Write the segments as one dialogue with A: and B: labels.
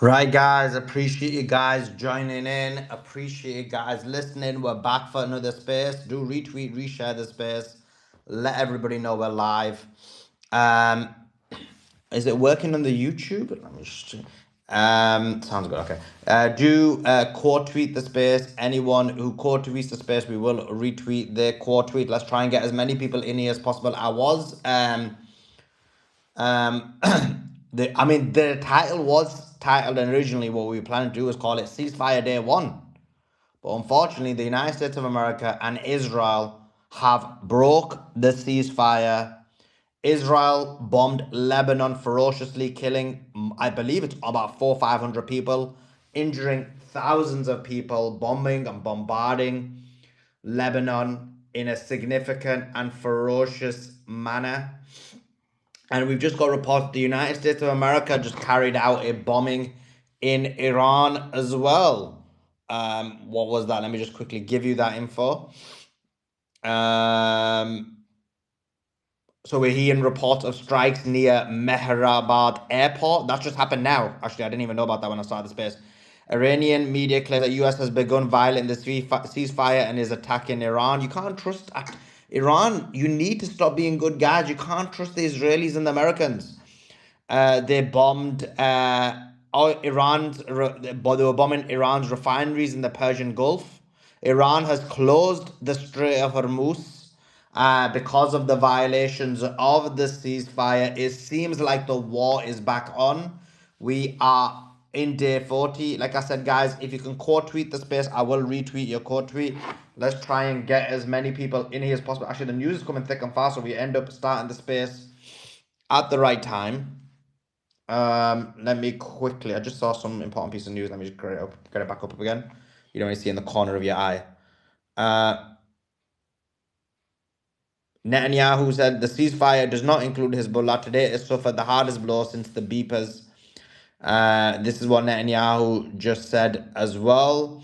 A: Right, guys. Appreciate you guys joining in. Appreciate you guys listening. We're back for another space. Do retweet, reshare the space. Let everybody know we're live. Um, is it working on the YouTube? Let me just. Sounds good. Okay. Do quote tweet the space. Anyone who quote tweets the space, we will retweet their quote tweet. Let's try and get as many people in here as possible. I was um, the title was titled originally. What we were planning to do was call it Ceasefire Day One, but unfortunately, the United States of America and Israel have broke the ceasefire. Israel bombed Lebanon ferociously, killing, I believe it's about 500 people, injuring thousands of people, bombing and bombarding Lebanon in a significant and ferocious manner. And we've just got reports the United States of America just carried out a bombing in Iran as well. What was that? Let me just quickly give you that info. So we're hearing reports of strikes near Mehrabad airport. That just happened now. Actually, I didn't even know about that when I started the space. Iranian media claims that US has begun violating the ceasefire and is attacking Iran. You can't trust Iran. You need to stop being good guys. You can't trust the Israelis and the Americans. They bombed they were bombing Iran's refineries in the Persian Gulf. Iran has closed the Strait of Hormuz because of the violations of the ceasefire. It seems like the war is back on. We are in day 40. Like I said, guys, if you can quote tweet the space, I will retweet your quote tweet. Let's try and get as many people in here as possible. Actually, the news is coming thick and fast, so we end up starting the space at the right time. Let me quickly. I just saw some important piece of news. Let me just get it back up again. You don't want to see in the corner of your eye. Netanyahu said the ceasefire does not include Hezbollah. Today it suffered the hardest blow since the beepers. This is what Netanyahu just said as well.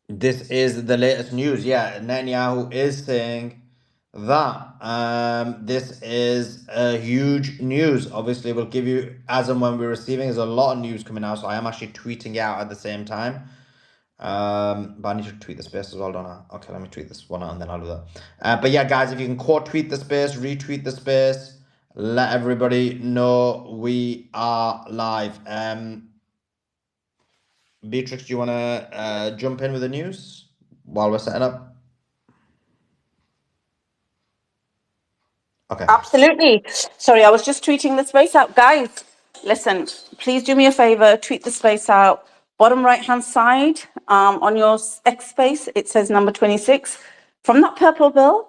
A: This is the latest news. Yeah, Netanyahu is saying that this is a huge news. Obviously, we'll give you as and when we're receiving. There's a lot of news coming out, so I am actually tweeting it out at the same time. But I need to tweet the space as well, don't I? Okay, let me tweet this one out and then I'll do that. But yeah, guys, if you can quote tweet the space, retweet the space, let everybody know we are live. Beatrix, do you want to jump in with the news while we're setting up? Okay.
B: Absolutely. Sorry, I was just tweeting the space out. Guys, listen, please do me a favor, tweet the space out. Bottom right-hand side on your X space, it says number 26. From that purple pill,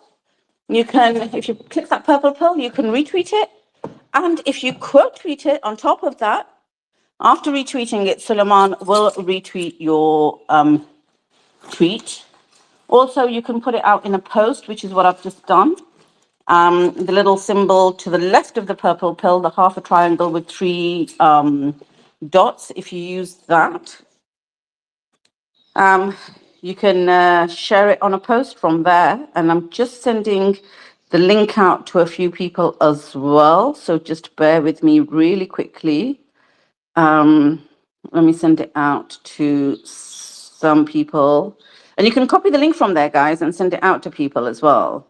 B: you can, if you click that purple pill, you can retweet it. And if you quote tweet it on top of that, after retweeting it, Suleiman will retweet your tweet. Also, you can put it out in a post, which is what I've just done. The little symbol to the left of the purple pill, the half a triangle with three dots, if you use that, you can share it on a post from there. And I'm just sending the link out to a few people as well. So just bear with me really quickly. Let me send it out to some people. And you can copy the link from there, guys, and send it out to people as well.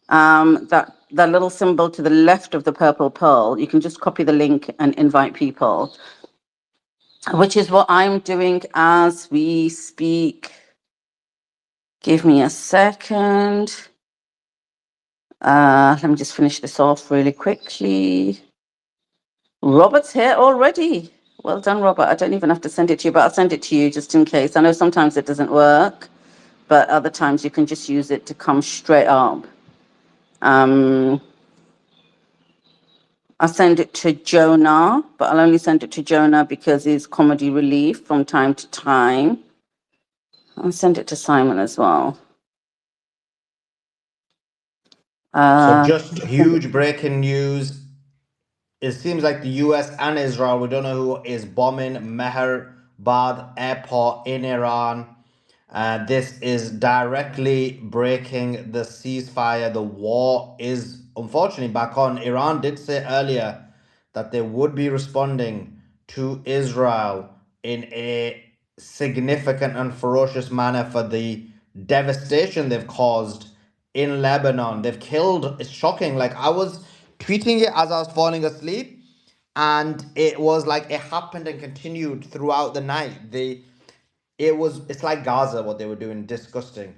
B: That little symbol to the left of the purple pearl, you can just copy the link and invite people, which is what I'm doing as we speak. Give me a second. Let me just finish this off really quickly. Robert's here already. Well done, Robert. I don't even have to send it to you, but I'll send it to you just in case. I know sometimes it doesn't work, but other times you can just use it to come straight up. I'll send it to Jonah, but I'll only send it to Jonah because he's comedy relief from time to time. I'll send it to Simon as well.
A: So just huge breaking news. It seems like the US and Israel, we don't know who is bombing Mehrabad airport in Iran. This is directly breaking the ceasefire. The war is unfortunately back on. Iran did say earlier that they would be responding to Israel in a significant and ferocious manner for the devastation they've caused in Lebanon. They've killed, it's shocking. Like, I was tweeting it as I was falling asleep, and it was like it happened and continued throughout the night. It's like Gaza, what they were doing. Disgusting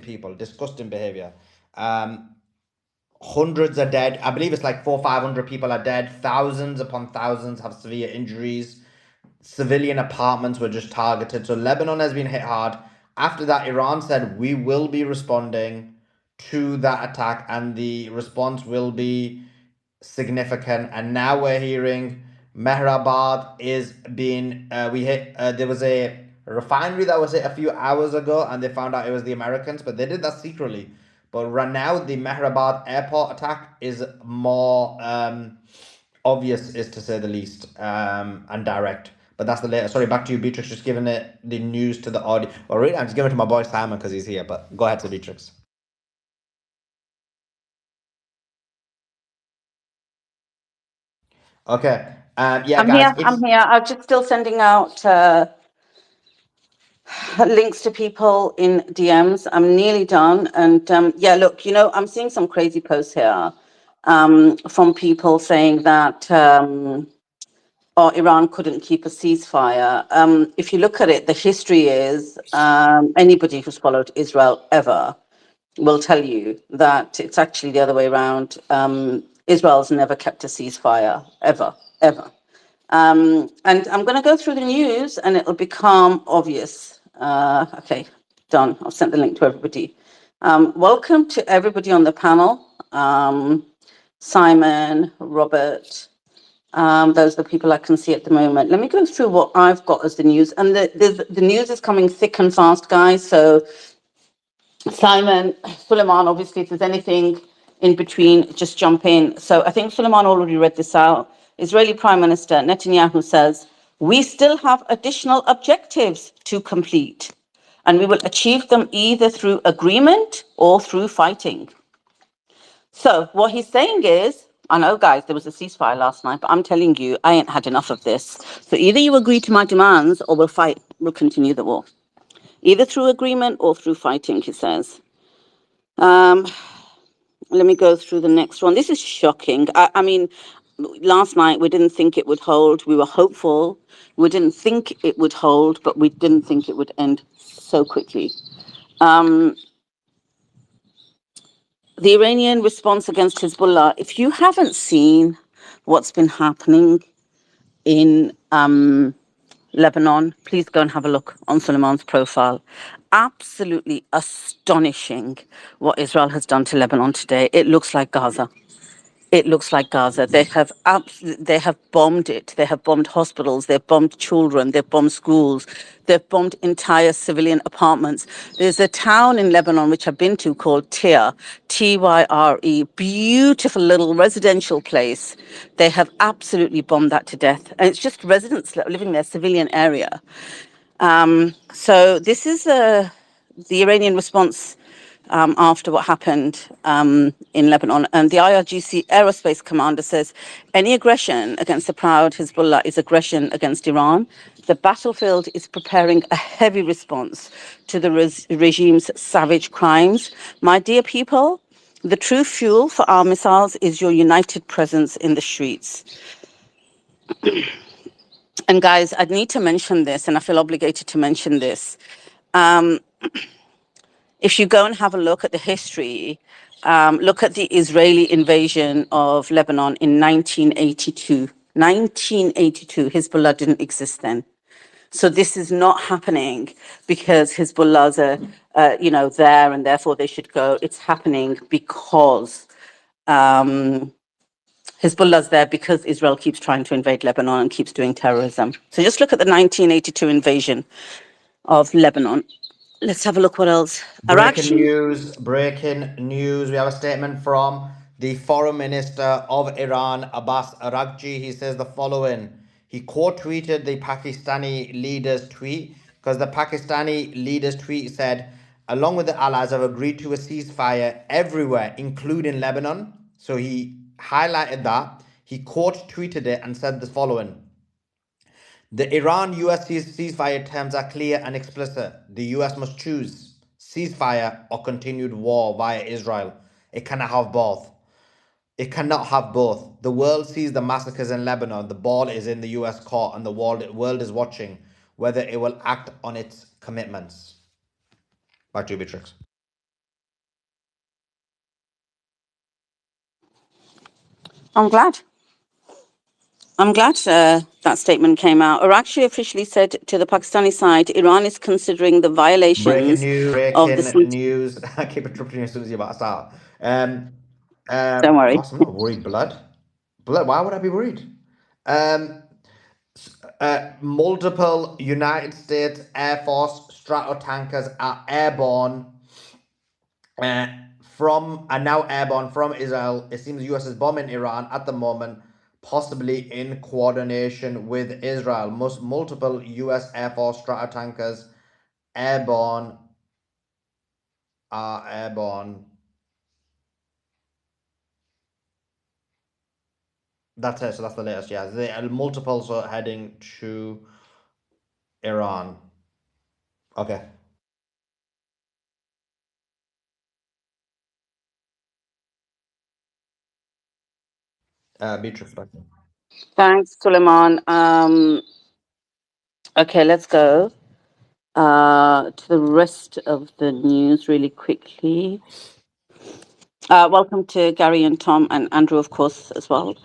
A: people, disgusting behavior. um Hundreds are dead. I believe it's like 500 people are dead. Thousands upon thousands have severe injuries. Civilian apartments were just targeted. So Lebanon has been hit hard. After that, Iran said we will be responding to that attack, and the response will be significant. And now we're hearing Mehrabad is being we hit. There was a refinery that was hit a few hours ago, and they found out it was the Americans, but they did that secretly. But right now, the Mehrabad airport attack is more obvious, is to say the least, and direct. But that's the latest. Sorry, back to you, Beatrix. Just giving it the news to the audience. Well, really, I'm just giving it to my boy Simon because he's here. But go ahead, Sir Beatrix. Okay. Yeah,
B: I'm
A: guys,
B: here.
A: it's
B: I'm here. I'm just still sending out links to people in DMs. I'm nearly done. And yeah, look, I'm seeing some crazy posts here from people saying that Iran couldn't keep a ceasefire. If you look at it, the history is anybody who's followed Israel ever will tell you that it's actually the other way around. Israel's never kept a ceasefire, ever, ever. And I'm going to go through the news and it'll become obvious. Okay, done. I've sent the link to everybody. Welcome to everybody on the panel. Simon, Robert, those are the people I can see at the moment. Let me go through what I've got as the news. And the news is coming thick and fast, guys. So Simon, Suleiman, obviously, if there's anything in between, just jump in. So I think Suleiman already read this out. Israeli Prime Minister Netanyahu says, we still have additional objectives to complete, and we will achieve them either through agreement or through fighting. So what he's saying is, I know, guys, there was a ceasefire last night, but I'm telling you, I ain't had enough of this. So either you agree to my demands or we'll fight, we'll continue the war. Either through agreement or through fighting, he says. Let me go through the next one. This is shocking. I mean, last night we didn't think it would hold. We were hopeful. We didn't think it would hold, but we didn't think it would end so quickly. The Iranian response against Hezbollah, if you haven't seen what's been happening in Lebanon, please go and have a look on Suleiman's profile. Absolutely astonishing what Israel has done to Lebanon today. It looks like Gaza. It looks like Gaza. They have bombed it. They have bombed hospitals. They've bombed children. They've bombed schools. They've bombed entire civilian apartments. There's a town in Lebanon which I've been to called Tyre, Tyre. Beautiful little residential place. They have absolutely bombed that to death, and it's just residents living there, civilian area. So this is the Iranian response after what happened in Lebanon. And the IRGC aerospace commander says any aggression against the proud Hezbollah is aggression against Iran. The battlefield is preparing a heavy response to the regime's savage crimes. My dear people, the true fuel for our missiles is your united presence in the streets. And guys, I need to mention this, and I feel obligated to mention this. If you go and have a look at the history, look at the Israeli invasion of Lebanon in 1982. 1982, Hezbollah didn't exist then. So this is not happening because Hezbollah's there and therefore they should go. It's happening because Hezbollah's there because Israel keeps trying to invade Lebanon and keeps doing terrorism. So just look at the 1982 invasion of Lebanon. Let's have a look what else.
A: breaking news. Breaking news. We have a statement from the Foreign Minister of Iran, Abbas Araghchi. He says the following. He quote tweeted the Pakistani leader's tweet because the Pakistani leader's tweet said, along with the allies, have agreed to a ceasefire everywhere, including Lebanon. So he highlighted that. He quote tweeted it and said the following: the Iran-US ceasefire terms are clear and explicit. The US must choose ceasefire or continued war via Israel. It cannot have both. It cannot have both. The world sees the massacres in Lebanon. The ball is in the US court, and the world is watching whether it will act on its commitments. Back to you, Beatrix.
B: I'm glad. That statement came out. Iraqi officially said to the Pakistani side, Iran is considering the
A: Breaking
B: violations
A: news.
B: of the
A: Breaking
B: cease.
A: news. I keep interrupting you as soon as you're about to start.
B: Don't worry.
A: Boss, I'm not worried, blood. Blood, why would I be worried? Multiple United States Air Force Stratotankers are airborne are now airborne from Israel. It seems the US is bombing Iran at the moment, possibly in coordination with Israel. Multiple US Air Force Stratotankers are airborne. That's it. So that's the latest. Yeah, the multiples are heading to Iran. Okay. Beatrice, back to you.
B: Thanks, Suleiman. Okay, let's go to the rest of the news really quickly. Welcome to Gary and Tom and Andrew, of course, as well.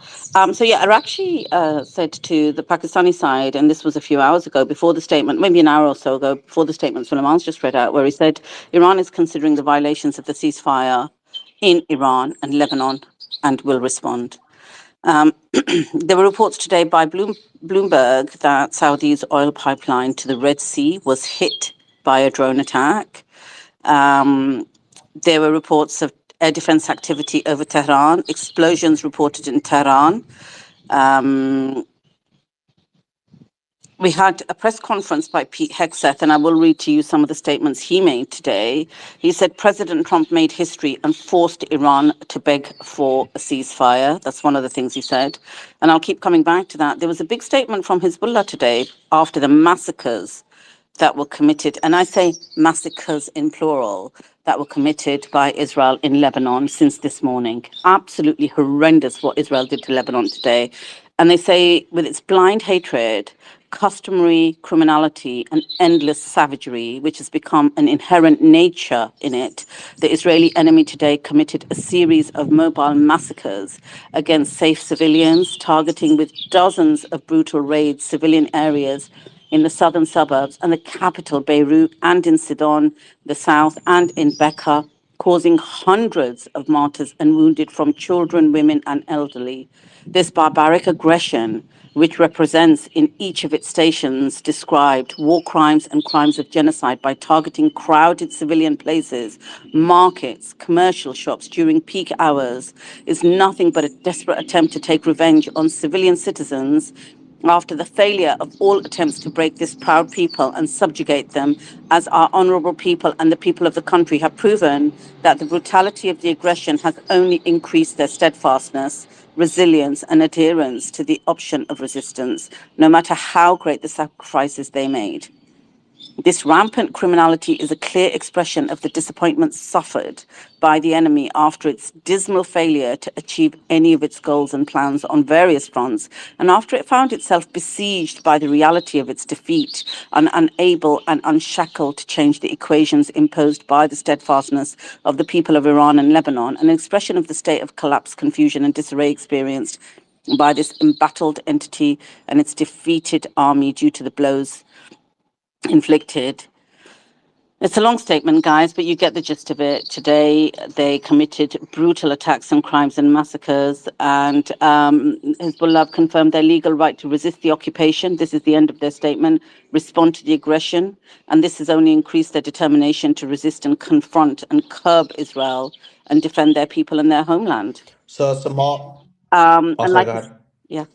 B: So yeah, Arakshi said to the Pakistani side, and this was a few hours ago before the statement, maybe an hour or so ago, before the statement Suleiman's just read out, where he said Iran is considering the violations of the ceasefire in Iran and Lebanon and will respond. There were reports today by Bloomberg that Saudi's oil pipeline to the Red Sea was hit by a drone attack. There were reports of air defense activity over Tehran, explosions reported in Tehran. We had a press conference by Pete Hegseth, and I will read to you some of the statements he made today. He said President Trump made history and forced Iran to beg for a ceasefire. That's one of the things he said. And I'll keep coming back to that. There was a big statement from Hezbollah today after the massacres that were committed, and I say massacres in plural, that were committed by Israel in Lebanon since this morning. Absolutely horrendous what Israel did to Lebanon today. And they say, with its blind hatred, customary criminality, and endless savagery, which has become an inherent nature in it, the Israeli enemy today committed a series of mobile massacres against safe civilians, targeting with dozens of brutal raids civilian areas in the southern suburbs and the capital, Beirut, and in Sidon, the south, and in Bekaa, causing hundreds of martyrs and wounded from children, women, and elderly. This barbaric aggression, which represents in each of its stations described war crimes and crimes of genocide by targeting crowded civilian places, markets, commercial shops during peak hours, is nothing but a desperate attempt to take revenge on civilian citizens after the failure of all attempts to break this proud people and subjugate them, as our honourable people and the people of the country have proven that the brutality of the aggression has only increased their steadfastness, resilience, and adherence to the option of resistance, no matter how great the sacrifices they made. This rampant criminality is a clear expression of the disappointment suffered by the enemy after its dismal failure to achieve any of its goals and plans on various fronts, and after it found itself besieged by the reality of its defeat and unable and unshackled to change the equations imposed by the steadfastness of the people of Iran and Lebanon, an expression of the state of collapse, confusion, and disarray experienced by this embattled entity and its defeated army due to the blows inflicted. It's a long statement, guys, but you get the gist of it. Today, they committed brutal attacks and crimes and massacres, and Hezbollah confirmed their legal right to resist the occupation. This is the end of their statement. Respond to the aggression, and this has only increased their determination to resist and confront and curb Israel and defend their people and their homeland.
A: So some more. Oh,
B: And
A: sorry,
B: like,
A: go ahead.
B: yeah.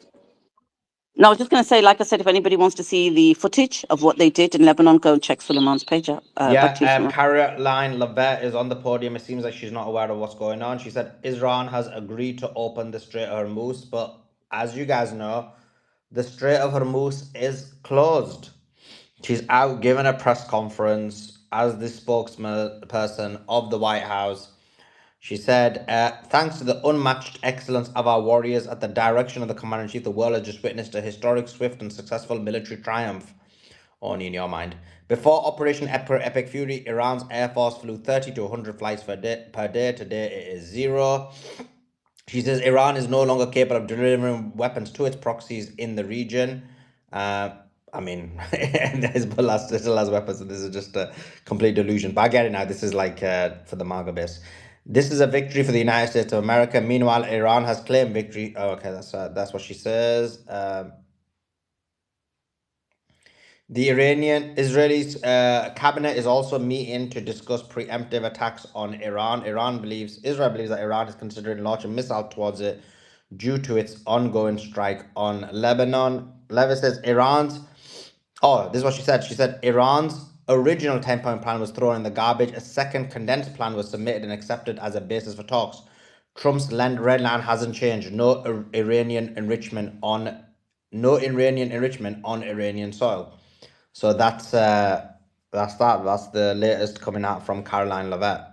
B: No, I was just going to say, like I said, if anybody wants to see the footage of what they did in Lebanon, go and check Suleiman's page out. Back to you, Suleiman.
A: Caroline Levet is on the podium. It seems like she's not aware of what's going on. She said Iran has agreed to open the Strait of Hormuz, but as you guys know, the Strait of Hormuz is closed. She's out giving a press conference as the spokesperson of the White House. She said, thanks to the unmatched excellence of our warriors at the direction of the Commander in Chief, the world has just witnessed a historic, swift, and successful military triumph. Only in your mind. Before Operation Epic Fury, Iran's Air Force flew 30 to 100 flights per day. Today it is zero. She says Iran is no longer capable of delivering weapons to its proxies in the region. I mean, Hezbollah still has weapons, and this is just a complete delusion. But I get it now. This is like for the MAGA base. This is a victory for the United States of America. Meanwhile, Iran has claimed victory. Oh, okay, that's what she says. The Iranian Israeli cabinet is also meeting to discuss preemptive attacks on Iran. Israel believes that Iran is considering launching a missile towards it due to its ongoing strike on Lebanon. Levis says Iran's. Oh, this is what she said. She said Iran's original 10-point plan was thrown in the garbage. A second condensed plan was submitted and accepted as a basis for talks. Trump's red line hasn't changed. No Iranian enrichment on Iranian soil. So that's that. That's the latest coming out from Caroline Levet.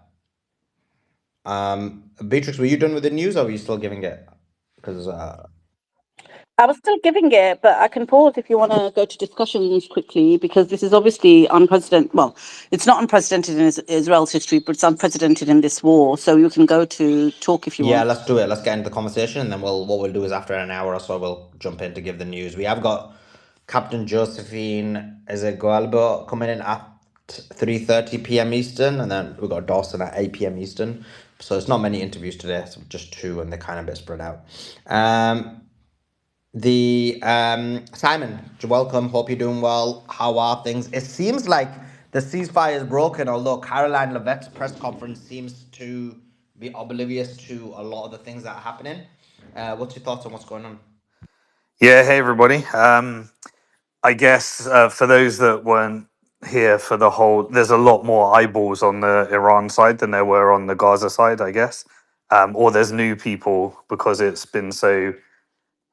A: Beatrix, were you done with the news, or were you still giving it? Because
B: I was still giving it, but I can pause if you want to go to discussions quickly, because this is obviously unprecedented. Well, it's not unprecedented in Israel's history, but it's unprecedented in this war. So you can go to talk if you
A: yeah,
B: want.
A: let's do it. Let's get into the conversation, and then what we'll do is after an hour or so we'll jump in to give the news. We have got Captain Josephine is it Guilbeau coming in at 3:30 p.m. Eastern, and then we've got Dawson at 8 p.m. Eastern. So it's not many interviews today, so just two, and they're kind of a bit spread out. The Simon, welcome. Hope you're doing well. How are things? It seems like the ceasefire is broken, although Caroline Levette's press conference seems to be oblivious to a lot of the things that are happening. What's your thoughts on what's going on?
C: Yeah, hey everybody. I guess for those that weren't here for the whole, there's a lot more eyeballs on the Iran side than there were on the Gaza side, I guess. Or there's new people because it's been so,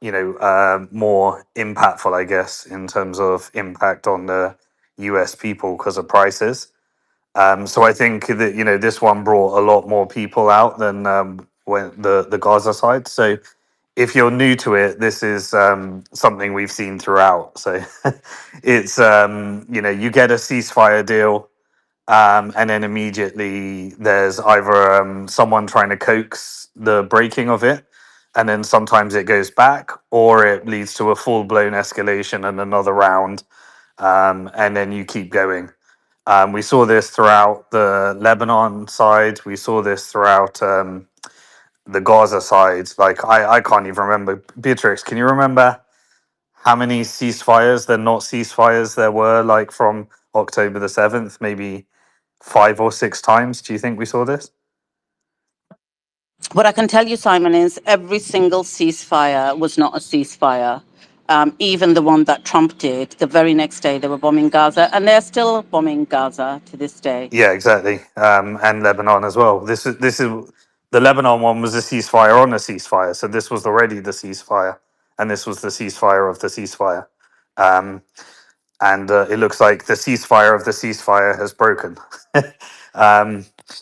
C: more impactful, I guess, in terms of impact on the US people because of prices. So I think that, this one brought a lot more people out than when the Gaza side. So if you're new to it, this is something we've seen throughout. So it's you get a ceasefire deal, and then immediately there's either someone trying to coax the breaking of it, and then sometimes it goes back, or it leads to a full blown escalation and another round, and then you keep going. We saw this throughout the Lebanon side. We saw this throughout. The Gaza side, like I can't even remember. Beatrix, can you remember how many ceasefires, they're not ceasefires, there were like from October the 7th, maybe 5 or 6 times? Do you think we saw this?
B: What I can tell you, Simon, is every single ceasefire was not a ceasefire. Even the one that Trump did, the very next day they were bombing Gaza, and they're still bombing Gaza to this day.
C: Yeah, exactly. And Lebanon as well. This is the Lebanon one was a ceasefire on a ceasefire. So this was already the ceasefire, and this was the ceasefire of the ceasefire. Um, and it looks like the ceasefire of the ceasefire has broken.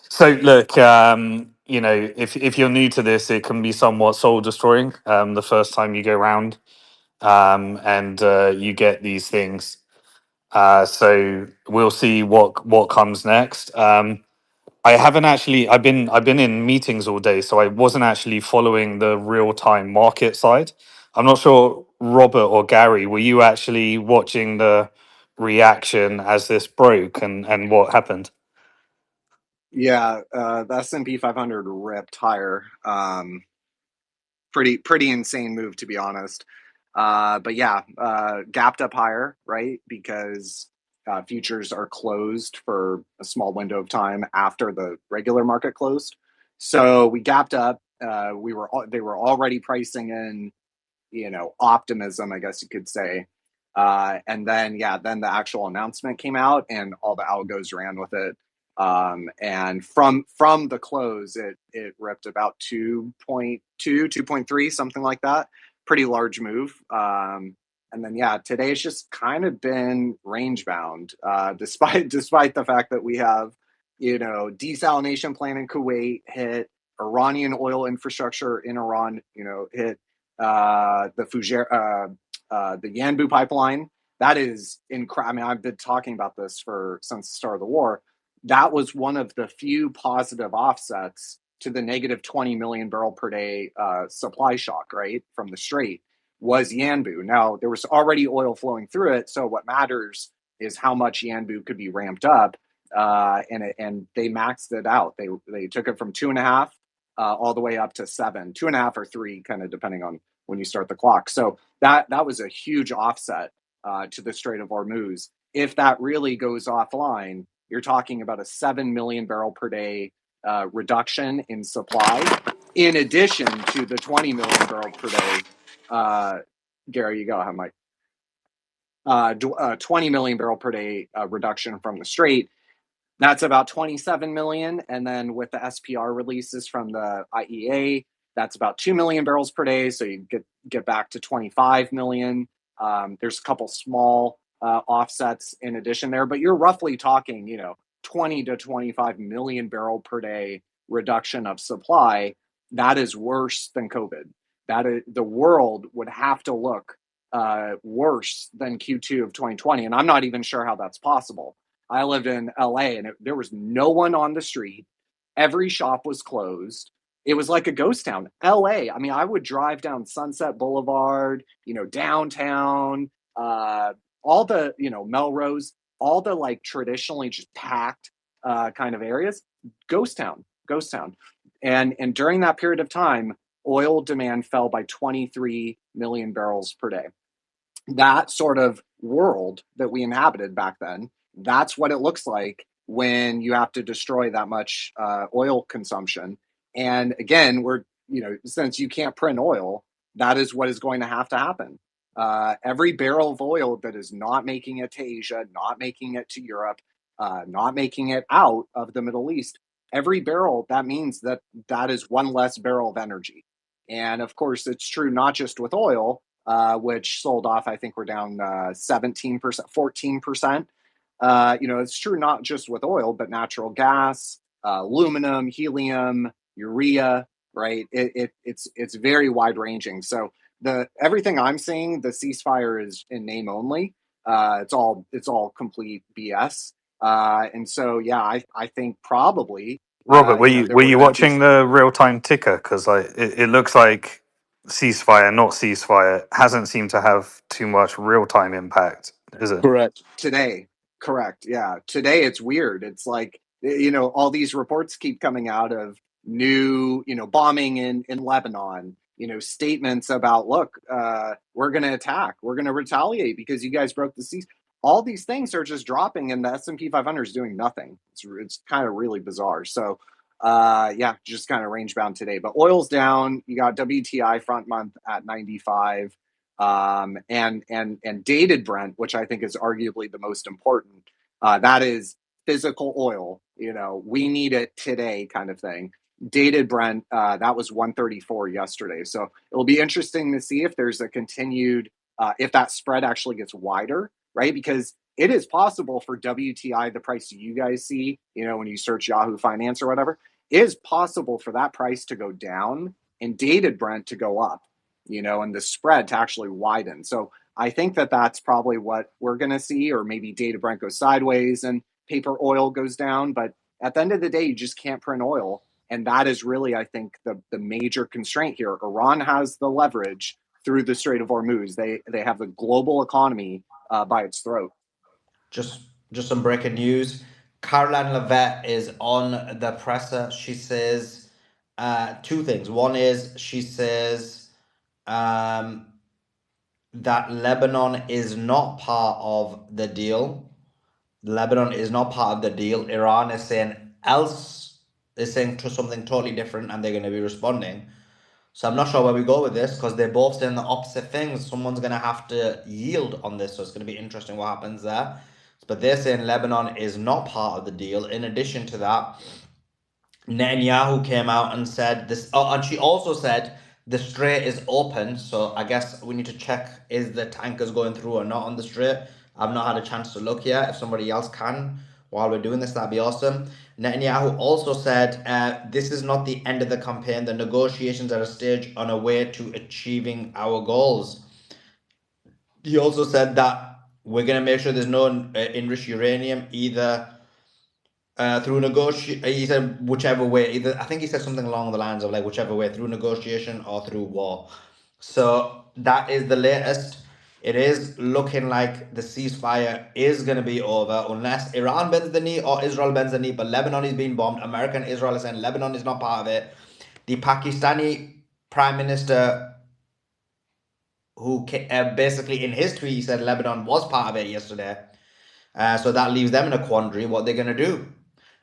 C: So look, if you're new to this, it can be somewhat soul destroying the first time you go round, and you get these things. So we'll see what comes next. I haven't actually. I've been in meetings all day, so I wasn't actually following the real time market side. I'm not sure, Robert or Gary, were you actually watching the reaction as this broke and what happened?
D: Yeah, the S&P 500 ripped higher. Pretty insane move, to be honest. But yeah, gapped up higher, right? Because futures are closed for a small window of time after the regular market closed. So we gapped up. They were already pricing in optimism, I guess you could say. And then then the actual announcement came out, and all the algos ran with it. And from the close, it ripped about 2.2, 2.3, something like that. Pretty large move. And then today it's just kind of been range bound, despite the fact that we have desalination plant in Kuwait hit, Iranian oil infrastructure in Iran hit, the Yanbu pipeline. That is incredible. I mean, I've been talking about this since the start of the war. That was one of the few positive offsets to the negative 20 million barrel per day supply shock, right, from the Strait, was Yanbu. Now, there was already oil flowing through it, so what matters is how much Yanbu could be ramped up, and they maxed it out. They took it from 2.5 all the way up to 7, 2.5 or 3, kind of depending on when you start the clock. So that was a huge offset to the Strait of Hormuz. If that really goes offline, you're talking about a 7 million barrel per day reduction in supply, in addition to the 20 million barrel per day. Gary, you go ahead, Mike. 20 million barrel per day reduction from the Strait. That's about 27 million. And then with the SPR releases from the IEA, that's about 2 million barrels per day. So you get back to 25 million. There's a couple small offsets in addition there, but you're roughly talking, 20 to 25 million barrel per day reduction of supply. That is worse than COVID. That is, the world would have to look worse than Q2 of 2020. And I'm not even sure how that's possible. I lived in LA and there was no one on the street. Every shop was closed. It was like a ghost town. LA, I mean, I would drive down Sunset Boulevard, downtown, all the, Melrose, all the like traditionally just packed kind of areas, ghost town. And during that period of time, oil demand fell by 23 million barrels per day. That sort of world that we inhabited back then, that's what it looks like when you have to destroy that much oil consumption. And again, since you can't print oil, that is what is going to happen. Every barrel of oil that is not making it to Asia, not making it to Europe, not making it out of the Middle East, every barrel, that means that is one less barrel of energy. And of course, it's true not just with oil, which sold off, I think we're down 17%, 14%. It's true not just with oil, but natural gas, aluminum, helium, urea, right? It's very wide ranging. So everything I'm seeing, the ceasefire is in name only. It's all complete BS. And so, I think probably.
C: Robert, were
D: there
C: you
D: were going to be.
C: watching the real time ticker? Because it looks like ceasefire, not ceasefire, hasn't seemed to have too much real time impact, is it?
D: Correct. Today, correct. Yeah. Today it's weird. It's like, all these reports keep coming out of new, bombing in Lebanon, statements about, look, we're going to attack, we're going to retaliate because you guys broke the cease. All these things are just dropping, and the S&P 500 is doing nothing. It's kind of really bizarre. So, just kind of range bound today. But oil's down. You got WTI front month at 95. And dated Brent, which I think is arguably the most important. That is physical oil. We need it today, kind of thing. Dated Brent, that was 134 yesterday. So it'll be interesting to see if there's a continued, if that spread actually gets wider, right? Because it is possible for WTI, the price you guys see, when you search Yahoo Finance or whatever, it is possible for that price to go down and dated Brent to go up, and the spread to actually widen. So I think that's probably what we're going to see, or maybe dated Brent goes sideways and paper oil goes down. But at the end of the day, you just can't print oil. And that is really, I think, the major constraint here. Iran has the leverage through the Strait of Hormuz. They have the global economy by its throat.
A: Just some breaking news. Caroline Levitt is on the presser. She says two things. One is she says that Lebanon is not part of the deal. Lebanon is not part of the deal. Iran is saying something totally different, and they're going to be responding. So I'm not sure where we go with this because they're both saying the opposite things. Someone's going to have to yield on this, so it's going to be interesting what happens there. But they're saying Lebanon is not part of the deal. In addition to that, Netanyahu came out and said this. Oh, and she also said the strait is open. So I guess we need to check, is the tankers going through or not on the strait. I've not had a chance to look yet. If somebody else can while we're doing this, that'd be awesome. Netanyahu also said this is not the end of the campaign. The negotiations are a stage on a way to achieving our goals. He also said that we're going to make sure there's no enriched uranium either through negotiation. He said whichever way. Either I think he said something along the lines of like whichever way, through negotiation or through war. So that is the latest. It is looking like the ceasefire is going to be over unless Iran bends the knee or Israel bends the knee. But Lebanon is being bombed. America and Israel are saying Lebanon is not part of it. The Pakistani Prime Minister, who basically in his tweet he said Lebanon was part of it yesterday. So that leaves them in a quandary what they're going to do.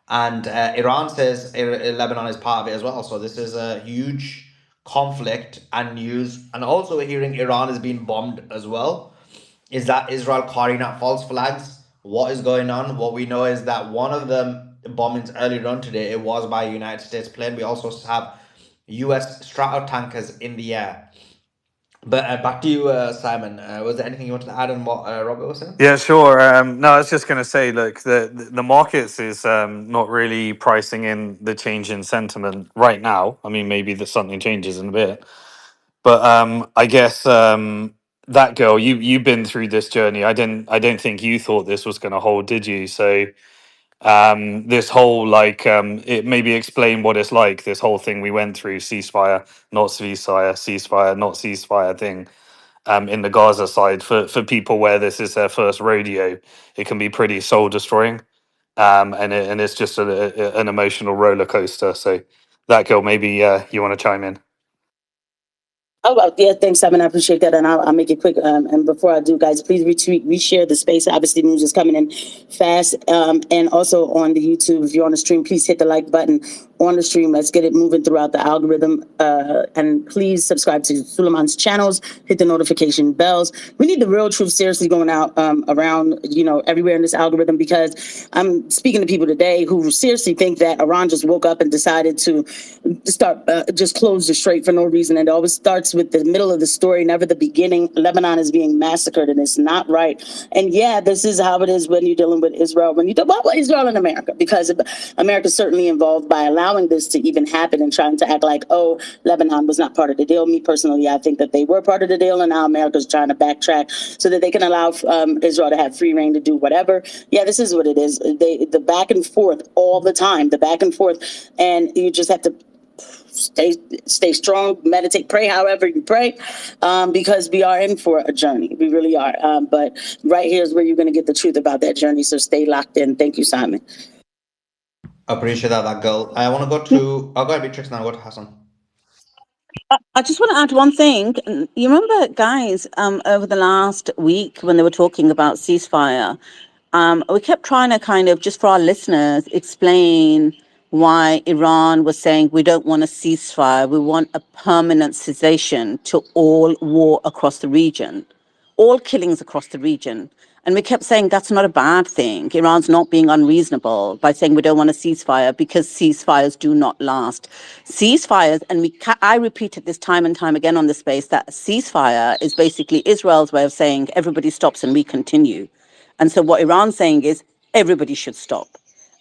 A: And Iran says Lebanon is part of it as well. So this is a huge conflict and news. And also we're hearing Iran is being bombed as well. Is that Israel carrying out false flags? What is going on? What we know is that one of the bombings earlier on today, it was by a United States plane. We also have US strato tankers in the air. But back to you, Simon. Was there anything you wanted to add on what Robert was saying?
C: Yeah, sure. No, I was just going to say, look, the markets is not really pricing in the change in sentiment right now. I mean, maybe that something changes in a bit, but I guess that girl, you've been through this journey. I don't think you thought this was going to hold, did you? So this whole it maybe explain what it's like. This whole thing we went through: ceasefire, not ceasefire, ceasefire, not ceasefire thing. In the Gaza side, for people where this is their first rodeo, it can be pretty soul destroying, and it's just an emotional roller coaster. So that girl, maybe you want to chime in.
E: Oh, well, yeah, thanks, Simon. I appreciate that. And I'll make it quick. And before I do, guys, please retweet, reshare the space. Obviously, news is coming in fast. And also on the YouTube, if you're on the stream, please hit the like button on the stream. Let's get it moving throughout the algorithm. And please subscribe to Suleiman's channels, hit the notification bells. We need the real truth seriously going out around, everywhere in this algorithm, because I'm speaking to people today who seriously think that Iran just woke up and decided to start just close the strait for no reason. And it always starts with the middle of the story, never the beginning. Lebanon is being massacred, and it's not right. And yeah, this is how it is when you're dealing with Israel, when you talk about Israel and America, because America's certainly involved by allowing this to even happen and trying to act like, oh, Lebanon was not part of the deal. Me personally, I think that they were part of the deal, and now America's trying to backtrack so that they can allow Israel to have free reign to do whatever. Yeah, this is what it is. The back and forth all the time, the back and forth, and you just have to stay strong, meditate, pray however you pray, because we are in for a journey. We really are. But right here is where you're going to get the truth about that journey. So stay locked in. Thank you, Simon.
A: Appreciate that girl. I want to go to. I'll go ahead, Beatrix, and I'll go to Hassan.
B: I just want to add one thing. You remember, guys, over the last week when they were talking about ceasefire, we kept trying to kind of, just for our listeners, explain why Iran was saying we don't want a ceasefire, we want a permanent cessation to all war across the region, all killings across the region. And we kept saying that's not a bad thing. Iran's not being unreasonable by saying we don't want a ceasefire, because ceasefires do not last. Ceasefires, and I repeated this time and time again on the space, that ceasefire is basically Israel's way of saying everybody stops and we continue. And so what Iran's saying is everybody should stop.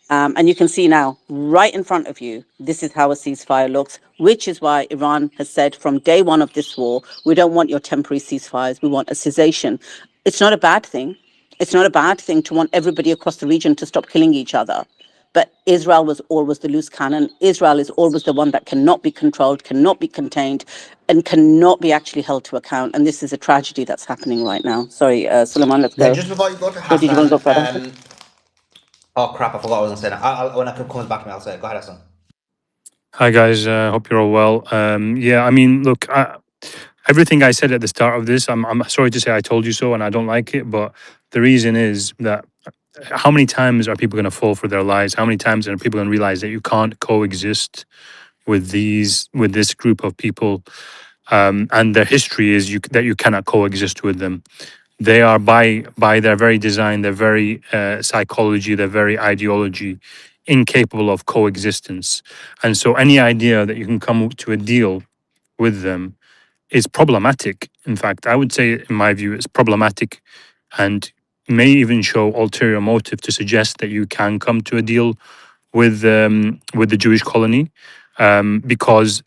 B: And you can see now, right in front of you, this is how a ceasefire looks, which is why Iran has said from day one of this war, we don't want your temporary ceasefires, we want a cessation. It's not a bad thing. It's not a bad thing to want everybody across the region to stop killing each other. But Israel was always the loose cannon. Israel is always the one that cannot be controlled, cannot be contained, and cannot be actually held to account. And this is a tragedy that's happening right now. Sorry, Suleiman, let's
A: Yeah,
B: go.
A: just before you go to
B: Or did you want to go
A: Hassan,
B: further?
A: oh crap, I forgot I wasn't saying that. When I comes back to me, I'll say it. Go ahead, Hassan.
F: Hi guys, hope you're all well. Yeah, I mean, look, everything I said at the start of this, I'm sorry to say I told you so, and I don't like it. But the reason is that how many times are people going to fall for their lies? How many times are people going to realize that you can't coexist with this group of people, and their history is that you cannot coexist with them. They are by their very design, their very psychology, their very ideology, incapable of coexistence. And so, any idea that you can come to a deal with them is problematic. In fact, I would say, in my view, it's problematic, and may even show ulterior motive to suggest that you can come to a deal with the Jewish colony, because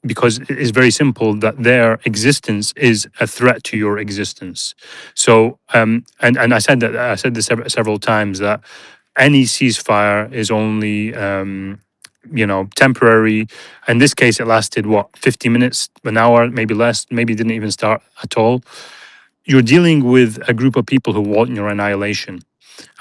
F: it's very simple that their existence is a threat to your existence. So, and I said this several times, that any ceasefire is only temporary. In this case, it lasted what, 50 minutes, an hour, maybe less, maybe didn't even start at all. You're dealing with a group of people who want your annihilation,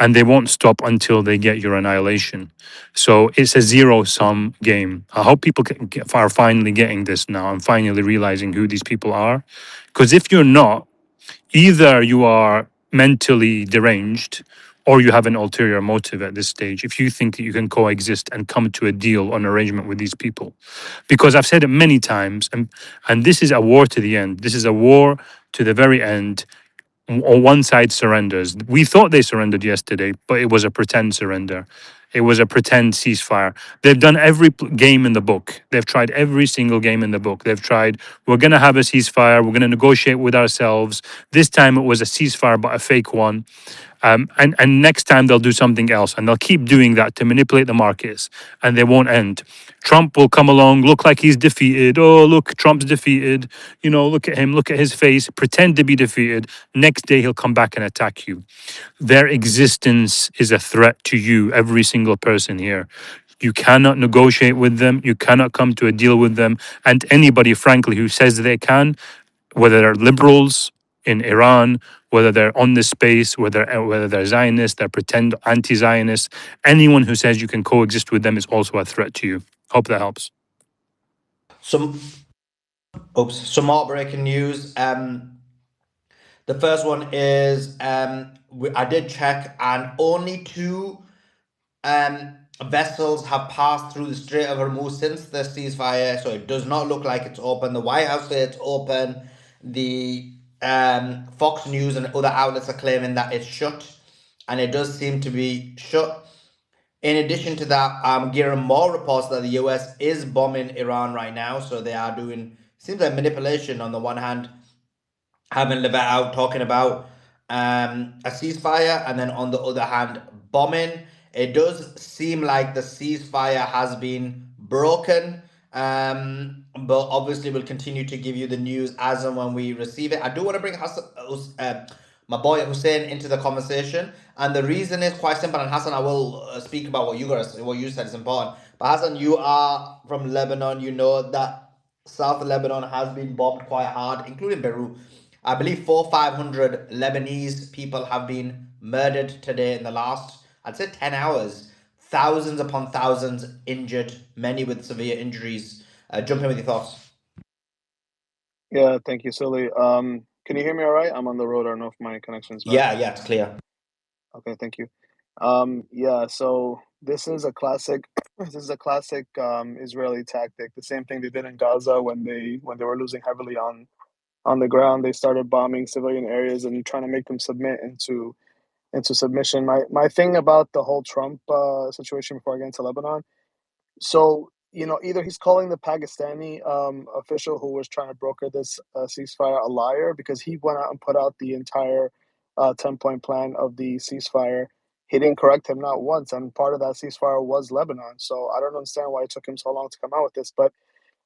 F: and they won't stop until they get your annihilation. So it's a zero sum game. I hope people are finally getting this now and finally realizing who these people are. Because if you're not, either you are mentally deranged or you have an ulterior motive at this stage if you think that you can coexist and come to a deal on arrangement with these people. Because I've said it many times, and this is a war to the end. This is a war to the very end, or one side surrenders. We thought they surrendered yesterday, but it was a pretend surrender. It was a pretend ceasefire. They've done every game in the book. They've tried every single game in the book. They've tried, we're going to have a ceasefire. We're going to negotiate with ourselves. This time it was a ceasefire, but a fake one. And next time they'll do something else, and they'll keep doing that to manipulate the markets, and they won't end. Trump will come along, look like he's defeated. Oh, look, Trump's defeated. Look at him, look at his face, pretend to be defeated. Next day he'll come back and attack you. Their existence is a threat to you, every single person here. You cannot negotiate with them. You cannot come to a deal with them. And anybody, frankly, who says they can, whether they're liberals in Iran, whether they're on this space, whether they're Zionists, they're pretend anti-Zionists, anyone who says you can coexist with them is also a threat to you. Hope that helps.
A: Some more breaking news. The first one is I did check, and only two vessels have passed through the Strait of Hormuz since the ceasefire, so it does not look like it's open. The White House says it's open. The Fox News and other outlets are claiming that it's shut, and it does seem to be shut. In addition to that, I'm getting more reports that the US is bombing Iran right now, so they are doing, seems like manipulation on the one hand, having Levet out talking about a ceasefire, and then on the other hand, bombing. It does seem like the ceasefire has been broken, but obviously we'll continue to give you the news as and when we receive it. I do want to bring my boy Hussein into the conversation, and the reason is quite simple. And Hassan, I will speak about what you said is important. But Hassan, you are from Lebanon. You know that South Lebanon has been bombed quite hard, including Beirut. I believe 500 Lebanese people have been murdered today in the last, I'd say, 10 hours. Thousands upon thousands injured, many with severe injuries. Jump in with your thoughts.
G: Yeah, thank you, Sully. Can you hear me all right? I'm on the road. I don't know if my connection's bad.
A: Yeah, it's clear.
G: Okay, thank you. Yeah, so this is a classic Israeli tactic. The same thing they did in Gaza when they were losing heavily on the ground. They started bombing civilian areas and trying to make them submit into submission. My thing about the whole Trump situation before I get into Lebanon. So, either he's calling the Pakistani official who was trying to broker this ceasefire a liar, because he went out and put out the entire 10-point plan of the ceasefire. He didn't correct him not once, and part of that ceasefire was Lebanon. So I don't understand why it took him so long to come out with this. But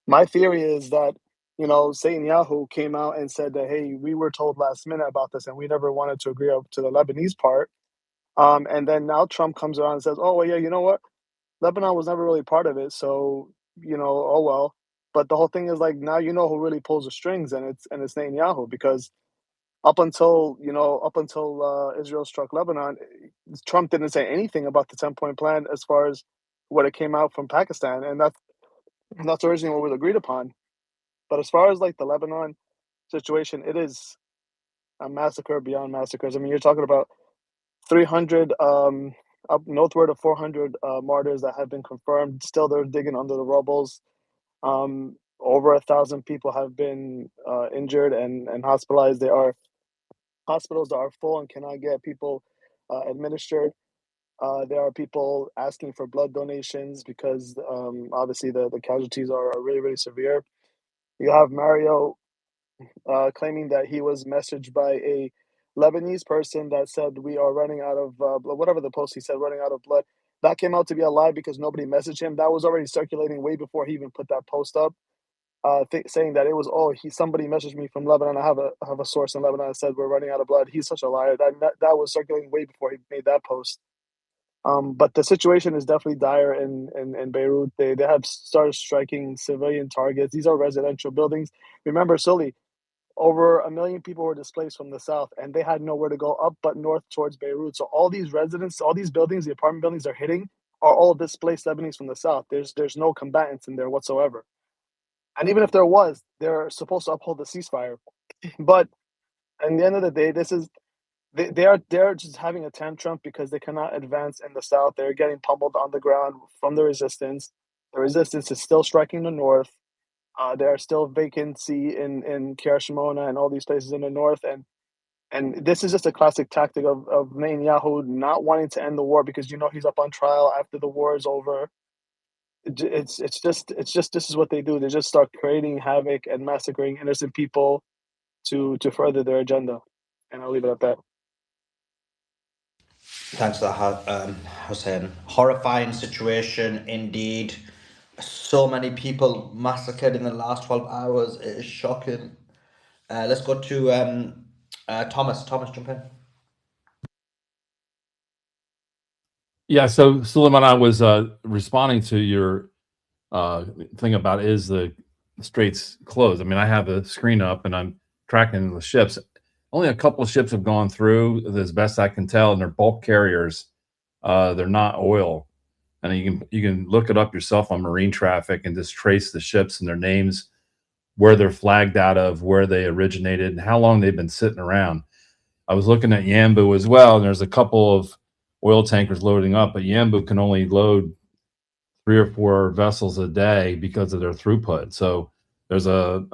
G: my theory is that, Netanyahu came out and said that, hey, we were told last minute about this and we never wanted to agree up to the Lebanese part. And then now Trump comes around and says, oh, well, yeah, you know what? Lebanon was never really part of it, so oh well. But the whole thing is, like, now who really pulls the strings, and it's Netanyahu, because up until Israel struck Lebanon, Trump didn't say anything about the 10-point plan as far as what it came out from Pakistan, and that's originally what was agreed upon. But as far as like the Lebanon situation, it is a massacre beyond massacres. I mean, you're talking about 300 up northward of 400 martyrs that have been confirmed. Still, they're digging under the rubbles. Over 1,000 people have been injured and hospitalized. There are hospitals that are full and cannot get people administered. There are people asking for blood donations because obviously the casualties are really, really severe. You have Mario claiming that he was messaged by a Lebanese person that said, "We are running out of whatever the post he said, running out of blood." That came out to be a lie because nobody messaged him. That was already circulating way before he even put that post up, saying that it was, "Oh, somebody messaged me from Lebanon. I have a source in Lebanon that said we're running out of blood." He's such a liar. That was circulating way before he made that post. But the situation is definitely dire in Beirut. They have started striking civilian targets. These are residential buildings. Remember, Sully, over 1 million people were displaced from the south, and they had nowhere to go up but north towards Beirut. So all these residents, all these buildings, the apartment buildings they're hitting, are all displaced Lebanese from the south. There's no combatants in there whatsoever. And even if there was, they're supposed to uphold the ceasefire. But at the end of the day, they're just having a tantrum because they cannot advance in the south. They're getting pummeled on the ground from the resistance. The resistance is still striking the north. There are still vacancy in Kiryat Shimona and all these places in the north, and this is just a classic tactic of Netanyahu not wanting to end the war because he's up on trial after the war is over. It's just this is what they do. They just start creating havoc and massacring innocent people to further their agenda, and I'll leave it at that.
A: Thanks for that, Hussein. Horrifying situation indeed. So many people massacred in the last 12 hours. It is shocking. Let's go to Thomas. Thomas, jump in.
H: Yeah, so Suleiman, I was responding to your thing about is the straits closed. I mean, I have the screen up and I'm tracking the ships. Only a couple of ships have gone through, as best I can tell, and they're bulk carriers. They're not oil, and you can look it up yourself on marine traffic and just trace the ships and their names, where they're flagged out of, where they originated, and how long they've been sitting around. I was looking at Yambu as well, and there's a couple of oil tankers loading up, but Yambu can only load 3 or 4 vessels a day because of their throughput. So there's a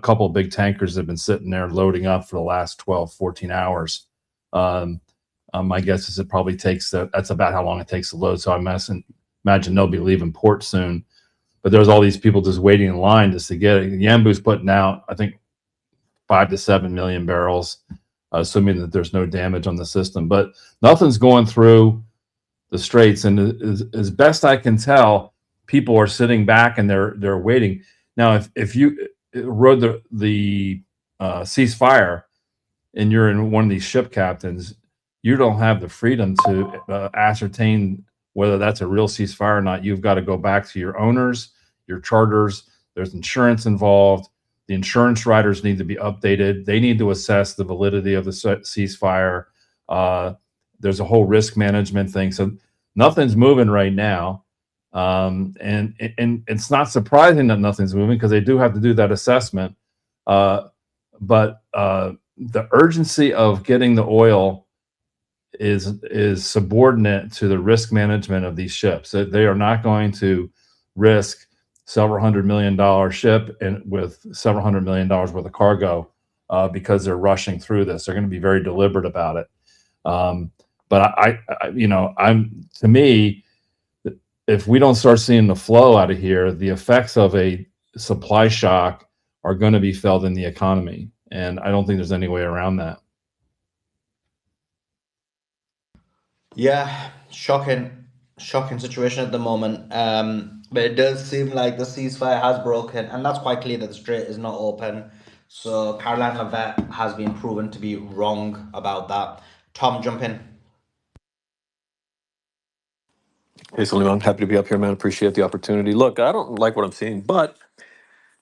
H: couple of big tankers that have been sitting there loading up for the last 12, 14 hours. My guess is it probably takes that's about how long it takes to load. So I imagine they'll be leaving port soon. But there's all these people just waiting in line just to get it. Yambu's putting out, I think, 5 to 7 million barrels, assuming that there's no damage on the system. But nothing's going through the straits, and as best I can tell, people are sitting back and they're waiting. Now, if you rode the ceasefire and you're in one of these ship captains, you don't have the freedom to ascertain whether that's a real ceasefire or not. You've got to go back to your owners, your charters. There's insurance involved. The insurance riders need to be updated. They need to assess the validity of the ceasefire. There's a whole risk management thing. So nothing's moving right now. And it's not surprising that nothing's moving because they do have to do that assessment. But the urgency of getting the oil is subordinate to the risk management of these ships. They are not going to risk several $100 million ship and with several $100 million worth of cargo because they're rushing through this. They're going to be very deliberate about it. But to me, if we don't start seeing the flow out of here, the effects of a supply shock are going to be felt in the economy. And I don't think there's any way around that.
A: Yeah, shocking situation at the moment. But it does seem like the ceasefire has broken, and that's quite clear that the strait is not open. So Caroline Levitt has been proven to be wrong about that. Tom, jump in.
I: Hey, Suleiman, happy to be up here, man. Appreciate the opportunity. Look, I don't like what I'm seeing, but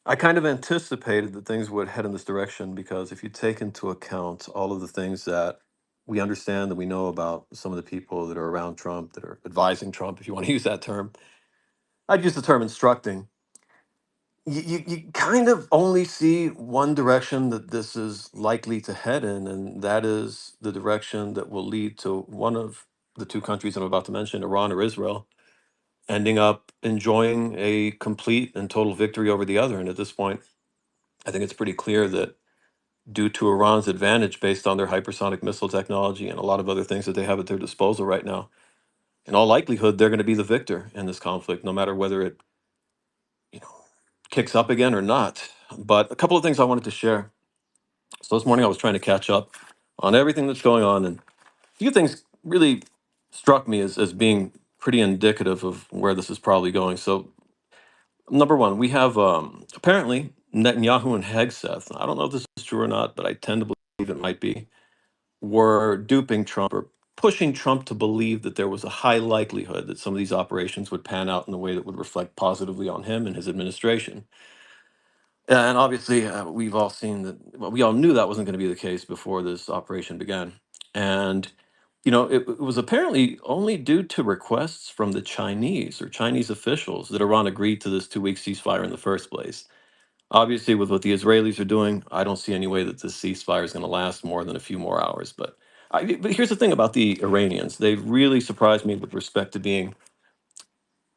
I: I kind of anticipated that things would head in this direction because if you take into account all of the things that we understand, that we know about some of the people that are around Trump, that are advising Trump, if you want to use that term, I'd use the term instructing. You kind of only see one direction that this is likely to head in, and that is the direction that will lead to one of the two countries I'm about to mention, Iran or Israel, ending up enjoying a complete and total victory over the other. And at this point, I think it's pretty clear that due to Iran's advantage based on their hypersonic missile technology and a lot of other things that they have at their disposal right now, in all likelihood, they're going to be the victor in this conflict, no matter whether it, you know, kicks up again or not. But a couple of things I wanted to share. So this morning I was trying to catch up on everything that's going on, and a few things really struck me as being pretty indicative of where this is probably going. So number one, we have apparently Netanyahu and Hegseth. I don't know if this is true or not, but I tend to believe it might be, were duping Trump or pushing Trump to believe that there was a high likelihood that some of these operations would pan out in a way that would reflect positively on him and his administration. And obviously, we've all seen that, well, we all knew that wasn't going to be the case before this operation began. And, you know, it was apparently only due to requests from the Chinese or Chinese officials that Iran agreed to this 2 week ceasefire in the first place. Obviously, with what the Israelis are doing, I don't see any way that this ceasefire is going to last more than a few more hours. But here's the thing about the Iranians. They've really surprised me with respect to being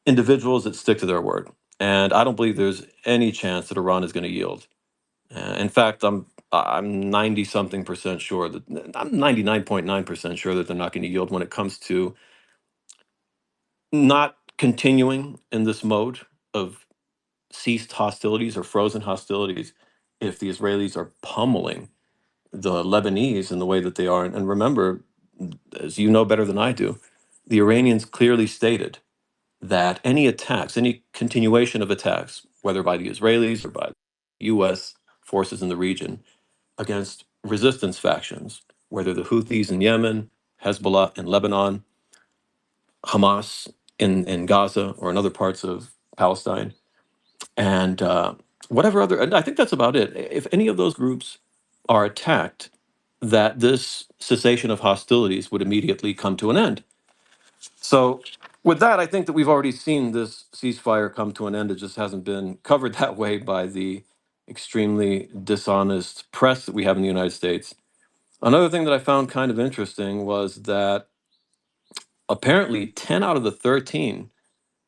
I: individuals that stick to their word. And I don't believe there's any chance that Iran is going to yield. In fact, I'm 90 something percent sure that I'm 99.9% sure that they're not going to yield when it comes to not continuing in this mode of ceased hostilities or frozen hostilities if the Israelis are pummeling the Lebanese in the way that they are. And remember, as you know better than I do, the Iranians clearly stated that any attacks, any continuation of attacks, whether by the Israelis or by US forces in the region against resistance factions, whether the Houthis in Yemen, Hezbollah in Lebanon, Hamas in Gaza or in other parts of Palestine, and whatever other, and I think that's about it. If any of those groups are attacked, that this cessation of hostilities would immediately come to an end. So, with that, I think that we've already seen this ceasefire come to an end. It just hasn't been covered that way by the extremely dishonest press that we have in the United States. Another thing that I found kind of interesting was that apparently 10 out of the 13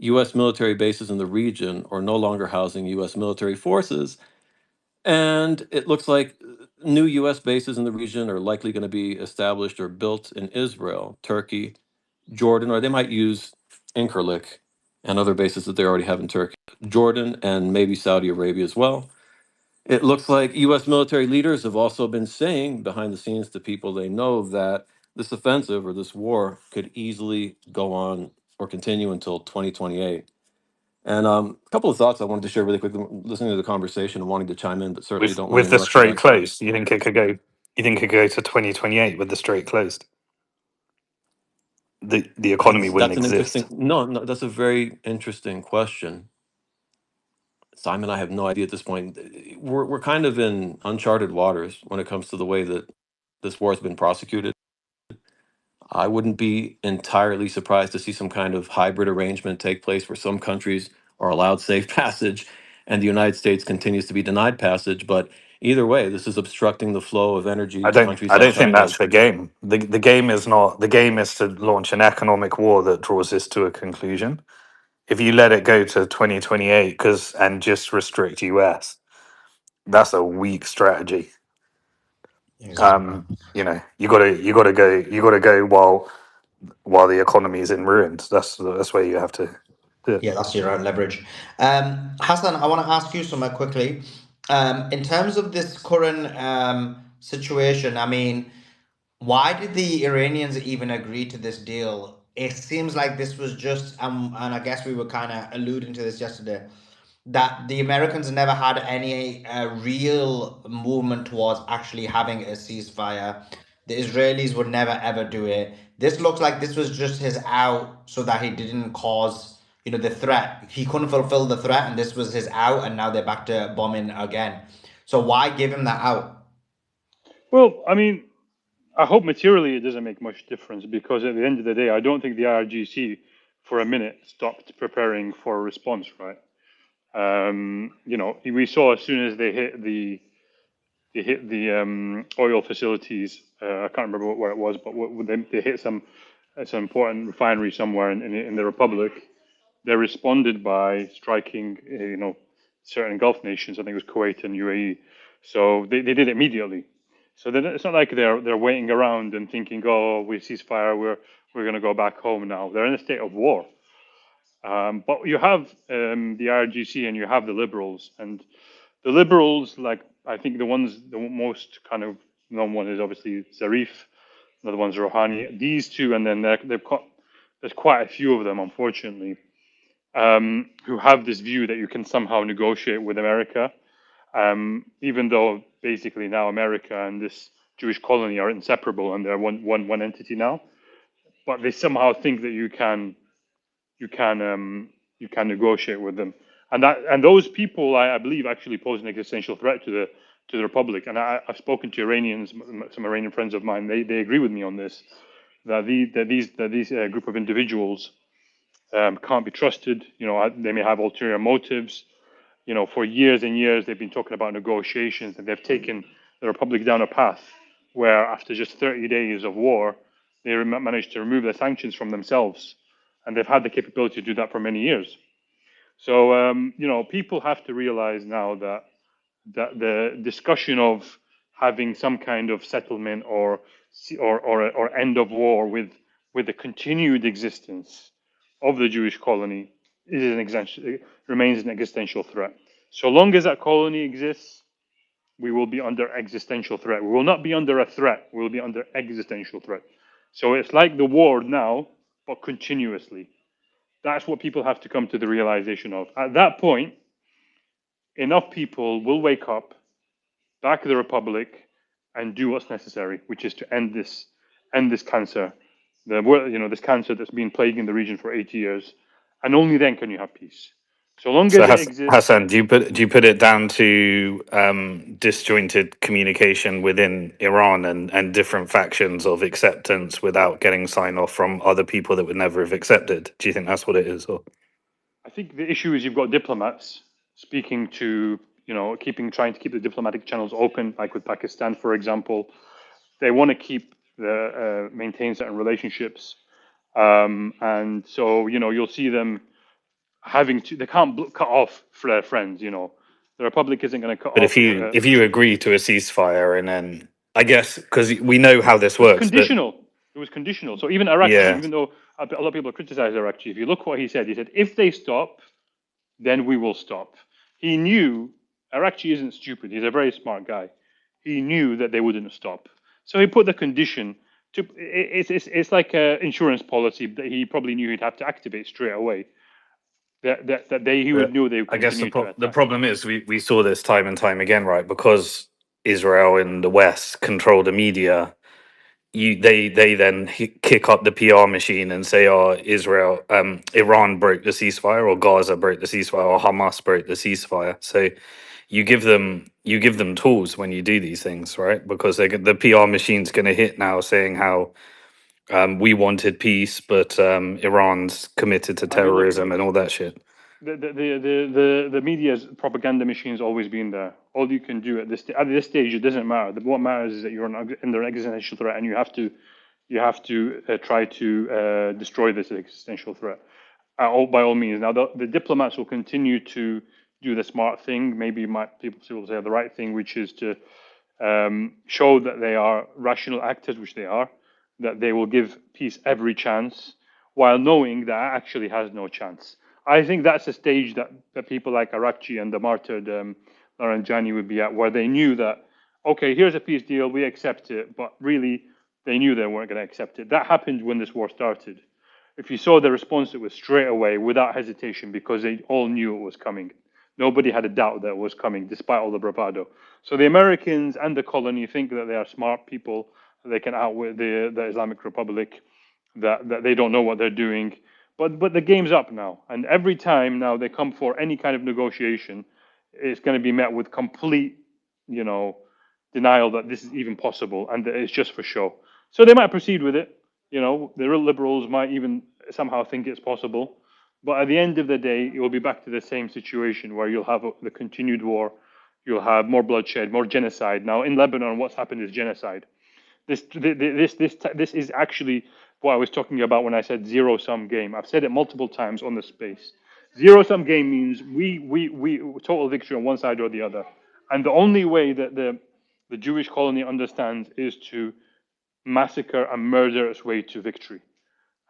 I: US military bases in the region are no longer housing US military forces. And it looks like new US bases in the region are likely going to be established or built in Israel, Turkey, Jordan, or they might use Incirlik and other bases that they already have in Turkey, Jordan, and maybe Saudi Arabia as well. It looks like US military leaders have also been saying behind the scenes to people they know that this offensive or this war could easily go on or continue until 2028. And a couple of thoughts I wanted to share really quickly, listening to the conversation and wanting to chime in, but certainly don't want to
C: With the
I: interrupt you
C: strait
I: guys. So
C: closed, you think it could go? You think it could go to 2028 with the strait closed? The economy wouldn't
I: that's an interesting,
C: exist.
I: no, that's a very interesting question. Simon, I have no idea at this point. We're kind of in uncharted waters when it comes to the way that this war has been prosecuted. I wouldn't be entirely surprised to see some kind of hybrid arrangement take place where some countries are allowed safe passage and the United States continues to be denied passage. But either way, this is obstructing the flow of energy
C: I
I: to
C: don't.
I: countries
C: I
I: like
C: don't think
I: China.
C: that's the game. The game is not. The game is to launch an economic war that draws this to a conclusion. If you let it go to 2028, and just restrict US, that's a weak strategy.
A: Exactly.
C: You gotta go while the economy is in ruins. That's where you have to do it.
A: Yeah, that's your own leverage. Hassan, I want to ask you something quickly. In terms of this current situation, I mean, why did the Iranians even agree to this deal? It seems like this was just, and I guess we were kind of alluding to this yesterday, that the Americans never had any real movement towards actually having a ceasefire. The Israelis would never ever do it. This looks like this was just his out so that he didn't cause, the threat. He couldn't fulfill the threat, and this was his out, and now they're back to bombing again. So why give him that out?
F: Well, I mean, I hope materially it doesn't make much difference because at the end of the day, I don't think the IRGC for a minute stopped preparing for a response, right? We saw as soon as they hit the oil facilities. I can't remember where it was, but they hit some it's an important refinery somewhere in the Republic. They responded by striking, certain Gulf nations. I think it was Kuwait and UAE. So they did it immediately. So it's not like they're waiting around and thinking, oh, we ceasefire, we're going to go back home now. They're in a state of war. But you have the IRGC and you have the liberals, and the liberals, like I think the most kind of known one is obviously Zarif, another one's Rouhani. These two, and then there's quite a few of them, unfortunately, who have this view that you can somehow negotiate with America, even though basically now America and this Jewish colony are inseparable and they're one entity now. But they somehow think that you can negotiate with them, and those people I believe actually pose an existential threat to the Republic. And I've spoken to Iranians, some Iranian friends of mine. They agree with me on this, that these group of individuals can't be trusted. They may have ulterior motives. For years and years they've been talking about negotiations, and they've taken the Republic down a path where after just 30 days of war, they managed to remove the sanctions from themselves, and they've had the capability to do that for many years. So people have to realize now that the discussion of having some kind of settlement or end of war with the continued existence of the Jewish colony remains an existential threat. So long as that colony exists, we will be under existential threat. We will not be under a threat. We will be under existential threat. So it's like the war now, but continuously. That's what people have to come to the realization of. At that point, enough people will wake up, back the Republic, and do what's necessary, which is to end this cancer, this cancer that's been plaguing the region for 80 years, and only then can you have peace. So long
C: So
F: as it exists.
C: Hassan, do you put it down to disjointed communication within Iran and different factions of acceptance without getting sign off from other people that would never have accepted? Do you think that's what it is? Or
F: I think the issue is you've got diplomats speaking to, trying to keep the diplomatic channels open, like with Pakistan, for example. They want to maintain certain relationships, and so you'll see them they can't cut off for their friends. The Republic isn't going to cut
C: but
F: off.
C: if you agree to a ceasefire and then I guess because we know how this
F: It was
C: works that
F: conditional. It was conditional. So even Arakchi,
C: yeah.
F: even though a lot of people criticize Arakchi, if you look what he said, if they stop, then we will stop. He knew Arakchi isn't stupid. He's a very smart guy. He knew that they wouldn't stop. So he put the condition to. It's like an insurance policy that he probably knew he'd have to activate straight away. He would
C: But
F: know they would
C: I guess
F: continue to
C: the
F: attack.
C: problem is we saw this time and time again, right? Because Israel and the West control the media, they then kick up the PR machine and say, "Oh, Iran broke the ceasefire, or Gaza broke the ceasefire, or Hamas broke the ceasefire." So you give them tools when you do these things, right? Because the PR machine's going to hit now, saying how we wanted peace, but Iran's committed to
F: I mean, look,
C: terrorism and all that shit.
F: the media's propaganda machine's always been there. All you can do at this stage, it doesn't matter. What matters is that you're under existential threat, and you have to try to destroy this existential threat. By all means. Now, the diplomats will continue to do the smart thing. Maybe people will say the right thing, which is to show that they are rational actors, which they are, that they will give peace every chance, while knowing that it actually has no chance. I think that's a stage that people like Arakchi and the martyred Laranjani would be at, where they knew that, okay, here's a peace deal, we accept it, but really they knew they weren't going to accept it. That happened when this war started. If you saw the response, it was straight away, without hesitation, because they all knew it was coming. Nobody had a doubt that it was coming, despite all the bravado. So the Americans and the colony think that they are smart people, that they can outwit the Islamic Republic, that they don't know what they're doing. But the game's up now, and every time now they come for any kind of negotiation, it's going to be met with complete, denial that this is even possible, and that it's just for show. So they might proceed with it. The real liberals might even somehow think it's possible. But at the end of the day, it will be back to the same situation where you'll have the continued war, you'll have more bloodshed, more genocide. Now in Lebanon, what's happened is genocide. This is actually what I was talking about when I said zero sum game. I've said it multiple times on the space. Zero sum game means we total victory on one side or the other. And the only way that the Jewish colony understands is to massacre and murder its way to victory.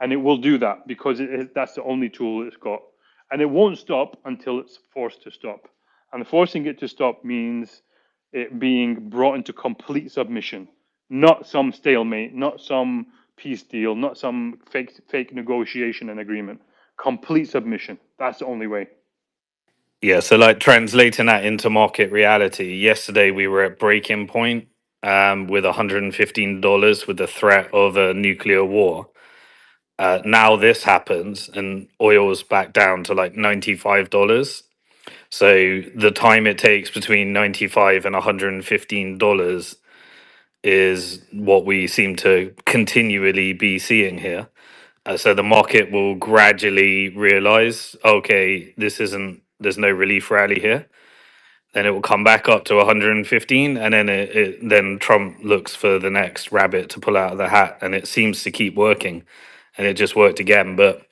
F: And it will do that because that's the only tool it's got. And it won't stop until it's forced to stop. And forcing it to stop means it being brought into complete submission, not some stalemate, not some peace deal, not some fake negotiation and agreement. Complete submission. That's the only way.
C: Yeah, so like translating that into market reality, yesterday we were at breaking point with $115 with the threat of a nuclear war. Now this happens and oil's back down to like $95. So the time it takes between 95 and $115 is what we seem to continually be seeing here. So the market will gradually realize, okay, there's no relief rally here. Then it will come back up to 115, and then then Trump looks for the next rabbit to pull out of the hat, and it seems to keep working, and it just worked again. But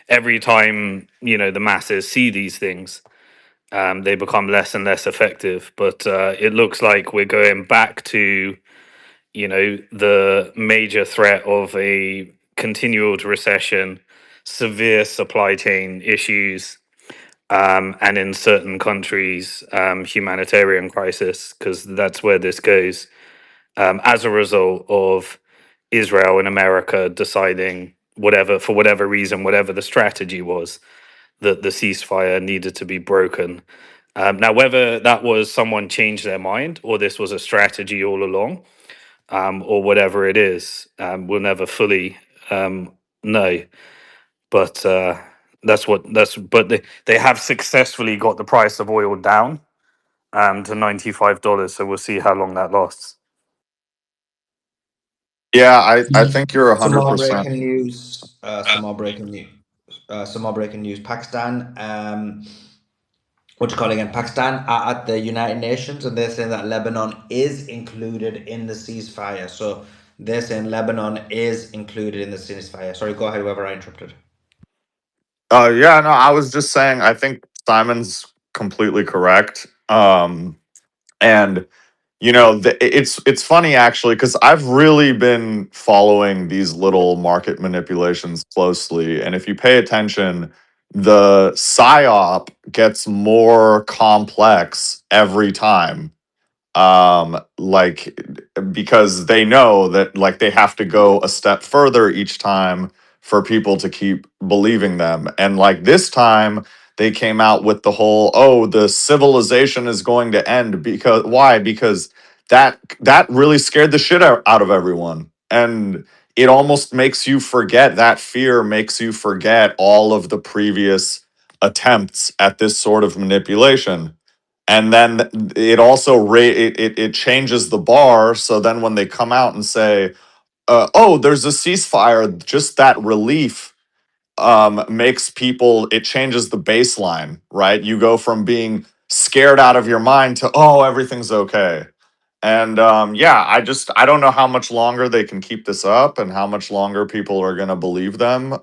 C: every time the masses see these things, they become less and less effective. But it looks like we're going back to the major threat of a continual recession, severe supply chain issues, and in certain countries, humanitarian crisis, because that's where this goes. As a result of Israel and America deciding, for whatever reason, whatever the strategy was, that the ceasefire needed to be broken. Now, whether that was someone changed their mind or this was a strategy all along, or whatever it is, we'll never fully know. But but they have successfully got the price of oil down to $95. So we'll see how long that lasts.
J: Yeah, I think you're
A: Some more
J: 100%.
A: breaking news. Some more breaking news. Some more breaking news. Pakistan. What do you call it again? Pakistan are at the United Nations, and they're saying that Lebanon is included in the ceasefire. So they're saying Lebanon is included in the ceasefire. Sorry, go ahead. Whoever I interrupted.
J: Yeah, no, I was just saying I think Simon's completely correct. And it's funny actually because I've really been following these little market manipulations closely, and if you pay attention, the psyop gets more complex every time. Like because they know that like they have to go a step further each time for people to keep believing them. And like this time they came out with the whole, oh, the civilization is going to end. Because why? Because that really scared the shit out of everyone. And it almost makes you forget, that fear makes you forget all of the previous attempts at this sort of manipulation. And then it also it changes the bar. So then when they come out and say, "Oh, there's a ceasefire," just that relief makes people. It changes the baseline, right? You go from being scared out of your mind to, "Oh, everything's okay." And yeah, I don't know how much longer they can keep this up and how much longer people are going to believe them.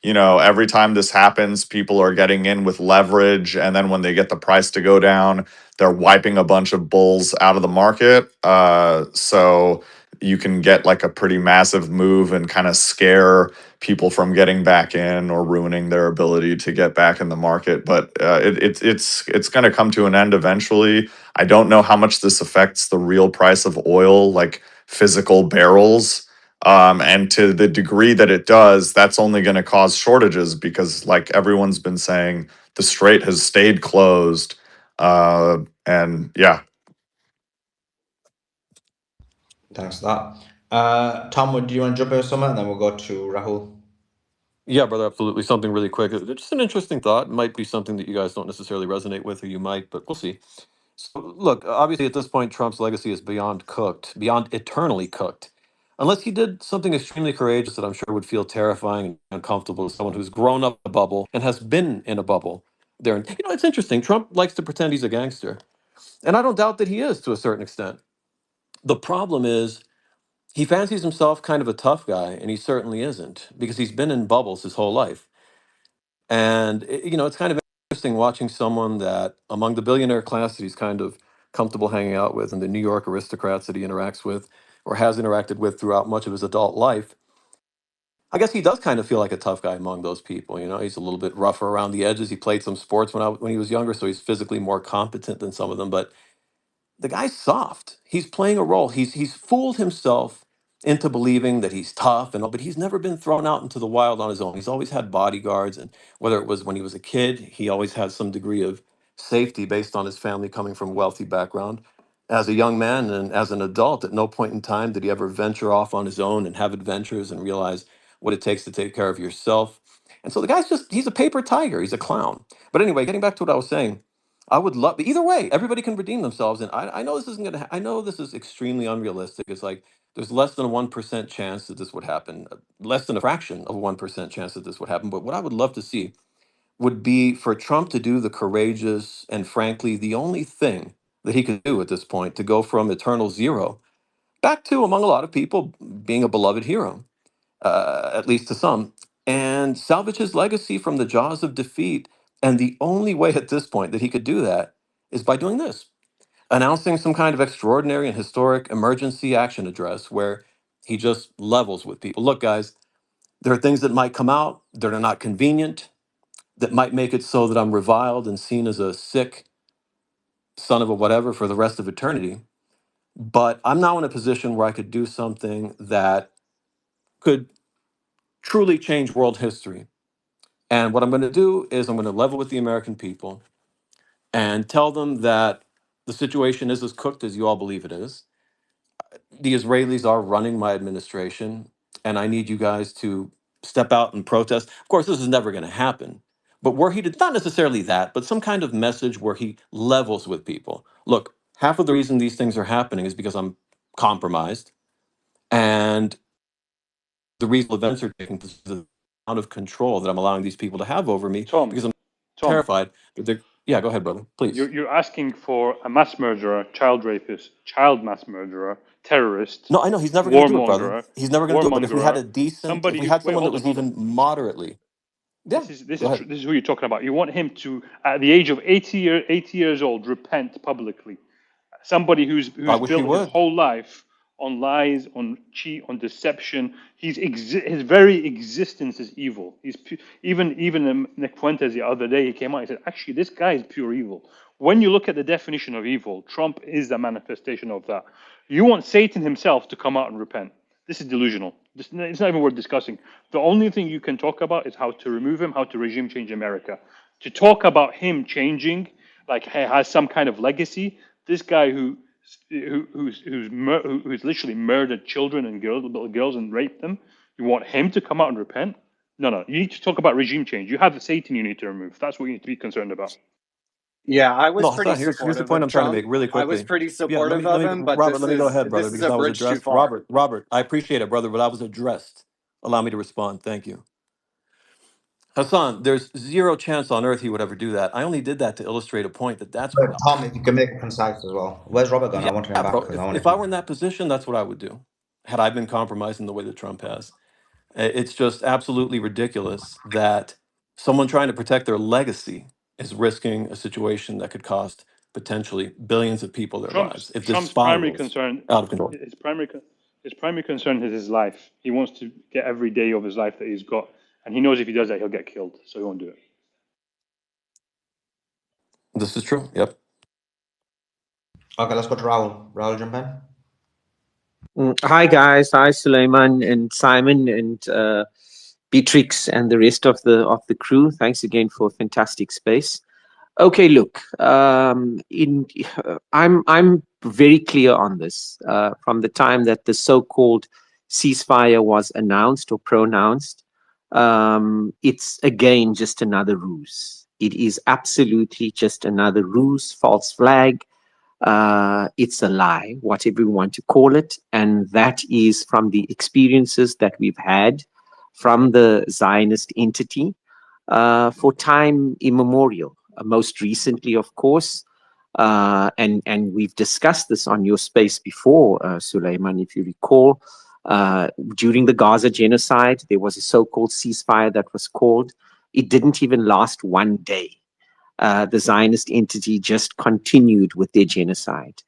J: Every time this happens, people are getting in with leverage, and then when they get the price to go down, they're wiping a bunch of bulls out of the market. So you can get like a pretty massive move and kind of scare people from getting back in or ruining their ability to get back in the market. But it's going to come to an end eventually. I don't know how much this affects the real price of oil, like physical barrels. And to the degree that it does, that's only going to cause shortages because, like everyone's been saying, the strait has stayed closed. And yeah.
A: Thanks for that. Tom, do you want to jump in with something, and then we'll go to Rahul?
I: Yeah, brother, absolutely. Something really quick. Just an interesting thought. Might be something that you guys don't necessarily resonate with, or you might, but we'll see. So, look, obviously at this point, Trump's legacy is beyond cooked, beyond eternally cooked. Unless he did something extremely courageous that I'm sure would feel terrifying and uncomfortable to someone who's grown up in a bubble and has been in a bubble. There, it's interesting. Trump likes to pretend he's a gangster, and I don't doubt that he is to a certain extent. The problem is he fancies himself kind of a tough guy, and he certainly isn't, because he's been in bubbles his whole life. And it's kind of interesting watching someone that among the billionaire class that he's kind of comfortable hanging out with, and the New York aristocrats that he interacts with or has interacted with throughout much of his adult life. I guess he does kind of feel like a tough guy among those people. He's a little bit rougher around the edges. He played some sports when he was younger, so he's physically more competent than some of them. But the guy's soft. He's playing a role. He's fooled himself into believing that he's tough and all, but he's never been thrown out into the wild on his own. He's always had bodyguards, and whether it was when he was a kid, he always had some degree of safety based on his family coming from a wealthy background. As a young man and as an adult, at no point in time did he ever venture off on his own and have adventures and realize what it takes to take care of yourself. And so the guy's he's a paper tiger. He's a clown. But anyway, getting back to what I was saying, I would love either way. Everybody can redeem themselves, and I know this isn't gonna. I know this is extremely unrealistic. It's like there's less than a 1% chance that this would happen, less than a fraction of a 1% chance that this would happen. But what I would love to see would be for Trump to do the courageous and frankly the only thing that he could do at this point, to go from eternal zero back to, among a lot of people, being a beloved hero, at least to some, and salvage his legacy from the jaws of defeat. And the only way at this point that he could do that is by doing this, announcing some kind of extraordinary and historic emergency action address where he just levels with people. Look, guys, there are things that might come out that are not convenient, that might make it so that I'm reviled and seen as a sick son of a whatever for the rest of eternity. But I'm now in a position where I could do something that could truly change world history. And what I'm going to do is I'm going to level with the American people and tell them that the situation is as cooked as you all believe it is. The Israelis are running my administration, and I need you guys to step out and protest. Of course, this is never going to happen. But were he to, not necessarily that, but some kind of message where he levels with people. Look, half of the reason these things are happening is because I'm compromised. And the reason events are taking place is the amount of control that I'm allowing these people to have over me,
F: Tom,
I: because I'm
F: Tom,
I: terrified that they're. Yeah, go ahead, brother, please.
F: you're asking for a mass murderer, child rapist, child mass murderer, terrorist,
I: No, I know he's never going to do it, brother.
F: warmonger,
I: He's never going to do it. But if we had
F: warmongerer,
I: a decent, if
F: somebody
I: we
F: who,
I: had
F: wait,
I: someone that
F: hold on,
I: was
F: hold on.
I: even moderately, yeah,
F: This
I: go ahead.
F: is who you're talking about. You want him to, at the age of 80 years old, repent publicly. Somebody who's
I: I wish he
F: built his
I: would.
F: whole life on lies, on cheat, on deception. His very existence is evil. Even Nick Fuentes the other day, he came out and said, actually, this guy is pure evil. When you look at the definition of evil, Trump is a manifestation of that. You want Satan himself to come out and repent. This is delusional. It's not even worth discussing. The only thing you can talk about is how to remove him, how to regime change America. To talk about him changing, like he has some kind of legacy, this guy who's literally murdered children and little girls and raped them, you want him to come out and repent? No, no. You need to talk about regime change. You have Satan you need to remove. That's what you need to be concerned about.
D: Yeah, I was
I: No,
D: pretty
I: Hassan, here's the
D: supportive
I: point
D: of
I: I'm trying to
D: Trump.
I: make really
D: I was
I: quickly.
D: pretty
I: Yeah,
D: supportive of him, but
I: Robert, let me go ahead, brother,
D: this is
I: because
D: a
I: I was
D: bridge too
I: addressed.
D: far.
I: Robert, I appreciate it, brother, but I was addressed. Allow me to respond. Thank you. Hassan, there's zero chance on earth he would ever do that. I only did that to illustrate a point that's
A: But Tom, if you can make it concise as well. Where's Robert gone? I
I: yeah,
A: want him back
I: bro.
A: because I want to
I: If I
A: hear.
I: were in that position, that's what I would do. Had I been compromised in the way that Trump has. It's just absolutely ridiculous that someone trying to protect their legacy is risking a situation that could cost potentially billions of people their lives if this
F: Trump's primary
I: spirals
F: concern,
I: out of control.
F: his primary concern is his life. He wants to get every day of his life that he's got, and he knows if he does that, he'll get killed. So he won't do it.
I: This is true. Yep.
A: Okay, let's go to Raul. Raul, jump in.
K: Hi guys, hi Suleiman and Simon and Beatrix and the rest of the crew. Thanks again for a fantastic space. Okay, look, I'm very clear on this. From the time that the so-called ceasefire was announced or pronounced, it's again just another ruse. It is absolutely just another ruse, false flag. It's a lie, whatever you want to call it. And that is from the experiences that we've had from the Zionist entity for time immemorial. Most recently, of course, and we've discussed this on your space before, Suleiman, if you recall, During the Gaza genocide, there was a so-called ceasefire that was called. It didn't even last one day. The Zionist entity just continued with their genocide.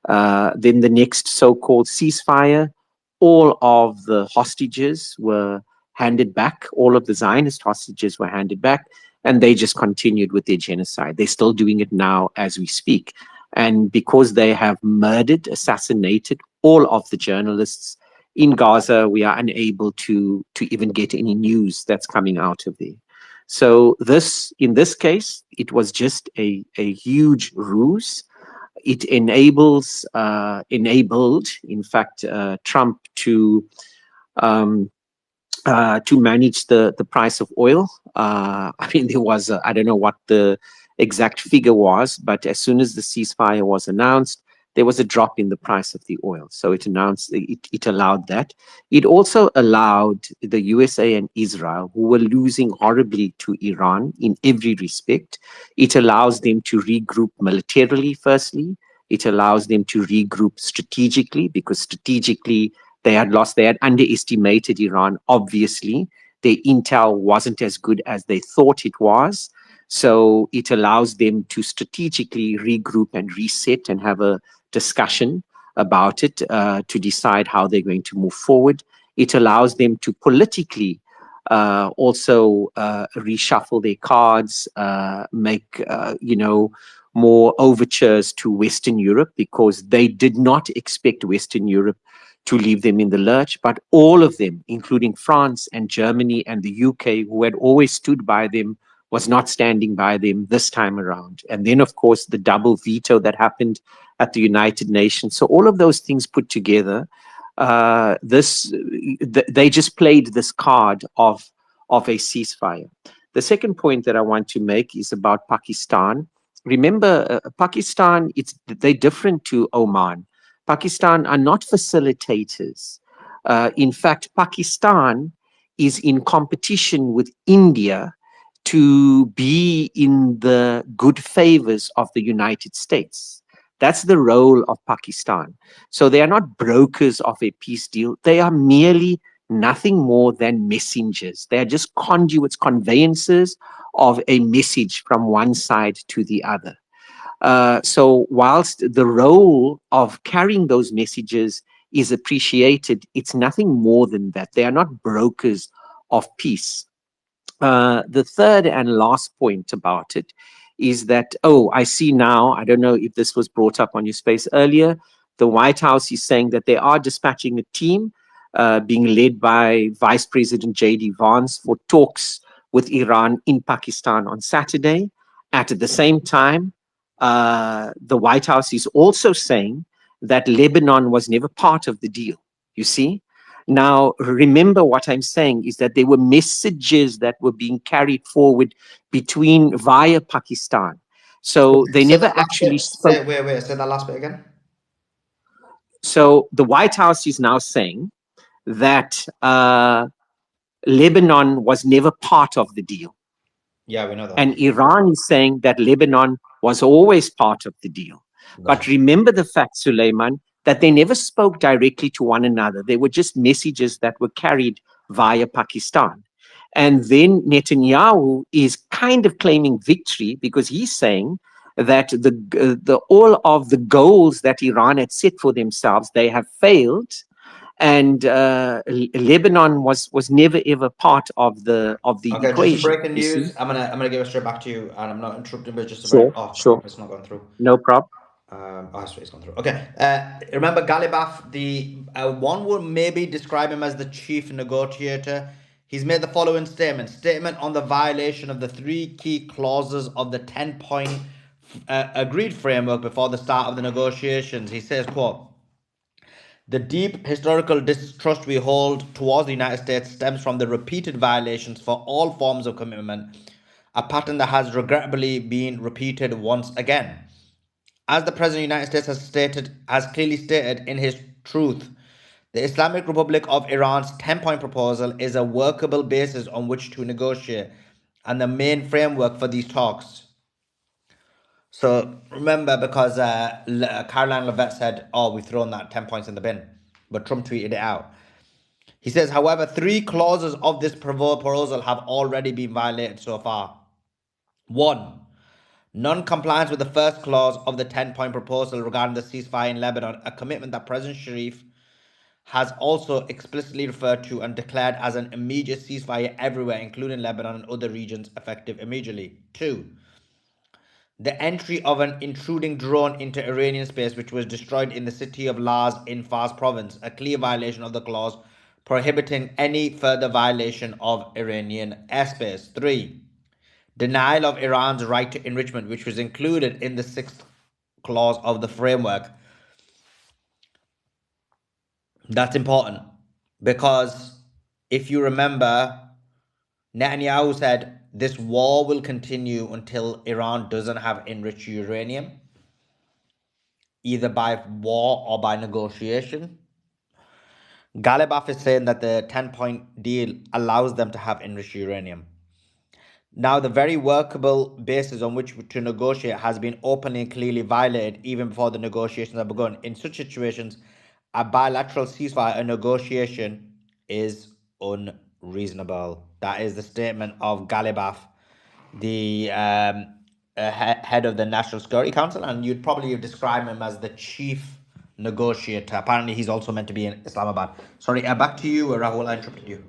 K: Then the next so-called ceasefire, all of the hostages were handed back, all of the Zionist hostages were handed back, and they just continued with their genocide. They're still doing it now as we speak. And because they have murdered, assassinated all of the journalists in Gaza, we are unable to even get any news that's coming out of there. So in this case, it was just a huge ruse. It enabled, in fact, Trump to manage the price of oil. I mean, there was I don't know what the exact figure was, but as soon as the ceasefire was announced, there was a drop in the price of the oil. So it allowed that. It also allowed the USA and Israel, who were losing horribly to Iran in every respect, it allows them to regroup militarily, firstly. It allows them to regroup strategically, because strategically they had underestimated Iran, obviously. Their intel wasn't as good as they thought it was. So it allows them to strategically regroup and reset and have a discussion about it to decide how they're going to move forward. It allows them to politically also reshuffle their cards, make, more overtures to Western Europe, because they did not expect Western Europe to leave them in the lurch, but all of them, including France and Germany and the UK, who had always stood by them, was not standing by them this time around. And then, of course, the double veto that happened at the United Nations. So all of those things put together, they just played this card of a ceasefire. The second point that I want to make is about Pakistan. Remember, Pakistan, they're different to Oman. Pakistan are not facilitators. In fact, Pakistan is in competition with India to be in the good favors of the United States. That's the role of Pakistan. So they are not brokers of a peace deal. They are merely nothing more than messengers. They are just conduits, conveyances of a message from one side to the other. So whilst the role of carrying those messages is appreciated, it's nothing more than that. They are not brokers of peace. The third and last point about it is that, I see now, I don't know if this was brought up on your space earlier, the White House is saying that they are dispatching a team being led by Vice President J.D. Vance for talks with Iran in Pakistan on Saturday. At the same time, the White House is also saying that Lebanon was never part of the deal, you see? Now, remember what I'm saying is that there were messages that were being carried forward via Pakistan. So they
A: Say
K: never
A: that last
K: actually
A: bit.
K: spoke.
A: Say that last bit again.
K: So the White House is now saying that Lebanon was never part of the deal.
A: Yeah, we know that.
K: And Iran is saying that Lebanon was always part of the deal. But remember the fact, Suleiman, that they never spoke directly to one another. They were just messages that were carried via Pakistan. And then Netanyahu is kind of claiming victory, because he's saying that all of the goals that Iran had set for themselves, they have failed. And Lebanon was never ever part of the
A: Okay, just a
K: equation.
A: breaking
K: You see?
A: news. I'm gonna give it straight back to you, and I'm not interrupting, but just a very
K: Sure, sure,
A: it's not going through.
K: no problem.
A: Sorry, it's gone through. Okay. Remember Galibaf, the one would maybe describe him as the chief negotiator. He's made the following statement: statement on the violation of the three key clauses of the 10-point agreed framework before the start of the negotiations. He says, "quote." The deep historical distrust we hold towards the United States stems from the repeated violations for all forms of commitment, a pattern that has regrettably been repeated once again. As the President of the United States has clearly stated in his truth, the Islamic Republic of Iran's 10-point proposal is a workable basis on which to negotiate and the main framework for these talks. So remember, because Caroline Levitt said, we've thrown that 10 points in the bin, but Trump tweeted it out. He says, however, 3 clauses of this proposal have already been violated so far. 1. Non-compliance with the first clause of the 10-point proposal regarding the ceasefire in Lebanon, a commitment that President Sharif has also explicitly referred to and declared as an immediate ceasefire everywhere, including Lebanon and other regions, effective immediately. 2. The entry of an intruding drone into Iranian space, which was destroyed in the city of Lars in Fars province, a clear violation of the clause prohibiting any further violation of Iranian airspace. 3. Denial of Iran's right to enrichment, which was included in the 6th clause of the framework. That's important because if you remember, Netanyahu said this war will continue until Iran doesn't have enriched uranium, either by war or by negotiation. Galibaf is saying that the 10-point deal allows them to have enriched uranium. Now, the very workable basis on which to negotiate has been openly and clearly violated even before the negotiations have begun. In such situations, a bilateral ceasefire or negotiation is unreasonable. That is the statement of Galibaf, the head of the National Security Council, and you'd probably describe him as the chief negotiator. Apparently, he's also meant to be in Islamabad. Sorry, back to you, Rahul. I interrupted you.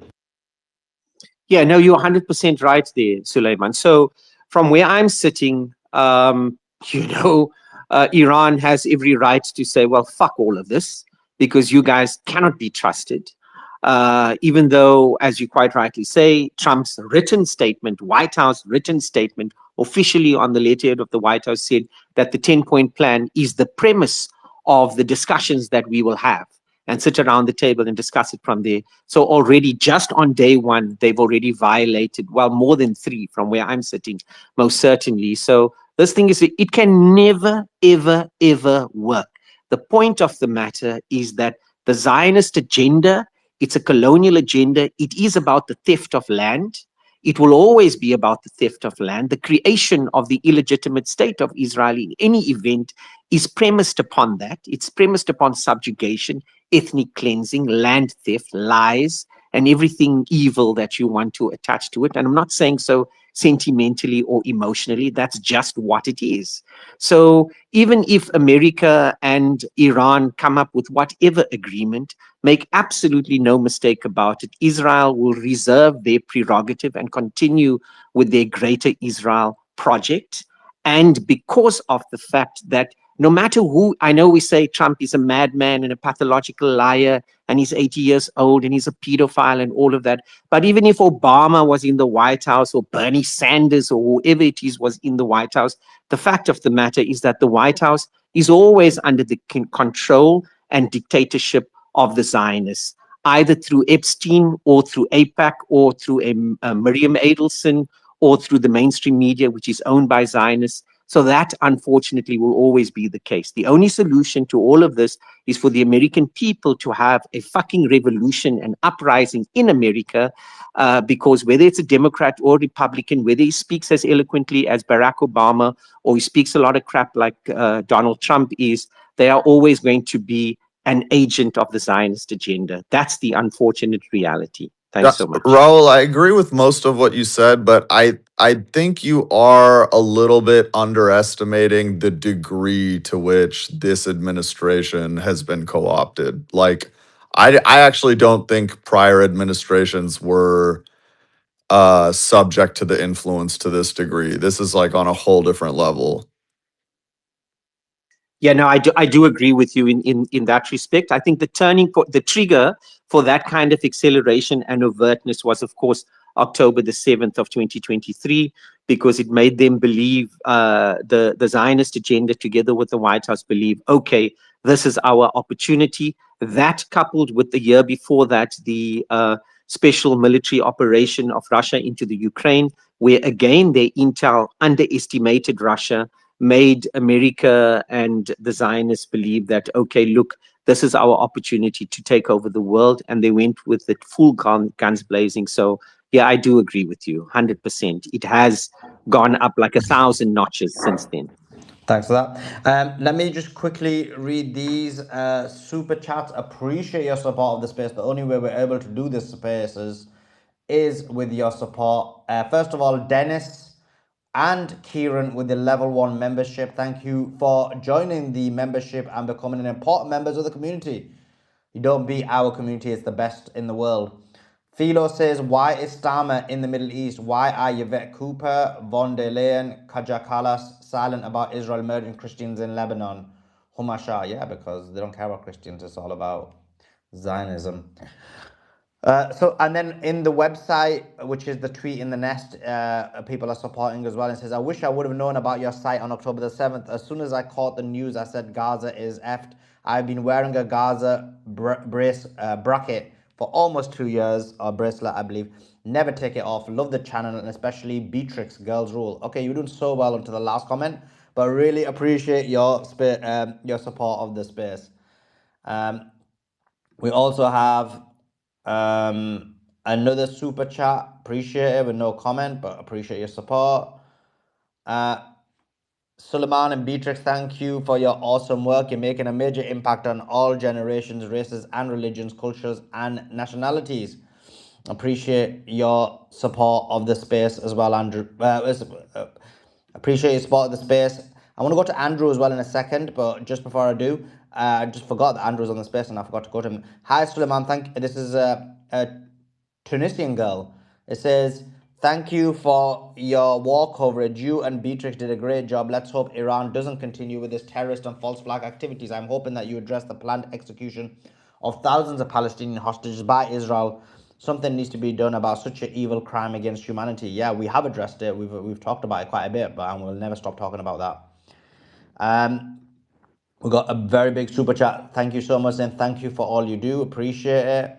K: Yeah, no, you're 100% right there, Suleiman. So from where I'm sitting, Iran has every right to say, well, fuck all of this, because you guys cannot be trusted. Even though, as you quite rightly say, Trump's written statement, White House written statement, officially on the letterhead of the White House said that the 10-point plan is the premise of the discussions that we will have, and sit around the table and discuss it from there. So already, just on day one, they've already violated, well, more than 3 from where I'm sitting, most certainly. So this thing is, it can never, ever, ever work. The point of the matter is that the Zionist agenda, it's a colonial agenda. It is about the theft of land. It will always be about the theft of land. The creation of the illegitimate state of Israel in any event is premised upon that. It's premised upon subjugation, ethnic cleansing, land theft, lies, and everything evil that you want to attach to it. And I'm not saying so sentimentally or emotionally. That's just what it is. So even if America and Iran come up with whatever agreement, make absolutely no mistake about it, Israel will reserve their prerogative and continue with their Greater Israel project. And because of the fact that no matter who, I know we say Trump is a madman and a pathological liar, and he's 80 years old and he's a pedophile and all of that. But even if Obama was in the White House, or Bernie Sanders or whoever it is was in the White House, the fact of the matter is that the White House is always under the control and dictatorship of the Zionists, either through Epstein or through AIPAC or through Miriam Adelson or through the mainstream media, which is owned by Zionists. So that, unfortunately, will always be the case. The only solution to all of this is for the American people to have a fucking revolution and uprising in America, because whether it's a Democrat or Republican, whether he speaks as eloquently as Barack Obama or he speaks a lot of crap like Donald Trump is, they are always going to be an agent of the Zionist agenda. That's the unfortunate reality. Thanks so much.
J: Raul, I agree with most of what you said, but I think you are a little bit underestimating the degree to which this administration has been co-opted. Like, I actually don't think prior administrations were subject to the influence to this degree. This is like on a whole different level.
K: Yeah, no, I do agree with you in that respect. I think the trigger for that kind of acceleration and overtness was, of course, October the 7th of 2023, because it made them believe, the Zionist agenda together with the White House believe, okay, this is our opportunity. That coupled with the year before that, the special military operation of Russia into the Ukraine, where again, their intel underestimated Russia, made America and the Zionists believe that, okay, look, this is our opportunity to take over the world. And they went with the full guns blazing. So, yeah, I do agree with you, 100%. It has gone up like 1,000 notches since then.
A: Thanks for that. Let me just quickly read these super chats. Appreciate your support of the space. The only way we're able to do this spaces is with your support. First of all, Dennis and Kieran with the level 1 membership. Thank you for joining the membership and becoming an important members of the community. You don't beat our community, it's the best in the world. Philo says, why is Starmer in the Middle East? Why are Yvette Cooper, von der Leyen, Kaja Kallas silent about Israel murdering Christians in Lebanon? Humasha, yeah, because they don't care about Christians, it's all about Zionism. And then in the website, which is the tweet in the nest, people are supporting as well. And says, I wish I would have known about your site on October the 7th. As soon as I caught the news, I said Gaza is effed. I've been wearing a Gaza bracket for almost 2 years, or bracelet, I believe. Never take it off. Love the channel, and especially Beatrix, Girls Rule. Okay, you're doing so well onto the last comment, but really appreciate your support of the space. We also have another super chat. Appreciate it with no comment, but appreciate your support. Suleiman and Beatrix, thank you for your awesome work. You're making a major impact on all generations, races, and religions, cultures, and nationalities. Appreciate your support of the space as well, Andrew. Appreciate your support of the space. I want to go to Andrew as well in a second, but just before I do, I just forgot that Andrew's on the space and I forgot to go to him. Hi, Suleiman. This is a Tunisian girl. It says, thank you for your war coverage. You and Beatrix did a great job. Let's hope Iran doesn't continue with its terrorist and false flag activities. I'm hoping that you address the planned execution of thousands of Palestinian hostages by Israel. Something needs to be done about such an evil crime against humanity. Yeah, we have addressed it. We've talked about it quite a bit, but we'll never stop talking about that. We got a very big super chat. Thank you so much, and thank you for all you do. Appreciate it.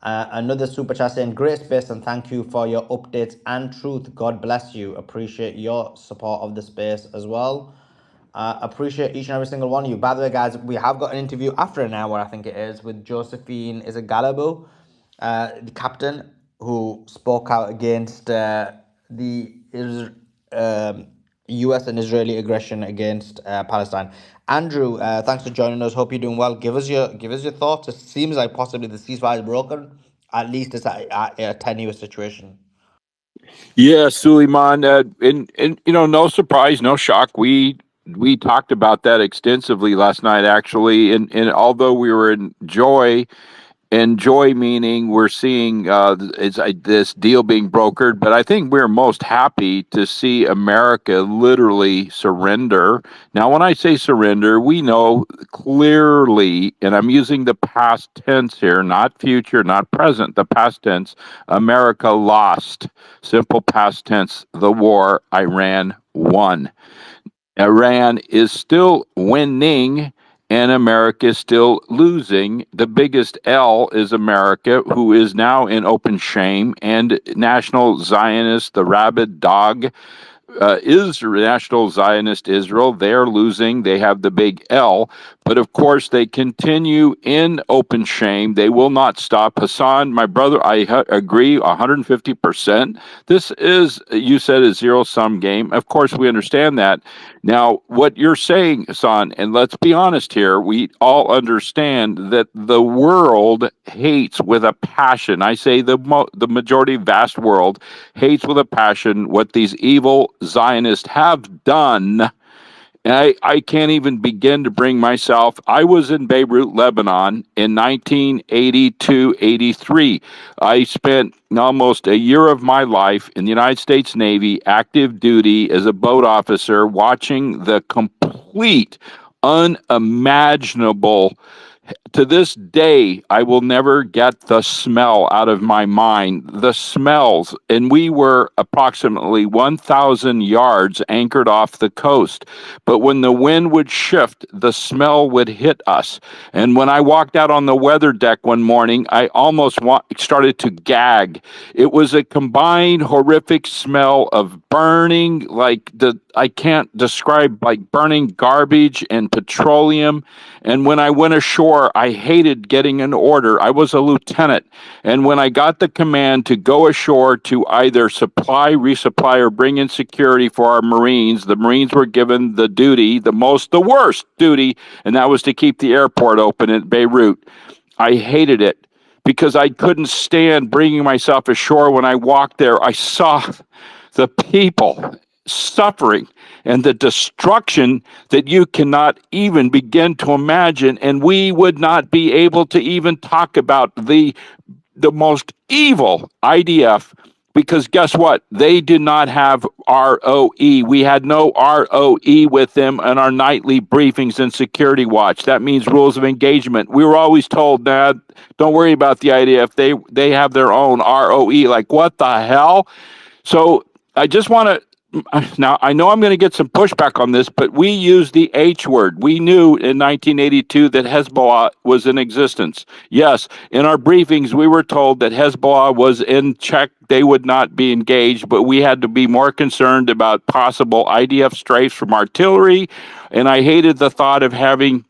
A: Another super chat saying, great space, and thank you for your updates and truth. God bless you. Appreciate your support of the space as well. Appreciate each and every single one of you. By the way, guys, we have got an interview after an hour, I think it is, with Josephine, is it Guilbeau, the captain, who spoke out against the US and Israeli aggression against Palestine. Andrew, thanks for joining us. Hope you're doing well. Give us your thoughts. It seems like possibly the ceasefire is broken. At least it's a tenuous situation.
L: Yeah, Suleiman, and no surprise, no shock. We talked about that extensively last night, actually, and although we were in joy. And joy meaning we're seeing this deal being brokered, but I think we're most happy to see America literally surrender. Now, when I say surrender, we know clearly, and I'm using the past tense here, not future, not present, the past tense, America lost. Simple past tense, the war, Iran won. Iran is still winning and America is still losing. The biggest L is America, who is now in open shame, and National Zionist, the rabid dog, is National Zionist Israel. They're losing. They have the big L. But of course, they continue in open shame. They will not stop. Hassan, my brother, I agree 150%. This is, you said, a zero-sum game. Of course, we understand that. Now, what you're saying, Hassan, and let's be honest here, we all understand that the world hates with a passion. I say the majority, vast world, hates with a passion what these evil Zionists have done. And I can't even begin to bring myself. I was in Beirut, Lebanon in 1982-83. I spent almost a year of my life in the United States Navy, active duty as a boat officer, watching the complete, unimaginable. To this day, I will never get the smell out of my mind. The smells, and we were approximately 1,000 yards anchored off the coast. But when the wind would shift, the smell would hit us. And when I walked out on the weather deck one morning, I almost started to gag. It was a combined horrific smell of burning, I can't describe, like burning garbage and petroleum. And when I went ashore ashore, I hated getting an order. I was a lieutenant. And when I got the command to go ashore to either supply, resupply, or bring in security for our Marines, the Marines were given the duty, the worst duty, and that was to keep the airport open at Beirut. I hated it because I couldn't stand bringing myself ashore. When I walked there, I saw the people suffering and the destruction that you cannot even begin to imagine. And we would not be able to even talk about the most evil IDF, because guess what? They did not have ROE. We had no ROE with them in our nightly briefings and security watch. That means rules of engagement. We were always told, nah, don't worry about the IDF. They have their own ROE. Like, what the hell? So I just want to. Now, I know I'm going to get some pushback on this, but we used the H word. We knew in 1982 that Hezbollah was in existence. Yes, in our briefings, we were told that Hezbollah was in check. They would not be engaged, but we had to be more concerned about possible IDF strafes from artillery. And I hated the thought of having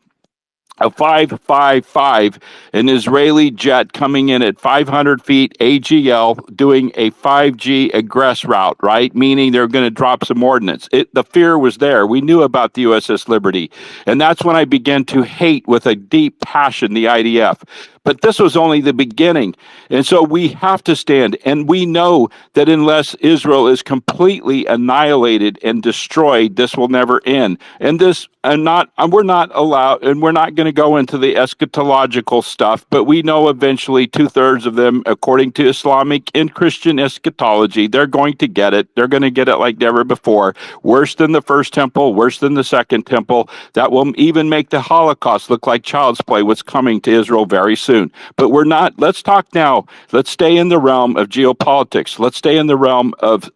L: a 555, an Israeli jet coming in at 500 feet AGL doing a 5G egress route, right? Meaning they're going to drop some ordnance. The fear was there. We knew about the USS Liberty. And that's when I began to hate with a deep passion the IDF. But this was only the beginning. And so we have to stand. And we know that unless Israel is completely annihilated and destroyed, this will never end. And we're not allowed, and we're not going to go into the eschatological stuff, but we know eventually 2/3 of them, according to Islamic and Christian eschatology, they're going to get it. They're going to get it like never before. Worse than the first temple, worse than the second temple. That will even make the Holocaust look like child's play, what's coming to Israel very soon. But we're not, let's talk now. Let's stay in the realm of geopolitics. Let's stay in the realm of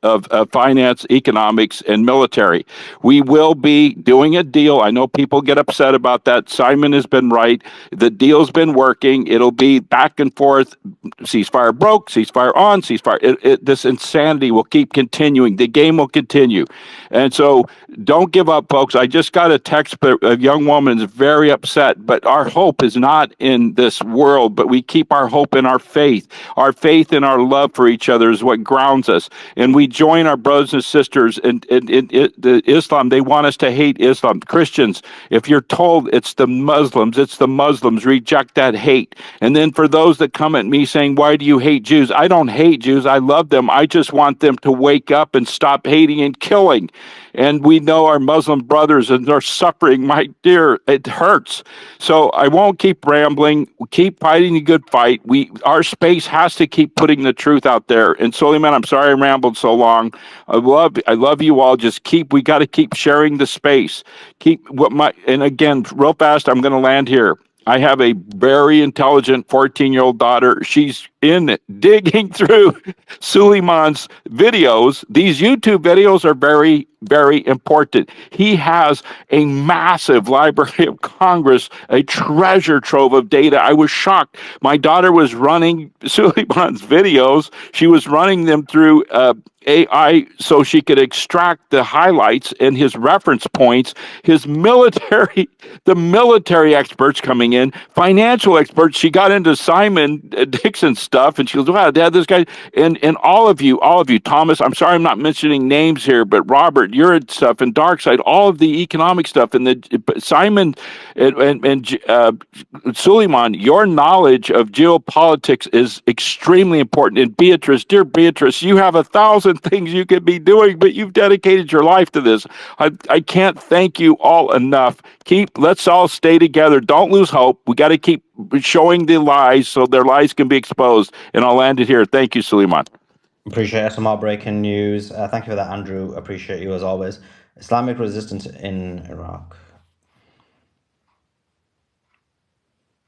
L: finance, economics, and military. We will be doing a deal. I know people get upset about that. Simon has been right. The deal's been working. It'll be back and forth. Ceasefire broke, ceasefire on, ceasefire. This insanity will keep continuing. The game will continue. And so don't give up, folks. I just got a text, but a young woman is very upset. But our hope is not in this world, but we keep our hope in our faith. Our faith and our love for each other is what grounds us. And we join our brothers and sisters in the Islam. They want us to hate Islam. Christians, if you're told it's the Muslims, reject that hate. And then for those that come at me saying, why do you hate Jews? I don't hate Jews. I love them. I just want them to wake up and stop hating and killing. And we know our Muslim brothers and they're suffering. My dear, it hurts. So I won't keep rambling. Keep fighting the good fight. Our space has to keep putting the truth out there. And Suleiman, I'm sorry I rambled so long. I love you all. We got to keep sharing the space. And again, real fast, I'm going to land here. I have a very intelligent 14-year-old daughter. She's digging through Suleiman's videos. These YouTube videos are very, very important. He has a massive Library of Congress, a treasure trove of data. I was shocked. My daughter was running Suleiman's videos. She was running them through AI so she could extract the highlights and his reference points, the military experts coming in, financial experts. She got into Simon Dixon's stuff and she goes, wow, Dad, this guy, and all of you, Thomas, I'm sorry I'm not mentioning names here, but Robert, your stuff and Darkside, all of the economic stuff and Simon and Suleiman, your knowledge of geopolitics is extremely important. And Beatrice, dear Beatrice, you have 1,000 things you could be doing, but you've dedicated your life to this. I can't thank you all enough. Let's all stay together. Don't lose hope. We got to keep showing the lies so their lies can be exposed. And I'll land it here. Thank you, Suleiman.
A: Appreciate some more breaking news. Thank you for that, Andrew. Appreciate you as always. Islamic resistance in Iraq.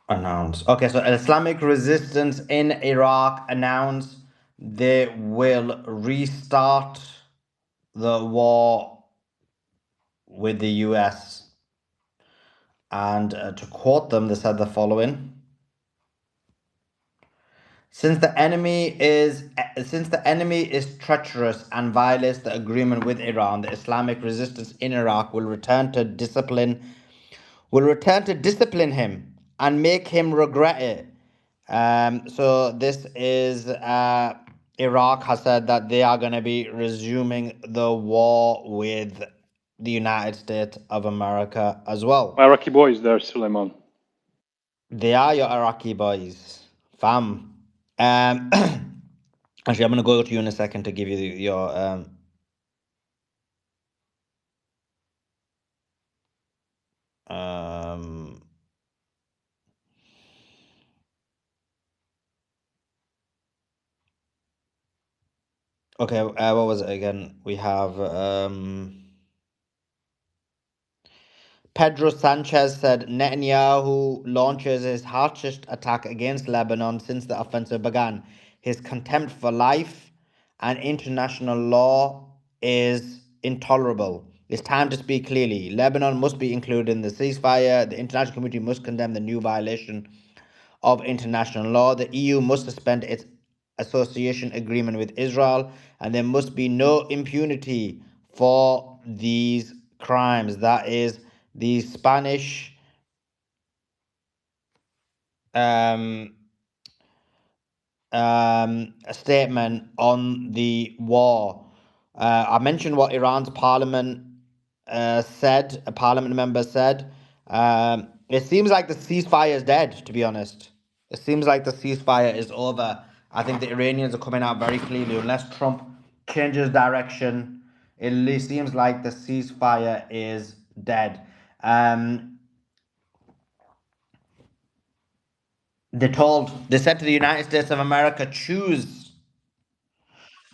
A: Announced. Okay, so Islamic resistance in Iraq announced they will restart the war with the US. And to quote them, they said the following. Since the enemy is treacherous and violates the agreement with Iran, the Islamic resistance in Iraq will return to discipline him and make him regret it. So this is Iraq has said that they are going to be resuming the war with the United States of America as well.
F: My Iraqi boys there, Suleiman.
A: They are your Iraqi boys, fam. Actually, I'm going to go to you in a second to give you your okay, what was it again? We have Pedro Sanchez said Netanyahu launches his harshest attack against Lebanon since the offensive began. His contempt for life and international law is intolerable. It's time to speak clearly. Lebanon must be included in the ceasefire. The international community must condemn the new violation of international law. The EU must suspend its association agreement with Israel, and there must be no impunity for these crimes. That is the Spanish um, a statement on the war. I mentioned what Iran's parliament said, a parliament member said. It seems like the ceasefire is dead, to be honest. It seems like the ceasefire is over. I think the Iranians are coming out very clearly. Unless Trump changes direction, it seems like the ceasefire is dead. They said to the United States of America, choose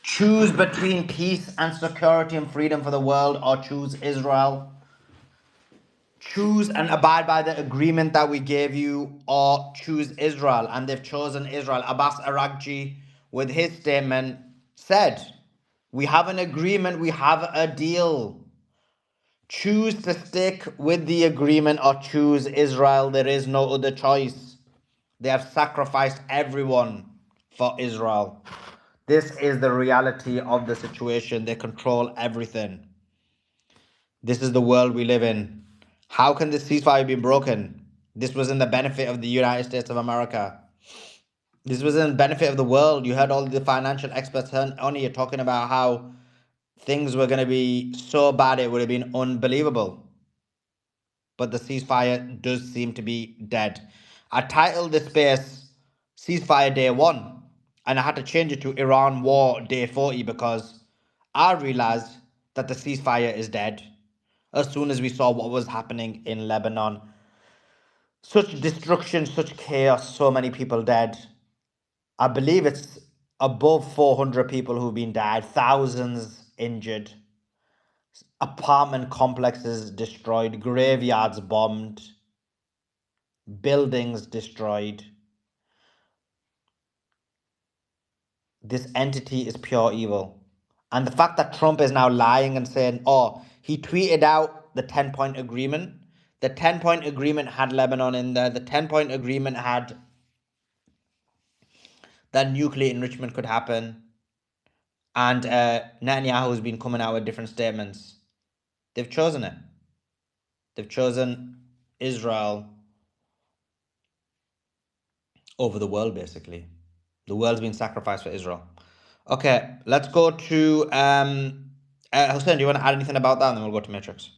A: between peace and security and freedom for the world, or choose Israel. Choose and abide by the agreement that we gave you, or choose Israel. And they've chosen Israel. Abbas Araghchi, with his statement, said, we have an agreement, we have a deal. Choose to stick with the agreement or choose Israel. There is no other choice. They have sacrificed everyone for Israel. This is the reality of the situation. They control everything. This is the world we live in. How can this ceasefire be broken? This was in the benefit of the United States of America. This was in the benefit of the world. You heard all the financial experts on here talking about how things were going to be so bad it would have been unbelievable. But the ceasefire does seem to be dead. I titled this space Ceasefire Day 1, and I had to change it to Iran War Day 40 because I realized that the ceasefire is dead as soon as we saw what was happening in Lebanon. Such destruction, such chaos, so many people dead. I believe it's above 400 people who've been died, thousands injured, apartment complexes destroyed, graveyards bombed, buildings destroyed. This entity is pure evil. And the fact that Trump is now lying and saying, oh, he tweeted out the 10-point agreement. The 10-point agreement had Lebanon in there. The 10-point agreement had that nuclear enrichment could happen. And Netanyahu has been coming out with different statements. They've chosen it. They've chosen Israel over the world, basically. The world's been sacrificed for Israel. Okay, let's go to Hussein. Do you want to add anything about that, and then we'll go to Matrix?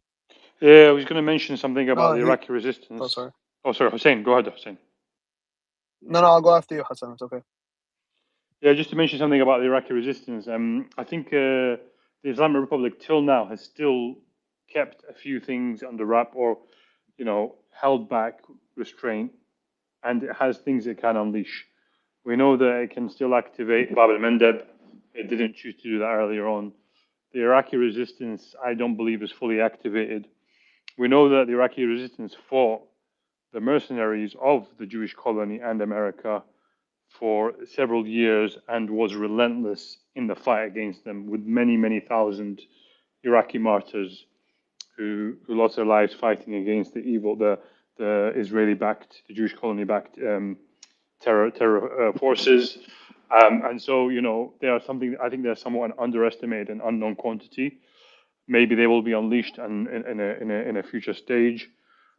F: Yeah, I was going to mention something about
G: No,
F: the Iraqi resistance.
G: Oh, sorry.
F: Oh, sorry, Hussein. Go ahead, Hussein.
G: No, I'll go after you, Hassan. It's okay.
F: Yeah, just to mention something about the Iraqi resistance. I think the Islamic Republic till now has still kept a few things under wrap, or held back, restraint, and it has things it can unleash. We know that it can still activate Bab al-Mandeb. It didn't choose to do that earlier on. The Iraqi resistance, I don't believe, is fully activated. We know that the Iraqi resistance fought the mercenaries of the Jewish colony and America for several years and was relentless in the fight against them, with many, many thousand Iraqi martyrs who lost their lives fighting against the evil, the Israeli-backed, the Jewish colony-backed terror forces. And so, they are something, I think they're somewhat an underestimated and unknown quantity. Maybe they will be unleashed in a future stage.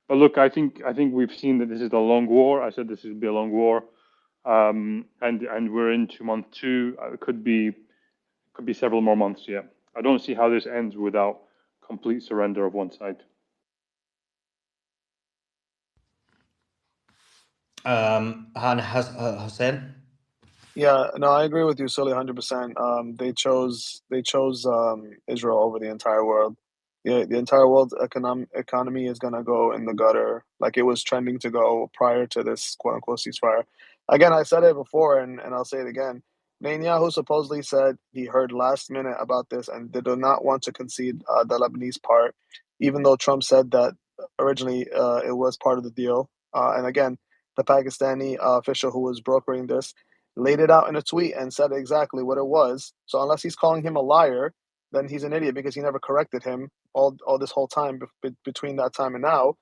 F: But look, I think we've seen that this is a long war. I said this would be a long war, and we're into month 2. It could be several more months. Yeah, I don't see how this ends without complete surrender of one side.
A: And Hussein?
G: Yeah, no, I agree with you, Sully, 100%. They chose Israel over the entire world. Yeah, the entire world's economy is gonna go in the gutter, like it was trending to go prior to this quote unquote ceasefire. Again, I said it before, and I'll say it again. Netanyahu supposedly said he heard last minute about this and they do not want to concede the Lebanese part, even though Trump said that originally it was part of the deal. And again, the Pakistani official who was brokering this laid it out in a tweet and said exactly what it was. So unless he's calling him a liar, then he's an idiot because he never corrected him all this whole time between that time and now.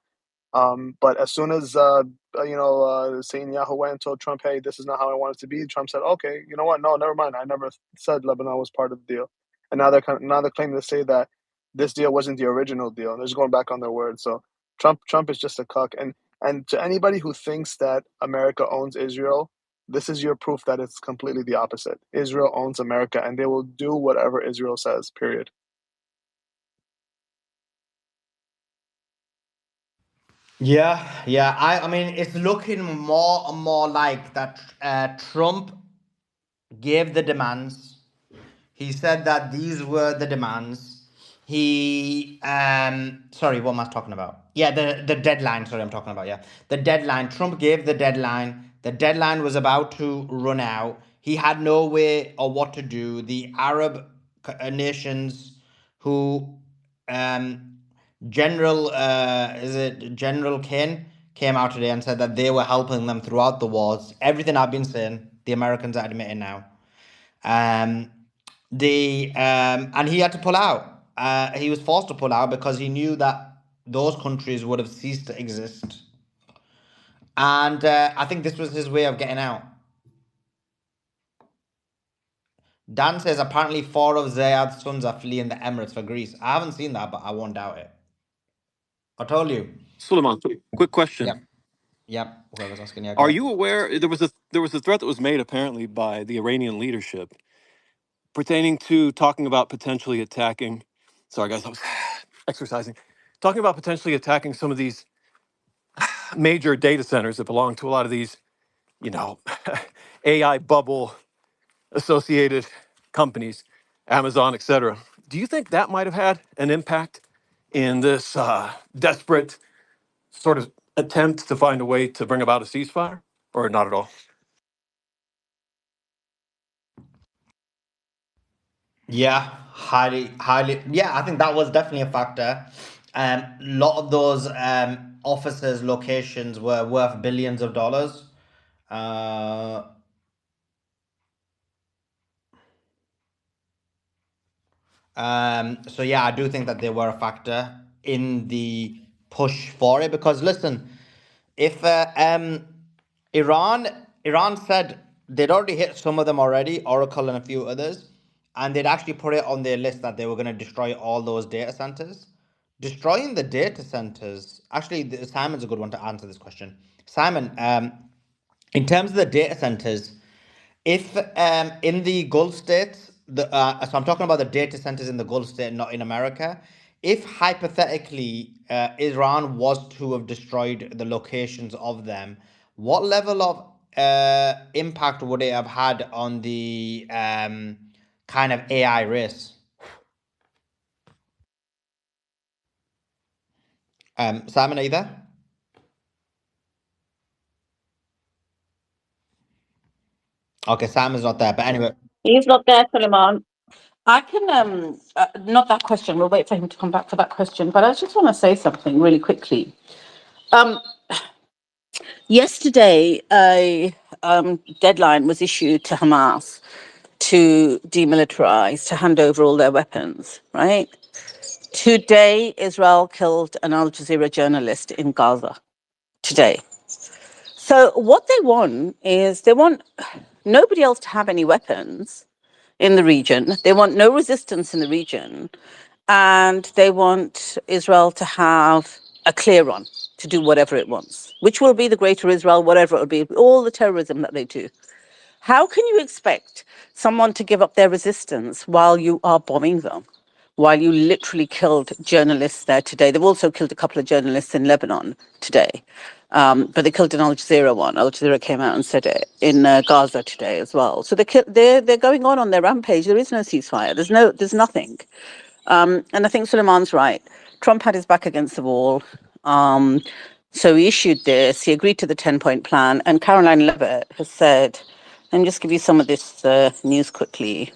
G: But as soon as Netanyahu went and told Trump, "Hey, this is not how I want it to be," Trump said, "Okay, you know what? No, never mind. I never said Lebanon was part of the deal." And now they're claiming to say that this deal wasn't the original deal, and they're just going back on their word. So Trump is just a cuck. And to anybody who thinks that America owns Israel, this is your proof that it's completely the opposite. Israel owns America, and they will do whatever Israel says. Period.
A: Yeah. I mean, it's looking more and more like that. Trump gave the demands. He said that these were the demands. Sorry, what am I talking about? Yeah, the deadline. Sorry, I'm talking about, yeah, the deadline. Trump gave the deadline. The deadline was about to run out. He had no way or what to do. The Arab nations who, General Ken came out today and said that they were helping them throughout the wars. Everything I've been saying, the Americans are admitting now. Um, and he had to pull out. He was forced to pull out because he knew that those countries would have ceased to exist. And I think this was his way of getting out. Dan says apparently 4 of Zayad's sons are fleeing the Emirates for Greece. I haven't seen that, but I won't doubt it. I told you.
I: Suleiman, quick question.
A: Yep. Whoever's asking, yeah, go
I: Are
A: ahead.
I: you aware there was a threat that was made apparently by the Iranian leadership pertaining to talking about potentially attacking, sorry guys, I was exercising, talking about potentially attacking some of these major data centers that belong to a lot of these, you know, AI bubble associated companies, Amazon, etc. Do you think that might have had an impact in this desperate sort of attempt to find a way to bring about a ceasefire, or not at all?
A: Yeah, highly. Yeah, I think that was definitely a factor. A lot of those offices' locations were worth billions of dollars. Uh, so yeah, I do think that they were a factor in the push for it because listen, if Iran Iran said they'd already hit some of them already, Oracle and a few others, and they'd actually put it on their list that they were going to destroy all those data centers. Destroying the data centers, actually, Simon's a good one to answer this question. Simon, in terms of the data centers, if in the Gulf states, so I'm talking about the data centers in the Gulf state, not in America. If hypothetically Iran was to have destroyed the locations of them, what level of impact would it have had on the kind of AI race? Simon, are you there? Okay, Simon's not there, but anyway.
B: He's not there, Suleiman. I can, not that question, we'll wait for him to come back for that question, but I just want to say something really quickly. Yesterday, a deadline was issued to Hamas to demilitarize, to hand over all their weapons, right? Today, Israel killed an Al Jazeera journalist in Gaza. Today. So what they want is they want nobody else to have any weapons in the region. They want no resistance in the region. And they want Israel to have a clear run. to do whatever it wants, which will be the greater Israel, whatever it will be, all the terrorism that they do. How can you expect someone to give up their resistance while you are bombing them? While you literally killed journalists there today. They've also killed a couple of journalists in Lebanon today. But they killed an Al Jazeera one. Al Jazeera came out and said it in Gaza today as well. So they're going on their rampage. There is no ceasefire. There's nothing. And I think Suleiman's right. Trump had his back against the wall. So he issued this. He agreed to the 10-point plan. And Caroline Levitt has said, let me just give you some of this news quickly.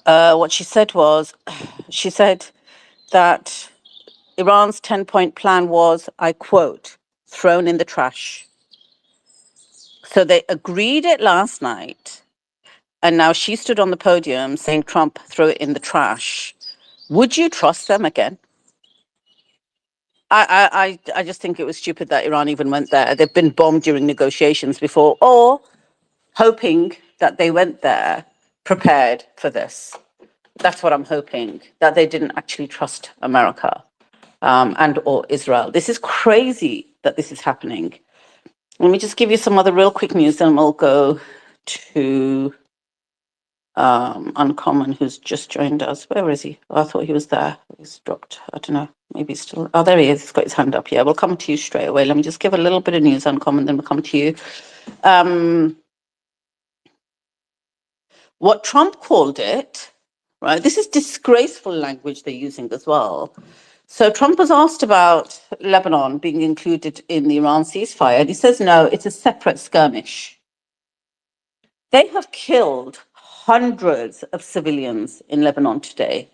B: What she said was, she said that Iran's 10-point plan was, I quote, thrown in the trash. So they agreed it last night. And now she stood on the podium saying, Trump, throw it in the trash. Would you trust them again? I just think it was stupid that Iran even went there. They've been bombed during negotiations before, or hoping that they went there prepared for this. That's what I'm hoping, that they didn't actually trust America and or Israel. This is crazy that this is happening. Let me just give you some other real quick news, then we'll go to Uncommon, who's just joined us. Where is he? Oh, I thought he was there. He's dropped. I don't know. Maybe he's still... Oh, there he is. He's got his hand up. Yeah, we'll come to you straight away. Let me just give a little bit of news, Uncommon, then we'll come to you. What Trump called it, right? This is disgraceful language they're using as well. So Trump was asked about Lebanon being included in the Iran ceasefire, and he says, no, it's a separate skirmish. They have killed hundreds of civilians in Lebanon today.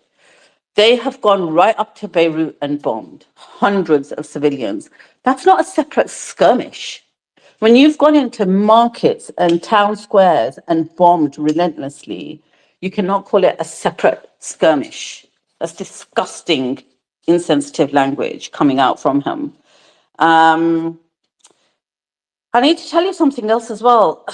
B: They have gone right up to Beirut and bombed hundreds of civilians. That's not a separate skirmish. When you've gone into markets and town squares and bombed relentlessly, you cannot call it a separate skirmish. That's disgusting, insensitive language coming out from him. I need to tell you something else as well.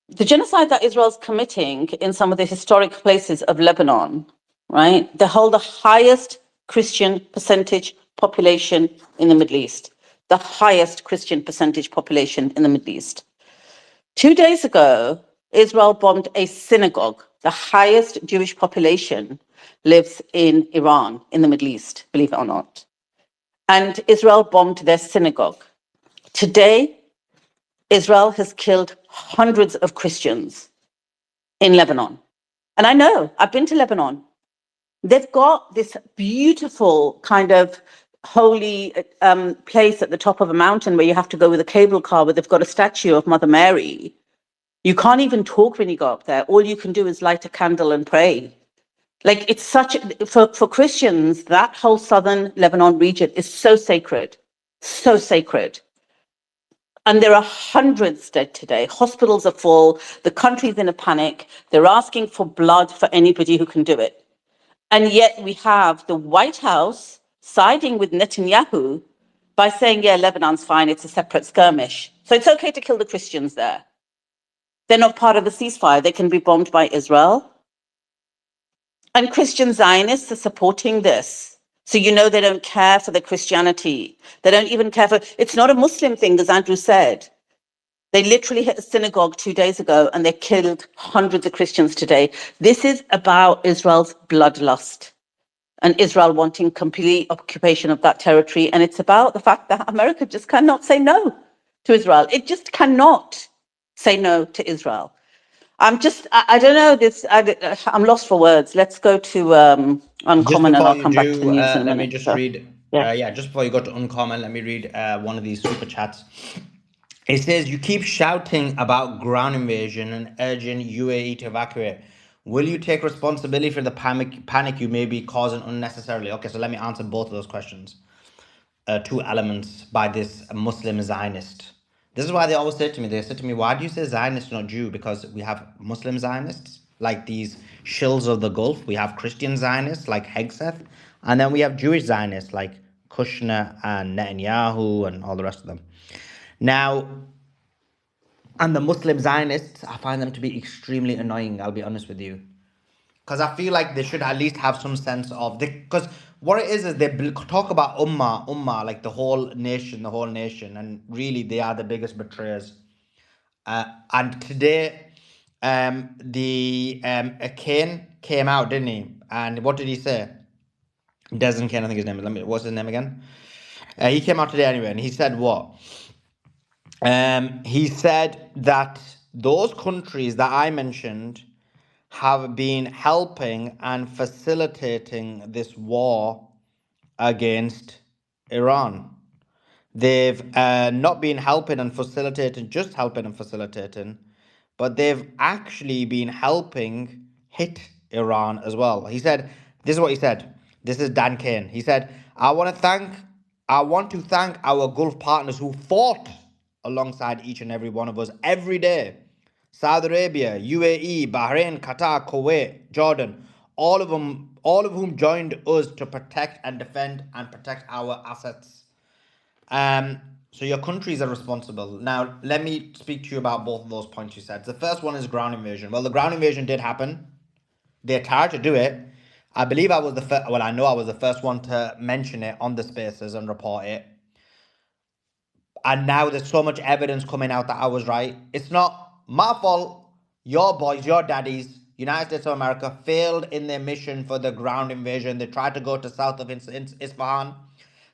B: The genocide that Israel's committing in some of the historic places of Lebanon, right? They hold the highest Christian percentage population in the Middle East. The highest Christian percentage population in the Middle East. 2 days ago, Israel bombed a synagogue. The highest Jewish population lives in Iran, in the Middle East, believe it or not. And Israel bombed their synagogue. Today, Israel has killed hundreds of Christians in Lebanon. And I know, I've been to Lebanon. They've got this beautiful kind of holy place at the top of a mountain where you have to go with a cable car, where they've got a statue of Mother Mary. You can't even talk when you go up there. All you can do is light a candle and pray. Like, it's such, for Christians, that whole southern Lebanon region is so sacred, so sacred. And there are hundreds dead today. Hospitals are full. The country's in a panic. They're asking for blood for anybody who can do it. And yet we have the White House siding with Netanyahu by saying, yeah, Lebanon's fine, it's a separate skirmish. So it's okay to kill the Christians there. They're not part of the ceasefire. They can be bombed by Israel. And Christian Zionists are supporting this. So you know they don't care for the Christianity. They don't even care for... It's not a Muslim thing, as Andrew said. They literally hit a synagogue 2 days ago and they killed hundreds of Christians today. This is about Israel's bloodlust and Israel wanting complete occupation of that territory. And it's about the fact that America just cannot say no to Israel. It just cannot say no to Israel. I don't know, I'm lost for words. Let's go to
A: Just
B: Uncommon and
A: before
B: I'll
A: you
B: come back to
A: do,
B: the news in a
A: let me
B: minute.
A: just
B: So,
A: read,
B: yeah.
A: just before you go to Uncommon, let me read one of these super chats. It says, you keep shouting about ground invasion and urging UAE to evacuate. Will you take responsibility for the panic you may be causing unnecessarily? Okay, so let me answer both of those questions. Two elements by this Muslim Zionist. This is why they always say to me, why do you say Zionist, not Jew? Because we have Muslim Zionists, like these shills of the Gulf. We have Christian Zionists, like Hegseth. And then we have Jewish Zionists, like Kushner and Netanyahu and all the rest of them. Now, and the Muslim Zionists, I find them to be extremely annoying, I'll be honest with you. Because I feel like they should at least have some sense of... Because what it is they talk about ummah, like the whole nation, and really they are the biggest betrayers. And today, Kane came out, didn't he? And what did he say? Desmond Kane, I think his name is. What's his name again? He came out today anyway, and he said what? He said that those countries that I mentioned have been helping and facilitating this war against Iran. They've not been helping and facilitating, just helping and facilitating, but they've actually been helping hit Iran as well. He said, this is what he said. This is Dan Kane. He said, I want to thank our Gulf partners who fought alongside each and every one of us every day. Saudi Arabia, UAE, Bahrain, Qatar, Kuwait, Jordan, all of whom joined us to protect and defend and protect our assets. So your countries are responsible. Now, let me speak to you about both of those points you said. The first one is ground invasion. Well, the ground invasion did happen. They tried to do it. I believe I was the first. Well, I know I was the first one to mention it on the spaces and report it. And now there's so much evidence coming out that I was right. It's not my fault. Your boys, your daddies, United States of America failed in their mission for the ground invasion. They tried to go to south of Isfahan,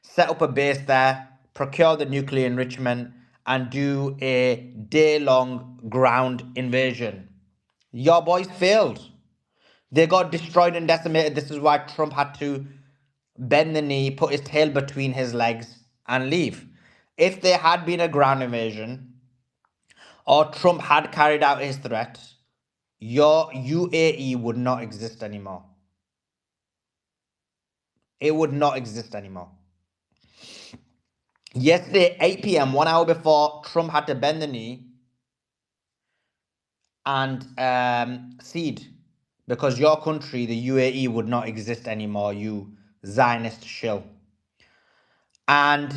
A: set up a base there, procure the nuclear enrichment, and do a day-long ground invasion. Your boys failed. They got destroyed and decimated. This is why Trump had to bend the knee, put his tail between his legs, and leave. If there had been a ground invasion, or Trump had carried out his threat, your UAE would not exist anymore. It would not exist anymore. Yesterday, 8 p.m., 1 hour before Trump had to bend the knee and cede, because your country, the UAE, would not exist anymore, you Zionist shill. And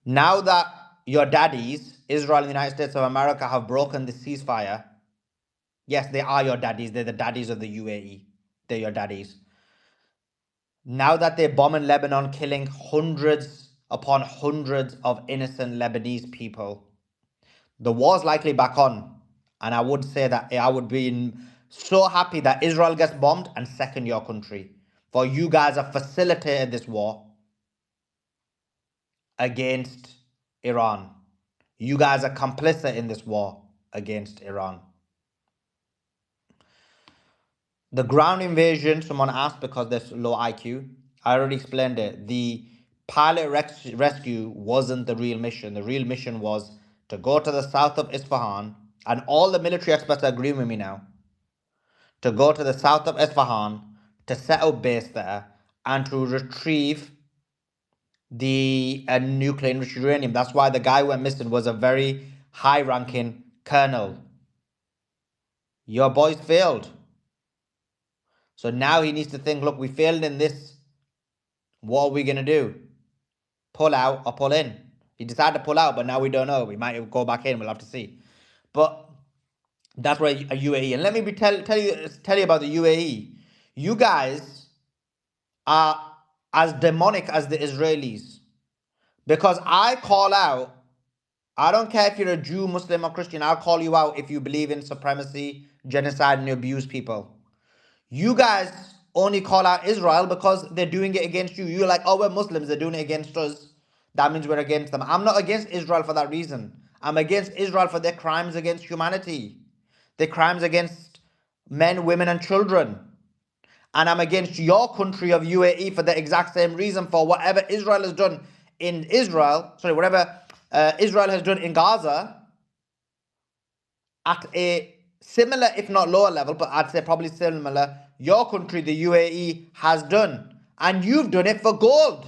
A: now that your daddies, Israel and the United States of America, have broken the ceasefire, yes, they are your daddies. They're the daddies of the UAE. They're your daddies. Now that they're bombing Lebanon, killing hundreds upon hundreds of innocent Lebanese people, the war's likely back on. And I would say that I would be so happy that Israel gets bombed and second your country. For you guys have facilitated this war against Iran. You guys are complicit in this war against Iran. The ground invasion, someone asked because there's low IQ. I already explained it. The pilot rescue wasn't the real mission. The real mission was to go to the south of Isfahan, and all the military experts agree with me now, to go to the south of Isfahan, to set up base there, and to retrieve the nuclear enriched uranium. That's why the guy who went missing was a very high-ranking colonel. Your boys failed. So now he needs to think, look, we failed in this. What are we going to do? Pull out or pull in? He decided to pull out, but now we don't know. We might go back in. We'll have to see. But that's where a UAE. And let me tell you about the UAE. You guys are as demonic as the Israelis. Because I call out, I don't care if you're a Jew, Muslim, or Christian, I'll call you out if you believe in supremacy, genocide, and you abuse people. You guys only call out Israel because they're doing it against you. You're like, oh, we're Muslims, they're doing it against us. That means we're against them. I'm not against Israel for that reason. I'm against Israel for their crimes against humanity, their crimes against men, women, and children. And I'm against your country of UAE for the exact same reason, for whatever Israel has done in Israel, whatever Israel has done in Gaza, at a similar, if not lower level, but I'd say probably similar, your country, the UAE, has done. And you've done it for gold.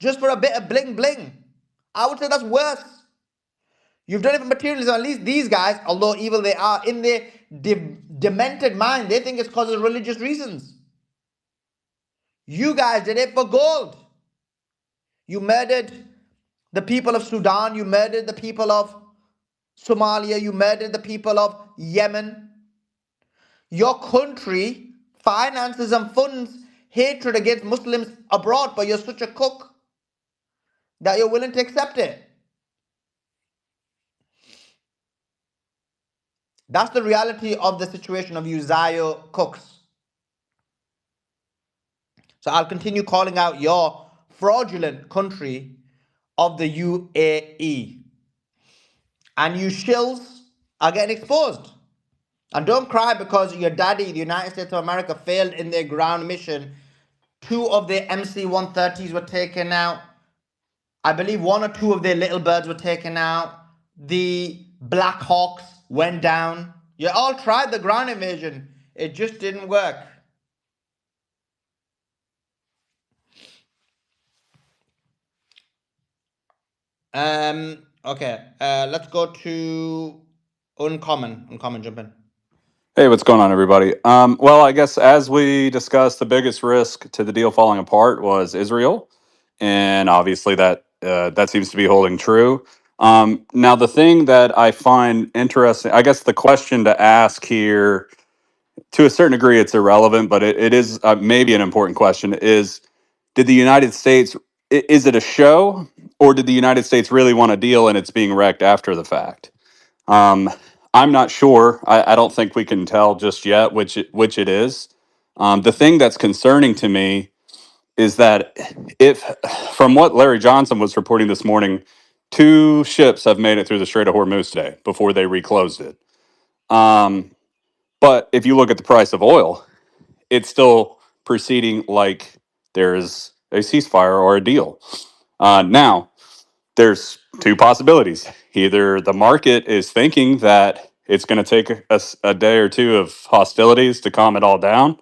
A: Just for a bit of bling bling. I would say that's worse. You've done it for materialism. At least these guys, although evil they are, in their demented mind, they think it's because of religious reasons. You guys did it for gold. You murdered the people of Sudan. You murdered the people of Somalia. You murdered the people of Yemen. Your country finances and funds hatred against Muslims abroad, but you're such a cook that you're willing to accept it. That's the reality of the situation of you Zayo cooks. So I'll continue calling out your fraudulent country of the UAE. And you shills are getting exposed. And don't cry because your daddy, the United States of America, failed in their ground mission. 2 of their MC-130s were taken out. I believe 1 or 2 of their little birds were taken out. The Black Hawks went down. You all tried the ground invasion. It just didn't work. Okay. Let's go to Uncommon. Uncommon, jump in.
C: Hey, what's going on, everybody? Well, I guess as we discussed, the biggest risk to the deal falling apart was Israel, and obviously that seems to be holding true. Now, the thing that I find interesting, I guess the question to ask here, to a certain degree, it's irrelevant, but it is maybe an important question: is did the United States is it a show, or did the United States really want a deal and it's being wrecked after the fact? I'm not sure. I don't think we can tell just yet which it is. The thing that's concerning to me is that if, from what Larry Johnson was reporting this morning, 2 ships have made it through the Strait of Hormuz today before they reclosed it. But if you look at the price of oil, it's still proceeding like there's a ceasefire or a deal. Now, there's 2 possibilities. Either the market is thinking that it's going to take a day or 2 of hostilities to calm it all down,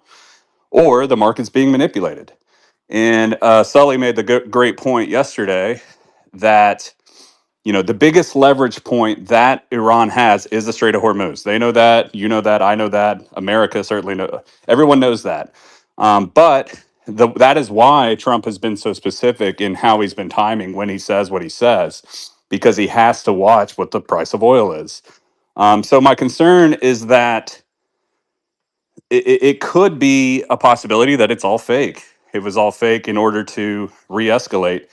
C: or the market's being manipulated. And Sully made the great point yesterday that the biggest leverage point that Iran has is the Strait of Hormuz. They know that, you know that, I know that, America certainly knows. Everyone knows that. But that is why Trump has been so specific in how he's been timing when he says what he says, because he has to watch what the price of oil is. So my concern is that it could be a possibility that it's all fake. It was all fake in order to re-escalate.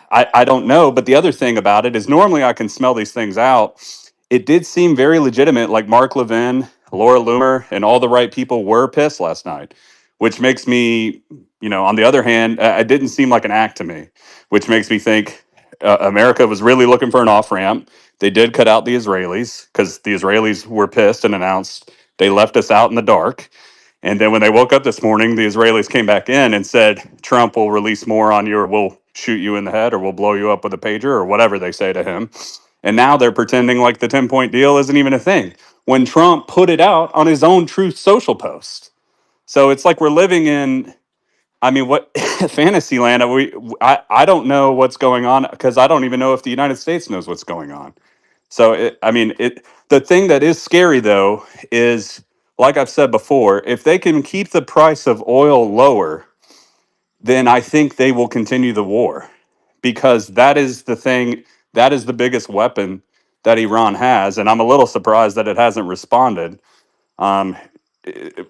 C: I don't know, but the other thing about it is normally I can smell these things out. It did seem very legitimate, like Mark Levin, Laura Loomer, and all the right people were pissed last night, which makes me, on the other hand, it didn't seem like an act to me, which makes me think America was really looking for an off ramp. They did cut out the Israelis because the Israelis were pissed and announced they left us out in the dark. And then when they woke up this morning, the Israelis came back in and said, Trump will release more on you, or we'll shoot you in the head, or we'll blow you up with a pager, or whatever they say to him. And now they're pretending like the 10-point deal isn't even a thing, when Trump put it out on his own Truth Social post. So it's like we're living in, what fantasy land? I don't know what's going on, because I don't even know if the United States knows what's going on. So, the thing that is scary, though, is, like I've said before, if they can keep the price of oil lower, then I think they will continue the war, because that is the thing, that is the biggest weapon that Iran has. And I'm a little surprised that it hasn't responded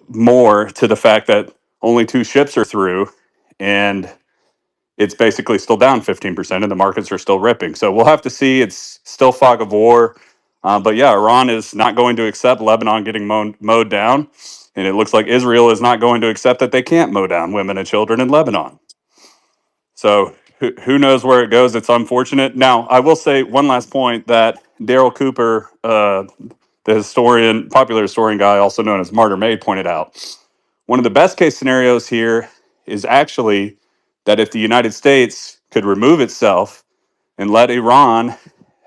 C: more to the fact that only 2 ships are through, and it's basically still down 15%, and the markets are still ripping. So we'll have to see. It's still fog of war. But yeah, Iran is not going to accept Lebanon getting mowed down. And it looks like Israel is not going to accept that they can't mow down women and children in Lebanon. So who knows where it goes? It's unfortunate. Now, I will say one last point that Daryl Cooper, the historian, popular historian guy, also known as Martyr Made, pointed out. One of the best case scenarios here is actually that if the United States could remove itself and let Iran,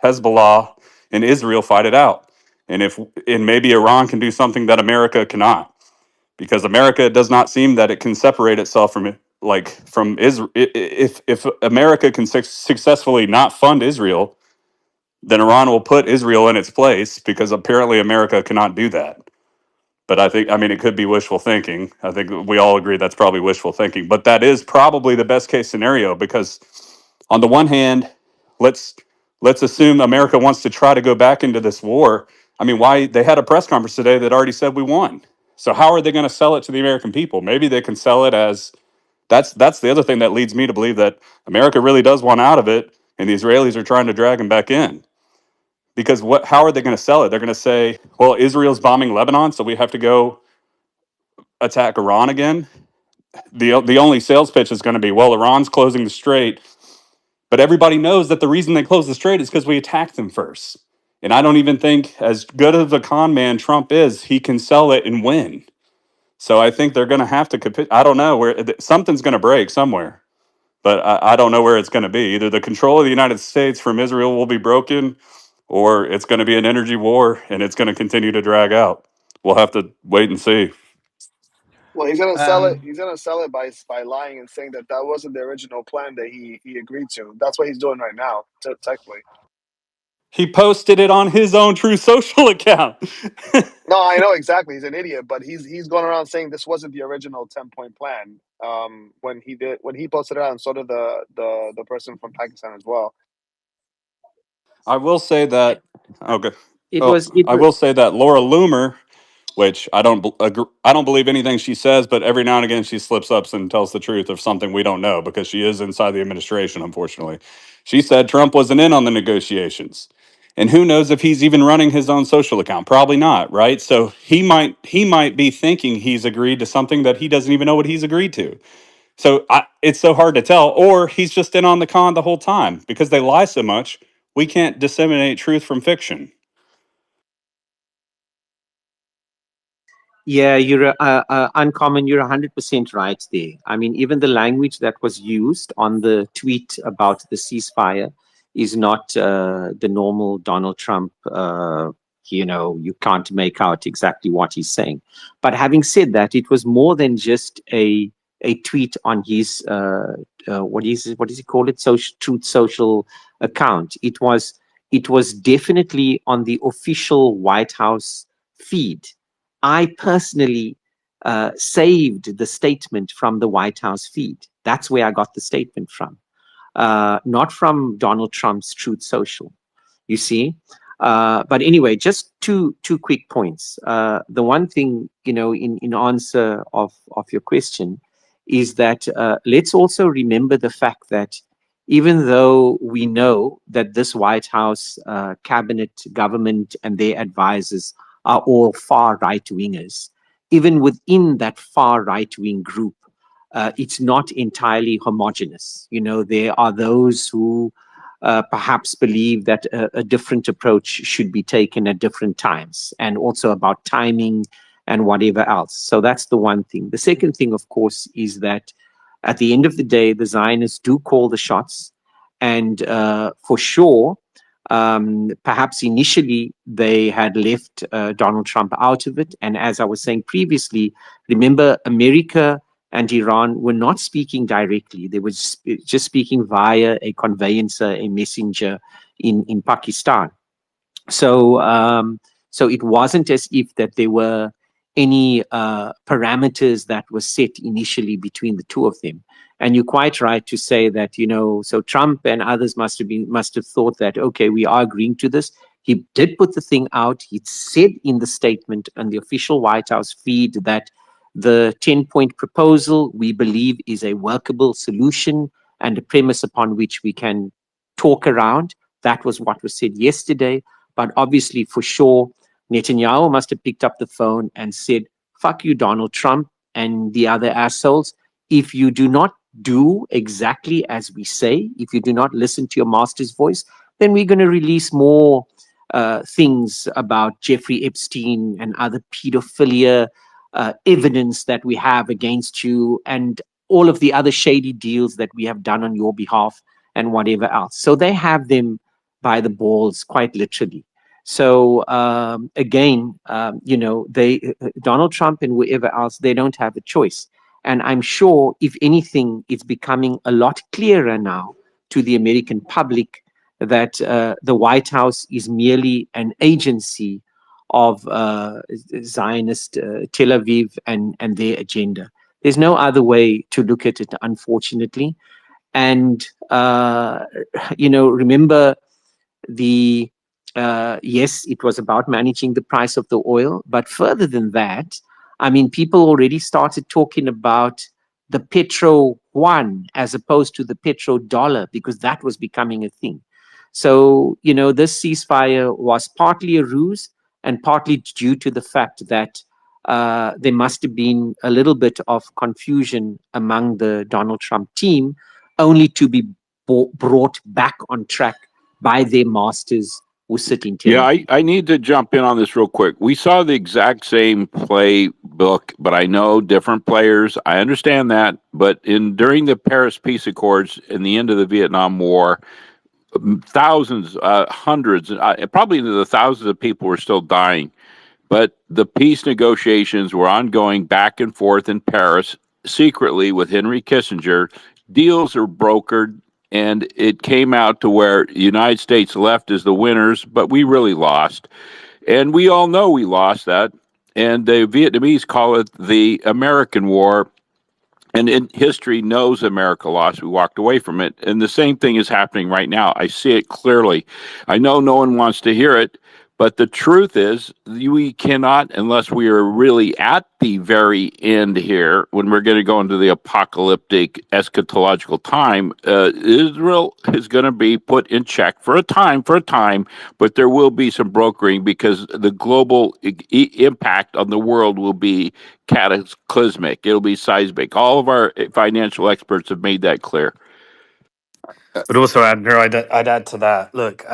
C: Hezbollah, and Israel fight it out, and maybe Iran can do something that America cannot, because America does not seem that it can separate itself from Israel. If America can successfully not fund Israel, then Iran will put Israel in its place, because apparently America cannot do that. But it could be wishful thinking. I think we all agree that's probably wishful thinking. But that is probably the best case scenario, because on the one hand, let's assume America wants to try to go back into this war. Why they had a press conference today that already said we won. So how are they going to sell it to the American people? Maybe they can sell it as that's the other thing that leads me to believe that America really does want out of it, and the Israelis are trying to drag them back in. Because how are they going to sell it? They're going to say, well, Israel's bombing Lebanon, so we have to go attack Iran again. The only sales pitch is going to be, well, Iran's closing the strait, but everybody knows that the reason they closed the strait is because we attacked them first. And I don't even think, as good of a con man Trump is, he can sell it and win. So I think they're going to have to I don't know where something's going to break somewhere, but I don't know where it's going to be. Either the control of the United States from Israel will be broken, or it's going to be an energy war and it's going to continue to drag out. We'll have to wait and see.
G: Well, he's gonna sell it. He's gonna sell it by lying and saying that wasn't the original plan that he agreed to. That's what he's doing right now, technically.
C: He posted it on his own True Social account.
G: No, I know exactly. He's an idiot, but he's going around saying this wasn't the original 10-point plan. When he posted it out, and so did the person from Pakistan as well.
C: I will say that. Okay.
K: It was.
C: I will say that Laura Loomer, which I don't believe anything she says, but every now and again she slips up and tells the truth of something we don't know because she is inside the administration. Unfortunately, she said Trump wasn't in on the negotiations, and who knows if he's even running his own social account? Probably not, right? So he might be thinking he's agreed to something that he doesn't even know what he's agreed to. So it's so hard to tell, or he's just in on the con the whole time because they lie so much. We can't disseminate truth from fiction.
K: Yeah, you're uncommon. You're 100% right there. I mean, even the language that was used on the tweet about the ceasefire is not the normal Donald Trump. You can't make out exactly what he's saying. But having said that, it was more than just a tweet on his what is he call it? Truth Social account. It was definitely on the official White House feed. I personally saved the statement from the White House feed. That's where I got the statement from, not from Donald Trump's Truth Social, you see. But anyway, just two quick points. The one thing, in answer of your question is that let's also remember the fact that even though we know that this White House cabinet, government, and their advisors are all far right-wingers, even within that far right-wing group, it's not entirely homogenous. There are those who perhaps believe that a different approach should be taken at different times, and also about timing and whatever else. So that's the one thing. The second thing, of course, is that at the end of the day, the Zionists do call the shots, and for sure, perhaps initially they had left Donald Trump out of it. And as I was saying previously, remember, America and Iran were not speaking directly. They were just speaking via a conveyancer, a messenger in Pakistan. So it wasn't as if that there were any parameters that were set initially between the two of them. And you're quite right to say that, so Trump and others must have thought that, okay, we are agreeing to this. He did put the thing out. He said in the statement on the official White House feed that the 10-point proposal, we believe, is a workable solution and a premise upon which we can talk around. That was what was said yesterday. But obviously, for sure, Netanyahu must have picked up the phone and said, fuck you, Donald Trump and the other assholes. If you do not do exactly as we say, if you do not listen to your master's voice, then we're going to release more things about Jeffrey Epstein and other pedophilia evidence that we have against you, and all of the other shady deals that we have done on your behalf and whatever else. So they have them by the balls, quite literally. So again, Donald Trump and whoever else, they don't have a choice. And I'm sure, if anything, it's becoming a lot clearer now to the American public that the White House is merely an agency of Zionist Tel Aviv and their agenda. There's no other way to look at it, unfortunately. And, remember yes, it was about managing the price of the oil. But further than that, I mean, people already started talking about the petro yuan as opposed to the petrodollar because that was becoming a thing. So, you know, this ceasefire was partly a ruse and partly due to the fact that there must have been a little bit of confusion among the Donald Trump team, only to be brought back on track by their masters who sit in Tel
L: Yeah,
K: Aviv.
L: I need to jump in on this real quick. We saw the exact same playbook, but I know different players. I understand that, but during the Paris Peace Accords and the end of the Vietnam War, thousands, hundreds, probably into the thousands of people were still dying. But the peace negotiations were ongoing back and forth in Paris secretly with Henry Kissinger. Deals are brokered, and it came out to where the United States left as the winners, but we really lost. And we all know we lost that. And the Vietnamese call it the American War. And in history knows America lost. We walked away from it. And the same thing is happening right now. I see it clearly. I know no one wants to hear it, but the truth is we cannot, unless we are really at the very end here, when we're going to go into the apocalyptic eschatological time, Israel is going to be put in check for a time, but there will be some brokering because the global impact on the world will be cataclysmic. It'll be seismic. All of our financial experts have made that clear.
C: But also, Andrew, I'd add to that. Look,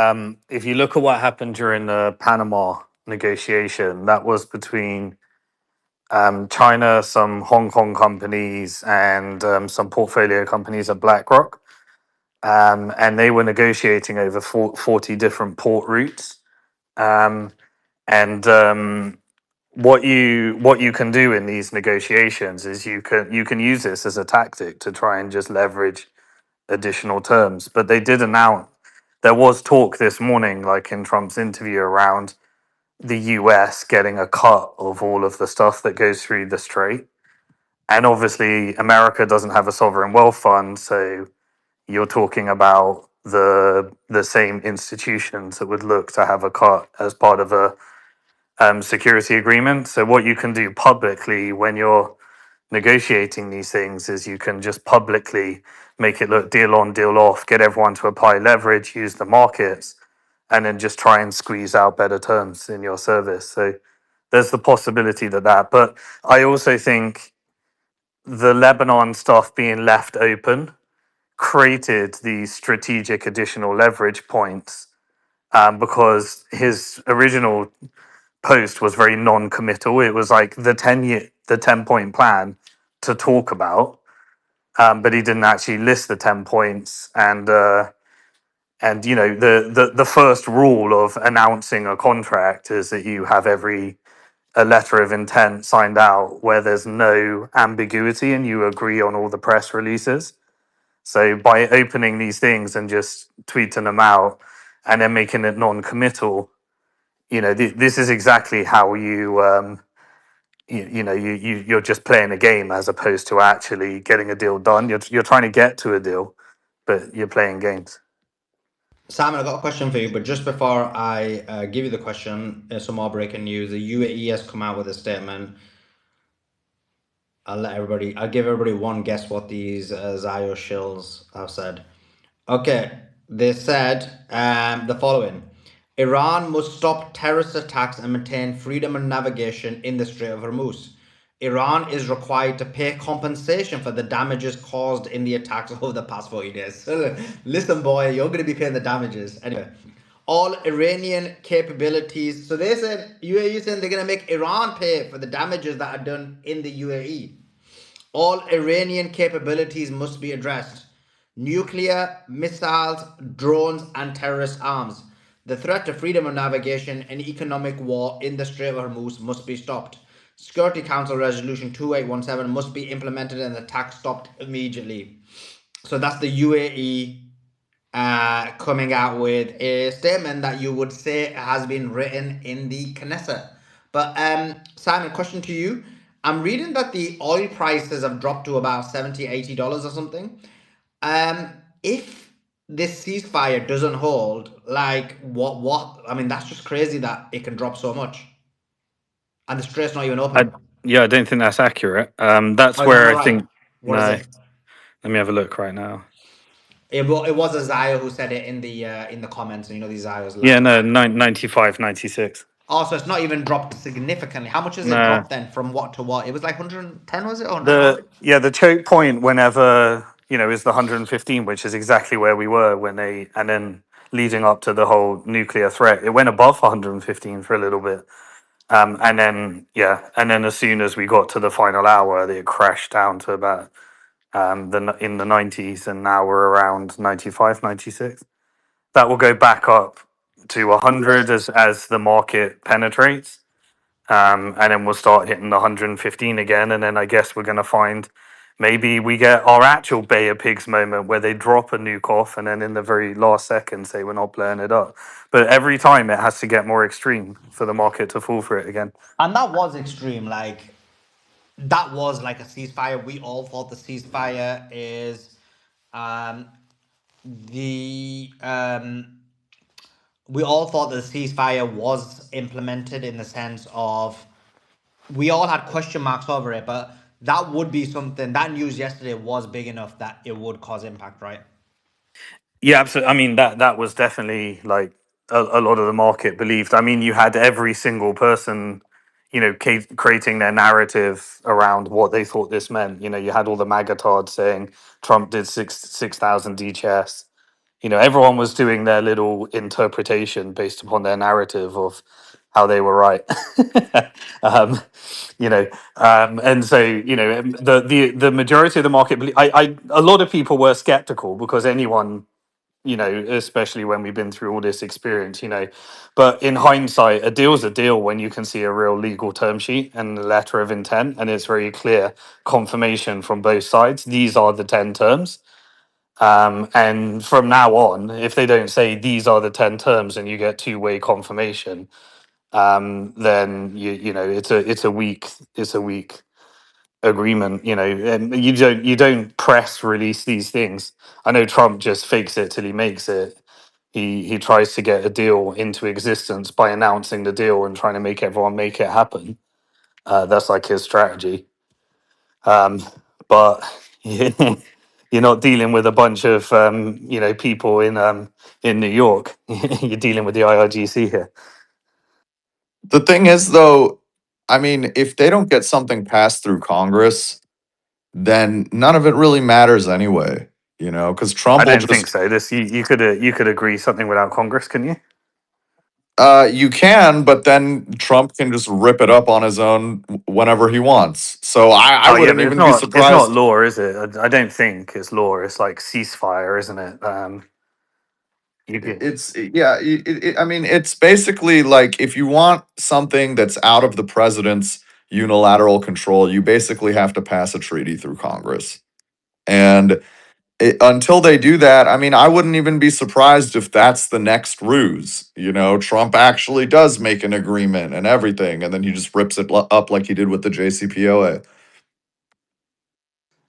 C: if you look at what happened during the Panama negotiation, that was between China, some Hong Kong companies, and some portfolio companies at BlackRock. And they were negotiating over 40 different port routes. And what you can do in these negotiations is you can use this as a tactic to try and just leverage additional terms. But they did announce there was talk this morning, like in Trump's interview, around the US getting a cut of all of the stuff that goes through the strait. And obviously, America doesn't have a sovereign wealth fund, so you're talking about the same institutions that would look to have a cut as part of a security agreement. So what you can do publicly when you're negotiating these things is you can just publicly make it look deal on, deal off, get everyone to apply leverage, use the markets, and then just try and squeeze out better terms in your service. So there's the possibility that. But I also think the Lebanon stuff being left open created these strategic additional leverage points because his original post was very non-committal. It was like the 10-point plan to talk about, but he didn't actually list the 10 points. And you know the first rule of announcing a contract is that you have a letter of intent signed out where there's no ambiguity and you agree on all the press releases. So by opening these things and just tweeting them out and then making it non-committal, you know, this is exactly how you're just playing a game as opposed to actually getting a deal done. You're trying to get to a deal, but you're playing games.
A: Simon, I got a question for you, but just before I give you the question, some more breaking news. The UAE has come out with a statement. I'll give everybody one guess what these Zio shills have said. Okay, they said the following. Iran must stop terrorist attacks and maintain freedom of navigation in the Strait of Hormuz. Iran is required to pay compensation for the damages caused in the attacks over the past 40 days. Listen, boy, you're going to be paying the damages. Anyway, all Iranian capabilities. So they said, UAE saying they're going to make Iran pay for the damages that are done in the UAE. All Iranian capabilities must be addressed. Nuclear, missiles, drones, and terrorist arms. The threat to freedom of navigation and economic war in the Strait of Hormuz must be stopped. Security Council Resolution 2817 must be implemented and the attack stopped immediately. So that's the UAE coming out with a statement that you would say has been written in the Knesset. But Simon, question to you. I'm reading that the oil prices have dropped to about $70-$80 or something. If this ceasefire doesn't hold, like what I mean, that's just crazy that it can drop so much. And the strait's not even open.
C: Yeah, I don't think that's accurate. That's
A: Oh, is that
C: where
A: not
C: I
A: right?
C: think
A: What is
C: no.
A: it?
C: Let me have a look right now.
A: It was a Zio who said it in the comments, and these Zios
C: Yeah,
A: lie.
C: no, 95, 96.
A: Also, it's not even dropped significantly. How much has it
C: No,
A: dropped then from what to what? It was like 110, was it, or 120?
C: the choke point whenever is the 115, which is exactly where we were when they and then leading up to the whole nuclear threat, it went above 115 for a little bit, and then as soon as we got to the final hour, it crashed down to about in the 90s, and now we're around 95, 96. That will go back up to 100 as the market penetrates, and then we'll start hitting the 115 again, and then I guess we're going to find maybe we get our actual Bay of Pigs moment where they drop a nuke off and then in the very last second say we're not blowing it up. But every time it has to get more extreme for the market to fall for it again.
A: And that was extreme. Like, that was like a ceasefire. We all thought the ceasefire is um, the we all thought the ceasefire was implemented in the sense of we all had question marks over it, but that would be something that news yesterday was big enough that it would cause impact, right?
C: Yeah, absolutely. I mean, that was definitely like a lot of the market believed. I mean, you had every single person, creating their narrative around what they thought this meant. You had all the magatards saying Trump did 6,000 DCHS. Everyone was doing their little interpretation based upon their narrative of how they were right. um, and so the majority of the market, a lot of people were skeptical because anyone, especially when we've been through all this experience, but in hindsight, a deal's a deal when you can see a real legal term sheet and a letter of intent, and it's very clear confirmation from both sides. These are the 10 terms. And from now on, if they don't say these are the 10 terms and you get two-way confirmation, then it's a weak agreement. And you don't press release these things. I know Trump just fakes it till he makes it. He tries to get a deal into existence by announcing the deal and trying to make everyone make it happen. That's like his strategy. But you're not dealing with a bunch of people in New York. You're dealing with the IRGC here.
J: The thing is, though, I mean, if they don't get something passed through Congress, then none of it really matters anyway, because
C: I
J: Trump will
C: don't think
J: just,
C: so. This you could agree something without Congress, can you?
J: you can, but then Trump can just rip it up on his own whenever he wants. So I
C: Oh yeah,
J: wouldn't
C: but it's
J: even be
C: not
J: surprised.
C: law, is it? I don't think it's law. It's like ceasefire, isn't it? You can,
J: Yeah, I mean, it's basically like if you want something that's out of the president's unilateral control, you basically have to pass a treaty through Congress. And until they do that, I mean, I wouldn't even be surprised if that's the next ruse. Trump actually does make an agreement and everything, and then he just rips it up like he did with the JCPOA.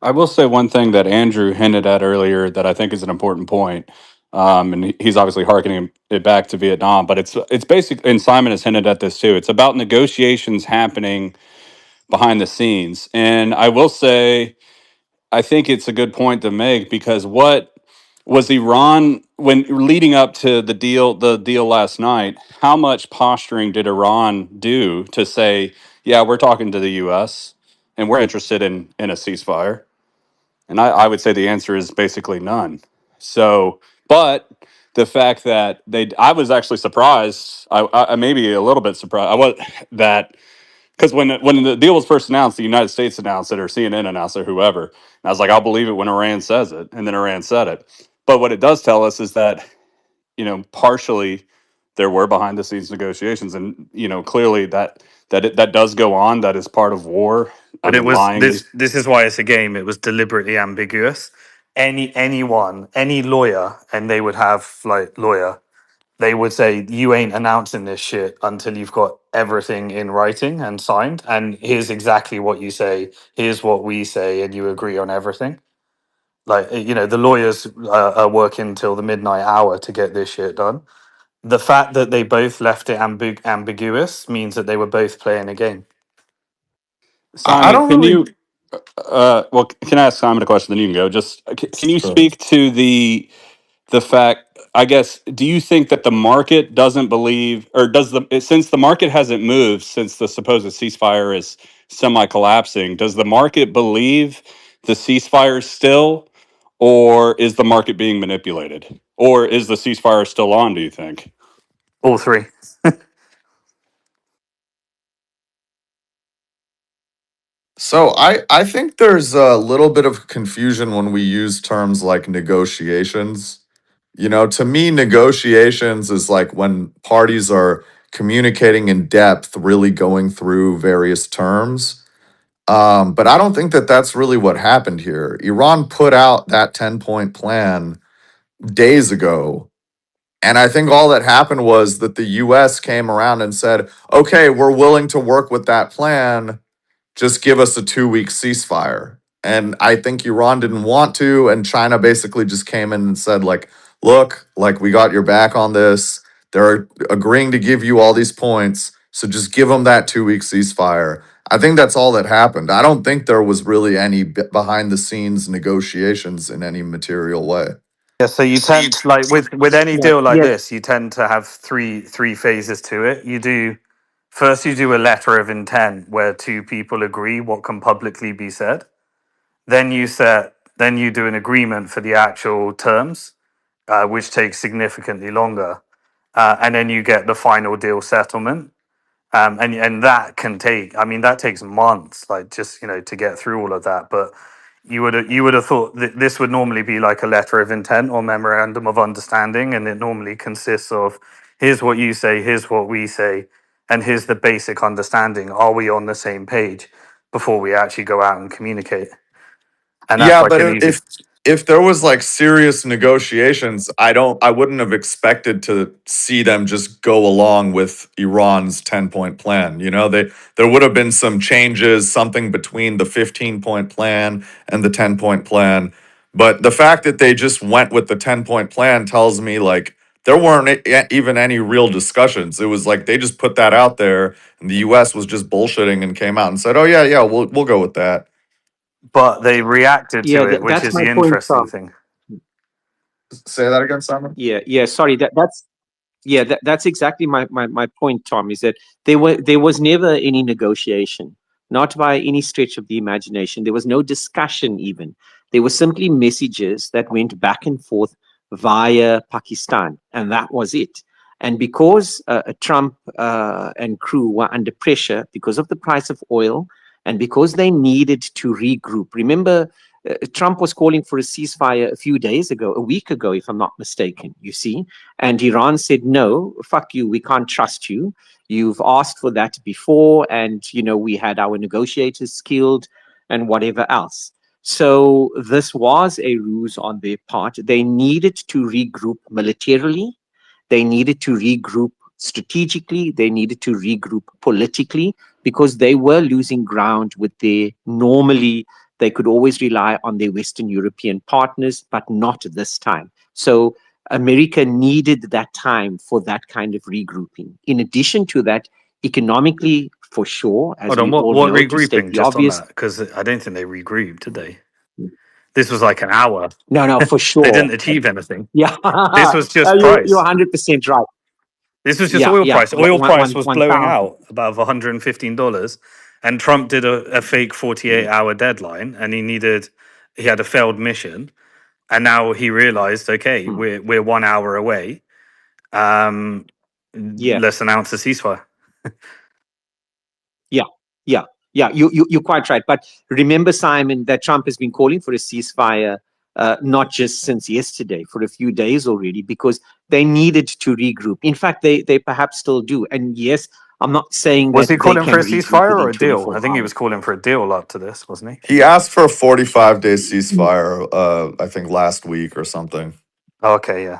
M: I will say one thing that Andrew hinted at earlier that I think is an important point. And he's obviously harkening it back to Vietnam, but it's basic. And Simon has hinted at this too. It's about negotiations happening behind the scenes. And I will say, I think it's a good point to make because what was Iran when leading up to the deal last night? How much posturing did Iran do to say, "Yeah, we're talking to the U.S. and we're interested in a ceasefire"? And I would say the answer is basically none. So, but the fact that I was actually surprised. I maybe a little bit surprised. I was that because when the deal was first announced, the United States announced it, or CNN announced it, or whoever. And I was like, I'll believe it when Iran says it, and then Iran said it. But what it does tell us is that partially there were behind the scenes negotiations, and clearly that does go on. That is part of war. I
C: but it
M: mean,
C: was
M: lying.
C: this is why it's a game. It was deliberately ambiguous. Any lawyer, and they would have like lawyer. They would say you ain't announcing this shit until you've got everything in writing and signed. And here's exactly what you say. Here's what we say, and you agree on everything. Like the lawyers are working till the midnight hour to get this shit done. The fact that they both left it ambiguous means that they were both playing a game.
J: I
M: Simon,
J: don't
M: can
J: really.
M: you? Well, can I ask Simon a question? Then you can go. Just can you
J: Sure.
M: speak to the fact? I guess. Do you think that the market doesn't believe, or does since the market hasn't moved since the supposed ceasefire is semi-collapsing? Does the market believe the ceasefire still, or is the market being manipulated, or is the ceasefire still on? Do you think?
C: All three.
J: So I think there's a little bit of confusion when we use terms like negotiations. You know, to me, negotiations is like when parties are communicating in depth, really going through various terms. But I don't think that that's really what happened here. Iran put out that 10-point plan days ago. And I think all that happened was that the US came around and said, okay, we're willing to work with that plan, just give us a 2-week ceasefire. And I think Iran didn't want to, and China basically just came in and said, like, look, like we got your back on this. They're agreeing to give you all these points, so just give them that 2-week ceasefire. I think that's all that happened. I don't think there was really any behind the scenes negotiations in any material way.
C: Yeah, so you tend like with any
K: Yeah,
C: deal like
K: yes,
C: this, you tend to have three phases to it. You do first you do a letter of intent where two people agree what can publicly be said. Then you do an agreement for the actual terms, which takes significantly longer, and then you get the final deal settlement. And that can take, I mean, that takes months, like just to get through all of that. But you would have thought that this would normally be like a letter of intent or memorandum of understanding, and it normally consists of here's what you say, here's what we say, and here's the basic understanding. Are we on the same page before we actually go out and communicate? And that's
J: Yeah,
C: like
J: but
C: an easy.
J: if there was like serious negotiations, I wouldn't have expected to see them just go along with Iran's 10-point plan. You know, there would have been some changes, something between the 15-point plan and the 10-point plan. But the fact that they just went with the 10-point plan tells me like there weren't even any real discussions. It was like they just put that out there and the US was just bullshitting and came out and said, "Oh yeah, we'll go with that."
C: But they reacted
K: yeah,
C: to it, which
K: that's
C: is
K: my
C: the
K: point,
C: interesting
K: Tom.
C: thing.
J: Say that again, Simon.
K: Yeah. Sorry, that's exactly my point, Tom. Is that there was never any negotiation, not by any stretch of the imagination. There was no discussion even. There were simply messages that went back and forth via Pakistan, and that was it. And because Trump and crew were under pressure because of the price of oil, and because they needed to regroup. Remember, Trump was calling for a ceasefire a few days ago, a week ago, if I'm not mistaken, you see. And Iran said, no, fuck you, we can't trust you. You've asked for that before, and, we had our negotiators killed and whatever else. So this was a ruse on their part. They needed to regroup militarily. They needed to regroup strategically. They needed to regroup politically because they were losing ground with their normally they could always rely on their Western European partners, but not this time. So America needed that time for that kind of regrouping. In addition to that, economically, for sure, as
C: Hold on,
K: we
C: what
K: all
C: what
K: know, to state
C: regrouping?
K: the
C: Just on
K: obvious.
C: that, because I don't think they regrouped, did they? This was like an hour.
K: No, for
C: They
K: sure.
C: didn't achieve anything.
K: Yeah,
C: This was just
K: you're
C: price.
K: 100% right.
C: This was just
K: Yeah,
C: oil
K: yeah,
C: price. Oil price was blowing
K: 1,000.
C: out above $115, and Trump did a fake 48-hour deadline, and he had a failed mission, and now he realized, okay,
K: Hmm.
C: we're 1 hour away. Um,
K: Yeah.
C: let's announce a ceasefire.
K: Yeah, yeah, yeah. You're quite right. But remember, Simon, that Trump has been calling for a ceasefire, not just since yesterday, for a few days already, because they needed to regroup. In fact, they perhaps still do. And yes, I'm not saying
C: Was
K: that
C: he
K: they
C: calling for
K: can
C: a
K: regroup
C: ceasefire or
K: within
C: a deal? I
K: 24
C: think he
K: hours.
C: was calling for a deal up to this, wasn't he?
J: He asked for a 45-day ceasefire, I think last week or something.
C: Okay, yeah.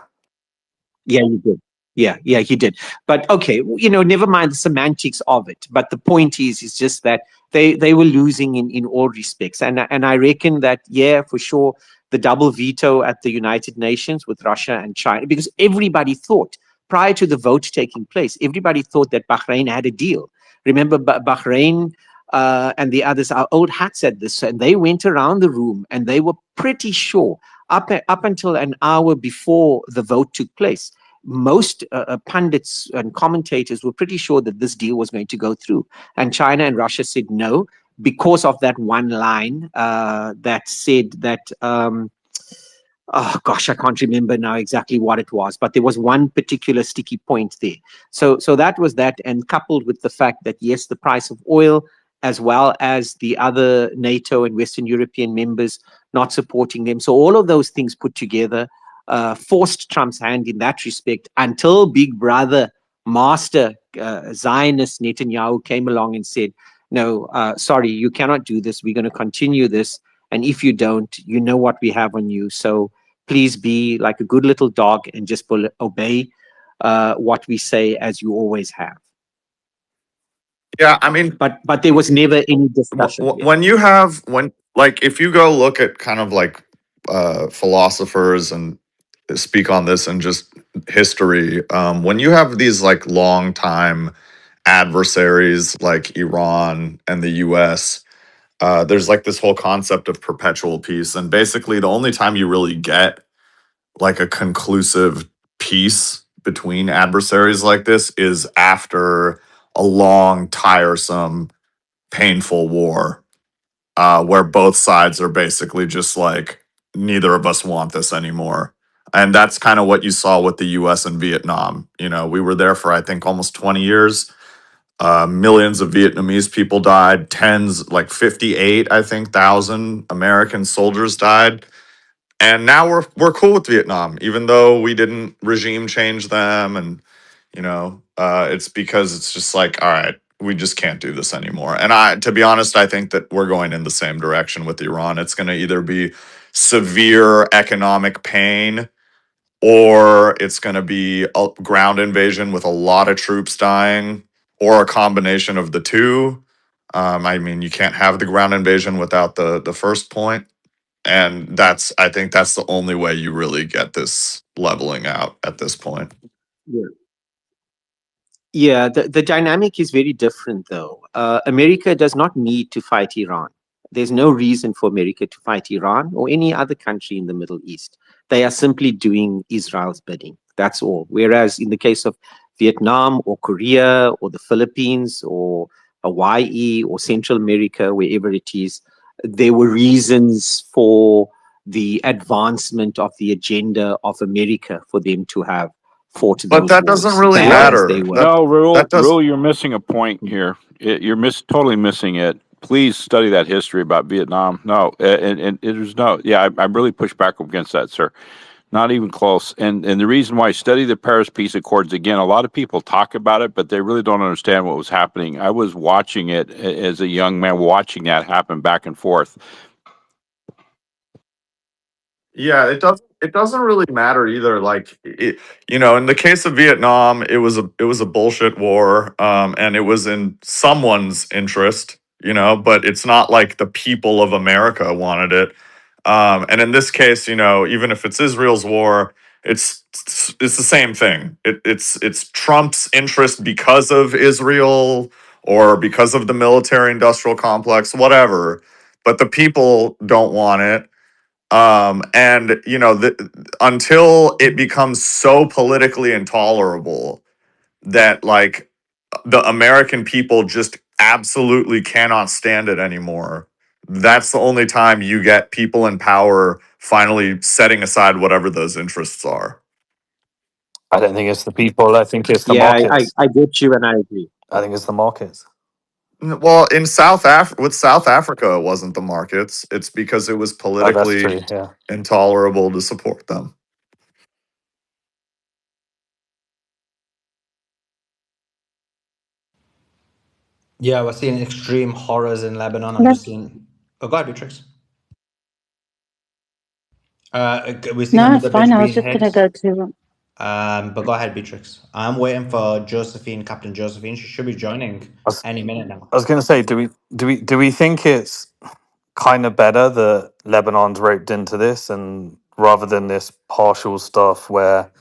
K: Yeah, you did. Yeah, he did. But okay, never mind the semantics of it. But the point is just that they were losing in all respects. And I reckon that, yeah, for sure, the double veto at the United Nations with Russia and China, because everybody thought, prior to the vote taking place, everybody thought that Bahrain had a deal. Remember, Bahrain and the others, our old hats at this, and they went around the room and they were pretty sure up until an hour before the vote took place. Most pundits and commentators were pretty sure that this deal was going to go through. And China and Russia said no, because of that one line that said that, oh gosh, I can't remember now exactly what it was, but there was one particular sticky point there. So that was that, and coupled with the fact that, yes, the price of oil, as well as the other NATO and Western European members not supporting them. So all of those things put together forced Trump's hand in that respect, until Big Brother Master Zionist Netanyahu came along and said, no, sorry, you cannot do this. We're going to continue this. And if you don't, you know what we have on you. So please be like a good little dog and just obey what we say, as you always have.
J: Yeah, I mean,
K: but there was never any discussion.
J: when you have if you go look at kind of like philosophers and speak on this and just history, when you have these like long time adversaries like Iran and the US, there's like this whole concept of perpetual peace, and basically the only time you really get like a conclusive peace between adversaries like this is after a long, tiresome, painful war, where both sides are basically just like, neither of us want this anymore. And that's kind of what you saw with the US and Vietnam. You know, we were there for, I think, almost 20 years. Millions of Vietnamese people died, tens, like 58, I think, thousand American soldiers died. And now we're cool with Vietnam, even though we didn't regime change them. And it's because it's just like, all right, we just can't do this anymore. And to be honest, I think that we're going in the same direction with Iran. It's going to either be severe economic pain, or it's going to be a ground invasion with a lot of troops dying, or a combination of the two. I mean, you can't have the ground invasion without the first point. And I think that's the only way you really get this leveling out at this point.
K: Yeah, the dynamic is very different, though. America does not need to fight Iran. There's no reason for America to fight Iran or any other country in the Middle East. They are simply doing Israel's bidding. That's all. Whereas in the case of Vietnam or Korea or the Philippines or Hawaii or Central America, wherever it is, there were reasons for the advancement of the agenda of America for them to have fought those
J: But that doesn't
K: wars,
J: really
K: bad as
J: matter.
K: they were.
L: No,
J: that does.
L: Rule, you're missing a point here. You're totally missing it. Please study that history about Vietnam. No, and there's no. Yeah, I really push back against that, sir. Not even close. And the reason why I study the Paris Peace Accords, again, a lot of people talk about it, but they really don't understand what was happening. I was watching it as a young man, watching that happen back and forth.
J: Yeah, it doesn't really matter either. Like in the case of Vietnam, it was a bullshit war, and it was in someone's interest, but it's not like the people of America wanted it. And in this case, even if it's Israel's war, it's the same thing. It's Trump's interest because of Israel or because of the military industrial complex, whatever. But the people don't want it. And until it becomes so politically intolerable that like the American people just absolutely cannot stand it anymore, that's the only time you get people in power finally setting aside whatever those interests are.
C: I don't think it's the people. I think it's the
K: Yeah,
C: markets.
K: I get you, and I agree.
C: I think it's the markets.
J: Well, in with South Africa, it wasn't the markets. It's because it was
C: Oh, that's
J: politically
C: true. Yeah.
J: intolerable to support them.
A: Yeah, we're seeing extreme horrors in Lebanon. I'm just seeing. Oh, go ahead, Beatrix. We're seeing
B: No,
A: another
B: it's fine.
A: bridge
B: I was
A: being
B: just gonna
A: hit.
B: go to.
A: But go ahead, Beatrix. I'm waiting for Josephine, Captain Josephine. She should be joining any minute now.
C: I was going to say, do we think it's kind of better that Lebanon's roped into this, and rather than this partial stuff where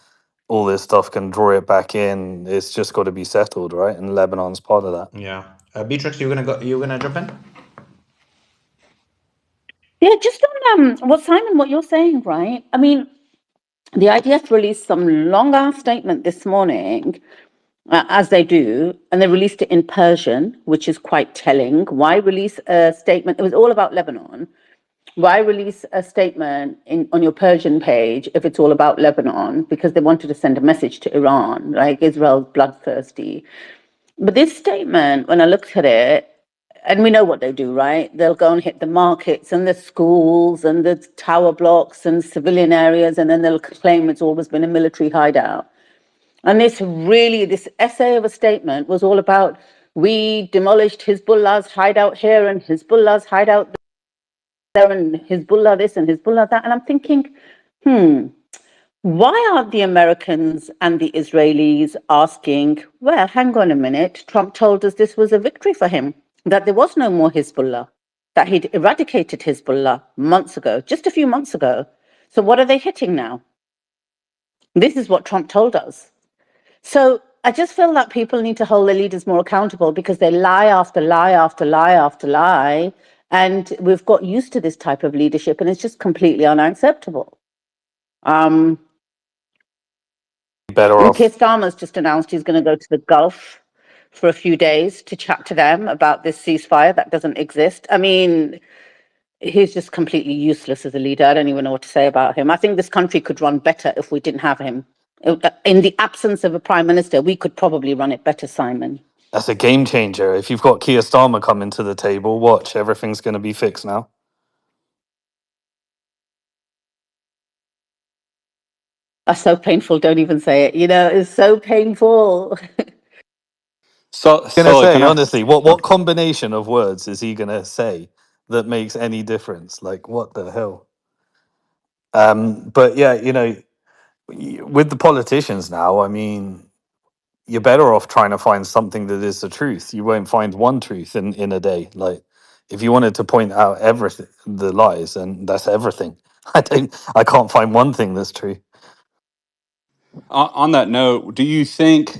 C: all this stuff can draw it back in, it's just got to be settled, right? And Lebanon's part of that.
A: Yeah. Beatrix, you're gonna jump in?
B: Yeah, just on what Simon, what you're saying, right? I mean, the IDF released some long-ass statement this morning, as they do, and they released it in Persian, which is quite telling. Why release a statement? It was all about Lebanon. Why release a statement on your Persian page if it's all about Lebanon? Because they wanted to send a message to Iran, like Israel's bloodthirsty. But this statement, when I looked at it, and we know what they do, right? They'll go and hit the markets and the schools and the tower blocks and civilian areas, and then they'll claim it's always been a military hideout. And this essay of a statement was all about, we demolished Hezbollah's hideout here and Hezbollah's hideout there and Hezbollah this and Hezbollah that. And I'm thinking, why aren't the Americans and the Israelis asking, well, hang on a minute, Trump told us this was a victory for him, that there was no more Hezbollah, that he'd eradicated Hezbollah months ago, just a few months ago. So what are they hitting now? This is what Trump told us. So I just feel that people need to hold their leaders more accountable because they lie after lie after lie after lie. And we've got used to this type of leadership and it's just completely unacceptable.
C: Better
B: Keir
C: off.
B: Starmer's just announced he's going to go to the Gulf for a few days to chat to them about this ceasefire that doesn't exist. I mean, he's just completely useless as a leader. I don't even know what to say about him. I think this country could run better if we didn't have him. In the absence of a prime minister, we could probably run it better, Simon.
C: That's a game changer. If you've got Keir Starmer coming to the table, watch, everything's going to be fixed now.
B: That's so painful. Don't even say it. You know, it's so painful.
C: So,
M: Gonna
C: Sully,
M: say,
C: honestly, what combination of words is he going to say that makes any difference? Like, what the hell? But yeah, with the politicians now, I mean, you're better off trying to find something that is the truth. You won't find one truth in a day. Like, if you wanted to point out everything, the lies, and that's everything. I can't find one thing that's true.
M: on that note, do you think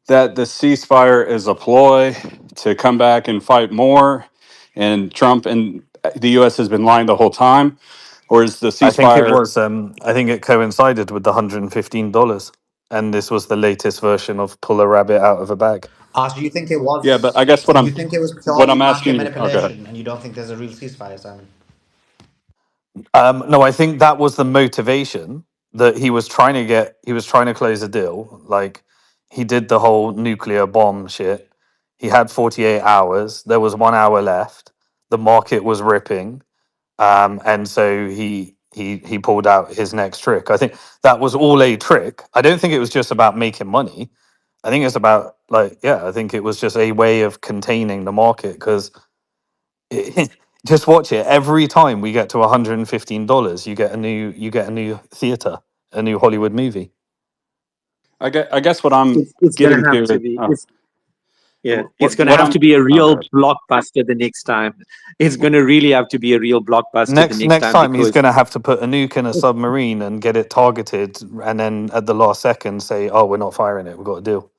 M: that the ceasefire is a ploy to come back and fight more, and Trump and the U.S. has been lying the whole time, or is the
C: I think it
M: ceasefire?
C: was. I think it coincided with the $115, and this was the latest version of pull a rabbit out of a bag.
A: So you think it
M: Yeah, but
A: was?
M: I guess
A: So you think it was
M: what
A: purely
M: I'm
A: market
M: asking you. Oh, go ahead.
A: manipulation, and you don't think there's a real ceasefire, Simon?
C: No, I think that was the motivation that he was trying to get. He was trying to close a deal. Like, he did the whole nuclear bomb shit. He had 48 hours. There was 1 hour left. The market was ripping, and so he pulled out his next trick. I think that was all a trick. I don't think it was just about making money. I think it's about, like, yeah, I think it was just a way of containing the market because just watch it. Every time we get to $115, you get a new theater, a new Hollywood movie.
M: I guess what I'm
K: It's going
M: getting
K: to have to
M: to.
K: be.
M: Oh,
K: It's going to
M: what
K: have to
M: I'm.
K: be a
M: Oh,
K: real
M: God.
K: blockbuster the next time. It's going to really have to be a real blockbuster the next
C: Next
K: time
C: time he's
K: because
C: going to have to put a nuke in a submarine and get it targeted, and then at the last second say, "Oh, we're not firing it. We've got a deal."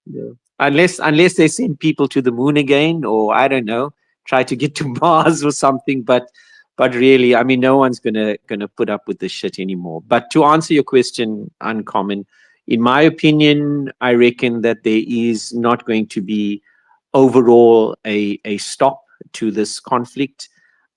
K: yeah. Unless they send people to the moon again, or I don't know, try to get to Mars or something. But really, I mean, no one's gonna put up with this shit anymore. But to answer your question, Uncommon, in my opinion, I reckon that there is not going to be overall a stop to this conflict.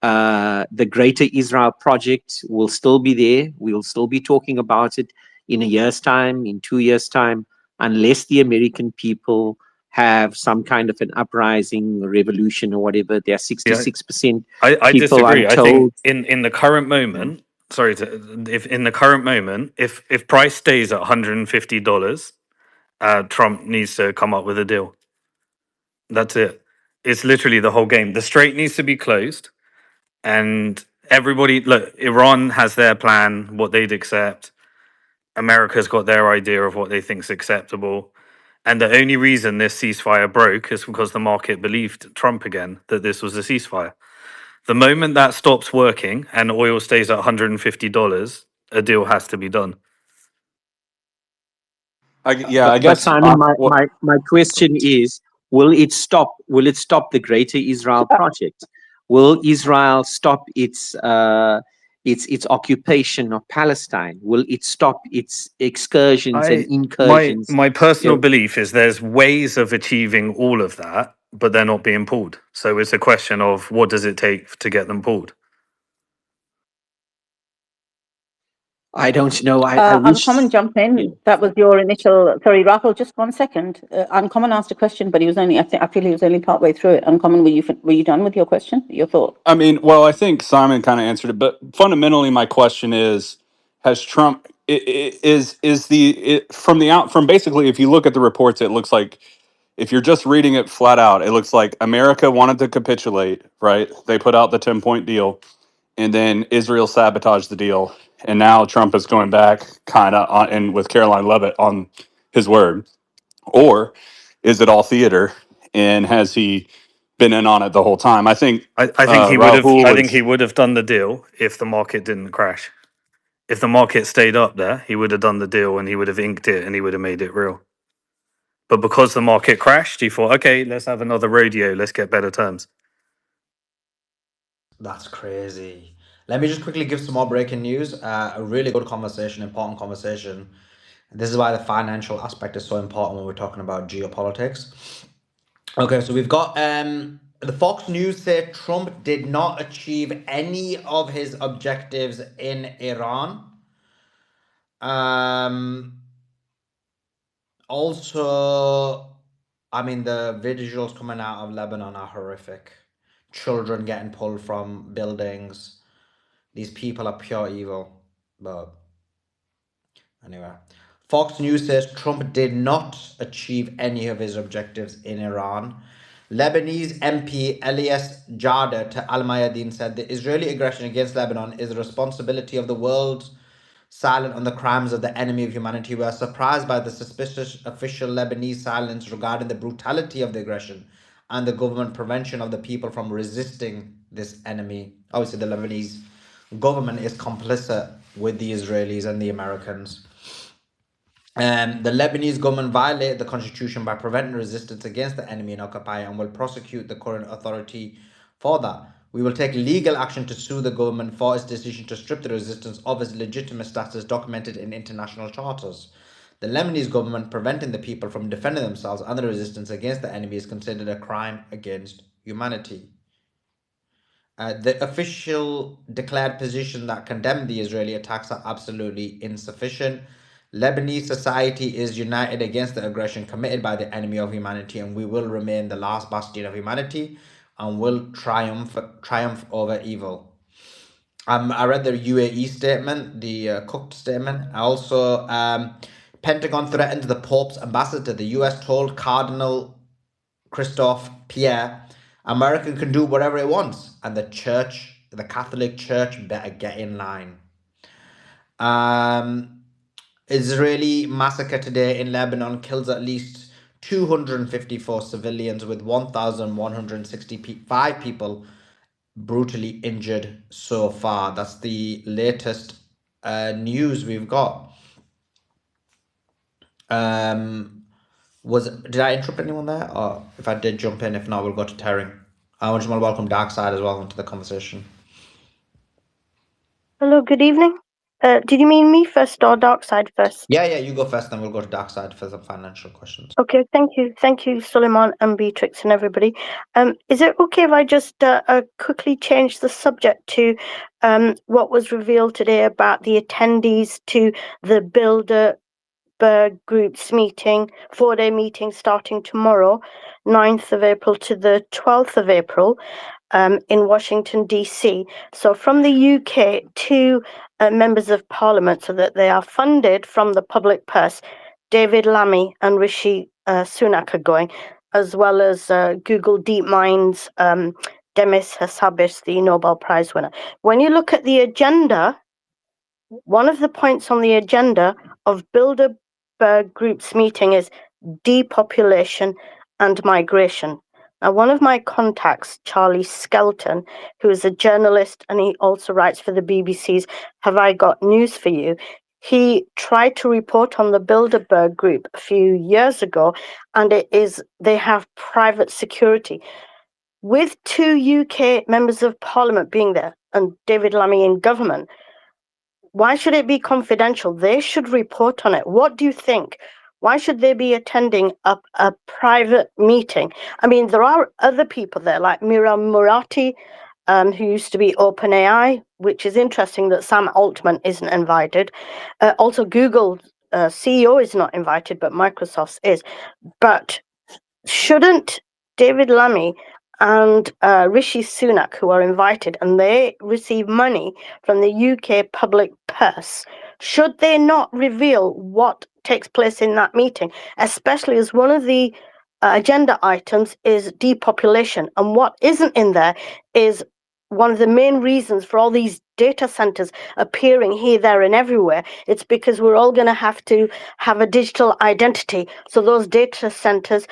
K: The Greater Israel Project will still be there. We will still be talking about it in a year's time, in 2 years' time, unless the American people have some kind of an uprising, revolution, or whatever. There are 66%
C: I
K: people, I'm
C: disagree. I
K: told.
C: think in the current moment, if in the current moment, if price stays at $150, Trump needs to come up with a deal. That's it. It's literally the whole game. The strait needs to be closed, and everybody look. Iran has their plan, what they'd accept. America's got their idea of what they think's acceptable. And the only reason this ceasefire broke is because the market believed Trump again that this was a ceasefire. The moment that stops working and oil stays at $150, a deal has to be done.
M: I
K: But
M: guess
K: Simon,
M: what.
K: my question is, Will it stop? Will it stop the Greater Israel Project? Will Israel stop its occupation of Palestine? Will it stop its excursions and incursions?
C: My personal
K: You know,
C: belief is there's ways of achieving all of that, but they're not being pulled. So it's a question of what does it take to get them pulled.
K: I don't know. I wish.
B: Uncommon, jump
K: Yeah.
B: in. That was your initial. Sorry, Rahul, just 1 second. Uncommon asked a question, but he was only. I feel he was only partway through it. Uncommon, were you done with your question? Your thought?
M: I mean, well, I think Simon kind of answered it, but fundamentally, my question is: has Trump is the from the out from basically, if you look at the reports, it looks like if you're just reading it flat out, it looks like America wanted to capitulate, right? They put out the 10-point deal, and then Israel sabotaged the deal, and now Trump is going back kind of on and with Caroline Levitt on his word, or is it all theater? And has he been in on it the whole time? I think
C: I think he would have.
M: Rahul
C: I think
M: was.
C: he would have done the deal if the market didn't crash. If the market stayed up there, he would have done the deal and he would have inked it and he would have made it real. But because the market crashed, he thought, okay, let's have another rodeo. Let's get better terms.
A: That's crazy. Let me just quickly give some more breaking news. A really good conversation, important conversation. This is why the financial aspect is so important when we're talking about geopolitics. Okay, so we've got the Fox News say Trump did not achieve any of his objectives in Iran. Also, I mean, the visuals coming out of Lebanon are horrific. Children getting pulled from buildings. These people are pure evil. But anyway, Fox News says Trump did not achieve any of his objectives in Iran. Lebanese MP Elias Jada to Al Mayadeen said the Israeli aggression against Lebanon is the responsibility of the world silent on the crimes of the enemy of humanity. We are surprised by the suspicious official Lebanese silence regarding the brutality of the aggression and the government prevention of the people from resisting this enemy. Obviously, the Lebanese government is complicit with the Israelis and the Americans. The Lebanese government violated the constitution by preventing resistance against the enemy and occupier and will prosecute the current authority for that. We will take legal action to sue the government for its decision to strip the resistance of its legitimate status documented in international charters. The Lebanese government preventing the people from defending themselves and the resistance against the enemy is considered a crime against humanity. The official declared position that condemned the Israeli attacks are absolutely insufficient. Lebanese society is united against the aggression committed by the enemy of humanity, and we will remain the last bastion of humanity and will triumph over evil. I read the UAE statement, the cooked statement. Also, Pentagon threatened the Pope's ambassador. The US told Cardinal Christophe Pierre, America can do whatever it wants, and the church, the Catholic Church, better get in line. Israeli massacre today in Lebanon kills at least 254 civilians, with 1,165 people brutally injured so far. That's the latest news we've got. Did I interrupt anyone there? Or if I did, jump in. If not, we'll go to Terry. I just want to welcome Darkside as well into the conversation.
N: Hello, good evening. Did you mean me first or Darkside first?
A: Yeah, you go first, then we'll go to Darkside for some financial questions.
N: Okay, thank you, Suleiman and Beatrix and everybody. Is it okay if I just quickly change the subject to what was revealed today about the attendees to the Bilderberg Group's meeting, 4-day meeting starting tomorrow, 9th of April to the 12th of April, in Washington, D.C. So from the UK, 2 members of parliament, so that they are funded from the public purse, David Lammy and Rishi Sunak are going, as well as Google DeepMind's Demis Hassabis, the Nobel Prize winner. When you look at the agenda, one of the points on the agenda of Bilderberg Group's meeting is depopulation and migration. Now, one of my contacts, Charlie Skelton, who is a journalist and he also writes for the BBC's Have I Got News for You, He tried to report on the Bilderberg group a few years ago, and they have private security. With 2 UK members of parliament being there and David Lammy in government, why should it be confidential? They should report on it. What do you think? Why should they be attending a private meeting? I mean, there are other people there, like Mira Murati, who used to be OpenAI, which is interesting that Sam Altman isn't invited. Also, Google CEO is not invited, but Microsoft's is. But shouldn't David Lammy and Rishi Sunak, who are invited, and they receive money from the UK public purse, should they not reveal what takes place in that meeting, especially as one of the agenda items is depopulation, and what isn't in there is one of the main reasons for all these data centers appearing here, there, and everywhere. It's because we're all going to have a digital identity. So those data centers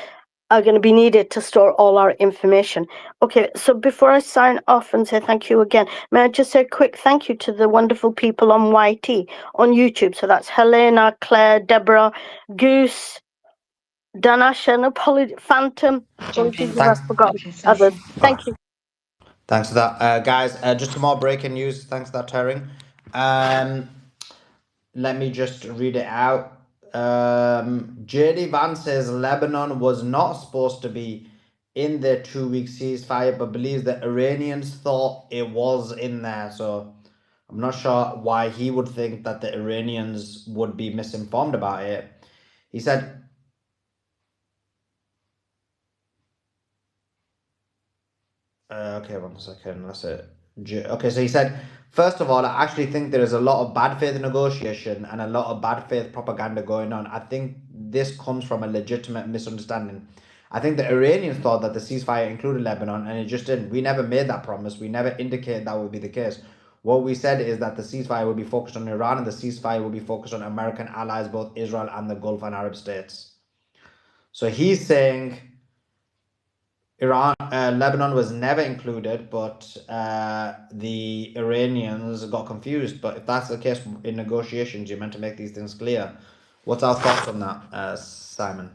N: are going to be needed to store all our information. Okay, so before I sign off and say thank you again, may I just say a quick thank you to the wonderful people on YT, on YouTube. So that's Helena, Claire, Deborah, Goose, Danasha, Phantom. Apologies if
A: Thanks.
N: I forgot others. Thank you.
A: Thanks for that, guys. Just some more breaking news. Thanks for that, Terring. Let me just read it out. JD Vance says Lebanon was not supposed to be in the 2-week ceasefire, but believes the Iranians thought it was in there. So I'm not sure why he would think that the Iranians would be misinformed about it. He said, okay, 1 second. That's it. Okay, so he said, first of all, I actually think there is a lot of bad faith negotiation and a lot of bad faith propaganda going on. I think this comes from a legitimate misunderstanding. I think the Iranians thought that the ceasefire included Lebanon, and it just didn't. We never made that promise. We never indicated that would be the case. What we said is that the ceasefire will be focused on Iran, and the ceasefire will be focused on American allies, both Israel and the Gulf and Arab states. So he's saying Lebanon was never included, but the Iranians got confused. But if that's the case in negotiations, you're meant to make these things clear. What's our thoughts on that, Simon?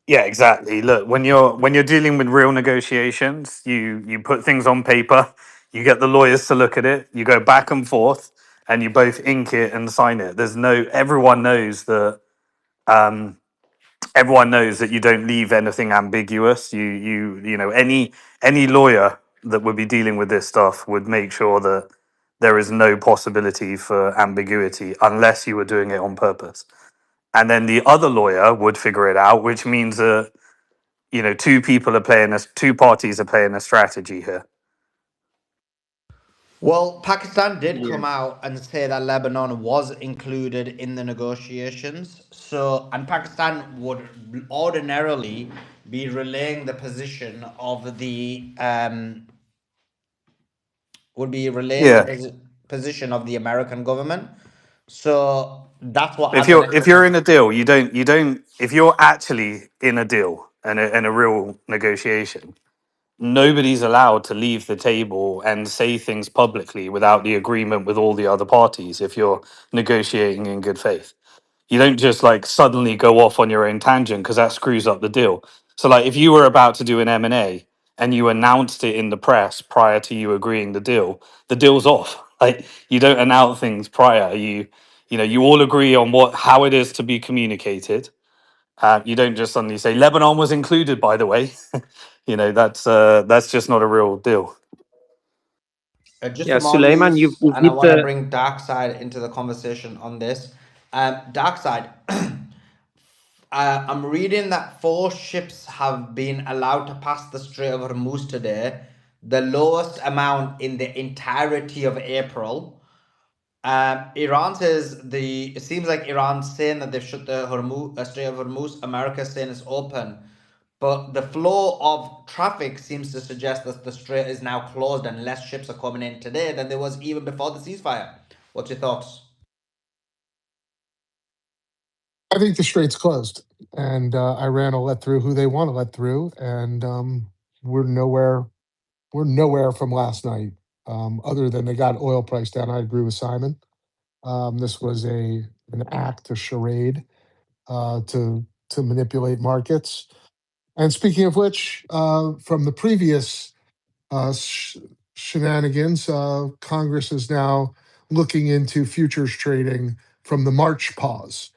C: Yeah, exactly. Look, when you're dealing with real negotiations, you put things on paper, you get the lawyers to look at it, you go back and forth, and you both ink it and sign it. There's no everyone knows that you don't leave anything ambiguous. You know any lawyer that would be dealing with this stuff would make sure that there is no possibility for ambiguity unless you were doing it on purpose. And then the other lawyer would figure it out, which means that two parties are playing a strategy here.
A: Well, Pakistan did
K: Yeah.
A: come out and say that Lebanon was included in the negotiations. So, and Pakistan would ordinarily be relaying the position of the
C: Yeah.
A: position of the American government. So that's what
C: If
A: has led
C: you're
A: to
C: if you're
A: some.
C: in a deal, you don't if you're actually in a deal and a real negotiation, nobody's allowed to leave the table and say things publicly without the agreement with all the other parties if you're negotiating in good faith. You don't just like suddenly go off on your own tangent because that screws up the deal. So like if you were about to do an M&A and you announced it in the press prior to you agreeing the deal's off. Like you don't announce things prior. You all agree on how it is to be communicated. You don't just suddenly say Lebanon was included, by the way. That's just not a real deal.
A: Just
K: Yeah,
A: some more
K: Suleiman,
A: news,
K: you
A: and I
K: give
A: want to
K: the
A: bring Darkside into the conversation on this. Darkside, I'm reading that 4 ships have been allowed to pass the Strait of Hormuz today, the lowest amount in the entirety of April. Iran says it seems like Iran's saying that they've shut the Strait of Hormuz. America's saying it's open, but the flow of traffic seems to suggest that the strait is now closed and less ships are coming in today than there was even before the ceasefire. What's your thoughts?
O: I think the strait's closed, and Iran will let through who they want to let through, and we're nowhere. We're nowhere from last night, other than they got oil price down. I agree with Simon. This was an act, a charade to manipulate markets. And speaking of which, from the previous shenanigans, Congress is now looking into futures trading from the March pause.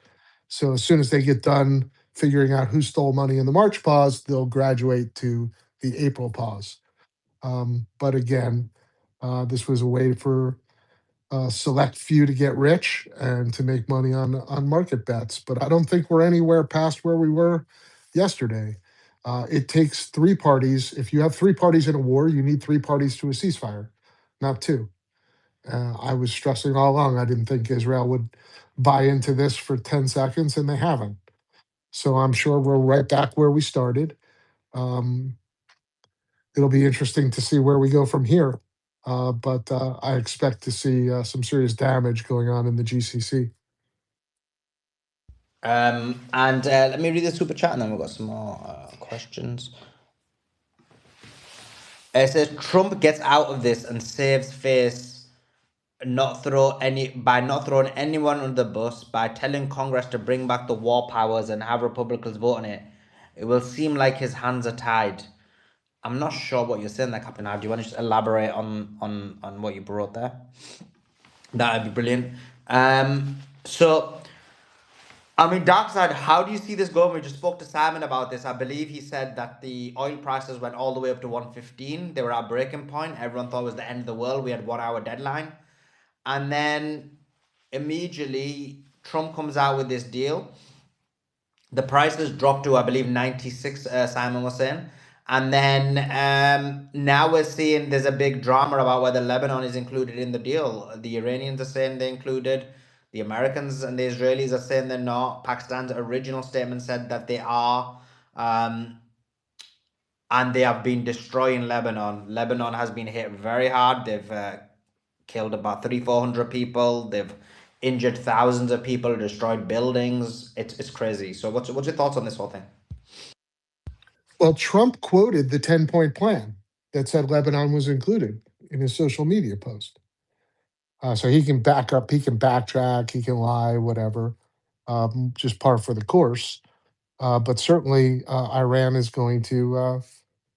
O: So as soon as they get done figuring out who stole money in the March pause, they'll graduate to the April pause. But again, this was a way for a select few to get rich and to make money on market bets. But I don't think we're anywhere past where we were yesterday. It takes three parties. If you have three parties in a war, you need three parties to a ceasefire, not two. I was stressing all along. I didn't think Israel would buy into this for 10 seconds, and they haven't. So I'm sure we're right back where we started. Um, it'll be interesting to see where we go from here. But I expect to see some serious damage going on in the GCC.
A: And let me read the super chat, and then we've got some more questions. It says Trump gets out of this and saves face not throwing anyone under the bus, by telling Congress to bring back the war powers and have Republicans vote on it. It will seem like his hands are tied. I'm not sure what you're saying there, Captain. Do you want to just elaborate on what you brought there? That'd be brilliant. So I mean, dark side, how do you see this going? We just spoke to Simon about this. I believe he said that the oil prices went all the way up to 115. They were at breaking point. Everyone thought it was the end of the world. We had 1 hour deadline. And then immediately Trump comes out with this deal. The prices dropped to, I believe, 96, Simon was saying. And then now we're seeing there's a big drama about whether Lebanon is included in the deal. The Iranians are saying they're included. The Americans and the Israelis are saying they're not. Pakistan's original statement said that they are. And they have been destroying Lebanon. Lebanon has been hit very hard. They've killed about 300-400 people. They've injured thousands of people, destroyed buildings. It's crazy. So what's your thoughts on this whole thing?
O: Well, Trump quoted the 10-point plan that said Lebanon was included in his social media post. So he can back up, he can backtrack, he can lie, whatever, just par for the course. But certainly, Iran is going to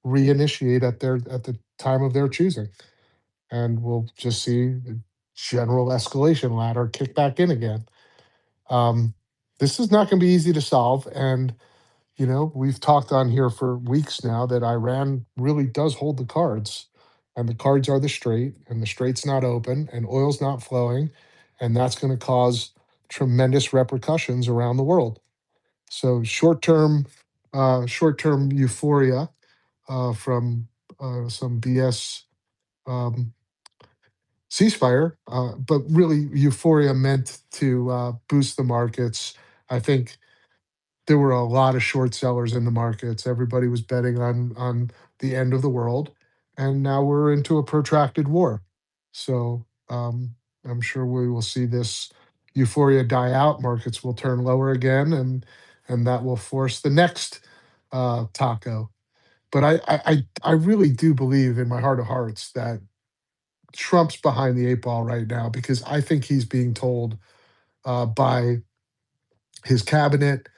O: reinitiate at the time of their choosing, and we'll just see the general escalation ladder kick back in again. This is not going to be easy to solve, and we've talked on here for weeks now that Iran really does hold the cards, and the cards are the strait, and the strait's not open, and oil's not flowing, and that's going to cause tremendous repercussions around the world. So short-term euphoria from some BS ceasefire, but really euphoria meant to boost the markets. I think there were a lot of short sellers in the markets. Everybody was betting on the end of the world, and now we're into a protracted war. So I'm sure we will see this euphoria die out. Markets will turn lower again, and that will force the next taco. But I really do believe in my heart of hearts that Trump's behind the eight ball right now, because I think he's being told by his cabinet,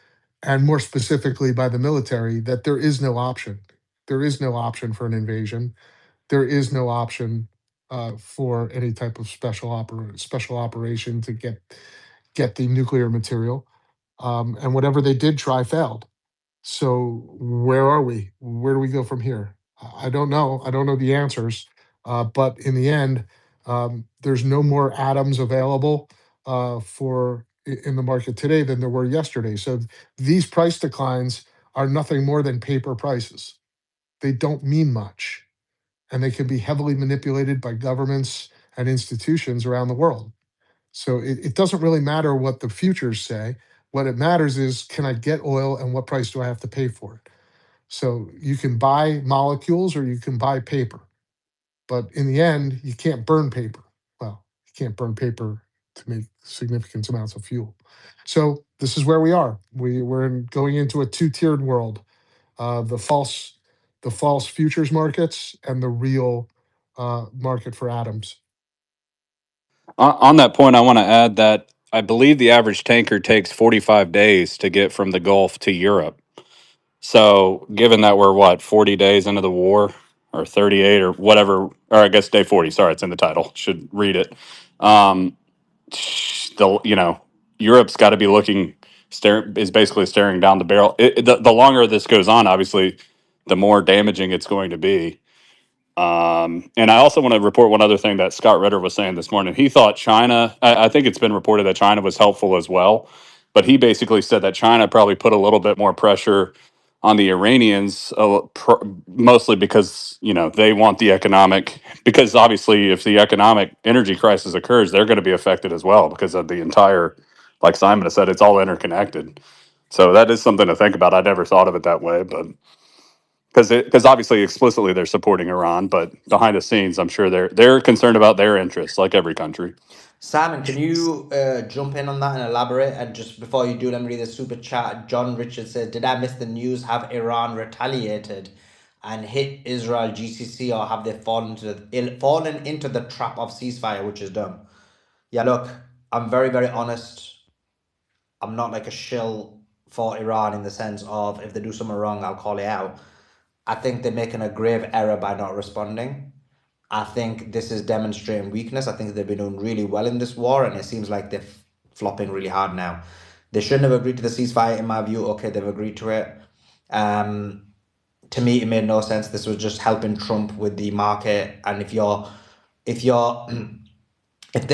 O: and more specifically by the military, that there is no option. There is no option for an invasion. There is no option for any type of special operation to get the nuclear material. And whatever they did try failed. So where are we? Where do we go from here? I don't know. I don't know the answers. But in the end, there's no more atoms available in the market today than there were yesterday. So these price declines are nothing more than paper prices. They don't mean much, and they can be heavily manipulated by governments and institutions around the world. So it doesn't really matter what the futures say. What it matters is, can I get oil, and what price do I have to pay for it? So you can buy molecules or you can buy paper. But in the end, you can't burn paper. Well, you can't burn paper to make significant amounts of fuel. So this is where we are. We're going into a two-tiered world: the false futures markets and the real market for atoms.
M: On that point, I want to add that I believe the average tanker takes 45 days to get from the Gulf to Europe. So, given that we're what 40 days into the war, or 38, or whatever, or I guess day 40. Sorry, it's in the title. Should read it. Um, Europe's got to be looking, is basically staring down the barrel. The longer this goes on, obviously, the more damaging it's going to be. And I also want to report one other thing that Scott Ritter was saying this morning. He thought China, I think it's been reported that China was helpful as well, but he basically said that China probably put a little bit more pressure on the Iranians, mostly because, they want the economic, because obviously if the economic energy crisis occurs, they're going to be affected as well because of the entire, like Simon has said, it's all interconnected. So that is something to think about. I never thought of it that way, but because obviously explicitly they're supporting Iran, but behind the scenes, I'm sure they're concerned about their interests, like every country.
A: Simon, can you jump in on that and elaborate? And just before you do, let me read the super chat. John Richard says, "Did I miss the news? Have Iran retaliated and hit Israel GCC, or have they fallen into the trap of ceasefire, which is done?" Yeah, look, I'm very, very honest. I'm not like a shill for Iran in the sense of if they do something wrong, I'll call it out. I think they're making a grave error by not responding. I think this is demonstrating weakness. I think they've been doing really well in this war, and it seems like they're flopping really hard now. They shouldn't have agreed to the ceasefire, in my view. Okay, they've agreed to it. To me, it made no sense. This was just helping Trump with the market. And if the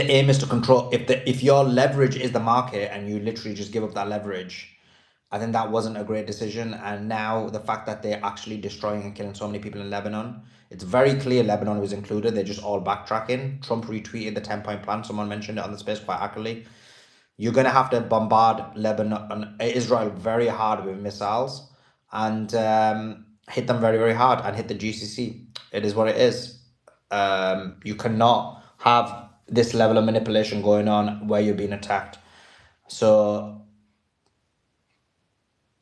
A: aim is to control, if your leverage is the market and you literally just give up that leverage, I think that wasn't a great decision. And now the fact that they're actually destroying and killing so many people in Lebanon, it's very clear Lebanon was included. They're just all backtracking. Trump retweeted the 10-point plan. Someone mentioned it on the space quite accurately. You're going to have to bombard Lebanon, Israel very hard with missiles and hit them very, very hard and hit the GCC. It is what it is. You cannot have this level of manipulation going on where you're being attacked. So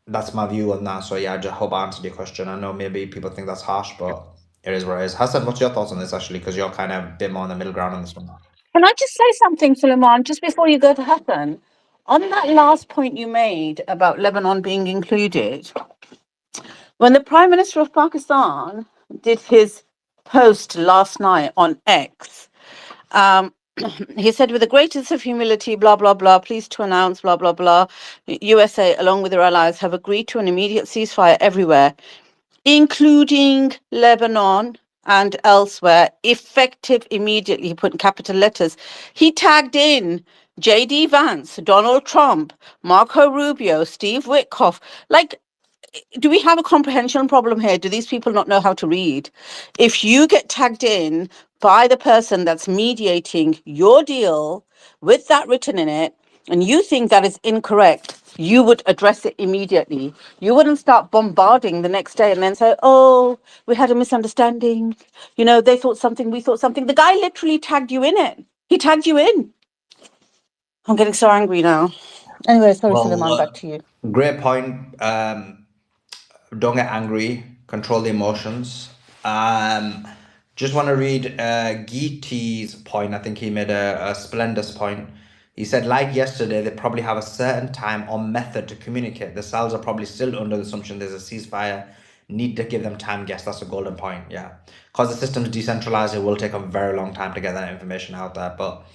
A: that's my view on that. So yeah, I just hope I answered your question. I know maybe people think that's harsh, but it is what it is. Hassan, what's your thoughts on this actually? Because you're kind of a bit more on the middle ground on this one.
B: Can I just say something, Suleiman, just before you go to Hassan? On that last point you made about Lebanon being included, when the Prime Minister of Pakistan did his post last night on X, he said, with the greatest of humility, blah, blah, blah, pleased to announce, blah, blah, blah, USA, along with their allies, have agreed to an immediate ceasefire everywhere, including Lebanon and elsewhere, effective immediately. He put in capital letters. He tagged in J.D. Vance, Donald Trump, Marco Rubio, Steve Witkoff. Like, do we have a comprehension problem here? Do these people not know how to read? If you get tagged in by the person that's mediating your deal with that written in it, and you think that is incorrect, you would address it immediately. You wouldn't start bombarding the next day and then say, oh, we had a misunderstanding. They thought something, we thought something. The guy literally tagged you in it. He tagged you in. I'm getting so angry now. Anyway, sorry, Suleiman, back to you.
A: Great point. Don't get angry. Control the emotions. Just want to read Geety's point. I think he made a splendid point. He said, like yesterday, they probably have a certain time or method to communicate. The cells are probably still under the assumption there's a ceasefire. Need to give them time. Guess that's a golden point. Yeah. Because the system's decentralized, it will take a very long time to get that information out there. But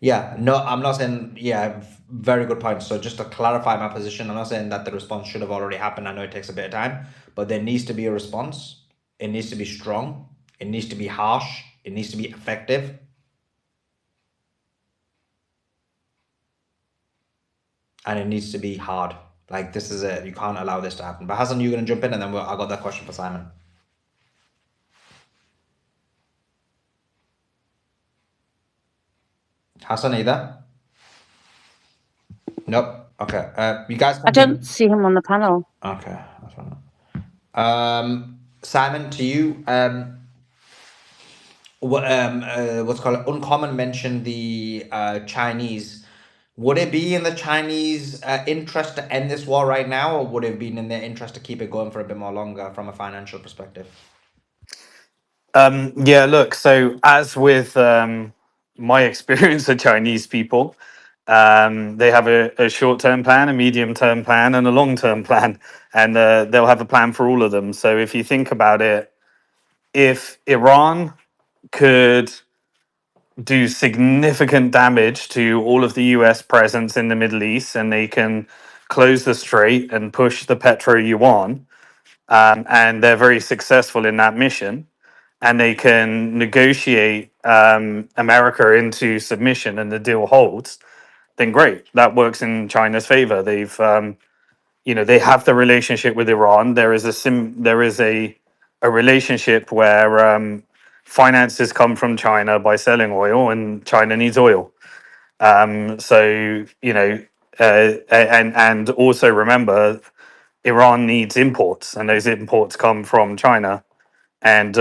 A: yeah, no, I'm not saying, yeah, very good point. So just to clarify my position, I'm not saying that the response should have already happened. I know it takes a bit of time, but there needs to be a response. It needs to be strong. It needs to be harsh. It needs to be effective. And it needs to be hard. Like, this is it. You can't allow this to happen. But Hassan, you're going to jump in, and then I got that question for Simon. Hassan, are you there? Nope. Okay. You guys
B: I
A: can hear me?
B: don't see him on the panel.
A: Okay. That's fine. Simon, to you. What's called Uncommon mentioned the Chinese. Would it be in the Chinese interest to end this war right now, or would it have been in their interest to keep it going for a bit more longer from a financial perspective?
C: Yeah, look, so as with my experience of Chinese people, they have a short-term plan, a medium-term plan, and a long-term plan, and they'll have a plan for all of them. So if you think about it, if Iran could do significant damage to all of the US presence in the Middle East, and they can close the strait and push the petro yuan, and they're very successful in that mission, and they can negotiate America into submission, and the deal holds, then great. That works in China's favor. They've they have the relationship with Iran. There is a relationship where finances come from China by selling oil, and China needs oil. So and also remember, Iran needs imports, and those imports come from China, and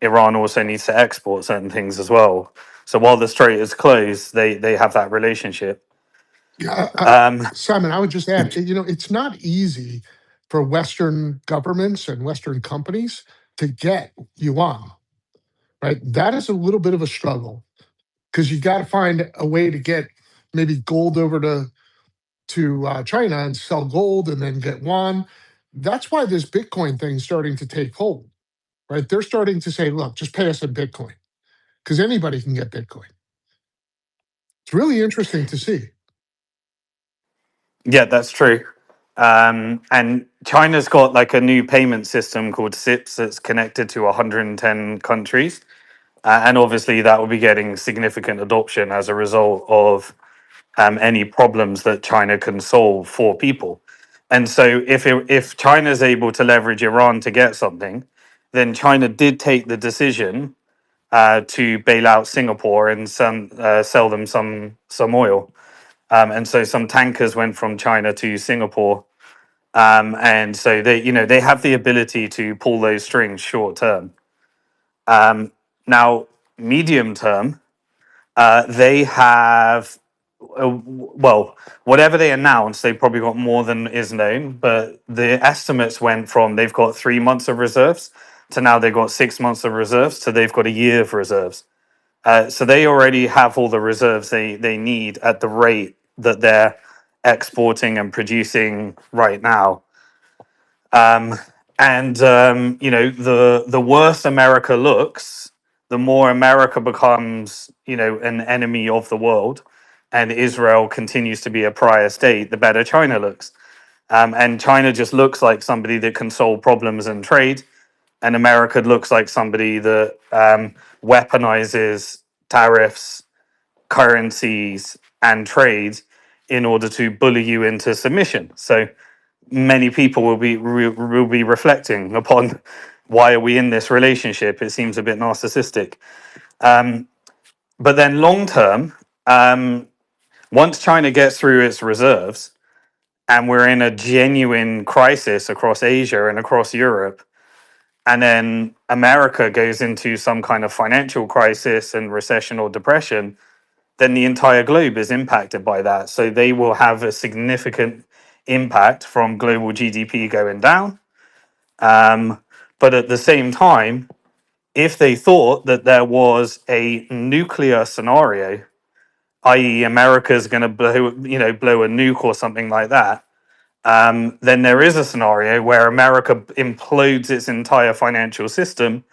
C: Iran also needs to export certain things as well. So while the strait is closed, they have that relationship.
O: Yeah,
C: Um,
O: Simon, I would just add, it's not easy for Western governments and Western companies to get yuan, right? That is a little bit of a struggle because you got to find a way to get maybe gold over to China and sell gold and then get yuan. That's why this Bitcoin thing is starting to take hold, right? They're starting to say, look, just pay us in Bitcoin because anybody can get Bitcoin. It's really interesting to see.
C: Yeah, that's true. And China's got like a new payment system called CIPS that's connected to 110 countries. And obviously, that will be getting significant adoption as a result of any problems that China can solve for people. And so, if China is able to leverage Iran to get something, then China did take the decision to bail out Singapore and sell them some oil. And so some tankers went from China to Singapore, and so they have the ability to pull those strings short term. Now, medium term, they have well, whatever they announced, they probably got more than is known. But the estimates went from they've got 3 months of reserves to now they've got 6 months of reserves to they've got a year of reserves. So they already have all the reserves they need at the rate that they're exporting and producing right now. The worse America looks, the more America becomes an enemy of the world, and Israel continues to be a pariah state, the better China looks. And China just looks like somebody that can solve problems and trade, and America looks like somebody that weaponizes tariffs, currencies, and trade in order to bully you into submission. So many people will be reflecting upon why are we in this relationship? It seems a bit narcissistic. But then long term, once China gets through its reserves and we're in a genuine crisis across Asia and across Europe, and then America goes into some kind of financial crisis and recession or depression, then the entire globe is impacted by that. So they will have a significant impact from global GDP going down. But at the same time, if they thought that there was a nuclear scenario, i.e., America's going to blow a nuke or something like that, then there is a scenario where America implodes its entire financial system,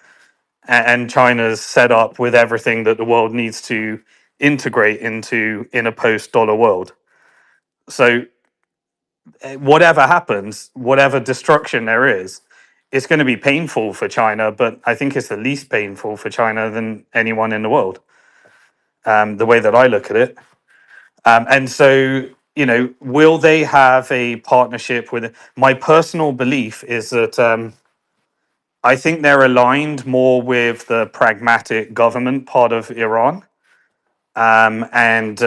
C: and China's set up with everything that the world needs to integrate into in a post-dollar world. So whatever happens, whatever destruction there is, it's going to be painful for China, but I think it's the least painful for China than anyone in the world, the way that I look at it. And so, will they have a partnership with? My personal belief is that I think they're aligned more with the pragmatic government part of Iran, and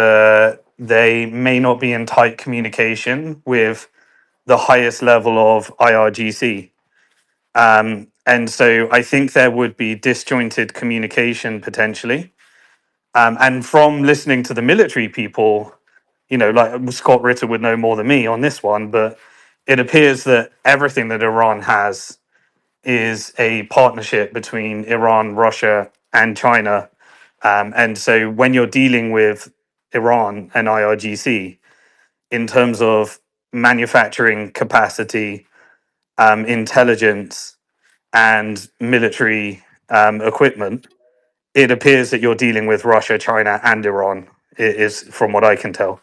C: they may not be in tight communication with the highest level of IRGC. And so I think there would be disjointed communication potentially. And from listening to the military people, like Scott Ritter would know more than me on this one, but it appears that everything that Iran has is a partnership between Iran, Russia, and China And so when you're dealing with Iran and IRGC in terms of manufacturing capacity, intelligence, and military equipment, it appears that you're dealing with Russia, China, and Iran. It is from what I can tell.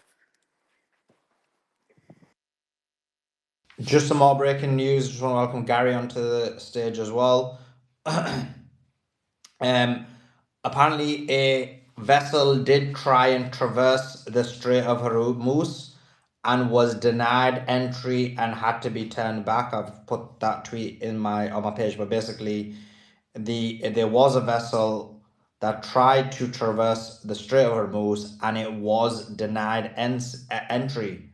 A: Just some more breaking news. Just want to welcome Gary onto the stage as well. Apparently, a vessel did try and traverse the Strait of Hormuz and was denied entry and had to be turned back. I've put that tweet in on my page, but basically, there was a vessel that tried to traverse the Strait of Hormuz and it was denied entry.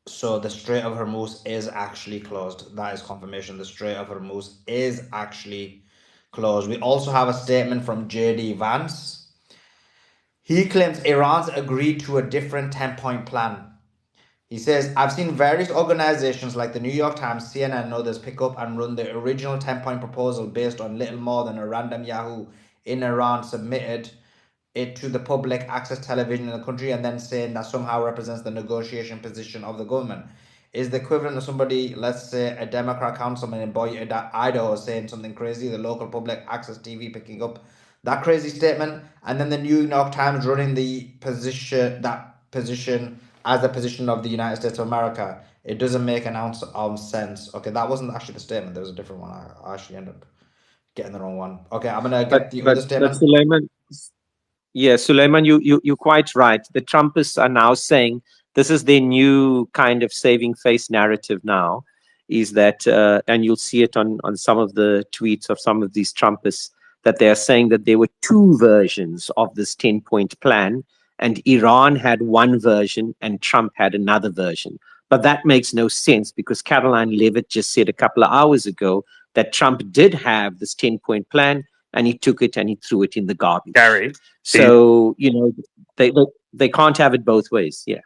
A: So the Strait of Hormuz is actually closed. That is confirmation. The Strait of Hormuz is actually closed. We also have a statement from JD Vance. He claims Iran's agreed to a different 10-point plan. He says, I've seen various organizations like the New York Times, CNN, and others pick up and run the original 10-point proposal based on little more than a random Yahoo in Iran submitted it to the public access television in the country and then saying that somehow represents the negotiation position of the government. Is the equivalent of somebody, let's say a Democrat councilman in Boise, Idaho, saying something crazy, the local public access TV picking up that crazy statement, and then the New York Times running that position as the position of the United States of America. It doesn't make an ounce of sense. Okay, that wasn't actually the statement. There was a different one. I actually ended up getting the wrong one. Okay, I'm gonna get the other statement.
K: Suleiman, yeah, Suleiman, you're quite right. The Trumpists are now saying this is their new kind of saving face narrative now, is that, and you'll see it on some of the tweets of some of these Trumpists, that they are saying that there were two versions of this 10-point plan, and Iran had one version and Trump had another version. But that makes no sense because Caroline Levitt just said a couple of hours ago that Trump did have this 10-point plan and he took it and he threw it in the garbage.
C: Gary.
K: So, you know, they can't have it both ways. Yeah.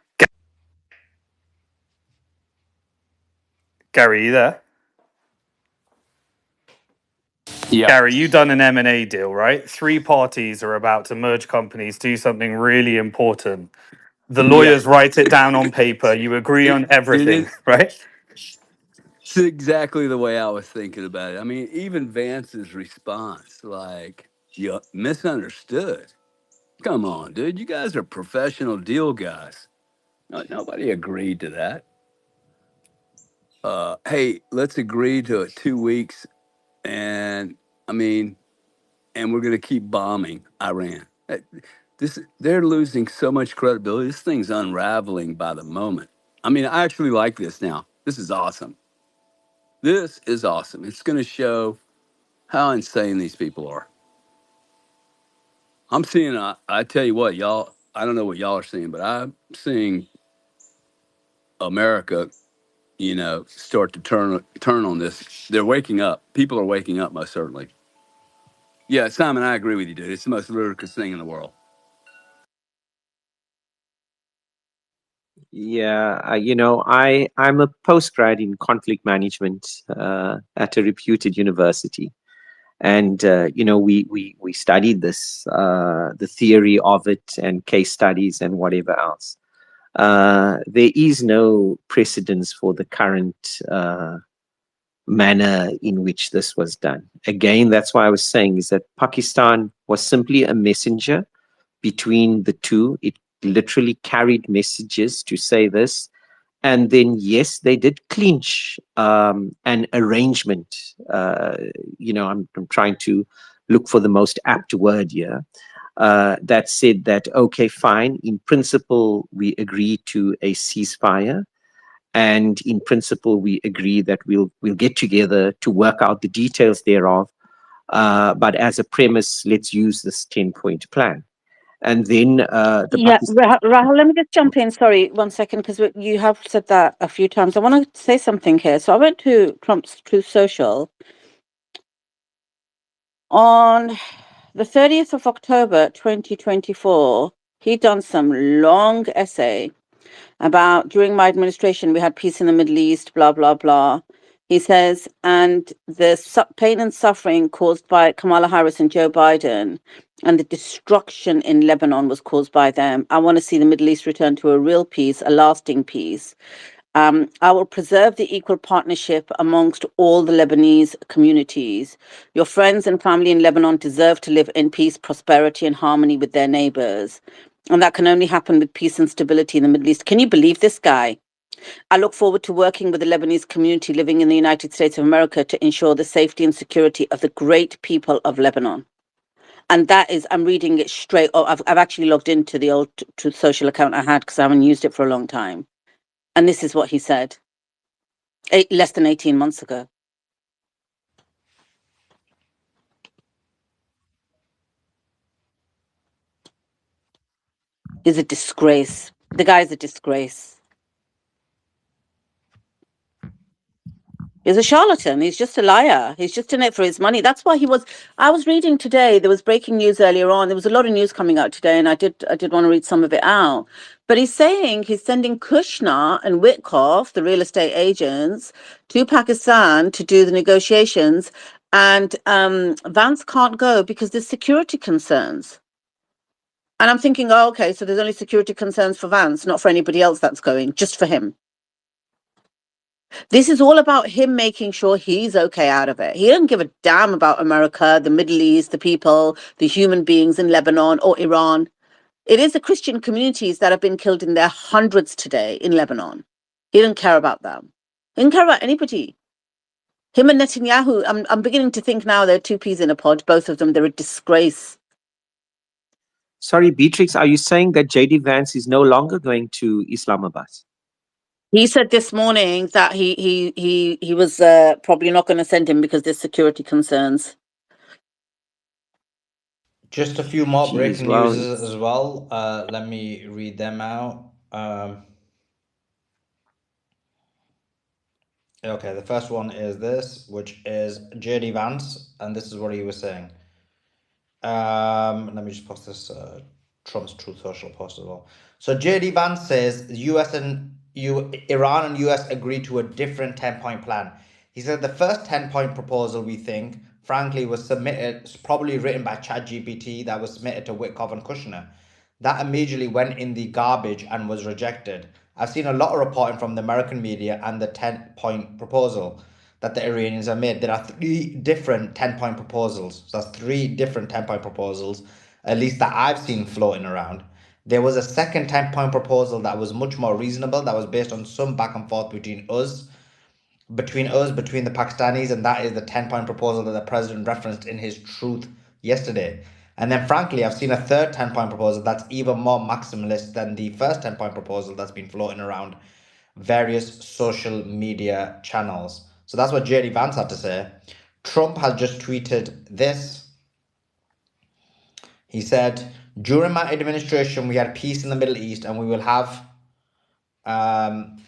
C: Gary, you there?
L: Yeah.
C: Gary, you done an M&A deal, right? 3 parties are about to merge companies, do something really important. The lawyers write it down on paper. You agree on
P: It
C: everything,
P: is
C: right?
P: it's exactly the way I was thinking about it. I mean, even Vance's response, like, you misunderstood. Come on, dude. You guys are professional deal guys. No, nobody agreed to that. Hey, let's agree to it 2 weeks, and I mean, and we're gonna keep bombing Iran. They're losing so much credibility. This thing's unraveling by the moment. I mean, I actually like this now. This is awesome. This is awesome. It's going to show how insane these people are. I'm seeing, I tell you what, y'all, I don't know what y'all are seeing, but I'm seeing America, you know, start to turn on this. They're waking up. People are waking up, most certainly. Yeah, Simon, I agree with you, dude. It's the most ludicrous thing in the world.
K: Yeah, you know, I'm a postgrad in conflict management at a reputed university, and you know, we studied this, the theory of it, and case studies and whatever else. There is no precedence for the current manner in which this was done. Again, that's why I was saying is that Pakistan was simply a messenger between the two. It literally carried messages to say this. And then, yes, they did clinch an arrangement. You know, I'm trying to look for the most apt word here. That said that, okay, fine. In principle, we agree to a ceasefire. And in principle, we agree that we'll get together to work out the details thereof. But as a premise, let's use this 10-point plan. And then
B: Yeah, Rahul, let me just jump in. Sorry, 1 second, because you have said that a few times. I want to say something here. So I went to Trump's Truth Social on the 30th of October, 2024. He'd done some long essay about during my administration, we had peace in the Middle East, blah, blah, blah. He says, and the pain and suffering caused by Kamala Harris and Joe Biden and the destruction in Lebanon was caused by them. I want to see the Middle East return to a real peace, a lasting peace. I will preserve the equal partnership amongst all the Lebanese communities. Your friends and family in Lebanon deserve to live in peace, prosperity, and harmony with their neighbors. And that can only happen with peace and stability in the Middle East. Can you believe this guy? I look forward to working with the Lebanese community living in the United States of America to ensure the safety and security of the great people of Lebanon. And that is, I'm reading it straight. Oh, I've actually logged into the old Truth Social account I had because I haven't used it for a long time. And this is what he said less than 18 months ago. He's a disgrace. The guy's a disgrace. He's a charlatan. He's just a liar. He's just in it for his money. That's why I was reading today, there was breaking news earlier on. There was a lot of news coming out today, and I did want to read some of it out. But he's saying he's sending Kushner and Witkoff, the real estate agents, to Pakistan to do the negotiations. And Vance can't go because there's security concerns. And I'm thinking, oh, okay, so there's only security concerns for Vance, not for anybody else that's going, just for him. This is all about him making sure he's okay out of it. He doesn't give a damn about America, the Middle East, the people, the human beings in Lebanon or Iran. It is the Christian communities that have been killed in their hundreds today in Lebanon. He doesn't care about them. He doesn't care about anybody. Him and Netanyahu, I'm beginning to think now they're two peas in a pod, both of them. They're a disgrace.
K: Sorry, Beatrix, are you saying that JD Vance is no longer going to Islamabad?
B: He said this morning that he was probably not going to send him because there's security concerns.
A: Just a few more breaking
K: well,
A: news as well. Let me read them out. Okay, the first one is this, which is JD Vance, and this is what he was saying. Let me just post this Trump's Truth Social post as well. So JD Vance says Iran and US agreed to a different 10-point plan. He said the first 10-point proposal, we think, frankly, was submitted, probably written by ChatGPT, that was submitted to Witkoff and Kushner. That immediately went in the garbage and was rejected. I've seen a lot of reporting from the American media and the 10-point proposal that the Iranians have made. There are 3 different 10-point proposals. So that's 3 different 10-point proposals, at least that I've seen floating around. There was a second 10-point proposal that was much more reasonable, that was based on some back and forth between the Pakistanis, and that is the 10-point proposal that the president referenced in his truth yesterday. And then frankly, I've seen a third 10-point proposal that's even more maximalist than the first 10-point proposal that's been floating around various social media channels. So that's what JD Vance had to say. Trump has just tweeted this. He said, during my administration, we had peace in the Middle East and we will have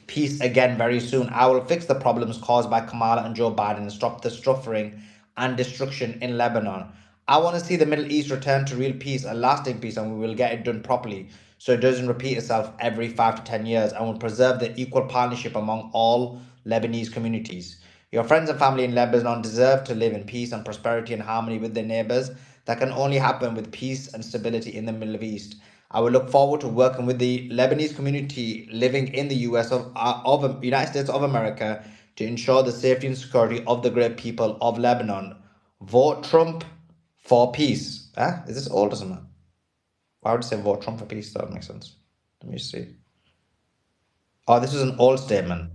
A: peace again very soon. I will fix the problems caused by Kamala and Joe Biden and stop the suffering and destruction in Lebanon. I want to see the Middle East return to real peace, a lasting peace, and we will get it done properly so it doesn't repeat itself every 5 to 10 years, and will preserve the equal partnership among all Lebanese communities. Your friends and family in Lebanon deserve to live in peace and prosperity and harmony with their neighbors. That can only happen with peace and stability in the Middle East. I will look forward to working with the Lebanese community living in the US of United States of America to ensure the safety and security of the great people of Lebanon. Vote Trump for peace. Is this old or something? Why would it say vote Trump for peace? That makes sense. Let me see. Oh, this is an old statement.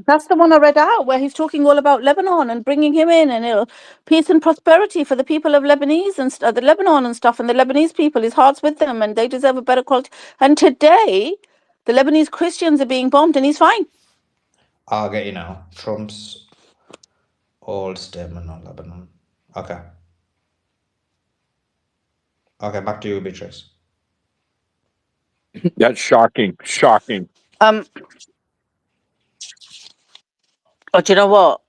B: That's the one I read out where he's talking all about Lebanon and bringing him in and peace and prosperity for the people of Lebanese and the Lebanon and stuff, and the Lebanese people, his heart's with them and they deserve a better quality. And today, the Lebanese Christians are being bombed and he's fine.
A: I'll get you now. Trump's old statement on Lebanon. Okay. Okay, back to you, Beatrice.
L: That's shocking. Shocking.
B: Oh, do you know what,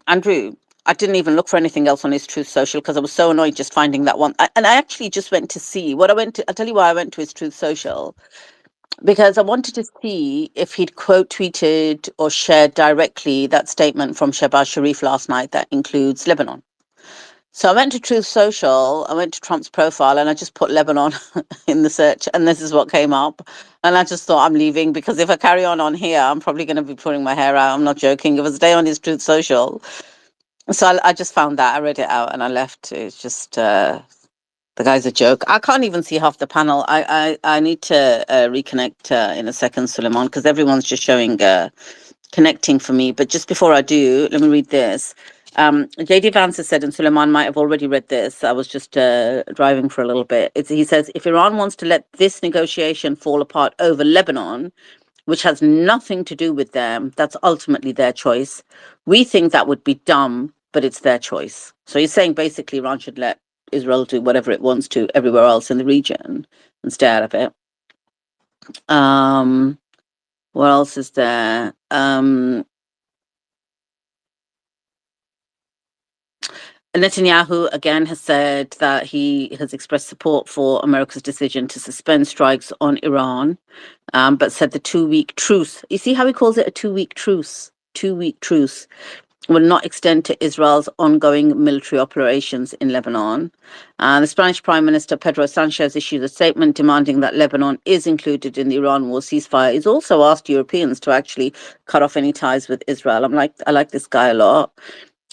B: Andrew? I didn't even look for anything else on his Truth Social because I was so annoyed just finding that one. And I actually just went to see I'll tell you why I went to his Truth Social. because I wanted to see if he'd quote tweeted or shared directly that statement from Shehbaz Sharif last night that includes Lebanon. So I went to Truth Social, I went to Trump's profile, and I just put Lebanon in the search, and this is what came up. And I just thought I'm leaving, because if I carry on here, I'm probably going to be pulling my hair out. I'm not joking. It was a day on his Truth Social. So I just found that. I read it out and I left. It's just the guy's a joke. I can't even see half the panel. I need to reconnect in a second, Suleiman, because everyone's just showing connecting for me. But just before I do, let me read this. JD Vance has said, and Suleiman might have already read this. I was just driving for a little bit. He says, if Iran wants to let this negotiation fall apart over Lebanon, which has nothing to do with them, that's ultimately their choice. We think that would be dumb, but it's their choice. So he's saying basically Iran should let Israel do whatever it wants to everywhere else in the region and stay out of it. What else is there? Netanyahu again has said that he has expressed support for America's decision to suspend strikes on Iran, but said the 2-week truce. You see how he calls it a 2-week truce? 2-week truce will not extend to Israel's ongoing military operations in Lebanon. The Spanish Prime Minister Pedro Sanchez issued a statement demanding that Lebanon is included in the Iran war ceasefire. He's also asked Europeans to actually cut off any ties with Israel. I like this guy a lot.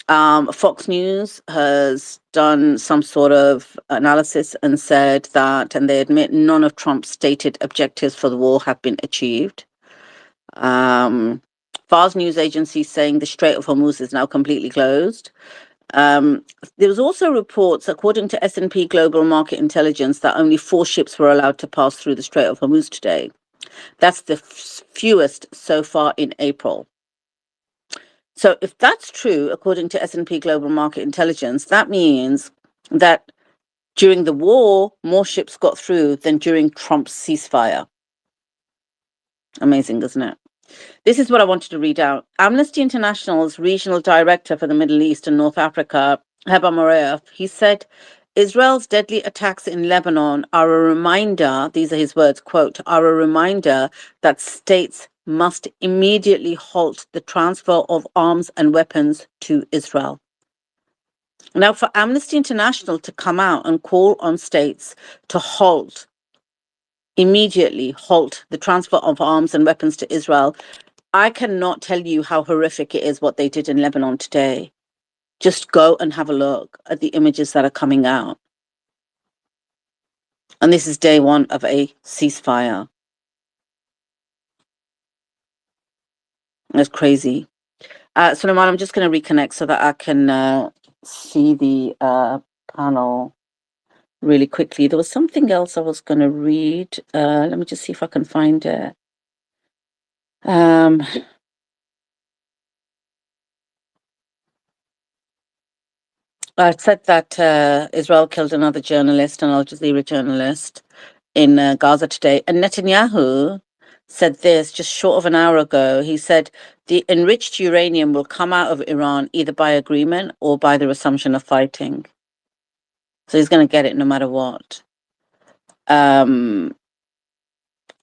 B: Fox News has done some sort of analysis and said that, and they admit none of Trump's stated objectives for the war have been achieved. Fars news agency saying the Strait of Hormuz is now completely closed. There was also reports, according to S&P Global Market Intelligence, that only 4 ships were allowed to pass through the Strait of Hormuz today. That's the fewest so far in April. So if that's true, according to S&P Global Market Intelligence, that means that during the war, more ships got through than during Trump's ceasefire. Amazing, isn't it? This is what I wanted to read out. Amnesty International's regional director for the Middle East and North Africa, Heba Moraef, he said, Israel's deadly attacks in Lebanon are a reminder, these are his words, quote, are a reminder that states must immediately halt the transfer of arms and weapons to Israel. Now, for Amnesty International to come out and call on states to immediately halt the transfer of arms and weapons to Israel, I cannot tell you how horrific it is what they did in Lebanon today. Just go and have a look at the images that are coming out. And this is day 1 of a ceasefire. That's crazy. Suleiman, I'm just going to reconnect so that I can see the panel really quickly. There was something else I was going to read. Let me just see if I can find it. I said that Israel killed another journalist, an Al Jazeera journalist, in Gaza today. And Netanyahu said this just short of an hour ago. He said the enriched uranium will come out of Iran either by agreement or by the resumption of fighting. So he's going to get it no matter what.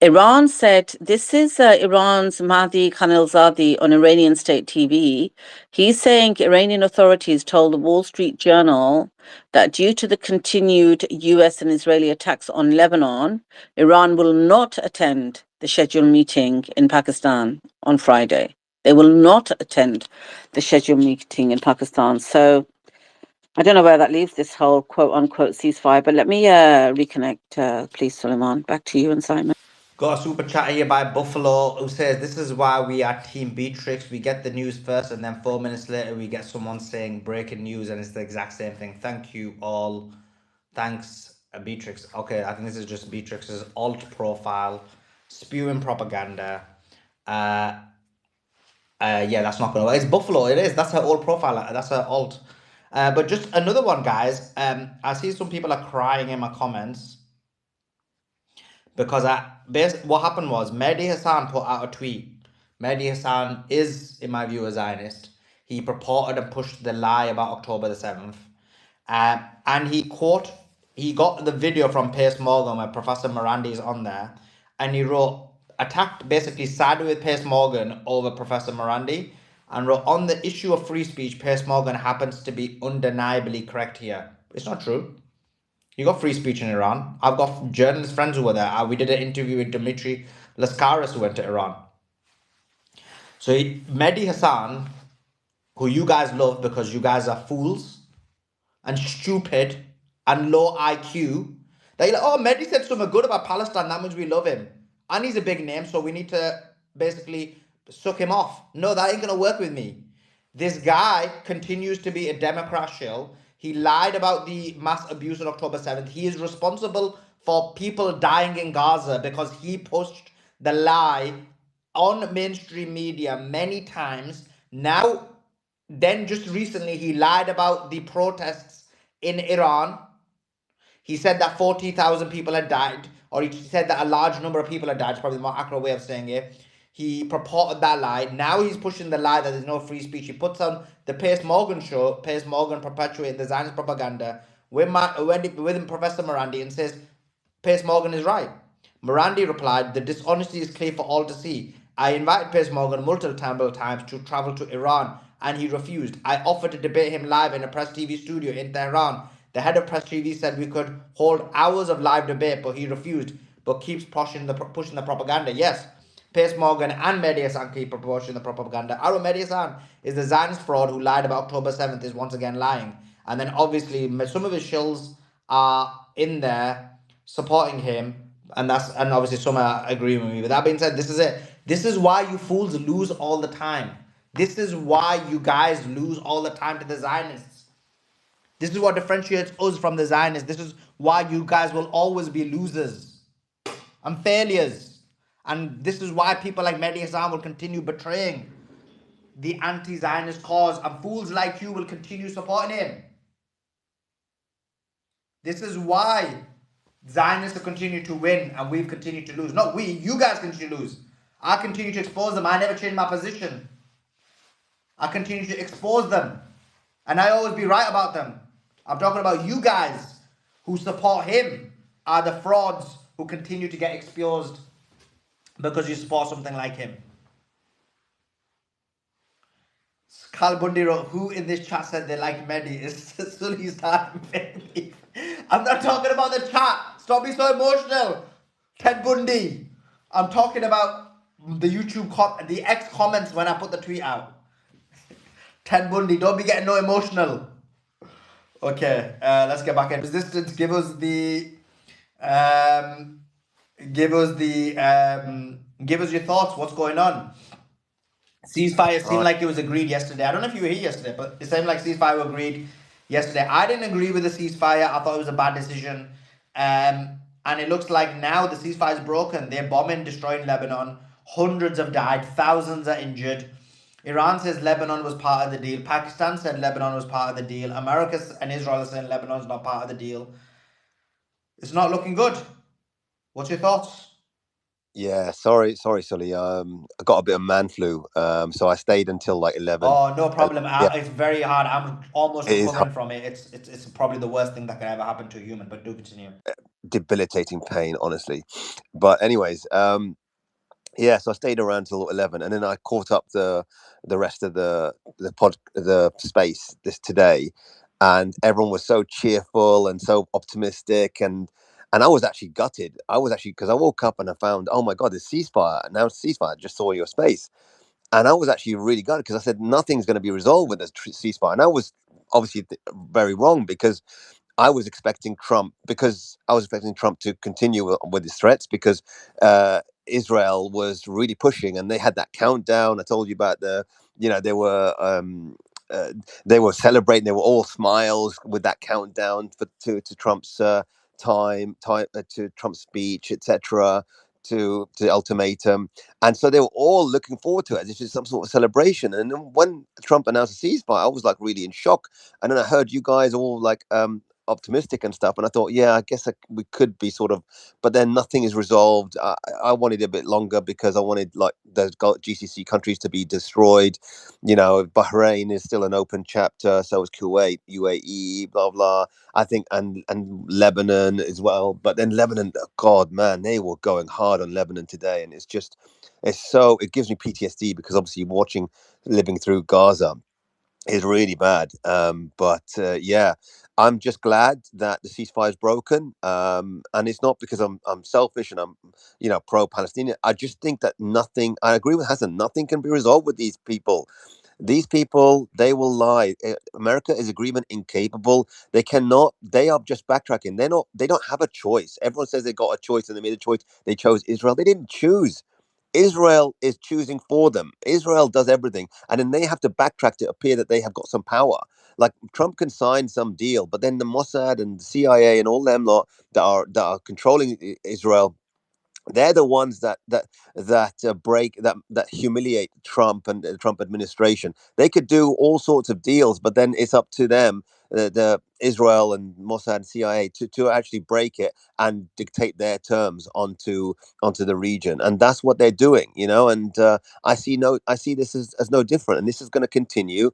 B: Iran said, this is Iran's Mahdi Khanilzadeh on Iranian state TV. He's saying Iranian authorities told the Wall Street Journal that due to the continued US and Israeli attacks on Lebanon, Iran will not attend the scheduled meeting in Pakistan on Friday. They will not attend the scheduled meeting in Pakistan. So I don't know where that leaves this whole quote unquote ceasefire, but let me reconnect, please, Suleiman. Back to you and Simon.
A: Got a super chat here by Buffalo who says, this is why we are Team Beatrix. We get the news first and then 4 minutes later we get someone saying breaking news and it's the exact same thing. Thank you all. Thanks, Beatrix. Okay, I think this is just Beatrix's alt profile, spewing propaganda. Yeah, that's not gonna work. It's Buffalo, it is. That's her old profile. That's her alt. But just another one, guys. I see some people are crying in my comments because what happened was Mehdi Hassan put out a tweet. Mehdi Hassan is, in my view, a Zionist. He purported and pushed the lie about October the 7th. And he got the video from Piers Morgan where Professor Morandi is on there. And he wrote, attacked, basically sided with Piers Morgan over Professor Morandi, and wrote, on the issue of free speech, Piers Morgan happens to be undeniably correct here. It's not true. You got free speech in Iran. I've got journalist friends who were there. We did an interview with Dmitry Laskaris, who went to Iran. So Mehdi Hassan, who you guys love because you guys are fools and stupid and low IQ, that you're like, oh, Mehdi said something good about Palestine, that means we love him. And he's a big name, so we need to basically suck him off. No, that ain't gonna work with me. This guy continues to be a Democrat shill. He lied about the mass abuse on October 7th. He is responsible for people dying in Gaza because he pushed the lie on mainstream media many times. Now, then just recently, he lied about the protests in Iran. He said that 40,000 people had died, or he said that a large number of people had died. It's probably the more accurate way of saying it. He purported that lie. Now he's pushing the lie that there's no free speech. He puts on the Piers Morgan show, Piers Morgan perpetuating the Zionist propaganda with Professor Morandi, and says, Piers Morgan is right. Morandi replied, the dishonesty is clear for all to see. I invited Piers Morgan multiple times to travel to Iran, and he refused. I offered to debate him live in a Press TV studio in Tehran. The head of Press TV said we could hold hours of live debate, but he refused, but keeps pushing the propaganda. Yes, Piers Morgan and Mehdi Hassan keep pushing the propaganda. Our Mehdi Hassan is the Zionist fraud who lied about October 7th, is once again lying. And then obviously some of his shills are in there supporting him, and obviously some are agreeing with me. With that being said, this is it. This is why you fools lose all the time. This is why you guys lose all the time to the Zionists. This is what differentiates us from the Zionists. This is why you guys will always be losers and failures. And this is why people like Mehdi Hassan will continue betraying the anti-Zionist cause, and fools like you will continue supporting him. This is why Zionists have continued to win and we've continued to lose. Not we, you guys continue to lose. I continue to expose them. I never change my position. I continue to expose them. And I always be right about them. I'm talking about you guys who support him are the frauds who continue to get exposed because you support something like him. Carl Bundy wrote, who in this chat said they like Mehdi? Is Sully starting beef? I'm not talking about the chat. Stop being so emotional. Ted Bundy. I'm talking about the YouTube, the X comments when I put the tweet out. Ted Bundy, don't be getting no emotional. Okay, let's get back in. Resistance, give us your thoughts. What's going on? Ceasefire seemed like it was agreed yesterday. I don't know if you were here yesterday, but it seemed like ceasefire was agreed yesterday. I didn't agree with the ceasefire. I thought it was a bad decision. And it looks like now the ceasefire is broken. They're bombing, destroying Lebanon. Hundreds have died. Thousands are injured. Iran says Lebanon was part of the deal. Pakistan said Lebanon was part of the deal. America and Israel are saying Lebanon's not part of the deal. It's not looking good. What's your thoughts?
Q: Yeah, sorry, Sully. I got a bit of man flu, so I stayed until like 11.
A: Oh, no problem.
Q: Yeah,
A: It's very hard. I'm almost
Q: it is
A: recovering from it. It's probably the worst thing that could ever happen to a human. But do continue.
Q: debilitating pain, honestly. But anyways, yeah, so I stayed around till 11, and then I caught up the rest of the space today, and everyone was so cheerful and so optimistic, and I was actually gutted. I was actually, because I woke up and I found, oh my god, there's ceasefire now. Ceasefire. I just saw your space, and I was actually really gutted because I said nothing's going to be resolved with this ceasefire, and I was obviously very wrong, because I was expecting Trump to continue with his threats, because Israel was really pushing, and they had that countdown. I told you about they were celebrating. They were all smiles with that countdown to Trump's time to Trump's speech, etc. To the ultimatum, and so they were all looking forward to it as if it's some sort of celebration. And then when Trump announced a ceasefire, I was like really in shock. And then I heard you guys all like optimistic and stuff, and I thought, yeah, I guess we could be sort of, but then nothing is resolved. I wanted a bit longer because I wanted like the GCC countries to be destroyed. You know, Bahrain is still an open chapter, so is Kuwait, UAE, blah blah. I think, and Lebanon as well. But then Lebanon, oh God, man, they were going hard on Lebanon today, and it's just, it gives me PTSD because obviously living through Gaza is really bad. But yeah, I'm just glad that the ceasefire is broken. And it's not because I'm selfish and I'm, pro-Palestinian. I just think that nothing. I agree with Hassan. Nothing can be resolved with these people. These people, they will lie. America is agreement incapable. They cannot. They are just backtracking. They're not. They don't have a choice. Everyone says they got a choice and they made a choice. They chose Israel. They didn't choose. Israel is choosing for them. Israel does everything, and then they have to backtrack to appear that they have got some power. Like Trump can sign some deal, but then the Mossad and the CIA and all them lot that are controlling Israel, they're the ones that break that humiliate Trump and the Trump administration. They could do all sorts of deals, but then it's up to them, the Israel and Mossad, CIA, to actually break it and dictate their terms onto the region, and that's what they're doing, And I see this as no different, and this is going to continue.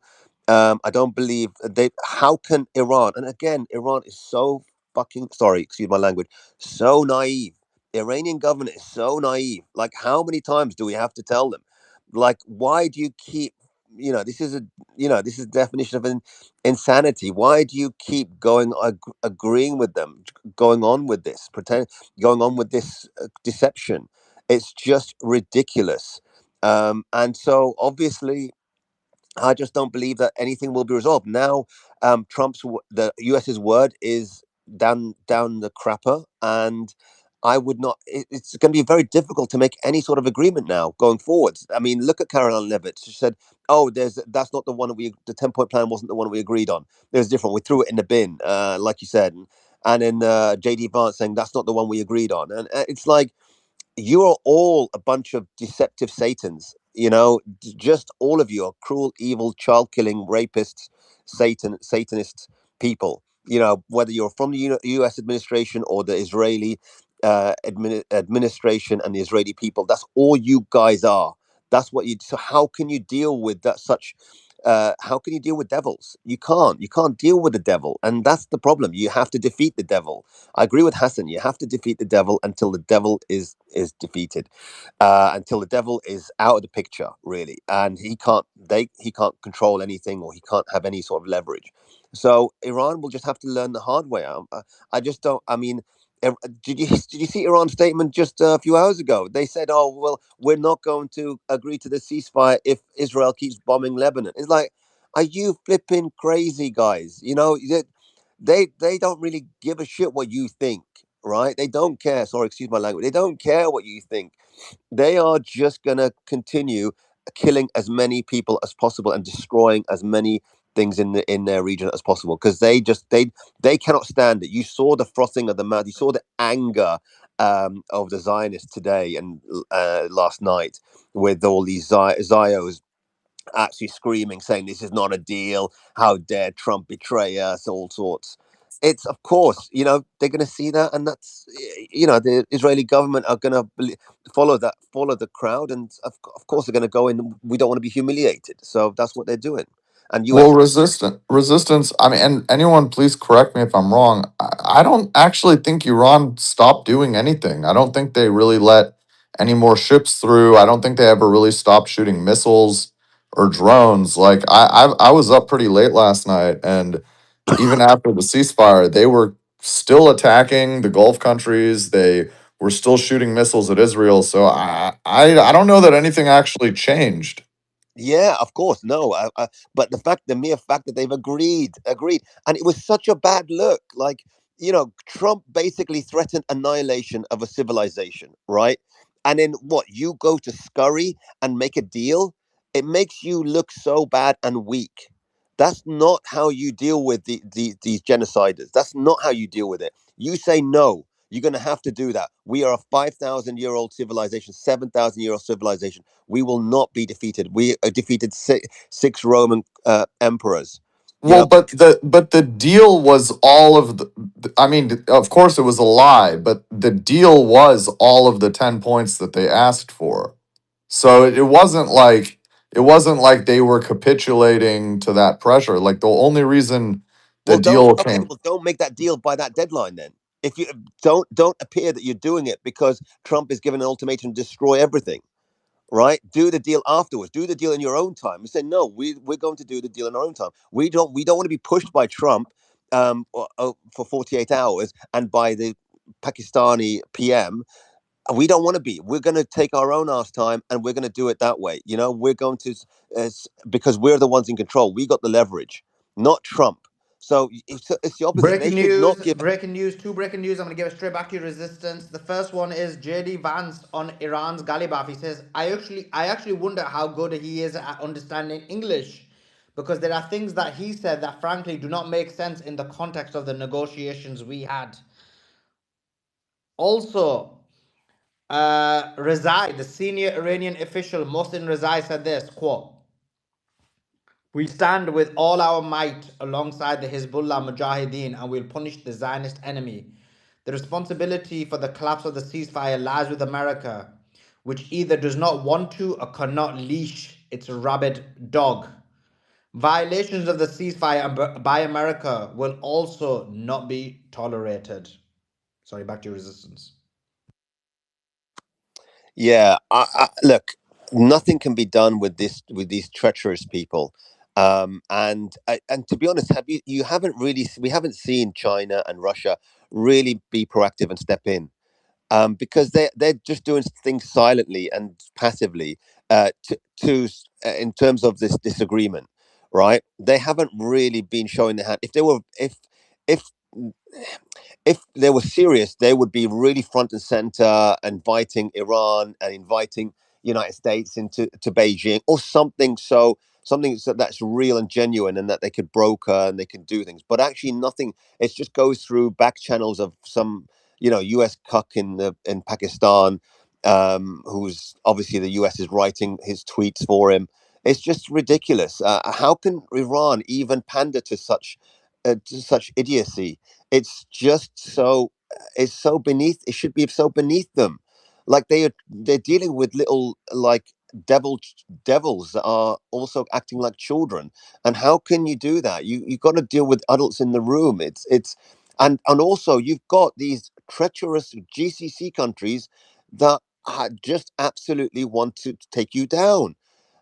Q: I don't believe they. How can Iran? And again, Iran is so fucking sorry. Excuse my language. So naive. The Iranian government is so naive. Like, how many times do we have to tell them? Like, why do you keep? This is definition of insanity. Why do you keep agreeing with them, going on with this deception? It's just ridiculous. And so obviously I just don't believe that anything will be resolved now. The US's word is down the crapper, and I would not. It's going to be very difficult to make any sort of agreement now going forwards. I mean, look at Caroline Levitt. She said, "Oh, that's not the one that the 10-point plan wasn't the one we agreed on. There's different. We threw it in the bin, like you said." And then JD Vance saying that's not the one we agreed on, and it's like you are all a bunch of deceptive satans. Just all of you are cruel, evil, child-killing, rapists, satanist people. Whether you're from the U.S. administration or the Israeli administration and the Israeli people, that's all you guys are. That's what you. So how can you deal with that? How can you deal with devils? You can't. You can't deal with the devil, and that's the problem. You have to defeat the devil. I agree with Hassan. You have to defeat the devil until the devil is defeated, until the devil is out of the picture, really, and he can't control anything, or he can't have any sort of leverage. So Iran will just have to learn the hard way. I just don't. I mean, did you see Iran's statement just a few hours ago? They said, "Oh well, we're not going to agree to the ceasefire if Israel keeps bombing Lebanon." It's like, are you flipping crazy, guys? They don't really give a shit what you think, right? They don't care. Sorry, excuse my language. They don't care what you think. They are just gonna continue killing as many people as possible and destroying as many things in their region as possible, because they cannot stand it. You saw the frothing of the mouth. You saw the anger of the Zionists today and last night, with all these Zios actually screaming, saying this is not a deal. How dare Trump betray us? All sorts. It's, of course, they're going to see that, and that's, the Israeli government are going to follow the crowd, and of course they're going to go in. We don't want to be humiliated, so that's what they're doing. And
R: Well,
Q: US.
R: resistance. I mean, and anyone, please correct me if I'm wrong. I don't actually think Iran stopped doing anything. I don't think they really let any more ships through. I don't think they ever really stopped shooting missiles or drones. Like I was up pretty late last night, and even after the ceasefire, they were still attacking the Gulf countries. They were still shooting missiles at Israel. So I don't know that anything actually changed.
Q: Yeah, of course. No, but the mere fact that they've agreed, and it was such a bad look. Like, Trump basically threatened annihilation of a civilization, right? And then what? You go to scurry and make a deal? It makes you look so bad and weak. That's not how you deal with these genociders. That's not how you deal with it. You say no. You're going to have to do that. We are a 5,000-year-old civilization, 7,000-year-old civilization. We will not be defeated. We defeated six Roman emperors. You
R: Well,
Q: know,
R: but the deal was all of I mean, of course it was a lie, but the deal was all of the 10 points that they asked for. So it wasn't like they were capitulating to that pressure. Like the only reason the
Q: well, don't
R: deal
Q: okay,
R: came.
Q: well, don't make that deal by that deadline then. If you don't appear that you're doing it because Trump is given an ultimatum to destroy everything, right? Do the deal afterwards. Do the deal in your own time. We say no. We're going to do the deal in our own time. We don't want to be pushed by Trump for 48 hours and by the Pakistani PM. We don't want to be. We're going to take our own ass time and we're going to do it that way. You know, we're going to because we're the ones in control. We got the leverage, not Trump. So it's the opposite. They should not give.
A: Breaking news, two breaking news. I'm going to give it straight back to your resistance. The first one is JD Vance on Iran's Ghalibaf. He says, I actually wonder how good he is at understanding English because there are things that he said that frankly do not make sense in the context of the negotiations we had. Also, Rezai, the senior Iranian official, Mohsen Rezai, said this, quote, we stand with all our might alongside the Hezbollah Mujahideen and will punish the Zionist enemy. The responsibility for the collapse of the ceasefire lies with America, which either does not want to or cannot leash its rabid dog. Violations of the ceasefire by America will also not be tolerated. Sorry, back to your resistance.
Q: Yeah, look, nothing can be done with these treacherous people. And to be honest, you haven't really we haven't seen China and Russia really be proactive and step in because they're just doing things silently and passively in terms of this disagreement, right? They haven't really been showing their hand. If if they were serious, they would be really front and center, inviting Iran and inviting United States into Beijing or something. That's real and genuine, and that they could broker and they can do things. But actually, nothing. It just goes through back channels of some U.S. cuck in Pakistan, who's obviously the U.S. is writing his tweets for him. It's just ridiculous. How can Iran even pander to such idiocy? It's just so it's so beneath. It should be so beneath them. Like they're dealing with little like devils that are also acting like children. And how can you do that? You got to deal with adults in the room. It's and also you've got these treacherous GCC countries that just absolutely want to take you down.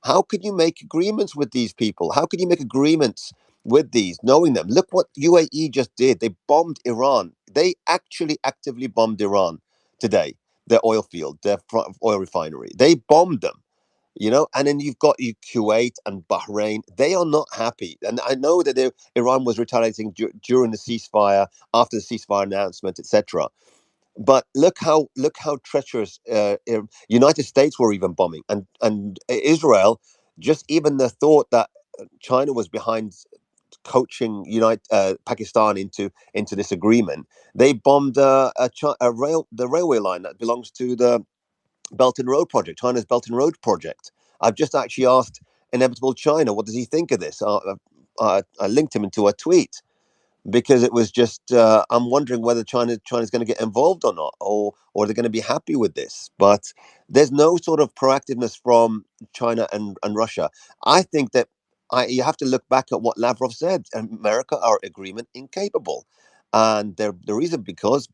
Q: How could you make agreements with these people? How could you make agreements with these, knowing them? Look what UAE just did. They bombed Iran. They actually actively bombed Iran today, their oil field, their oil refinery. They bombed them, and then you've got Kuwait and Bahrain. They are not happy. And I know that Iran was retaliating during the ceasefire, after the ceasefire announcement, etc. But look how treacherous United States were even bombing, and Israel. Just even the thought that China was behind coaching Pakistan into this agreement. They bombed the railway line that belongs to the Belt and Road project, China's Belt and Road project. I've just actually asked Inevitable China, what does he think of this? I linked him into a tweet because it was just I'm wondering whether China's going to get involved or not, or they're going to be happy with this. But there's no sort of proactiveness from China and Russia. I think that you have to look back at what Lavrov said. America are agreement incapable, and the reason because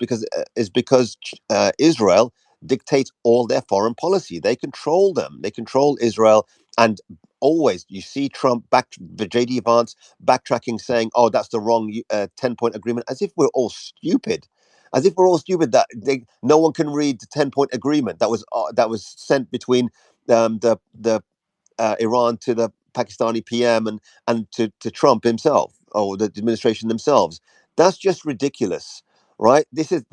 Q: Israel dictates all their foreign policy. They control them. They control Israel, and always you see Trump back the JD Vance backtracking, saying, "Oh, that's the wrong 10-point agreement," as if we're all stupid, as if we're all stupid that no one can read the 10-point agreement that was sent between the Iran to the Pakistani PM and to Trump himself or the administration themselves. That's just ridiculous, right? This is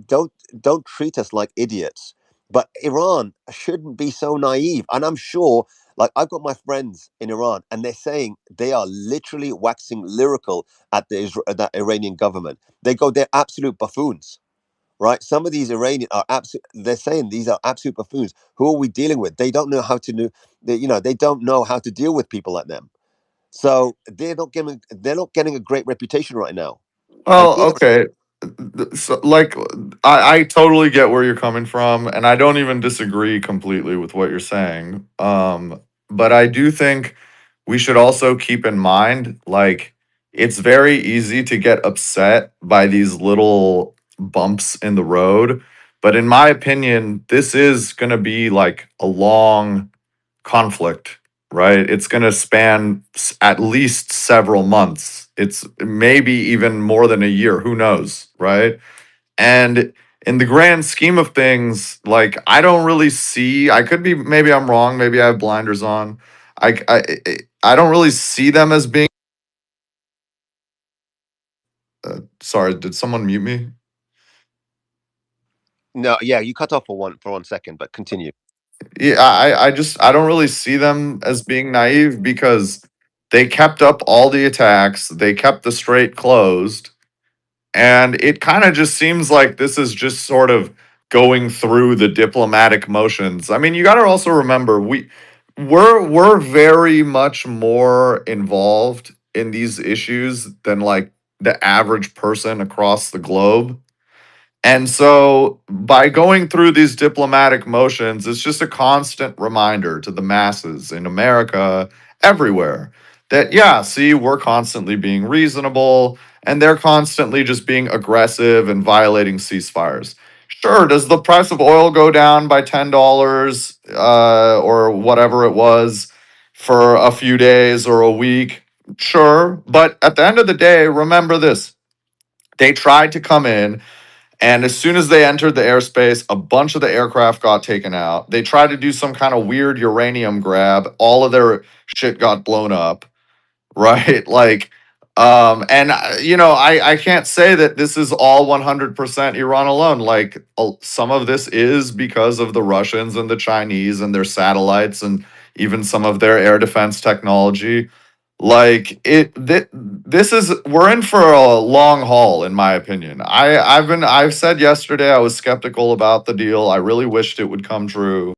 Q: don't treat us like idiots. But Iran shouldn't be so naive, and I'm sure. Like I've got my friends in Iran, and they're saying they are literally waxing lyrical at that Iranian government. They're absolute buffoons, right? Some of these Iranian are absolute. They're saying these are absolute buffoons. Who are we dealing with? They don't know how to do. They don't know how to deal with people like them. So they're not getting a great reputation right now. And
R: Well, okay. So, like, I totally get where you're coming from, and I don't even disagree completely with what you're saying. But I do think we should also keep in mind, like, it's very easy to get upset by these little bumps in the road. But in my opinion, this is going to be like a long conflict, right? It's going to span at least several months. It's maybe even more than a year. Who knows, right? And in the grand scheme of things, like I don't really see. I could be. Maybe I'm wrong. Maybe I have blinders on. I don't really see them as being. Sorry, did someone mute me?
Q: no, yeah, you cut off for 1 second, but continue.
R: Yeah, I don't really see them as being naive because they kept up all the attacks. They kept the strait closed. And it kind of just seems like this is just sort of going through the diplomatic motions. I mean, you got to also remember we're very much more involved in these issues than like the average person across the globe. And so by going through these diplomatic motions, it's just a constant reminder to the masses in America, everywhere, that, yeah, see, we're constantly being reasonable and they're constantly just being aggressive and violating ceasefires. Sure, does the price of oil go down by $10 or whatever it was for a few days or a week? Sure. But at the end of the day, remember this, they tried to come in and as soon as they entered the airspace, a bunch of the aircraft got taken out. They tried to do some kind of weird uranium grab. All of their shit got blown up, right? Like, and I can't say that this is all 100% Iran alone. Like, some of this is because of the Russians and the Chinese and their satellites and even some of their air defense technology. Like this is we're in for a long haul, in my opinion. I've said yesterday I was skeptical about the deal. I really wished it would come true.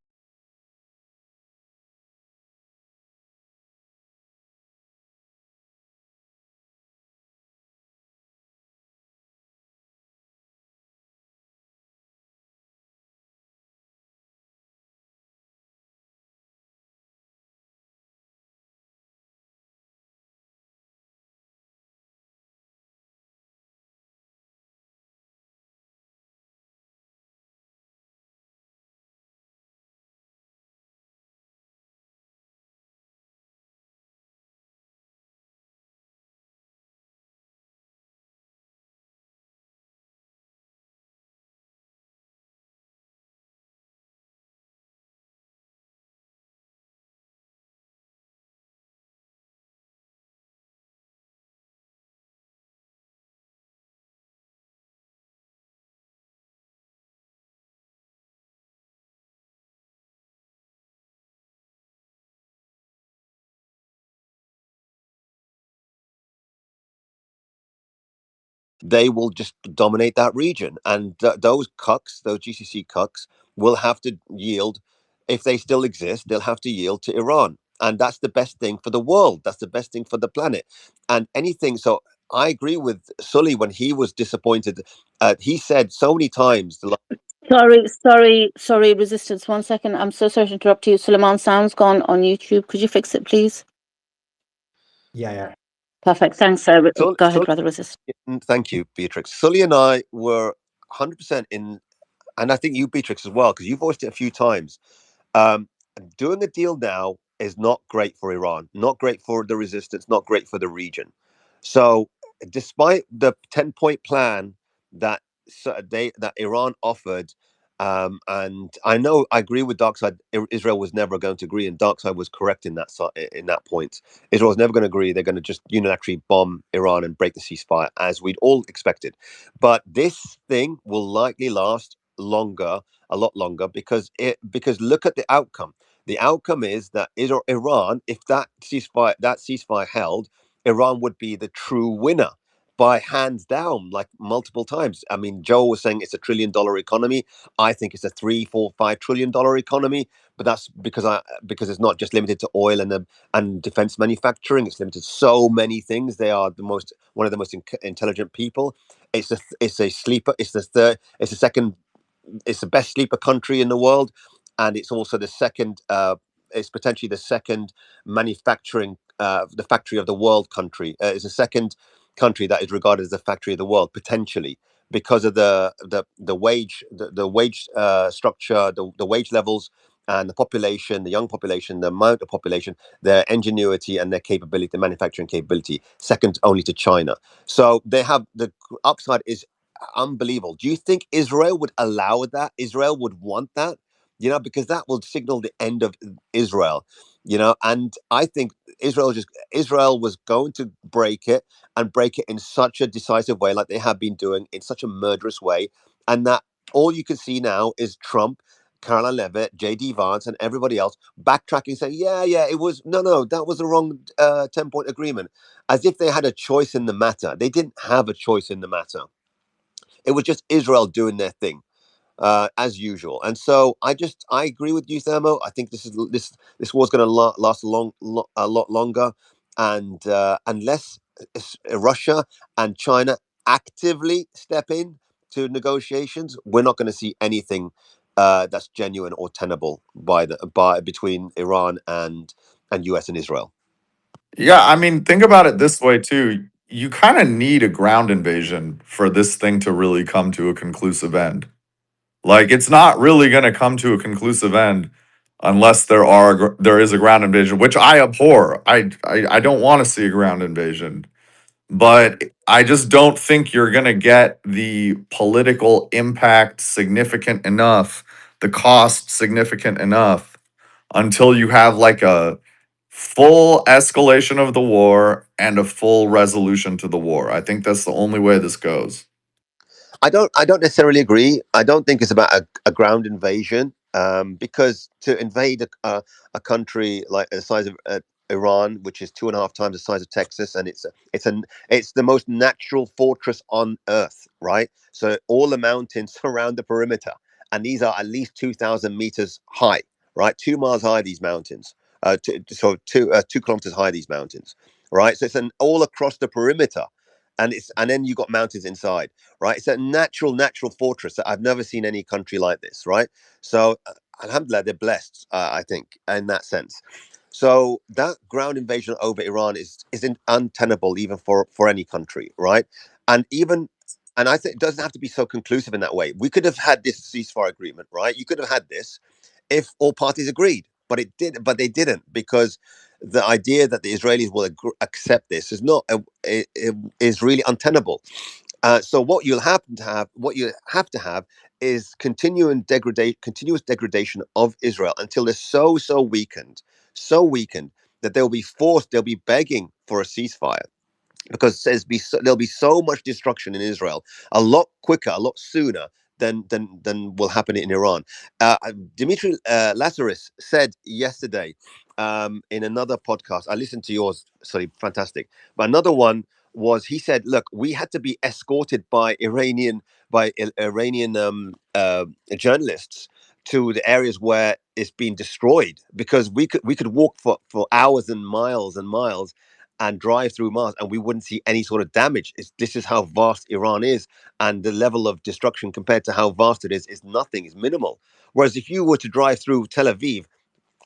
Q: They will just dominate that region, and those cucks, those GCC cucks, will have to yield. If they still exist, they'll have to yield to Iran, and that's the best thing for the world. That's the best thing for the planet, and anything. So I agree with Sully when he was disappointed. He said so many times
B: Sorry, Resistance. 1 second. I'm so sorry to interrupt you. Suleiman, sound's gone on YouTube. Could you fix it, please?
A: Yeah.
B: Perfect. Thanks, sir.
Q: Sully,
B: Go ahead, Brother Resistance.
Q: thank you, Beatrix. Sully and I were 100% in, and I think you, Beatrix, as well, because you voiced it a few times. Um, Doing a deal now is not great for Iran, not great for the resistance, not great for the region. So, despite the 10-point plan that that Iran offered, and I know I agree with Darkside. Israel was never going to agree, and Darkside was correct in in that point. Israel was never going to agree. They're going to just unilaterally bomb Iran and break the ceasefire, as we'd all expected. But this thing will likely last longer, a lot longer, because look at the outcome. The outcome is that Iran, if that ceasefire held, Iran would be the true winner. by hands down, like multiple times. I mean, Joe was saying it's $1 trillion economy. I think it's a 3, 4, 5 trillion dollar economy, but that's because it's not just limited to oil and defense manufacturing. It's limited to so many things. They are one of the most intelligent people. It's a sleeper. It's the third. It's the second. It's the best sleeper country in the world, and it's also the second. It's potentially the second manufacturing, the factory of the world country. It's the second country that is regarded as the factory of the world potentially because of the wage structure, the wage levels, and the population, the young population, the amount of population, their ingenuity and their capability, the manufacturing capability, second only to China. So they have the upside is unbelievable. Do you think Israel would allow that? Israel would want that? Because that will signal the end of Israel. And I think Israel was going to break it and break it in such a decisive way, like they have been doing in such a murderous way. And that all you can see now is Trump, Caroline Levitt, JD Vance, and everybody else backtracking, saying, yeah, it was no, that was the wrong 10-point agreement, as if they had a choice in the matter. They didn't have a choice in the matter. It was just Israel doing their thing, as usual. And so I agree with you, Thermo. I think this war's going to last a lot longer, and unless Russia and China actively step in to negotiations, we're not going to see anything that's genuine or tenable by between Iran and US and Israel.
R: Yeah, I mean, think about it this way too. You kind of need a ground invasion for this thing to really come to a conclusive end. Like, it's not really going to come to a conclusive end unless there is a ground invasion, which I abhor. I don't want to see a ground invasion, but I just don't think you're going to get the political impact significant enough, the cost significant enough until you have like a full escalation of the war and a full resolution to the war. I think that's the only way this goes.
Q: I don't necessarily agree. I don't think it's about a ground invasion, because to invade a country like the size of Iran, which is 2.5 times the size of Texas, and it's the most natural fortress on earth, right? So all the mountains surround the perimeter, and these are at least 2,000 meters high, right? 2 miles high, these mountains. 2 kilometers high, these mountains, right? So it's an all across the perimeter, and then you got mountains inside, right? It's a natural fortress that I've never seen any country like this, right? So, alhamdulillah, they're blessed, I think, in that sense. So that ground invasion over Iran isn't untenable even for any country, right? And even and I think it doesn't have to be so conclusive in that way. We could have had this ceasefire agreement, right? You could have had this if all parties agreed, but they didn't, because the idea that the Israelis will accept this is not is really untenable. So what you have to have is continuous degradation of Israel until they're so weakened that they'll be begging for a ceasefire, because there'll be so much destruction in Israel a lot quicker, a lot sooner than will happen in Iran. Dimitri Lazarus said yesterday, in another podcast. I listened to yours, sorry, fantastic. But another one was, he said, "Look, we had to be escorted by Iranian journalists to the areas where it's been destroyed, because we could walk for hours and miles and drive through Mars, and we wouldn't see any sort of damage. This is how vast Iran is, and the level of destruction compared to how vast it is nothing, is minimal. Whereas if you were to drive through Tel Aviv,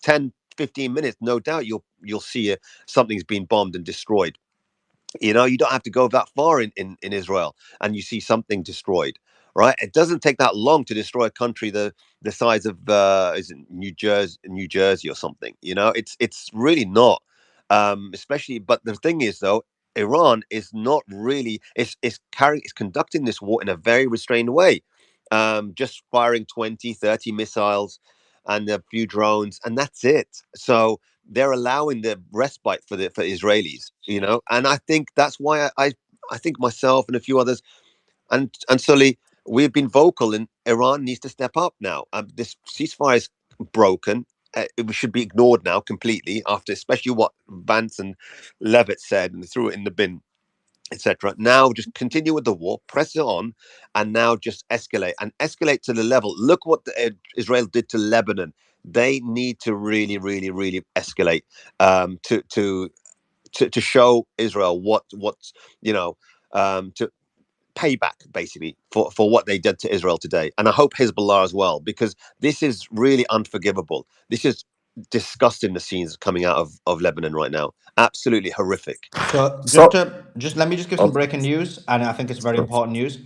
Q: 10, 15 minutes, no doubt you'll see something's been bombed and destroyed. You don't have to go that far in Israel and you see something destroyed, right? It doesn't take that long to destroy a country the size of is it New Jersey or something. It's really not. Especially, but the thing is, though, Iran is not really it's conducting this war in a very restrained way, just firing 20, 30 missiles and a few drones, and that's it. So they're allowing the respite for Israelis, and I think that's why I think myself and a few others, and Sully, we've been vocal, and Iran needs to step up now. This ceasefire is broken. It should be ignored now completely, after especially what Vance and Levitt said, and threw it in the bin. etc. Now just continue with the war, press it on, and now just escalate to the level. Look what Israel did to Lebanon. They need to really, really, really escalate to show Israel what's to pay back basically for what they did to Israel today. And I hope Hezbollah as well, because this is really unforgivable. This is disgusting, the scenes coming out of Lebanon right now. Absolutely horrific.
A: So
R: So,
A: just let me just give some
R: oh,
A: breaking news, and I think it's very
R: sure.
A: important news.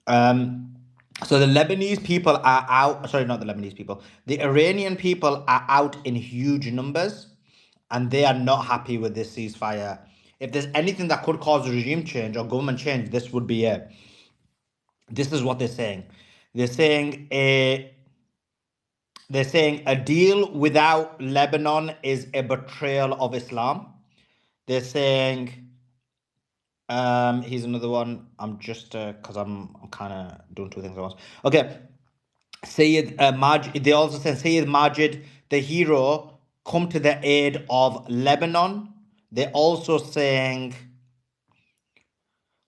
A: So the Lebanese people are out. Sorry, not the Lebanese people. The Iranian people are out in huge numbers, and they are not happy with this ceasefire. If there's anything that could cause regime change or government change, this would be it. This is what they're saying. They're saying a they're saying a deal without Lebanon is a betrayal of Islam. They're saying here's another one. I'm just because I'm kind of doing two things at once. Okay, Sayyid Majid. They also said Sayyid Majid, the hero, come to the aid of Lebanon. They're also saying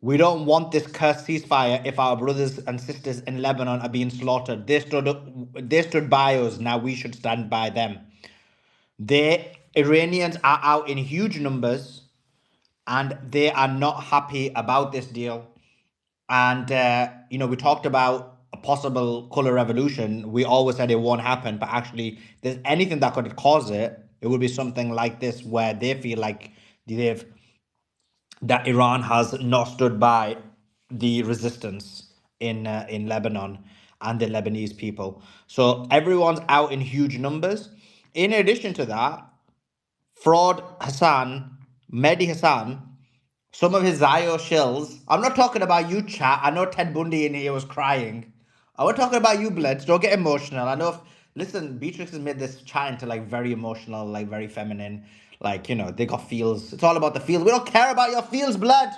A: we don't want this cursed ceasefire if our brothers and sisters in Lebanon are being slaughtered. They stood by us. Now we should stand by them. The Iranians are out in huge numbers, and they are not happy about this deal. And we talked about a possible color revolution. We always said it won't happen, but actually, there's anything that could cause it. It would be something like this, where they feel like that Iran has not stood by the resistance in Lebanon and the Lebanese people. So everyone's out in huge numbers. In addition to that, Fraud Hassan, Mehdi Hassan, some of his Zayo shills. I'm not talking about you, chat. I know Ted Bundy in here was crying. I was talking about you, Bloods. Don't get emotional. I know listen, Beatrix has made this chat into like very emotional, like very feminine. Like, they got feels. It's all about the feels. We don't care about your feels, blood.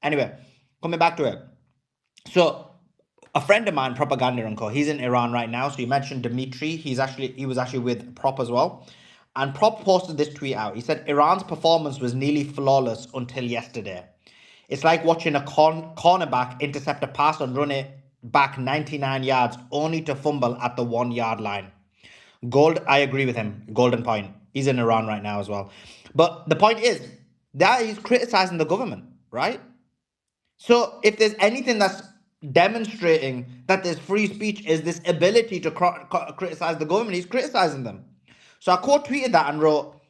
A: Anyway, coming back to it. So a friend of mine, Propaganda Uncle, he's in Iran right now. So you mentioned Dmitry. He was actually with Prop as well. And Prop posted this tweet out. He said Iran's performance was nearly flawless until yesterday. It's like watching a cornerback intercept a pass and run it back 99 yards only to fumble at the 1 yard line. I agree with him. Golden point. He's in Iran right now as well. But the point is that he's criticizing the government, right? So if there's anything that's demonstrating that there's free speech is this ability to criticize the government, he's criticizing them. So I quote tweeted that and wrote,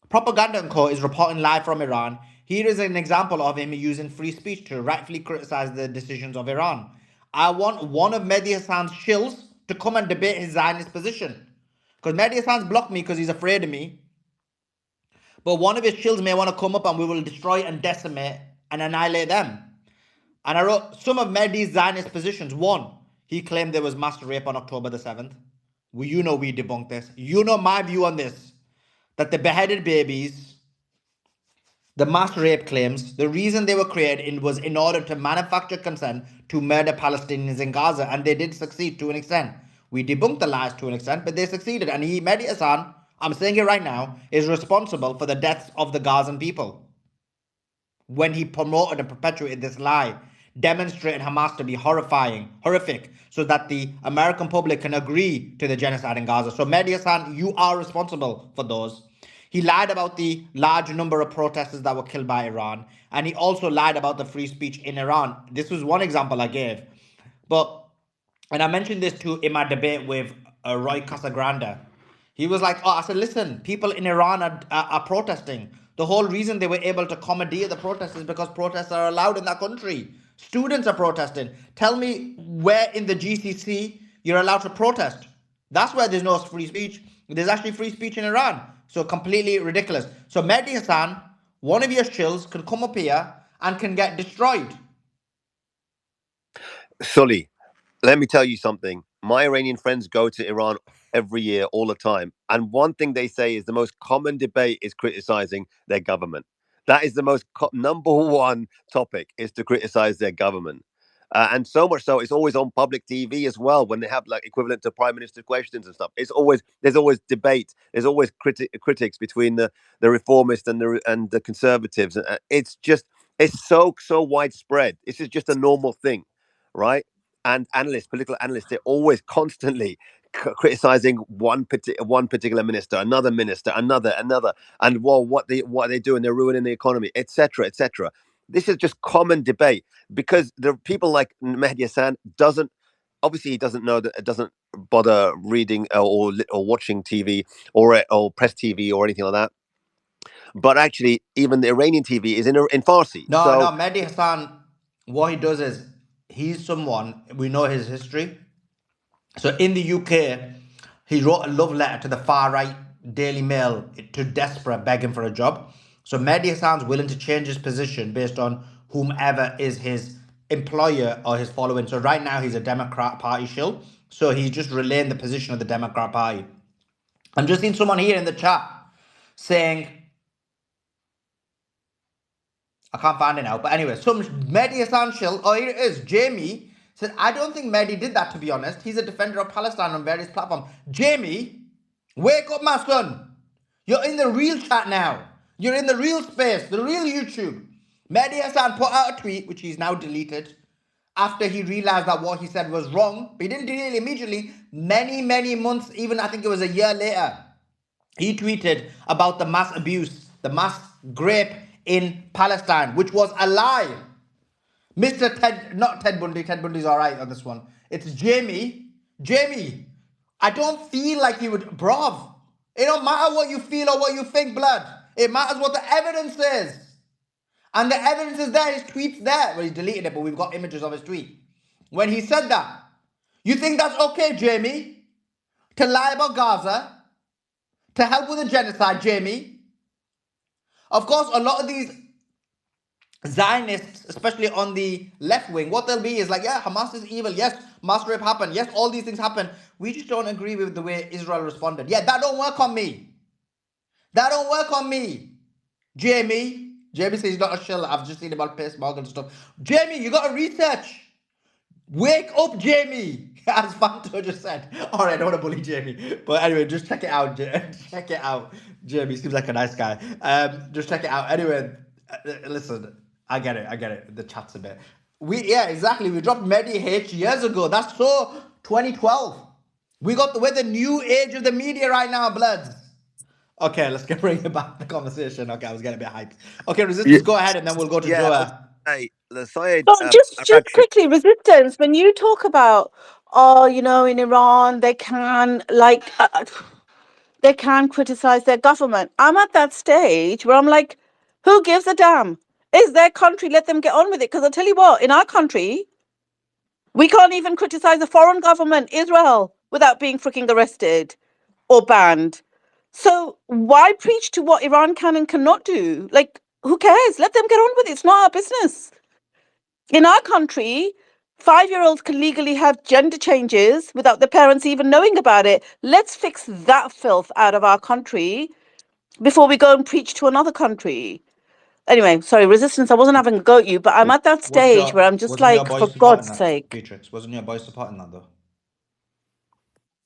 A: Propaganda Co is reporting live from Iran. Here is an example of him using free speech to rightfully criticize the decisions of Iran. I want one of Mehdi Hassan's shills to come and debate his Zionist position. Because Mehdi Hassan's blocked me because he's afraid of me. But one of his shills may want to come up and we will destroy and decimate and annihilate them. And I wrote some of Mehdi's Zionist positions. One, he claimed there was mass rape on October the 7th. Well, we debunked this. You know my view on this. That the beheaded babies, the mass rape claims, the reason they were created was in order to manufacture consent to murder Palestinians in Gaza. And they did succeed to an extent. We debunked the lies to an extent, but they succeeded. And Mehdi Hassan, I'm saying it right now, is responsible for the deaths of the Gazan people. When he promoted and perpetuated this lie, demonstrating Hamas to be horrific, so that the American public can agree to the genocide in Gaza. So Mehdi Hassan, you are responsible for those. He lied about the large number of protesters that were killed by Iran, and he also lied about the free speech in Iran. This was one example I gave. And I mentioned this too in my debate with Roy Casagrande. He was like, I said, listen, people in Iran are protesting. The whole reason they were able to commandeer the protests is because protests are allowed in that country. Students are protesting. Tell me where in the GCC you're allowed to protest. That's where there's no free speech. There's actually free speech in Iran. So completely ridiculous. So Mehdi Hassan, one of your shills, can come up here and can get destroyed.
Q: Sully, let me tell you something. My Iranian friends go to Iran every year, all the time. And one thing they say is the most common debate is criticizing their government. That is the most number one topic, is to criticize their government. And so much so, it's always on public TV as well when they have like equivalent to prime minister questions and stuff. There's always debate. There's always critics between the reformists and the conservatives. It's so widespread. This is just a normal thing, right? And political analysts, they're always constantly criticizing one particular minister, another minister, another, and well, what are they doing? They're ruining the economy, etc., etc. This is just common debate because the people like Mehdi Hassan he doesn't know that, doesn't bother reading or watching TV or press TV or anything like that. But actually, even the Iranian TV is in Farsi.
A: No,
Q: So
A: Mehdi Hassan, what he does is he's someone, we know his history. So in the UK, he wrote a love letter to the far right Daily Mail to Desperate, begging for a job. So Mehdi Hassan's willing to change his position based on whomever is his employer or his following. So right now he's a Democrat Party shill. So he's just relaying the position of the Democrat Party. I'm just seeing someone here in the chat saying, I can't find it now, but anyway, some Mehdi Hassan shill, oh here it is, Jamie, said, I don't think Mehdi did that, to be honest. He's a defender of Palestine on various platforms. Jamie, wake up, my son. You're in the real chat now. You're in the real space, the real YouTube. Mehdi Hassan put out a tweet, which he's now deleted, after he realized that what he said was wrong. But he didn't delete it immediately. Many months, even I think it was a year later, he tweeted about the mass abuse, the mass rape in Palestine, which was a lie. Mr. Ted, not Ted Bundy. Ted Bundy's all right on this one. It's Jamie. Jamie, I don't feel like you would, bruv. It don't matter what you feel or what you think, blood. It matters what the evidence is. And the evidence is there. His tweet's there. Well, he deleted it, but we've got images of his tweet. When he said that, you think that's okay, Jamie? To lie about Gaza? To help with the genocide, Jamie? Of course, a lot of these Zionists, especially on the left wing, what they'll be is like, yeah, Hamas is evil. Yes, mass rape happened. Yes, all these things happen. We just don't agree with the way Israel responded. Yeah, that don't work on me. That don't work on me. Jamie says he's not a shill. I've just seen about Piers Morgan and stuff. Jamie, you got to research. Wake up, Jamie. As Fanto just said. All right, I don't want to bully Jamie. But anyway, just check it out. Check it out. Jamie seems like a nice guy. Just check it out. Anyway, listen, I get it. The chat's a bit. Exactly. We dropped Mehdi H years ago. That's so 2012. We're the new age of the media right now, bloods. Okay, let's bring it back to the conversation. Okay, I was getting a bit hyped. Okay,
R: Yeah,
A: Resistance, go ahead, and then we'll go to
Q: yeah, I was
A: Joa.
Q: gonna say the Syed
B: So just
Q: Arakshi.
B: quickly, resistance. When you talk about, in Iran they can criticize their government. I'm at that stage where I'm like, who gives a damn? It's their country. Let them get on with it. Because I tell you what, in our country, we can't even criticize a foreign government, Israel, without being freaking arrested or banned. So why preach to what Iran can and cannot do? Like, who cares? Let them get on with it. It's not our business. In our country, 5-year-olds can legally have gender changes without their parents even knowing about it. Let's fix that filth out of our country before we go and preach to another country. Anyway, sorry, resistance. I wasn't having a go at you, but I'm at that stage where I'm just
A: Wasn't your
B: like,
A: boy
B: for God's
A: supporting that,
B: sake.
A: Beatrix? Wasn't your boy supporting that though?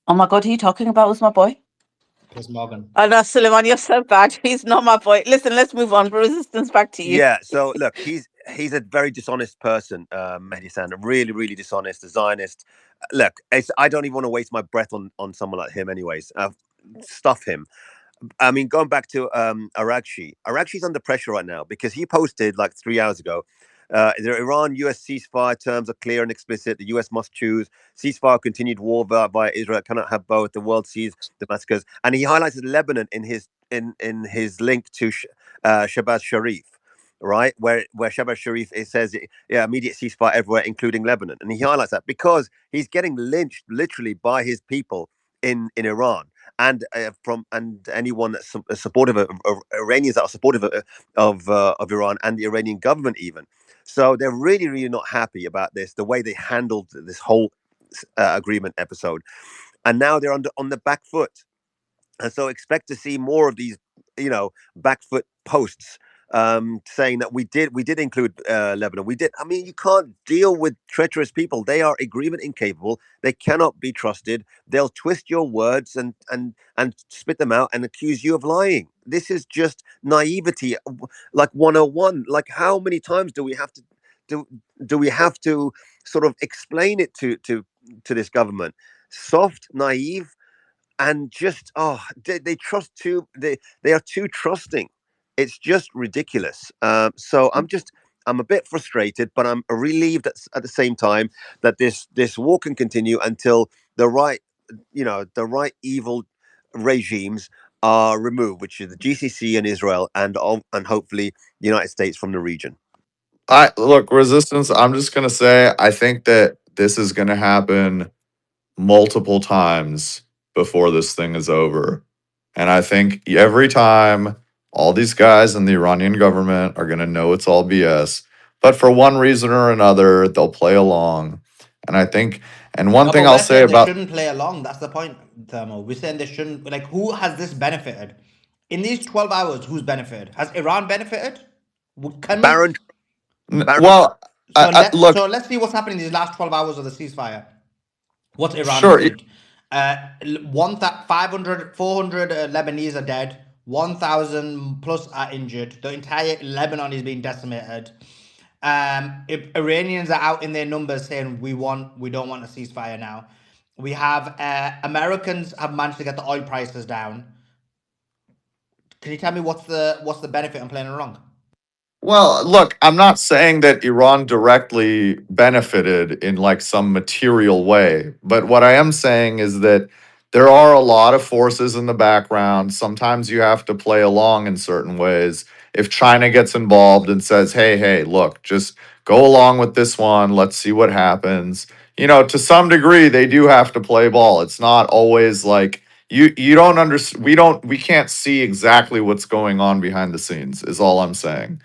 B: Oh my God, who are you talking about? Was my boy?
A: Piers Morgan.
B: I know, Suleiman, you're so bad. He's not my boy. Listen, let's move on. Resistance, back to you.
Q: Yeah, so look, he's a very dishonest person, Mehdi Hassan, really dishonest, a Zionist. Look, I don't even want to waste my breath on someone like him. Anyways, stuff him. I mean, going back to Arakshi's under pressure right now because he posted like 3 hours ago. The Iran-US ceasefire terms are clear and explicit. The US must choose. Ceasefire, continued war via Israel cannot have both. The world sees the massacres, and he highlighted Lebanon in his link to Shabazz Sharif, right? Where Shabazz Sharif it says immediate ceasefire everywhere, including Lebanon, and he highlights that because he's getting lynched literally by his people in Iran and anyone that's supportive of Iranians that are supportive of Iran and the Iranian government even. So they're really not happy about this, the way they handled this whole agreement episode, and now they're on the back foot, and so expect to see more of these back foot posts saying that we did include Lebanon. We did. I mean, you can't deal with treacherous people. They are agreement incapable. They cannot be trusted. They'll twist your words and spit them out and accuse you of lying. This is just naivety, like 101. Like, how many times do we have to do we have to sort of explain it to this government? Soft, naive, and just they trust too. They are too trusting. It's just ridiculous. So I'm a bit frustrated, but I'm relieved at the same time that this war can continue until the right, the right evil regimes are removed, which is the GCC and Israel, and hopefully the United States from the region.
R: I look, resistance. I'm just gonna say I think that this is gonna happen multiple times before this thing is over. And I think every time all these guys in the Iranian government are gonna know it's all BS. But for one reason or another, they'll play along. And I think, and one
A: No,
R: thing
A: but
R: I'll
A: we're
R: say
A: saying they
R: about
A: shouldn't play along. That's the point, Thermo. We're saying they shouldn't. Like, who has this benefited? In these 12 hours, who's benefited? Has Iran benefited? Can we?
Q: Baron, Baron,
R: well, look,
A: So let's see what's happening in these last 12 hours of the ceasefire. What's Iran
R: sure.
A: doing? 400 Lebanese are dead. 1,000 plus are injured. The entire Lebanon is being decimated. Iranians are out in their numbers saying we don't want a ceasefire now. We have Americans have managed to get the oil prices down. Can you tell me what's the benefit in playing along?
R: Well, look, I'm not saying that Iran directly benefited in like some material way, but what I am saying is that there are a lot of forces in the background. Sometimes you have to play along in certain ways. If China gets involved and says, hey, look, just go along with this one, let's see what happens. To some degree, they do have to play ball. It's not always like you don't understand. We can't see exactly what's going on behind the scenes, is all I'm saying.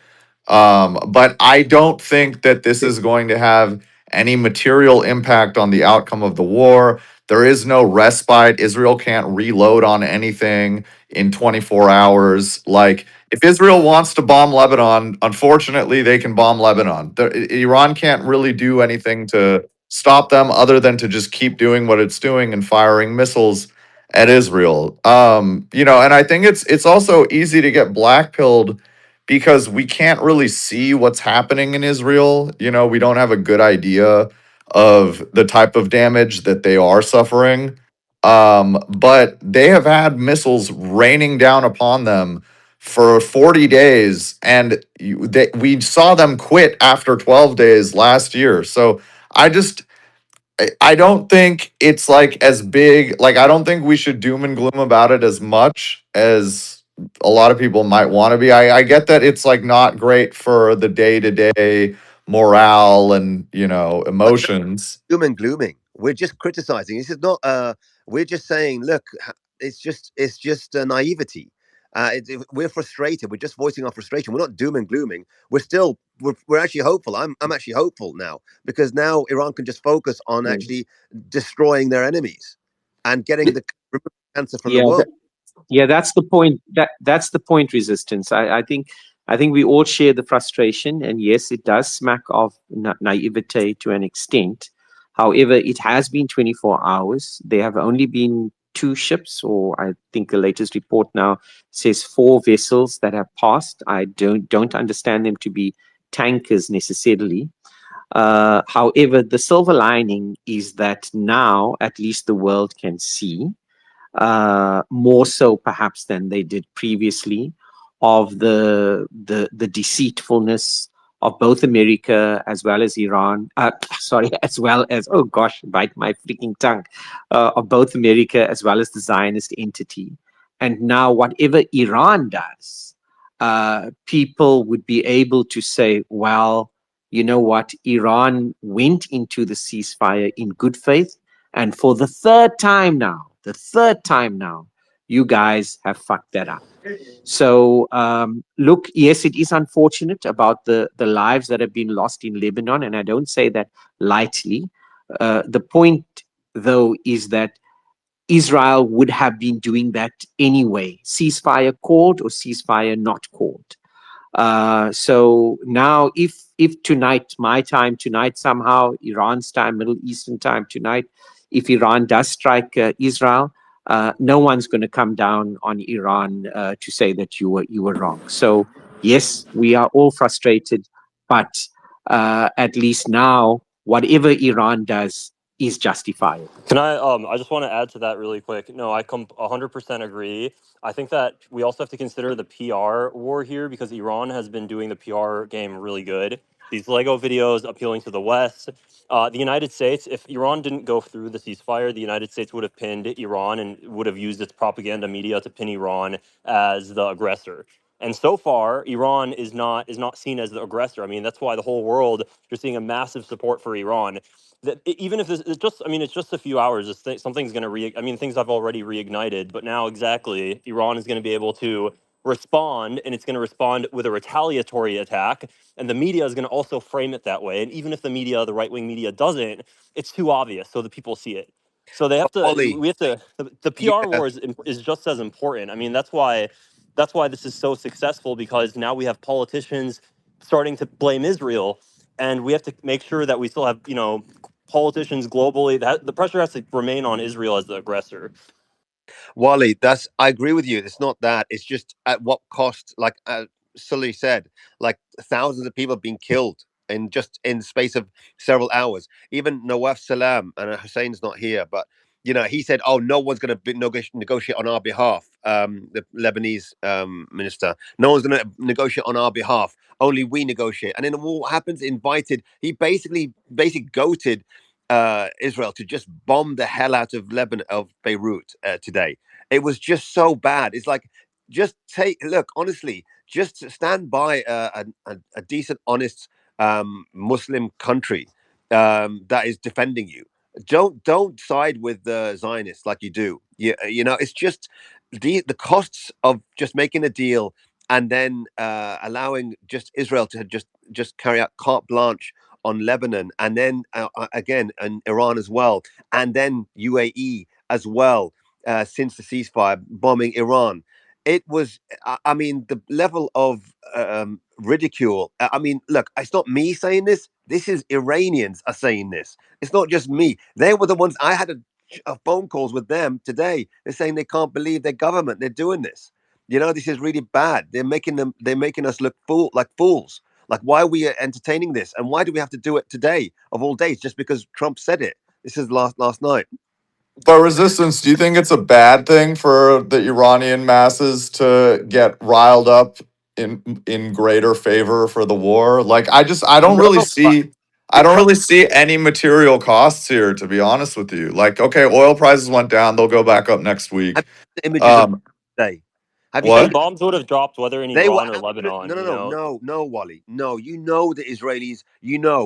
R: But I don't think that this is going to have any material impact on the outcome of the war. There is no respite. Israel can't reload on anything in 24 hours. Like, if Israel wants to bomb Lebanon, unfortunately, they can bomb Lebanon. Iran can't really do anything to stop them other than to just keep doing what it's doing and firing missiles at Israel. And I think it's also easy to get blackpilled because we can't really see what's happening in Israel. We don't have a good idea of the type of damage that they are suffering. But they have had missiles raining down upon them for 40 days, and we saw them quit after 12 days last year. So I just I don't think it's like as big. Like, I don't think we should doom and gloom about it as much as a lot of people might want to be. I get that it's like not great for the day to day morale and
Q: but
R: emotions.
Q: doom and glooming. We're just criticizing. This is not. We're just saying, look, it's just naivety. We're frustrated. We're just voicing our frustration. We're not doom and glooming. We're actually hopeful. I'm actually hopeful now, because now Iran can just focus on actually destroying their enemies and getting the cancer from the
K: Yeah,
Q: world.
K: yeah, that's the point. That's the point. Resistance. I think we all share the frustration, and yes, it does smack of naivete to an extent. However, it has been 24 hours. There have only been 2 ships, or I think the latest report now says 4 vessels that have passed. I don't understand them to be tankers necessarily. However, the silver lining is that now at least the world can see, more so perhaps than they did previously, of the deceitfulness of both America as well as Iran, as well as, oh gosh, bite my freaking tongue, of both America as well as the Zionist entity. And now whatever Iran does, people would be able to say, well, you know what, Iran went into the ceasefire in good faith, and for the third time now, you guys have fucked that up. So look, yes, it is unfortunate about the lives that have been lost in Lebanon, and I don't say that lightly. The point, though, is that Israel would have been doing that anyway, ceasefire called or ceasefire not called. So now, if tonight, my time tonight, somehow Iran's time, Middle Eastern time tonight, if Iran does strike Israel, no one's going to come down on Iran to say that you were wrong. So yes, we are all frustrated, but at least now, whatever Iran does is justifiable.
S: Can I just want to add to that really quick. No, I 100% agree. I think that we also have to consider the PR war here because Iran has been doing the PR game really good. These Lego videos appealing to the West. The United States, if Iran didn't go through the ceasefire, the United States would have pinned Iran and would have used its propaganda media to pin Iran as the aggressor. And so far, Iran is not seen as the aggressor. I mean, that's why the whole world, you're seeing a massive support for Iran. That even if it's just, I mean, it's just a few hours. Something's going to I mean, things have already reignited, but now exactly, Iran is going to be able to respond, and it's going to respond with a retaliatory attack, and the media is going to also frame it that way. And even if the media, the right wing media, doesn't, it's too obvious, so the people see it. So they have to.
Q: Ollie,
S: We have to. The PR
Q: yeah.
S: war is just as important. I mean, that's why this is so successful, because now we have politicians starting to blame Israel, and we have to make sure that we still have politicians globally, that the pressure has to remain on Israel as the aggressor.
Q: Wally, I agree with you. It's not that. It's just at what cost. Like Sully said, like thousands of people have been killed in the space of several hours. Even Nawaf Salam, and Hussein's not here, but he said, "Oh, no one's going to negotiate on our behalf." The Lebanese minister, no one's going to negotiate on our behalf. Only we negotiate. And then what happens? He basically goated Israel to just bomb the hell out of Lebanon, of Beirut today. It was just so bad. It's like, look, honestly, just stand by a decent, honest Muslim country that is defending you. Don't side with the Zionists like you do. It's just the costs of just making a deal and then allowing just Israel to just carry out carte blanche on Lebanon, and then again and Iran as well, and then UAE as well, since the ceasefire, bombing Iran. It was, I mean, the level of ridicule. I mean, look, it's not me saying this. This is Iranians are saying this. It's not just me. They were the ones. I had a phone calls with them today. They're saying they can't believe their government. They're doing this. This is really bad. They're making us look like fools. Like, why are we entertaining this? And why do we have to do it today of all days just because Trump said it? This is last night.
R: But resistance, do you think it's a bad thing for the Iranian masses to get riled up in greater favor for the war? Like I don't
Q: No,
R: really
Q: but
R: see I
Q: did
R: don't
Q: Trump
R: really see any material costs here, to be honest with you. Like, okay, oil prices went down, they'll go back up next
Q: have
R: week.
Q: you seen the images of
R: Um
Q: today? Have you
S: The
Q: seen
R: what?
S: bombs would have dropped whether in
Q: They were
S: Iran or
Q: absolute. No,
S: Lebanon.
Q: no, no, no, no, Wally. No, the Israelis.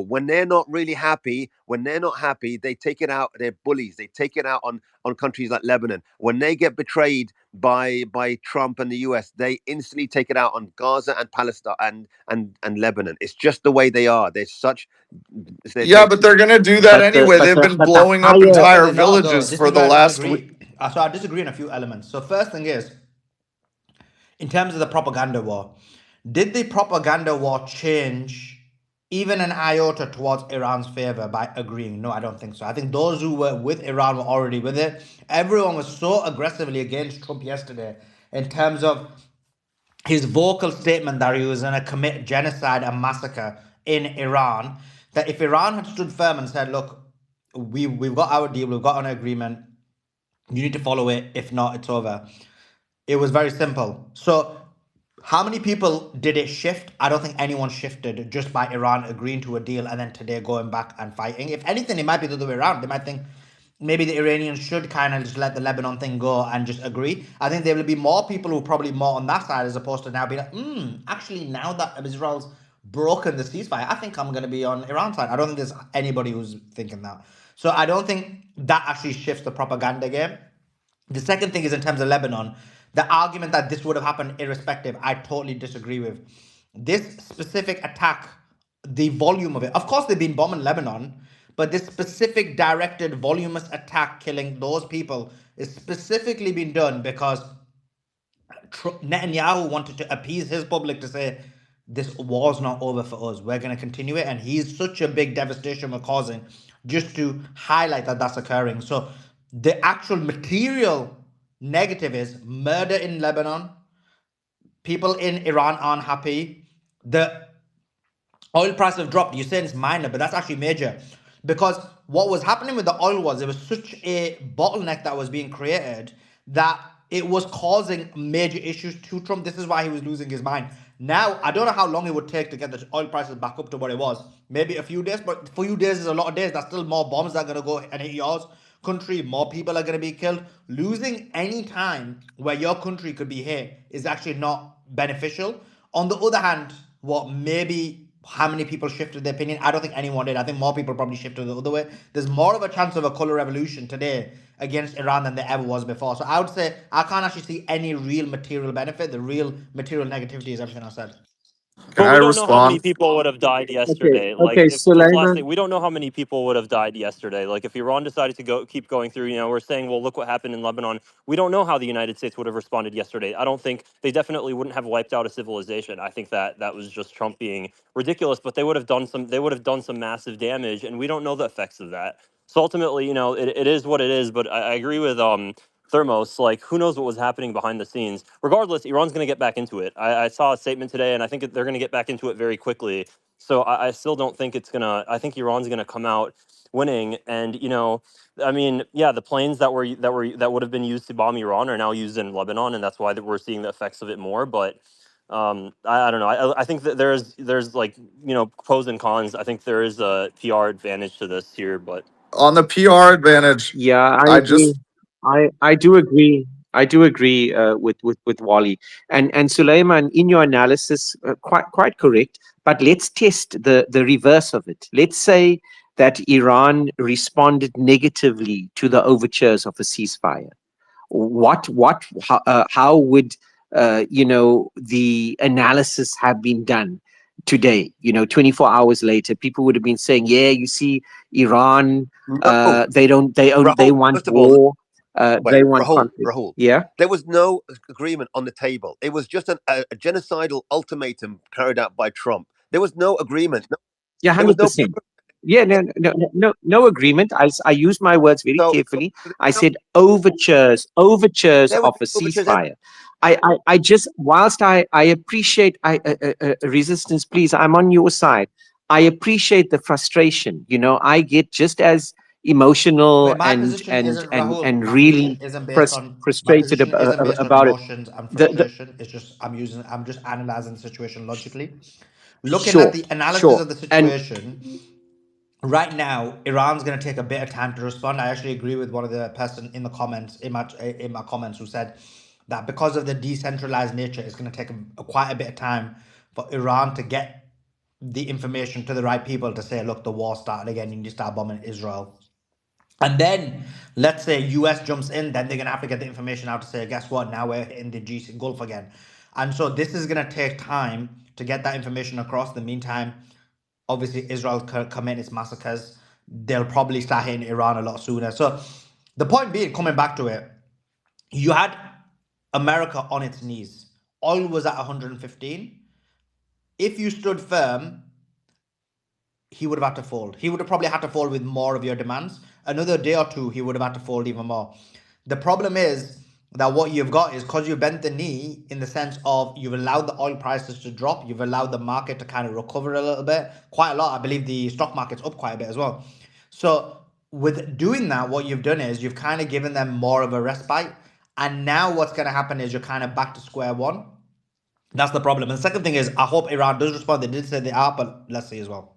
Q: When they're not really happy, when they're not happy, they take it out. They're bullies. They take it out on countries like Lebanon. When they get betrayed by Trump and the US, they instantly take it out on Gaza and Palestine and Lebanon. It's just the way they are. They're such.
R: Yeah,
Q: They
R: but they're gonna do that
K: But the
R: anyway.
K: but
R: They've
K: the
R: been
K: but the
R: blowing up
K: higher
A: No,
R: entire
A: they're not though.
R: villages
A: This is
R: for the
A: where I
R: last week.
A: disagree. So I disagree on a few elements. So first thing is, in terms of the propaganda war, did the propaganda war change even an iota towards Iran's favor by agreeing? No, I don't think so. I think those who were with Iran were already with it. Everyone was so aggressively against Trump yesterday in terms of his vocal statement that he was going to commit genocide and massacre in Iran, that if Iran had stood firm and said, look, we've got our deal, we've got an agreement, you need to follow it, if not, it's over. It was very simple. So how many people did it shift? I don't think anyone shifted just by Iran agreeing to a deal and then today going back and fighting. If anything, it might be the other way around. They might think maybe the Iranians should kind of just let the Lebanon thing go and just agree. I think there will be more people who are probably more on that side as opposed to now being like, actually, now that Israel's broken the ceasefire, I think I'm going to be on Iran's side. I don't think there's anybody who's thinking that. So I don't think that actually shifts the propaganda game. The second thing is in terms of Lebanon, the argument that this would have happened irrespective, I totally disagree with. This specific attack, the volume of it, of course, they've been bombing Lebanon, but this specific directed, voluminous attack killing those people is specifically been done because Netanyahu wanted to appease his public to say, this war's not over for us. We're going to continue it. And he's such a big devastation we're causing just to highlight that that's occurring. So the actual material negative is murder in Lebanon. People in Iran aren't happy. The oil prices have dropped. You're saying it's minor, but that's actually major. Because what was happening with the oil was there was such a bottleneck that was being created that it was causing major issues to Trump. This is why he was losing his mind. Now, I don't know how long it would take to get the oil prices back up to what it was. Maybe a few days, but a few days is a lot of days. That's still more bombs that are going to go and hit yours country, more people are going to be killed. Losing any time where your country could be hit is actually not beneficial. On the other hand, what maybe how many people shifted their opinion? I don't think anyone did. I think more people probably shifted the other way. There's more of a chance of a color revolution today against Iran than there ever was before. So I would say I can't actually see any real material benefit. The real material negativity is everything I said.
J: Can
S: But
J: I
S: we don't know how many
J: respond?
S: people would have died
K: Okay,
S: yesterday. Like,
K: okay,
S: if just last thing,
K: Sulaiman.
S: we don't know how many people would have died yesterday. Like, if Iran decided to keep going through, we're saying, well, look what happened in Lebanon. We don't know how the United States would have responded yesterday. I don't think they definitely wouldn't have wiped out a civilization. I think that was just Trump being ridiculous. But they would have done some. They would have done some massive damage, and we don't know the effects of that. So ultimately, it is what it is. But I agree with Thermos, like, who knows what was happening behind the scenes. Regardless, Iran's going to get back into it. I saw a statement today, and I think they're going to get back into it very quickly. So I still don't think it's going to, I think Iran's going to come out winning. And, I mean, yeah, the planes that would have been used to bomb Iran are now used in Lebanon, and that's why we're seeing the effects of it more. But I don't know. I think that there's like, pros and cons. I think there is a PR advantage to this here, but
J: On the PR advantage,
K: Yeah, I
J: I
K: agree.
J: just
K: I do agree. I do agree with Wally and Suleiman. In your analysis, quite correct. But let's test the reverse of it. Let's say that Iran responded negatively to the overtures of a ceasefire. How would the analysis have been done today? 24 hours later, people would have been saying, yeah, you see, Iran,
Q: No,
K: they
Q: Rahul.
K: want
Q: First of all,
K: war, they
Q: wait,
K: want
Q: Rahul,
K: conflict.
Q: Rahul.
K: Yeah.
Q: There was no agreement on the table. It was just a genocidal ultimatum carried out by Trump. There was no agreement.
K: Yeah,
Q: There was no.
K: 100%. Yeah, no agreement. I use my words very
Q: So
K: carefully.
Q: there's
K: I
Q: no,
K: said overtures
Q: there was
K: of a
Q: no overtures ever.
K: ceasefire. I just, whilst I appreciate resistance, please, I'm on your side. I appreciate the frustration. I get just as
A: Wait,
K: emotional
A: my position isn't Rahul.
K: and
A: My position
K: really
A: isn't based on my
K: frustrated
A: position isn't based on
K: about it.
A: emotions and
K: The
A: frustration. It's just I'm just analyzing the situation logically. Looking at
K: Sure,
A: the analysis
K: sure,
A: of the
K: and
A: situation, right now, Iran's going to take a bit of time to respond. I actually agree with one of the person in the comments in my comments who said that because of the decentralized nature, it's going to take quite a bit of time for Iran to get the information to the right people to say, look, the war started again. You need to start bombing Israel. And then let's say US jumps in, then they're gonna have to get the information out to say, guess what? Now we're in the GC Gulf again. And so this is gonna take time to get that information across. In the meantime, obviously Israel commit its massacres. They'll probably start hitting Iran a lot sooner. So the point being, coming back to it, you had America on its knees. Oil was at 115. If you stood firm, he would have had to fold. He would have probably had to fold with more of your demands. Another day or two, he would have had to fold even more. The problem is that what you've got is because you bent the knee in the sense of you've allowed the oil prices to drop, you've allowed the market to kind of recover a little bit, quite a lot. I believe the stock market's up quite a bit as well. So with doing that, what you've done is you've kind of given them more of a respite. And now what's going to happen is you're kind of back to square one. That's the problem. And the second thing is, I hope Iran does respond. They did say they are, but let's see as well.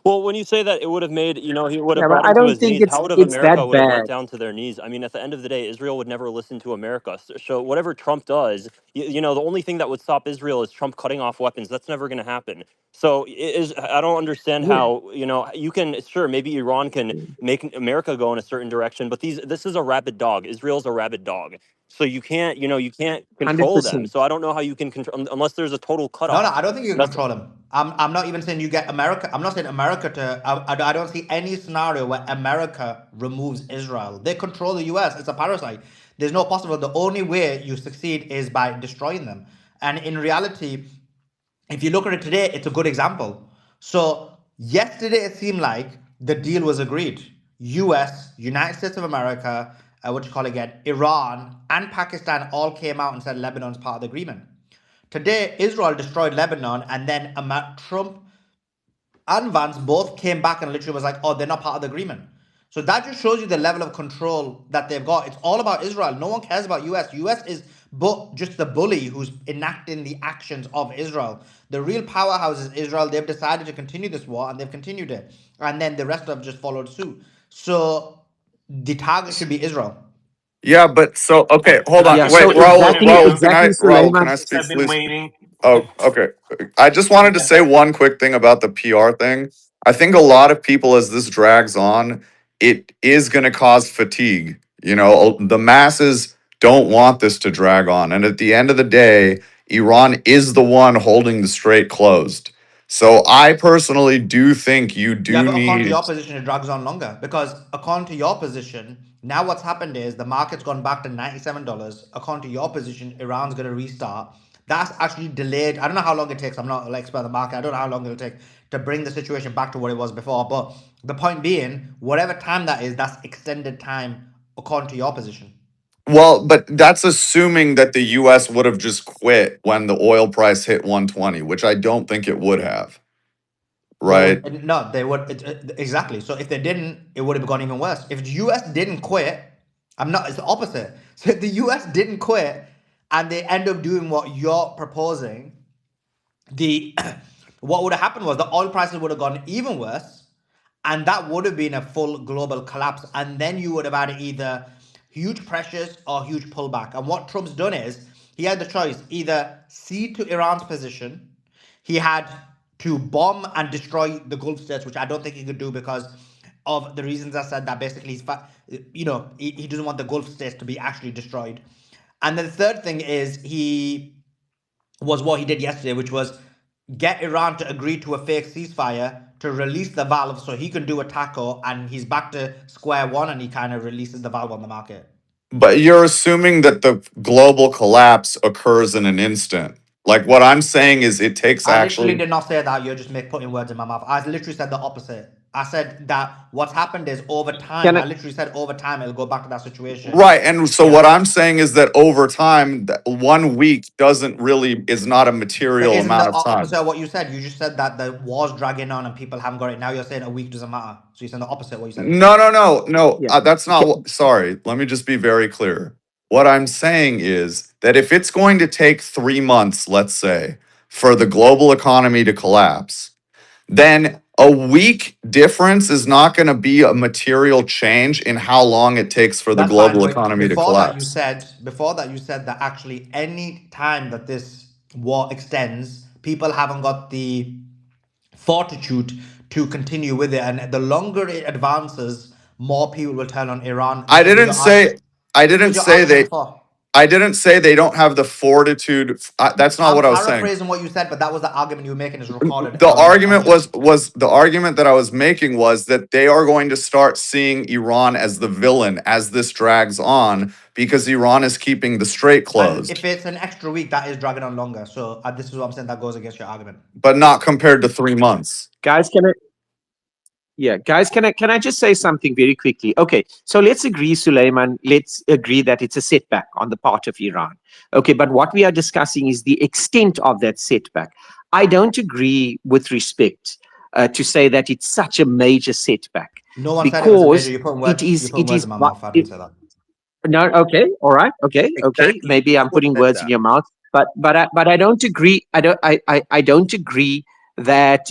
S: well, when you say that it would have made, he would have
K: yeah, but
S: brought
K: I
S: him to
K: don't
S: his
K: think
S: knees, how would have
K: it's
S: America
K: that
S: would have went
K: bad.
S: down to their knees? I mean, at the end of the day, Israel would never listen to America. So whatever Trump does, the only thing that would stop Israel is Trump cutting off weapons. That's never going to happen. So I don't understand
K: Yeah,
S: how, you can, sure, maybe Iran can make America go in a certain direction, but this is a rabid dog. Israel's a rabid dog. So you can't control them.
K: 100%.
S: So I don't know how you can control unless there's a total
A: No,
S: cutoff.
A: I don't think you can
S: That's
A: control him. I'm not even saying you get America. I'm not saying America to. I don't see any scenario where America removes Israel. They control the US. It's a parasite. There's no possible. The only way you succeed is by destroying them. And in reality, if you look at it today, it's a good example. So yesterday it seemed like the deal was agreed. US, United States of America, what you call it again, Iran, and Pakistan all came out and said Lebanon's part of the agreement. Today, Israel destroyed Lebanon, and then Trump and Vance both came back and literally was like, oh, they're not part of the agreement. So that just shows you the level of control that they've got. It's all about Israel. No one cares about US. US is but just the bully who's enacting the actions of Israel. The real powerhouse is Israel. They've decided to continue this war and they've continued it. And then the rest have just followed suit. So the target should be Israel.
J: Yeah, but so okay, hold on.
K: Yeah, so
J: Wait, Raul,
K: exactly,
J: Raul, can
K: exactly,
J: Can
K: Suleiman.
J: I speak, please? Oh, okay. I just wanted to say one quick thing about the PR thing. I think a lot of people, as this drags on, it is going to cause fatigue. You know, the masses don't want this to drag on. And at the end of the day, Iran is the one holding the strait closed. So I personally do think you
A: Yeah,
J: do
A: but according to
J: need.
A: your position, it drags on longer because according to your position, now what's happened is the market's gone back to $97. According to your position, Iran's going to restart. That's actually delayed. I don't know how long it takes. I'm not like expert on the market. I don't know how long it'll take to bring the situation back to what it was before. But the point being, whatever time that is, that's extended time according to your position.
J: Well, but that's assuming that the US would have just quit when the oil price hit 120, which I don't think it would have,
A: They
J: right?
A: would no, they would exactly. So if they didn't, it would have gone even worse. If the US didn't quit, I'm not. It's the opposite. So if the US didn't quit, and they end up doing what you're proposing, the what would have happened was the oil prices would have gone even worse, and that would have been a full global collapse. And then you would have had either huge pressures or huge pullback. And what Trump's done is he had the choice either cede to Iran's position, he had to bomb and destroy the Gulf states, which I don't think he could do because of the reasons I said that basically he doesn't want the Gulf states to be actually destroyed. And then the third thing is he was what he did yesterday, which was get Iran to agree to a fake ceasefire to release the valve so he can do a tackle and he's back to square one and he kind of releases the valve on the market.
J: But you're assuming that the global collapse occurs in an instant. Like what I'm saying is it takes
A: I literally
J: actually.
A: did not say that. You're just putting words in my mouth. I literally said the opposite. I said that what's happened is over time.
K: Can I?
A: I literally said over time it'll go back to that situation.
J: Right. And so
A: Yeah.
J: what I'm saying is that over time, 1 week doesn't really is not a
A: But
J: material
A: isn't the
J: amount of time.
A: opposite of what you said? You just said that the war's dragging on and people haven't got it. Now you're saying a week doesn't matter. So you're saying the opposite of what you said before.
J: No, no, no, no.
K: Yeah.
J: That's not what. Sorry. Let me just be very clear. What I'm saying is that if it's going to take 3 months, let's say, for the global economy to collapse, then a week difference is not going to be a material change in how long it takes for the
A: That's fine,
J: global
A: but
J: economy to collapse.
A: before that you said that actually any time that this war extends, people haven't got the fortitude to continue with it, and the longer it advances, more people will turn on Iran.
J: I
A: This was
J: didn't
A: your arg-
J: say I
A: this
J: didn't
A: was your
J: say
A: argument
J: they
A: before.
J: I didn't say they don't have the fortitude. That's not
A: I'm
J: what I was saying.
A: paraphrasing what you said, but that was the argument you were making. Is recorded
J: The
A: on
J: argument
A: your.
J: was the argument that I was making was that they are going to start seeing Iran as the villain as this drags on because Iran is keeping the strait
A: And if
J: closed,
A: it's an extra week, that is dragging on longer. So this is what I'm saying. That goes against your argument.
J: but not compared to 3 months.
K: Guys, can I? Yeah, guys, can I just say something very quickly? Okay, so let's agree, Suleiman. Let's agree that it's a setback on the part of Iran. Okay, but what we are discussing is the extent of that setback. I don't agree with respect to say that it's such a major setback
A: No one said it was a major.
K: because
A: You're putting
K: it
A: words. You're
K: is
A: putting
K: it
A: words
K: is
A: in my mouth. I didn't say that.
K: no, okay, all right, okay.
Q: Exactly.
K: Maybe I'm putting
Q: Said
K: words in
Q: that.
K: your mouth, but I don't agree. I don't agree that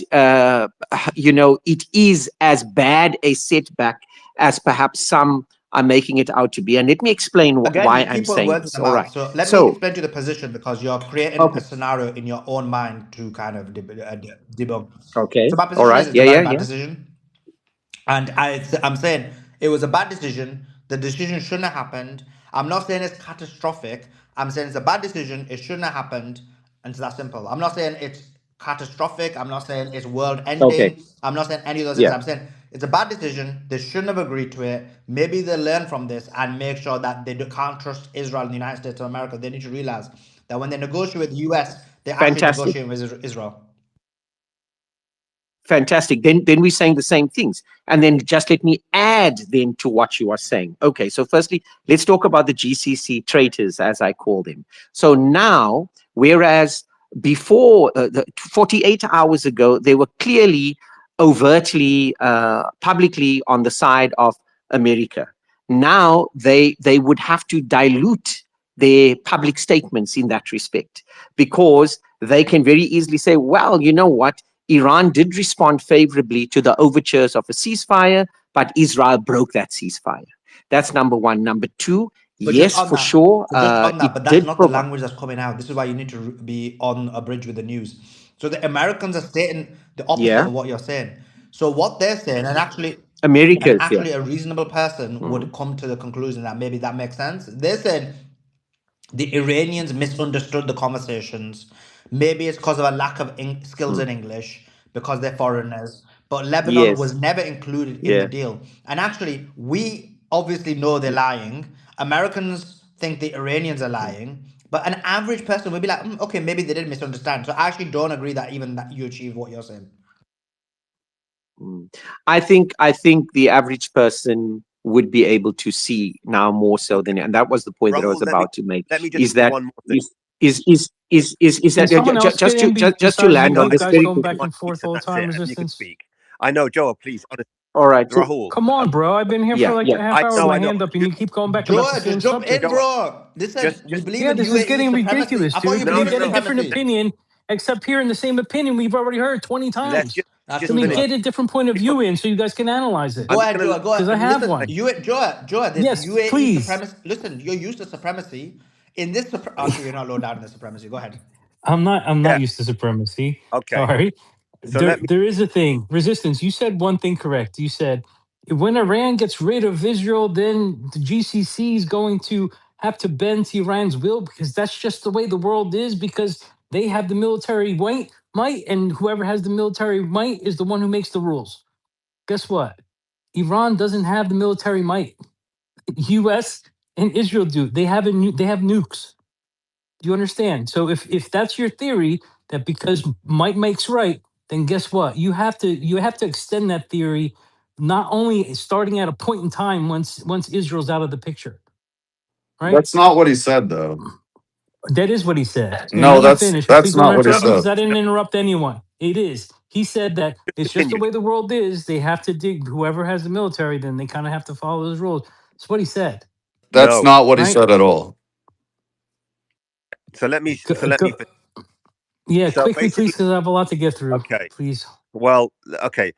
K: it is as bad a setback as perhaps some are making it out to be. And let me explain
A: Again,
K: why
A: you
K: I'm
A: keep putting
K: saying
A: words in
K: this.
A: the
K: All
A: mouth.
K: right.
A: So let me
K: So
A: explain to you the position because you're creating
K: okay,
A: a scenario in your own mind to kind of debunk.
K: okay,
A: So my
K: all
A: position is
K: right,
A: it's a
K: yeah,
A: very
K: yeah,
A: bad
K: yeah.
A: decision. And I'm saying it was a bad decision. The decision shouldn't have happened. I'm not saying it's catastrophic. I'm saying it's a bad decision. It shouldn't have happened. And it's that simple. I'm not saying it's catastrophic. I'm not saying it's world
K: Okay,
A: ending. I'm not saying any of those things.
K: yeah.
A: I'm saying it's a bad decision. They shouldn't have agreed to it. Maybe they learn from this and make sure that can't trust Israel and the United States of America. They need to realize that when they negotiate with the US, They're actually
K: Fantastic.
A: negotiating with Israel.
K: Fantastic. Then we're saying the same things. And then just let me add then to what you are saying. Okay, so firstly, let's talk about the GCC traitors, as I call them. So now, whereas before, 48 hours ago, they were clearly, overtly, publicly on the side of America. Now they would have to dilute their public statements in that respect, because they can very easily say, well, you know what? Iran did respond favorably to the overtures of a ceasefire, but Israel broke that ceasefire. That's number one. Number two,
A: But
K: yes, for sure,
A: but
K: it
A: that's
K: did
A: not the
K: provide.
A: language that's coming out. This is why you need to be on a bridge with the news. So the Americans are stating the opposite
K: Yeah,
A: of what you're saying. So what they're saying, and
K: America's, yeah.
A: actually a reasonable person
K: Mm,
A: would come to the conclusion that maybe that makes sense. They're saying the Iranians misunderstood the conversations. Maybe it's because of a lack of skills
K: mm.
A: in English because they're foreigners. But Lebanon was
K: Yes,
A: never included in the
K: yeah.
A: deal. And actually, we obviously know they're lying. Americans think the Iranians are
K: Mm,
A: lying. But an average person would be like, okay, maybe they did misunderstand. So I actually don't agree that even that you achieved what you're saying.
K: mm. I think the average person would be able to see now more so
Q: Okay,
K: than, and that was the point that I was
Q: Rahul,
K: about to make,
Q: let me just
K: is
Q: say
K: that
Q: one more thing.
K: is
F: Can
K: that
F: someone else get in
K: just to
F: besides you
K: land on
F: two
K: this
F: guys
K: very
F: going
K: quickly.
F: back
Q: One
F: and
Q: piece
F: forth
Q: and
F: all the
Q: that's it,
F: time?
Q: and then you can
F: Resistance.
Q: speak. I know, Joel, please, honestly,
K: All right. So,
Q: Rahul.
F: Come on, bro. I've been here for
K: yeah,
F: like
K: yeah.
F: a half
Q: I
F: hour with
Q: know,
F: my
Q: I know.
F: hand up, and you keep going back about the
A: Joe, just
F: same
A: jump in,
F: subject.
Q: Joel,
A: bro. Listen, we believe in
F: Yeah, this is
A: UAE
F: getting
A: supremacy.
F: ridiculous,
A: I thought
F: dude.
A: you
F: Can we
A: believe
Q: no,
A: in
F: get a
Q: no.
F: different
A: supremacy.
F: opinion? Except here in the same opinion we've already heard 20
Q: Let's
F: times.
A: That's
F: Can
A: true,
F: we
Q: finish.
A: Joe.
F: get a different point of
Q: Because
F: view in so you guys can analyze it?
A: Go
Q: I'm just
A: ahead,
Q: gonna
A: Joe. Go
F: Because
A: ahead.
F: I have
A: Listen,
Q: say,
F: one.
A: Joe. This
F: Yes,
A: UAE
F: please.
A: supremacy. Listen, you're used to supremacy. In this, actually, you're not low down in the supremacy. Go ahead.
F: I'm not
Q: yeah,
F: used to supremacy.
Q: okay.
F: Sorry.
Q: So
F: There
Q: let me.
F: there is a thing. Resistance. You said one thing correct. You said when Iran gets rid of Israel, then the GCC is going to have to bend to Iran's will because that's just the way the world is because they have the military might and whoever has the military might is the one who makes the rules. Guess what? Iran doesn't have the military might. US and Israel do. They have nukes. Do you understand? So if that's your theory that because might makes right, then guess what? You have to extend that theory, not only starting at a point in time once Israel's out of the picture, right?
R: That's not what he said, though.
F: That is what he said. And
R: No,
F: let me
R: that's
F: finish. And
R: that's
F: please don't
R: not what he
Q: No,
F: interrupt me because
R: said.
F: I didn't interrupt anyone. It is. He said that it's just the
Q: continue.
F: way the world is. They have to dig. Whoever has the military, then they kind of have to follow those rules. That's what he said,
R: That's
Q: No.
R: not what he
F: right?
R: said at all.
Q: So let me. So
F: Go,
Q: let me.
F: go, yeah,
Q: So
F: quickly, please,
Q: basically,
F: because I have a lot to get through.
Q: okay.
F: Please.
Q: Well, okay.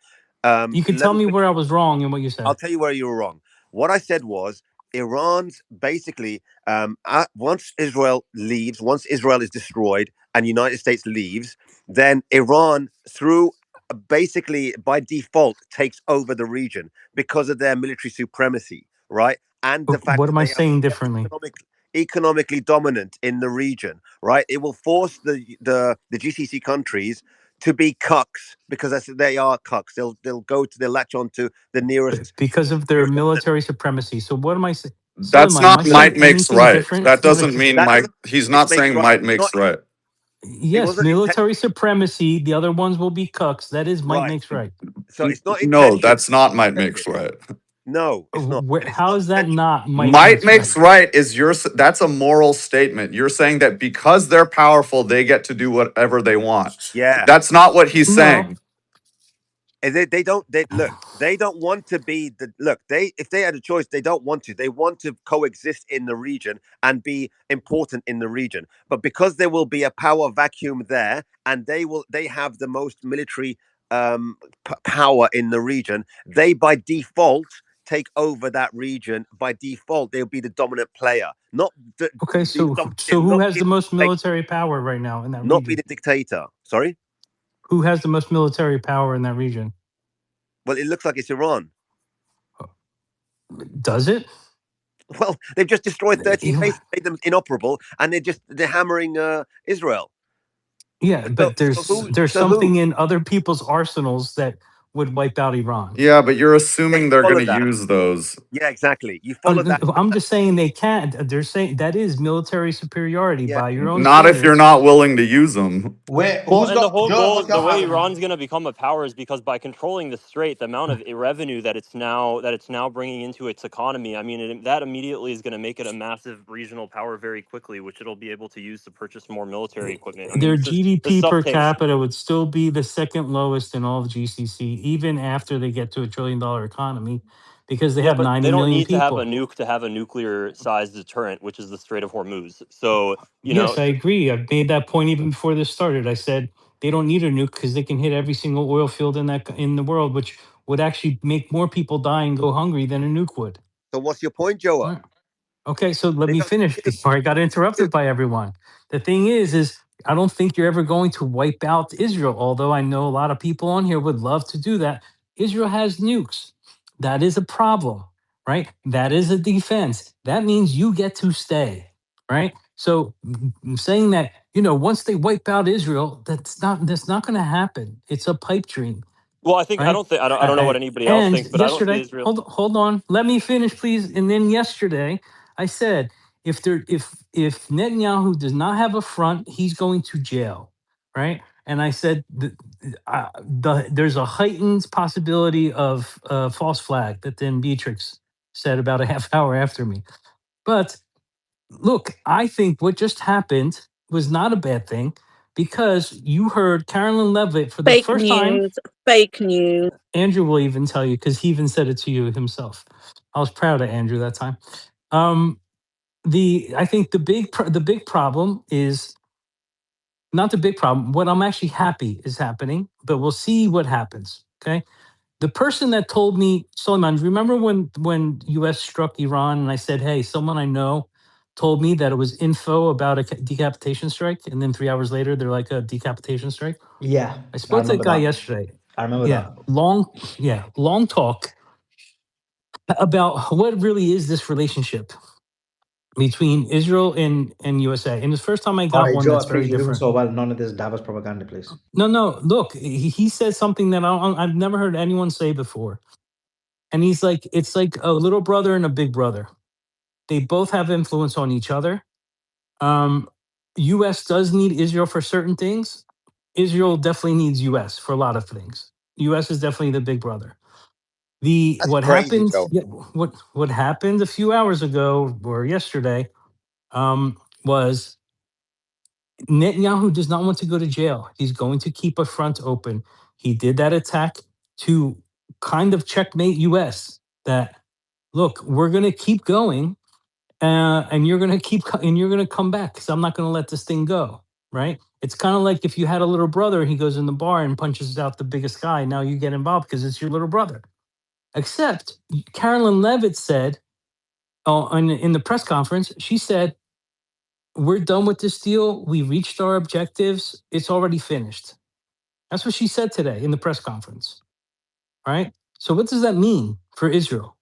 F: You could
Q: Let
F: tell
Q: me.
F: me where I was wrong in what you
Q: I'll
F: said.
Q: tell you where you were wrong. What I said was Iran's basically once Israel is destroyed and United States leaves, then Iran through basically by default takes over the region because of their military supremacy, right? And the fact
F: What
Q: that
F: am I
Q: they are
F: saying
Q: so
F: differently?
Q: economically dominant in the region, right? It will force the GCC countries to be cucks because they are cucks. They'll latch on to the
F: Because of their
Q: nearest dominant.
F: military supremacy. So what am I saying?
R: That's
F: Suleiman, am I
R: not
F: saying
R: might makes
F: anything
R: right.
F: different?
R: That doesn't mean
Q: That
R: Mike.
Q: doesn't
R: He's
Q: it
R: not
Q: makes
R: saying
Q: right.
R: might
Q: It's not.
R: makes right.
Q: It
F: Yes,
Q: wasn't
F: military
Q: intentional,
F: supremacy. The other ones will be cucks. That is might
Q: right?
F: makes right.
Q: So it's not
R: No,
Q: intentional.
R: that's not might makes right.
Q: No, it's not, and it's
F: How
Q: not
F: is that
Q: intentional.
F: not might
R: Might
F: makes
R: makes
F: right?
R: right is that's a moral statement. You're saying that because they're powerful, they get to do whatever they want.
Q: Yeah,
R: That's not what he's
F: No.
R: saying.
Q: and they don't. They look. They don't want to be the look. They if they had a choice, they don't want to. They want to coexist in the region and be important in the region. But because there will be a power vacuum there, and they have the most military power in the region. They by default take over that region. By default, they'll be the dominant player, not
F: Okay,
Q: be
F: so
Q: dominating,
F: who
Q: not
F: has
Q: be
F: the most
Q: the
F: military power right now in that
Q: not be
F: region?
Q: the dictator. Sorry.
F: Who has the most military power in that region?
Q: Well, it looks like it's Iran.
F: Does it?
Q: Well, they've just destroyed 13
F: Yeah,
Q: bases, made them inoperable, and they're hammering Israel.
F: yeah,
Q: So
F: but
Q: so who
F: there's
Q: so who?
F: something in other people's arsenals that would wipe out Iran.
J: Yeah, but you're
Q: Yeah,
J: assuming
Q: you
J: they're going
Q: followed
J: to
Q: that.
J: use those.
Q: Yeah, exactly. You followed that.
F: I'm just saying they can't. They're saying that is military superiority
Q: Yeah,
F: by your own
J: Not if you're
F: standards.
J: not willing to use them.
A: Wait,
S: Well,
A: who's
S: and the
A: got
S: whole
A: Joe?
S: goal,
A: What's your
S: the way
A: argument?
S: Iran's going to become a power is because by controlling the strait, the amount of revenue that it's now bringing into its economy. I mean, that immediately is going to make it a massive regional power very quickly, which it'll be able to use to purchase more military equipment. I mean,
F: Their
S: this
F: GDP
S: stuff
F: per
S: takes.
F: capita would still be the second lowest in all of GCC, even after they get to $1 trillion economy, because they
S: Yeah,
F: have
S: but
F: 90
S: they don't
F: million
S: need to have a
F: people.
S: nuke to have a nuclear-sized deterrent, which is the Strait of Hormuz. So,
F: Yes, I agree. I've made that point even before this started. I said they don't need a nuke because they can hit every single oil field in the world, which would actually make more people die and go hungry than a nuke would.
Q: so what's your point, Joe?
F: Right. Okay, so let
Q: They
F: me
Q: don't
F: finish
Q: need
F: before I got
Q: to.
F: interrupted by everyone. The thing is I don't think you're ever going to wipe out Israel, although I know a lot of people on here would love to do that. Israel has nukes. That is a problem, right? That is a defense. That means you get to stay, right? So saying that, once they wipe out Israel, that's not going to happen. It's a pipe dream,
S: well, I
F: right?
S: don't know what anybody else
F: And
S: thinks, but I don't see
F: yesterday,
S: Israel.
F: hold on, let me finish, please. And then yesterday, I said, if Netanyahu does not have a front, he's going to jail, right? And I said there's a heightened possibility of false flag that then Beatrix said about a half hour after me. But look, I think what just happened was not a bad thing because you heard Carolyn Levitt for the
B: Fake
F: first time.
B: news, fake news.
F: Andrew will even tell you because he even said it to you himself. I was proud of Andrew that time. I think the big problem is not the big problem. What I'm actually happy is happening, but we'll see what happens. Okay. The person that told me, Suleiman, remember when U.S. struck Iran and I said, hey, someone I know told me that it was info about a decapitation strike, and then 3 hours later they're like a decapitation strike.
A: Yeah,
F: I
A: I
F: spoke to that
A: remember
F: guy
A: that.
F: yesterday.
A: I remember
F: Yeah,
A: that.
F: long talk about what really is this relationship between Israel and USA. And it's the first time I
A: All
F: got
A: right,
F: one
A: Joe,
F: that's
A: I think
F: very
A: you're doing
F: different.
A: so well. None of this Davos propaganda, please.
F: No, look, he said something that I've never heard anyone say before. And he's like, it's like a little brother and a big brother. They both have influence on each other. US does need Israel for certain things. Israel definitely needs US for a lot of things. US is definitely the big brother.
Q: That's
F: What
Q: crazy,
F: happened?
Q: Joe.
F: Yeah, what happened a few hours ago or yesterday was Netanyahu does not want to go to jail. He's going to keep a front open. He did that attack to kind of checkmate US that look, we're going to keep going and you're going to and you're going to come back because I'm not going to let this thing go. Right. It's kind of like if you had a little brother, he goes in the bar and punches out the biggest guy. Now you get involved because it's your little brother. Except Carolyn Levitt said in the press conference, she said, we're done with this deal. We reached our objectives. It's already finished. That's what she said today in the press conference. Right. So what does that mean for Israel?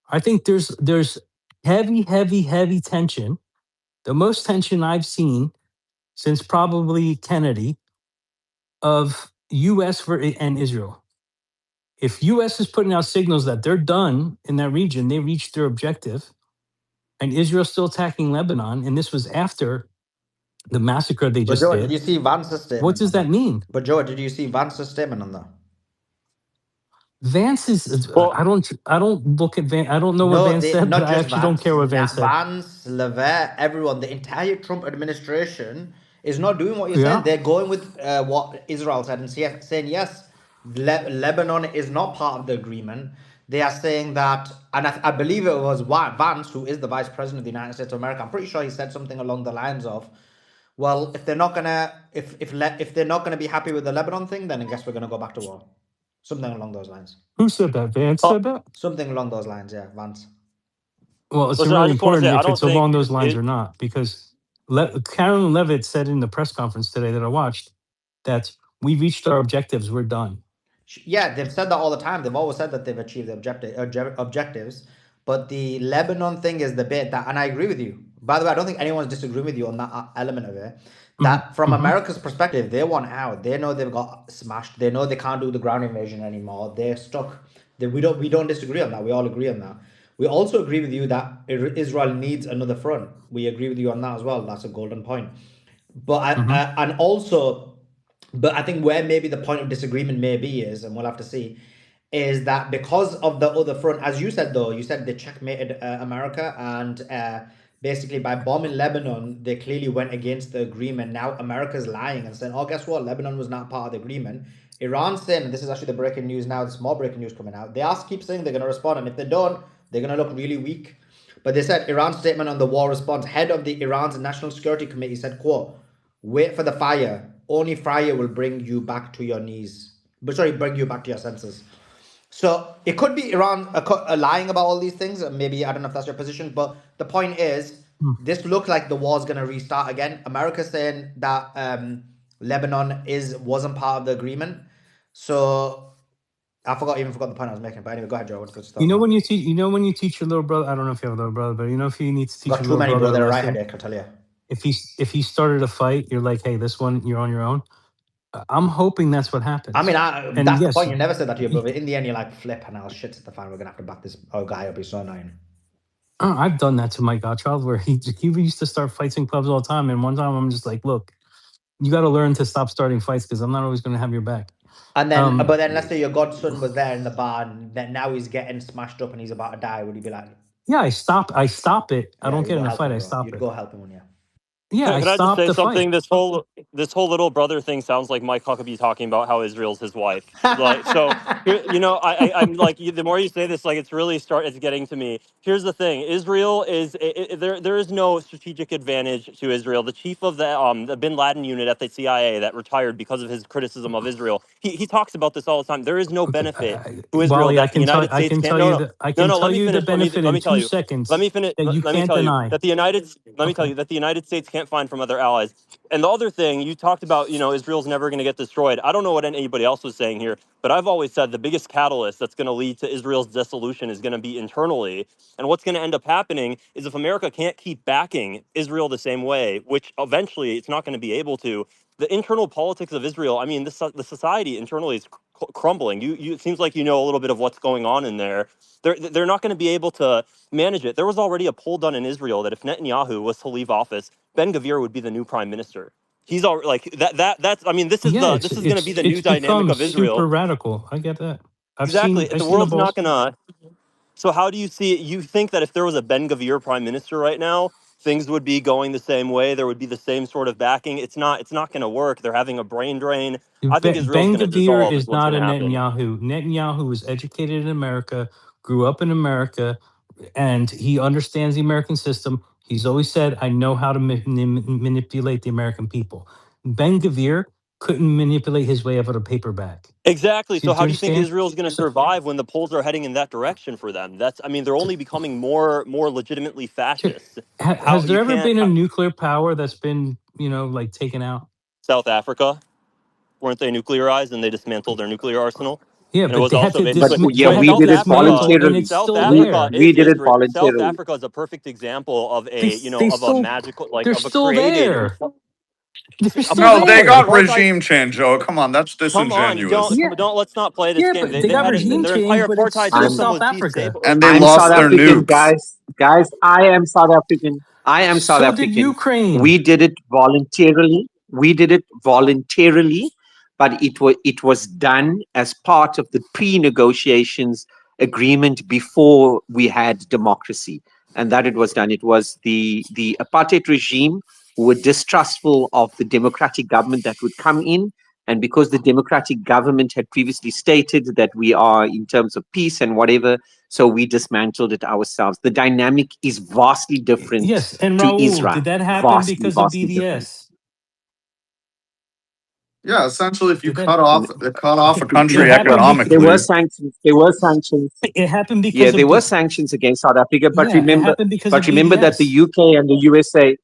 F: I think there's heavy tension, the most tension I've seen since probably Kennedy of US and Israel. If US is putting out signals that they're done in that region, they reached their objective, and Israel's still attacking Lebanon, and this was after the massacre they
A: But
F: just
A: Joe, did
F: did,
A: you see Vance's
F: what
A: statement
F: does
A: on
F: that
A: that?
F: mean?
A: But Joe, did you see Vance's statement on that?
F: Vance is
S: Well,
F: I don't look at Vance. I don't know what
A: No,
F: Vance
A: they
F: said, but
A: not
F: I
A: just
F: actually don't
A: Vance.
F: care what Vance said.
A: Vance, Lever, everyone, the entire Trump administration is not doing what you're saying.
F: Yeah.
A: They're going with what Israel said and saying yes, Lebanon is not part of the agreement. They are saying that, and I believe it was Vance, who is the vice president of the United States of America. I'm pretty sure he said something along the lines of, "Well, if they're not gonna, if they're not gonna be happy with the Lebanon thing, then I guess we're gonna go back to war." Something along those lines.
F: Who said that? Vance
S: uh,
F: said that?
A: Something along those lines, yeah, Vance.
F: Well, it's
S: listen, I
F: really
S: just want to say,
F: important
S: I
F: if
S: don't
F: it's
S: think
F: along those lines
S: it.
F: or not, because Carolyn Levitt said in the press conference today that I watched that we reached our objectives. We're done.
A: Yeah, they've said that all the time. They've always said that they've achieved the objectives. But the Lebanon thing is the bit that, and I agree with you. By the way, I don't think anyone's disagreeing with you on that element of it. that from America's perspective, they want out. They know they've got smashed. They know they can't do the ground invasion anymore. They're stuck. We don't disagree on that. We all agree on that. We also agree with you that Israel needs another front. We agree with you on that as well. That's a golden point. But and also, but I think where maybe the point of disagreement maybe is, and we'll have to see, is that because of the other front, as you said though, you said they checkmated America, and basically by bombing Lebanon, they clearly went against the agreement. Now America's lying and saying, oh, guess what? Lebanon was not part of the agreement. Iran's saying, and this is actually the breaking news now, there's more breaking news coming out. They keep saying they're going to respond, and if they don't, they're going to look really weak. But they said Iran's statement on the war response, head of the Iran's National Security Committee said, quote, wait for the fire. Only fire will bring you back to your knees. But sorry, bring you back to your senses. So it could be Iran lying about all these things. Maybe, I don't know if that's your position, but the point is, this looks like the war's going to restart again. America's saying that Lebanon wasn't part of the agreement. So I even forgot the point I was making. But anyway, go ahead, Joe. What's good stuff?
T: You know when you teach your little brother. I don't know if you have a little brother, but you know if you need to teach
A: got
T: your
A: too
T: little
A: many,
T: brother
A: bro.
T: a
A: They're right
T: lesson.
A: headache, I'll tell you.
T: If he started a fight, you're like, hey, this one you're on your own. I'm hoping that's what happens.
A: I mean,
T: and
A: that's
T: yes,
A: the point. You never said that to your brother. In the end, you're like, flip, and I'll shit at the fan. We're gonna have to back this guy up. He's so annoying.
T: I've done that to my godchild, where he used to start fights in clubs all the time. And one time, I'm just like, look, you got to learn to stop starting fights because I'm not always going to have your back.
A: And then, but then, let's say your godson was there in the bar, and then now he's getting smashed up and he's about to die. Would you be like,
T: yeah, I stop it. I don't get in a fight. I stop
A: You'd
T: it.
A: go help him, wouldn't you?
T: Yeah,
S: Can I just say something?
T: Fight.
S: This whole little brother thing sounds like Mike Huckabee talking about how Israel's his wife. Like, so you know, I'm like, the more you say this, like, it's getting to me. Here's the thing: Israel is there is no strategic advantage to Israel. The chief of the Bin Laden unit at the CIA that retired because of his criticism of Israel, he talks about this all the time. There is no benefit to Israel
T: Wally,
S: that the United States can't. No, let me finish.
T: Let me
S: tell you.
T: seconds.
S: Let me finish. Let me tell you that the United States can't find from other allies. And the other thing you talked about, you know, Israel's never going to get destroyed. I don't know what anybody else was saying here, but I've always said the biggest catalyst that's going to lead to Israel's dissolution is going to be internally. And what's going to end up happening is if America can't keep backing Israel the same way, which eventually it's not going to be able to, the internal politics of Israel, I mean, the society internally is crumbling. It seems like you know a little bit of what's going on in there. They're not going to be able to manage it. There was already a poll done in Israel that if Netanyahu was to leave office, Ben-Gvir would be the new prime minister. He's all like that's. I mean, this is going to be the new dynamic of Israel.
T: Super radical. I get that.
S: The world's not gonna. So how do you see it? You think that if there was a Ben-Gvir prime minister right now, things would be going the same way? There would be the same sort of backing. It's not going to work. They're having a brain drain. I think Israel's going to dissolve.
T: Ben-Gvir is not a Netanyahu. Netanyahu was educated in America, grew up in America, and he understands the American system. He's always said, I know how to manipulate the American people. Ben-Gvir couldn't manipulate his way out of a paperback.
S: Exactly. So how do you think Israel's going to survive when the polls are heading in that direction for them? I mean, they're only becoming more legitimately fascist.
T: Has there ever been a nuclear power that's been, you know, like taken out?
S: South Africa. Weren't they nuclearized and they dismantled their nuclear arsenal?
T: Yeah,
S: and it was
T: they
S: also
T: had to
K: we did it voluntarily. We did it voluntarily.
S: South Africa is a perfect example of a magical, like,
T: they're
S: of a
T: still
S: created.
T: There.
J: No, they got regime change, Joe. Come on, that's disingenuous.
S: Don't let's not play this game.
T: They got regime
S: their
T: change,
S: entire
T: but it's still
S: apartheid
T: South Africa.
J: And they lost their nukes.
K: Guys, I am South African. So did
T: Ukraine.
K: We did it voluntarily. But it was done as part of the pre-negotiations agreement before we had democracy, and that it was done. It was the apartheid regime who were distrustful of the democratic government that would come in, and because the democratic government had previously stated that we are in terms of peace and whatever, so we dismantled it ourselves. The dynamic is vastly different.
T: Yes, and
K: to
T: Raul,
K: Israel.
T: Did that happen because of BDS?
K: Different.
J: Yeah, essentially, if you cut off a country economically,
K: there were sanctions.
T: It happened because
K: there were sanctions against South Africa. But remember that the UK and the USA,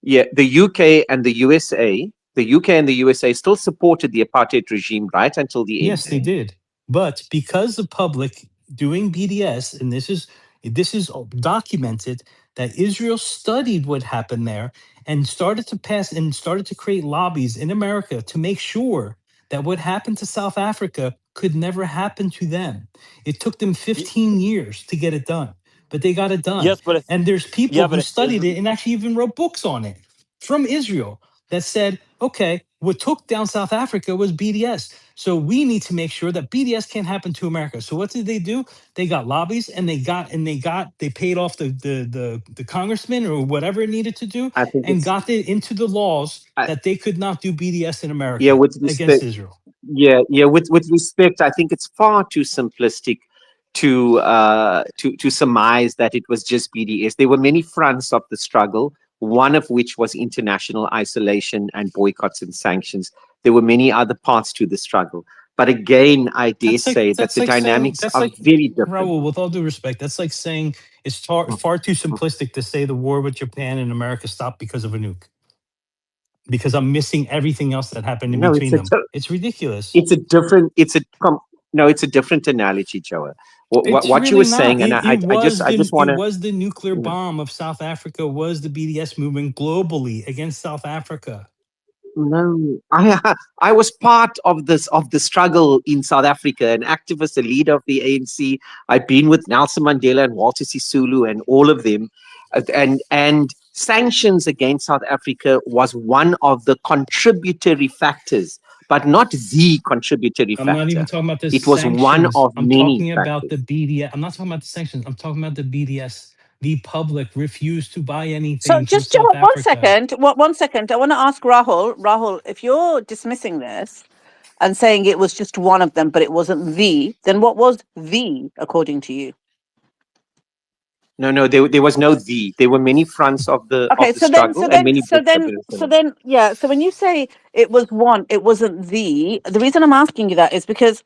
K: the UK and the USA still supported the apartheid regime right until the end.
T: Yes, they did. But because the public doing BDS, and this is documented, that Israel studied what happened there and started to pass and started to create lobbies in America to make sure that what happened to South Africa could never happen to them. It took them 15 years to get it done, but they got it done.
S: Yes, but if
T: And there's people
S: yeah, but
T: who
S: if
T: studied
S: Israel,
T: it and actually even wrote books on it from Israel that said, okay, what took down South Africa was BDS. So we need to make sure that BDS can't happen to America. So what did they do? They got lobbies and they paid off the congressman or whatever it needed to do
K: I think
T: and
K: it's
T: got it into the laws
K: I,
T: that they could not do BDS in
K: yeah,
T: America
K: with
T: against
K: respect.
T: Israel.
K: Yeah, with respect, I think it's far too simplistic to surmise that it was just BDS. There were many fronts of the struggle, one of which was international isolation and boycotts and sanctions. There were many other parts to the struggle. But again, I dare say that
T: That's
K: the
T: like saying
K: dynamics
T: that's
K: are
T: like
K: very different.
T: Raul, with all due respect, that's like saying it's far too simplistic to say the war with Japan and America stopped because of a nuke. Because I'm missing everything else that happened in
K: No,
T: between them. It's ridiculous.
K: it's a different, no, it's a different analogy, Joa.
T: It's
K: What you were
T: really not.
K: saying, and I just want
T: It
K: to.
T: was the nuclear bomb of South Africa was the BDS movement globally against South Africa.
K: No, I was part of the struggle in South Africa, an activist, a leader of the ANC. I've been with Nelson Mandela and Walter Sisulu and all of them, and sanctions against South Africa was one of the contributory factors, but not the contributory
T: I'm not even
K: factor.
T: talking about the
K: It was one
T: sanctions.
K: of
T: I'm
K: many
T: talking about the
K: factors.
T: BDS. I'm not talking about the sanctions. I'm talking about the BDS. The public refused to buy
B: So
T: anything from
B: just Joe,
T: South
B: one
T: Africa.
B: second. One second. I want to ask Rahul. Rahul, if you're dismissing this and saying it was just one of them, but it wasn't the, then what was the, according to you?
K: No, there was no the. There were many fronts of
B: Okay,
K: the struggle, and many books have been written.
B: yeah. So when you say it was one, it wasn't the. The reason I'm asking you that is because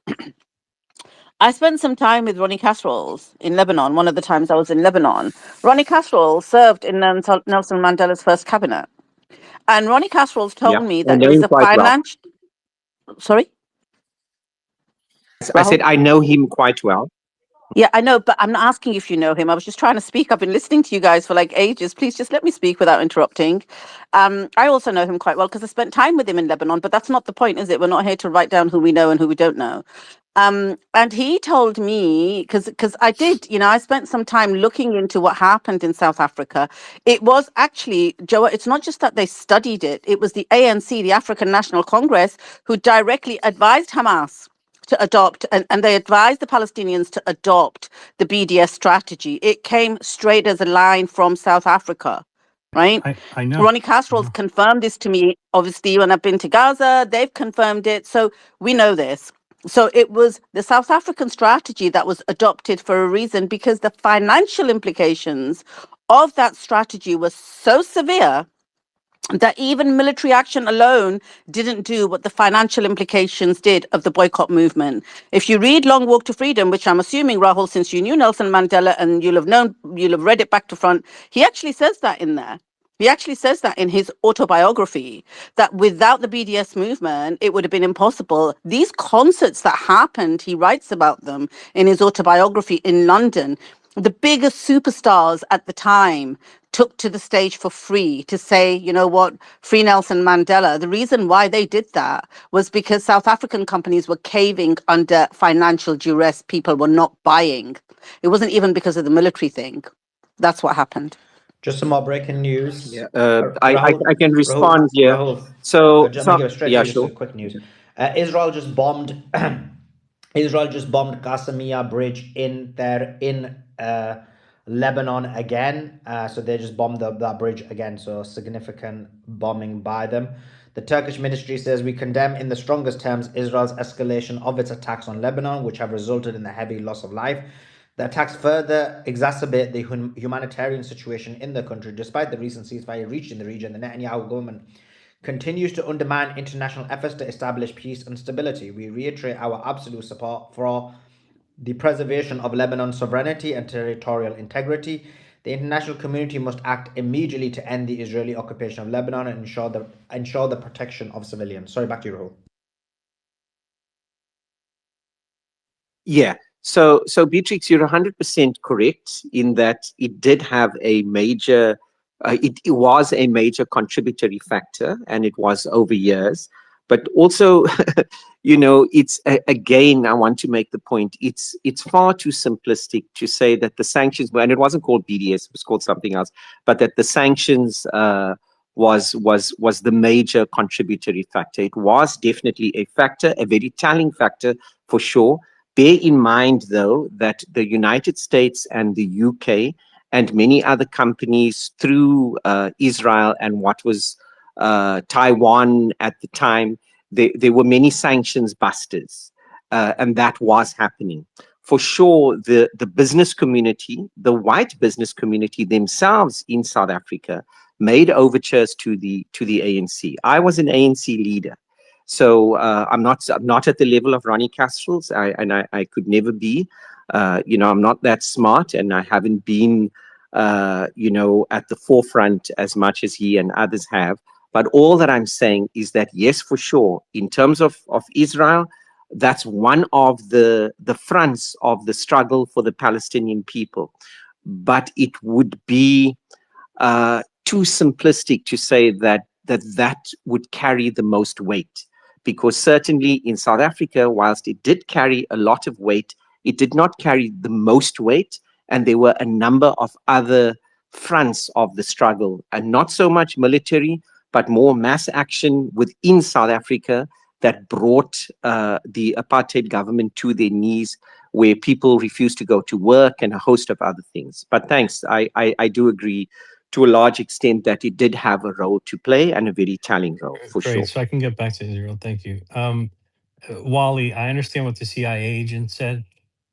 B: I spent some time with Ronnie Casseroles in Lebanon. One of the times I was in Lebanon, Ronnie Casseroles served in Nelson Mandela's first cabinet, and Ronnie Casseroles
K: Yeah,
B: told me
K: I
B: that it
K: know
B: was
K: him
B: the
K: quite well.
B: financial. Sorry,
K: I
B: Rahul.
K: said I know him quite well.
B: Yeah, I know, but I'm not asking if you know him. I was just trying to speak. I've been listening to you guys for like ages. Please just let me speak without interrupting. I also know him quite well because I spent time with him in Lebanon, but that's not the point, is it? We're not here to write down who we know and who we don't know. And he told me, because I did, I spent some time looking into what happened in South Africa. It was actually, Joe, it's not just that they studied it. It was the ANC, the African National Congress, who directly advised Hamas to adopt, and they advised the Palestinians to adopt the BDS strategy. It came straight as a line from South Africa, right?
T: I know.
B: Ronnie Casseroles confirmed this to me, obviously, when I've been to Gaza. They've confirmed it. So we know this. So it was the South African strategy that was adopted for a reason, because the financial implications of that strategy was so severe that even military action alone didn't do what the financial implications did of the boycott movement. If you read Long Walk to Freedom, which I'm assuming, Rahul, since you knew Nelson Mandela and you'll have read it back to front, he actually says that in there. He actually says that in his autobiography, that without the BDS movement, it would have been impossible. These concerts that happened, he writes about them in his autobiography in London. The biggest superstars at the time took to the stage for free to say, you know what, free Nelson Mandela. The reason why they did that was because South African companies were caving under financial duress. People were not buying. It wasn't even because of the military thing. That's what happened.
A: Just some more breaking news.
K: Yeah,
A: Rahul,
K: I can
A: Rahul,
K: respond here.
A: Rahul.
K: So
A: I'm gonna give it straight to
K: yeah,
A: you. Just a
K: sure.
A: quick news. Israel just bombed. Israel just bombed Qasemiya Bridge in Lebanon again. So they just bombed that bridge again. So significant bombing by them. The Turkish ministry says we condemn in the strongest terms Israel's escalation of its attacks on Lebanon, which have resulted in the heavy loss of life. The attacks further exacerbate the humanitarian situation in the country. Despite the recent ceasefire reached in the region, the Netanyahu government continues to undermine international efforts to establish peace and stability. We reiterate our absolute support for the preservation of Lebanon's sovereignty and territorial integrity. The international community must act immediately to end the Israeli occupation of Lebanon and ensure the protection of civilians. Sorry, back to you, Rahul.
K: Yeah. So Beatrix, you're 100% correct in that it did have a major, it was a major contributory factor, and it was over years. But also, it's again, I want to make the point. It's far too simplistic to say that the sanctions, and it wasn't called BDS, it was called something else, but that the sanctions was the major contributory factor. It was definitely a factor, a very telling factor for sure. Bear in mind, though, that the United States and the UK and many other companies through Israel and what was Taiwan at the time, there were many sanctions busters, and that was happening. For sure, the business community, the white business community themselves in South Africa, made overtures to the ANC. I was an ANC leader. So I'm not at the level of Ronnie Castrol's, I could never be. I'm not that smart, and I haven't been, at the forefront as much as he and others have. But all that I'm saying is that, yes, for sure, in terms of Israel, that's one of the fronts of the struggle for the Palestinian people. But it would be too simplistic to say that would carry the most weight, because certainly in South Africa, whilst it did carry a lot of weight, it did not carry the most weight, and there were a number of other fronts of the struggle, and not so much military, but more mass action within South Africa that brought the apartheid government to their knees, where people refused to go to work and a host of other things. But thanks, I do agree to a large extent that it did have a role to play, and a very telling role, for
T: Great.
K: sure.
T: So I can get back to Israel. Thank you. Wally, I understand what the CIA agent said,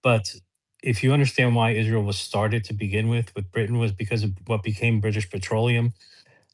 T: but if you understand why Israel was started to begin with Britain, was because of what became British Petroleum.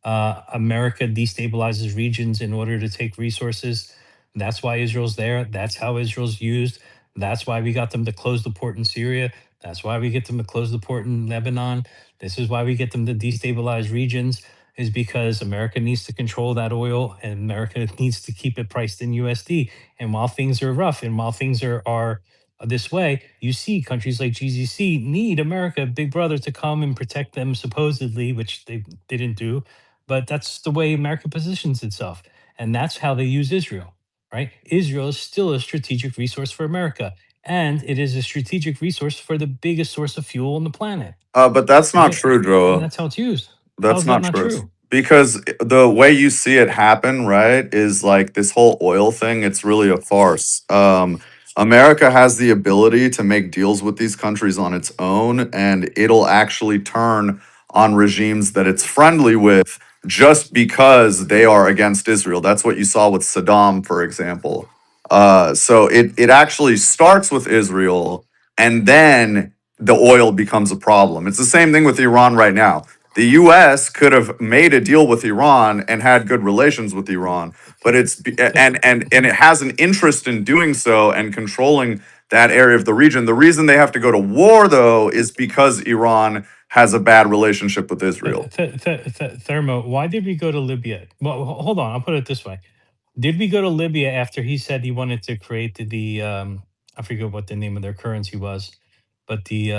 T: America destabilizes regions in order to take resources. That's why Israel's there. That's how Israel's used. That's why we got them to close the port in Syria. That's why we get them to close the port in Lebanon. This is why we get them to destabilize regions, is because America needs to control that oil, and America needs to keep it priced in USD. And while things are rough, and while things are this way, you see countries like GCC need America, Big Brother, to come and protect them, supposedly, which they didn't do. But that's the way America positions itself. And that's how they use Israel, right? Israel is still a strategic resource for America. And it is a strategic resource for the biggest source of fuel on the planet,
R: But that's not
T: right?
R: true,
T: And
R: Joe.
T: that's how it's used. How
R: That's
T: is that
R: not
T: not
R: true.
T: true?
R: Because the way you see it happen, right, is like this whole oil thing, it's really a farce. America has the ability to make deals with these countries on its own, and it'll actually turn on regimes that it's friendly with just because they are against Israel. That's what you saw with Saddam, for example. So it actually starts with Israel, and then the oil becomes a problem. It's the same thing with Iran right now. The US could have made a deal with Iran and had good relations with Iran, but and it has an interest in doing so and controlling that area of the region. The reason they have to go to war, though, is because Iran has a bad relationship with Israel.
T: Thermo, why did we go to Libya? Well, hold on, I'll put it this way. Did we go to Libya after he said he wanted to create I forget what the name of their currency was, but the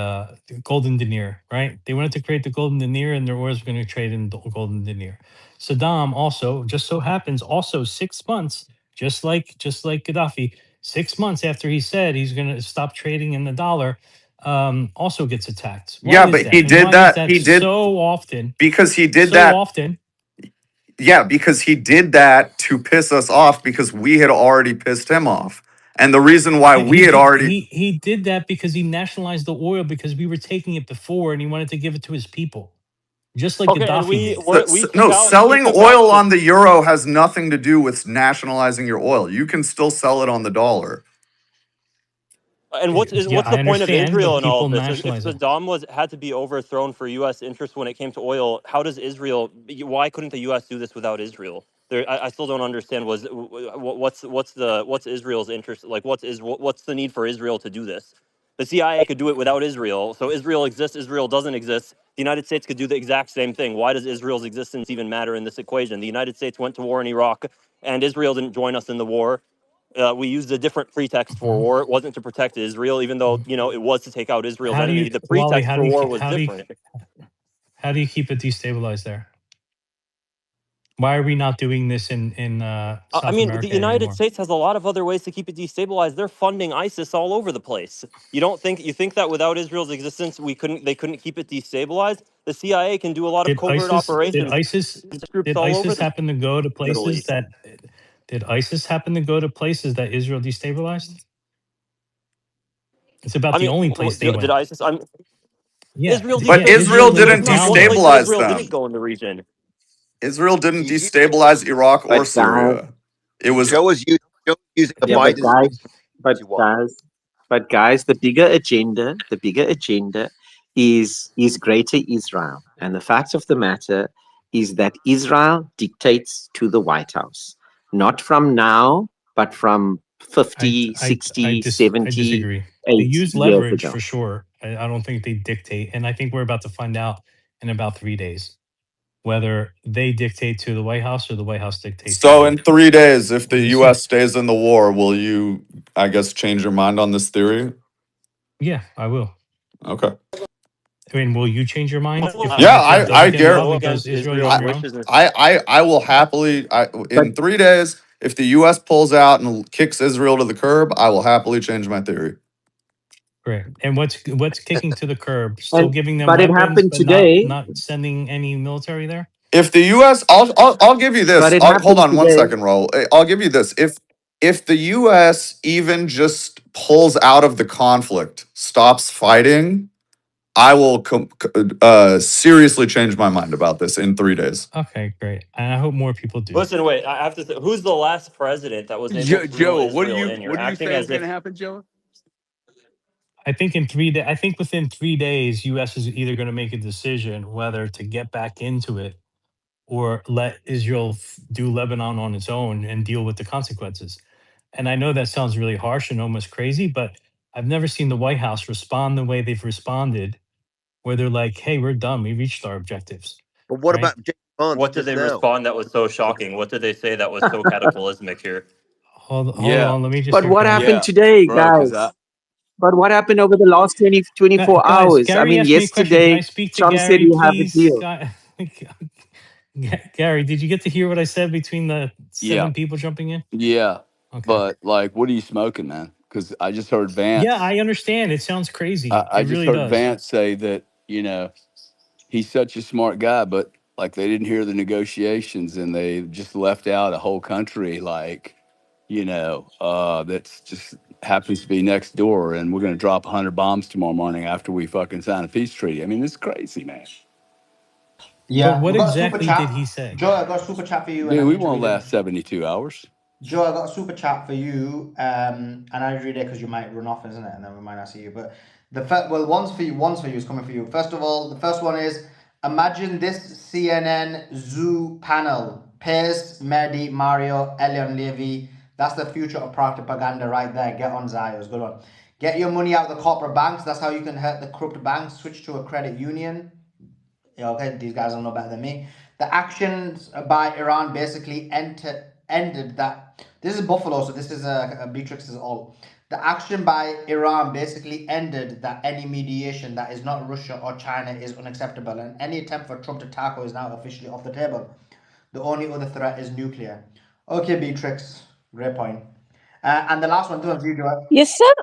T: golden dinar, right? They wanted to create the golden dinar, and their oil was going to trade in the golden dinar. Saddam also, just so happens, also 6 months, just like Gaddafi, 6 months after he said he's going to stop trading in the dollar, also gets attacked. Why
R: Yeah,
T: is
R: but he
T: that? And
R: did
T: why is
R: that.
T: that
R: He did
T: so often?
R: because he did
T: So
R: that.
T: often.
R: Yeah, because he did that to piss us off because we had already pissed him off. And the reason why
T: Yeah,
R: we had already
T: he did that because he nationalized the oil because we were taking it before, and he wanted to give it to his people, just like
S: Okay, and
T: Gaddafi
S: we
T: did.
S: were we took
R: no,
S: out we
R: selling
S: took out
R: oil
S: the
R: on the euro has nothing to do with nationalizing your oil. You can still sell it on the dollar.
S: and
T: Yeah,
S: what's
T: I
S: the point of
T: understand, but
S: Israel in all
T: people
S: of this? If
T: nationalize it.
S: Saddam had to be overthrown for U.S. interest when it came to oil, how does Israel? Why couldn't the U.S. do this without Israel? I still don't understand. What's Israel's interest? Like, what's the need for Israel to do this? The CIA could do it without Israel. So Israel exists. Israel doesn't exist. The United States could do the exact same thing. Why does Israel's existence even matter in this equation? The United States went to war in Iraq, and Israel didn't join us in the war. We used a different pretext for war. It wasn't to protect Israel, even though it was to take out Israel's
T: How do
S: enemy.
T: you,
S: The
T: Wally?
S: pretext for war was different.
T: How do you keep it destabilized there? Why are we not doing this in
S: I
T: South
S: mean, the
T: America
S: United
T: anymore?
S: States has a lot of other ways to keep it destabilized. They're funding ISIS all over the place. You think that without Israel's existence, they couldn't keep it destabilized? The CIA can do a lot of
T: Did
S: covert
T: ISIS did
S: operations.
T: ISIS
S: Groups
T: did
S: all over
T: ISIS
S: the
T: happen to go to
S: Middle
T: places
S: East.
T: that did ISIS happen to go to places that Israel destabilized? It's about
S: I
T: the
S: mean,
T: only place they
S: did
T: went.
S: ISIS?
T: Yeah,
J: But
T: yeah.
J: Israel
T: Israel
S: There's
J: didn't
S: not
T: down
S: one
T: there.
S: place that
J: destabilize
S: Israel
J: them.
S: didn't go in the region.
J: Israel didn't
Q: You,
J: destabilize Iraq or
K: But guys,
J: Syria. It was
Q: Joe was using the
K: yeah, but
Q: Biden
K: guys, but
Q: to one.
K: guys, but guys, the bigger agenda is greater Israel. And the fact of the matter is that Israel dictates to the White House, not from now, but from 50, 60,
T: I
K: 70,
T: disagree. They
K: 80
T: use
K: years
T: leverage
K: ago.
T: for sure. I don't think they dictate, and I think we're about to find out in about 3 days whether they dictate to the White House or the White House dictates to
J: so in
T: them.
J: 3 days, if the
T: We'll see.
J: US stays in the war, will you, I guess, change your mind on this theory?
T: Yeah, I will.
J: Okay.
T: I mean, will you change your mind if
J: Yeah,
T: United States
J: I
T: doesn't get
J: guarantee.
T: involved
S: Go
T: and goes,
S: against
T: Israel, you're
S: Israel's
T: on your own?
S: wishes.
J: I will happily.
K: But
J: In 3 days, if the U.S. pulls out and kicks Israel to the curb, I will happily change my theory.
T: Great. And what's kicking to the curb? Still
K: and
T: giving them
K: but it
T: weapons,
K: happened
T: but not
K: today.
T: not sending any military there?
J: If the U.S., I'll give you
K: But
J: this.
K: it
J: Hold
K: happened
J: on one
K: today.
J: second, Roll. I'll give you this. If the U.S. even just pulls out of the conflict, stops fighting, I will seriously change my mind about this in 3 days.
T: Okay, great. And I hope more people do.
S: Listen, wait. I have to. Who's the last president that was able to rule
L: Joe,
S: Israel in? You're
L: what do you
S: acting
L: say is
S: as
L: going
S: if.
L: to happen, Joe?
T: I think in 3 days, I think within 3 days, U.S. is either going to make a decision whether to get back into it or let Israel do Lebanon on its own and deal with the consequences. And I know that sounds really harsh and almost crazy, but I've never seen the White House respond the way they've responded, where they're like, "Hey, we're done. We reached our objectives."
Q: But what
T: Right?
Q: about James Vance
S: What did
Q: just
S: they
Q: now?
S: respond that was so shocking? What did they say that was so cataclysmic here?
T: Hold
L: Yeah,
T: on. Let me just
K: But
T: hear
K: what
T: Gary.
K: happened
L: yeah,
K: today,
L: bro. Because
K: guys? But what happened over the last 20, 24
T: Guys,
K: hours? I
T: Gary
K: mean,
T: asked me a question. Can I
K: yesterday,
T: speak to
K: Trump said
T: Gary,
K: you have a
T: please?
K: deal.
T: Gary, did you get to hear what I said between the
L: yeah,
T: 7 people jumping in?
L: yeah.
T: Okay.
L: But like, what are you smoking, man? Because I just heard
T: Yeah,
L: Vance.
T: I understand. It sounds crazy.
L: I
T: It
L: just
T: really
L: heard
T: does.
L: Vance say that he's such a smart guy, but like they didn't hear the negotiations and they just left out a whole country like that's just happens to be next door, and we're going to drop 100 bombs tomorrow morning after we fucking sign a peace treaty. I mean, it's crazy, man.
T: But
A: Yeah,
T: what
A: we've got a super
T: exactly did
A: chat.
T: he say?
A: Joe, I got a super chat for you, and I
L: Dude, we
A: need to
L: won't
A: read it.
L: last 72 hours.
A: Joe, I got a super chat for you, and I read it because you might run off, isn't it? And then we might not see you. But one's for you. One's for you is coming for you. First of all, the first one is: imagine this CNN Zoo panel: Pace, Mehdi, Mario, Elion Levy. That's the future of propaganda right there. Get on Zios. Good one. Get your money out of the corporate banks. That's how you can hurt the corrupt banks. Switch to a credit union. Yeah, okay, these guys will know better than me. The actions by Iran basically ended that. This is Buffalo, so this is Beatrix is all. The action by Iran basically ended that any mediation that is not Russia or China is unacceptable, and any attempt for Trump to tackle is now officially off the table. The only other threat is nuclear. Okay, Beatrix, great point. And the last one, don't you do it?
B: Yes, sir.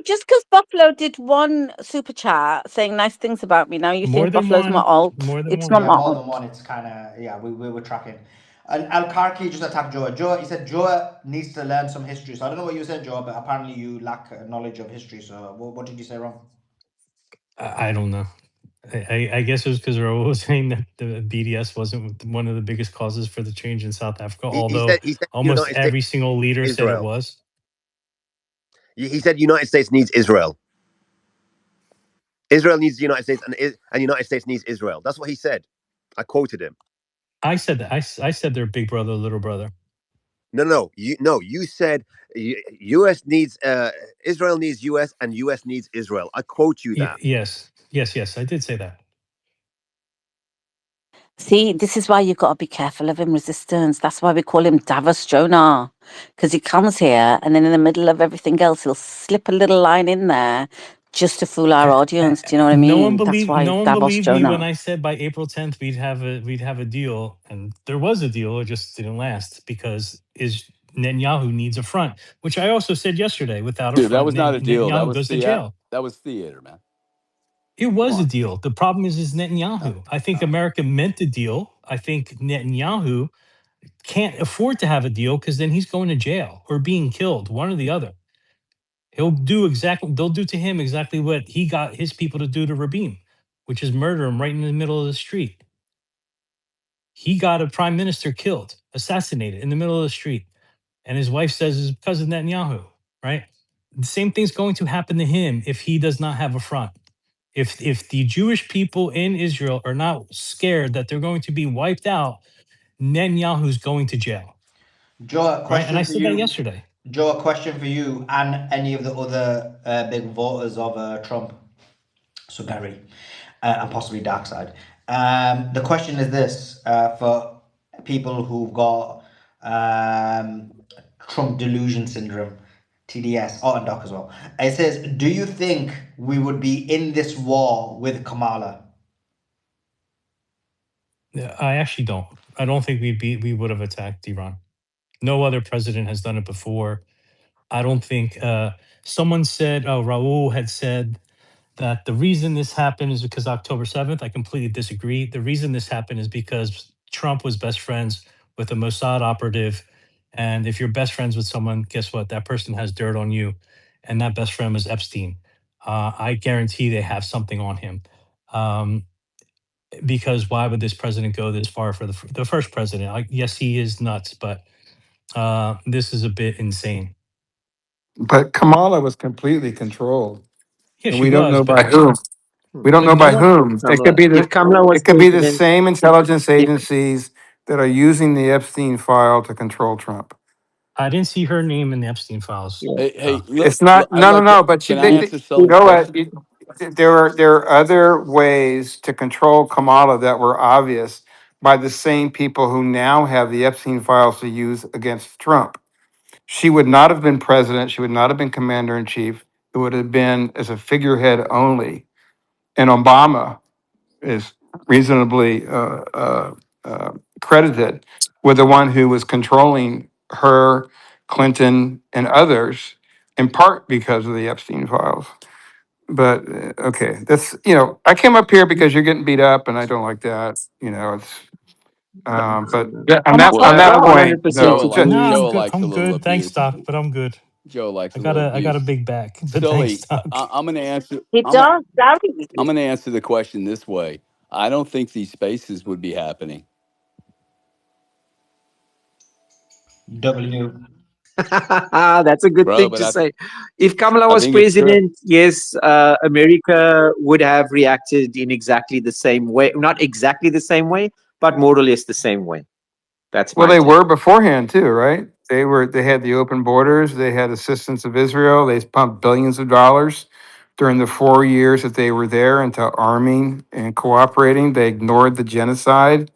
B: Just because Buffalo did one super chat saying nice things about me, now you
T: More
B: think
T: than
B: Buffalo's my
T: one.
B: alt.
T: More than
B: It's not
T: one.
A: Yeah,
B: my
A: more than
B: alt.
A: one. It's kind of, yeah, we were tracking. And Al Karki just attacked Joe. He said Joe needs to learn some history. So I don't know what you said, Joe, but apparently you lack knowledge of history. So what did you say wrong?
T: I don't know. I guess it was because Raul was saying that the BDS wasn't one of the biggest causes for the change in South Africa,
Q: He
T: although
Q: said the
T: almost
Q: United States
T: every single leader
Q: needs
T: said it
Q: Israel.
T: was.
Q: He said United States needs Israel. Israel needs the United States, and United States needs Israel. That's what he said. I quoted him.
T: I said that. I said they're big brother, little brother.
Q: No. You said U.S. needs Israel needs U.S. and U.S. needs Israel. I quote you that.
T: Yes. I did say that.
B: See, this is why you've got to be careful of him, resistance. That's why we call him Davos Jonah, because he comes here and then in the middle of everything else, he'll slip a little line in there just to fool our audience. Do you know what I mean? That's why
T: No one
B: Davos
T: believed me when
B: Jonah.
T: I said by April 10th we'd have a deal, and there was a deal. It just didn't last because Netanyahu needs a front, which I also said yesterday. Without a
L: Dude, that
T: front,
L: was not a deal. That
T: Netanyahu
L: was
T: goes to jail.
L: that was theater, man.
T: It
L: Come
T: was a
L: on.
T: deal. The problem is Netanyahu. I think America meant the deal. I think Netanyahu can't afford to have a deal because then he's going to jail or being killed, one or the other. They'll do to him exactly what he got his people to do to Rabin, which is murder him right in the middle of the street. He got a prime minister killed, assassinated in the middle of the street. And his wife says it's because of Netanyahu, right? The same thing's going to happen to him if he does not have a front. If the Jewish people in Israel are not scared that they're going to be wiped out, Netanyahu's going to jail.
A: Joe, a
T: Right? And I
A: question for
T: said that
A: you.
T: yesterday.
A: Joe, a question for you and any of the other big voters of Trump. So Gary, and possibly Darkside. The question is this for people who've got Trump delusion syndrome, TDS, and Doc as well. It says, do you think we would be in this war with Kamala?
T: I actually don't. I don't think we would have attacked Iran. No other president has done it before. I don't think someone said, Raul had said that the reason this happened is because October 7th. I completely disagree. The reason this happened is because Trump was best friends with a Mossad operative. And if you're best friends with someone, guess what? That person has dirt on you. And that best friend was Epstein. I guarantee they have something on him. Because why would this president go this far for the first president? Yes, he is nuts, but this is a bit insane.
B: But Kamala was completely controlled,
T: Yeah,
B: and
T: she
B: we don't
T: was,
B: know by
T: but
B: whom. We don't
T: but
B: know
T: no
B: by
T: one.
B: whom.
K: If Kamala was
B: It could be the
K: president,
B: same intelligence
K: if
B: agencies that are using the Epstein file to control Trump.
T: I didn't see her name in the Epstein files.
K: yeah,
L: Hey,
B: It's
L: look,
B: not.
L: I'd
B: No, no,
L: like to.
B: no. But
L: Can I answer
B: you
L: Sully's
B: know what?
L: question?
B: There are other ways to control Kamala that were obvious by the same people who now have the Epstein files to use against Trump. She would not have been president. She would not have been commander in chief. It would have been as a figurehead only. And Obama is reasonably credited with the one who was controlling her, Clinton, and others, in part because of the Epstein files. But okay, that's I came up here because you're getting beat up, and I don't like that. It's but on that
L: Well,
B: on that point,
K: 100%
B: no,
K: agree.
T: No, I'm good.
L: Likes a
T: I'm
L: little
T: good. Thanks,
L: abuse.
T: Doc, but I'm good.
L: Joe likes
T: I
L: a
T: got
L: little
T: a
L: abuse.
T: big back, but thanks,
L: Sully,
T: Doc.
L: I'm going to answer.
E: He does, Gary.
L: I'm going to answer the question this way. I don't think these spaces would be happening.
A: W.
K: That's a good
L: Bro,
K: thing
L: but
K: to say. If Kamala
L: I
K: was
L: think it's true.
K: president, yes, America would have reacted in exactly the same way. Not exactly the same way, but more or less the same way. That's
B: well,
K: my
B: they
K: take.
B: were beforehand too, right? They had the open borders, they had assistance of Israel, they pumped billions of dollars during the 4 years that they were there into arming and cooperating. They ignored the genocide.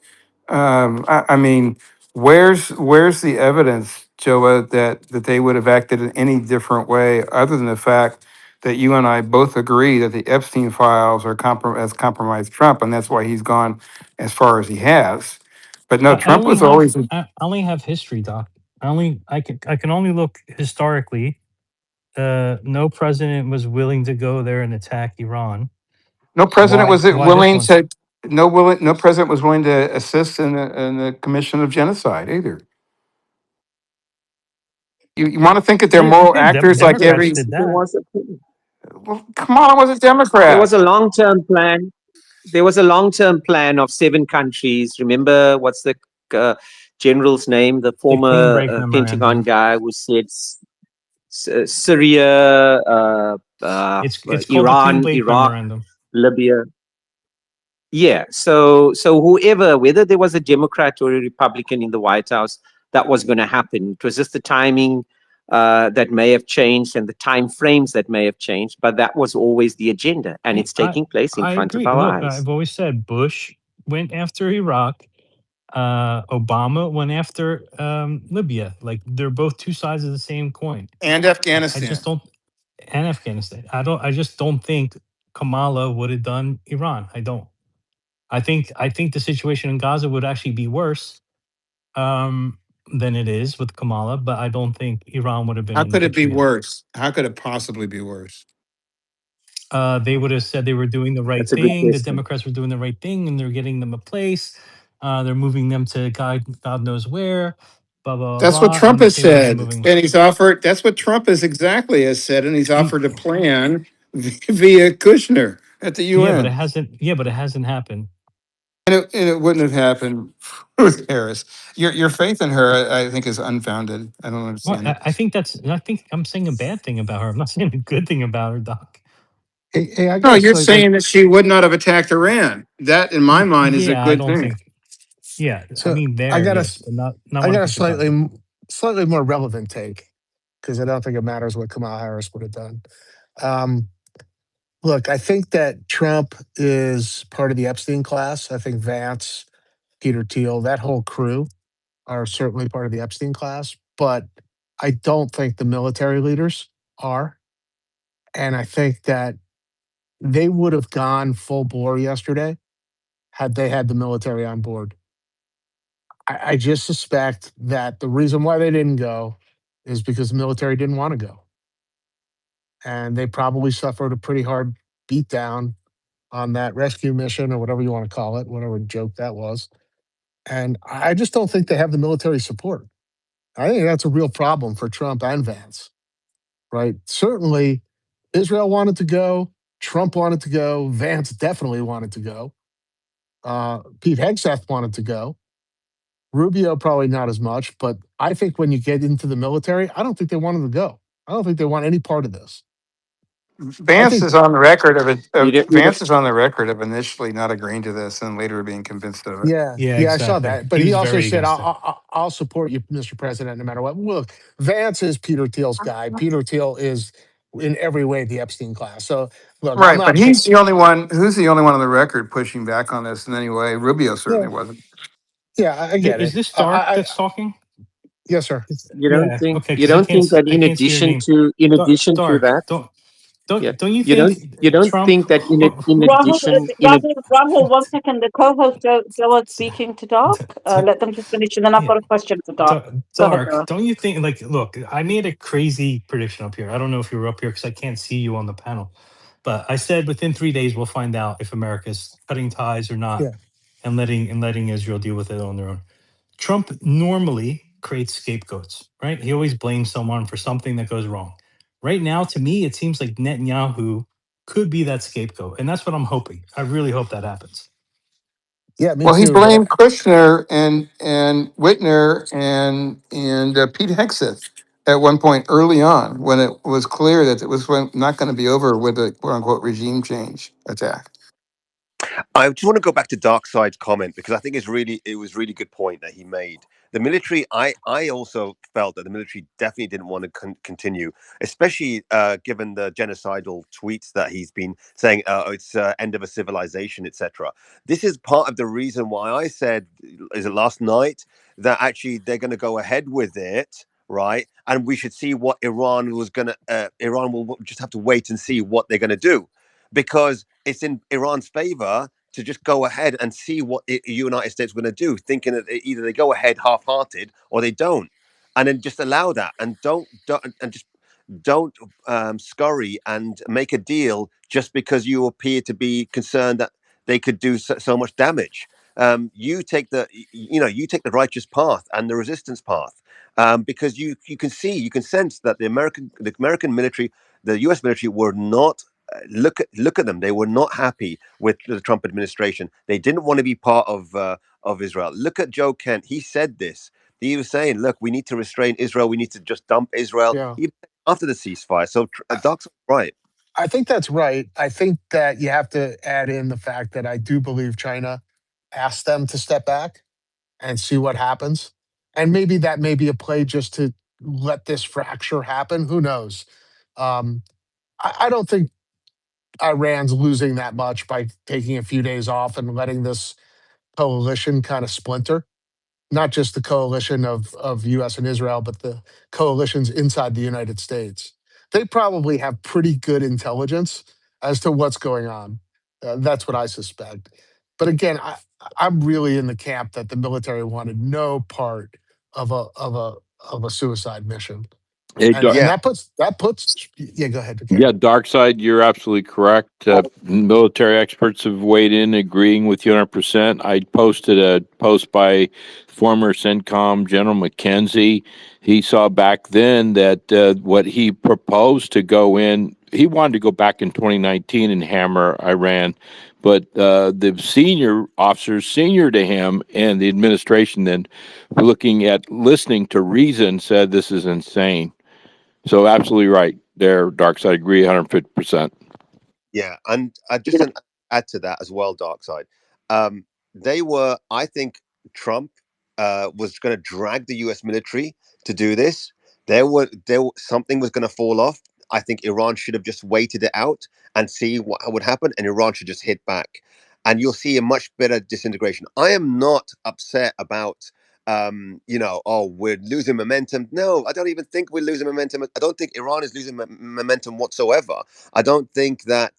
B: I mean, where's the evidence, Joa, that they would have acted in any different way other than the fact that you and I both agree that the Epstein files has compromised Trump, and that's why he's gone as far as he has. But no, Trump was always
T: I only have history, Doc. I can only look historically. No president was willing to go there and attack Iran.
B: no president was
T: Why this
B: willing
T: one?
B: to no president was willing to assist in the commission of genocide either. You want to think that they're moral actors like
K: There,
T: Democrats
B: every.
T: did
K: there
T: that.
K: was a
B: Well, Kamala was a
K: there
B: Democrat.
K: was a long-term plan. There was a long-term plan of 7 countries. Remember what's the uh, general's name? The
T: The Clean
K: former
T: Break
K: Pentagon
T: Memorandum.
K: guy who said Syria,
T: It's called the Clean
K: Iran,
T: Break
K: Iraq,
T: Memorandum.
K: Libya. Yeah. So whoever, whether there was a Democrat or a Republican in the White House, that was going to happen. It was just the timing that may have changed and the time frames that may have changed, but that was always the agenda, and it's taking place in
T: I
K: front of
T: agree.
K: our
T: Look,
K: eyes.
T: I've always said Bush went after Iraq. Obama went after Libya. Like they're both two sides of the same coin.
B: And
T: I just
B: Afghanistan.
T: don't, and Afghanistan. I just don't think Kamala would have done Iran. I don't. I think the situation in Gaza would actually be worse um, than it is with Kamala, but I don't think Iran would have been
B: How
T: in the
B: could it be
T: picture yet.
B: worse? How could it possibly be worse?
T: They would have said they were doing the right
K: That's a good
T: thing. The
K: question.
T: Democrats were doing the right thing, and they're getting them a place. They're moving them to God knows where. Blah blah
B: That's what
T: blah.
B: Trump
T: And
B: has
T: they would have been
B: said.
T: moving.
B: And he's offered, that's what Trump has exactly has said, and he's
T: Mm,
B: offered a plan via Kushner at the
T: yeah, but it
B: UN.
T: hasn't. Yeah, but it hasn't happened.
B: And it wouldn't have happened with Harris. Your faith in her, I think, is unfounded. I don't
T: Well,
B: understand
T: I
B: it.
T: think that's. I think I'm saying a bad thing about her. I'm not saying a good thing about her, Doc.
O: Hey, I got
B: No,
O: a
B: you're
O: slightly
B: saying that she would not have attacked Iran. That, in my mind, is a
T: Yeah, I
B: good
T: don't
B: thing.
T: think. Yeah, I
O: so
T: mean
O: I
T: there,
O: got a
T: yes,
O: s-
T: but not
O: I
T: when it
O: got a
T: comes to Gaza.
O: slightly more relevant take because I don't think it matters what Kamala Harris would have done. Um, Look, I think that Trump is part of the Epstein class. I think Vance, Peter Thiel, that whole crew are certainly part of the Epstein class, but I don't think the military leaders are. And I think that they would have gone full bore yesterday had they had the military on board. I just suspect that the reason why they didn't go is because the military didn't want to go. And they probably suffered a pretty hard beatdown on that rescue mission or whatever you want to call it, whatever joke that was. And I just don't think they have the military support. I think that's a real problem for Trump and Vance, right? Certainly, Israel wanted to go, Trump wanted to go, Vance definitely wanted to go, Pete Hegseth wanted to go, Rubio probably not as much. But I think when you get into the military, I don't think they wanted to go. I don't think they want any part of this. I
B: Vance
O: think,
B: is on the record
K: You know, you know,
B: Vance is on the record of initially not agreeing to this and later being convinced of it.
O: yeah,
T: Yeah,
O: yeah, I saw
T: exactly.
O: that. But
T: He
O: he
T: was
O: also
T: very
O: said,
T: against it.
O: I'll support you, Mr. President, no matter what. Look, Vance is Peter Thiel's guy. Peter Thiel is in every way the Epstein class. So look, I'm
B: Right, but
O: not,
B: he's the only one. Who's the only one on the record pushing back on this in any way? Rubio
O: yeah,
B: certainly wasn't.
O: yeah, I get
T: Is
O: it.
T: this Dark that's talking?
O: Yes, sir.
T: Yeah. Okay,
K: you
T: because I
K: don't
T: can't.
K: think that
T: I can't see your name.
K: in addition to
T: Dark.
K: that, yeah,
T: Don't you think
K: you don't
T: Trump?
K: think that in
B: Rahul,
K: addition in a
B: Rahul, Rahul, 1 second. The co-host Joe was speaking to Doc. Let them just finish, and then I've
T: Yeah.
B: got a question for Doc. Go ahead,
T: Dark,
B: Joe.
T: don't you think, like, look, I made a crazy prediction up here. I don't know if you were up here because I can't see you on the panel, but I said within 3 days we'll find out if America's cutting ties or not
O: Yeah.
T: and letting Israel deal with it on their own. Trump normally creates scapegoats, right? He always blames someone for something that goes wrong. Right now, to me, it seems like Netanyahu could be that scapegoat, and that's what I'm hoping. I really hope that happens.
O: Yeah, me
B: Well, he
O: too. But
B: blamed Kushner and Whitner and Pete Hegseth at one point early on when it was clear that it was not going to be over with a quote unquote regime change attack.
Q: I just want to go back to Darkside's comment because I think it was really good point that he made. The military, I also felt that the military definitely didn't want to continue, especially given the genocidal tweets that he's been saying. It's end of a civilization, etc. This is part of the reason why I said, is it last night, that actually they're going to go ahead with it, right? And we should see what Iran was going to. Iran will just have to wait and see what they're going to do, because it's in Iran's favor to just go ahead and see what the United States are going to do, thinking that either they go ahead half-hearted or they don't, and then just allow that and don't scurry and make a deal just because you appear to be concerned that they could do so much damage. You take the righteous path and the resistance path, because you can sense that the American military, the U.S. military were not. Look at them. They were not happy with the Trump administration. They didn't want to be part of Israel. Look at Joe Kent. He said this. He was saying, "Look, we need to restrain Israel. We need to just dump Israel."
O: yeah,
Q: Even after the ceasefire. So Doc's right.
O: I think that's right. I think that you have to add in the fact that I do believe China asked them to step back and see what happens. And maybe that may be a play just to let this fracture happen. Who knows? Um, I don't think Iran's losing that much by taking a few days off and letting this coalition kind of splinter, not just the coalition of US and Israel, but the coalitions inside the United States. They probably have pretty good intelligence as to what's going on. That's what I suspect. But again, I'm really in the camp that the military wanted no part of a suicide mission,
L: Hey,
O: and
Q: Yeah,
O: that puts yeah. Go ahead, okay.
L: yeah, Dark Side, you're absolutely correct. Military experts have weighed in, agreeing with you 100%. I posted a post by former CENTCOM General McKenzie. He saw back then that what he proposed to go in, he wanted to go back in 2019 and hammer Iran. But the senior officers, senior to him, and the administration, then listening to reason, said this is insane. So absolutely right there, Dark Side. Agree 150%.
Q: yeah, and just an add to that as well, Dark Side. They were, I think, Trump was going to drag the U.S. military to do this. Something was going to fall off. I think Iran should have just waited it out and see what would happen, and Iran should just hit back, and you'll see a much better disintegration. I am not upset about oh, we're losing momentum. No, I don't even think we're losing momentum. I don't think Iran is losing momentum whatsoever. I don't think that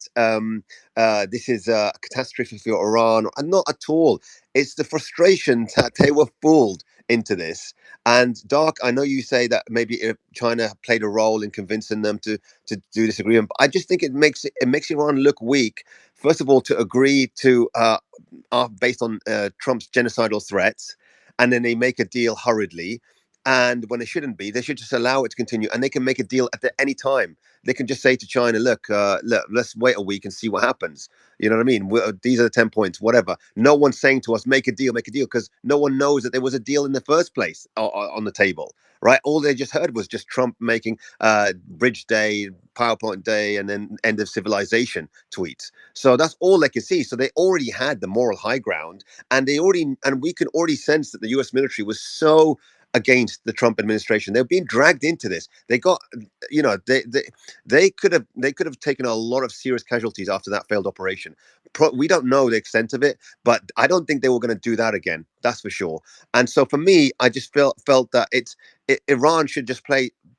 Q: this is a catastrophe for Iran. Not at all. It's the frustration that they were fooled into this. And Dark, I know you say that maybe China played a role in convincing them to do this agreement, but I just think it makes Iran look weak. First of all, to agree to based on Trump's genocidal threats, and then they make a deal hurriedly. And when it shouldn't be, they should just allow it to continue, and they can make a deal at any time. They can just say to China, look, let's wait a week and see what happens. You know what I mean? These are the 10 points, whatever. No one's saying to us, make a deal, because no one knows that there was a deal in the first place on the table, right? All they just heard was just Trump making Bridge Day, PowerPoint Day, and then end of civilization tweets. So that's all they could see. So they already had the moral high ground, and we can already sense that the U.S. military was so against the Trump administration. They're being dragged into this. They got, they could have taken a lot of serious casualties after that failed operation. We don't know the extent of it, but I don't think they were going to do that again. That's for sure. And so for me, I just felt that Iran should just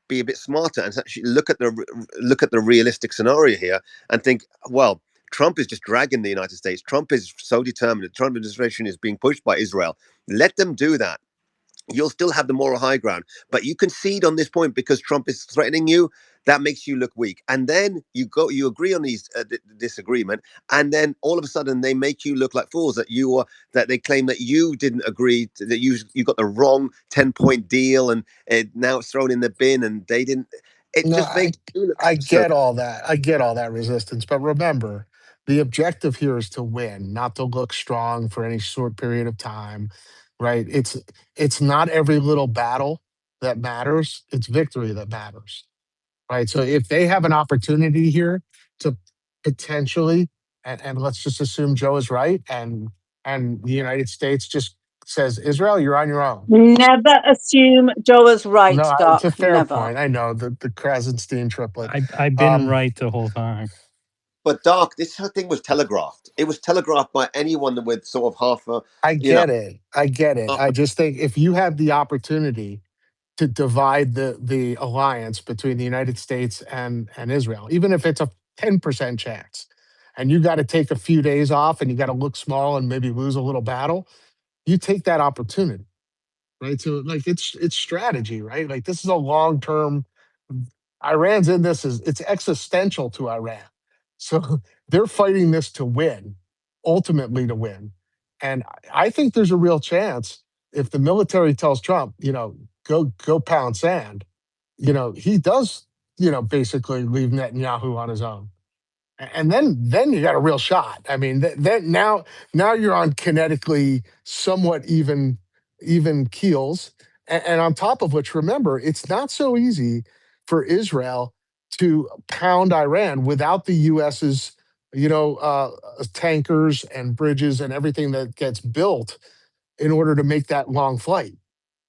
Q: be a bit smarter and actually look at the realistic scenario here and think, well, Trump is just dragging the United States. Trump is so determined. The Trump administration is being pushed by Israel. Let them do that. You'll still have the moral high ground, but you concede on this point because Trump is threatening you. That makes you look weak, and then you agree on this agreement, and then all of a sudden they make you look like fools. That they claim that you didn't agree, that you got the wrong 10-point deal, and now it's thrown in the bin, and they didn't. It
O: No,
Q: just makes you look
O: I
Q: absurd.
O: get all that. I get all that resistance. But remember, the objective here is to win, not to look strong for any short period of time, right? It's not every little battle that matters. It's victory that matters, right? So if they have an opportunity here to potentially, and let's just assume Joe is right, and the United States just says, Israel, you're on your own.
B: Never assume Joe is right,
O: No, it's a
B: Doc.
O: fair
B: Never.
O: point. I know the Krasenstein triplet.
T: I've been
O: Um,
T: right the whole time.
Q: But Dark, this whole thing was telegraphed. It was telegraphed by anyone with sort of half a,
O: I
Q: you know,
O: get it. I get it. I just think if you have the opportunity to divide the alliance between the United States and Israel, even if it's a 10% chance, and you got to take a few days off and you got to look small and maybe lose a little battle, you take that opportunity, right? So like it's strategy, right? Like this is a long term. Iran's in this is it's existential to Iran, so they're fighting this to win, ultimately to win. And I think there's a real chance if the military tells Trump, go pound sand, he does, basically leave Netanyahu on his own, and then you got a real shot. I mean, then now you're on kinetically somewhat even keels, and on top of which, remember, it's not so easy for Israel to pound Iran without the U.S.'s tankers and bridges and everything that gets built in order to make that long flight.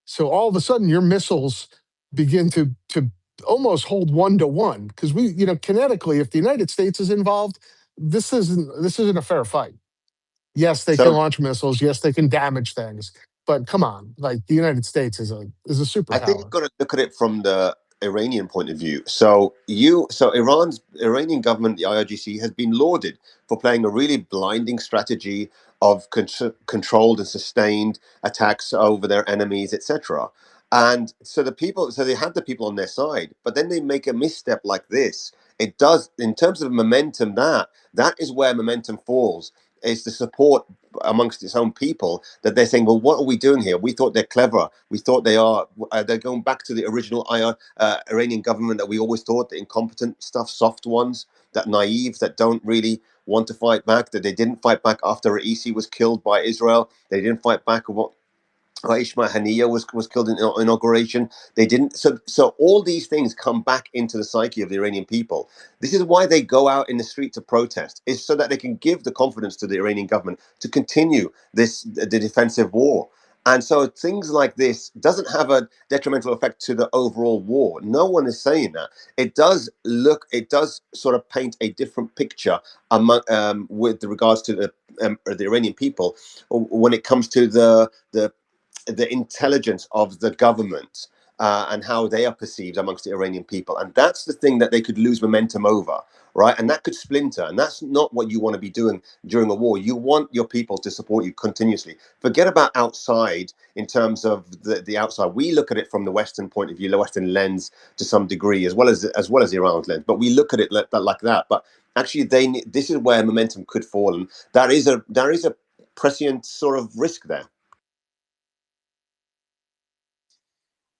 O: So all of a sudden, your missiles begin to almost hold 1-to-1 because kinetically, if the United States is involved, this isn't a fair fight. Yes, they can
Q: So
O: launch missiles. Yes, they can damage things. But come on, like the United States is a
Q: I think you've
O: superpower.
Q: got to look at it from the Iranian point of view. So Iran's Iranian government, the IRGC, has been lauded for playing a really blinding strategy of controlled and sustained attacks over their enemies, etc. And so they had the people on their side, but then they make a misstep like this. It does, in terms of momentum, that is where momentum falls. Is the support amongst its own people that they're saying, well, what are we doing here? We thought they're clever. We thought they're going back to the original Iranian government that we always thought, the incompetent stuff, soft ones, that naive, that don't really want to fight back, that they didn't fight back after Raisi was killed by Israel. They didn't fight back what Ismail Haniyeh was killed in inauguration. They didn't. So all these things come back into the psyche of the Iranian people. This is why they go out in the street to protest, is so that they can give the confidence to the Iranian government to continue the defensive war. And so things like this doesn't have a detrimental effect to the overall war. No one is saying that. It does sort of paint a different picture with regards to the Iranian people when it comes to the intelligence of the government and how they are perceived amongst the Iranian people. And that's the thing that they could lose momentum over, right? And that could splinter. And that's not what you want to be doing during a war. You want your people to support you continuously. Forget about outside in terms of the outside. We look at it from the Western point of view, the Western lens to some degree, as well as Iran's lens. But we look at it like that. But actually, this is where momentum could fall. And there is a prescient sort of risk there.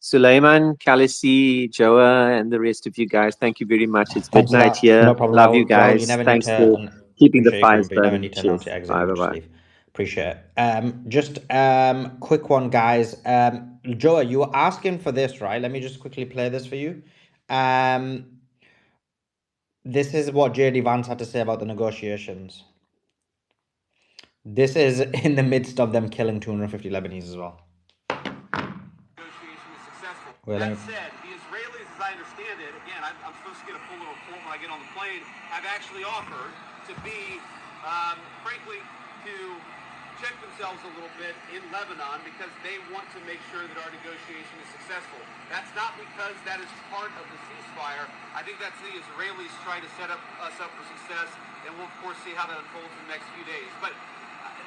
K: Suleiman, Kalisi, Joa, and the rest of you guys, thank you very much. It's
A: Thanks a
K: midnight
A: lot. No
K: here.
A: problem,
K: Love you
A: Raul. Raul, you
K: guys.
A: never need
K: Thanks
A: to,
K: for
A: and
K: keeping the
A: appreciate you
K: fires
A: coming, but you never
K: burning.
A: need to announce
K: Cheers.
A: your exit.
K: Bye,
A: You
K: bye,
A: can just
K: bye.
A: leave. Appreciate it. Just quick one, guys. Joa, you were asking for this, right? Let me just quickly play this for you. This is what JD Vance had to say about the negotiations. This is in the midst of them killing 250 Lebanese as well. Well, that said, the Israelis, as I understand it, again, I'm supposed to get a full report when I get on the plane, have actually offered to be, frankly, to check themselves a little bit in Lebanon because they want to make sure that our negotiation is successful. That's not because that is part of the ceasefire. I think that's the Israelis trying to set us up for success, and we'll, of course, see how that unfolds in the next few days. But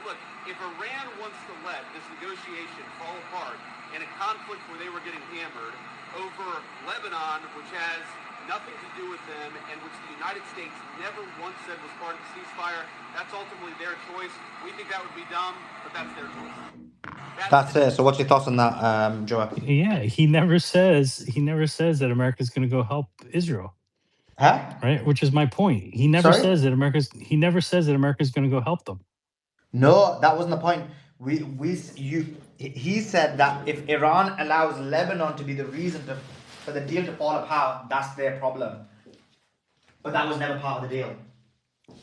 A: look, if Iran wants to let this negotiation fall apart in a conflict where they were getting hammered over Lebanon, which has nothing to do with them and which the United States never once said was part of the ceasefire, that's ultimately their choice. We think that would be dumb, but that's their choice. That's it. So what's your thoughts on that, Joe?
T: Yeah, he never says that America's going to go help Israel.
A: Huh?
T: Right, which is my point. He never
A: Sorry?
T: says that America's going to go help them.
A: No, that wasn't the point. He said that if Iran allows Lebanon to be the reason for the deal to fall apart, that's their problem. But that was never part of the deal.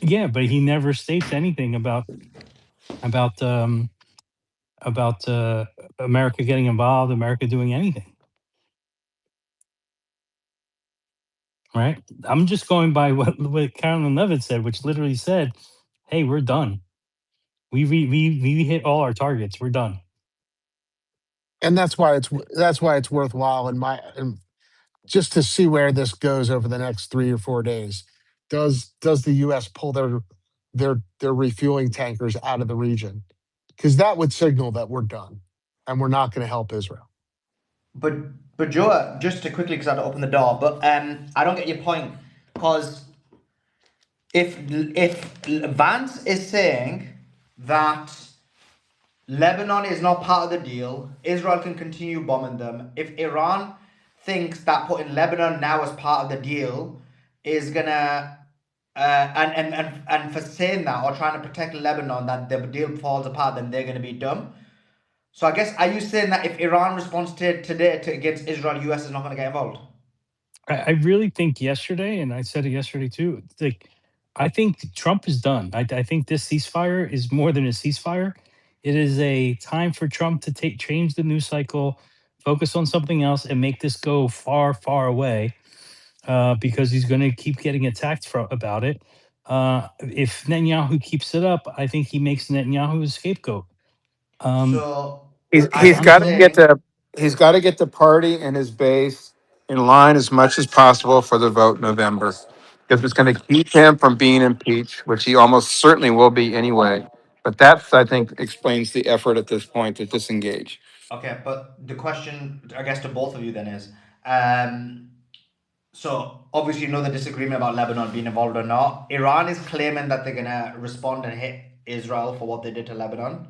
T: Yeah, but he never states anything about America getting involved, America doing anything. Right? I'm just going by what Carolyn Levitt said, which literally said, "Hey, we're done. We hit all our targets. We're done."
O: And that's why it's worthwhile and just to see where this goes over the next 3 or 4 days. Does the U.S. pull their refueling tankers out of the region? Because that would signal that we're done and we're not going to help Israel.
A: But Joe, just to quickly, because I had to open the door, but I don't get your point, because if Vance is saying that Lebanon is not part of the deal, Israel can continue bombing them. If Iran thinks that putting Lebanon now as part of the deal is gonna and for saying that or trying to protect Lebanon, that the deal falls apart, then they're gonna be dumb. So I guess, are you saying that if Iran responds today against Israel, US is not going to get involved?
T: I really think yesterday, and I said it yesterday too, like, I think Trump is done. I think this ceasefire is more than a ceasefire. It is a time for Trump to change the news cycle, focus on something else, and make this go far, far away, because he's going to keep getting attacked about it. If Netanyahu keeps it up, I think he makes Netanyahu a scapegoat.
A: So
U: He's
A: I
U: he's
A: am
U: got to get
A: saying,
U: the he's got to get the party and his base in line as much as possible for the vote in November, because it's going to keep him from being impeached, which he almost certainly will be anyway. But that's, I think, explains the effort at this point to disengage.
A: okay, but the question, I guess, to both of you then is, um, so obviously you know the disagreement about Lebanon being involved or not. Iran is claiming that they're gonna respond and hit Israel for what they did to Lebanon.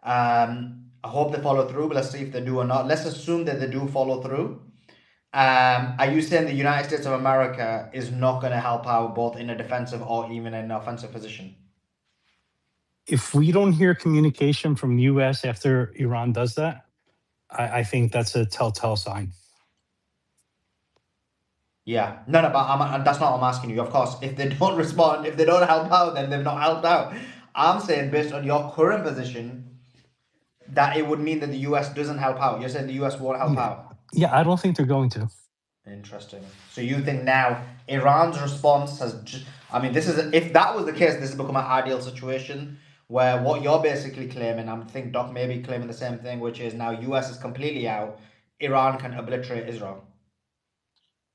A: I hope they follow through, but let's see if they do or not. Let's assume that they do follow through. Are you saying the United States of America is not going to help out both in a defensive or even in an offensive position?
T: If we don't hear communication from U.S. after Iran does that, I think that's a telltale sign.
A: Yeah, no, but that's not what I'm asking you. Of course, if they don't respond, if they don't help out, then they've not helped out. I'm saying based on your current position, that it would mean that the US doesn't help out. You're saying the US won't help
T: Yeah,
A: out.
T: yeah, I don't think they're going to.
A: Interesting. So you think now Iran's response has just, I mean, this is, if that was the case, this has become an ideal situation where what you're basically claiming, I think Doc may be claiming the same thing, which is now US is completely out, Iran can obliterate Israel.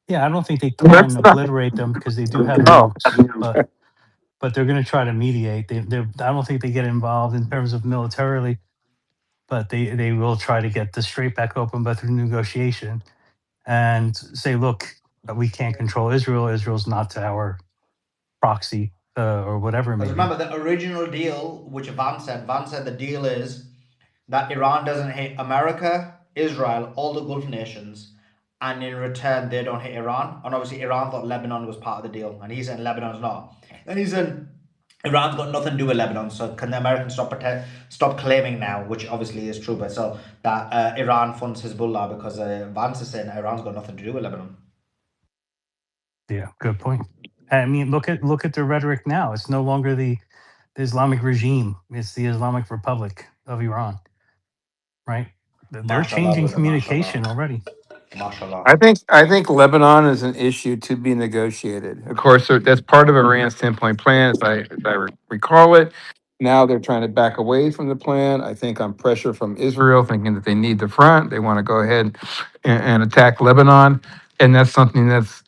T: Yeah, I don't think they can
U: That's not.
T: obliterate them because they do have
U: No.
T: nukes, but they're going to try to mediate. I don't think they get involved in terms of militarily, but they will try to get the strait back open, but through negotiation, and say, look, we can't control Israel. Israel's not our proxy or whatever it
A: Because
T: may be.
A: remember the original deal, which Van said the deal is that Iran doesn't hit America, Israel, all the Gulf nations, and in return they don't hit Iran. And obviously Iran thought Lebanon was part of the deal, and he said Lebanon's not. And he said Iran's got nothing to do with Lebanon, so can the Americans stop claiming now, which obviously is true, but so that Iran funds Hezbollah because Vance is saying Iran's got nothing to do with Lebanon.
T: Yeah, good point. I mean, look at the rhetoric now. It's no longer the Islamic regime; it's the Islamic Republic of Iran, right? They're
A: Mashallah,
T: changing
A: brother, mashallah.
T: communication already.
A: Mashallah.
U: I think Lebanon is an issue to be negotiated. Of course, that's part of Iran's 10-point plan, as I recall it. Now they're trying to back away from the plan. I think on pressure from Israel, thinking that they need the front, they want to go ahead and attack Lebanon, and that's something that's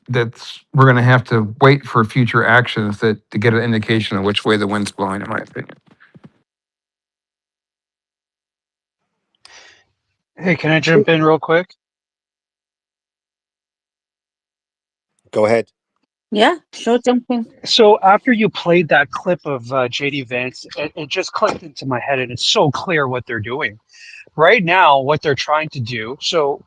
U: we're going to have to wait for future actions to get an indication of which way the wind's blowing, in my opinion.
V: Hey, can I jump in real quick?
Q: Go ahead.
B: Yeah, sure, jump in.
V: So after you played that clip of JD Vance, it just clicked into my head, and it's so clear what they're doing right now. What they're trying to do. So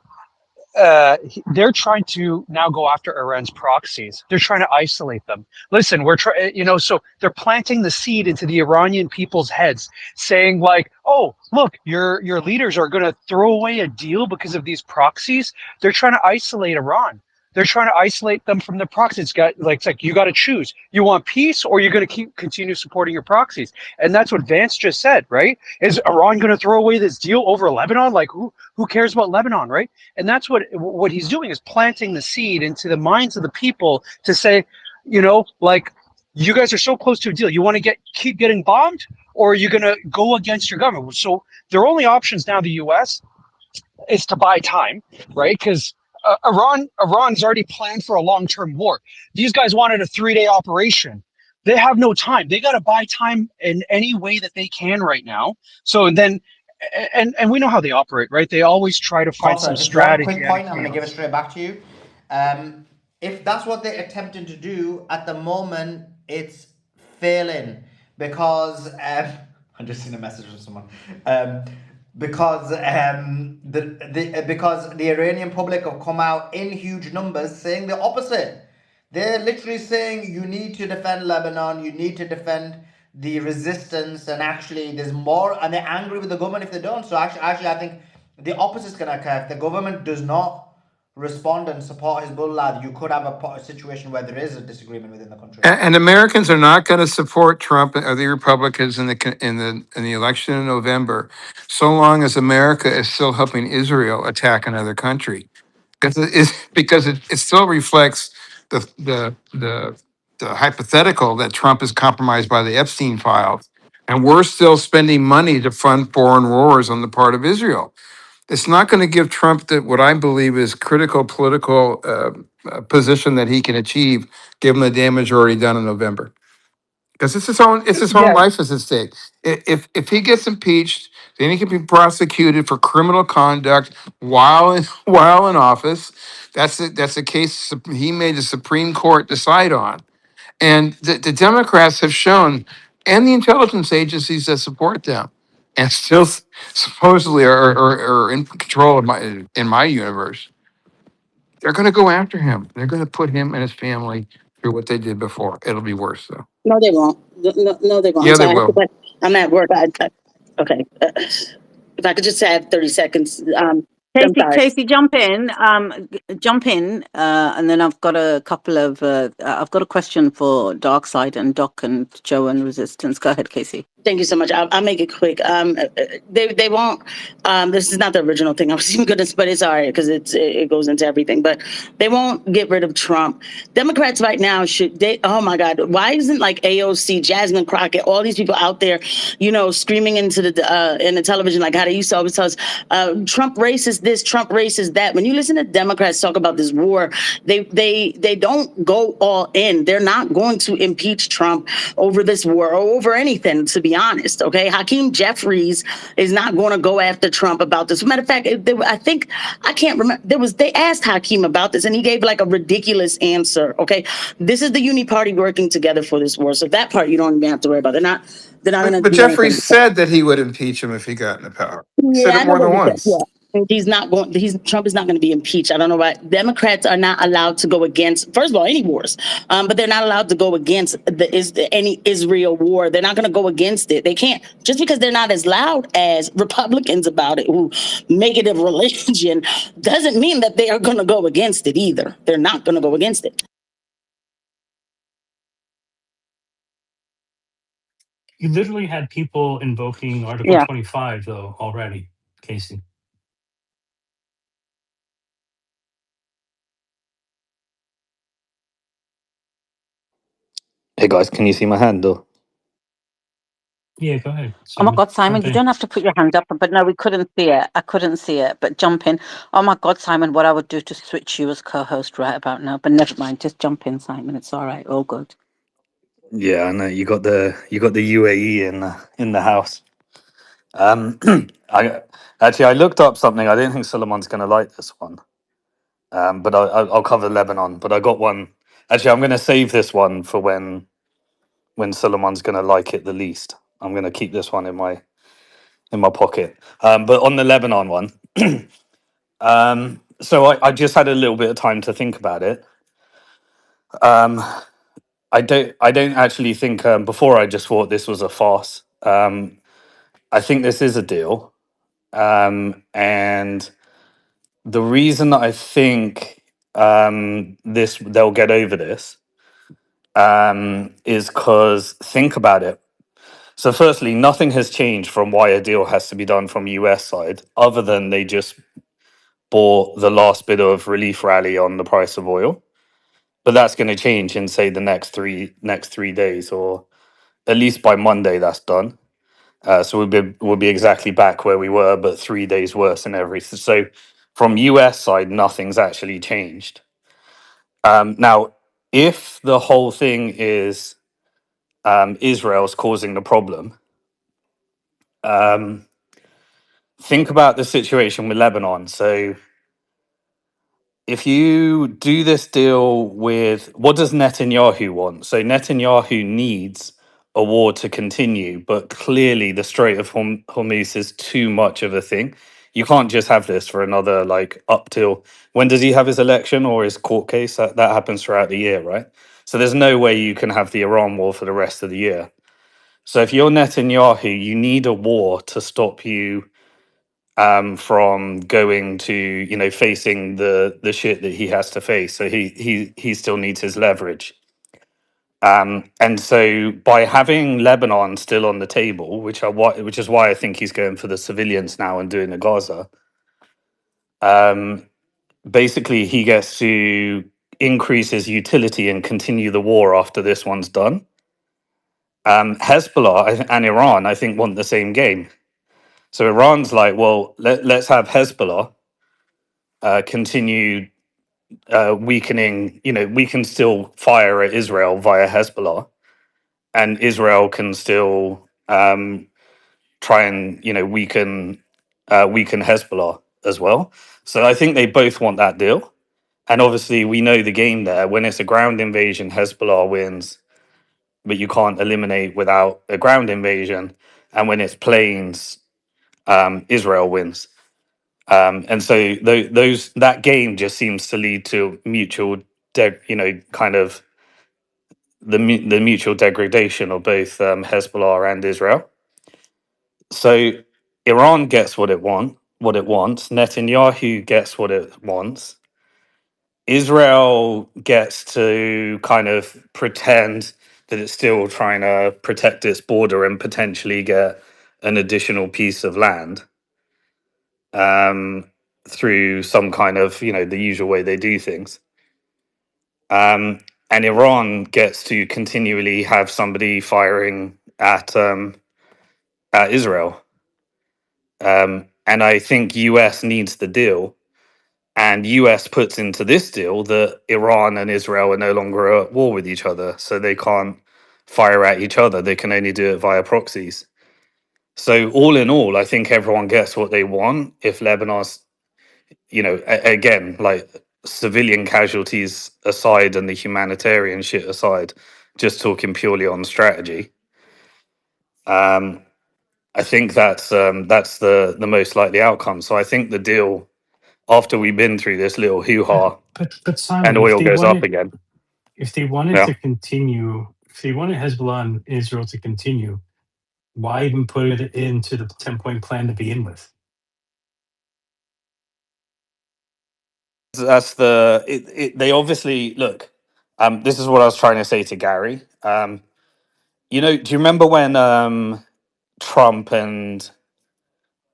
V: they're trying to now go after Iran's proxies. They're trying to isolate them. Listen, we're trying, so they're planting the seed into the Iranian people's heads, saying like, "Oh, look, your leaders are going to throw away a deal because of these proxies." They're trying to isolate Iran. They're trying to isolate them from the proxies. It's like you got to choose. You want peace, or you're going to continue supporting your proxies, and that's what Vance just said, right? Is Iran going to throw away this deal over Lebanon? Like, who cares about Lebanon, right? And that's what he's doing, is planting the seed into the minds of the people to say, like, you guys are so close to a deal. You want to keep getting bombed, or are you going to go against your government? So their only options now, the U.S., is to buy time, right? Because Iran's already planned for a long-term war. These guys wanted a 3-day operation. They have no time. They got to buy time in any way that they can right now. So then, and we know how they operate, right? They always try to find some
A: Costa, just one
V: strategy
A: quick
V: out of
A: point. I'm going to give it
V: chaos.
A: straight back to you. If that's what they're attempting to do at the moment, it's failing because I'm just seeing a message from someone. Because because the Iranian public have come out in huge numbers saying the opposite. They're literally saying you need to defend Lebanon, you need to defend the resistance, and actually there's more, and they're angry with the government if they don't. So actually I think the opposite is going to occur. If the government does not respond and support Hezbollah, you could have a situation where there is a disagreement within the country.
U: And Americans are not going to support Trump or the Republicans in the election in November, so long as America is still helping Israel attack another country, because it still reflects the hypothetical that Trump is compromised by the Epstein files, and we're still spending money to fund foreign wars on the part of Israel. It's not going to give Trump what I believe is critical political position that he can achieve, given the damage already done in November. Because it's his own
V: Yeah,
U: life is at stake. If he gets impeached, then he can be prosecuted for criminal conduct while in office. That's a case he made the Supreme Court decide on. And the Democrats have shown, and the intelligence agencies that support them, and still supposedly are in control of my universe. They're going to go after him. They're going to put him and his family through what they did before. It'll be worse though.
E: No, they won't. No, they won't. I'm
U: Yeah, they
E: sorry.
U: will.
E: I'm at work. Okay. If I could just have 30 seconds. I'm
B: Casey,
E: sorry.
B: Casey, jump in. Jump in, and then I've got a couple of. I've got a question for Dark Side and Doc and Joe and Resistance. Go ahead, Casey.
E: Thank you so much. I'll make it quick. They won't. This is not the original thing I was even gonna, but it's all right because it goes into everything. But they won't get rid of Trump. Democrats right now should. Oh my God, why isn't like AOC, Jasmine Crockett, all these people out there, screaming into the in the television like how they used to always tell us, Trump racist this, Trump racist that. When you listen to Democrats talk about this war, they don't go all in. They're not going to impeach Trump over this war or over anything, to be honest. Okay, Hakeem Jeffries is not going to go after Trump about this. Matter of fact, I can't remember. They asked Hakeem about this, and he gave like a ridiculous answer. Okay, this is the Uni Party working together for this war, so that part you don't even have to worry about. They're not going to
U: But
E: do anything.
U: Jeffries said that he would impeach him if he got into power. He said
E: Yeah,
U: it
E: I know
U: more
E: what
U: than
E: he said.
U: once.
E: Yeah. He's not going. Trump is not going to be impeached. I don't know why. Democrats are not allowed to go against, first of all, any wars, but they're not allowed to go against any Israel war. They're not going to go against it. They can't, just because they're not as loud as Republicans about it, who make it a religion, doesn't mean that they are going to go against it either. They're not going to go against it.
T: You literally had people invoking Article
B: Yeah.
T: 25, though, already, Casey.
C: Hey guys, can you see my hand or?
T: Yeah, go ahead,
B: Oh my
T: Simon.
B: God, Simon,
T: Jump
B: you
T: in.
B: don't have to put your hand up. But no, we couldn't see it. I couldn't see it. But jump in. Oh my God, Simon, what I would do to switch you as co-host right about now. But never mind. Just jump in, Simon. It's all right. All good.
C: Yeah, I know you got the UAE in the house. I looked up something. I didn't think Suleiman's going to like this one, but I'll cover Lebanon. But I got one. Actually, I'm going to save this one for when Suleiman's going to like it the least. I'm going to keep this one in my pocket. But on the Lebanon one, so I just had a little bit of time to think about it. I don't actually think before I just thought this was a farce. I think this is a deal, and the reason that I think this they'll get over this is because think about it. So, firstly, nothing has changed from why a deal has to be done from US side, other than they just bought the last bit of relief rally on the price of oil. But that's going to change in say the next three days, or at least by Monday. That's done. So we'll be exactly back where we were, but 3 days worse and everything. So from US side, nothing's actually changed. Now, if the whole thing is Israel's causing the problem, um, think about the situation with Lebanon. So if you do this deal with what does Netanyahu want? So Netanyahu needs a war to continue, but clearly the Strait of Hormuz is too much of a thing. You can't just have this for another like up till when does he have his election or his court case? That happens throughout the year, right? So there's no way you can have the Iran war for the rest of the year. So if you're Netanyahu, you need a war to stop you from going to facing the shit that he has to face. So he still needs his leverage. And so by having Lebanon still on the table, which is why I think he's going for the civilians now and doing the Gaza. Basically, he gets to increase his utility and continue the war after this one's done. Hezbollah and Iran, I think, want the same game. So Iran's like, well, let's have Hezbollah continue weakening. You know, we can still fire at Israel via Hezbollah, and Israel can still try and weaken Hezbollah as well. So I think they both want that deal. And obviously, we know the game there. When it's a ground invasion, Hezbollah wins, but you can't eliminate without a ground invasion. And when it's planes, Israel wins. And so those that game just seems to lead to mutual, kind of the mutual degradation of both Hezbollah and Israel. So Iran gets what it wants. Netanyahu gets what it wants. Israel gets to kind of pretend that it's still trying to protect its border and potentially get an additional piece of land through some kind of, the usual way they do things. And Iran gets to continually have somebody firing at Israel. And I think US needs the deal. And US puts into this deal that Iran and Israel are no longer at war with each other, so they can't fire at each other. They can only do it via proxies. So all in all, I think everyone gets what they want. If Lebanon's, again, like civilian casualties aside and the humanitarian shit aside, just talking purely on strategy. I think that's the most likely outcome. So I think the deal, after we've been through this little hoo ha
F: But
C: and
F: Simon,
C: oil goes up again.
F: if they wanted
C: Yeah.
F: to continue, if they wanted Hezbollah and Israel to continue, why even put it into the 10-point plan to begin with?
C: That's they obviously look. This is what I was trying to say to Gary. Do you remember when Trump and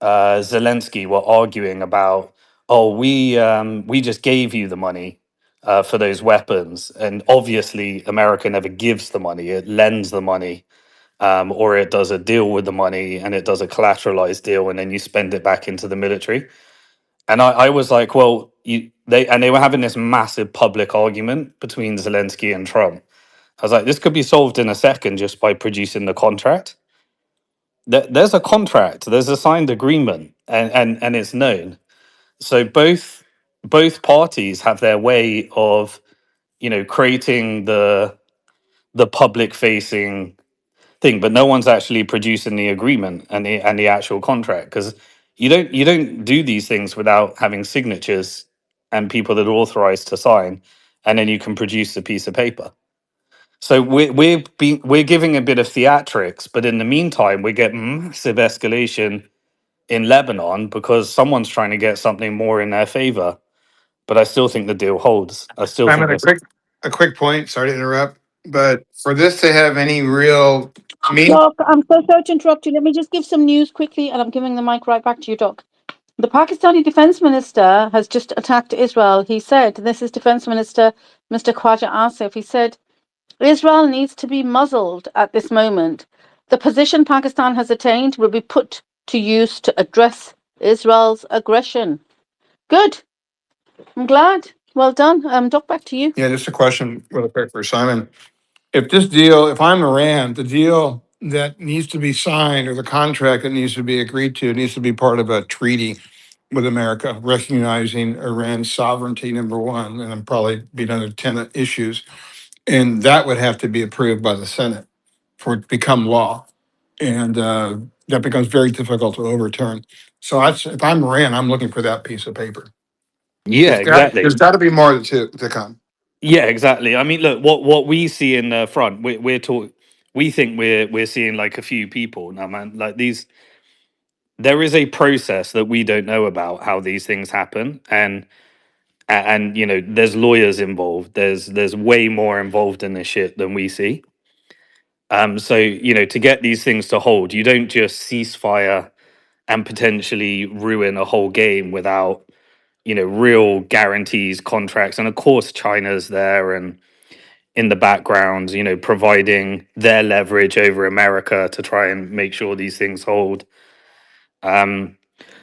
C: Zelensky were arguing about, oh, we just gave you the money for those weapons, and obviously America never gives the money; it lends the money, or it does a deal with the money, and it does a collateralized deal, and then you spend it back into the military. And I was like, well, they were having this massive public argument between Zelensky and Trump. I was like, this could be solved in a second just by producing the contract. There's a contract, there's a signed agreement, and it's known. So both parties have their way of, creating the public facing thing, but no one's actually producing the agreement and the actual contract, because you don't do these things without having signatures and people that are authorized to sign, and then you can produce a piece of paper. So we're giving a bit of theatrics, but in the meantime we get massive escalation in Lebanon because someone's trying to get something more in their favor. But I still think the deal holds. I still think
U: Simon,
C: this.
U: a quick point. Sorry to interrupt, but for this to have any real meaning,
B: Doc, I'm so sorry to interrupt you. Let me just give some news quickly, and I'm giving the mic right back to you, Doc. The Pakistani Defense Minister has just attacked Israel. He said, this is Defense Minister Mr. Khwaja Asif, he said, Israel needs to be muzzled at this moment. The position Pakistan has attained will be put to use to address Israel's aggression. Good. I'm glad. Well done. Doc, back to you.
U: yeah, just a question really quick for Simon. If this deal, if I'm Iran, the deal that needs to be signed or the contract that needs to be agreed to needs to be part of a treaty with America, recognizing Iran's sovereignty, number one, and then probably be another 10 issues. And that would have to be approved by the Senate for it to become law. And that becomes very difficult to overturn. So if I'm Iran, I'm looking for that piece of paper.
C: Yeah, exactly.
U: There's got to be more to come.
C: Yeah, exactly. I mean, look, what we see in the front, we think we're seeing like a few people now, man. Like these, there is a process that we don't know about how these things happen, and there's lawyers involved. There's way more involved in this shit than we see. So to get these things to hold, you don't just ceasefire and potentially ruin a whole game without real guarantees, contracts, and of course China's there and in the background, providing their leverage over America to try and make sure these things hold.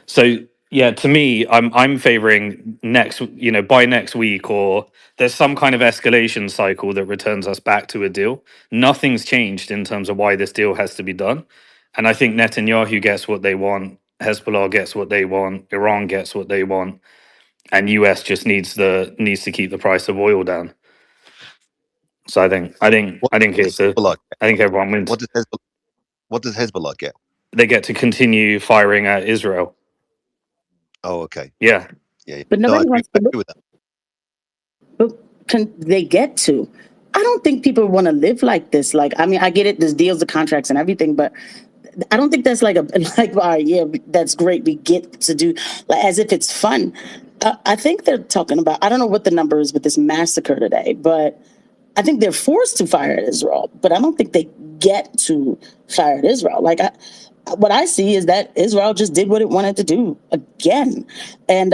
C: So yeah, to me, I'm favoring next, by next week, or there's some kind of escalation cycle that returns us back to a deal. Nothing's changed in terms of why this deal has to be done, and I think Netanyahu gets what they want, Hezbollah gets what they want, Iran gets what they want, and US just needs to keep the price of oil down. So
Q: What
C: I think
Q: does
C: it's a
Q: Hezbollah get?
C: I think everyone wins.
Q: What does Hezbollah get?
C: They get to continue firing at Israel.
Q: Oh, okay.
C: Yeah.
Q: Yeah.
E: But
Q: No,
E: nobody wants
Q: I
E: to
Q: agree with that.
E: but can they get to? I don't think people want to live like this. Like, I mean, I get it. There's deals, the contracts, and everything, but I don't think that's like like, all right, yeah, that's great. We get to do like as if it's fun. I think they're talking about. I don't know what the number is with this massacre today, but I think they're forced to fire at Israel. But I don't think they get to fire at Israel. Like, what I see is that Israel just did what it wanted to do again, and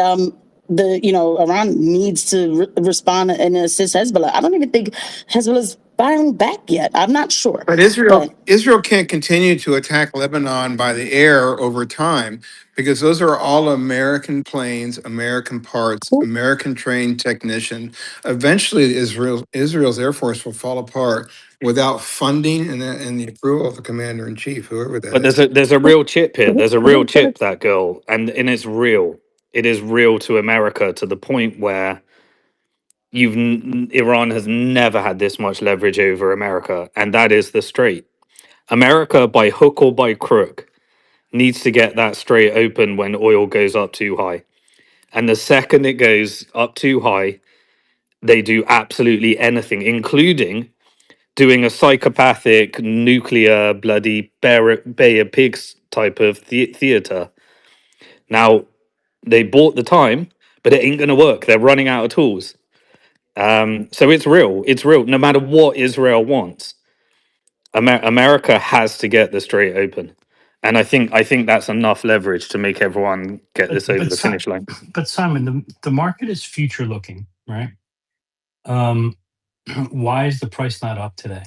E: Iran needs to respond and assist Hezbollah. I don't even think Hezbollah's firing back yet. I'm not sure,
U: But
E: but
U: Israel can't continue to attack Lebanon by the air over time because those are all American planes, American parts, American trained technician. Eventually, Israel's Air Force will fall apart without funding and the approval of the commander in chief, whoever that
C: But
U: is.
C: there's a real chip here. There's a real
E: who's gonna
C: chip, that girl, and it's real. It is real to America to the point where Iran has never had this much leverage over America, and that is the Strait. America, by hook or by crook, needs to get that strait open when oil goes up too high. And the second it goes up too high, they do absolutely anything, including doing a psychopathic nuclear bloody Bay of Pigs type of theater. Now, they bought the time, but it ain't going to work. They're running out of tools. So it's real. It's real. No matter what Israel wants, America has to get the strait open. And I think that's enough leverage to make everyone get
T: But
C: this over the finish line.
T: but Simon, the market is future looking, right? Um, why is the price not up today?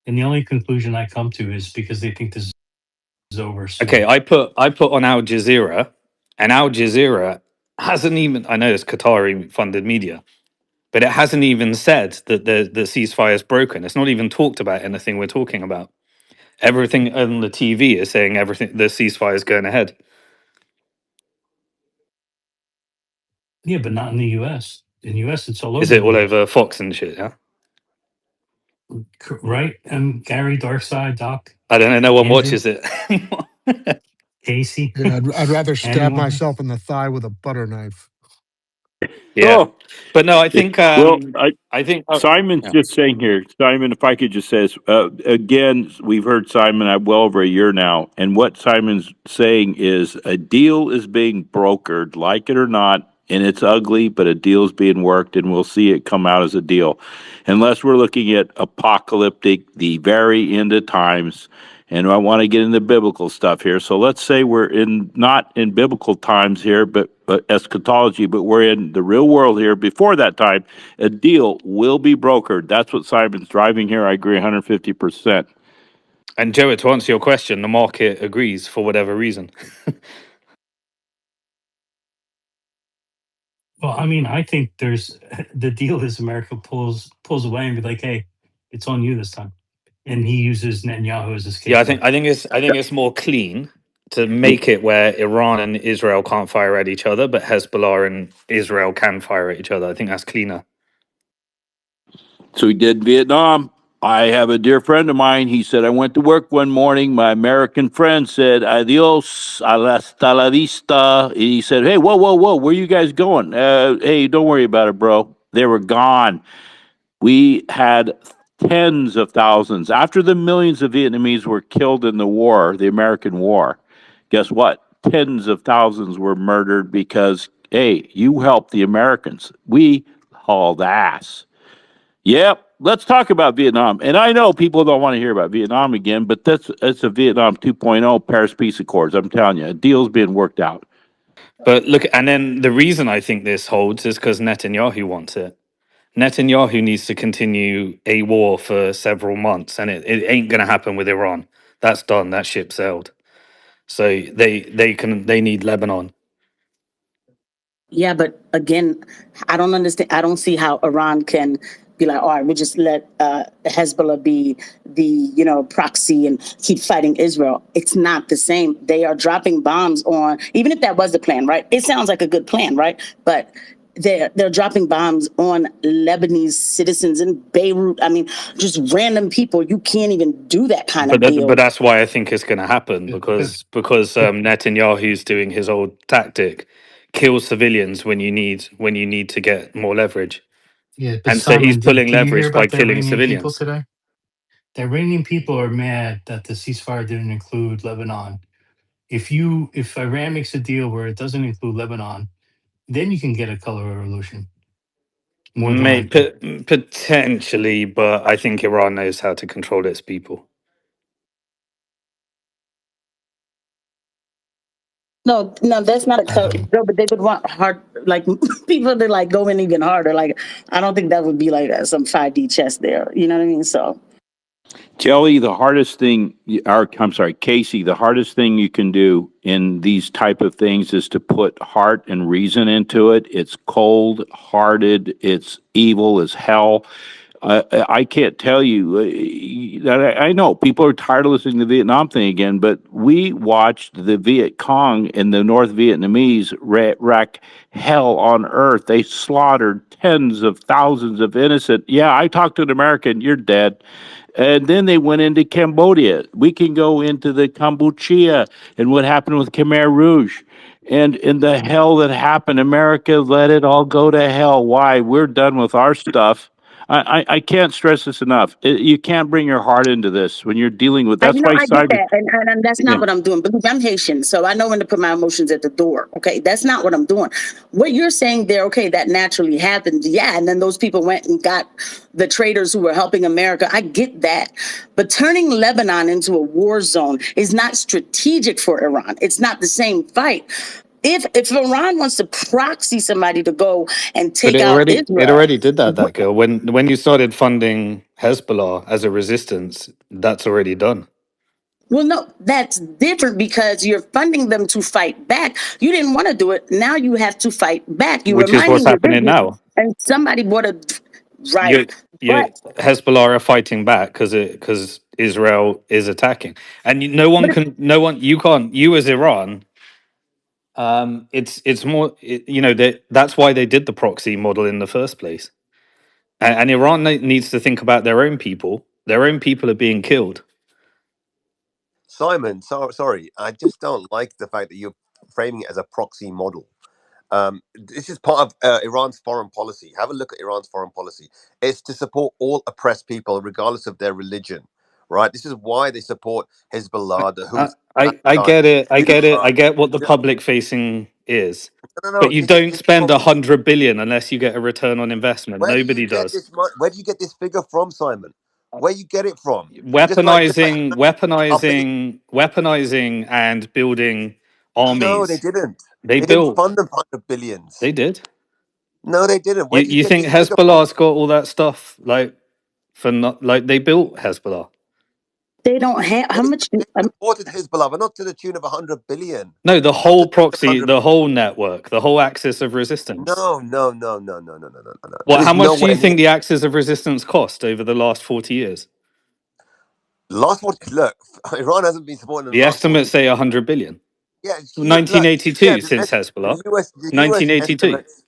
T: And the only conclusion I come to is because they think this is over
C: Okay,
T: soon.
C: I put on Al Jazeera, and Al Jazeera hasn't even. I know it's Qatari funded media, but it hasn't even said that the ceasefire is broken. It's not even talked about anything we're talking about. Everything on the TV is saying everything. The ceasefire is going ahead.
T: Yeah, but not in the U.S. In the U.S., it's all
C: Is
T: over
C: it
T: the
C: all
T: news,
C: over Fox and shit? Yeah,
T: right? And Gary, Darkside, Doc,
C: I don't know. No one
T: Andrew,
C: watches it.
T: Casey,
O: Yeah, I'd rather stab
T: anyone?
O: myself in the thigh with a butter knife.
C: Yeah,
L: Oh,
C: but no, I think
L: well,
C: I think
L: Simon's
C: yeah.
L: just saying here, Simon, if I could just say this, again, we've heard Simon well over a year now, and what Simon's saying is a deal is being brokered, like it or not, and it's ugly, but a deal's being worked, and we'll see it come out as a deal. Unless we're looking at apocalyptic, the very end of times, and I want to get into biblical stuff here. So let's say we're in not in biblical times here, but eschatology, but we're in the real world here before that time. A deal will be brokered. That's what Simon's driving here. I agree 150%.
C: And Joe, to answer your question, the market agrees for whatever reason.
T: Well, I mean, I think there's the deal is America pulls away and be like, hey, it's on you this time, and he uses Netanyahu as a
C: Yeah,
T: scapegoat.
C: I think it's more clean to make it where Iran and Israel can't fire at each other, but Hezbollah and Israel can fire at each other. I think that's cleaner.
L: So he did Vietnam. I have a dear friend of mine. He said, I went to work one morning. My American friend said, adios, hasta la vista. He said, hey, whoa, whoa, whoa, where you guys going? Hey, don't worry about it, bro. They were gone. We had tens of thousands. After the millions of Vietnamese were killed in the war, the American war, guess what? Tens of thousands were murdered because, hey, you helped the Americans. We hauled ass. Yep. Let's talk about Vietnam. And I know people don't want to hear about Vietnam again, but that's a Vietnam 2.0 Paris Peace Accords. I'm telling you, a deal's being worked out.
C: But look, and then the reason I think this holds is because Netanyahu wants it. Netanyahu needs to continue a war for several months, and it ain't going to happen with Iran. That's done. That ship sailed. So they need Lebanon.
E: Yeah, but again, I don't understand. I don't see how Iran can be like, all right, we'll just let Hezbollah be the proxy and keep fighting Israel. It's not the same. They are dropping bombs on. Even if that was the plan, right? It sounds like a good plan, right? But they're dropping bombs on Lebanese citizens in Beirut. I mean, just random people. You can't even do that kind of
C: But
E: deal.
C: that's why I think it's going to happen
T: But
C: because
T: but
C: Netanyahu's doing his old tactic, kill civilians when you need to get more leverage,
T: yeah, but
C: and so he's
T: Simon,
C: pulling
T: did you hear
C: leverage by
T: about the
C: killing
T: Iranian people
C: civilians.
T: today? The Iranian people are mad that the ceasefire didn't include Lebanon. If Iran makes a deal where it doesn't include Lebanon, then you can get a color revolution. More than likely.
C: Potentially, but I think Iran knows how to control its people.
E: No, no, that's not a
T: I
E: cut.
T: don't know.
E: No, but they would want hard, like people to like go in even harder. Like I don't think that would be like some 5D chess there. You know what I mean? So
L: Kelly, the hardest thing, or I'm sorry, Casey, the hardest thing you can do in these type of things is to put heart and reason into it. It's cold hearted. It's evil as hell. I can't tell you that I know people are tired of listening to the Vietnam thing again, but we watched the Viet Cong and the North Vietnamese wreck hell on earth. They slaughtered tens of thousands of innocent. Yeah, I talked to an American. You're dead. And then they went into Cambodia. We can go into the Kampuchea and what happened with Khmer Rouge. And in the hell that happened, America let it all go to hell. Why? We're done with our stuff. I can't stress this enough. You can't bring your heart into this when you're dealing with. That's why
E: I get
L: cyber.
E: that, and that's
L: Yeah.
E: not what I'm doing. Because I'm Haitian, so I know when to put my emotions at the door. Okay, that's not what I'm doing. What you're saying there, okay, that naturally happened. Yeah, and then those people went and got the traders who were helping America. I get that, but turning Lebanon into a war zone is not strategic for Iran. It's not the same fight. If Iran wants to proxy somebody to go and
C: But
E: take out
C: it
E: Israel,
C: already did that girl. When you started funding Hezbollah as a resistance, that's already done.
E: well, no, that's different because you're funding them to fight back. You didn't want to do it. Now you have to fight back. You're
C: Which is what's
E: reminding your
C: happening
E: business,
C: now.
E: and somebody bought a right.
C: You
E: But
C: Hezbollah are fighting back because Israel is attacking, and no one you can't you as Iran. It's more that's why they did the proxy model in the first place, and Iran needs to think about their own people. Their own people are being killed.
Q: Simon, sorry, I just don't like the fact that you're framing it as a proxy model. This is part of Iran's foreign policy. Have a look at Iran's foreign policy. It's to support all oppressed people, regardless of their religion. Right. This is why they support Hezbollah, the
C: I,
Q: Houthis,
C: I
Q: Palestine,
C: get it. I get it.
Q: Iran.
C: I get what the
Q: Just,
C: public facing is,
Q: no, no,
C: but
Q: no.
C: you
Q: This is
C: don't
Q: this is
C: spend
Q: from
C: 100 billion unless you get a return on investment.
Q: where do you
C: Nobody
Q: get
C: does.
Q: this money? Where do you get this figure from, Simon? Where you get it from? Just like
C: Weaponizing,
Q: our biggest.
C: weaponizing, weaponizing, and building
Q: No, they
C: armies.
Q: didn't.
C: They
Q: They didn't
C: built.
Q: fund them 100 billions.
C: They did.
Q: No, they didn't. Where do you
C: You
Q: get
C: think
Q: this figure from?
C: Hezbollah's got all that stuff like for not like they built Hezbollah?
E: they don't have how much.
Q: They supported Hezbollah, but not to the tune of 100 billion.
C: No, the
Q: Not to
C: whole
Q: the tune of
C: proxy,
Q: 100.
C: the whole network, the whole axis of resistance.
Q: No, no, no, no, no, no, no, no, no, no. That
C: What? How
Q: is
C: much do you
Q: nowhere near.
C: think the axis of resistance cost over the last 40 years?
Q: Last 40. Look, Iran hasn't been supported in the
C: The
Q: last 40
C: estimates
Q: years.
C: say 100 billion.
Q: Yeah, look, yeah,
C: 1982 since Hezbollah.
Q: the US
C: 1982.
Q: estimates,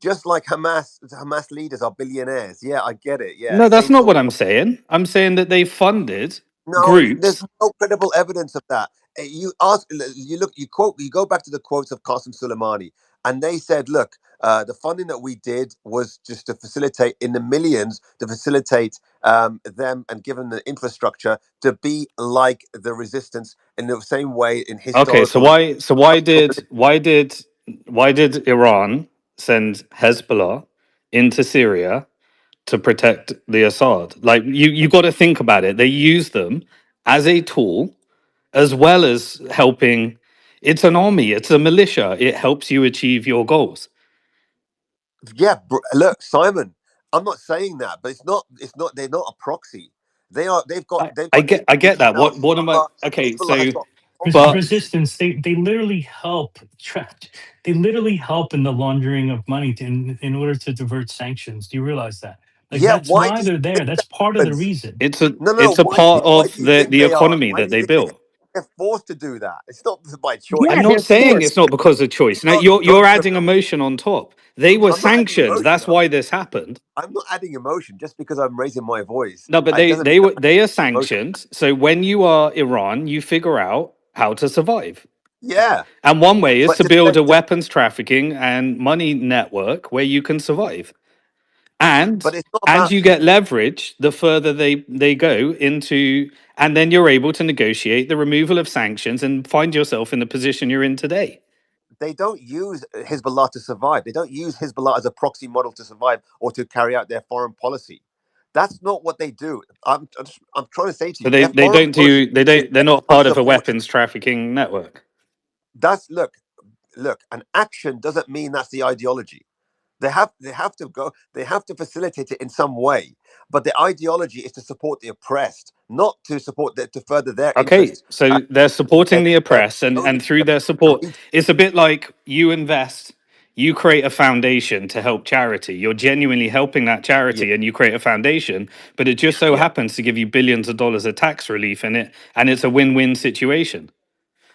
Q: just like Hamas leaders are billionaires. Yeah, I get it. Yeah,
C: No, that's
Q: same
C: not
Q: sort
C: what
Q: of.
C: I'm saying. I'm saying that they funded
Q: No, there's
C: groups.
Q: no credible evidence of that. You ask, you look, you quote, you go back to the quotes of Qasem Soleimani, and they said, look, the funding that we did was just to facilitate in the millions to facilitate them and give them the infrastructure to be like the resistance in the same way in
C: Okay, so
Q: historical.
C: why did Iran send Hezbollah into Syria to protect the Assad? Like you got to think about it. They use them as a tool as well as helping It's an army. It's a militia. It helps you achieve your goals.
Q: Yeah, look, Simon, I'm not saying that, but it's not. They're not a proxy. They are. They've got
C: I get that.
Q: 80,000.
C: What am I? Okay,
Q: Hezbollah has
C: so
Q: got
C: but
Q: followers.
T: Resistance, they literally help they literally help in the laundering of money in order to divert sanctions. Do you realize that? Like,
Q: Yeah.
T: that's
Q: Why do
T: why
Q: you
T: they're
Q: think
T: there. That's
Q: that
T: part of the
Q: happens?
T: reason.
Q: No.
C: it's a part
Q: Why
C: of
Q: do you think
C: the
Q: they are?
C: economy
Q: Why
C: that
Q: do you
C: they
Q: think
C: built.
Q: they're forced to do that? It's not by
T: Yeah,
C: I'm
Q: choice.
C: not
T: they're
C: saying
T: forced.
C: it's not because of choice. Now you're
Q: God should
C: adding
Q: have.
C: emotion on top. They were
Q: I'm not adding
C: sanctioned.
Q: emotion.
C: That's why this happened.
Q: I'm not adding emotion just because I'm raising my voice.
C: No, but
Q: It doesn't mean I'm
C: they are
Q: adding emotion.
C: sanctioned. So when you are Iran, you figure out how to survive.
Q: Yeah,
C: And one way is
Q: but
C: to
Q: to
C: build
Q: say
C: a
Q: that,
C: weapons trafficking and money network where you can survive.
Q: but it's not
C: And
Q: about.
C: you get leverage the further they go into, and then you're able to negotiate the removal of sanctions and find yourself in the position you're in today.
Q: They don't use Hezbollah to survive. They don't use Hezbollah as a proxy model to survive or to carry out their foreign policy. That's not what they do. I'm trying to say to
C: So
Q: you, their
C: they
Q: foreign
C: don't
Q: policy
C: do they
Q: is
C: don't they're
Q: based
C: not
Q: on
C: part of a
Q: supporting.
C: weapons trafficking network.
Q: That's look. An action doesn't mean that's the ideology. They have to go. They have to facilitate it in some way. But the ideology is to support the oppressed, not to support to further their
C: Okay,
Q: interests.
C: so they're supporting
Q: And
C: the oppressed,
Q: slowly
C: and through their support,
Q: the
C: it's a bit like you invest, you create a foundation to help charity. You're genuinely helping that
Q: yeah,
C: charity, and you create a foundation, but it just so
Q: yeah.
C: happens to give you billions of dollars of tax relief in it, and it's a win-win situation.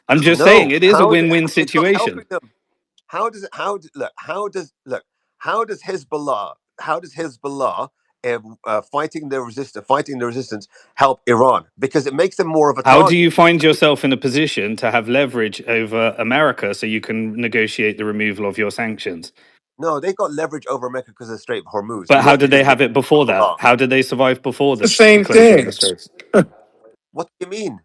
C: I'm just saying
Q: No,
C: it is a win-win
Q: it's not
C: situation.
Q: helping them. How does it? How does Hezbollah? How does Hezbollah fighting the resistance help Iran? Because it makes them more of a
C: How do
Q: target.
C: you find yourself in a position to have leverage over America so you can negotiate the removal of your sanctions?
Q: No, they got leverage over America because of the Strait of Hormuz,
C: But how
Q: not
C: did they
Q: because of
C: have it before that?
Q: Hezbollah.
C: How did they survive before
U: The
C: the
U: same
C: closure of the
U: thing.
C: straits?
Q: What do you mean?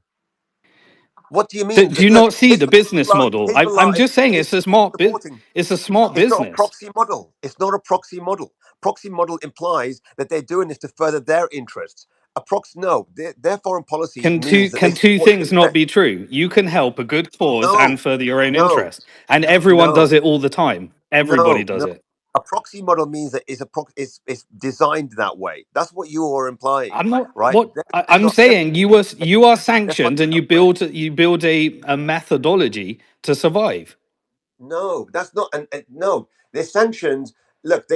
Q: What do you
C: Do,
Q: mean?
C: do you
Q: Look,
C: not see the business model? I'm
Q: Hezbollah
C: just saying
Q: is
C: it's a smart
Q: supporting.
C: it's a smart
Q: It's not a
C: business.
Q: proxy model. It's not a proxy model. Proxy model implies that they're doing this to further their interests. A proxy, no, their foreign policy means that they
C: Can two
Q: support the
C: things not
Q: oppressed.
C: be true? You can help a good cause and
Q: No,
C: further your own
Q: no,
C: interest, and everyone does
Q: no,
C: it all the time. Everybody does
Q: no.
C: it.
Q: A proxy model means that it's designed that way. That's what you are implying,
C: I'm not
Q: right?
C: what I'm
Q: They're
C: saying. You are
Q: they're fighting
C: sanctioned, and
Q: the oppressed.
C: you build a methodology to survive.
Q: No, that's not. And no, they're sanctions. Look,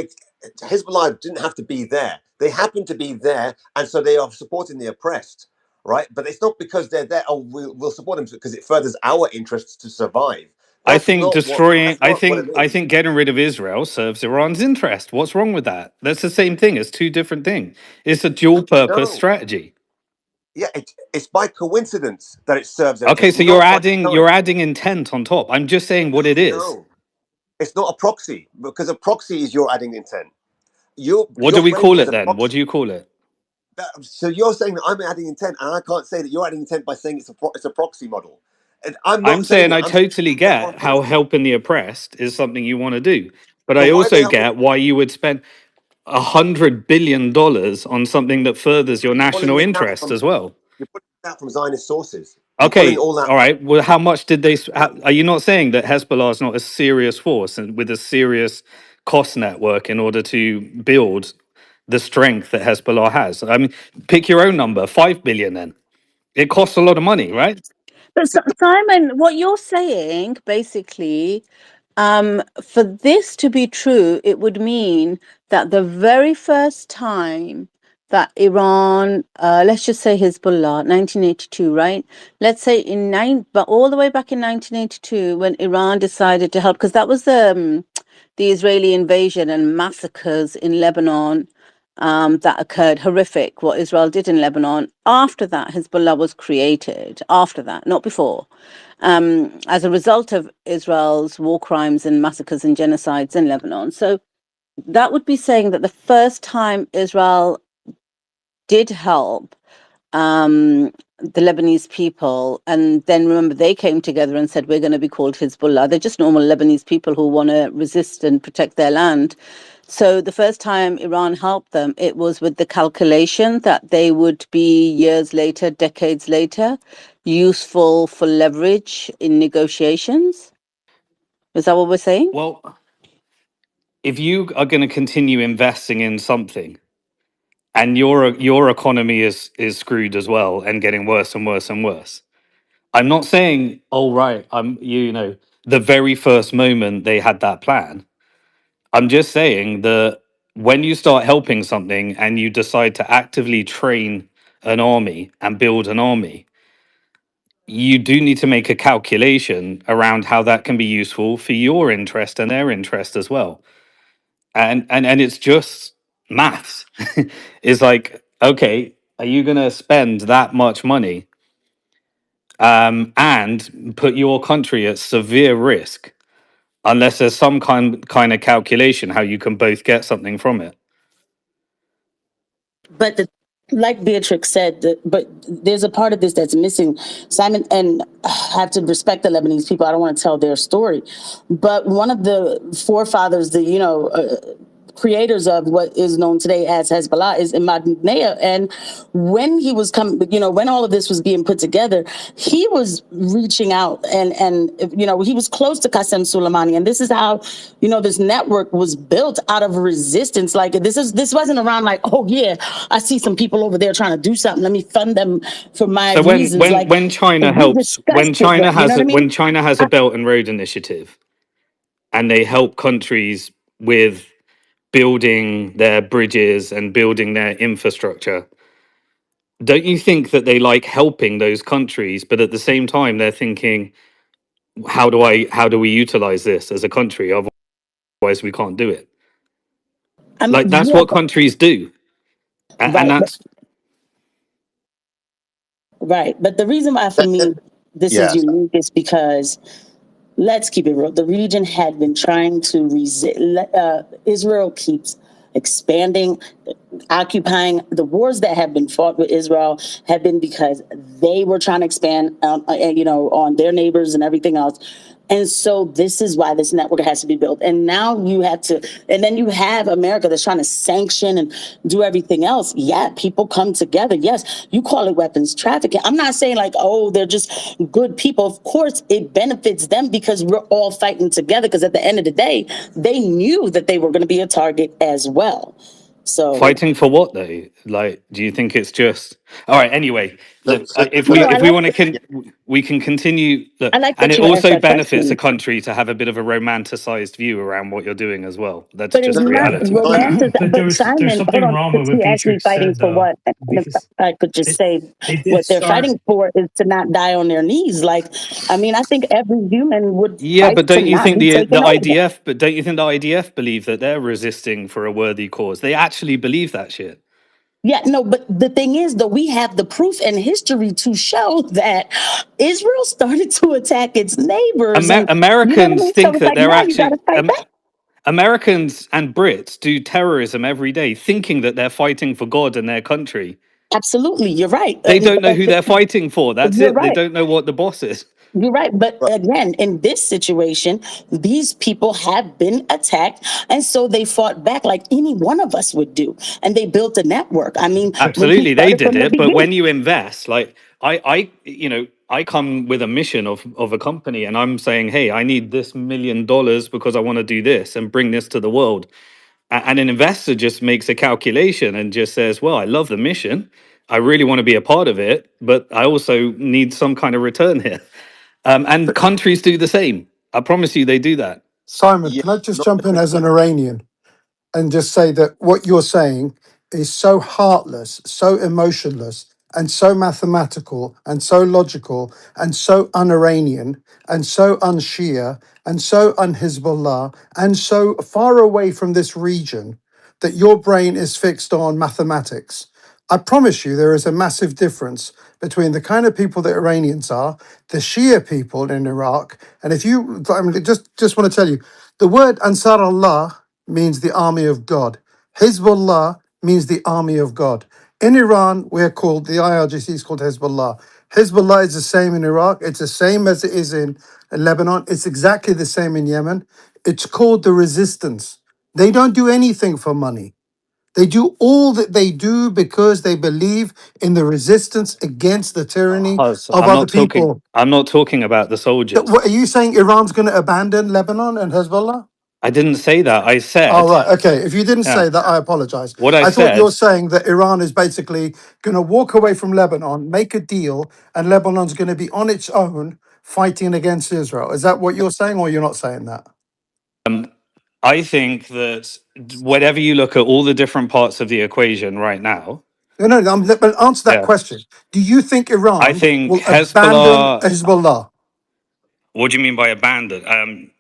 Q: Hezbollah didn't have to be there. They happen to be there, and so they are supporting the oppressed, right? But it's not because they're there. Oh, we'll support them because it furthers our interests to survive.
C: I
Q: That's
C: think
Q: not what.
C: destroying.
Q: That's not what it
C: I
Q: is.
C: think getting rid of Israel serves Iran's interest. What's wrong with that? That's the same thing. It's two different things. It's a dual purpose
Q: No,
C: strategy.
Q: yeah, it's by coincidence that it serves their
C: Okay,
Q: interest,
C: so
Q: not by
C: you're
Q: design.
C: adding intent on top. I'm just saying what it is.
Q: No, it's not a proxy because a proxy is your adding intent.
C: What do
Q: You're
C: we
Q: framing
C: call
Q: it as
C: it
Q: a
C: then? What
Q: proxy.
C: do you call it?
Q: So you're saying that I'm adding intent, and I can't say that you're adding intent by saying it's a proxy model. And I'm
C: I'm
Q: not saying
C: saying
Q: it.
C: I
Q: I'm saying
C: totally
Q: their foreign
C: get how
Q: policy.
C: helping the oppressed is something you want to do, but
Q: So
C: I
Q: why are they
C: also
Q: helping?
C: get why you would spend $100 billion on something that furthers your
Q: You're pulling
C: national
Q: this out
C: interest
Q: from
C: as well.
Q: Zionist sources. You're pulling
C: Okay,
Q: all that
C: all right. Well, how much did they?
Q: from.
C: Are you not saying that Hezbollah is not a serious force and with a serious cost network in order to build the strength that Hezbollah has? I mean, pick your own number, 5 billion. Then it costs a lot of money, right?
B: But Simon, what you're saying basically, for this to be true, it would mean that the very first time that Iran, let's just say Hezbollah, 1982, right? Let's say but all the way back in 1982, when Iran decided to help, because that was the Israeli invasion and massacres in Lebanon that occurred, horrific, what Israel did in Lebanon. After that, Hezbollah was created, after that, not before, as a result of Israel's war crimes and massacres and genocides in Lebanon. So that would be saying that the first time Israel did help the Lebanese people, and then remember they came together and said, we're going to be called Hezbollah. They're just normal Lebanese people who want to resist and protect their land. So the first time Iran helped them, it was with the calculation that they would be years later, decades later, useful for leverage in negotiations. Is that what we're saying?
C: Well, if you are going to continue investing in something and your economy is screwed as well and getting worse and worse and worse, I'm not saying, oh right, you know, the very first moment they had that plan. I'm just saying that when you start helping something and you decide to actively train an army and build an army, you do need to make a calculation around how that can be useful for your interest and their interest as well. And it's just maths. It's like, okay, are you going to spend that much money and put your country at severe risk unless there's some kind of calculation how you can both get something from it?
E: But like Beatrix said, but there's a part of this that's missing, Simon. And I have to respect the Lebanese people. I don't want to tell their story, but one of the forefathers, creators of what is known today as Hezbollah is Imad Nea. And when he was coming, when all of this was being put together, he was reaching out and he was close to Qasem Soleimani. And this is how, this network was built out of resistance. Like this wasn't around like, oh yeah, I see some people over there trying to do something. Let me fund them for my
C: So when
E: reasons.
C: when
E: Like
C: when China
E: we
C: helps,
E: discussed it, you know what I
C: when
E: mean?
C: China has a Belt and Road Initiative and they help countries with building their bridges and building their infrastructure, don't you think that they like helping those countries, but at the same time they're thinking, how do we utilize this as a country? Otherwise we can't do it.
E: I mean,
C: Like that's
E: yeah,
C: what countries do. And
E: right,
C: that's
E: right. But the reason why, for
Q: That,
E: me,
Q: that,
E: this is
Q: yeah, so-
E: unique is because, let's keep it real. The region had been trying to resist. Israel keeps expanding, occupying. The wars that have been fought with Israel have been because they were trying to expand, on their neighbors and everything else. And so this is why this network has to be built. And now you have to, and then you have America that's trying to sanction and do everything else. Yeah, people come together. Yes, you call it weapons trafficking. I'm not saying like, oh, they're just good people. Of course, it benefits them because we're all fighting together. Because at the end of the day, they knew that they were going to be a target as well. So,
C: fighting for what though? Like, do you think it's just all right? Anyway,
Q: so,
C: look,
Q: so
E: no,
C: if we want to,
Q: yeah,
C: we can continue. Look,
E: I like
C: and
E: that
C: it
E: you asked
C: also
E: that
C: benefits a
E: question.
C: country to have a bit of a romanticized view around what you're doing as well. That's
E: But it's
C: just
Q: so,
C: the
E: not
C: reality.
Q: so I,
E: romantic.
T: But
E: But
T: there's
E: Simon, hold
T: something
E: on,
T: wrong with
E: because
T: what
E: he asked me
T: Beatrix
E: fighting
T: said
E: for
T: though,
E: what? And if
T: because
E: I could just
T: they
E: say
T: they did
E: what they're
T: start.
E: fighting for is to not die on their knees. Like, I mean, I think every human would
C: Yeah,
E: fight
C: but
E: to
C: don't you
E: not
C: think
E: be
C: the
E: taken over.
C: IDF? But don't you think the IDF believe that they're resisting for a worthy cause? They actually believe that shit.
E: Yeah, no, but the thing is, though, we have the proof and history to show that Israel started to attack its neighbors, and you know what I
C: Americans
E: mean. So
C: think
E: it's
C: that
E: like
C: they're
E: now you got
C: actually
E: to fight back.
C: Americans and Brits do terrorism every day, thinking that they're fighting for God and their country.
E: Absolutely, you're right.
C: They don't know who they're fighting for. That's
E: You're
C: it. They
E: right.
C: don't know what the boss is.
E: You're right. But
Q: right,
E: again, in this situation, these people have been attacked. And so they fought back like any one of us would do. And they built a network. I mean, when he
C: Absolutely, they
E: started
C: did
E: from the
C: it. But
E: beginning.
C: when you invest, like I come with a mission of a company, and I'm saying, hey, I need this $1 million because I want to do this and bring this to the world. And an investor just makes a calculation and just says, well, I love the mission. I really want to be a part of it, but I also need some kind of return here. And countries do the same. I promise you, they do that.
O: Simon,
Q: yeah,
O: can I just
Q: not
O: jump in as an Iranian and just say that what you're saying is so heartless, so emotionless, and so mathematical, and so logical, and so un-Iranian, and so un-Shia, and so un-Hezbollah, and so far away from this region that your brain is fixed on mathematics. I promise you, there is a massive difference between the kind of people that Iranians are, the Shia people in Iraq, and if you, I mean, just want to tell you, the word Ansar Allah means the army of God. Hezbollah means the army of God. In Iran, we're called, the IRGC is called Hezbollah. Hezbollah is the same in Iraq. It's the same as it is in Lebanon. It's exactly the same in Yemen. It's called the resistance.
D: They don't do anything for money. They do all that they do because they believe in the resistance against the tyranny
C: Huz,
D: of other people.
C: I'm not talking about the soldiers.
D: What, are you saying Iran's going to abandon Lebanon and Hezbollah?
C: I didn't say that. I
D: All
C: said,
D: right. Okay. If you didn't
C: yeah.
D: say that, I apologize.
C: What I
D: I thought you were
C: said,
D: saying that Iran is basically going to walk away from Lebanon, make a deal, and Lebanon's going to be on its own fighting against Israel. Is that what you're saying, or you're not saying that?
C: I think that whenever you look at all the different parts of the equation right now,
D: No, no, but answer that
C: yeah,
D: question. Do you think
C: I
D: Iran
C: think
D: will abandon
C: Hezbollah.
D: Hezbollah?
C: What do you mean by abandon?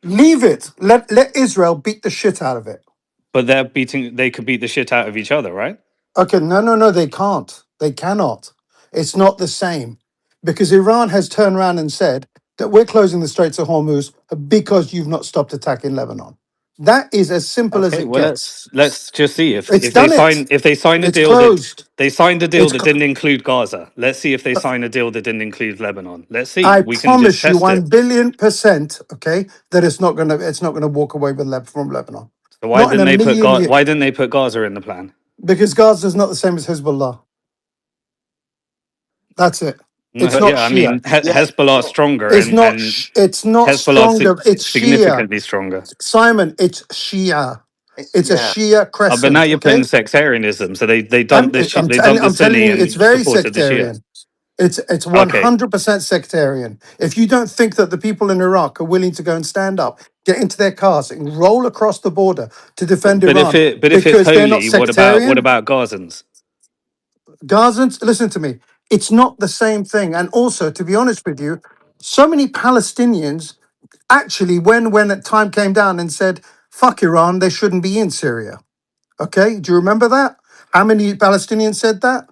D: Leave it. Let Israel beat the shit out of it.
C: But they're beating. They could beat the shit out of each other, right?
D: Okay, no, no, no, they can't. They cannot. It's not the same. Because Iran has turned around and said that we're closing the Straits of Hormuz because you've not stopped attacking Lebanon. That is as simple as
C: Okay.
D: it
C: Well,
D: gets.
C: let's just see
D: It's
C: if they
D: done it.
C: sign a
D: It's
C: deal that
D: closed.
C: that didn't include Gaza. Let's see if they sign a deal that didn't include Lebanon. Let's see.
D: I
C: We can just
D: promise you
C: test it.
D: 1 billion%, okay, that it's not gonna walk away with from Lebanon.
C: So
D: Not in a million years.
C: Why didn't they put Gaza in the plan?
D: Because Gaza is not the same as Hezbollah. That's it. It's
C: No,
D: not
C: yeah, I
D: Shia.
C: mean Hezbollah is stronger,
D: It's not.
C: and
D: It's not
C: Hezbollah
D: stronger. It's Shia.
C: significantly stronger.
D: Simon, it's Shia. It's a
Q: Yeah.
D: Shia
C: But now
D: crescent.
C: you're playing
D: Okay.
C: sectarianism. So they dumped they
D: And
C: dumped the
D: I'm telling
C: Sunni
D: you, it's
C: and
D: very
C: supported the Shia.
D: sectarian. It's
C: Okay,
D: 100% sectarian. If you don't think that the people in Iraq are willing to go and stand up, get into their cars and roll across the border to defend Iran
C: but if it's
D: because they're not
C: holy, what
D: sectarian,
C: about Gazans?
D: Gazans, listen to me. It's not the same thing. And also, to be honest with you, so many Palestinians actually, when the time came down and said, fuck Iran, they shouldn't be in Syria. Okay, do you remember that? How many Palestinians said that?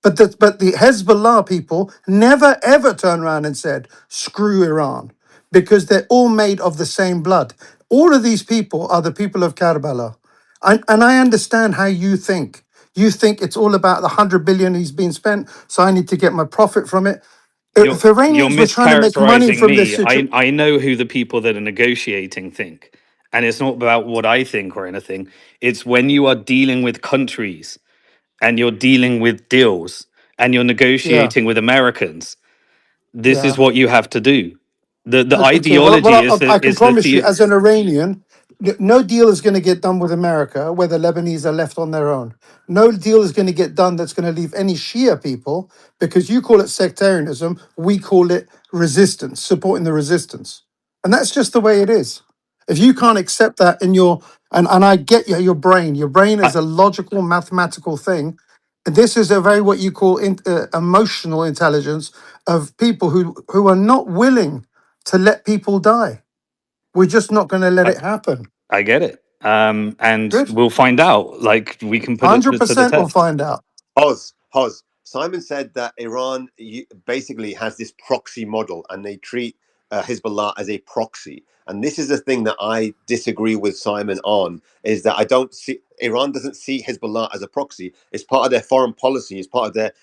D: But the Hezbollah people never ever turned around and said, screw Iran, because they're all made of the same blood. All of these people are the people of Karbala. And I understand how you think. You think it's all about the 100 billion he's been spent, so I need to get my profit from it. If
C: You're
D: Iranians were trying to make money
C: mischaracterizing
D: from this
C: me.
D: situation,
C: I know who the people that are negotiating think, and it's not about what I think or anything. It's when you are dealing with countries and you're dealing with deals and you're
D: yeah,
C: negotiating with Americans. This is
D: yeah.
C: what you have to do. The
D: Okay, well,
C: ideology is
D: I can
C: is the
D: promise you, as an Iranian, no deal is going to get done with America where the Lebanese are left on their own. No deal is going to get done that's going to leave any Shia people, because you call it sectarianism, we call it resistance, supporting the resistance. And that's just the way it is. If you can't accept that in and I get your brain is
C: I,
D: a logical, mathematical thing. This is a very what you call emotional intelligence of people who are not willing to let people die. We're just not going to let
C: I
D: it happen.
C: I get it. And
D: Good.
C: we'll find out. Like we can put it to the
D: 100% we'll
C: test.
D: find out.
Q: Hoz. Simon said that Iran basically has this proxy model, and they treat Hezbollah as a proxy. And this is the thing that I disagree with Simon on: is that I don't see Iran doesn't see Hezbollah as a proxy. It's part of their foreign policy. It's part of their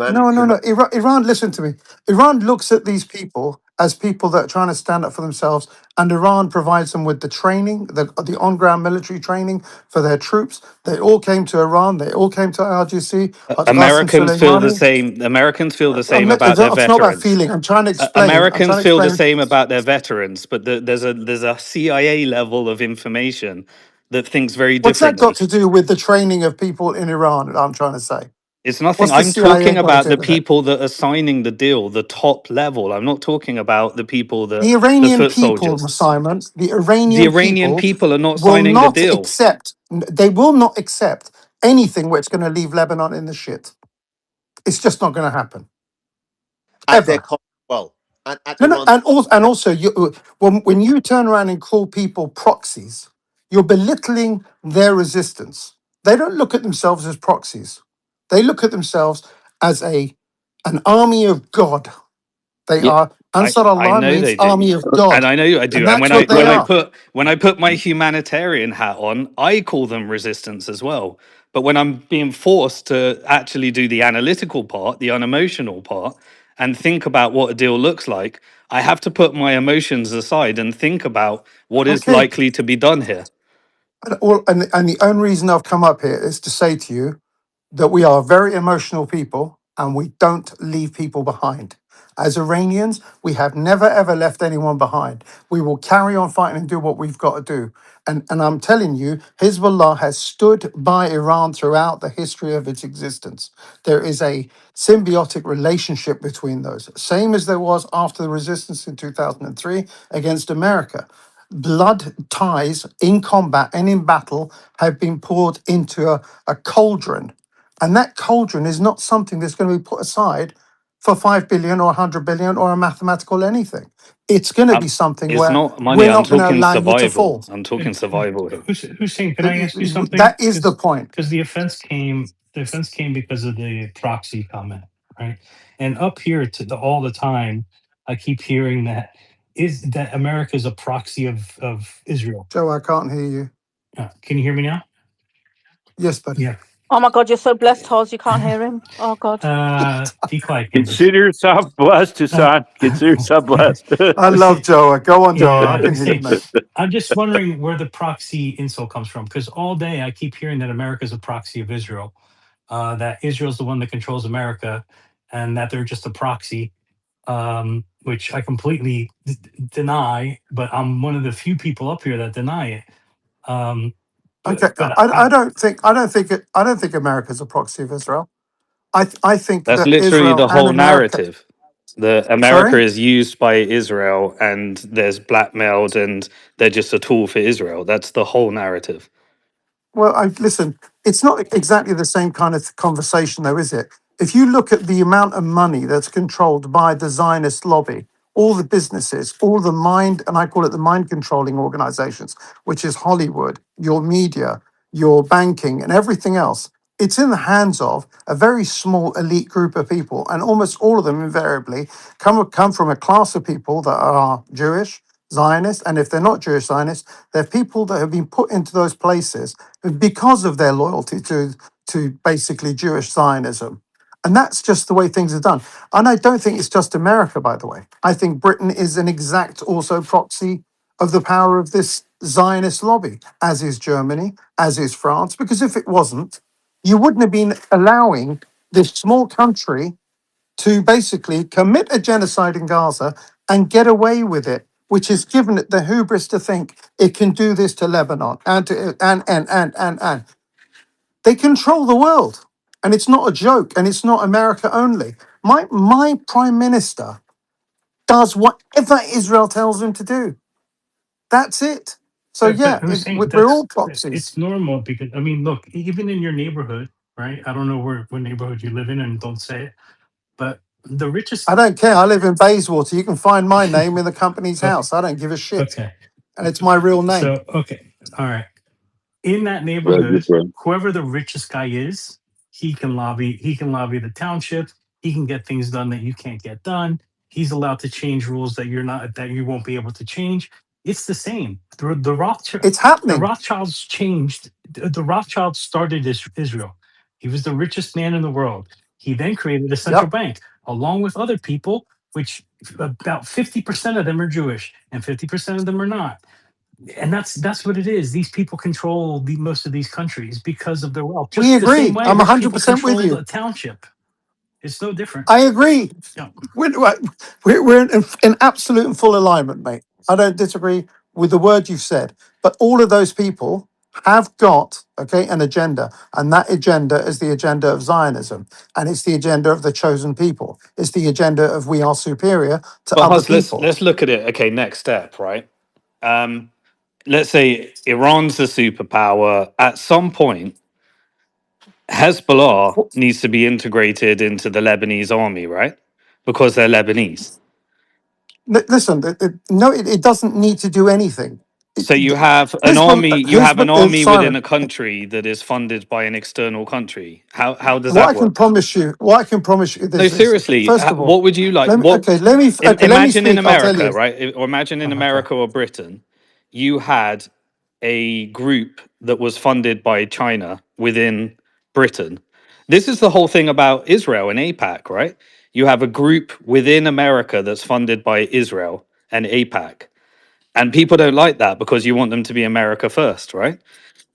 D: No, no,
Q: human.
D: no. Iran, listen to me. Iran looks at these people as people that are trying to stand up for themselves, and Iran provides them with the training, the on-ground military training for their troops. They all came to Iran. They all came to IRGC. Qasem
C: Americans feel the
D: Soleimani.
C: same. Americans feel the same about their
D: It's not about
C: veterans.
D: feeling. I'm trying to explain. I'm trying
C: Americans
D: to
C: feel the
D: explain.
C: same about their veterans, but there's a CIA level of information that thinks very
D: What's that got
C: differently.
D: to do with the training of people in Iran? I'm trying to say.
C: It's nothing.
D: What's the
C: I'm
D: CIA
C: talking
D: got to
C: about
D: do
C: the
D: with it?
C: people that are signing the deal, the top level. I'm not talking about the people that
D: The
C: the
D: Iranian
C: foot
D: people,
C: soldiers.
D: Simon, the
C: The
D: Iranian
C: Iranian
D: people
C: people are not
D: will
C: signing the
D: not
C: deal.
D: accept, they will not accept anything which is going to leave Lebanon in the shit. It's just not going to happen.
Q: At their
D: Ever.
Q: cost. Well, at
D: No, no,
Q: Iran's cost.
D: and also, when you turn around and call people proxies, you're belittling their resistance. They don't look at themselves as proxies. They look at themselves as an army of God. They
C: Yeah,
D: are Ansar
C: I
D: Allah
C: know
D: means
C: they do,
D: army of
C: and
D: God,
C: I know I
D: and
C: do. And
D: that's what they are.
C: when I put my humanitarian hat on, I call them resistance as well. But when I'm being forced to actually do the analytical part, the unemotional part, and think about what a deal looks like, I have to put my emotions aside and think about what is
D: Okay,
C: likely to be done here.
D: And the only reason I've come up here is to say to you that we are very emotional people and we don't leave people behind. As Iranians, we have never ever left anyone behind. We will carry on fighting and do what we've got to do. And I'm telling you, Hezbollah has stood by Iran throughout the history of its existence. There is a symbiotic relationship between those, same as there was after the resistance in 2003 against America. Blood ties in combat and in battle have been poured into a cauldron, and that cauldron is not something that's going to be put aside for 5 billion or 100 billion or a mathematical anything. It's going to be something
C: It's
D: where
C: not money.
D: we're
C: I'm
D: not going to
C: talking
D: allow you to
C: survival.
D: fall.
C: I'm talking survival here.
T: Hussein, can I ask you something?
D: That is the point.
T: Because the offense came because of the proxy comment, right? And up here all the time, I keep hearing that America is a proxy of Israel.
D: Joe, I can't hear you.
T: Can you hear me now?
D: Yes, buddy.
T: Yeah.
B: Oh my God, you're so blessed, Hoz, you can't hear him. Oh God.
T: Be quiet, Candace.
L: Consider yourself blessed, Hassan. Consider yourself blessed.
D: I love
T: Hussein,
D: Joe. Go on, Joe. I
T: yeah,
D: can hear you,
T: Hussein.
D: mate.
T: I'm just wondering where the proxy insult comes from, because all day I keep hearing that America is a proxy of Israel, that Israel's the one that controls America, and that they're just a proxy, which I completely deny. But I'm one of the few people up here that deny it.
D: Okay,
T: But
D: I don't think America's a proxy of Israel. I think
C: That's
D: that
C: literally
D: Israel
C: the
D: and
C: whole
D: America.
C: narrative. The America
D: Sorry.
C: is used by Israel and there's blackmailed and they're just a tool for Israel. That's the whole narrative.
D: Well, listen. It's not exactly the same kind of conversation, though, is it? If you look at the amount of money that's controlled by the Zionist lobby, all the businesses, all the mind, and I call it the mind controlling organizations, which is Hollywood, your media, your banking, and everything else, it's in the hands of a very small elite group of people, and almost all of them invariably come from a class of people that are Jewish, Zionist, and if they're not Jewish Zionists, they're people that have been put into those places because of their loyalty to basically Jewish Zionism. And that's just the way things are done. And I don't think it's just America, by the way. I think Britain is an exact also proxy of the power of this Zionist lobby, as is Germany, as is France, because if it wasn't, you wouldn't have been allowing this small country to basically commit a genocide in Gaza and get away with it, which has given it the hubris to think it can do this to Lebanon and to and. They control the world. And it's not a joke, and it's not America only. My prime minister does whatever Israel tells him to do. That's it. So
T: but
D: yeah,
T: Hussein,
D: we're all proxies.
T: it's normal because I mean, look, even in your neighborhood, right? I don't know what neighborhood you live in, and don't say it, but the
D: I
T: richest.
D: don't care. I live in Bayswater. You can find my name in the company's
T: Okay,
D: house. I don't give a shit.
T: okay.
D: And it's my real name.
T: So okay, all right. In that
L: Well, good
T: neighborhood,
L: friend.
T: whoever the richest guy is, he can lobby the township, he can get things done that you can't get done. He's allowed to change rules that you won't be able to change. It's the same.
D: It's
T: The
D: happening.
T: Rothschilds changed. The Rothschilds started Israel. He was the richest man in the world. He then created a central
D: Yep.
T: bank along with other people, which about 50% of them are Jewish and 50% of them are not, and that's what it is. These people control most of these countries because of their wealth.
D: We
T: Just the same
D: agree.
T: way
D: I'm
T: rich people
D: 100% with
T: controlled
D: you.
T: a township. It's no different.
D: I agree.
T: Yeah.
D: We're in absolute and full alignment, mate. I don't disagree with the word you've said, but all of those people have got an agenda, and that agenda is the agenda of Zionism, and it's the agenda of the chosen people. It's the agenda of we are superior to
C: But
D: other
C: Hus,
D: people.
C: let's look at it. Okay, next step, right? Let's say Iran's a superpower. At some point, Hezbollah needs to be integrated into the Lebanese army, right? Because they're Lebanese.
D: Listen, no, it doesn't need to do anything.
C: So you have an army. You have an
D: Hezbollah,
C: army within
D: Simon.
C: a country that is funded by an external country. How does
D: What I
C: that
D: can
C: work?
D: promise you, what I can promise you
C: No,
D: this is,
C: seriously.
D: first of all,
C: What would you like?
D: let me
C: What
D: let me
C: imagine in
D: speak. I'll tell
C: America,
D: you.
C: right? Or imagine in
T: Okay.
C: America or Britain, you had a group that was funded by China within Britain. This is the whole thing about Israel and APAC, right? You have a group within America that's funded by Israel and APAC. And people don't like that because you want them to be America first, right?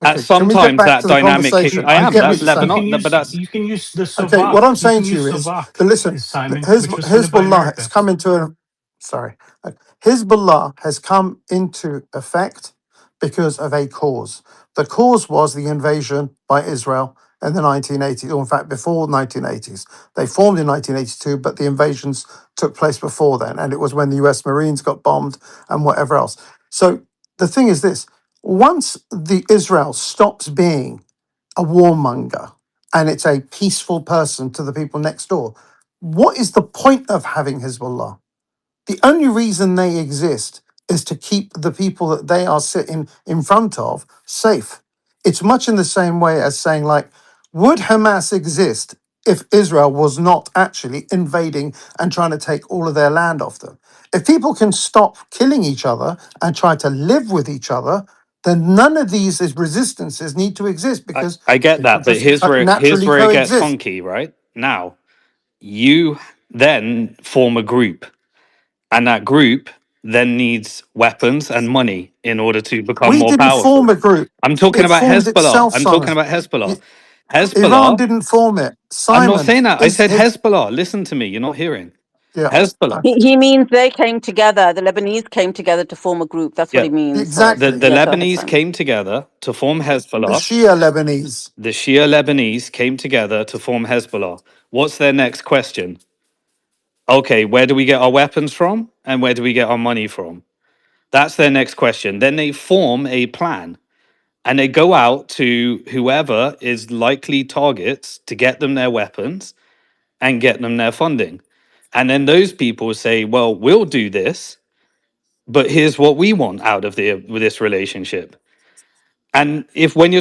M: At
D: Okay, can we get
M: sometimes
D: back
M: that
D: to the
M: dynamic.
D: conversation?
M: I
D: I
M: am.
D: get what
M: That's
D: you're saying.
M: Lebanon. But that's
T: You can use the
D: Okay, what
T: Savak.
D: I'm
T: You can
D: saying to
T: use
D: you is,
T: Savak,
D: but listen,
T: Simon, which was funded by
D: Hezbollah has
T: America.
D: come into sorry, Hezbollah has come into effect because of a cause. The cause was the invasion by Israel in the 1980s, or in fact before 1980s. They formed in 1982, but the invasions took place before then, and it was when the U.S. Marines got bombed and whatever else. So the thing is this: once the Israel stops being a warmonger and it's a peaceful person to the people next door, what is the point of having Hezbollah? The only reason they exist is to keep the people that they are sitting in front of safe. It's much in the same way as saying, like, would Hamas exist if Israel was not actually invading and trying to take all of their land off them? If people can stop killing each other and try to live with each other, then none of these resistances need to exist because
M: I get
D: people
M: that. But
D: just
M: here's
D: naturally
M: where it gets
D: coexist.
M: funky, right? Now, you then form a group, and that group then needs weapons and money in order to become
D: We
M: more
D: didn't form
M: powerful.
D: a group.
M: I'm talking
D: It
M: about
D: formed
M: Hezbollah.
D: itself,
M: I'm talking
D: Simon.
M: about Hezbollah.
D: Y- Iran
M: Hezbollah.
D: didn't form it.
M: I'm not
D: Simon
M: saying that. I
D: is
M: said
D: his.
M: Hezbollah. Listen to me. You're not hearing.
D: Yeah,
M: Hezbollah.
B: He means they came together. The Lebanese came together to form a group. That's what
M: Yeah.
B: he means. So,
M: The
D: exactly.
M: the
B: yeah, go ahead,
M: Lebanese
B: Simon.
M: came together to form
D: The
M: Hezbollah.
D: Shia Lebanese.
M: The Shia Lebanese came together to form Hezbollah. What's their next question? Okay, where do we get our weapons from? And where do we get our money from? That's their next question. Then they form a plan and they go out to whoever is likely targets to get them their weapons and get them their funding. And then those people say, well, we'll do this, but here's what we want out of with this relationship. And if when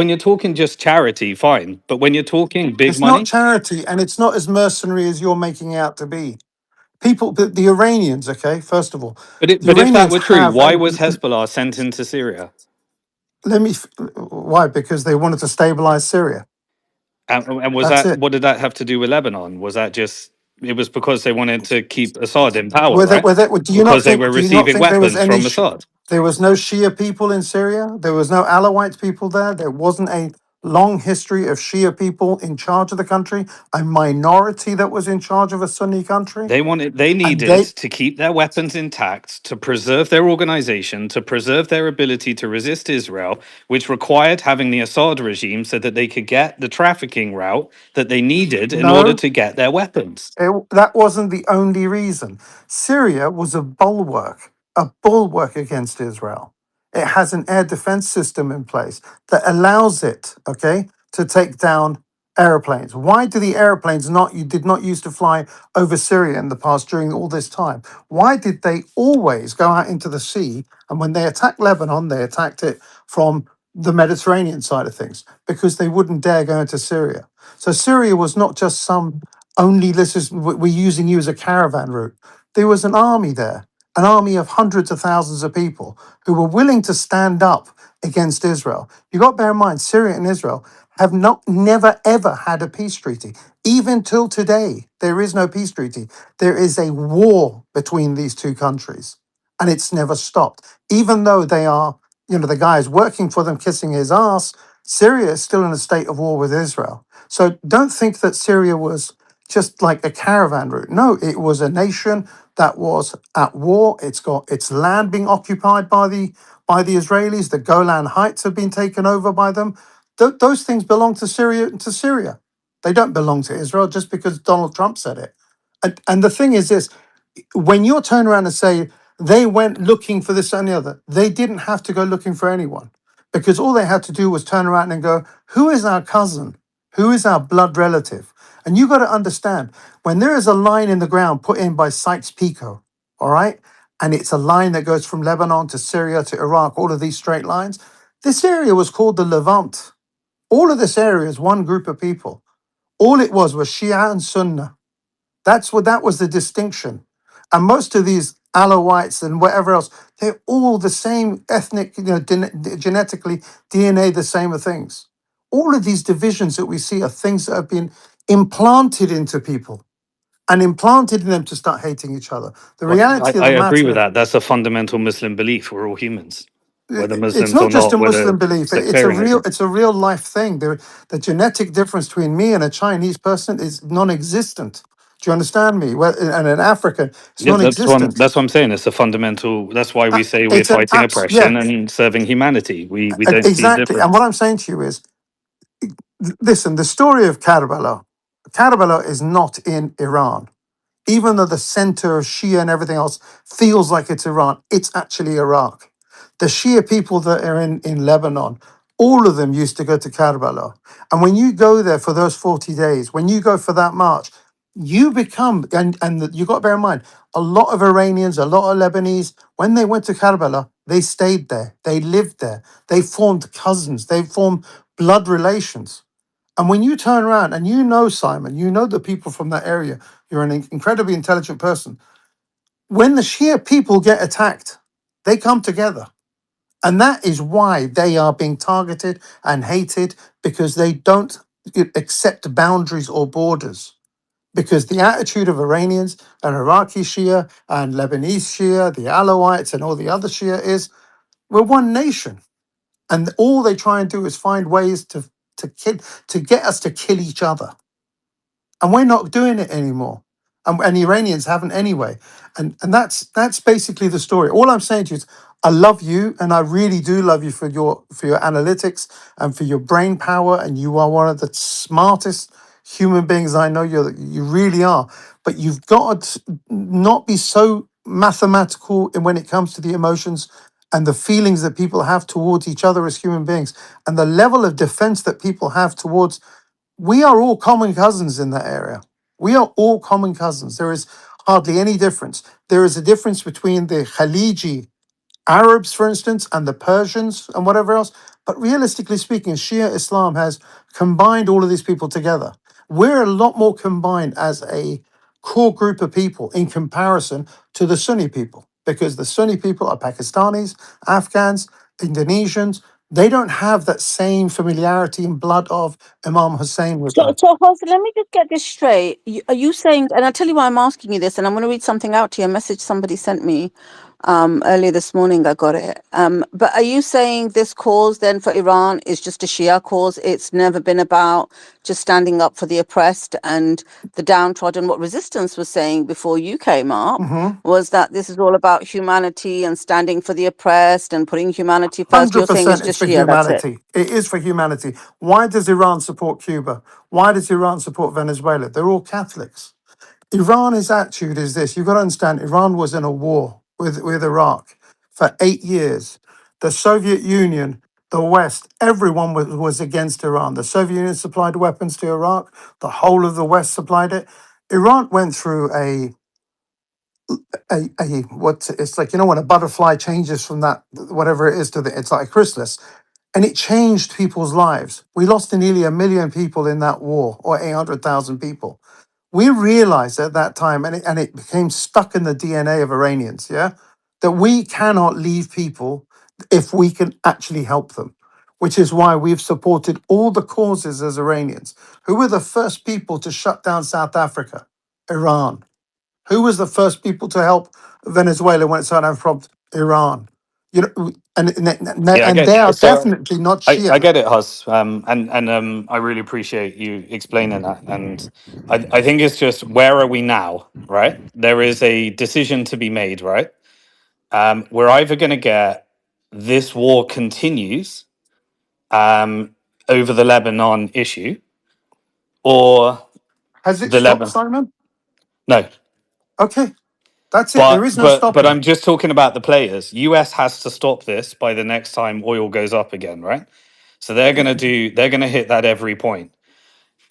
M: you're talking just charity, fine. But when you're talking big
D: It's not
M: money,
D: charity, and it's not as mercenary as you're making out to be. People, the Iranians. Okay, first of all, the
M: but if that
D: Iranians
M: were true,
D: have.
M: why was Hezbollah sent into Syria?
D: Let me. Why? Because they wanted to stabilize Syria.
M: And was
D: That's
M: that
D: it.
M: what did that have to do with Lebanon? Was that just it was because they wanted to keep Assad in power,
D: Whether,
M: right?
D: whether, do you not
M: Because they
D: think?
M: were
D: Do you not
M: receiving
D: think there was
M: weapons
D: any?
M: from Assad.
D: There was no Shia people in Syria. There was no Alawite people there. There wasn't a long history of Shia people in charge of the country. A minority that was in charge of a Sunni country,
M: They
D: and
M: needed
D: they
M: to keep their weapons intact, to preserve their organization, to preserve their ability to resist Israel, which required having the Assad regime so that they could get the trafficking route that they needed in order
D: no.
M: to get their weapons.
D: That wasn't the only reason. Syria was a bulwark against Israel. It has an air defense system in place that allows it, okay, to take down airplanes. Why do the airplanes not you did not used to fly over Syria in the past during all this time? Why did they always go out into the sea? And when they attacked Lebanon, they attacked it from the Mediterranean side of things because they wouldn't dare go into Syria. So Syria was not just some only this is we're using you as a caravan route. There was an army there, an army of hundreds of thousands of people who were willing to stand up against Israel. You got to bear in mind, Syria and Israel have not never ever had a peace treaty. Even till today, there is no peace treaty. There is a war between these two countries, and it's never stopped. Even though they are, the guy is working for them, kissing his ass. Syria is still in a state of war with Israel. So don't think that Syria was just like a caravan route. No, it was a nation that was at war. It's got its land being occupied by the Israelis. The Golan Heights have been taken over by them. Those things belong to Syria. To Syria, they don't belong to Israel just because Donald Trump said it. And the thing is this: when you turn around and say they went looking for this and the other, they didn't have to go looking for anyone because all they had to do was turn around and go, who is our cousin? Who is our blood relative? And you got to understand when there is a line in the ground put in by Sykes-Picot, all right, and it's a line that goes from Lebanon to Syria to Iraq, all of these straight lines. This area was called the Levant. All of this area is one group of people. All it was Shia and Sunnah. That was the distinction. And most of these Alawites and whatever else, they're all the same ethnic, genetically DNA the same of things. All of these divisions that we see are things that have been implanted into people and implanted in them to start hating each other. The
M: Well,
D: reality of
M: I
D: the
M: agree with
D: matter,
M: that. That's a fundamental Muslim belief. We're all humans.
C: whether
D: It's
C: Muslims or
D: not just a
C: not,
D: Muslim
C: whether
D: belief.
C: sectarianism.
D: It's a real life thing. The genetic difference between me and a Chinese person is non-existent. Do you understand me? Well, and an African, it's
C: Yeah,
D: non-existent.
C: that's what I'm saying. It's a fundamental. That's why we say we're
D: It's an
C: fighting
D: abs. Yeah,
C: oppression and serving humanity. We don't see a
D: exactly. And
C: difference.
D: what I'm saying to you is, listen, the story of Karbala, Karbala is not in Iran. Even though the center of Shia and everything else feels like it's Iran, it's actually Iraq. The Shia people that are in Lebanon, all of them used to go to Karbala. And when you go there for those 40 days, when you go for that march, you become, you got to bear in mind, a lot of Iranians, a lot of Lebanese, when they went to Karbala, they stayed there, they lived there, they formed cousins, they formed blood relations. And when you turn around and you know, Simon, you know the people from that area, you're an incredibly intelligent person. When the Shia people get attacked, they come together. And that is why they are being targeted and hated, because they don't accept boundaries or borders. Because the attitude of Iranians and Iraqi Shia and Lebanese Shia, the Alawites and all the other Shia is, we're one nation. And all they try and do is find ways to get us to kill each other. And we're not doing it anymore. And Iranians haven't anyway. And that's basically the story. All I'm saying to you is I love you, and I really do love you for your analytics and for your brain power. And you are one of the smartest human beings I know. You really are. But you've got to not be so mathematical when it comes to the emotions and the feelings that people have towards each other as human beings, and the level of defense that people have towards, we are all common cousins in that area. We are all common cousins. There is hardly any difference. There is a difference between the Khaliji Arabs, for instance, and the Persians and whatever else. But realistically speaking, Shia Islam has combined all of these people together. We're a lot more combined as a core group of people in comparison to the Sunni people, because the Sunni people are Pakistanis, Afghans, Indonesians. They don't have that same familiarity and blood of Imam Hussein with them.
B: So Jose, let me just get this straight. Are you saying, and I'll tell you why I'm asking you this, and I'm going to read something out to you, a message somebody sent me earlier this morning, I got it. But are you saying this cause then for Iran is just a Shia cause? It's never been about just standing up for the oppressed and the downtrodden? What Resistance was saying before you came up
D: Mm-hmm.
B: was that this is all about humanity and standing for the oppressed and putting humanity first. You're saying it's
D: 100% it's
B: just
D: for
B: Shia, that's it.
D: humanity. It is for humanity. Why does Iran support Cuba? Why does Iran support Venezuela? They're all Catholics. Iran's attitude is this. You've got to understand, Iran was in a war with Iraq for 8 years. The Soviet Union, the West, everyone was against Iran. The Soviet Union supplied weapons to Iraq. The whole of the West supplied it. Iran went through a what it's like, when a butterfly changes from that, whatever it is, to it's like a chrysalis, and it changed people's lives. We lost nearly 1 million people in that war, or 800,000 people. We realized at that time, and it became stuck in the DNA of Iranians, yeah, that we cannot leave people if we can actually help them, which is why we've supported all the causes as Iranians. Who were the first people to shut down South Africa? Iran. Who was the first people to help Venezuela when it started having problems? Iran.
C: Yeah, I
D: And
C: get
D: they are
C: so.
D: definitely not
C: I
D: Shia.
C: get it, Hus, and I really appreciate you explaining that. And I think it's just, where are we now, right? There is a decision to be made, right? We're either going to get this war continues over the Lebanon issue, or
D: Has it
C: the
D: stopped,
C: Lebanon.
D: Simon?
C: No,
D: Okay, that's it. There
C: but
D: is no
C: but
D: stopping.
C: I'm just talking about the players. US has to stop this by the next time oil goes up again, right? So they're gonna hit that every point.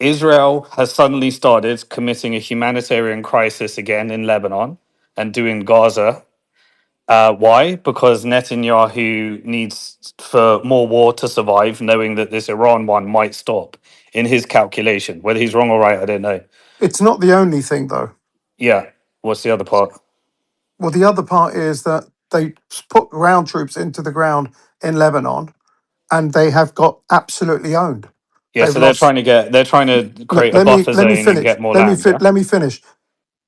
C: Israel has suddenly started committing a humanitarian crisis again in Lebanon and doing Gaza. Why? Because Netanyahu needs for more war to survive, knowing that this Iran one might stop in his calculation. Whether he's wrong or right, I don't know.
D: It's not the only thing, though.
C: Yeah. What's the other part?
D: Well, the other part is that they put ground troops into the ground in Lebanon, and they have got absolutely owned.
C: Yeah,
D: They've
C: so
D: lost.
C: they're trying to create a
D: Let me
C: buffer
D: let me
C: zone and
D: finish.
C: get more land, yeah?
D: Let me finish.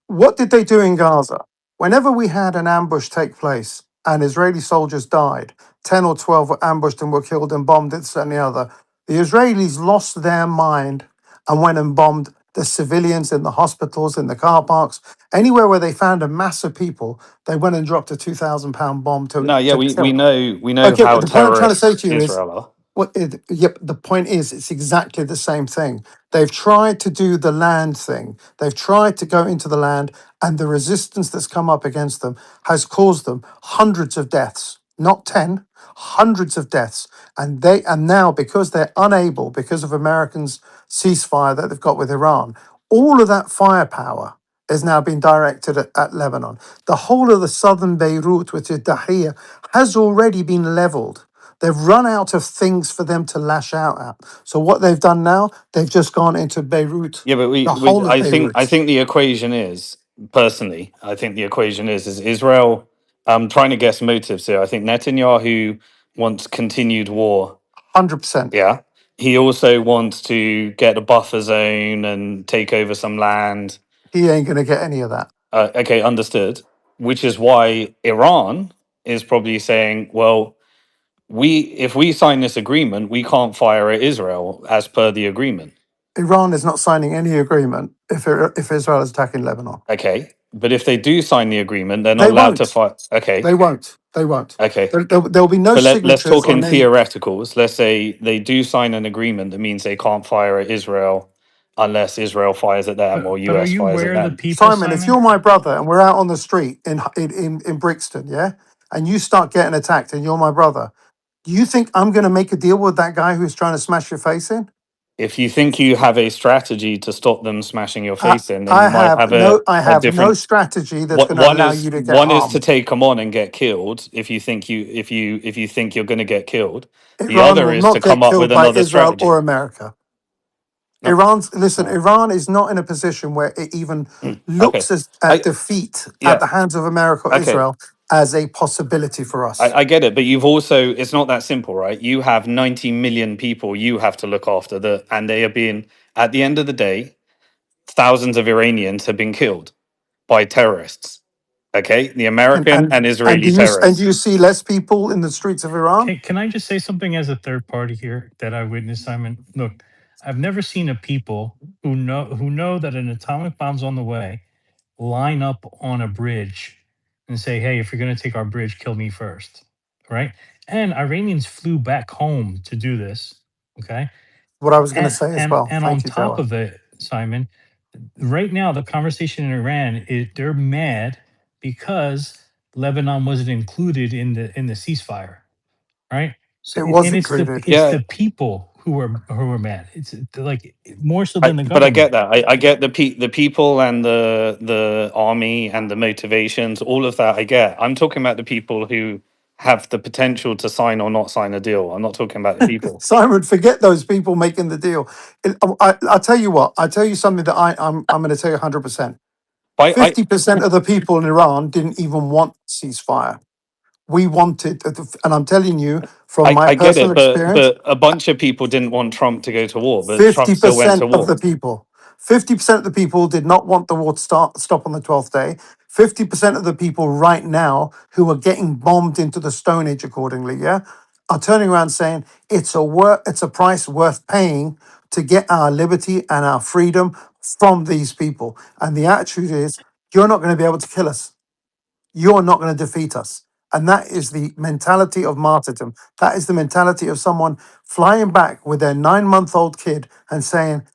D: What did they do in Gaza? Whenever we had an ambush take place and Israeli soldiers died. 10 or 12 were ambushed and were killed and bombed, this and the other. The Israelis lost their mind and went and bombed the civilians in the hospitals, in the car parks, anywhere where they found a mass of people. They went and dropped a 2,000-pound bomb
C: No, yeah,
D: to
C: we
D: kill.
C: know
D: Okay, but
C: how
D: the point I'm trying to say
C: terrorist
D: to you is,
C: Israel are.
D: yep, the point is, it's exactly the same thing. They've tried to do the land thing. They've tried to go into the land, and the resistance that's come up against them has caused them hundreds of deaths, not 10, hundreds of deaths. And now, because they're unable, because of Americans' ceasefire that they've got with Iran, all of that firepower is now being directed at Lebanon. The whole of the southern Beirut, which is Dahia, has already been leveled. They've run out of things for them to lash out at. So what they've done now, they've just gone into Beirut,
C: Yeah, but
D: the whole of
C: I
D: Beirut.
C: think the equation is, personally, I think the equation is Israel. I'm trying to guess motives here. I think Netanyahu wants continued war.
D: 100%.
C: Yeah. He also wants to get a buffer zone and take over some land.
D: He ain't going to get any of that.
C: Okay, understood. Which is why Iran is probably saying, well, if we sign this agreement, we can't fire at Israel as per the agreement.
D: Iran is not signing any agreement if Israel is attacking Lebanon.
C: Okay, but if they do sign the agreement, they're not
D: They
C: allowed to
D: won't.
C: fight. Okay,
D: They won't. They won't.
C: okay.
D: There will be no
C: But let's
D: signatures
C: talk in
D: on any.
C: theoreticals. Let's say they do sign an agreement that means they can't fire at Israel unless Israel fires at them or
T: But are
C: US
T: you
C: fires at
T: aware of the
C: them.
T: people,
D: Simon, if you're
T: Simon?
D: my brother and we're out on the street in Brixton, yeah, and you start getting attacked and you're my brother, do you think I'm going to make a deal with that guy who's trying to smash your face in?
C: If you think you have a strategy to stop them smashing your
D: I,
C: face in, then you might have
D: I
C: a
D: have no
C: different.
D: strategy that's
C: What
D: going to allow you to get
C: one is to
D: harmed.
C: take them on and get killed. If you think you're going to get killed, the
D: Iran
C: other
D: will
C: is to
D: not
C: come
D: get
C: up
D: killed
C: with
D: by
C: another
D: Israel or
C: strategy.
D: America.
C: No, no.
D: Iran is not in a position where it even
C: Okay,
D: looks at
C: I
D: defeat at
C: yeah.
D: the hands of America or
C: Okay,
D: Israel as a possibility for us.
C: I get it, but you've also it's not that simple, right? You have 90 million people you have to look after and they are being at the end of the day, thousands of Iranians have been killed by terrorists. Okay, the
D: And
C: American
D: and
C: and
D: and
C: Israeli
D: do
C: terrorists.
D: you see less people in the streets of Iran?
T: Can I just say something as a third party here that I witnessed, Simon? Look, I've never seen a people who know that an atomic bomb's on the way line up on a bridge and say, "Hey, if you're going to take our bridge, kill me first." Right? And Iranians flew back home to do this. Okay,
D: What I was going to
T: and
D: say as
T: and
D: well.
T: and on
D: Thank you,
T: top
D: Joa.
T: of it, Simon, right now the conversation in Iran is they're mad because Lebanon wasn't included in the ceasefire, right? So
D: It was
T: and
D: included.
T: it's
C: Yeah,
T: the people who are mad. It's like more so than the
C: but I get
T: government.
C: that. I get the people and the army and the motivations, all of that. I get. I'm talking about the people who have the potential to sign or not sign a deal. I'm not talking about the people.
D: Simon, forget those people making the deal. I'll tell you what. I'll tell you something that I'm going to tell you 100%.
C: I
D: 50% of the people in Iran didn't even want ceasefire. We wanted, and I'm telling you from my
C: I get
D: personal
C: it,
D: experience,
C: but a bunch of people didn't want Trump to go to war, but Trump still went to
D: 50% of
C: war.
D: the people, 50% of the people did not want the war to stop on the 12th day. 50% of the people right now who are getting bombed into the Stone Age accordingly, yeah, are turning around saying it's a price worth paying to get our liberty and our freedom from these people. And the attitude is, you're not going to be able to kill us. You're not going to defeat us. And that is the mentality of martyrdom. That is the mentality of someone flying back with their 9-month-old kid and saying,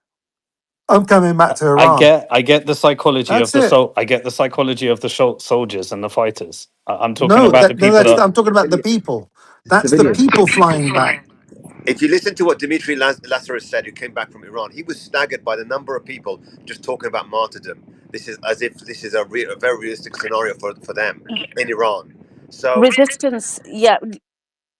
D: I'm coming back to Iran.
C: I get the psychology of
D: That's
C: the
D: it.
C: I get the psychology of the soldiers and the fighters. I'm talking
D: No,
C: about the
D: no,
C: people that
D: I'm talking about the people. That's the
Q: Civilian.
D: people flying back.
Q: If you listen to what Dimitri Lazarus said, who came back from Iran, he was staggered by the number of people just talking about martyrdom. This is as if this is a very realistic scenario for them in Iran. So
B: Resistance, yeah.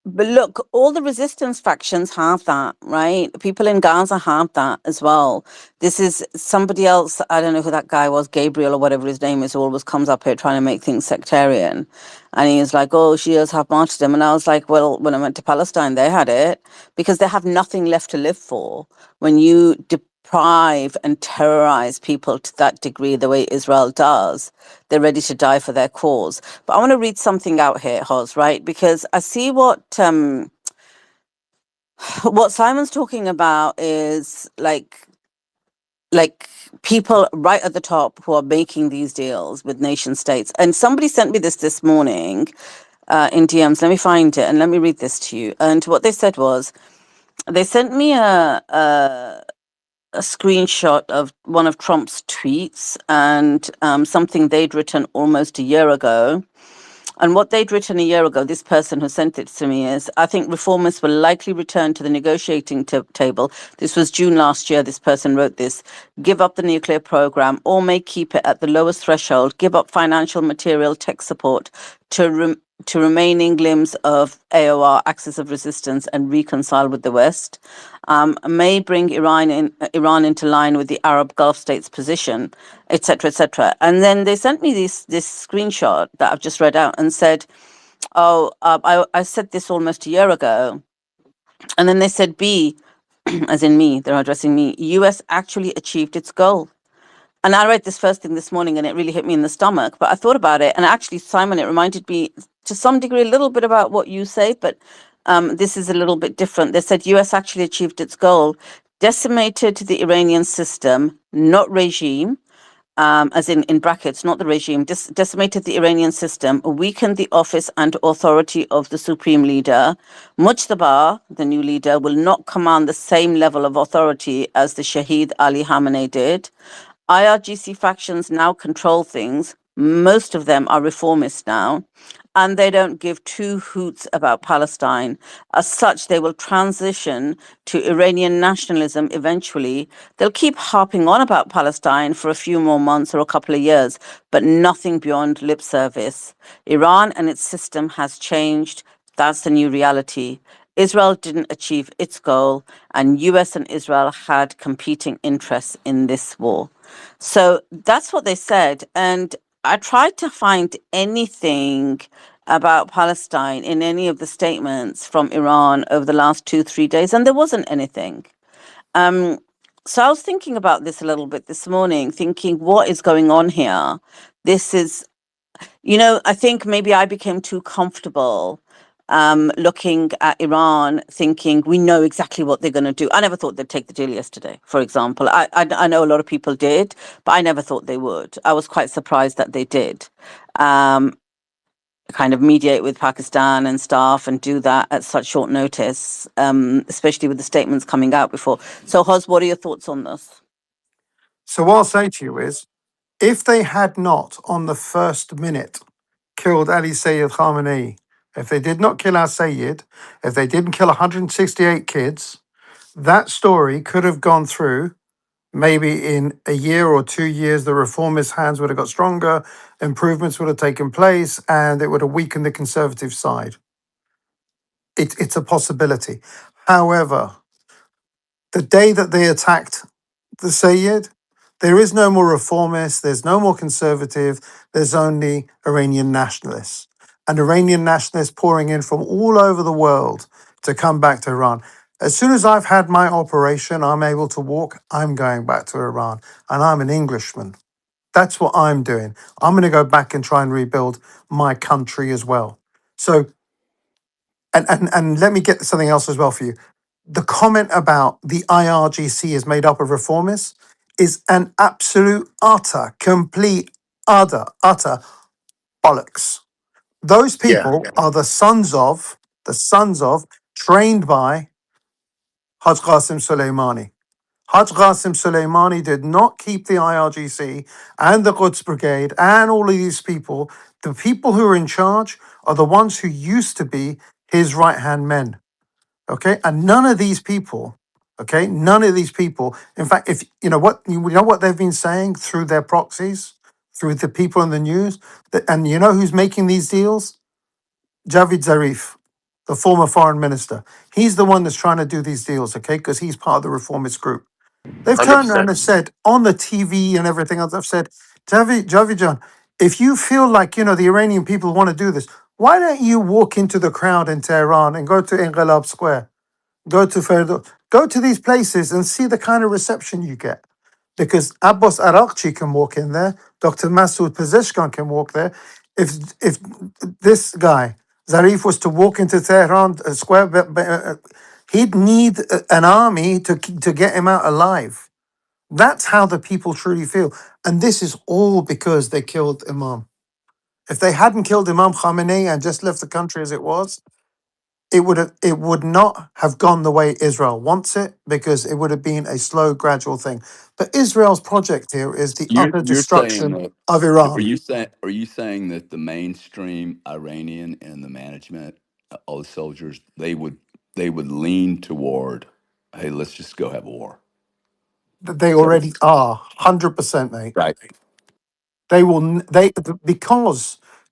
B: But look, all the resistance factions have that, right? People in Gaza have that as well. This is somebody else, I don't know who that guy was, Gabriel or whatever his name is, who always comes up here trying to make things sectarian. And he was like, oh, Shias have martyrdom. And I was like, well, when I went to Palestine, they had it because they have nothing left to live for. When you deprive and terrorize people to that degree, the way Israel does, they're ready to die for their cause. But I want to read something out here, Hoz, right? Because I see what Simon's talking about is like people right at the top who are making these deals with nation states. And somebody sent me this morning in DMs. Let me find it and let me read this to you. And what they said was, they sent me a screenshot of one of Trump's tweets and something they'd written almost a year ago. And what they'd written a year ago, this person who sent it to me, is, I think reformists will likely return to the negotiating table. This was June last year. This person wrote this: give up the nuclear program or may keep it at the lowest threshold, give up financial, material, tech support to remaining limbs of AOR, axis of resistance, and reconcile with the West, may bring Iran into line with the Arab Gulf states' position, etc., etc. And then they sent me this screenshot that I've just read out and said, "Oh, I said this almost a year ago." And then they said, "B, as in me, they're addressing me. US actually achieved its goal." And I read this first thing this morning and it really hit me in the stomach. But I thought about it. And actually, Simon, it reminded me to some degree a little bit about what you say. But this is a little bit different. They said US actually achieved its goal, decimated the Iranian system, not regime, as in brackets, not the regime, decimated the Iranian system, weakened the office and authority of the supreme leader. Mujtaba, the new leader, will not command the same level of authority as the Shahid Ali Khamenei did. IRGC factions now control things. Most of them are reformist now, and they don't give two hoots about Palestine. As such, they will transition to Iranian nationalism eventually. They'll keep harping on about Palestine for a few more months or a couple of years, but nothing beyond lip service. Iran and its system has changed. That's the new reality. Israel didn't achieve its goal, and US and Israel had competing interests in this war. So that's what they said. And I tried to find anything about Palestine in any of the statements from Iran over the last 2-3 days, and there wasn't anything. So I was thinking about this a little bit this morning, thinking, what is going on here? This is, I think maybe I became too comfortable looking at Iran, thinking we know exactly what they're going to do. I never thought they'd take the deal yesterday, for example. I know a lot of people did, but I never thought they would. I was quite surprised that they did. Kind of mediate with Pakistan and stuff and do that at such short notice, especially with the statements coming out before. So, Hoz, what are your thoughts on this?
D: So what I'll say to you is, if they had not, on the first minute, killed Ali Sayyid Khamenei, if they did not kill our Sayyid, if they didn't kill 168 kids, that story could have gone through. Maybe in a year or 2 years, the reformist hands would have got stronger, improvements would have taken place, and it would have weakened the conservative side. It's a possibility. However, the day that they attacked the Sayyid, there is no more reformist, there's no more conservative, there's only Iranian nationalists. And Iranian nationalists pouring in from all over the world to come back to Iran. As soon as I've had my operation, I'm able to walk, I'm going back to Iran. And I'm an Englishman. That's what I'm doing. I'm going to go back and try and rebuild my country as well. So, and let me get something else as well for you. The comment about the IRGC is made up of reformists is an absolute, utter, complete, utter bollocks. Those people are the sons of, trained by Haj Qasim Soleimani. Haj Qasim Soleimani did not keep the IRGC and the Quds Brigade and all of these people. The people who are in charge are the ones who used to be his right hand men. Okay, and none of these people, in fact, if you know what they've been saying through their proxies, through the people in the news, and you know who's making these deals? Javid Zarif, the former foreign minister. He's the one that's trying to do these deals, okay, because he's part of the reformist group. They've turned around
J: 100%.
D: and said on the TV and everything else, I've said, Javid John, if you feel like, the Iranian people want to do this, why don't you walk into the crowd in Tehran and go to Inqilab Square? Go to Ferdo, Go to these places and see the kind of reception you get. Because Abbas Arakchi can walk in there, Dr. Masoud Pezeshkan can walk there. If this guy, Zarif, was to walk into Tehran square, he'd need an army to get him out alive. That's how the people truly feel. And this is all because they killed Imam. If they hadn't killed Imam Khamenei and just left the country as it was, it would not have gone the way Israel wants it, because it would have been a slow, gradual thing. But Israel's project here is the utter
P: You're saying
D: destruction
P: that
D: of
P: are
D: Iran.
P: you saying that the mainstream Iranian and the management, all the soldiers, they would lean toward, hey, let's just go have a war.
D: That they
P: Is that what,
D: already are 100%, mate.
P: right?
D: They will they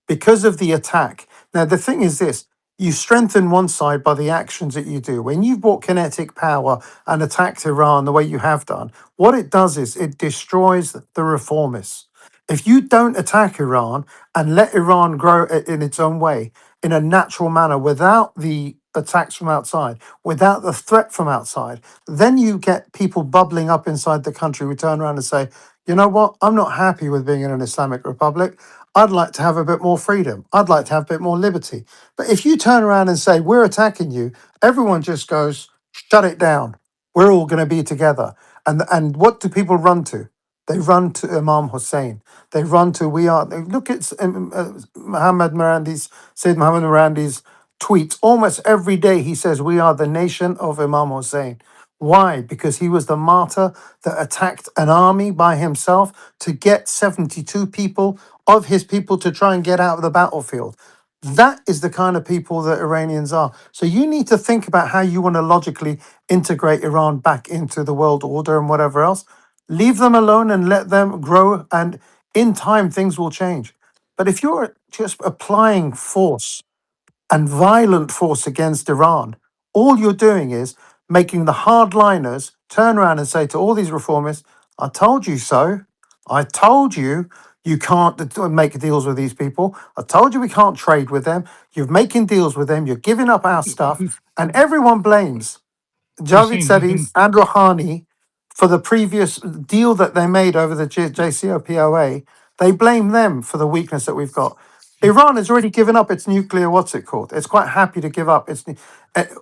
D: because of the attack. Now the thing is this: you strengthen one side by the actions that you do. When you've brought kinetic power and attacked Iran the way you have done, what it does is it destroys the reformists. If you don't attack Iran and let Iran grow in its own way, in a natural manner, without the attacks from outside, without the threat from outside, then you get people bubbling up inside the country who turn around and say, you know what? I'm not happy with being in an Islamic republic. I'd like to have a bit more freedom. I'd like to have a bit more liberty. But if you turn around and say, we're attacking you, everyone just goes, shut it down. We're all going to be together. And what do people run to? They run to Imam Hussein. They run to look at Sayyid Muhammad Mirandi's tweets. Almost every day he says, we are the nation of Imam Hussein. Why? Because he was the martyr that attacked an army by himself to get 72 people of his people to try and get out of the battlefield. That is the kind of people that Iranians are. So you need to think about how you want to logically integrate Iran back into the world order and whatever else. Leave them alone and let them grow, and in time things will change. But if you're just applying force and violent force against Iran, all you're doing is making the hardliners turn around and say to all these reformists, I told you so. I told you you can't make deals with these people. I told you we can't trade with them. You're making deals with them. You're giving up our stuff. And everyone blames Javed
F: Hussein,
D: Zarif and Rouhani for the previous deal that they made over the JCPOA. They blame them for the weakness that we've got. Iran has already given up its nuclear, what's it called? It's quite happy to give up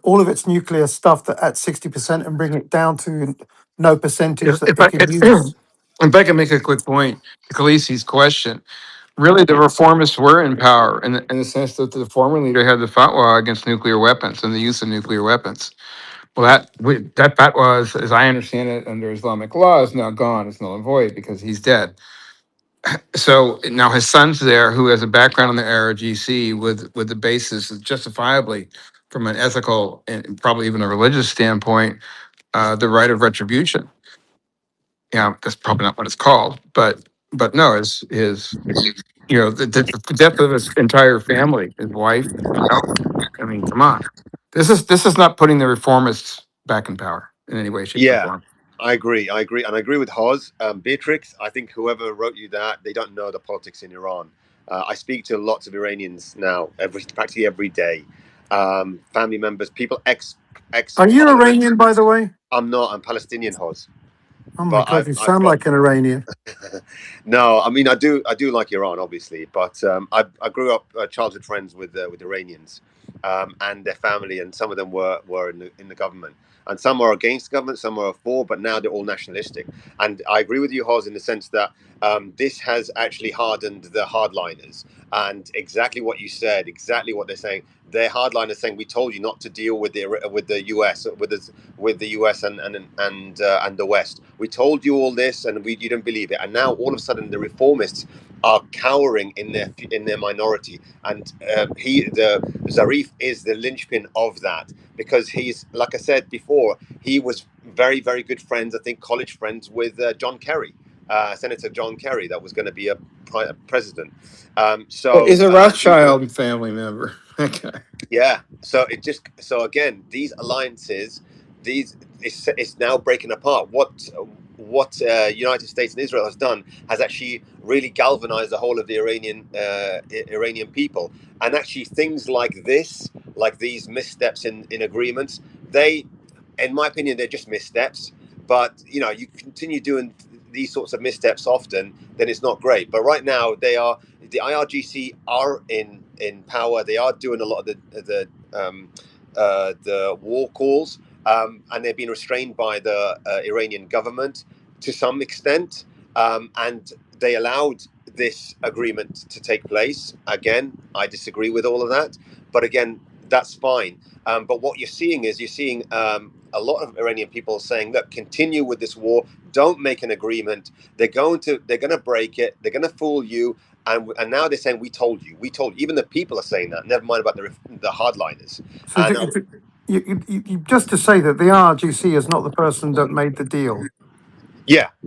D: all of its nuclear stuff at 60% and bring it down to no percentage that
U: If
D: they
U: I
D: can use.
U: if I can make a quick point to Khaleesi's question, really the reformists were in power in the sense that the former leader had the fatwa against nuclear weapons and the use of nuclear weapons. Well, that fatwa, as I understand it, under Islamic law, is now gone. It's null and void because he's dead. So now his son's there, who has a background in the ROGC with the basis, justifiably, from an ethical and probably even a religious standpoint, the right of retribution. Yeah, that's probably not what it's called, but no, his the death of his entire family, his wife, his child. I mean, come on, this is not putting the reformists back in power in any way, shape, or
Q: Yeah,
U: form.
Q: I agree. And I agree with Hoz. Beatrix, I think whoever wrote you that, they don't know the politics in Iran. I speak to lots of Iranians now, practically every day. Family members, people ex
D: Are you
Q: parliament.
D: Iranian, by the way?
Q: I'm not. I'm Palestinian, Hoz.
D: Oh my
Q: But
D: God, you
Q: I've
D: sound
Q: got
D: like an Iranian.
Q: no, I mean I do like Iran, obviously, but I grew up childhood friends with Iranians and their family, and some of them were in the government, and some are against the government, some are for, but now they're all nationalistic. And I agree with you, Hoz, in the sense that this has actually hardened the hardliners, and exactly what you said, exactly what they're saying. They're hardliners saying we told you not to deal with the US with the US and the West. We told you all this, and you didn't believe it. And now all of a sudden, the reformists are cowering in their minority, and the Zarif is the linchpin of that, because he's, like I said before, he was very very good friends, I think college friends with John Kerry. Senator John Kerry, that was going to be a president.
U: He's
Q: So
U: a
Q: and he
U: Rothschild family member. Okay.
Q: yeah, so again, these alliances, it's now breaking apart. What United States and Israel has done has actually really galvanized the whole of the Iranian people, and actually things like this, like these missteps in agreements, they in my opinion, they're just missteps. But you continue doing these sorts of missteps often, then it's not great. But right now, the IRGC are in power. They are doing a lot of the war calls, and they've been restrained by the Iranian government to some extent, and they allowed this agreement to take place. Again, I disagree with all of that, but again, that's fine. But what you're seeing a lot of Iranian people saying, "Look, continue with this war. Don't make an agreement. They're going to break it. They're going to fool you." And now they're saying, "We told you. We told you." Even the people are saying that. Never mind about the hardliners.
D: So
Q: And
D: just to say that the IRGC is not the person that made the deal.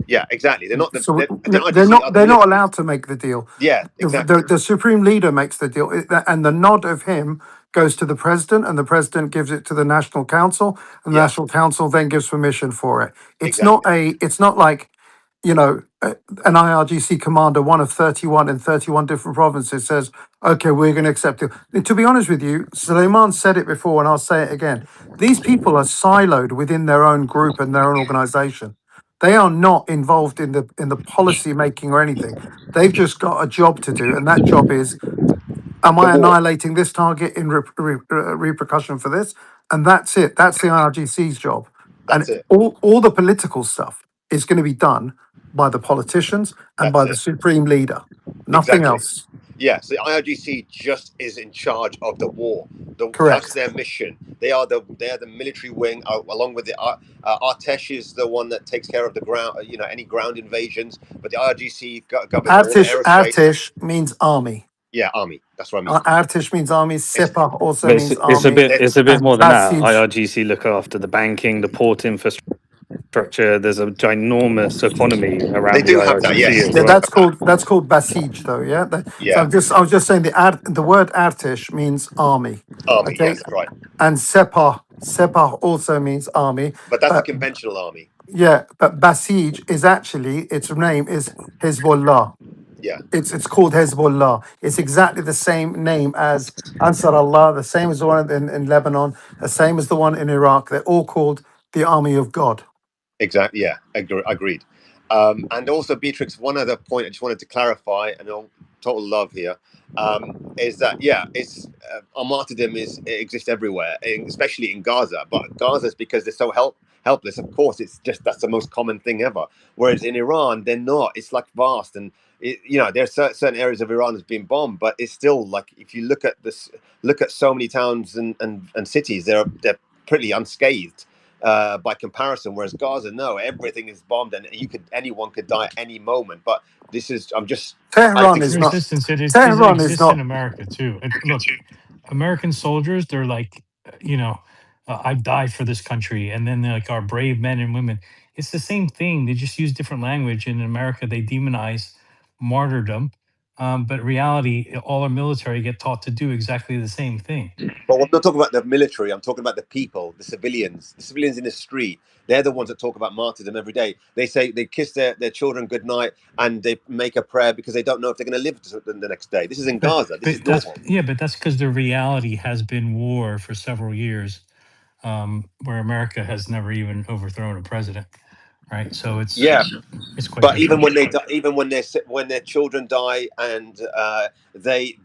Q: yeah, exactly. They're not
D: So
Q: the IRGC are the
D: they're not
Q: military.
D: allowed to make the deal.
Q: Yeah, exactly.
D: The supreme leader makes the deal, and the nod of him goes to the president, and the president gives it to the national council, and the
Q: Yeah,
D: national council then gives permission for it.
Q: exactly.
D: It's not like an IRGC commander, one of 31 in 31 different provinces, says, "Okay, we're going to accept it." And to be honest with you, Suleiman said it before, and I'll say it again. These people are siloed within their own group and their own organization. They are not involved in the policy making or anything. They've just got a job to do, and that job is: am
Q: The
D: I
Q: war.
D: annihilating this target in repercussion for this? And that's it. That's the IRGC's job. And
Q: That's it.
D: all the political stuff is going to be done by the politicians and
Q: That's
D: by the
Q: it.
D: supreme leader. Nothing
Q: Exactly.
D: else.
Q: Yeah, so the IRGC just is in charge of the war. That's
D: Correct.
Q: their mission. They are the military wing, along with the Artesh is the one that takes care of the ground, any ground invasions. But the IRGC governs all the aerospace.
D: Artish means army.
Q: Yeah, army. That's what I mean.
D: Artish means army.
Q: It's
D: Sepah also
C: But
D: means
C: it's a
D: army.
C: bit
Q: they,
C: it's a bit
D: And
C: more than that.
D: Basij.
C: IRGC look after the banking, the port infrastructure. There's a ginormous economy
Q: they
C: around the
Q: do have that.
C: IRGC
Q: Yes,
C: as
Q: they
D: Yeah,
Q: do
C: well.
Q: have that.
D: that's called Basij, though. Yeah. So
Q: Yeah,
D: I was just saying the word Artish means army.
Q: army.
D: Okay,
Q: Yes, right.
D: and Sepah also means army.
Q: But that's a
D: But
Q: conventional army.
D: yeah, but Basij is actually its name is Hezbollah.
Q: Yeah,
D: It's called Hezbollah. It's exactly the same name as Ansar Allah, the same as the one in Lebanon, the same as the one in Iraq. They're all called the Army of God.
Q: exactly. Yeah, agreed. And also, Beatrix, one other point I just wanted to clarify, and all total love here, is that it's our martyrdom it exists everywhere, especially in Gaza. But Gaza is because they're so helpless. Of course, it's just that's the most common thing ever. Whereas in Iran, they're not. It's like vast, and there are certain areas of Iran that's been bombed, but it's still like if you look at this, look at so many towns and cities, they're pretty unscathed by comparison. Whereas Gaza, no, everything is bombed, and anyone could die at any moment. But this is, I
D: Tehran
Q: think
D: is
Q: it's
D: not.
T: Resistance, it
D: Tehran is
T: exists in
D: not.
T: America too. Look, American soldiers, they're like, I've died for this country, and then they're like our brave men and women. It's the same thing. They just use different language. In America, they demonize martyrdom, but in reality, all our military get taught to do exactly the same thing.
Q: But I'm not talking about the military. I'm talking about the people, the civilians in the street. They're the ones that talk about martyrdom every day. They say they kiss their children goodnight and they make a prayer because they don't know if they're going to live the next day. This is in
T: But
Q: Gaza. This is
T: that's
Q: normal.
T: but that's because the reality has been war for several years, where America has never even overthrown a president, right? So
Q: Yeah,
T: it's quite
Q: but even
T: different.
Q: when they even when their children die and they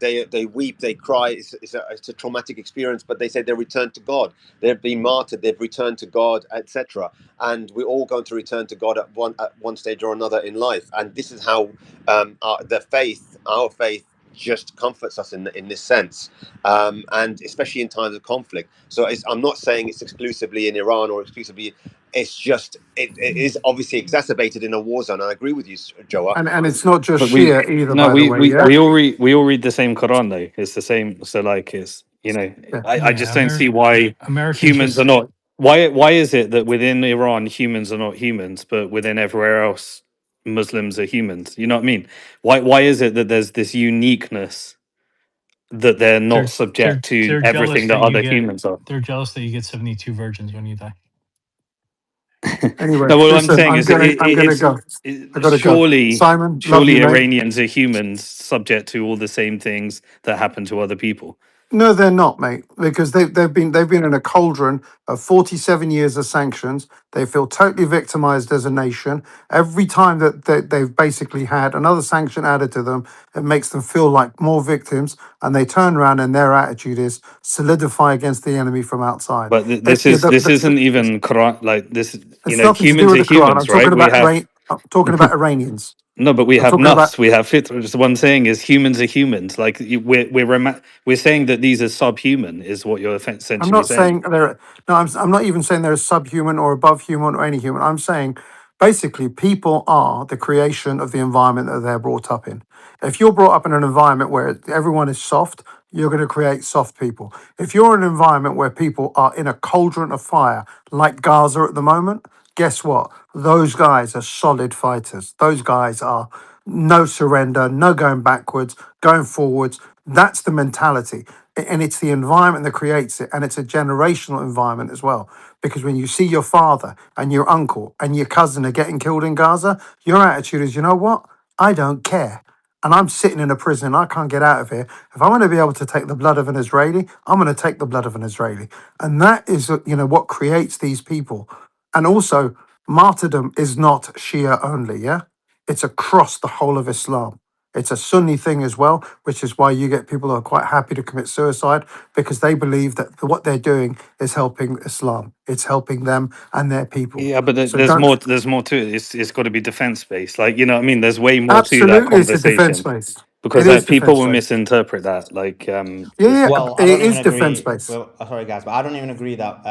Q: weep, they cry. It's a traumatic experience. But they say they return to God. They've been martyred. They've returned to God, etc. And we're all going to return to God at one stage or another in life. And this is how our faith, just comforts us in this sense, and especially in times of conflict. So I'm not saying it's exclusively in Iran or exclusively. It's just it is obviously exacerbated in a war zone. I agree with you, Joa.
D: And it's not just
C: But we
D: Shia either,
C: no,
D: by the way. Yeah.
C: we all read the same Quran though. It's the same. So like, it's
D: Yeah.
C: I just
T: Yeah,
C: don't see why
T: Americans
C: humans are
T: just
C: not. Why is it that within Iran humans are not humans, but within everywhere else Muslims are humans? You know what I mean? Why is it that there's this uniqueness that they're not subject to
T: they're
C: everything
T: jealous
C: that
T: that you
C: other
T: get
C: humans are?
T: 72 virgins when you die.
D: Anyway,
C: No, what I'm
D: listen,
C: saying is
D: I'm gonna go. I gotta go. Simon, love you,
C: surely
D: mate.
C: Iranians are humans subject to all the same things that happen to other people.
D: No, they're not, mate, because they've been in a cauldron of 47 years of sanctions. They feel totally victimized as a nation. Every time that they've basically had another sanction added to them, it makes them feel like more victims, and they turn around and their attitude is solidify against the enemy from outside.
C: But this isn't even Quran like this. You
D: It's
C: know,
D: nothing to do
C: humans
D: with
C: are
D: the Quran.
C: humans,
D: I'm
C: right?
D: talking
C: We
D: about
C: have
D: I'm talking about Iranians.
C: no, but we
D: I'm
C: have
D: talking about
C: nafs, we have fitr. Just one saying is humans are humans. Like we're saying that these are subhuman, is what you're
D: I'm
C: essentially
D: not
C: saying.
D: saying they're no. I'm not even saying they're subhuman or above human or any human. I'm saying basically people are the creation of the environment that they're brought up in. If you're brought up in an environment where everyone is soft, you're going to create soft people. If you're in an environment where people are in a cauldron of fire, like Gaza at the moment, guess what? Those guys are solid fighters. Those guys are no surrender, no going backwards, going forwards. That's the mentality. And it's the environment that creates it. And it's a generational environment as well. Because when you see your father and your uncle and your cousin are getting killed in Gaza, your attitude is, you know what? I don't care. And I'm sitting in a prison. I can't get out of here. If I'm going to be able to take the blood of an Israeli, I'm going to take the blood of an Israeli. And that is, what creates these people. And also, martyrdom is not Shia only, yeah? It's across the whole of Islam. It's a Sunni thing as well, which is why you get people who are quite happy to commit suicide because they believe that what they're doing is helping Islam. It's helping them and their people.
C: Yeah, but
D: So
C: there's
D: don't.
C: more. There's more to it. It's got to be defense based. Like you know, what I mean, there's way more to that
D: Absolutely, it's a defense
C: conversation
D: based. It
C: because
D: is
C: people
D: defense
C: will
D: based.
C: misinterpret that. Like
D: Yeah,
C: this.
D: yeah,
A: Well, I
D: it
A: don't even
D: is defense
A: agree.
D: based.
A: Well, sorry guys, but I don't even agree that.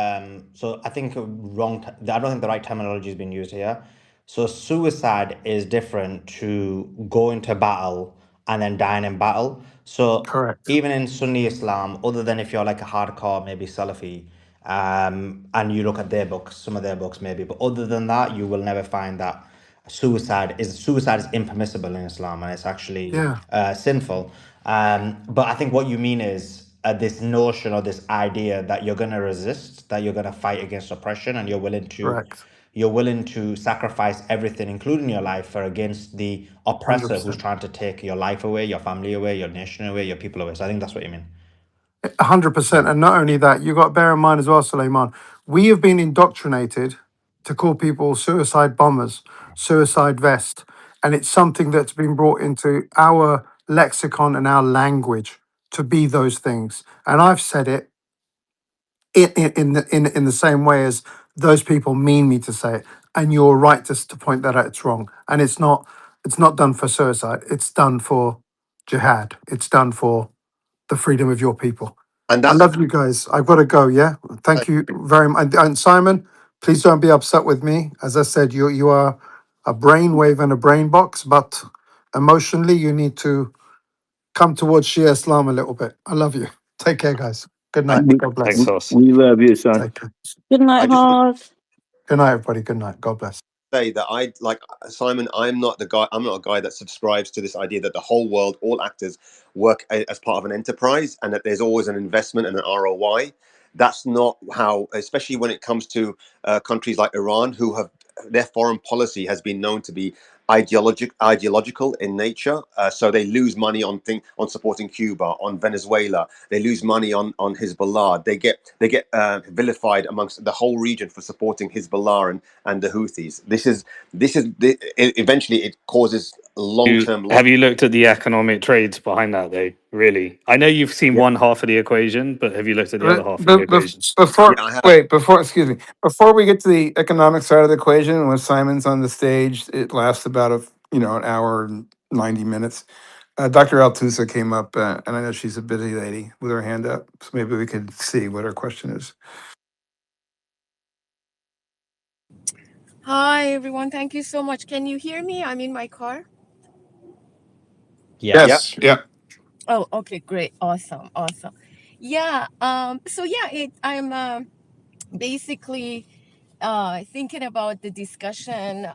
A: So I think wrong. I don't think the right terminology has been used here. So suicide is different to go into battle and then dying in battle. So
D: Correct.
A: even in Sunni Islam, other than if you're like a hardcore maybe Salafi, and you look at their books, some of their books maybe, but other than that, you will never find that suicide is impermissible in Islam and it's actually
D: Yeah,
A: sinful. But I think what you mean is this notion or this idea that you're going to resist, that you're going to fight against oppression, and
D: correct.
A: you're willing to sacrifice everything, including your life, for against the oppressor who's
D: 100%.
A: trying to take your life away, your family away, your nation away, your people away. So I think that's what you mean.
D: 100%.
A: Yeah.
D: And not only that, you got to bear in mind as well, Suleiman, we have been indoctrinated to call people suicide bombers, suicide vest. And it's something that's been brought into our lexicon and our language to be those things. And I've said it in the same way as those people mean me to say it. And you're right to point that out. It's wrong. And it's not done for suicide. It's done for jihad. It's done for the freedom of your people.
Q: And
D: I
Q: that's
D: love you guys. I've got to go. Yeah. Thank you very much. And Simon, please don't be upset with me. As I said, you are a brainwave and a brain box, but emotionally, you need to come towards Shia Islam a little bit. I love you. Take care, guys. Good
Q: I,
D: night. God
C: Thanks,
D: bless.
C: Os.
P: We love you, son.
D: Take care.
B: Good
Q: I
B: night,
Q: just want
B: Haz.
D: Good night, everybody. Good night. God bless.
Q: say that I like Simon. I'm not a guy that subscribes to this idea that the whole world, all actors, work as part of an enterprise, and that there's always an investment and an ROI. That's not how, especially when it comes to countries like Iran, who have their foreign policy has been known to be ideological in nature. So they lose money on supporting Cuba, on Venezuela. They lose money on Hezbollah. They get vilified amongst the whole region for supporting Hezbollah and the Houthis. Eventually it causes long term loss.
C: Have you looked at the economic trades behind that, though? Really, I know you've seen
Q: Yeah,
C: one half of the equation, but have you looked at the other
D: But,
C: half of the
D: but, but
C: equation?
D: before,
Q: yeah, I have.
D: wait, before, excuse me, before we get to the economic side of the equation, when Simon's on the stage, it lasts about an hour and 90 minutes. Dr. Altusa came up, and I know she's a busy lady with her hand up, so maybe we could see what her question is.
H: Hi, everyone. Thank you so much. Can you hear me? I'm in my car.
A: Yeah.
Q: Yeah,
D: Yes, yeah.
H: Oh, okay, great. Awesome. Awesome. Yeah. So yeah, I'm basically thinking about the discussion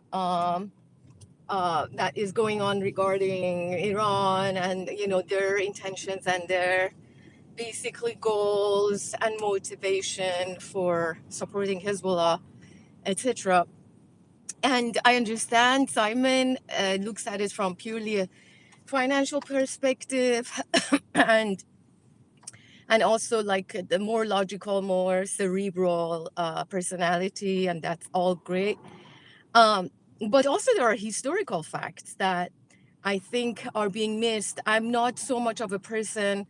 H: that is going on regarding Iran and their intentions and their basically goals and motivation for supporting Hezbollah, etc. And I understand Simon looks at it from purely a financial perspective and and also like the more logical, more cerebral personality, and that's all great. But also there are historical facts that I think are being missed. I'm not so much of a person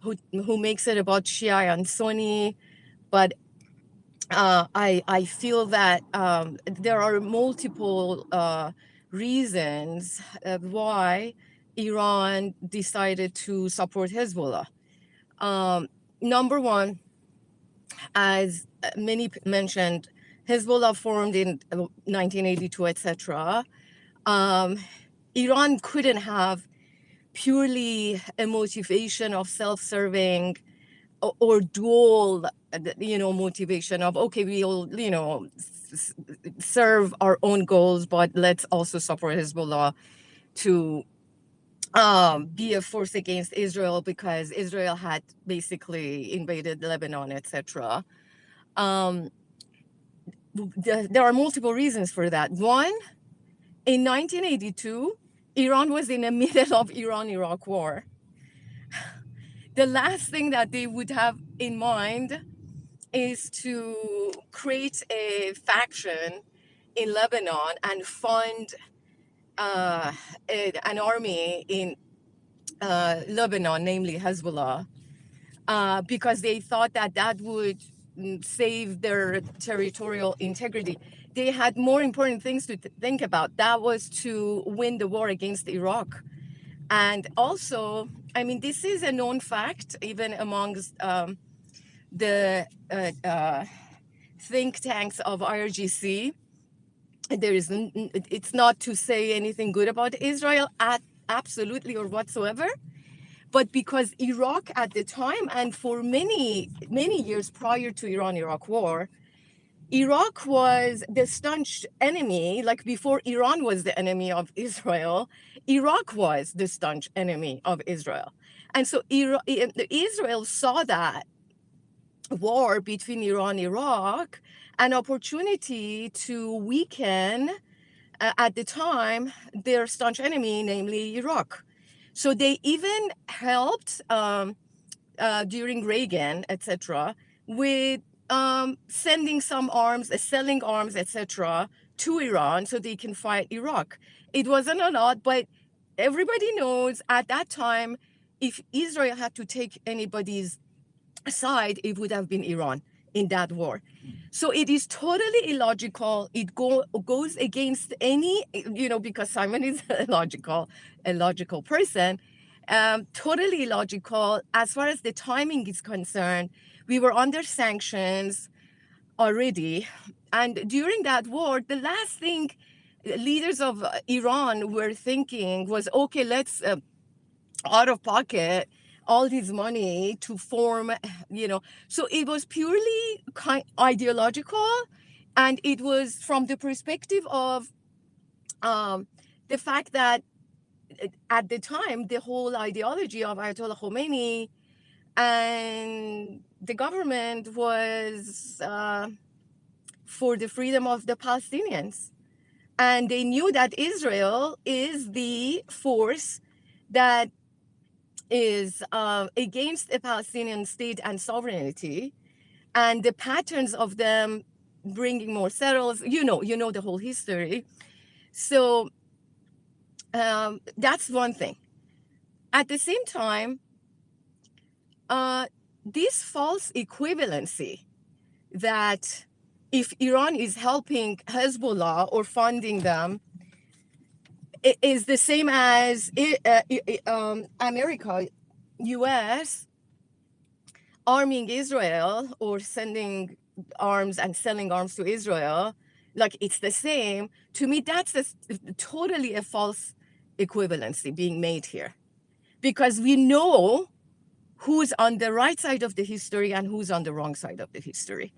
H: who makes it about Shia and Sunni, but I feel that there are multiple reasons why Iran decided to support Hezbollah. Number one, as many mentioned, Hezbollah formed in 1982, etc. Iran couldn't have purely a motivation of self-serving or dual, motivation of, okay, we'll, serve our own goals, but let's also support Hezbollah to be a force against Israel because Israel had basically invaded Lebanon, etc. There are multiple reasons for that. One, in 1982, Iran was in the middle of Iran-Iraq war. The last thing that they would have in mind is to create a faction in Lebanon and fund an army in Lebanon, namely Hezbollah, because they thought that that would save their territorial integrity. They had more important things to think about. That was to win the war against Iraq. And also, I mean, this is a known fact, even amongst the think tanks of IRGC. It's not to say anything good about Israel, absolutely or whatsoever, but because Iraq at the time and for many, many years prior to Iran-Iraq war, Iraq was the staunch enemy, like before Iran was the enemy of Israel, Iraq was the staunch enemy of Israel. And so Israel saw that war between Iran and Iraq an opportunity to weaken, at the time, their staunch enemy, namely Iraq. So they even helped during Reagan, etc., with sending some arms, selling arms, etc., to Iran so they can fight Iraq. It wasn't a lot, but everybody knows at that time, if Israel had to take anybody's side, it would have been Iran in that war. So it is totally illogical. It goes against any, because Simon is a logical person, totally illogical. As far as the timing is concerned, we were under sanctions already. And during that war, the last thing leaders of Iran were thinking was, okay, let's out of pocket all this money to form, so it was purely ideological, and it was from the perspective of the fact that at the time the whole ideology of Ayatollah Khomeini and the government was for the freedom of the Palestinians, and they knew that Israel is the force that is against a Palestinian state and sovereignty, and the patterns of them bringing more settlers, you know the whole history. So that's one thing. At the same time, this false equivalency that if Iran is helping Hezbollah or funding them, it is the same as America, US, arming Israel or sending arms and selling arms to Israel, like it's the same. To me, that's totally a false equivalency being made here, because we know who's on the right side of the history and who's on the wrong side of the history.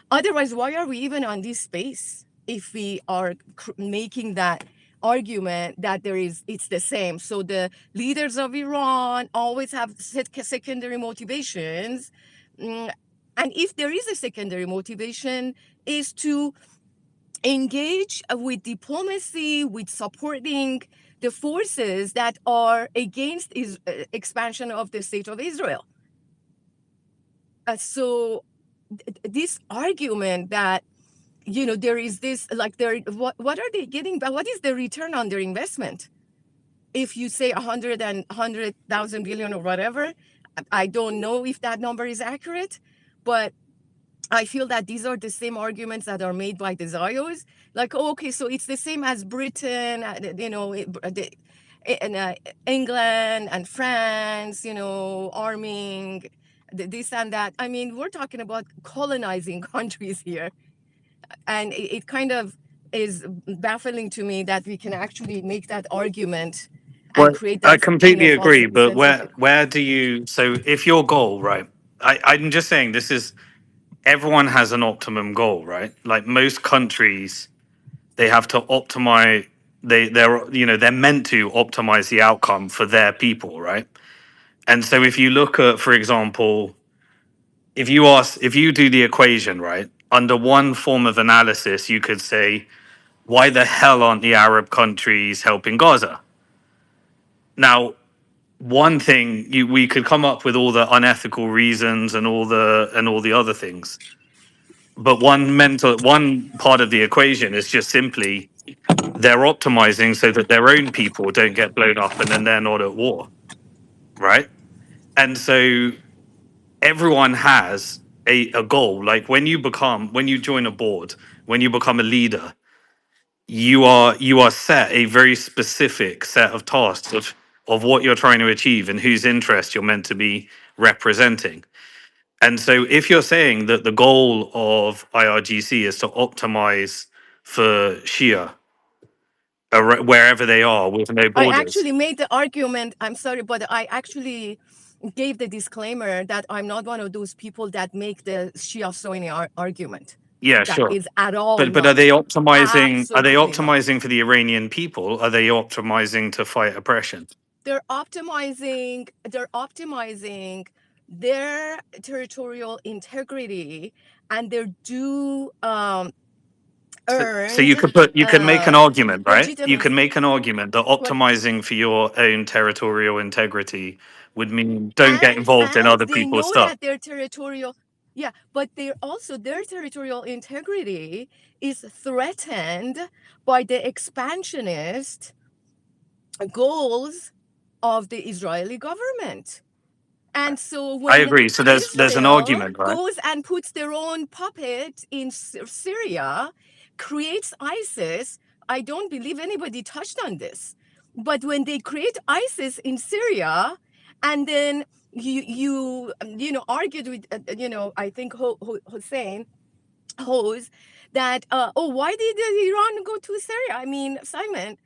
H: Otherwise, why are we even on this space if we are making that argument that it's the same? So the leaders of Iran always have secondary motivations. And if there is a secondary motivation, is to engage with diplomacy, with supporting the forces that are against expansion of the state of Israel. So this argument that, there is this, like, what are they getting back? What is the return on their investment? If you say 100,000 billion or whatever, I don't know if that number is accurate, but I feel that these are the same arguments that are made by the Zios. Like, okay, so it's the same as Britain, England and France, arming this and that. I mean, we're talking about colonizing countries here. And it kind of is baffling to me that we can actually make that argument and
C: Well,
H: create
C: I
H: that,
C: completely
H: false
C: agree, but
H: sense of
C: where do you? So if your goal, right? I'm just saying this is everyone has an optimum goal, right? Like most countries, they have to optimize. They're meant to optimize the outcome for their people, right? And so if you look at, for example, if you do the equation, right, under one form of analysis, you could say, why the hell aren't the Arab countries helping Gaza? Now, one thing we could come up with all the unethical reasons and all the other things, but one part of the equation is just simply they're optimizing so that their own people don't get blown up and then they're not at war, right? And so everyone has a goal. Like when you join a board, when you become a leader, you are set a very specific set of tasks of what you're trying to achieve and whose interest you're meant to be representing. And so if you're saying that the goal of IRGC is to optimize for Shia wherever they are with no
H: I
C: borders.
H: actually made the argument. I'm sorry, but I actually gave the disclaimer that I'm not one of those people that make the Shia Sunni argument.
C: Yeah,
H: That
C: sure.
H: is at all
C: But are
H: not.
C: they optimizing? Are they
H: Absolutely not.
C: optimizing for the Iranian people? Are they optimizing to fight oppression?
H: They're optimizing. They're optimizing their territorial integrity, and their due
C: So
H: earned
C: you can make an argument, right? You can
H: legitimacy.
C: make an argument that
H: What?
C: optimizing for your own territorial integrity would mean don't get involved in
H: And
C: other
H: they
C: people's
H: know
C: stuff.
H: that their territorial, yeah, but their territorial integrity is threatened by the expansionist goals of the Israeli government. And so
C: I
H: when
C: agree. So there's an
H: Israel
C: argument, right?
H: goes and puts their own puppet in Syria, creates ISIS, I don't believe anybody touched on this. But when they create ISIS in Syria, and then argued with I think Hussein Hose that why did Iran go to Syria? I mean, Simon,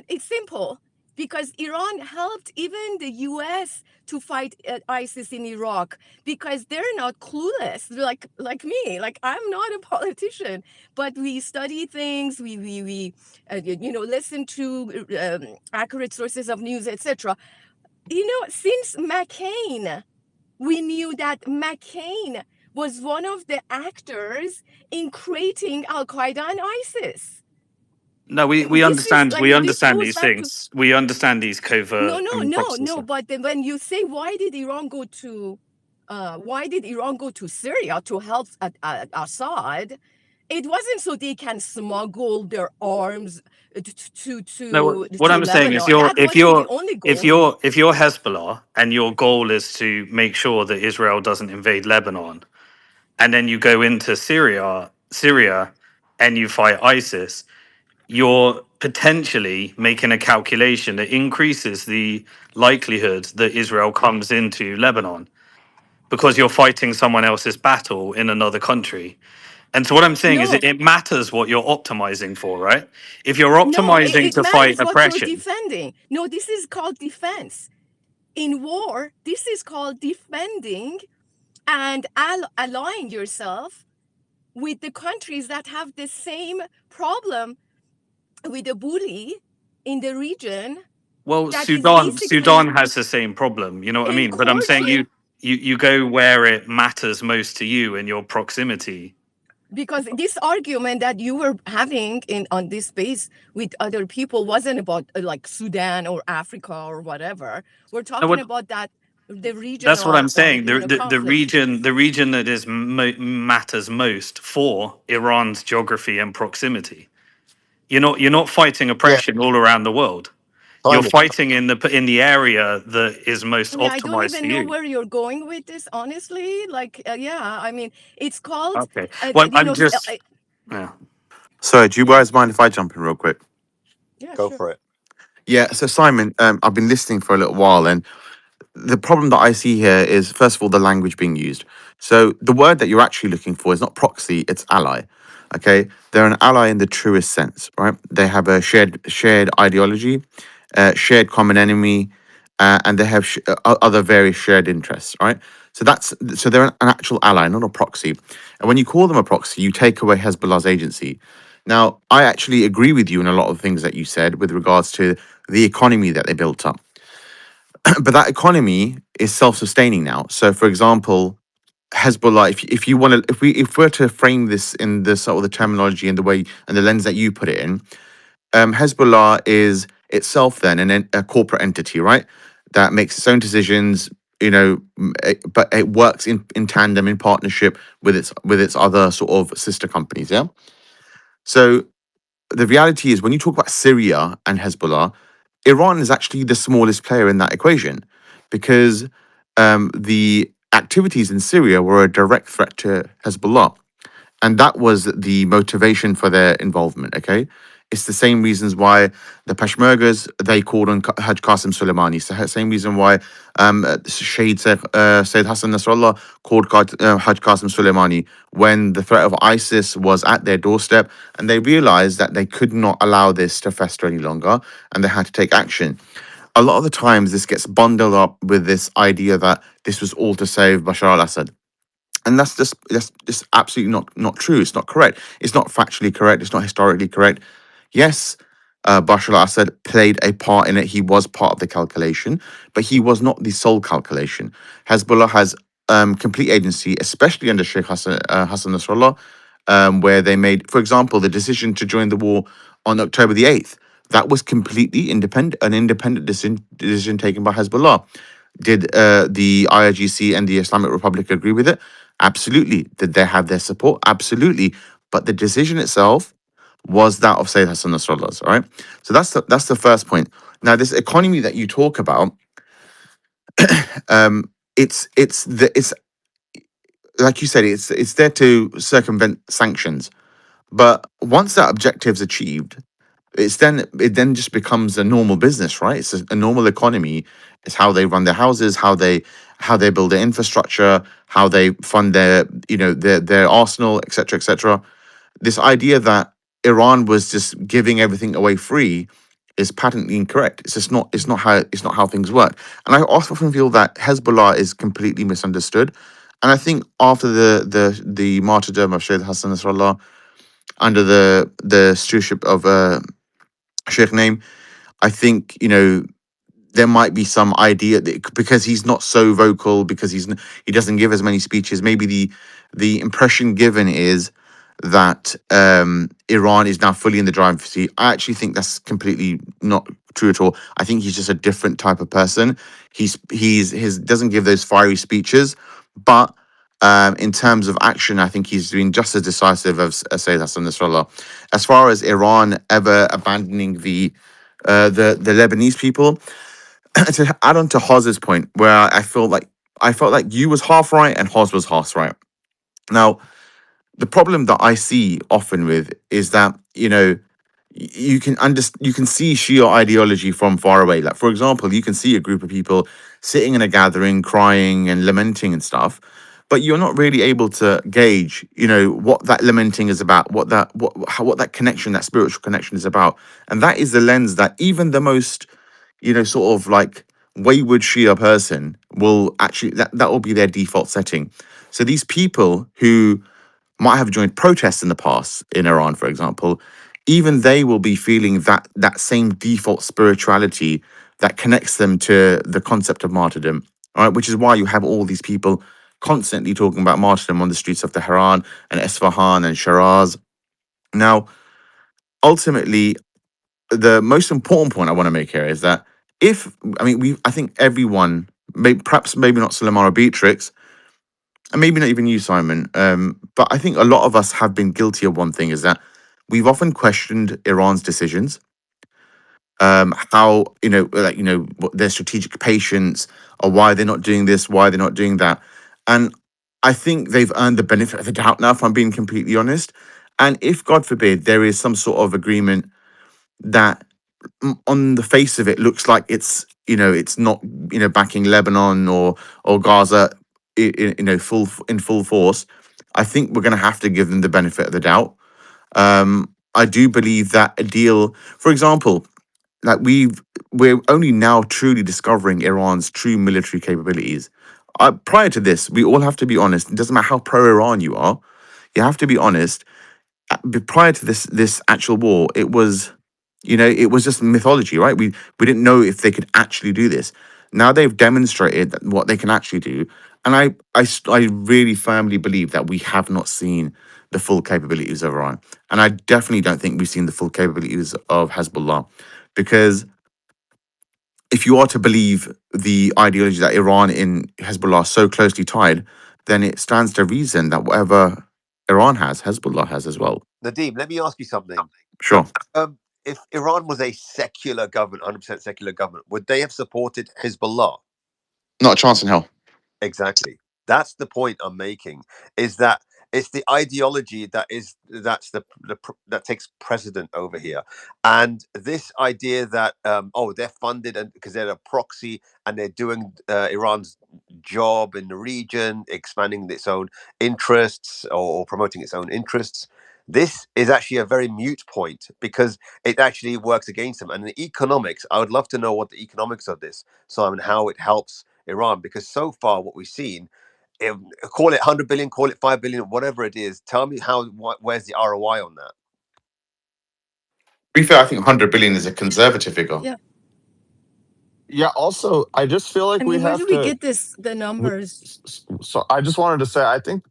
H: it's simple because Iran helped even the U.S. to fight ISIS in Iraq because they're not clueless like me. Like I'm not a politician, but we study things. We listen to accurate sources of news, etc. Since McCain, we knew that McCain was one of the actors in creating Al Qaeda and ISIS.
C: No, we
H: This is
C: understand
H: like this goes
C: these
H: back to
C: things. We understand these
H: no,
C: covert
H: no,
C: and
H: no,
C: proxy
H: no.
C: stuff.
H: But then when you say why did Iran go to Syria to help Assad? It wasn't so they can smuggle their arms
C: No, what
H: to
C: I'm saying is
H: Lebanon. That wasn't the only goal.
C: if you're Hezbollah and your goal is to make sure that Israel doesn't invade Lebanon, and then you go into Syria, and you fight ISIS, you're potentially making a calculation that increases the likelihood that Israel comes into Lebanon because you're fighting someone else's battle in another country. And so what I'm saying is
H: No,
C: it matters what you're optimizing for, right? If you're
H: no,
C: optimizing
H: it
C: to fight
H: matters what you're
C: oppression,
H: defending. No, this is called defense. In war, this is called defending and allying yourself with the countries that have the same problem with the bully in the region
C: well,
H: that is
C: Sudan
H: basically
C: has the same problem. You know what I mean? But I'm saying
H: encouraging,
C: you go where it matters most to you in your proximity.
H: because this argument that you were having on this space with other people wasn't about like Sudan or Africa or whatever. We're
C: No,
H: talking
C: what
H: about that. the region
C: That's what I'm saying.
H: during the conflict.
C: The region that is matters most for Iran's geography and proximity. You're not fighting
Q: Yeah,
C: oppression all around the world. You're
Q: Simon.
C: fighting in the area that is most
H: I mean, I don't
C: optimized for
H: even know
C: you.
H: where you're going with this, honestly. Like, yeah, I mean, it's called,
C: Okay. Well,
H: you
C: I'm
H: know,
C: just. Yeah.
G: Sorry, do you
H: yeah,
G: guys mind if I jump in real quick?
H: yeah,
Q: Go
H: sure.
Q: for it.
G: Yeah, so Simon, I've been listening for a little while, and the problem that I see here is, first of all, the language being used. So the word that you're actually looking for is not proxy, it's ally. Okay, they're an ally in the truest sense, right? They have a shared ideology, shared common enemy, and they have other various shared interests, right? So they're an actual ally, not a proxy. And when you call them a proxy, you take away Hezbollah's agency. Now, I actually agree with you in a lot of things that you said with regards to the economy that they built up, but that economy is self-sustaining now. So, for example, Hezbollah, if you want to, if we're to frame this in the sort of the terminology and the way and the lens that you put it in, Hezbollah is itself then a corporate entity, right? That makes its own decisions, but it works in tandem, in partnership with its other sort of sister companies. Yeah. So the reality is, when you talk about Syria and Hezbollah, Iran is actually the smallest player in that equation, because the activities in Syria were a direct threat to Hezbollah. And that was the motivation for their involvement. Okay, it's the same reasons why the Peshmergas, they called on Haj Qasim Soleimani. It's the same reason why Shaheed Sayyid Hassan Nasrallah called Haj Qasim Soleimani when the threat of ISIS was at their doorstep, and they realized that they could not allow this to fester any longer, and they had to take action. A lot of the times, this gets bundled up with this idea that this was all to save Bashar al-Assad, and that's just absolutely not true. It's not correct. It's not factually correct. It's not historically correct. Yes, Bashar al-Assad played a part in it. He was part of the calculation, but he was not the sole calculation. Hezbollah has complete agency, especially under Sheikh Hassan Nasrallah, where they made, for example, the decision to join the war on October the 8th. That was completely an independent decision taken by Hezbollah. Did the IRGC and the Islamic Republic agree with it? Absolutely. Did they have their support? Absolutely. But the decision itself was that of Sayyid Hassan Nasrallah's, all right? So that's the first point. Now, this economy that you talk about, it's like you said, it's there to circumvent sanctions. But once that objective's achieved, it then just becomes a normal business, right? It's a normal economy. It's how they run their houses, how they build their infrastructure, how they fund their arsenal, etc., etc. This idea that Iran was just giving everything away free is patently incorrect. It's not how things work. And I often feel that Hezbollah is completely misunderstood. And I think after the martyrdom of Sheikh Hassan Nasrallah under the stewardship of Sheikh Naim, I think there might be some idea that because he's not so vocal, because he doesn't give as many speeches, maybe the impression given is that Iran is now fully in the driving seat. I actually think that's completely not true at all. I think he's just a different type of person. He's doesn't give those fiery speeches, but in terms of action, I think he's been just as decisive as Sayyid Hassan Nasrallah. As far as Iran ever abandoning the Lebanese people, to add on to Hoz's point, where I felt like you was half right and Hoz was half right. Now, the problem that I see often with is that you can see Shia ideology from far away. Like, for example, you can see a group of people sitting in a gathering, crying and lamenting and stuff, but you're not really able to gauge, what that lamenting is about, what that connection, that spiritual connection is about, and that is the lens that even the most, sort of like wayward Shia person will actually that will be their default setting. So these people who might have joined protests in the past in Iran, for example, even they will be feeling that same default spirituality that connects them to the concept of martyrdom. All right, which is why you have all these people constantly talking about martyrdom on the streets of Tehran and Esfahan and Shiraz. Now, ultimately, the most important point I want to make here is that I think everyone perhaps maybe not Suleiman or Beatrix, and maybe not even you, Simon. But I think a lot of us have been guilty of one thing, is that we've often questioned Iran's decisions, how what their strategic patience, or why they're not doing this, why they're not doing that, and I think they've earned the benefit of the doubt now, if I'm being completely honest. And if, God forbid, there is some sort of agreement that on the face of it looks like it's not backing Lebanon or Gaza in full force, I think we're going to have to give them the benefit of the doubt. I do believe that a deal, for example, like we're only now truly discovering Iran's true military capabilities. Prior to this, we all have to be honest. It doesn't matter how pro Iran you are, you have to be honest. Prior to this actual war, it was just mythology, right? We didn't know if they could actually do this. Now they've demonstrated what they can actually do, and I really firmly believe that we have not seen the full capabilities of Iran, and I definitely don't think we've seen the full capabilities of Hezbollah, because if you are to believe the ideology that Iran and Hezbollah are so closely tied, then it stands to reason that whatever Iran has, Hezbollah has as well.
Q: Nadeem, let me ask you something.
G: Sure.
Q: If Iran was a secular government, 100% secular government, would they have supported Hezbollah?
G: Not a chance in hell.
Q: Exactly. That's the point I'm making. Is that it's the ideology that takes precedent over here, and this idea that they're funded and because they're a proxy and they're doing Iran's job in the region, expanding its own interests or promoting its own interests. This is actually a very mute point because it actually works against them. And the economics, I would love to know what the economics of this, Simon, how it helps Iran, because so far what we've seen, call it 100 billion, call it 5 billion, whatever it is, tell me where's the ROI on that?
G: To be fair, I think 100 billion is a conservative figure.
H: Yeah.
I: Yeah. Also, I just feel
H: I
I: like we
H: mean, where
I: have
H: do we
I: to.
H: get the numbers?
I: So I just wanted to say, I think,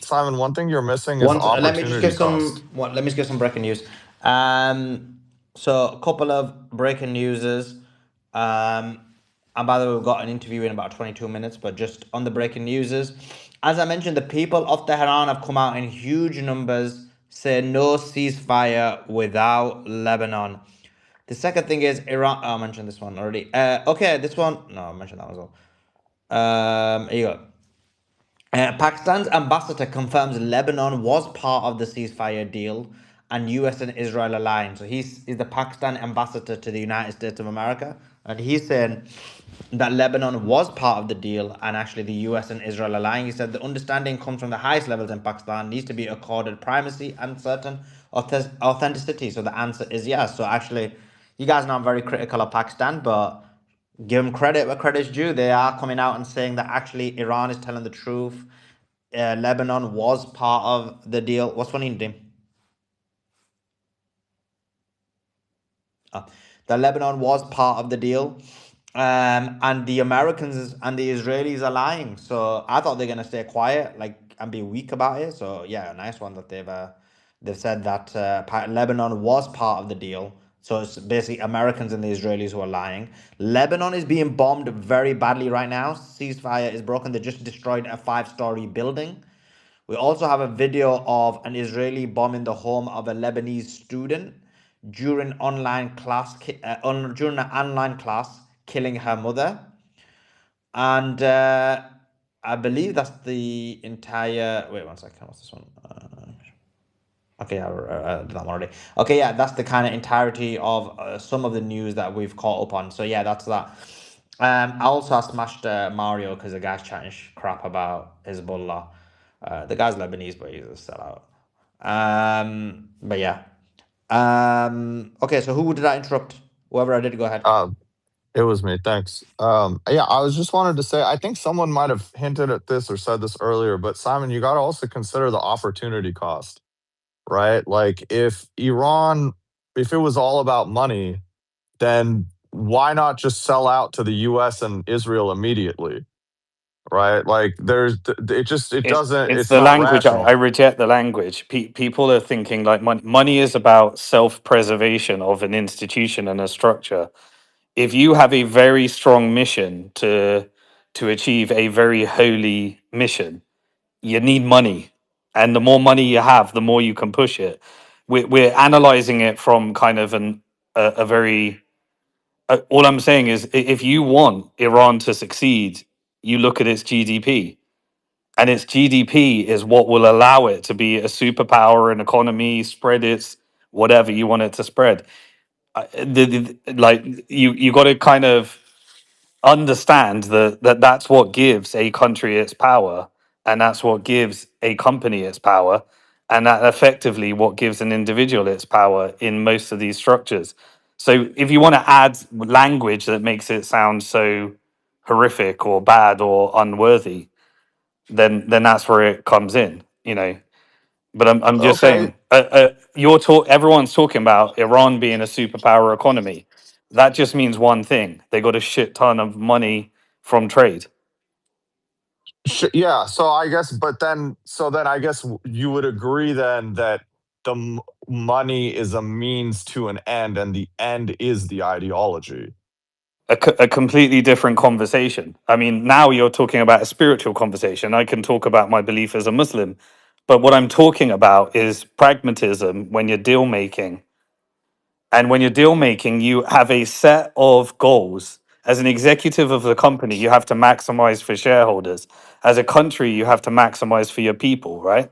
I: Simon, one thing you're missing is
A: Let me just
I: opportunity
A: give
I: cost.
A: let me just give some breaking news. So a couple of breaking newses. And by the way, we've got an interview in about 22 minutes, but just on the breaking newses. As I mentioned, the people of Tehran have come out in huge numbers, say no ceasefire without Lebanon. The second thing is Iran. Oh, I mentioned this one already. Okay, this one. No, I mentioned that as well. Here you go. Pakistan's ambassador confirms Lebanon was part of the ceasefire deal and US and Israel aligned. So he's the Pakistan ambassador to the United States of America. And he's saying that Lebanon was part of the deal and actually the US and Israel aligned. He said the understanding comes from the highest levels in Pakistan, needs to be accorded primacy and certain authenticity. So the answer is yes. So actually, you guys know I'm very critical of Pakistan, but give them credit where credit's due. They are coming out and saying that actually Iran is telling the truth. Lebanon was part of the deal. What's funny, Nadeem? That Lebanon was part of the deal. And the Americans and the Israelis are lying. So I thought they're gonna stay quiet, and be weak about it. So yeah, a nice one that they've said that Lebanon was part of the deal. So it's basically Americans and the Israelis who are lying. Lebanon is being bombed very badly right now. Ceasefire is broken. They just destroyed a 5-story building. We also have a video of an Israeli bombing the home of a Lebanese student during during an online class, killing her mother. And I believe that's the entire. Wait one second. What's this one? Okay, yeah, I did that one already. Okay, yeah, that's the kind of entirety of some of the news that we've caught up on. So yeah, that's that. I also smashed Mario because the guy's chatting crap about Hezbollah. The guy's Lebanese, but he's a sellout. But yeah. Okay, so who did I interrupt? Whoever I did, go ahead.
I: It was me. Thanks. Yeah, I was just wanted to say, I think someone might have hinted at this or said this earlier, but Simon, you got to also consider the opportunity cost, right? Like if it was all about money, then why not just sell out to the US and Israel immediately? Right? Like
C: It's
I: it's
C: the
I: not
C: language. I
I: rational.
C: reject the language. People are thinking like money is about self-preservation of an institution and a structure. If you have a very strong mission to to achieve a very holy mission. You need money, and the more money you have, the more you can push it. We're analyzing it from kind of a very all I'm saying is if you want Iran to succeed, you look at its GDP, and its GDP is what will allow it to be a superpower, an economy, spread its whatever you want it to spread. Like you got to kind of understand that that's what gives a country its power, and that's what gives a company its power, and that effectively what gives an individual its power in most of these structures. So if you want to add language that makes it sound so horrific or bad or unworthy, then that's where it comes in, you know. But I'm just
I: Okay,
C: saying, everyone's talking about Iran being a superpower economy. That just means one thing: they got a shit ton of money from trade.
I: yeah. So I guess, but then, so then I guess you would agree then that the money is a means to an end, and the end is the ideology.
C: A completely different conversation. I mean, now you're talking about a spiritual conversation. I can talk about my belief as a Muslim, but what I'm talking about is pragmatism when you're deal making. And when you're deal making, you have a set of goals. As an executive of the company, you have to maximize for shareholders. As a country, you have to maximize for your people, right?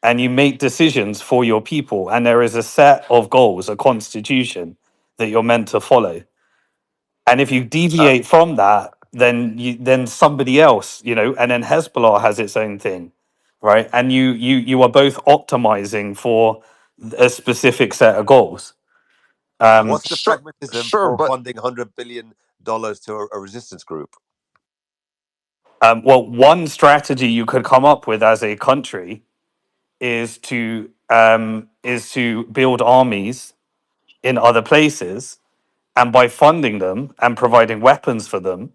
C: And you make decisions for your people. And there is a set of goals, a constitution that you're meant to follow. And if you
I: Uh,
C: deviate from that, then somebody else, you know, and then Hezbollah has its own thing, right? And you are both optimizing for a specific set of goals.
Q: What's the
I: sure,
Q: pragmatism
I: sure,
Q: for
I: but
Q: funding $100 billion to a resistance group?
C: Well, one strategy you could come up with as a country is to build armies in other places, and by funding them and providing weapons for them,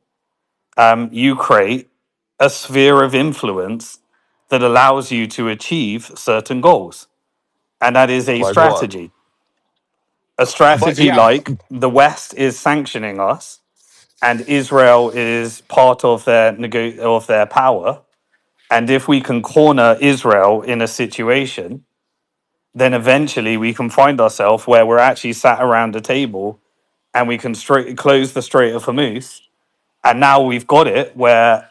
C: you create a sphere of influence that allows you to achieve certain goals, and that is a
I: like what?
C: strategy. A
I: But
C: strategy
I: yeah,
C: like the West is sanctioning us, and Israel is part of of their power. And if we can corner Israel in a situation, then eventually we can find ourselves where we're actually sat around a table and we can close the Strait of Hormuz. And now we've got it where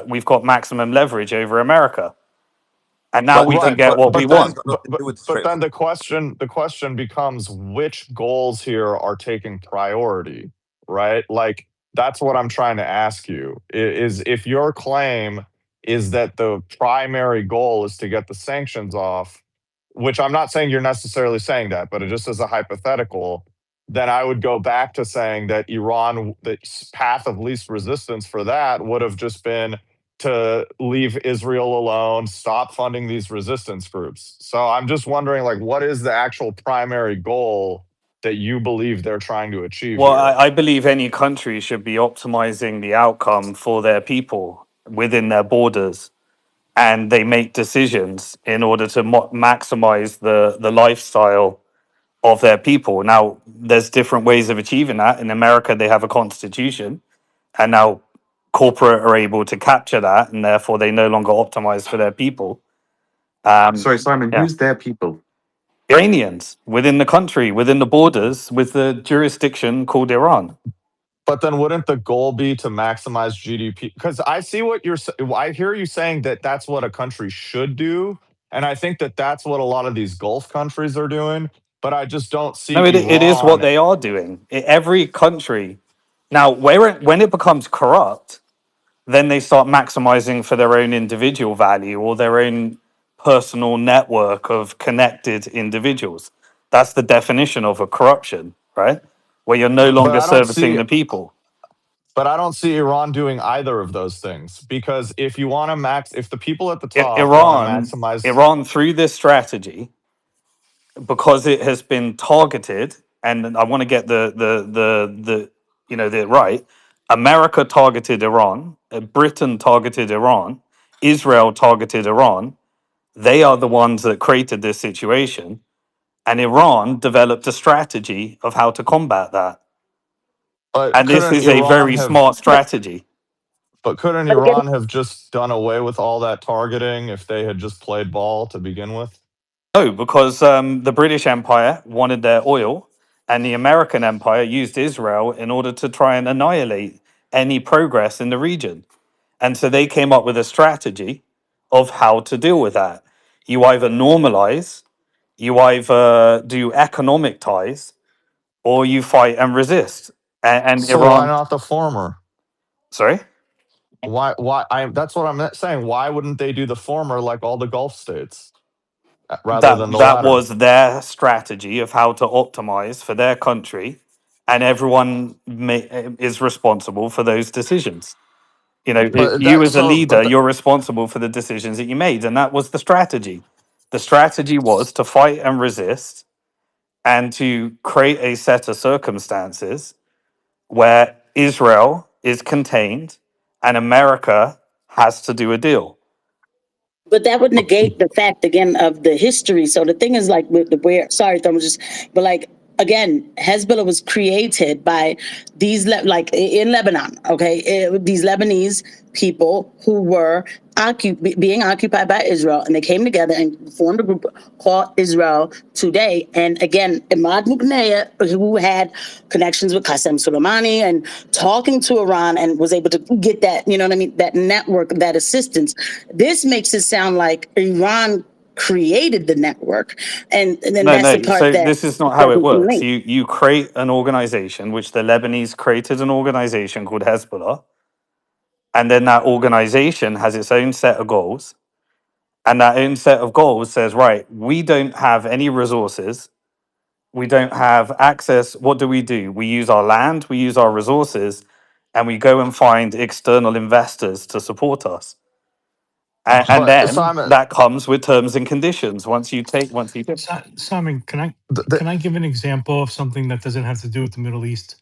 C: we've got maximum leverage over America. And now
Q: But
C: we can
I: right,
C: get what we
I: but
Q: What's
I: then
C: want.
Q: got nothing to do with the
I: but
Q: Strait of
I: then
Q: Hormuz.
I: the question becomes which goals here are taking priority, right? Like that's what I'm trying to ask you. Is if your claim is that the primary goal is to get the sanctions off, which I'm not saying you're necessarily saying that, but it just as a hypothetical, then I would go back to saying that Iran, the path of least resistance for that would have just been to leave Israel alone, stop funding these resistance groups. So I'm just wondering, like, what is the actual primary goal that you believe they're trying to achieve
C: Well,
I: here?
C: I believe any country should be optimizing the outcome for their people within their borders, and they make decisions in order to maximize the lifestyle of their people. Now, there's different ways of achieving that. In America, they have a constitution, and now corporate are able to capture that, and therefore they no longer optimize for their people.
M: Sorry, Simon,
C: Yeah,
M: who's their people?
C: Iranians within the country, within the borders, with the jurisdiction called Iran.
I: But then wouldn't the goal be to maximize GDP? Because I see what I hear you saying that that's what a country should do. And I think that that's what a lot of these Gulf countries are doing. But I just don't
C: No,
I: see
C: it is what
I: Iran.
C: they are doing. Every country now, when it becomes corrupt, then they start maximizing for their own individual value or their own personal network of connected individuals. That's the definition of a corruption, right? Where you're no
I: But
C: longer
I: I don't
C: servicing
I: see.
C: the people.
I: But I don't see Iran doing either of those things because if you want to if the people at the
C: I-
I: top want to
C: Iran,
I: maximize,
C: Iran, through this strategy, because it has been targeted, and I want to get the the right. America targeted Iran, Britain targeted Iran, Israel targeted Iran. They are the ones that created this situation, and Iran developed a strategy of how to combat that.
I: but
C: And this
I: couldn't
C: is a
I: Iran
C: very
I: have?
C: smart strategy.
I: But couldn't
E: But again,
I: Iran have just done away with all that targeting if they had just played ball to begin with?
C: No, because the British Empire wanted their oil, and the American Empire used Israel in order to try and annihilate any progress in the region. And so they came up with a strategy of how to deal with that. You either normalize, you either do economic ties, or you fight and resist. And
I: So why
C: Iran,
I: not the former?
C: sorry,
I: Why I that's what I'm saying. Why wouldn't they do the former like all the Gulf states rather than the
C: that
I: latter?
C: was their strategy of how to optimize for their country, and everyone is responsible for those decisions. You know,
I: But
C: you
I: that
C: as a
I: so
C: leader,
I: but
C: you're responsible for the decisions that you made, and that was the strategy. The strategy was to fight and resist, and to create a set of circumstances where Israel is contained and America has to do a deal.
E: but that would negate the fact again of the history. So the thing is like with the where sorry, Thermal, just but like again, Hezbollah was created by these like in Lebanon, okay, these Lebanese people who were being occupied by Israel, and they came together and formed a group called Israel Today. And again, Imad Mughniyeh, who had connections with Qasem Soleimani and talking to Iran and was able to get that, you know what I mean, that network, that assistance. This makes it sound like Iran created the network, and then
C: No,
E: that's the
C: no.
E: part
C: So
E: that
C: this is not how it
E: doesn't seem
C: works.
E: right.
C: You create an organization, which the Lebanese created an organization called Hezbollah, and then that organization has its own set of goals, and that own set of goals says, right, we don't have any resources, we don't have access. What do? We use our land, we use our resources, and we go and find external investors to support us. And
I: but
C: then
I: Simon,
C: that comes with terms and conditions. Once you do.
T: Simon,
I: th- th-
T: can I give an example of something that doesn't have to do with the Middle East,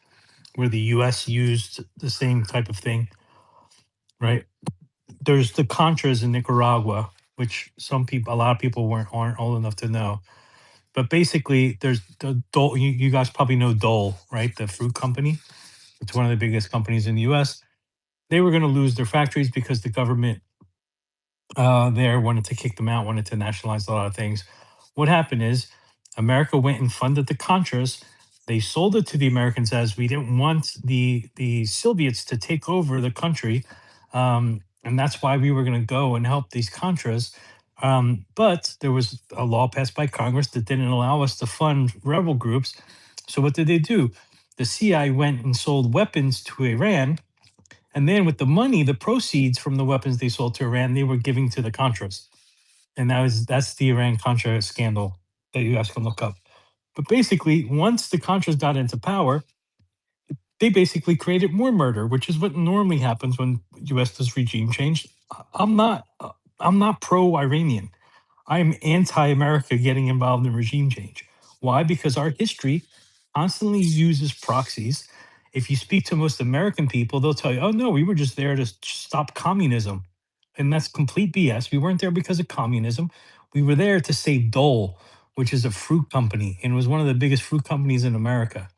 T: where the U.S. used the same type of thing, right? There's the Contras in Nicaragua, which a lot of people aren't old enough to know. But basically, there's the Dole. You guys probably know Dole, right? The fruit company. It's one of the biggest companies in the U.S. They were going to lose their factories because the government there wanted to kick them out, wanted to nationalize a lot of things. What happened is America went and funded the Contras. They sold it to the Americans as we didn't want the Soviets to take over the country, and that's why we were going to go and help these Contras. But there was a law passed by Congress that didn't allow us to fund rebel groups. So what did they do? The CIA went and sold weapons to Iran, and then with the money, the proceeds from the weapons they sold to Iran, they were giving to the Contras. And that's the Iran Contra scandal that you guys can look up. But basically, once the Contras got into power, they basically created more murder, which is what normally happens when US does regime change. I'm not I'm not pro Iranian. I'm anti-America getting involved in regime change. Why? Because our history constantly uses proxies. If you speak to most American people, they'll tell you, "Oh no, we were just there to stop communism," and that's complete BS. We weren't there because of communism. We were there to save Dole, which is a fruit company, and it was one of the biggest fruit companies in America,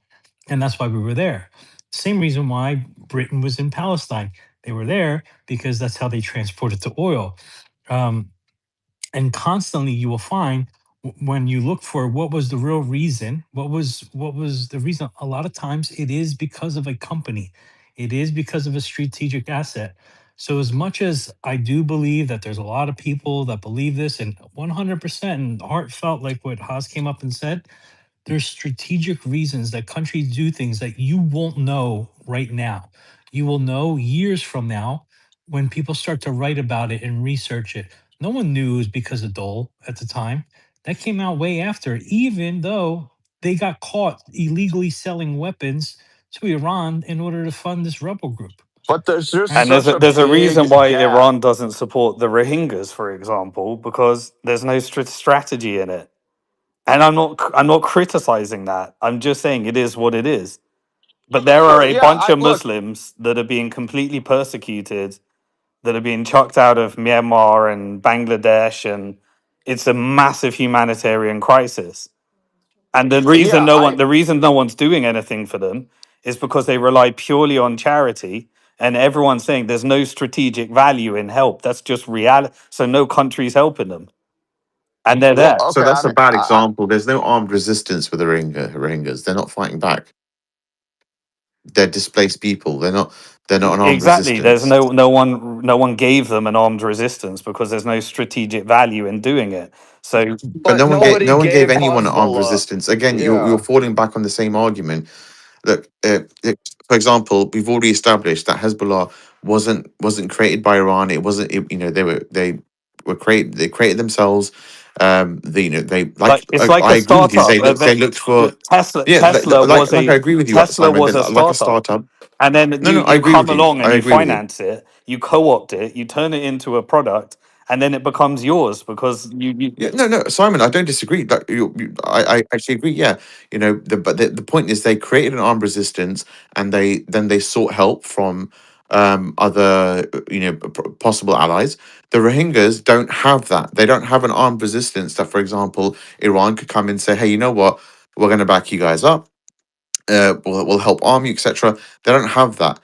T: and that's why we were there. Same reason why Britain was in Palestine. They were there because that's how they transported the oil. Um, and constantly you will find when you look for what was the real reason, what was the reason, a lot of times it is because of a company, it is because of a strategic asset. So as much as I do believe that there's a lot of people that believe this, and 100% and heartfelt, like what Haas came up and said, there's strategic reasons that countries do things that you won't know right now. You will know years from now when people start to write about it and research it. No one knew it was because of Dole at the time. That came out way after, even though they got caught illegally selling weapons to Iran in order to fund this rebel group.
I: but there's just
C: And
T: Right?
I: such a
C: there's a reason
I: big
C: why
I: gap.
C: Iran doesn't support the Rohingyas, for example, because there's no strategy in it. And I'm not criticizing that. I'm just saying it is what it is. But there are
I: Sure,
C: a
I: yeah.
C: bunch
I: I
C: of
I: look,
C: Muslims that are being completely persecuted, that are being chucked out of Myanmar and Bangladesh, and it's a massive humanitarian crisis. And
I: yeah.
C: the reason no one's doing anything for them is because they rely purely on charity, And everyone's saying there's no strategic value in help. That's just reality. So no country's helping them, and they're
I: Well,
C: there.
G: So
I: okay. I
G: that's a
I: mean,
G: bad example. There's no armed resistance with the Rohingyas. They're not fighting back. They're displaced people. They're not an armed
C: Exactly. There's
G: resistance.
C: no one gave them an armed resistance because there's no strategic value in doing it. So
G: But
I: but nobody
G: no one gave
I: gave
G: anyone armed
I: Hezbollah.
G: resistance. Again, you're
I: Yeah,
G: falling back on the same argument. Look, for example, we've already established that Hezbollah wasn't created by Iran. It wasn't. They were created. They created themselves. They
C: like it's like
G: I
C: a
G: agree with you.
C: startup.
G: They looked for
C: Tesla
G: yeah.
C: Tesla was
G: Like I
C: a
G: agree with you,
C: Tesla
G: Simon.
C: was
G: They're
C: a
G: like a
C: startup.
G: startup.
C: And then
G: No,
C: you
G: no, I
C: you
G: agree
C: come
G: with you.
C: along
G: I
C: and you
G: agree with you.
C: finance it, you co-opt it, you turn it into a product, and then it becomes yours because you
G: Yeah, no, no, Simon, I don't disagree. I actually agree. Yeah, but the point is they created an armed resistance, and they sought help from other possible allies. The Rohingyas don't have that. They don't have an armed resistance that, for example, Iran could come and say, "Hey, you know what? We're going to back you guys up. We'll help arm you, etc." They don't have that.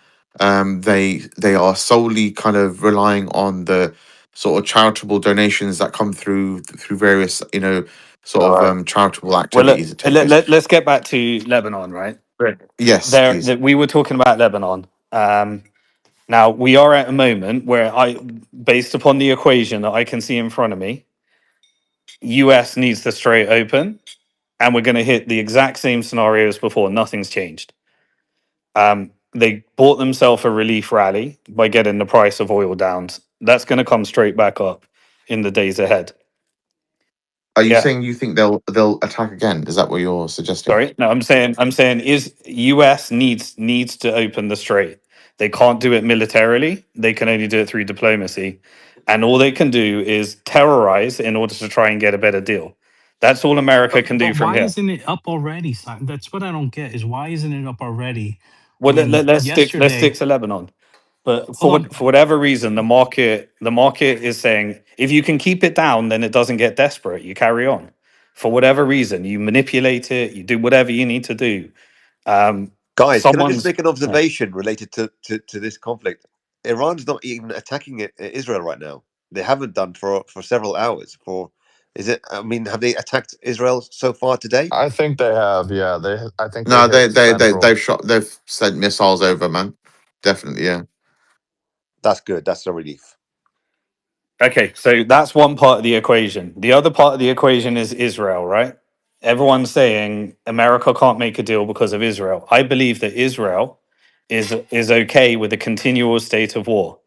G: They are solely kind of relying on the sort of charitable donations that come through various sort
C: all
G: of
C: right.
G: charitable
C: Well,
G: activities that take place.
C: let's get back to Lebanon, right? Right.
G: Yes,
C: There,
G: please.
C: we were talking about Lebanon. Now we are at a moment where based upon the equation that I can see in front of me, US needs the Strait open, and we're going to hit the exact same scenarios before. Nothing's changed. They bought themselves a relief rally by getting the price of oil down. That's going to come straight back up in the days ahead.
G: Are you
C: Yeah.
G: saying you think they'll attack again? Is that what you're suggesting?
C: Sorry. No, I'm saying is US needs to open the strait. They can't do it militarily. They can only do it through diplomacy. And all they can do is terrorize in order to try and get a better deal. That's all America can do
T: But
C: from
T: why
C: here.
T: isn't it up already, Simon? That's what I don't get is why isn't it up already
C: Well,
T: when
C: let's
T: yesterday,
C: stick to Lebanon. But
T: hold on,
C: for whatever reason, the market is saying if you can keep it down, then it doesn't get desperate. You carry on. For whatever reason, you manipulate it. You do whatever you need to do. Um,
Q: Guys, can I just
C: someone's
Q: make an observation related to this conflict? Iran's not even attacking Israel right now. They haven't done for several hours. Is it? I mean, have they attacked Israel so far today?
I: I think they have. Yeah, I think they
G: No,
I: hit central.
G: they've sent missiles over, man. Definitely, yeah.
Q: That's good. That's a relief.
C: okay. So that's one part of the equation. The other part of the equation is Israel, right? Everyone's saying America can't make a deal because of Israel. I believe that Israel is okay with a continual state of war.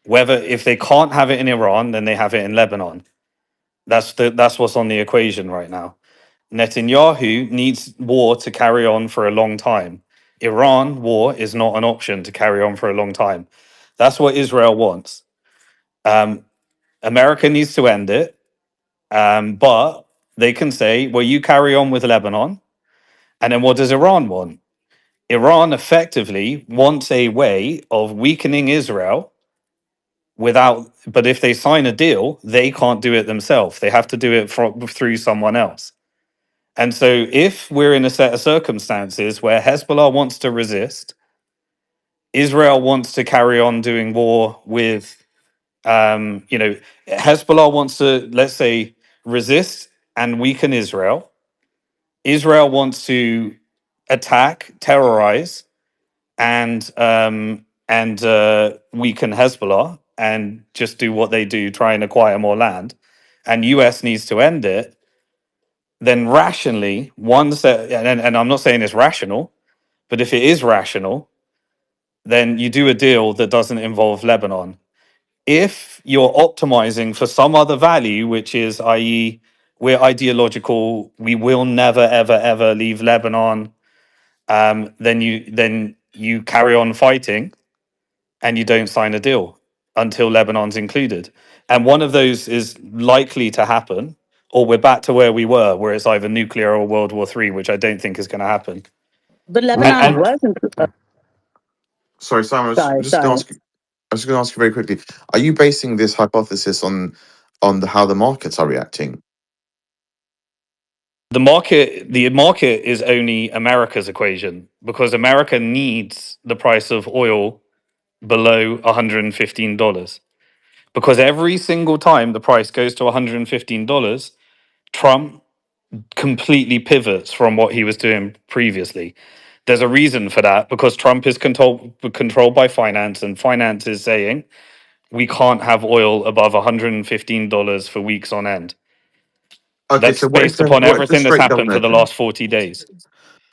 C: Whether if they can't have it in Iran, then they have it in Lebanon. That's what's on the equation right now. Netanyahu needs war to carry on for a long time. Iran war is not an option to carry on for a long time. That's what Israel wants. Um, America needs to end it, but they can say, "Well, you carry on with Lebanon," and then what does Iran want? Iran effectively wants a way of weakening Israel without. But if they sign a deal, they can't do it themselves. They have to do it through someone else. And so, if we're in a set of circumstances where Hezbollah wants to resist, Israel wants to carry on doing war with, Hezbollah wants to, let's say, resist and weaken Israel. Israel wants to attack, terrorize, and weaken Hezbollah and just do what they do, try and acquire more land. And US needs to end it. Then rationally, one set, and I'm not saying it's rational, but if it is rational, then you do a deal that doesn't involve Lebanon. If you're optimizing for some other value, which is, i.e., we're ideological, we will never, ever, ever leave Lebanon, then you carry on fighting and you don't sign a deal until Lebanon's included. And one of those is likely to happen, or we're back to where we were, where it's either nuclear or World War III, which I don't think is going to happen.
E: But
C: And,
E: Lebanon
C: and
E: was included.
G: Sorry, Simon.
E: Sorry, sorry.
G: I was going to ask you very quickly. Are you basing this hypothesis on how the markets are reacting?
C: the market is only America's equation because America needs the price of oil below $115. Because every single time the price goes to $115, Trump completely pivots from what he was doing previously. There's a reason for that because Trump is controlled by finance, and finance is saying we can't have oil above $115 for weeks on end.
G: Okay,
C: That's
G: so
C: based upon
G: what if the
C: everything that's
G: Strait doesn't
C: happened for the
G: open?
C: last 40 days.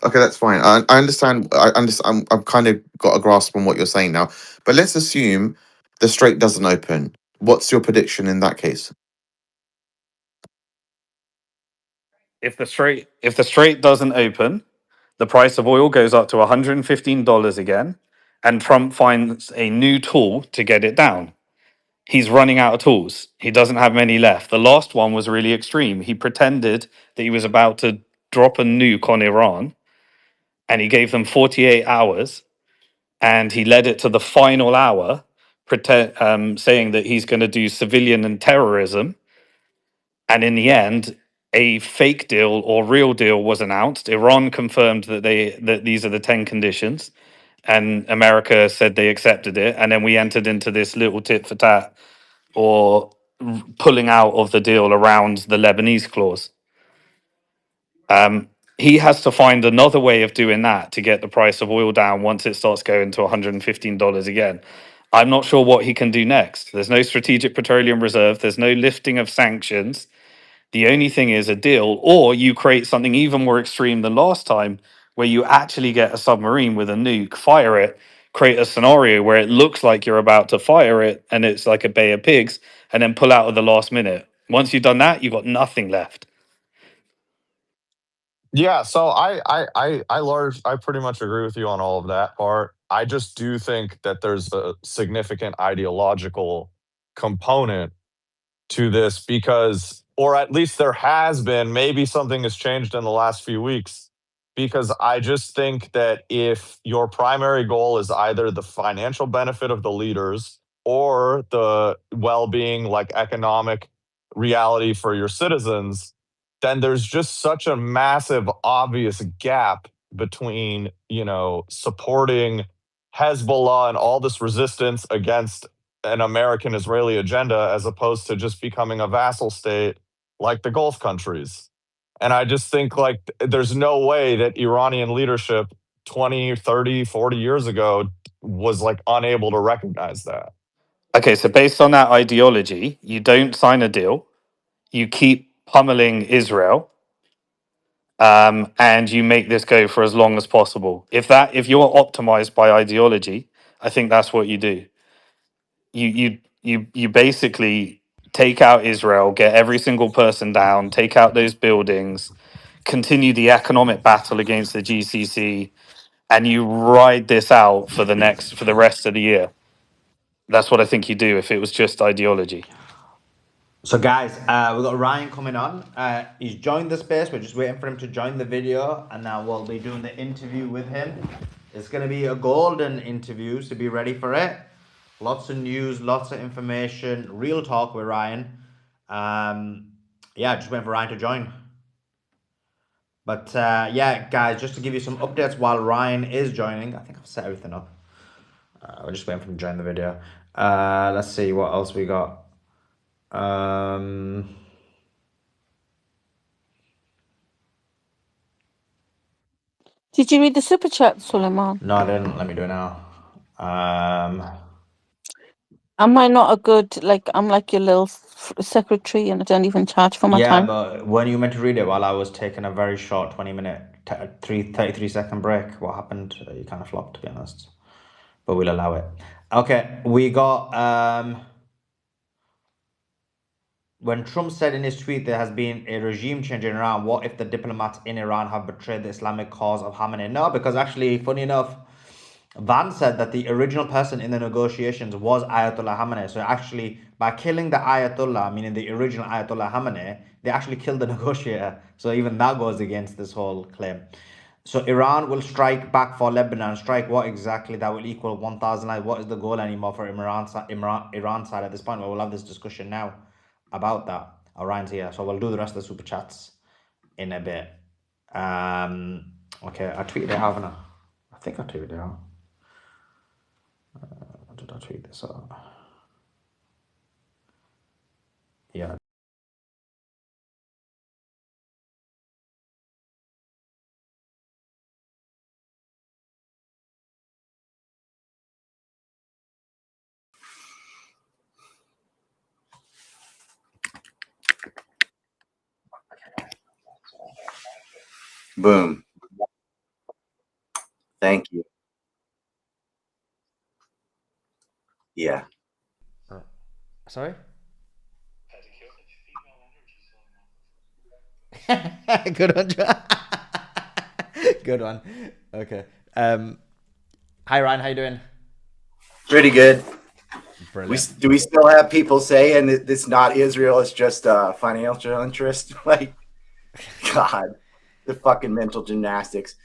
G: Okay, that's fine. I understand. I understand. I've kind of got a grasp on what you're saying now. But let's assume the Strait doesn't open. What's your prediction in that case?
C: If the strait doesn't open, the price of oil goes up to $115 again, and Trump finds a new tool to get it down. He's running out of tools. He doesn't have many left. The last one was really extreme. He pretended that he was about to drop a nuke on Iran, and he gave them 48 hours, and he led it to the final hour, saying that he's going to do civilian and terrorism. And in the end, a fake deal or real deal was announced. Iran confirmed that these are the 10 conditions, and America said they accepted it. And then we entered into this little tit for tat or pulling out of the deal around the Lebanese clause. He has to find another way of doing that to get the price of oil down once it starts going to $115 again. I'm not sure what he can do next. There's no strategic petroleum reserve. There's no lifting of sanctions. The only thing is a deal, or you create something even more extreme than last time, where you actually get a submarine with a nuke, fire it, create a scenario where it looks like you're about to fire it and it's like a bay of pigs, and then pull out at the last minute. Once you've done that, you've got nothing left.
I: Yeah, so I pretty much agree with you on all of that part. I just do think that there's a significant ideological component to this because, or at least there has been, maybe something has changed in the last few weeks. Because I just think that if your primary goal is either the financial benefit of the leaders or the well being, like economic reality for your citizens, then there's just such a massive, obvious gap between, supporting Hezbollah and all this resistance against an American Israeli agenda as opposed to just becoming a vassal state like the Gulf countries. And I just think like there's no way that Iranian leadership 20, 30, 40 years ago was like unable to recognize that.
C: Okay, so based on that ideology, you don't sign a deal, you keep pummeling Israel, and you make this go for as long as possible. If you're optimized by ideology, I think that's what you do. You basically take out Israel, get every single person down, take out those buildings, continue the economic battle against the GCC, and you ride this out for the rest of the year. That's what I think you do if it was just ideology.
A: So guys, we've got Ryan coming on. He's joined the space. We're just waiting for him to join the video, and now we'll be doing the interview with him. It's going to be a golden interview, so be ready for it. Lots of news, lots of information, real talk with Ryan. Yeah, just waiting for Ryan to join. But yeah, guys, just to give you some updates while Ryan is joining, I think I've set everything up. We're just waiting for him to join the video. Let's see what else we got.
B: Did you read the super chat, Suleiman?
A: No, I didn't. Let me do it now.
B: Am I not a good, like, I'm like your little secretary and I don't even charge for my
A: Yeah,
B: time?
A: but when you meant to read it while I was taking a very short 20-minute, 33-second break, what happened? You kind of flopped, to be honest. But we'll allow it. Okay, we got when Trump said in his tweet there has been a regime change in Iran, what if the diplomats in Iran have betrayed the Islamic cause of Khamenei? No, because actually, funny enough, Van said that the original person in the negotiations was Ayatollah Khamenei. So actually, by killing the Ayatollah, meaning the original Ayatollah Khamenei, they actually killed the negotiator. So even that goes against this whole claim. So Iran will strike back for Lebanon. Strike what exactly? That will equal 1,000 lives. What is the goal anymore for Iran side at this point? Well, we'll have this discussion now about that. Ryan's here, so we'll do the rest of the super chats in a bit. Okay, I tweeted it out, haven't I? I think I tweeted it out. tweet this out. Yeah.
N: Boom. Thank you. Yeah.
A: Sorry? Good one. Good one. Okay. Hi Ryan, how you doing?
N: Pretty good.
A: Brilliant.
N: Do we still have people saying that it's not Israel, it's just financial interest? Like, God, the fucking mental gymnastics.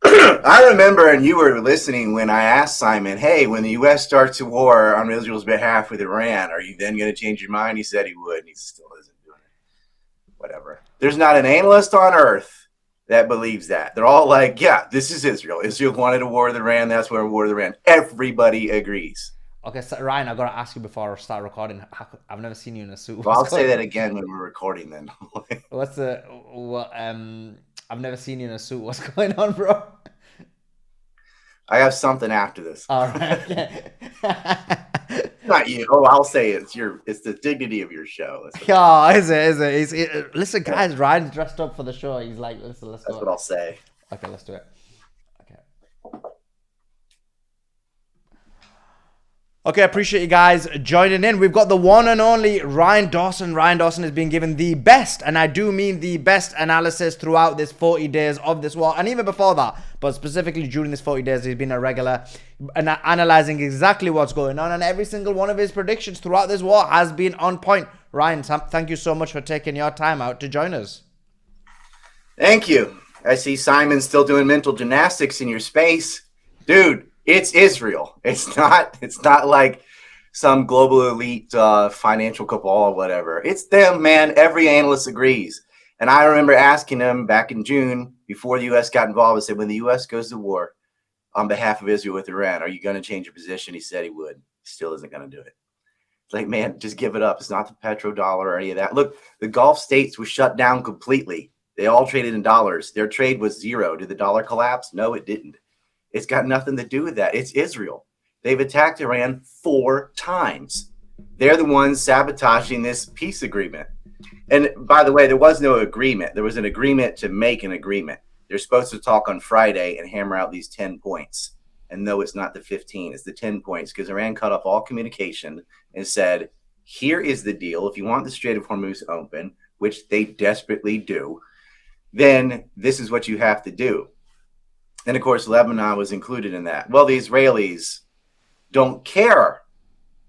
N: I remember, and you were listening when I asked Simon, hey, when the U.S. starts a war on Israel's behalf with Iran, are you then going to change your mind? He said he would, and he still isn't doing it. Whatever. There's not an analyst on earth that believes that. They're all like, yeah, this is Israel. Israel wanted a war with Iran. That's where a war with Iran. Everybody agrees.
A: Okay, so Ryan, I gotta ask you before I start recording. I've never seen you in a suit.
N: Well, I'll say that again when we're recording then.
A: What's the I've never seen you in a suit. What's going on, bro?
N: I have something after this.
A: All right. Okay.
N: Not you. Oh, I'll say it's the dignity of your show.
A: Oh, is it? Listen, guys, Ryan's dressed up for the show. He's like, listen, let's go.
N: That's what I'll say.
A: Okay, let's do it. Okay. Okay, appreciate you guys joining in. We've got the one and only Ryan Dawson. Ryan Dawson has been given the best, and I do mean the best analysis throughout this 40 days of this war, and even before that, but specifically during this 40 days, he's been a regular and analyzing exactly what's going on, and every single one of his predictions throughout this war has been on point. Ryan, thank you so much for taking your time out to join us.
N: Thank you. I see Simon still doing mental gymnastics in your space. Dude, it's Israel. It's not like some global elite financial cabal or whatever. It's them, man. Every analyst agrees. And I remember asking him back in June, before the U.S. got involved, I said, when the U.S. goes to war on behalf of Israel with Iran, are you going to change your position? He said he would. He still isn't going to do it. It's like, man, just give it up. It's not the petrodollar or any of that. Look, the Gulf states were shut down completely. They all traded in dollars. Their trade was zero. Did the dollar collapse? No, it didn't. It's got nothing to do with that. It's Israel. They've attacked Iran 4 times. They're the ones sabotaging this peace agreement. And by the way, there was no agreement. There was an agreement to make an agreement. They're supposed to talk on Friday and hammer out these 10 points. And no, it's not the 15. It's the 10 points because Iran cut off all communication and said, here is the deal. If you want the Strait of Hormuz open, which they desperately do, then this is what you have to do. And of course, Lebanon was included in that. Well, the Israelis don't care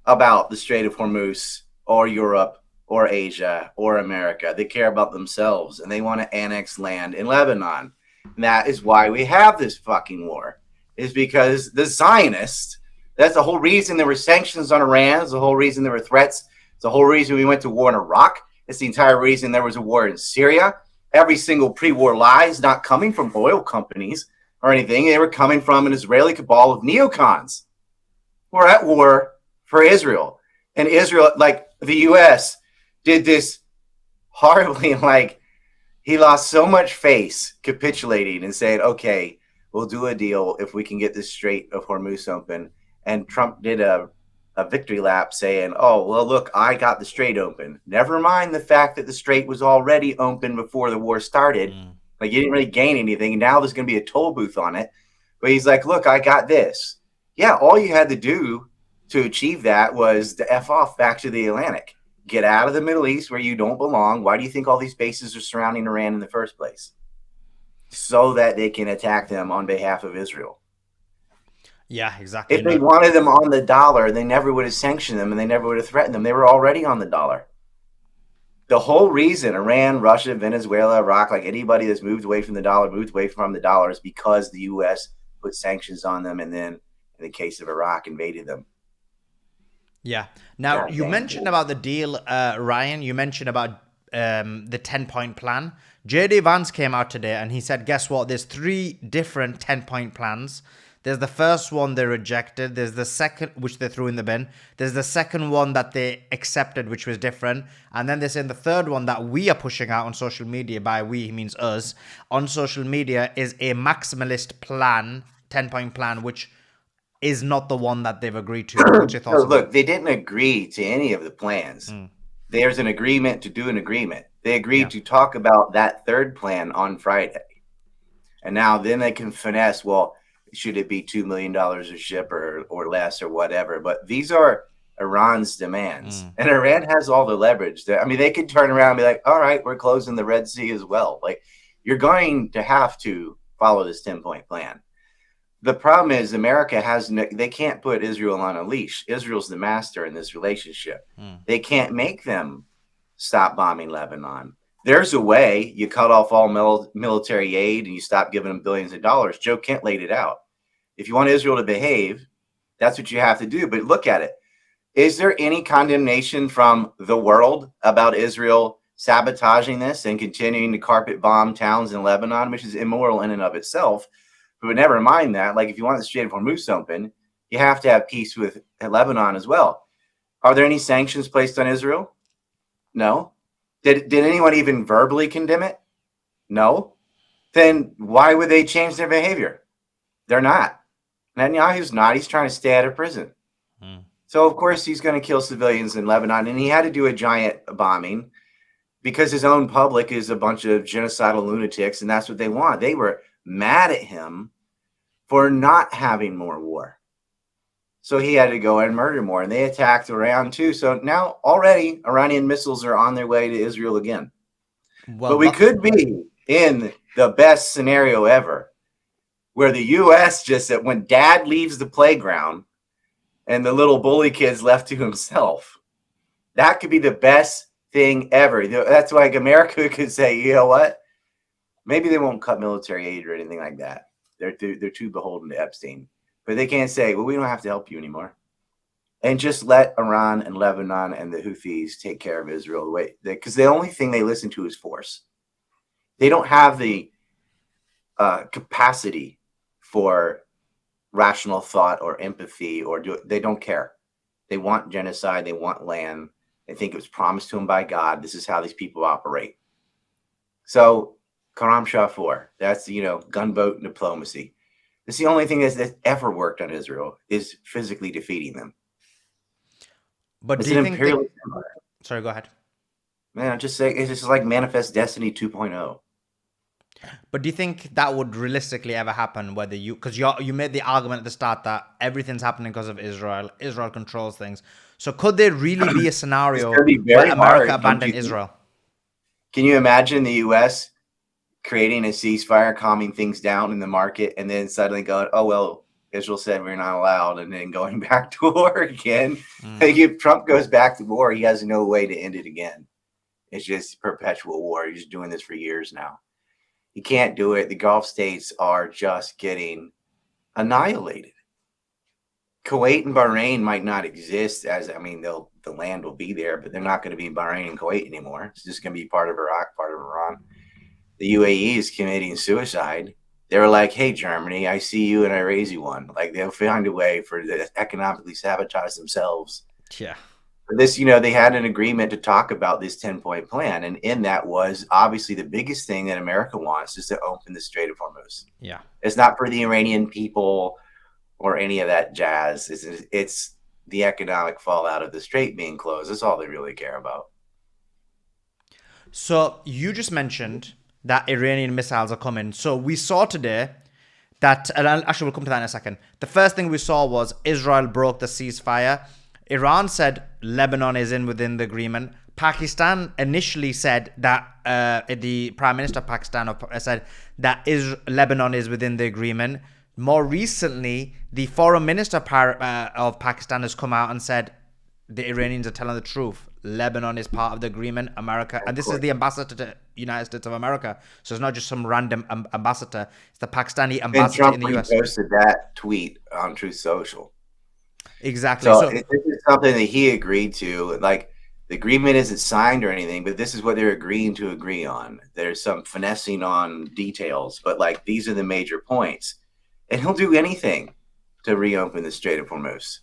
N: about the Strait of Hormuz or Europe or Asia or America. They care about themselves, and they want to annex land in Lebanon. And that is why we have this fucking war, is because the Zionists, that's the whole reason there were sanctions on Iran. It's the whole reason there were threats. It's the whole reason we went to war in Iraq. It's the entire reason there was a war in Syria. Every single pre-war lie is not coming from oil companies or anything. They were coming from an Israeli cabal of neocons who are at war for Israel. And Israel, like the U.S., did this horribly. Like, he lost so much face capitulating and saying, okay, we'll do a deal if we can get this Strait of Hormuz open. And Trump did a victory lap saying, oh, well, look, I got the Strait open. Never mind the fact that the Strait was already open before the war started. Like, you didn't really gain anything. And now there's going to be a toll booth on it. But he's like, look, I got this. Yeah, all you had to do to achieve that was to F off back to the Atlantic. Get out of the Middle East where you don't belong. Why do you think all these bases are surrounding Iran in the first place? So that they can attack them on behalf of Israel.
A: Yeah, exactly.
N: If they wanted them on the dollar, they never would have sanctioned them and they never would have threatened them. They were already on the dollar. The whole reason Iran, Russia, Venezuela, Iraq, like anybody that's moved away from the dollar, is because the U.S. put sanctions on them, and then in the case of Iraq, invaded them.
A: Yeah. Now, you mentioned about the deal, Ryan. You mentioned about the 10-point plan. J.D. Vance came out today and he said, guess what? There's 3 different 10-point plans There's the first one they rejected. There's the second, which they threw in the bin. There's the second one that they accepted, which was different. And then there's in the third one that we are pushing out on social media. By we, he means us. On social media is a maximalist plan, 10-point plan, which is not the one that they've agreed to. What's your thoughts
N: So
A: on that?
N: look, they didn't agree to any of the plans. There's an agreement to do an agreement. They agreed to talk about that third plan on Friday. And now then they can finesse, well, should it be $2 million a ship or less or whatever? But these are Iran's demands. And Iran has all the leverage. I mean, they could turn around and be like, all right, we're closing the Red Sea as well. Like, you're going to have to follow this 10-point plan. The problem is America they can't put Israel on a leash. Israel's the master in this relationship. They can't make them stop bombing Lebanon. There's a way. You cut off all military aid and you stop giving them billions of dollars. Joe Kent laid it out. If you want Israel to behave, that's what you have to do. But look at it. Is there any condemnation from the world about Israel sabotaging this and continuing to carpet bomb towns in Lebanon, which is immoral in and of itself? But never mind that. Like, if you want the Strait of Hormuz open, you have to have peace with Lebanon as well. Are there any sanctions placed on Israel? No. Did anyone even verbally condemn it? No. Then why would they change their behavior? They're not. Netanyahu's not. He's trying to stay out of prison. So, of course, he's going to kill civilians in Lebanon. And he had to do a giant bombing because his own public is a bunch of genocidal lunatics, and that's what they want. They were mad at him for not having more war. So he had to go and murder more. And they attacked Iran too. So now already Iranian missiles are on their way to Israel again. Well, but we could be in the best scenario ever, where the U.S. just said, when dad leaves the playground and the little bully kid's left to himself, that could be the best thing ever. That's why America could say, you know what? Maybe they won't cut military aid or anything like that. They're too beholden to Epstein. But they can't say, well, we don't have to help you anymore. And just let Iran and Lebanon and the Houthis take care of Israel. Because the only thing they listen to is force. They don't have the capacity for rational thought or empathy, they don't care. They want genocide. They want land. They think it was promised to them by God. This is how these people operate. So Karam Shah 4, that's, gunboat diplomacy. It's the only thing that's ever worked on Israel is physically defeating them.
A: But
N: it's
A: do you
N: an
A: think
N: imperialist
A: Sorry, go ahead.
N: Man, I'm just saying, it's just like Manifest Destiny 2.0.
A: But do you think that would realistically ever happen? Whether because you made the argument at the start that everything's happening because of Israel. Israel controls things. So could there really be a scenario where America abandoned Israel?
N: Can you imagine the U.S. creating a ceasefire, calming things down in the market, and then suddenly going, oh, well, Israel said we're not allowed, and then going back to war again? Like, if Trump goes back to war, he has no way to end it again. It's just perpetual war. He's doing this for years now. He can't do it. The Gulf states are just getting annihilated. Kuwait and Bahrain might not exist the land will be there, but they're not going to be Bahrain and Kuwait anymore. It's just going to be part of Iraq, part of Iran. The UAE is committing suicide. They were like, hey, Germany, I see you and I raise you one. Like, they'll find a way to economically sabotage themselves.
A: Yeah.
N: For this, they had an agreement to talk about this 10-point plan. And in that was obviously the biggest thing that America wants is to open the Strait of Hormuz.
A: Yeah.
N: It's not for the Iranian people or any of that jazz. It's the economic fallout of the strait being closed. That's all they really care about.
A: So you just mentioned that Iranian missiles are coming. So we saw today that, and actually we'll come to that in a second. The first thing we saw was Israel broke the ceasefire. Iran said Lebanon is within the agreement. Pakistan initially said that the Prime Minister of Pakistan said that Lebanon is within the agreement. More recently, the Foreign Minister of Pakistan has come out and said the Iranians are telling the truth. Lebanon is part of the agreement. America, and this is the ambassador to the United States of America. So it's not just some random ambassador. It's the Pakistani ambassador in the US.
N: Trump posted that tweet on Truth Social.
A: Exactly.
N: So this is something that he agreed to. Like, the agreement isn't signed or anything, but this is what they're agreeing to agree on. There's some finessing on details, but like, these are the major points. and he'll do anything to reopen the Strait of Hormuz.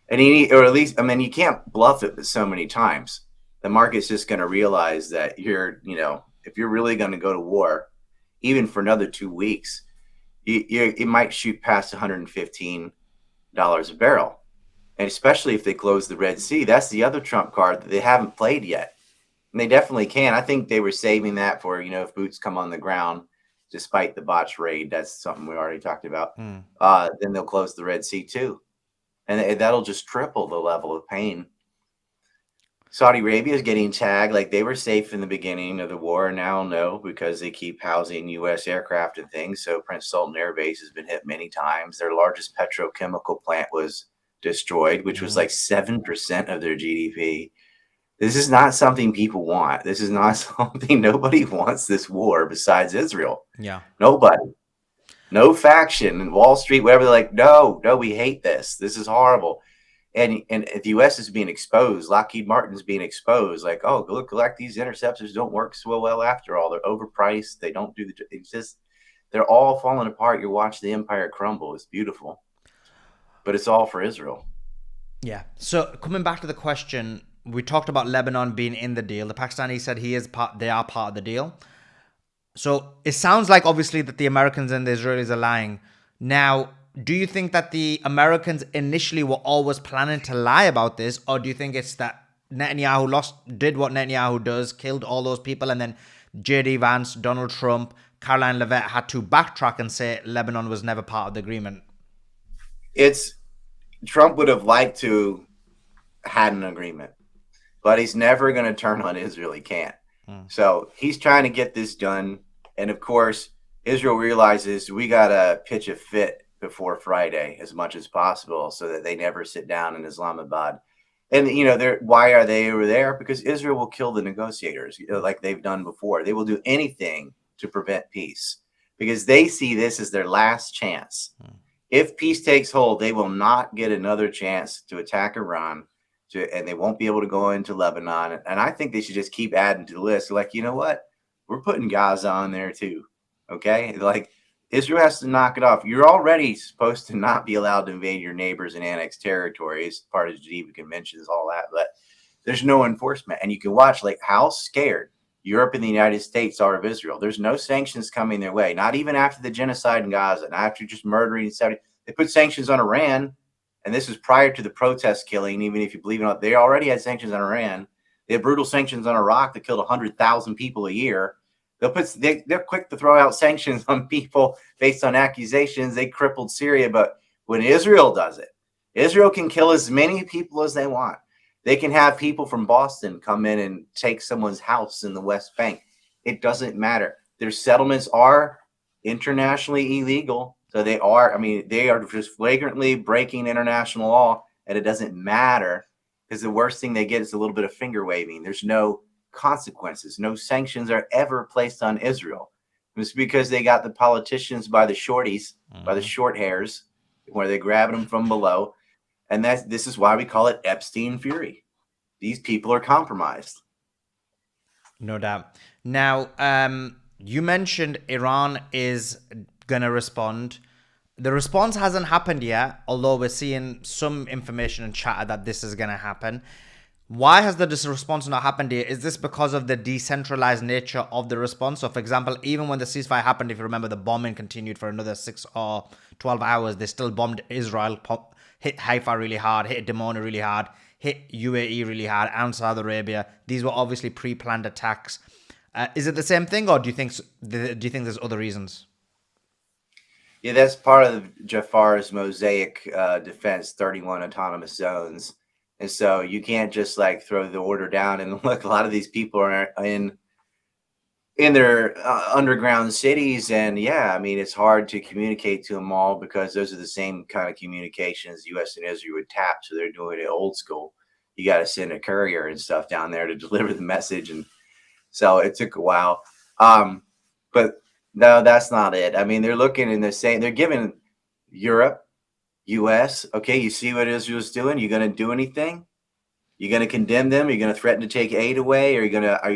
N: And or at least, I mean, you can't bluff it so many times. The market's just going to realize that if you're really going to go to war, even for another 2 weeks, it might shoot past $115 a barrel. And especially if they close the Red Sea, that's the other trump card that they haven't played yet. And they definitely can. I think they were saving that for, if boots come on the ground, despite the botched raid. That's something we already talked about. Then they'll close the Red Sea too. And that'll just triple the level of pain. Saudi Arabia is getting tagged like they were safe in the beginning of the war. Now no, because they keep housing U.S. aircraft and things. So Prince Sultan Air Base has been hit many times. Their largest petrochemical plant was destroyed, which was like 7% of their GDP. This is not something people want. This is not something, nobody wants this war besides Israel.
R: Yeah.
N: Nobody. No faction in Wall Street, whatever. They're like, no, we hate this. This is horrible. And the U.S. is being exposed. Lockheed Martin's being exposed. Like, oh, look, like these interceptors don't work so well after all. They're overpriced. They don't do it's just, they're all falling apart. You watch the empire crumble. It's beautiful. But it's all for Israel.
R: Yeah. So coming back to the question, we talked about Lebanon being in the deal. The Pakistani said they are part of the deal. So it sounds like obviously that the Americans and the Israelis are lying. Now, do you think that the Americans initially were always planning to lie about this? Or do you think it's that Netanyahu did what Netanyahu does, killed all those people, and then J.D. Vance, Donald Trump, Caroline Levitt had to backtrack and say Lebanon was never part of the agreement?
N: Trump would have liked to had an agreement, but he's never going to turn on Israel. He can't. So he's trying to get this done. And of course, Israel realizes we got to pitch a fit before Friday as much as possible so that they never sit down in Islamabad. And, why are they over there? Because Israel will kill the negotiators, like they've done before. They will do anything to prevent peace because they see this as their last chance. If peace takes hold, they will not get another chance to attack Iran. And they won't be able to go into Lebanon. And I think they should just keep adding to the list. Like, you know what? We're putting Gaza on there too. Okay? Like, Israel has to knock it off. You're already supposed to not be allowed to invade your neighbors and annex territories. Part of the Geneva Conventions, all that. But there's no enforcement. And you can watch, like, how scared Europe and the United States are of Israel. There's no sanctions coming their way. Not even after the genocide in Gaza. Not after just murdering 70. They put sanctions on Iran. And this was prior to the protest killing, even if you believe it or not. They already had sanctions on Iran. They had brutal sanctions on Iraq that killed 100,000 people a year. They're quick to throw out sanctions on people based on accusations. They crippled Syria. But when Israel does it, Israel can kill as many people as they want. They can have people from Boston come in and take someone's house in the West Bank. It doesn't matter. Their settlements are internationally illegal. So they are just flagrantly breaking international law, and it doesn't matter because the worst thing they get is a little bit of finger waving. There's no consequences. No sanctions are ever placed on Israel. It's because they got the politicians by the shorties, by the short hairs, where they're grabbing them from below. And this is why we call it Epstein Fury. These people are compromised.
R: No doubt. Now, you mentioned Iran is going to respond. The response hasn't happened yet, although we're seeing some information and chatter that this is going to happen. Why has the response not happened here? Is this because of the decentralized nature of the response? So, for example, even when the ceasefire happened, if you remember, the bombing continued for another 6 or 12 hours. They still bombed Israel, hit Haifa really hard, hit Dimona really hard, hit UAE really hard, and Saudi Arabia. These were obviously pre-planned attacks. Is it the same thing, or do you think there's other reasons?
N: Yeah, that's part of Jafar's mosaic defense, 31 autonomous zones. And so you can't just like throw the order down. And look, a lot of these people are in their underground cities. And yeah, I mean, it's hard to communicate to them all because those are the same kind of communications U.S. and Israel would tap. So they're doing it old school. You got to send a courier and stuff down there to deliver the message. And so it took a while. But no, that's not it. I mean, they're looking and they're saying, they're giving Europe, U.S., okay, you see what Israel's doing? You going to do anything? You going to condemn them? You're going to threaten to take aid away? Are you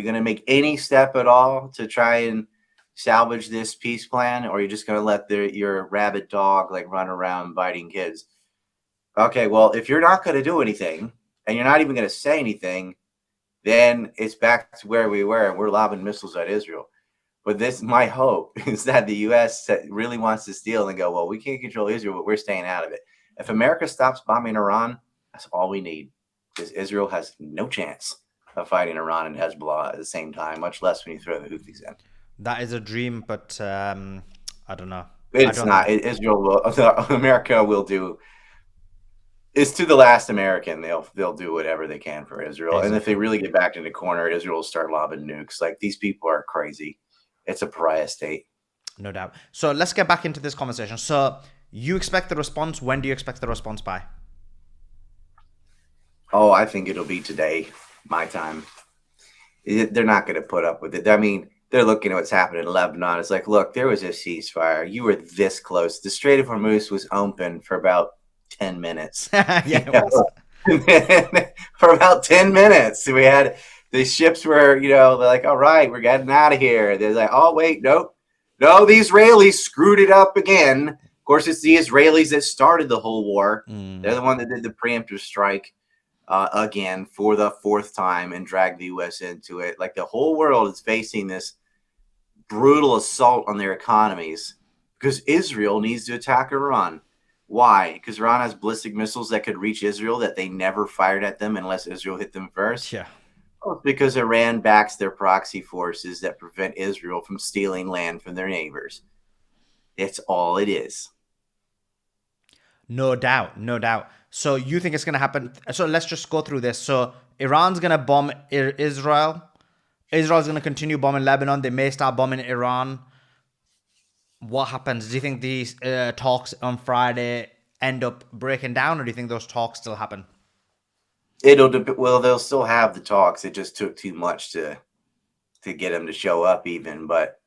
N: going to make any step at all to try and salvage this peace plan, or are you just going to let your rabid dog like run around biting kids? Okay, well, if you're not going to do anything and you're not even going to say anything, then it's back to where we were, and we're lobbing missiles at Israel. But my hope is that the U.S. really wants this deal and go, well, we can't control Israel, but we're staying out of it. If America stops bombing Iran, that's all we need, because Israel has no chance of fighting Iran and Hezbollah at the same time, much less when you throw the Houthis in.
R: That is a dream, but I don't know.
N: It's not. Israel will. America will do. It's to the last American. They'll do whatever they can for Israel. Exactly. And if they really get backed in the corner, Israel will start lobbing nukes. Like, these people are crazy. It's a pariah state.
R: No doubt. So let's get back into this conversation. So you expect the response. When do you expect the response by?
N: Oh, I think it'll be today, my time. They're not going to put up with it. I mean, they're looking at what's happening in Lebanon. It's like, look, there was a ceasefire. You were this close. The Strait of Hormuz was open for about 10 minutes.
R: Yeah, it was.
N: For about 10 minutes. We had the ships were, they're like, all right, we're getting out of here. They're like, oh, wait, nope. No, the Israelis screwed it up again. Of course, it's the Israelis that started the whole war. They're the one that did the preemptive strike again for the fourth time and dragged the U.S. into it. Like, the whole world is facing this brutal assault on their economies because Israel needs to attack Iran. Why? Because Iran has ballistic missiles that could reach Israel that they never fired at them unless Israel hit them first.
R: Yeah.
N: Well, because Iran backs their proxy forces that prevent Israel from stealing land from their neighbors. It's all it is.
R: No doubt. No doubt. So you think it's going to happen? So let's just go through this. So Iran's going to bomb Israel. Israel's going to continue bombing Lebanon. They may start bombing Iran. What happens? Do you think these talks on Friday end up breaking down, or do you think those talks still happen?
N: Well, they'll still have the talks. It just took too much to get them to show up even. But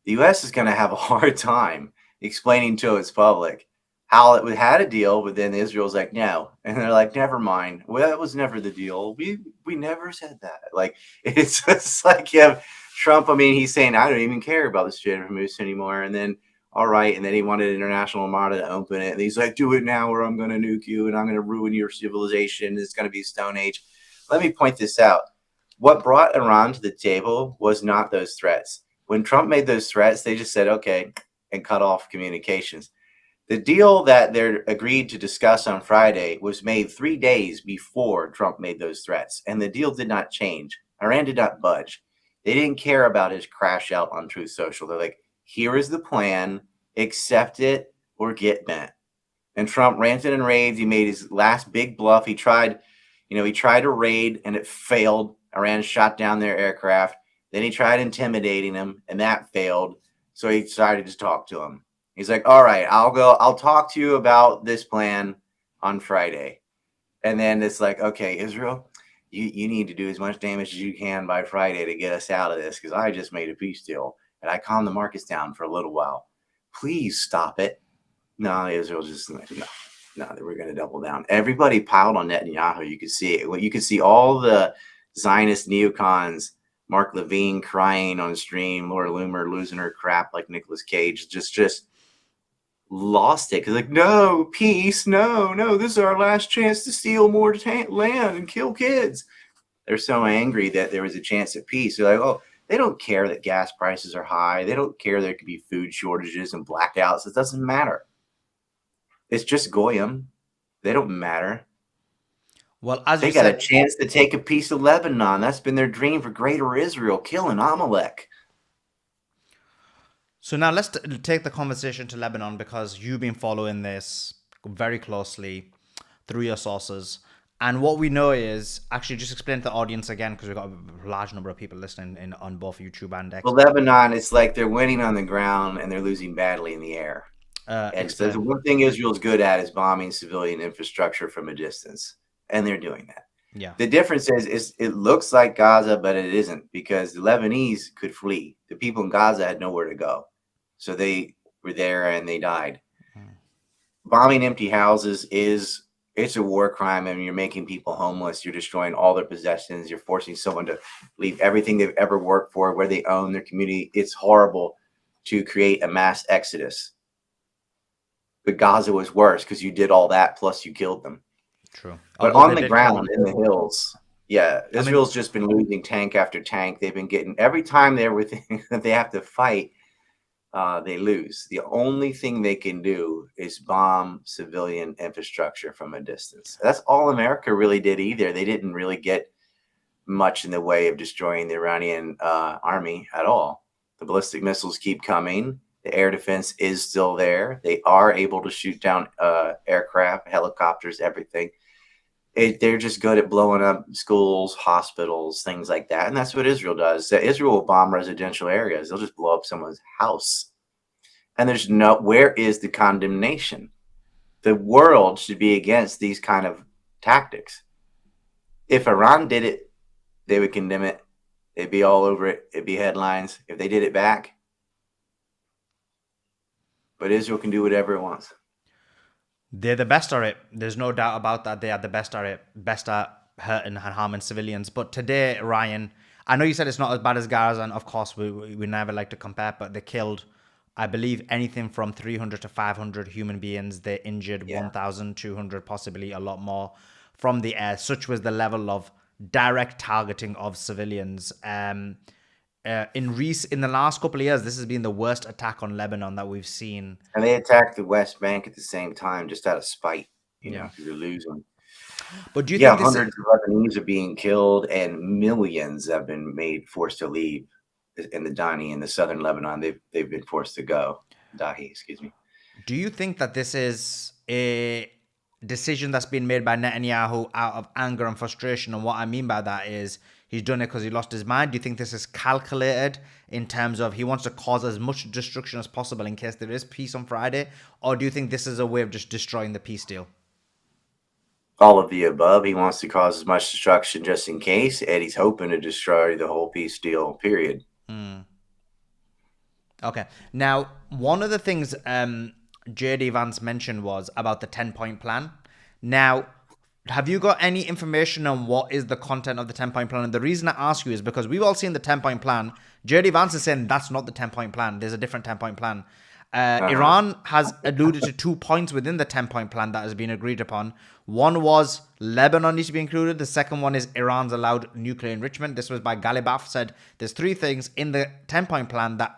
N: the U.S. is going to have a hard time explaining to its public how it had a deal, but then Israel's like, no. And they're like, never mind. Well, that was never the deal. We never said that. Like, it's just like you have Trump. I mean, he's saying, I don't even care about the Strait of Hormuz anymore. And then, all right. And then he wanted International Armada to open it. And he's like, do it now or I'm going to nuke you and I'm going to ruin your civilization. It's going to be Stone Age. Let me point this out. What brought Iran to the table was not those threats. When Trump made those threats, they just said, okay, and cut off communications. The deal that they agreed to discuss on Friday was made 3 days before Trump made those threats. And the deal did not change. Iran did not budge. They didn't care about his crash out on Truth Social. They're like, here is the plan, accept it or get bent. And Trump ranted and raved. He made his last big bluff. He tried to raid and it failed. Iran shot down their aircraft. Then he tried intimidating him and that failed. So he decided to talk to him. He's like, all right, I'll talk to you about this plan on Friday. And then it's like, okay, Israel, you need to do as much damage as you can by Friday to get us out of this, because I just made a peace deal and I calmed the markets down for a little while. Please stop it. No, Israel just like, no, we're going to double down. Everybody piled on Netanyahu. You could see it. You could see all the Zionist neocons, Mark Levine crying on stream, Laura Loomer losing her crap like Nicolas Cage, just lost it. Because like, no, peace, no, this is our last chance to steal more land and kill kids. They're so angry that there was a chance at peace. They're like, oh, they don't care that gas prices are high. They don't care there could be food shortages and blackouts. It doesn't matter. It's just Goyim. They don't matter.
R: Well, as
N: they got a chance to take a piece of Lebanon. That's been their dream for Greater Israel, killing Amalek.
R: So now let's take the conversation to Lebanon, because you've been following this very closely through your sources. And what we know is, actually just explain to the audience again, because we've got a large number of people listening on both YouTube and X.
N: Well, Lebanon, it's like they're winning on the ground and they're losing badly in the air. And so the one thing Israel's good at is bombing civilian infrastructure from a distance. And they're doing that.
R: Yeah.
N: The difference is it looks like Gaza, but it isn't, because the Lebanese could flee. The people in Gaza had nowhere to go. So they were there and they died. Bombing empty houses it's a war crime. I mean, you're making people homeless. You're destroying all their possessions. You're forcing someone to leave everything they've ever worked for, where they own their community. It's horrible. to create a mass exodus. But Gaza was worse because you did all that plus you killed them.
R: True.
N: But
R: Although
N: on
R: they
N: the
R: did kill
N: ground
R: them.
N: in the hills, yeah,
R: I mean,
N: Israel's just been losing tank after tank. They've been getting every time they're within that they have to fight, they lose. The only thing they can do is bomb civilian infrastructure from a distance. That's all America really did either. They didn't really get much in the way of destroying the Iranian army at all. The ballistic missiles keep coming. The air defense is still there. They are able to shoot down aircraft, helicopters, everything. They're just good at blowing up schools, hospitals, things like that. And that's what Israel does. Israel will bomb residential areas. They'll just blow up someone's house. And there's no, where is the condemnation? The world should be against these kind of tactics. If Iran did it, they would condemn it. They'd be all over it. It'd be headlines. If they did it back. But Israel can do whatever it wants.
R: they're the best at it. There's no doubt about that. They are the best at it, best at hurting and harming civilians. But today, Ryan, I know you said it's not as bad as Gaza, and of course we never like to compare, but they killed, I believe, anything from 300 to 500 human beings. They injured 1,200, possibly a lot more from the air. Such was the level of direct targeting of civilians. In the last couple of years, this has been the worst attack on Lebanon that we've seen.
N: And they attacked the West Bank at the same time, just out of spite. You know, you're losing.
R: But do you think this
N: hundreds of Lebanese are being killed, and millions have been forced to leave in the Dani in the southern Lebanon. They've been forced to go. Dahi, excuse me.
R: Do you think that this is a decision that's been made by Netanyahu out of anger and frustration? And what I mean by that is he's done it because he lost his mind. Do you think this is calculated in terms of he wants to cause as much destruction as possible in case there is peace on Friday? Or do you think this is a way of just destroying the peace deal?
N: All of the above. He wants to cause as much destruction just in case, and he's hoping to destroy the whole peace deal, period.
R: Okay. Now, one of the things J.D. Vance mentioned was about the 10-point plan. Now, have you got any information on what is the content of the 10-point plan? And the reason I ask you is because we've all seen the 10-point plan. J.D. Vance is saying that's not the 10-point plan. There's a different 10-point plan. Iran has alluded to 2 points within the 10-point plan that has been agreed upon. One was Lebanon needs to be included. The second one is Iran's allowed nuclear enrichment. This was by Guilbeau, said there's 3 things in the 10-point plan that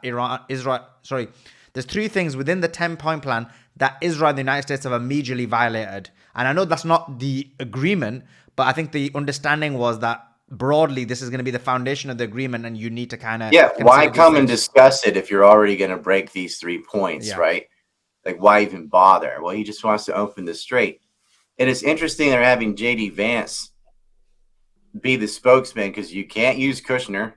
R: there's 3 things within the 10-point plan that Israel and the United States have immediately violated. And I know that's not the agreement, but I think the understanding was that broadly this is going to be the foundation of the agreement, and you need to kind of
N: why come and discuss it if you're already going to break these 3 points, right? Like, why even bother? Well, he just wants to open this straight. And it's interesting they're having J.D. Vance be the spokesman, because you can't use Kushner,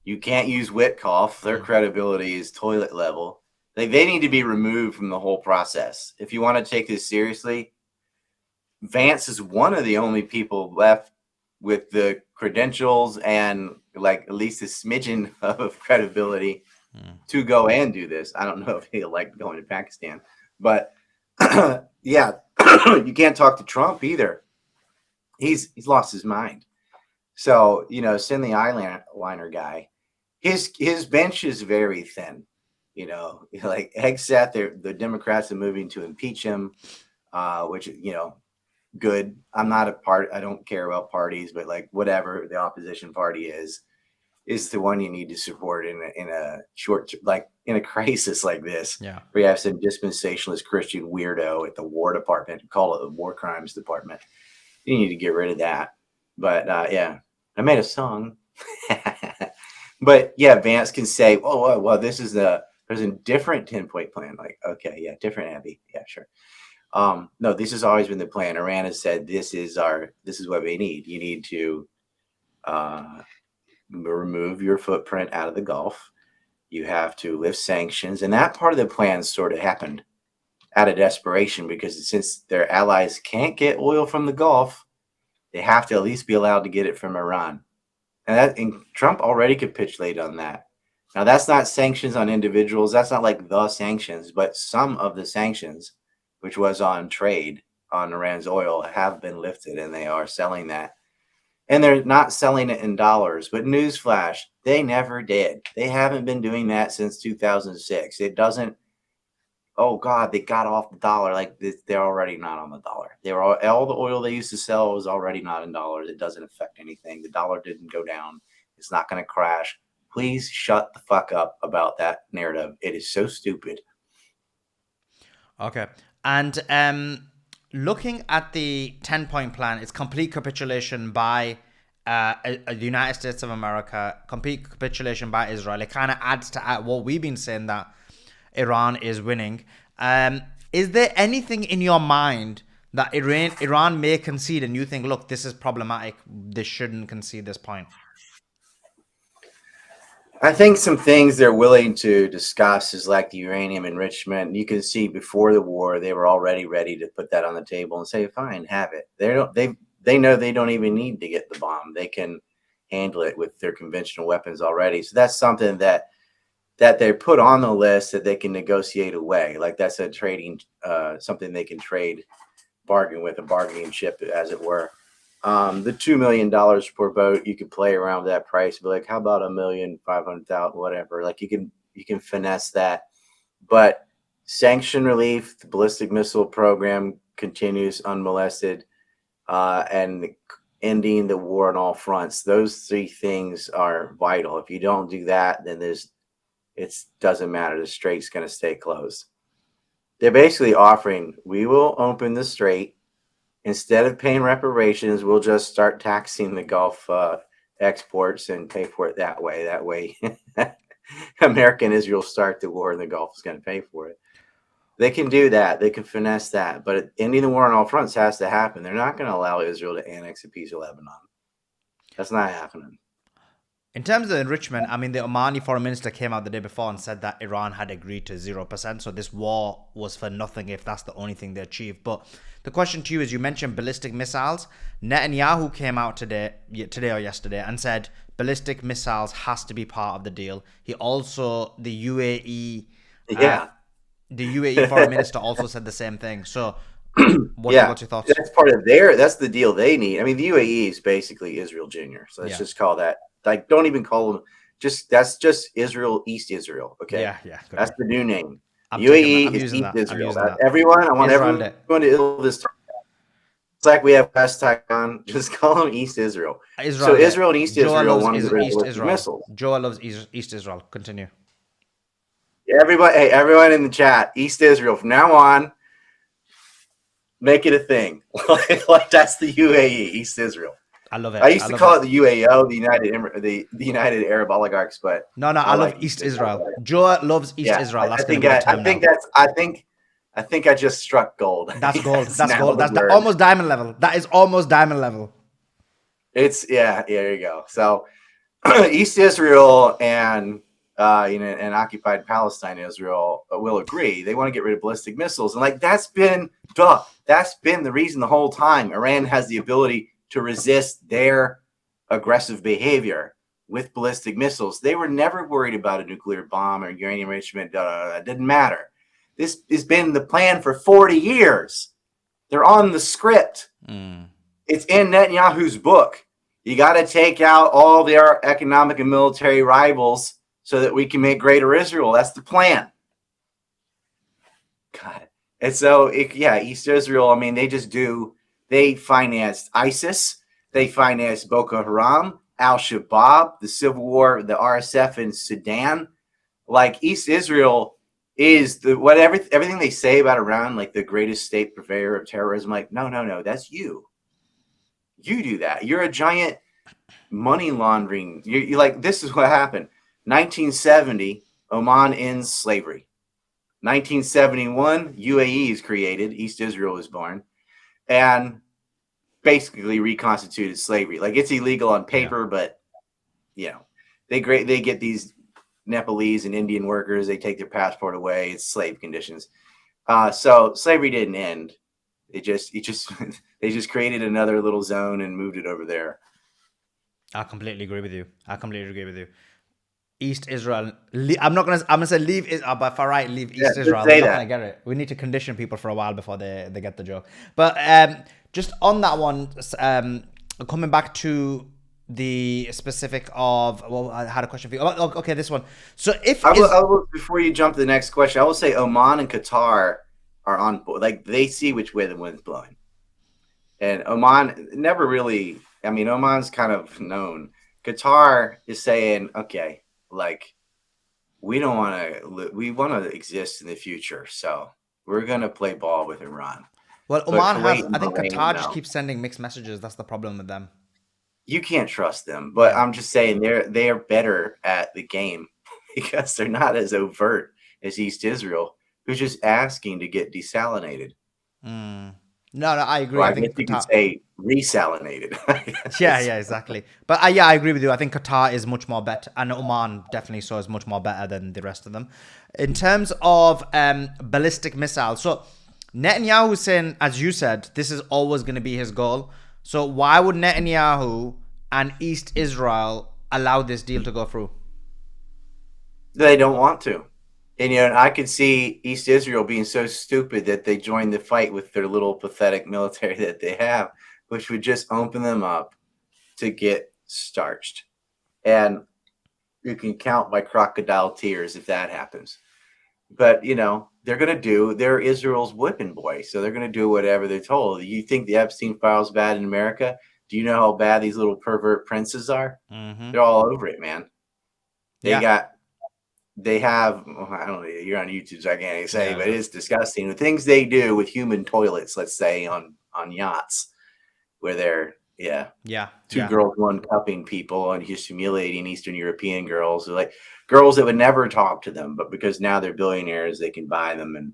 N: you can't use Witkoff. Their credibility is toilet level. Like, they need to be removed from the whole process. If you want to take this seriously, Vance is one of the only people left with the credentials and like at least a smidgen of credibility to go and do this. I don't know if he'll like going to Pakistan, but yeah, you can't talk to Trump either. He's lost his mind. So, you know, send the eyeliner guy. His bench is very thin. You know, like except the Democrats are moving to impeach him, which, you know, good. I'm not a part. I don't care about parties, but like whatever the opposition party is the one you need to support in a short, like in a crisis like this.
R: Yeah.
N: Where you have some dispensationalist Christian weirdo at the War Department, call it the War Crimes Department. You need to get rid of that. But yeah, I made a song. But yeah, Vance can say, oh, well, there's a different 10-point plan. Like, okay, yeah, different, Abby. Yeah, sure. No, this has always been the plan. Iran has said this is what we need. You need to remove your footprint out of the Gulf. You have to lift sanctions, and that part of the plan sort of happened out of desperation, because since their allies can't get oil from the Gulf, they have to at least be allowed to get it from Iran. And Trump already capitulated on that. Now, that's not sanctions on individuals. That's not like the sanctions, but some of the sanctions, which was on trade on Iran's oil, have been lifted, and they are selling that. and they're not selling it in dollars. But newsflash, they never did. They haven't been doing that since 2006. It doesn't. Oh God, they got off the dollar. Like they're already not on the dollar. They were all the oil they used to sell was already not in dollars. It doesn't affect anything. The dollar didn't go down. It's not going to crash. Please shut the fuck up about that narrative. It is so stupid.
R: Okay. And looking at the 10-point plan, it's complete capitulation by the United States of America, complete capitulation by Israel. It kind of adds to what we've been saying, that Iran is winning. Is there anything in your mind that Iran may concede and you think, look, this is problematic, they shouldn't concede this point?
N: I think some things they're willing to discuss is like the uranium enrichment. You can see before the war, they were already ready to put that on the table and say, fine, have it. They know they don't even need to get the bomb. They can handle it with their conventional weapons already. So that's something that they put on the list that they can negotiate away. Like that's a trading, something they can trade, bargain with, a bargaining chip, as it were. The $2 million per boat, you could play around with that price. Be like, how about $1,500,000, whatever? Like you can finesse that. But sanction relief, the ballistic missile program continues unmolested, and ending the war on all fronts. Those three things are vital. If you don't do that, then it doesn't matter. The strait's going to stay closed. They're basically offering, we will open the strait. Instead of paying reparations, we'll just start taxing the Gulf exports and pay for it that way. That way, America and Israel start the war and the Gulf is going to pay for it. They can do that. They can finesse that. But ending the war on all fronts has to happen. They're not going to allow Israel to annex a piece of Lebanon. That's not happening.
R: In terms of the enrichment, I mean, the Omani foreign minister came out the day before and said that Iran had agreed to 0%. So this war was for nothing if that's the only thing they achieved. But the question to you is, you mentioned ballistic missiles. Netanyahu came out today or yesterday and said ballistic missiles has to be part of the deal. He also, the UAE foreign minister also said the same thing. So what's your thoughts?
N: That's part of that's the deal they need. I mean, the UAE is basically Israel Junior. So let's just call that. Like, don't even call them. That's just Israel, East Israel. Okay.
R: Yeah.
N: That's the new name. UAE is East Israel. Everyone, I want everyone to this. It's like we have West Taiwan. Just call them East Israel. So Israel and East Israel want to East Israel missiles.
R: Joel loves East Israel. Continue.
N: Everyone in the chat, East Israel. From now on, make it a thing. Like that's the UAE, East Israel.
R: I love it.
N: I used to call it the UAO, the United Arab Oligarchs, but
R: no, I love East Israel. Joe loves East Israel. That's
N: I think I just struck gold.
R: That's gold. That's gold. That's almost diamond level. That is almost diamond level.
N: It's there you go. So East Israel and and occupied Palestine, Israel will agree. They want to get rid of ballistic missiles, and like that's been the reason the whole time. Iran has the ability to resist their aggressive behavior with ballistic missiles. They were never worried about a nuclear bomb or uranium enrichment. It didn't matter. This has been the plan for 40 years. They're on the script. It's in Netanyahu's book. You got to take out all their economic and military rivals so that we can make greater Israel. That's the plan. God. And so, East Israel, I mean, they financed ISIS. They financed Boko Haram, Al-Shabaab, the civil war, the RSF in Sudan. Like East Israel is everything they say about Iran, like the greatest state purveyor of terrorism. Like, no, that's you. You do that. You're a giant money laundering. You're like, this is what happened. 1970, Oman ends slavery. 1971, UAE is created. East Israel is born. And basically reconstituted slavery. Like it's illegal on paper, but they get these Nepalese and Indian workers. They take their passport away. It's slave conditions. So slavery didn't end. They just created another little zone and moved it over there.
R: I completely agree with you. East Israel. I'm gonna say leave it, but far right, leave East Israel. I'm not gonna get it. We need to condition people for a while before they get the joke. But just on that one, coming back to the specific of, well, I had a question for you. Oh, okay, this one. So if
N: I will, before you jump to the next question, I will say Oman and Qatar are on board. Like, they see which way the wind's blowing. And Oman never really, I mean, Oman's kind of known. Qatar is saying, okay, like, we don't want to, we want to exist in the future. So we're going to play ball with Iran.
R: well,
N: But
R: Oman has,
N: Kuwait and
R: I think
N: Bahrain,
R: Qatar just
N: no.
R: keeps sending mixed messages. That's the problem with them.
N: You can't trust them. But
R: Yeah.
N: I'm just saying they are better at the game because they're not as overt as East Israel, who's just asking to get desalinated.
R: No, I agree.
N: Well,
R: I
N: I guess
R: think
N: you could
R: Qatar.
N: say resalinated.
R: Yeah, exactly. But yeah, I agree with you. I think Qatar is much more better, and Oman definitely so is much more better than the rest of them. In terms of ballistic missiles, so Netanyahu saying, as you said, this is always going to be his goal. So why would Netanyahu and East Israel allow this deal to go through?
N: They don't want to. And I could see East Israel being so stupid that they join the fight with their little pathetic military that they have, which would just open them up to get starched. And you can count by crocodile tears if that happens. But they're Israel's whipping boy, so they're gonna do whatever they're told. You think the Epstein file's bad in America? Do you know how bad these little pervert princes are? They're all over it, man.
R: Yeah.
N: They have, I don't know, you're on YouTube, so I can't even say, but it's disgusting. The things they do with human toilets, let's say, on yachts, where they're, two girls, one cupping people, and just humiliating Eastern European girls, like girls that would never talk to them, but because now they're billionaires, they can buy them and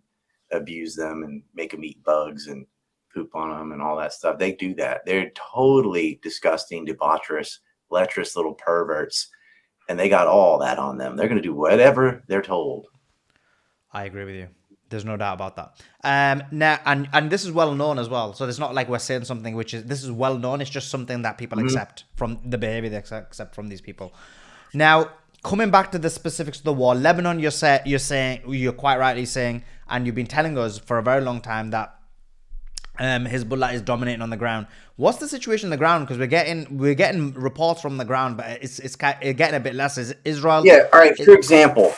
N: abuse them and make them eat bugs and poop on them and all that stuff. They do that. They're totally disgusting, debaucherous, lecherous little perverts. And they got all that on them. They're going to do whatever they're told.
R: I agree with you. There's no doubt about that. Now, and this is well known as well. So it's not like we're saying something this is well known. It's just something that people accept from the behavior they accept from these people. Now, coming back to the specifics of the war, Lebanon, you're quite rightly saying, and you've been telling us for a very long time that Hezbollah is dominating on the ground. What's the situation on the ground? Because we're getting reports from the ground, but it's getting a bit less. Is Israel?
N: Yeah. All right. For example,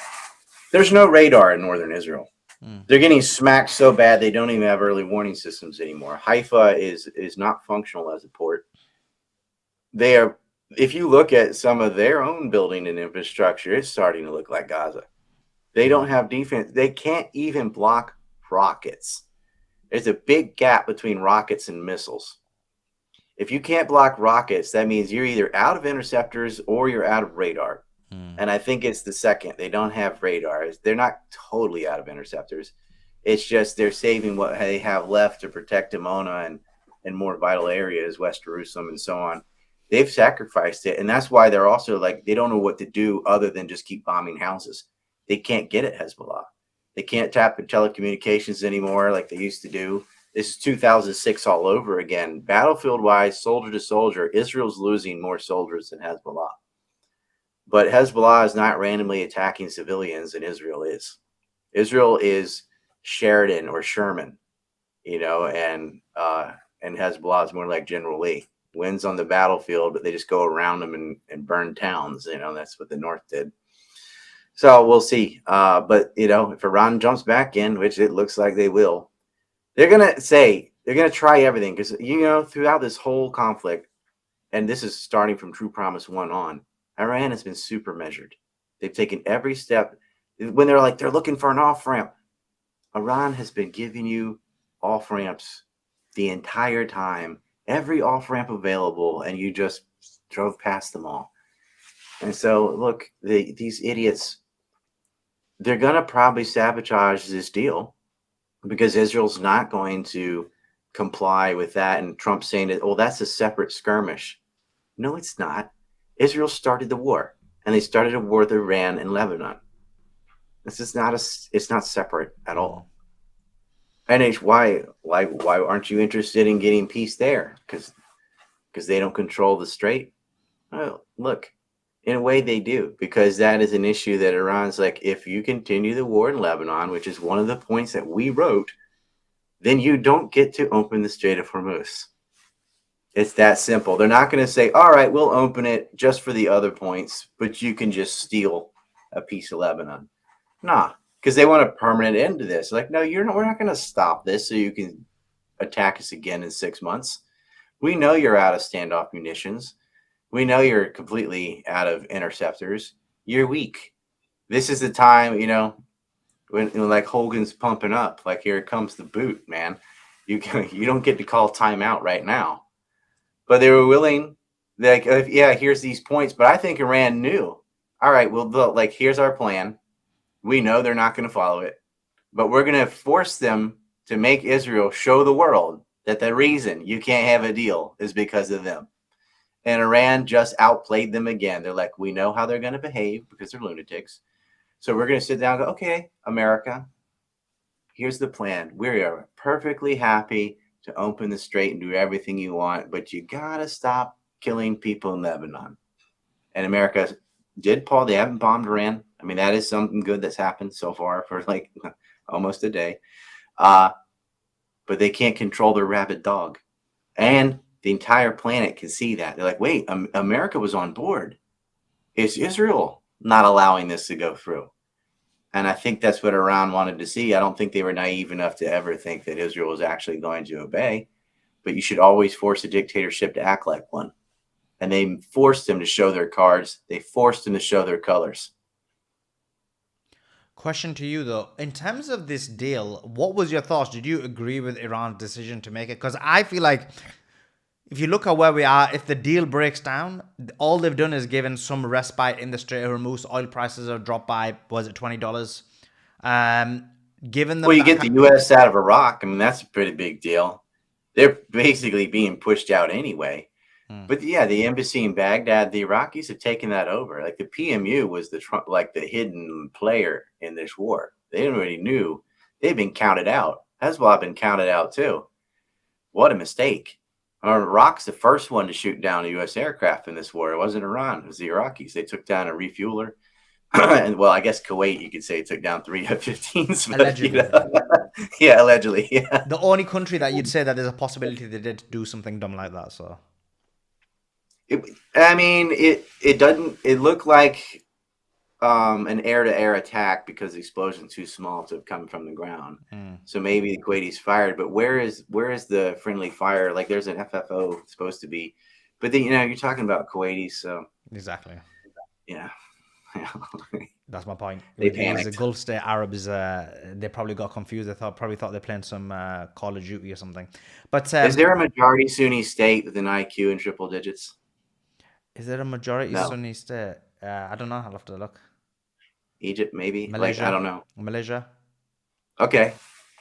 N: there's no radar in northern Israel. They're getting smacked so bad they don't even have early warning systems anymore. Haifa is not functional as a port. They are. If you look at some of their own building and infrastructure, it's starting to look like Gaza. They don't have defense. They can't even block rockets. There's a big gap between rockets and missiles. If you can't block rockets, that means you're either out of interceptors or you're out of radar. And I think it's the second. They don't have radar. They're not totally out of interceptors. It's just they're saving what they have left to protect Dimona and more vital areas, West Jerusalem and so on. They've sacrificed it. And that's why they're also like, they don't know what to do other than just keep bombing houses. They can't get at Hezbollah. They can't tap in telecommunications anymore like they used to do. This is 2006 all over again. Battlefield-wise, soldier to soldier, Israel's losing more soldiers than Hezbollah. But Hezbollah is not randomly attacking civilians, and Israel is. Israel is Sheridan or Sherman, and Hezbollah is more like General Lee. Wins on the battlefield, but they just go around them and burn towns. That's what the North did. So we'll see. But if Iran jumps back in, which it looks like they will, they're going to try everything because, throughout this whole conflict, and this is starting from True Promise 1 on, Iran has been super measured. They've taken every step. When they're looking for an off-ramp, Iran has been giving you off-ramps the entire time, every off-ramp available, and you just drove past them all. And so, look, these idiots, they're going to probably sabotage this deal because Israel's not going to comply with that. And Trump saying that, that's a separate skirmish. No, it's not. Israel started the war, and they started a war with Iran and Lebanon. This is it's not separate at all. And why aren't you interested in getting peace there? Because they don't control the strait. Oh, look, in a way they do, because that is an issue that Iran's like, if you continue the war in Lebanon, which is one of the points that we wrote, then you don't get to open the Strait of Hormuz. It's that simple. They're not going to say, all right, we'll open it just for the other points, but you can just steal a piece of Lebanon. Nah, because they want a permanent end to this. Like, no, we're not going to stop this so you can attack us again in 6 months. We know you're out of standoff munitions. We know you're completely out of interceptors. You're weak. This is the time, when like Hogan's pumping up, like here comes the boot, man. You don't get to call timeout right now. But they were willing, like, yeah, here's these points. But I think Iran knew, all right, well, like, here's our plan. We know they're not going to follow it, but we're going to force them to make Israel show the world that the reason you can't have a deal is because of them. And Iran just outplayed them again. They're like, we know how they're going to behave because they're lunatics. So we're going to sit down and go, okay, America, here's the plan. We are perfectly happy to open the strait and do everything you want, but you got to stop killing people in Lebanon. And America did, Paul. They haven't bombed Iran. I mean, that is something good that's happened so far for like almost a day. But they can't control their rabid dog. And the entire planet can see that. They're like, wait, America was on board. It's Israel not allowing this to go through. And I think that's what Iran wanted to see. I don't think they were naive enough to ever think that Israel was actually going to obey. But you should always force a dictatorship to act like one. And they forced them to show their cards. They forced them to show their colors.
R: Question to you though, in terms of this deal, what was your thoughts? Did you agree with Iran's decision to make it? Because I feel like if you look at where we are, if the deal breaks down, all they've done is given some respite in the Strait of Hormuz. Oil prices have dropped by, was it $20? Given them,
N: well, you get the U.S. out of Iraq. I mean, that's a pretty big deal. They're basically being pushed out anyway. But yeah, the embassy in Baghdad, the Iraqis have taken that over. Like the PMU was the hidden player in this war. They already knew they've been counted out. Hezbollah been counted out too. What a mistake. Iraq's the first one to shoot down a U.S. aircraft in this war. It wasn't Iran. It was the Iraqis. They took down a refueler. And well, I guess Kuwait, you could say, took down 3 F-15s.
R: Allegedly.
N: Yeah, allegedly. Yeah.
R: The only country that you'd say that there's a possibility they did do something dumb like that. So,
N: it doesn't. It looked like an air-to-air attack because the explosion's too small to come from the ground. So maybe the Kuwaitis fired, but where is the friendly fire? Like there's an FFO supposed to be, but then you're talking about Kuwaitis, so
R: exactly.
N: Yeah.
R: That's my point.
N: They
R: With
N: panicked.
R: these Gulf state Arabs, they probably got confused. They probably thought they're playing some Call of Duty or something. But
N: is there a majority Sunni state with an IQ in triple digits?
R: Is there a majority
N: No.
R: Sunni state? I don't know. I'll have to look.
N: Egypt, maybe.
R: Malaysia.
N: I don't know.
R: Malaysia.
N: Okay,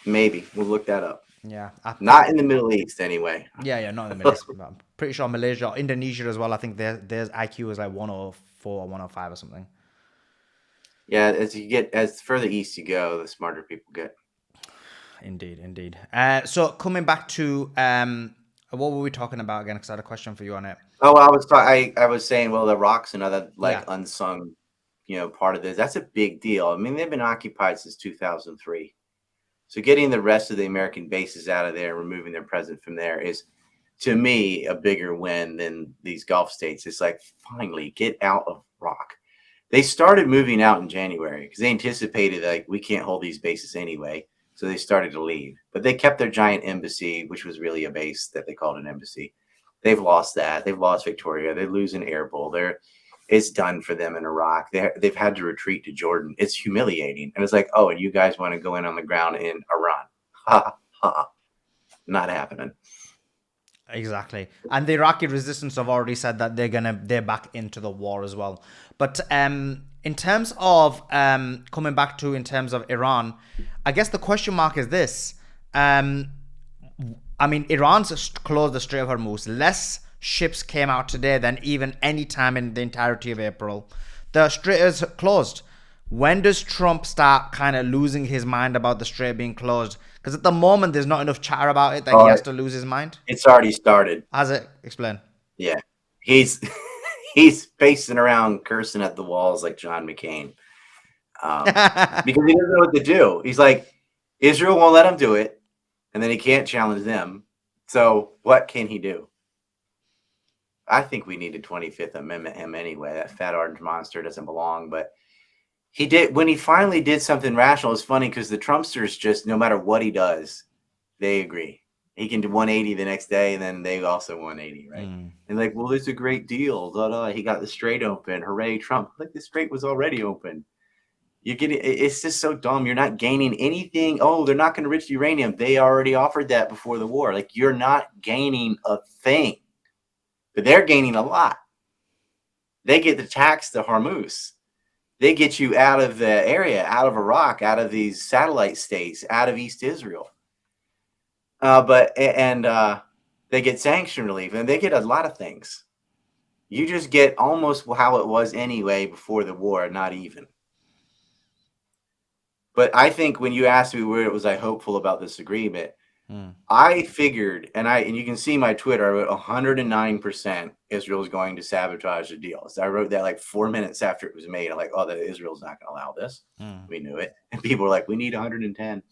N: maybe we'll look that up.
R: Yeah.
N: Not in the Middle East, anyway.
R: Yeah, not in the Middle East. I'm pretty sure Malaysia, Indonesia as well. I think their IQ is like 104 or 105 or something.
N: Yeah, as further east you go, the smarter people get.
R: Indeed. So coming back to what were we talking about again? Because I had a question for you on it.
N: Oh, I was saying, well, the Rock's another unsung, part of this. That's a big deal. I mean, they've been occupied since 2003. So getting the rest of the American bases out of there and removing their presence from there is, to me, a bigger win than these Gulf states. It's like, finally, get out of Rock. They started moving out in January because they anticipated like we can't hold these bases anyway. So they started to leave. But they kept their giant embassy, which was really a base that they called an embassy. They've lost that. They've lost Victoria. They lose an air bowl. It's done for them in Iraq. They've had to retreat to Jordan. It's humiliating. And it's like, oh, and you guys want to go in on the ground in Iran. Ha, ha. Not happening.
R: Exactly. And the Iraqi resistance have already said that they're back into the war as well. But in terms of coming back to in terms of Iran, I guess the question mark is this. Iran's closed the Strait of Hormuz. Less ships came out today than even any time in the entirety of April. The strait is closed. When does Trump start kind of losing his mind about the strait being closed? Because at the moment, there's not enough chatter about it that he has to lose his mind.
N: It's already started.
R: Has it? Explain.
N: Yeah. He's pacing around cursing at the walls like John McCain. Because he doesn't know what to do. He's like, Israel won't let him do it. And then he can't challenge them. So what can he do? I think we need a 25th Amendment him anyway. That fat orange monster doesn't belong. But he did, when he finally did something rational. It's funny because the Trumpsters just, no matter what he does, they agree. He can do 180 the next day, and then they also 180, right? And like, well, it's a great deal. Blah, blah. He got the strait open. Hooray, Trump! Like the strait was already open. You get it. It's just so dumb. You're not gaining anything. Oh, they're not going to enrich uranium. They already offered that before the war. Like, you're not gaining a thing, but they're gaining a lot. They get to tax the Hormuz. They get you out of the area, out of Iraq, out of these satellite states, out of East Israel. They get sanction relief, and they get a lot of things. You just get almost how it was anyway before the war, not even. But I think when you asked me where was I hopeful about this agreement, I figured, and you can see my Twitter, I wrote 109% Israel is going to sabotage the deal. So I wrote that like 4 minutes after it was made. I'm like, oh, Israel's not going to allow this. We knew it. And people were like, we need 110.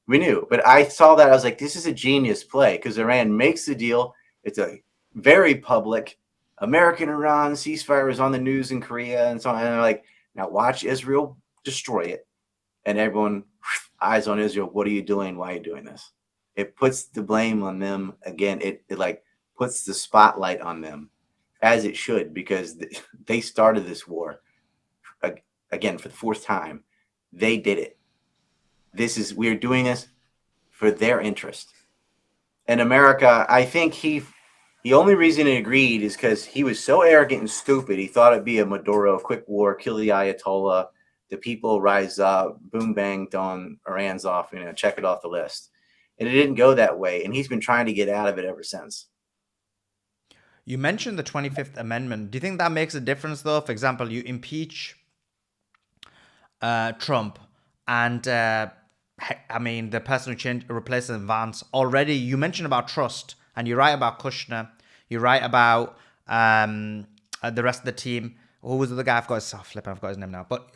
N: We knew, but I saw that. I was like, this is a genius play because Iran makes the deal. It's a very public. American-Iran ceasefire is on the news in Korea and so on. And I'm like, now watch Israel destroy it. And everyone, eyes on Israel. What are you doing? Why are you doing this? It puts the blame on them again. It like puts the spotlight on them, as it should, because they started this war again for the fourth time. They did it. We're doing this for their interest. And America, I think the only reason he agreed is because he was so arrogant and stupid. He thought it'd be a Maduro quick war, kill the Ayatollah, the people rise up, boom, bang, done, Iran's off, check it off the list. And it didn't go that way. And he's been trying to get out of it ever since.
R: You mentioned the 25th Amendment. Do you think that makes a difference, though? For example, you impeach Trump, and the person who replaces Vance already. You mentioned about trust, and you're right about Kushner. You're right about the rest of the team. Who was the guy? I've got his name now. But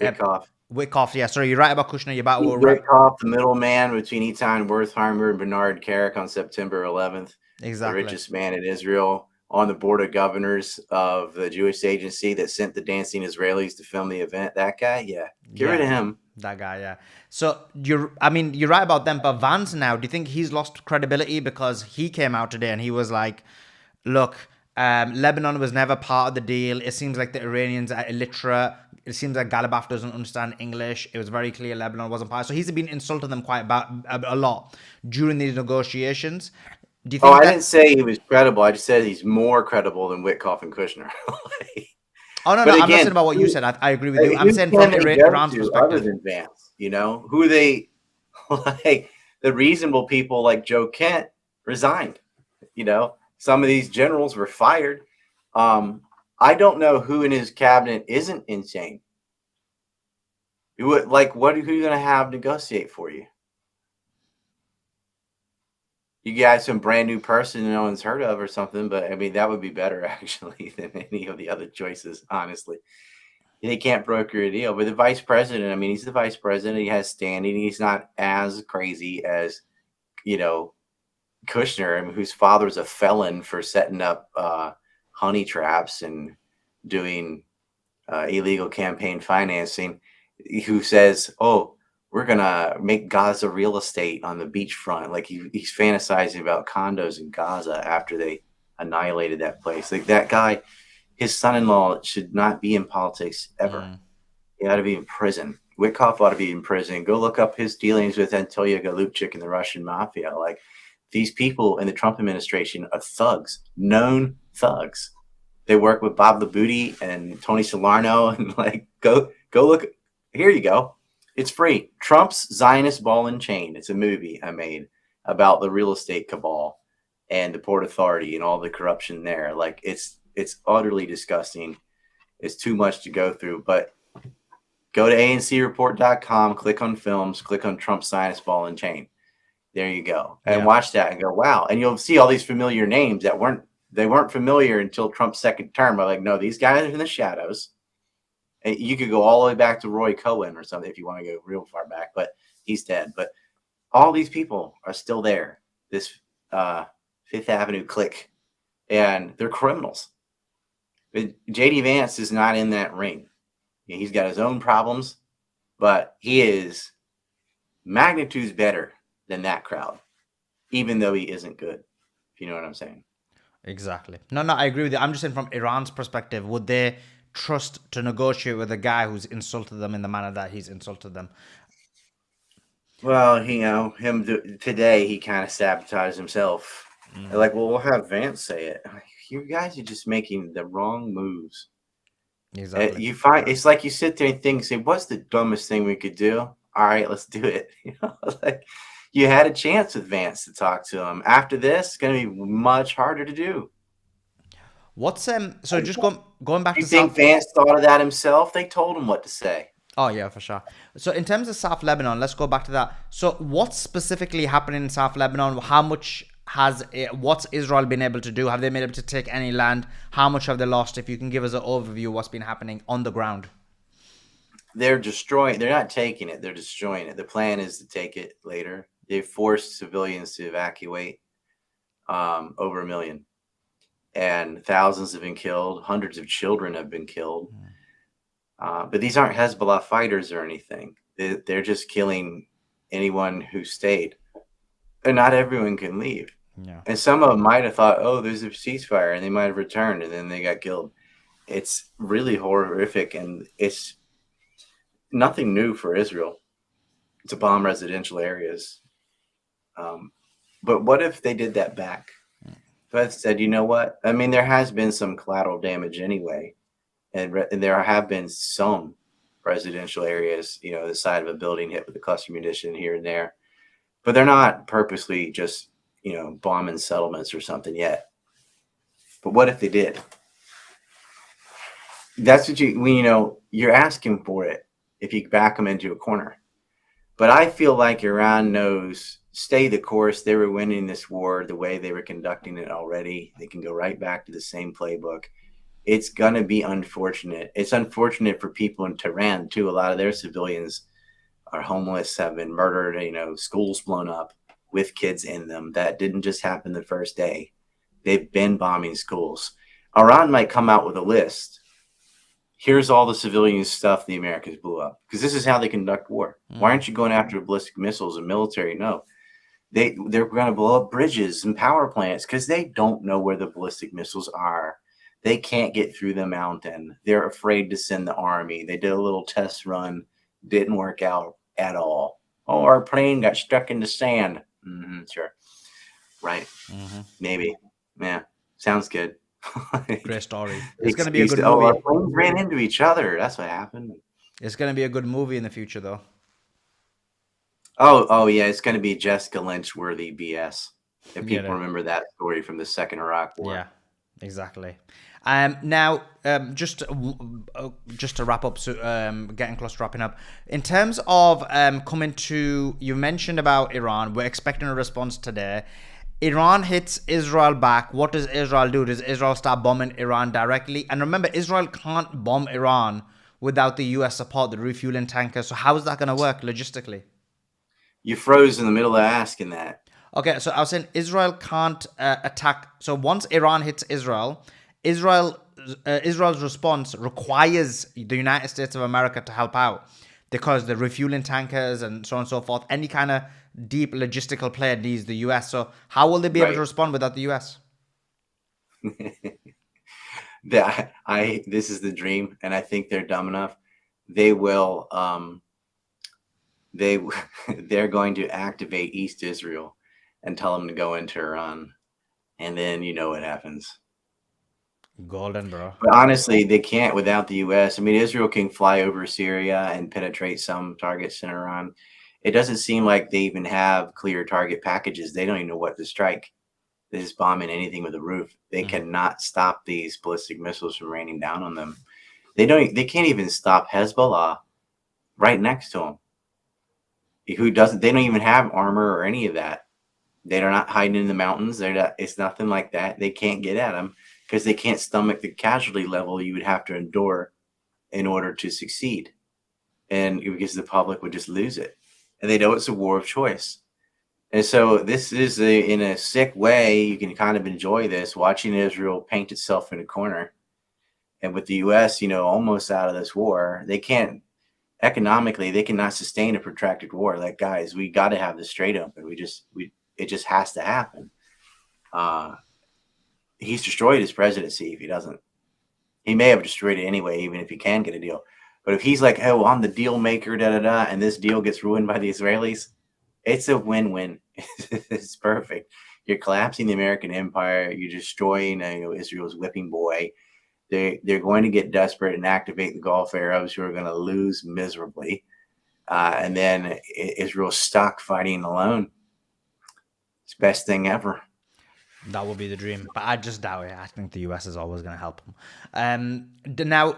R: Witkoff. Yeah, sorry. You're right about Kushner. You're about
N: Witkoff, the middleman between Eitan Wertheimer and Bernard Kerik on September 11th.
R: Exactly.
N: The richest man in Israel, on the board of governors of the Jewish agency that sent the dancing Israelis to film the event. That guy, yeah. Get rid of him.
R: That guy, yeah. So you're right about them, but Vance now, do you think he's lost credibility because he came out today and he was like, look, Lebanon was never part of the deal. It seems like the Iranians are illiterate. It seems like Galibaf doesn't understand English. It was very clear Lebanon wasn't part. So he's been insulting them quite a lot during these negotiations. Do you think
N: I didn't say he was credible. I just said he's more credible than Witkoff and Kushner.
R: Oh, no, I'm not saying about what you said. I agree with you. I'm saying from Iran's perspective.
N: Other than Vance, who are they? Like the reasonable people like Joe Kent resigned. Some of these generals were fired. I don't know who in his cabinet isn't insane. Who are you going to have negotiate for you? You got some brand new person no one's heard of or something, but that would be better actually than any of the other choices, honestly. They can't broker a deal. But the vice president, he's the vice president. He has standing. He's not as crazy as, Kushner, whose father's a felon for setting up honey traps and doing illegal campaign financing, who says, oh, we're going to make Gaza real estate on the beachfront. Like he's fantasizing about condos in Gaza after they annihilated that place. Like that guy, his son-in-law should not be in politics ever. He ought to be in prison. Witkoff ought to be in prison. Go look up his dealings with Antolia Golubchik and the Russian mafia. Like these people in the Trump administration are thugs, known thugs. They work with Bob Labouty and Tony Salerno and go look. Here you go. It's free. Trump's Zionist Ball and Chain. It's a movie I made about the real estate cabal and the Port Authority and all the corruption there. Like it's utterly disgusting. It's too much to go through. But go to ancreport.com, click on films, click on Trump's Zionist Ball and Chain. There you go. And watch that and go, wow. And you'll see all these familiar names that weren't familiar until Trump's second term. I'm like, no, these guys are in the shadows. And you could go all the way back to Roy Cohen or something if you want to go real far back, but he's dead. But all these people are still there. This Fifth Avenue clique and they're criminals. JD Vance is not in that ring. He's got his own problems, but he is magnitudes better than that crowd, even though he isn't good. If you know what I'm saying.
R: Exactly. No, I agree with you. I'm just saying from Iran's perspective, would they trust to negotiate with a guy who's insulted them in the manner that he's insulted them?
N: Well, today he kind of sabotaged himself. Like, well, we'll have Vance say it. You guys are just making the wrong moves.
R: Exactly.
N: You find it's like you sit there and think, say, what's the dumbest thing we could do? All right, let's do it. Like you had a chance with Vance to talk to him. After this, it's going to be much harder to do.
R: What's so just going back
N: You
R: to
N: think
R: South.
N: Vance thought of that himself? They told him what to say.
R: Oh yeah, for sure. So in terms of South Lebanon, let's go back to that. So what's specifically happening in South Lebanon? How much what's Israel been able to do? Have they been able to take any land? How much have they lost? If you can give us an overview of what's been happening on the ground.
N: They're destroying. They're not taking it. They're destroying it. The plan is to take it later. They forced civilians to evacuate. Over 1 million, and thousands have been killed. Hundreds of children have been killed. But these aren't Hezbollah fighters or anything. They're just killing anyone who stayed. And not everyone can leave.
R: Yeah.
N: And some of them might have thought, oh, there's a ceasefire, and they might have returned, and then they got killed. It's really horrific, and it's nothing new for Israel to bomb residential areas. But what if they did that back? But said, you know what? I mean, there has been some collateral damage anyway. And there have been some residential areas, the side of a building hit with a cluster munition here and there. But they're not purposely just, bombing settlements or something yet. But what if they did? That's what you're asking for it if you back them into a corner. But I feel like Iran knows, stay the course. They were winning this war the way they were conducting it already. They can go right back to the same playbook. It's going to be unfortunate. It's unfortunate for people in Tehran, too. A lot of their civilians are homeless, have been murdered, schools blown up with kids in them. That didn't just happen the first day. They've been bombing schools. Iran might come out with a list. Here's all the civilian stuff the Americans blew up. Because this is how they conduct war. Why aren't you going after ballistic missiles and military? No. They're going to blow up bridges and power plants because they don't know where the ballistic missiles are. They can't get through the mountain. They're afraid to send the army. They did a little test run. Didn't work out at all. Oh, our plane got stuck in the sand. Sure. Right. Maybe. Yeah. Sounds good.
R: Great story. It's going to be a good movie.
N: Our planes ran into each other. That's what happened.
R: It's going to be a good movie in the future, though.
N: Oh yeah. It's going to be Jessica Lynch worthy BS. If people remember that story from the Second Iraq War.
R: Yeah, exactly. Now, just to wrap up, so getting close to wrapping up. In terms of you mentioned about Iran. We're expecting a response today. Iran hits Israel back. What does Israel do? Does Israel start bombing Iran directly? And remember, Israel can't bomb Iran without the U.S. support, the refueling tankers. So how is that going to work logistically?
N: You froze in the middle of asking that.
R: Okay, so I was saying Israel can't attack. So once Iran hits Israel's response requires the United States of America to help out because the refueling tankers and so on and so forth, any kind of deep logistical player needs the US. So how will they be able to respond without the US?
N: This is the dream, and I think they're dumb enough. They will. They're going to activate East Israel and tell them to go into Iran, and then you know what happens.
R: Golden, bro.
N: But honestly, they can't without the U.S. I mean, Israel can fly over Syria and penetrate some targets in Iran. It doesn't seem like they even have clear target packages. They don't even know what to strike. They're just bombing anything with a roof. They cannot stop these ballistic missiles from raining down on them. They can't even stop Hezbollah right next to them. They don't even have armor or any of that. They're not hiding in the mountains. It's nothing like that. They can't get at them because they can't stomach the casualty level you would have to endure in order to succeed. And because the public would just lose it. And they know it's a war of choice. And so this is in a sick way, you can kind of enjoy this, watching Israel paint itself in a corner. And with the U.S., almost out of this war, they can't economically, they cannot sustain a protracted war. Like, guys, we got to have this straight open. It just has to happen. He's destroyed his presidency if he doesn't. He may have destroyed it anyway, even if he can get a deal. But if he's like, oh, I'm the deal maker, and this deal gets ruined by the Israelis, it's a win-win. It's perfect. You're collapsing the American empire. You're destroying Israel's whipping boy. They're going to get desperate and activate the Gulf Arabs, who are going to lose miserably. And then Israel's stuck fighting alone. It's the best thing ever.
R: That would be the dream, but I just doubt it. I think the US is always going to help them. Now,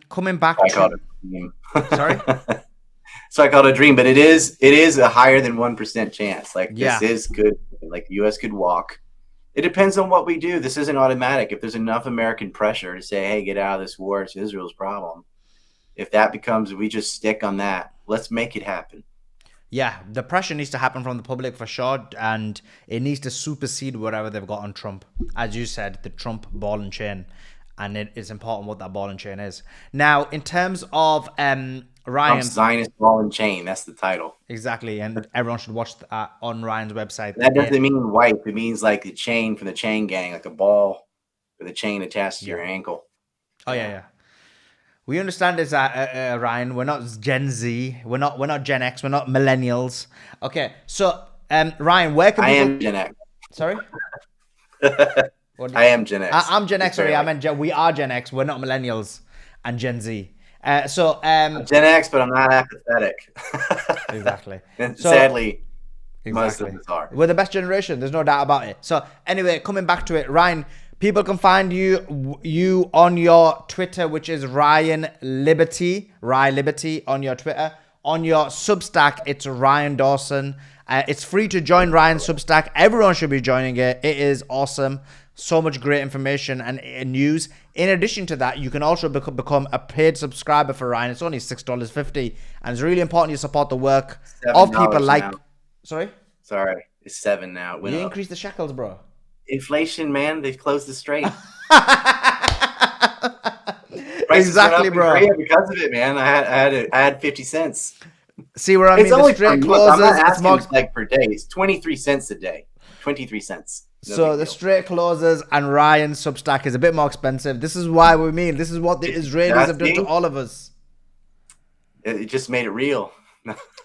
R: coming back
N: I
R: to...
N: called it a dream.
R: Sorry?
N: So I called it a dream, but it is a higher than 1% chance. Like,
R: Yeah.
N: this is good. Like, the U.S. could walk. It depends on what we do. This isn't automatic. If there's enough American pressure to say, hey, get out of this war, it's Israel's problem. If that becomes, we just stick on that, let's make it happen.
R: Yeah, the pressure needs to happen from the public for sure, and it needs to supersede whatever they've got on Trump. As you said, the Trump ball and chain, and it's important what that ball and chain is. Now, in terms of Ryan...
N: Trump's Zionist ball and chain, that's the title.
R: Exactly, and everyone should watch on Ryan's website.
N: That doesn't mean white. It means like the chain from the chain gang, like a ball with a chain attached to your ankle.
R: Oh, yeah. We understand this, Ryan. We're not Gen Z. We're not Gen X. We're not millennials. Okay, so Ryan, where can people...
N: I am Gen X.
R: Sorry?
N: I am Gen X.
R: I'm Gen X. Sorry, I meant we are Gen X. We're not millennials and Gen Z. I'm
N: Gen X, but I'm not apathetic.
R: Exactly.
N: Sadly, most of us are.
R: We're the best generation. There's no doubt about it. So anyway, coming back to it, Ryan, people can find you on your Twitter, which is Ryan Liberty on your Twitter. On your Substack, it's Ryan Dawson. It's free to join Ryan's Substack. Everyone should be joining it. It is awesome. So much great information and news. In addition to that, you can also become a paid subscriber for Ryan. It's only $6.50. And it's really important you support the work of people like...
N: Now.
R: Sorry,
N: it's $7 now.
R: You increased the shekels, bro.
N: Inflation, man. They've closed the strait.
R: Exactly, bro.
N: Because of it, man. I had 50 cents.
R: See where I mean?
N: It's only
R: straight closes.
N: I'm not asking it's like per day. It's 23 cents a day. 23 cents.
R: So the straight closes and Ryan's Substack is a bit more expensive. This is why this is what the Israelis have done to all of us.
N: It just made it real.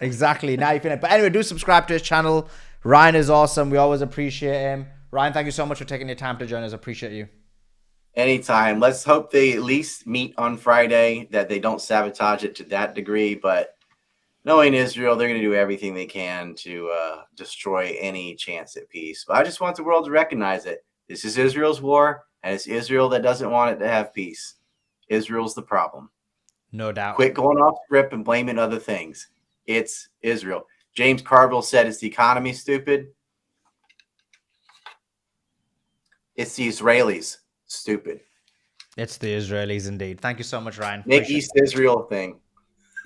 R: Exactly. Now you feel it. But anyway, do subscribe to his channel. Ryan is awesome. We always appreciate him. Ryan, thank you so much for taking your time to join us. Appreciate you.
N: Anytime. Let's hope they at least meet on Friday, that they don't sabotage it to that degree. But knowing Israel, they're going to do everything they can to destroy any chance at peace. But I just want the world to recognize it. This is Israel's war, and it's Israel that doesn't want it to have peace. Israel's the problem.
R: No doubt.
N: Quit going off script and blaming other things. It's Israel. James Carville said it's the economy, stupid. It's the Israelis, stupid.
R: It's the Israelis indeed. Thank you so much, Ryan.
N: Make East Israel a thing.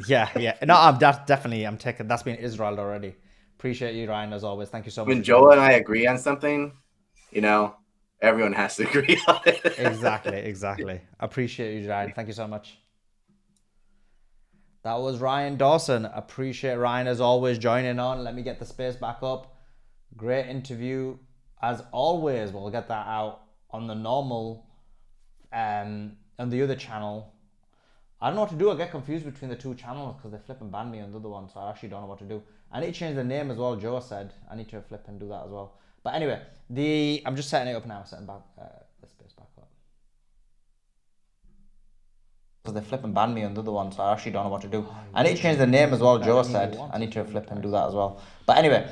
R: Yeah. No, I'm definitely. I'm taking. That's been Israel already. Appreciate you, Ryan, as always. Thank you so much.
N: When Joel and I agree on something, everyone has to agree on it.
R: Exactly. Appreciate you, Ryan. Thank you so much. That was Ryan Dawson. Appreciate Ryan as always joining on. Let me get the space back up. Great interview as always. We'll get that out on the normal, on the other channel. I don't know what to do. I get confused between the two channels because they flip and ban me on the other one, so I actually don't know what to do. I need to change the name as well. Joe said I need to flip and do that as well. But anyway, I'm just setting it up now. Setting back the space back up. Because they flip and ban me on the other one, so I actually don't know what to do. I need to change the name as well. Joe said I need to flip and do that as well. But anyway,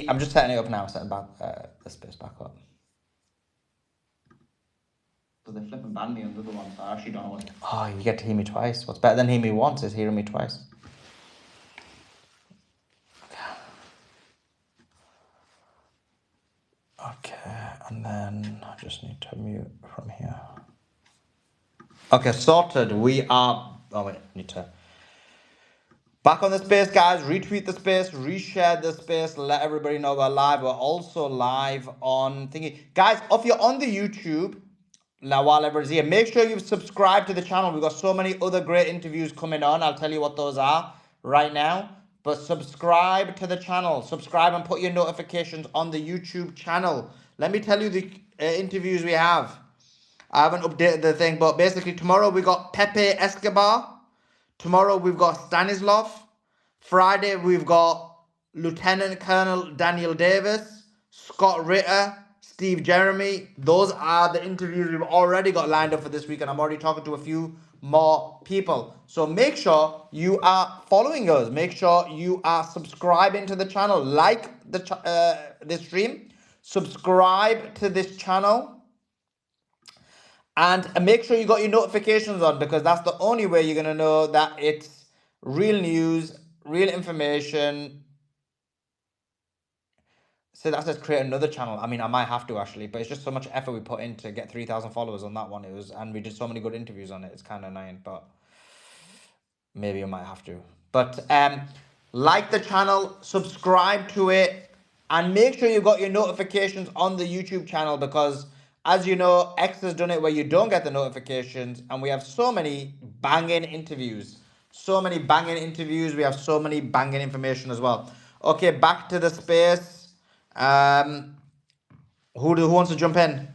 R: I'm just setting it up now. Setting back the space back up. Because they flip and ban me on the other one, so I actually don't know what to do. Oh, you get to hear me twice. What's better than hearing me once is hearing me twice. Okay, and then I just need to mute from here. Okay, sorted. We are... Oh, wait, need to...
A: Back on the space, guys. Retweet the space, reshare the space, let everybody know we're live. We're also live on thingy. Guys, if you're on the YouTube, now while everybody's here, make sure you've subscribed to the channel. We've got so many other great interviews coming on. I'll tell you what those are right now. But subscribe to the channel. Subscribe and put your notifications on the YouTube channel. Let me tell you the interviews we have. I haven't updated the thing, but basically tomorrow we got Pepe Escobar. Tomorrow we've got Stanislav. Friday we've got Lieutenant Colonel Daniel Davis, Scott Ritter, Steve Jeremy. Those are the interviews we've already got lined up for this week, and I'm already talking to a few more people. So make sure you are following us. Make sure you are subscribing to the channel. Like this stream. Subscribe to this channel. And make sure you got your notifications on, because that's the only way you're going to know that it's real news, real information. So that says create another channel. I mean, I might have to actually, but it's just so much effort we put in to get 3,000 followers on that one. And we did so many good interviews on it. It's kind of annoying, but maybe I might have to. But like the channel, subscribe to it, and make sure you got your notifications on the YouTube channel, because as you know, X has done it where you don't get the notifications, and we have so many banging interviews. So many banging interviews. We have so many banging information as well. Okay, back to the space. Who wants to jump in?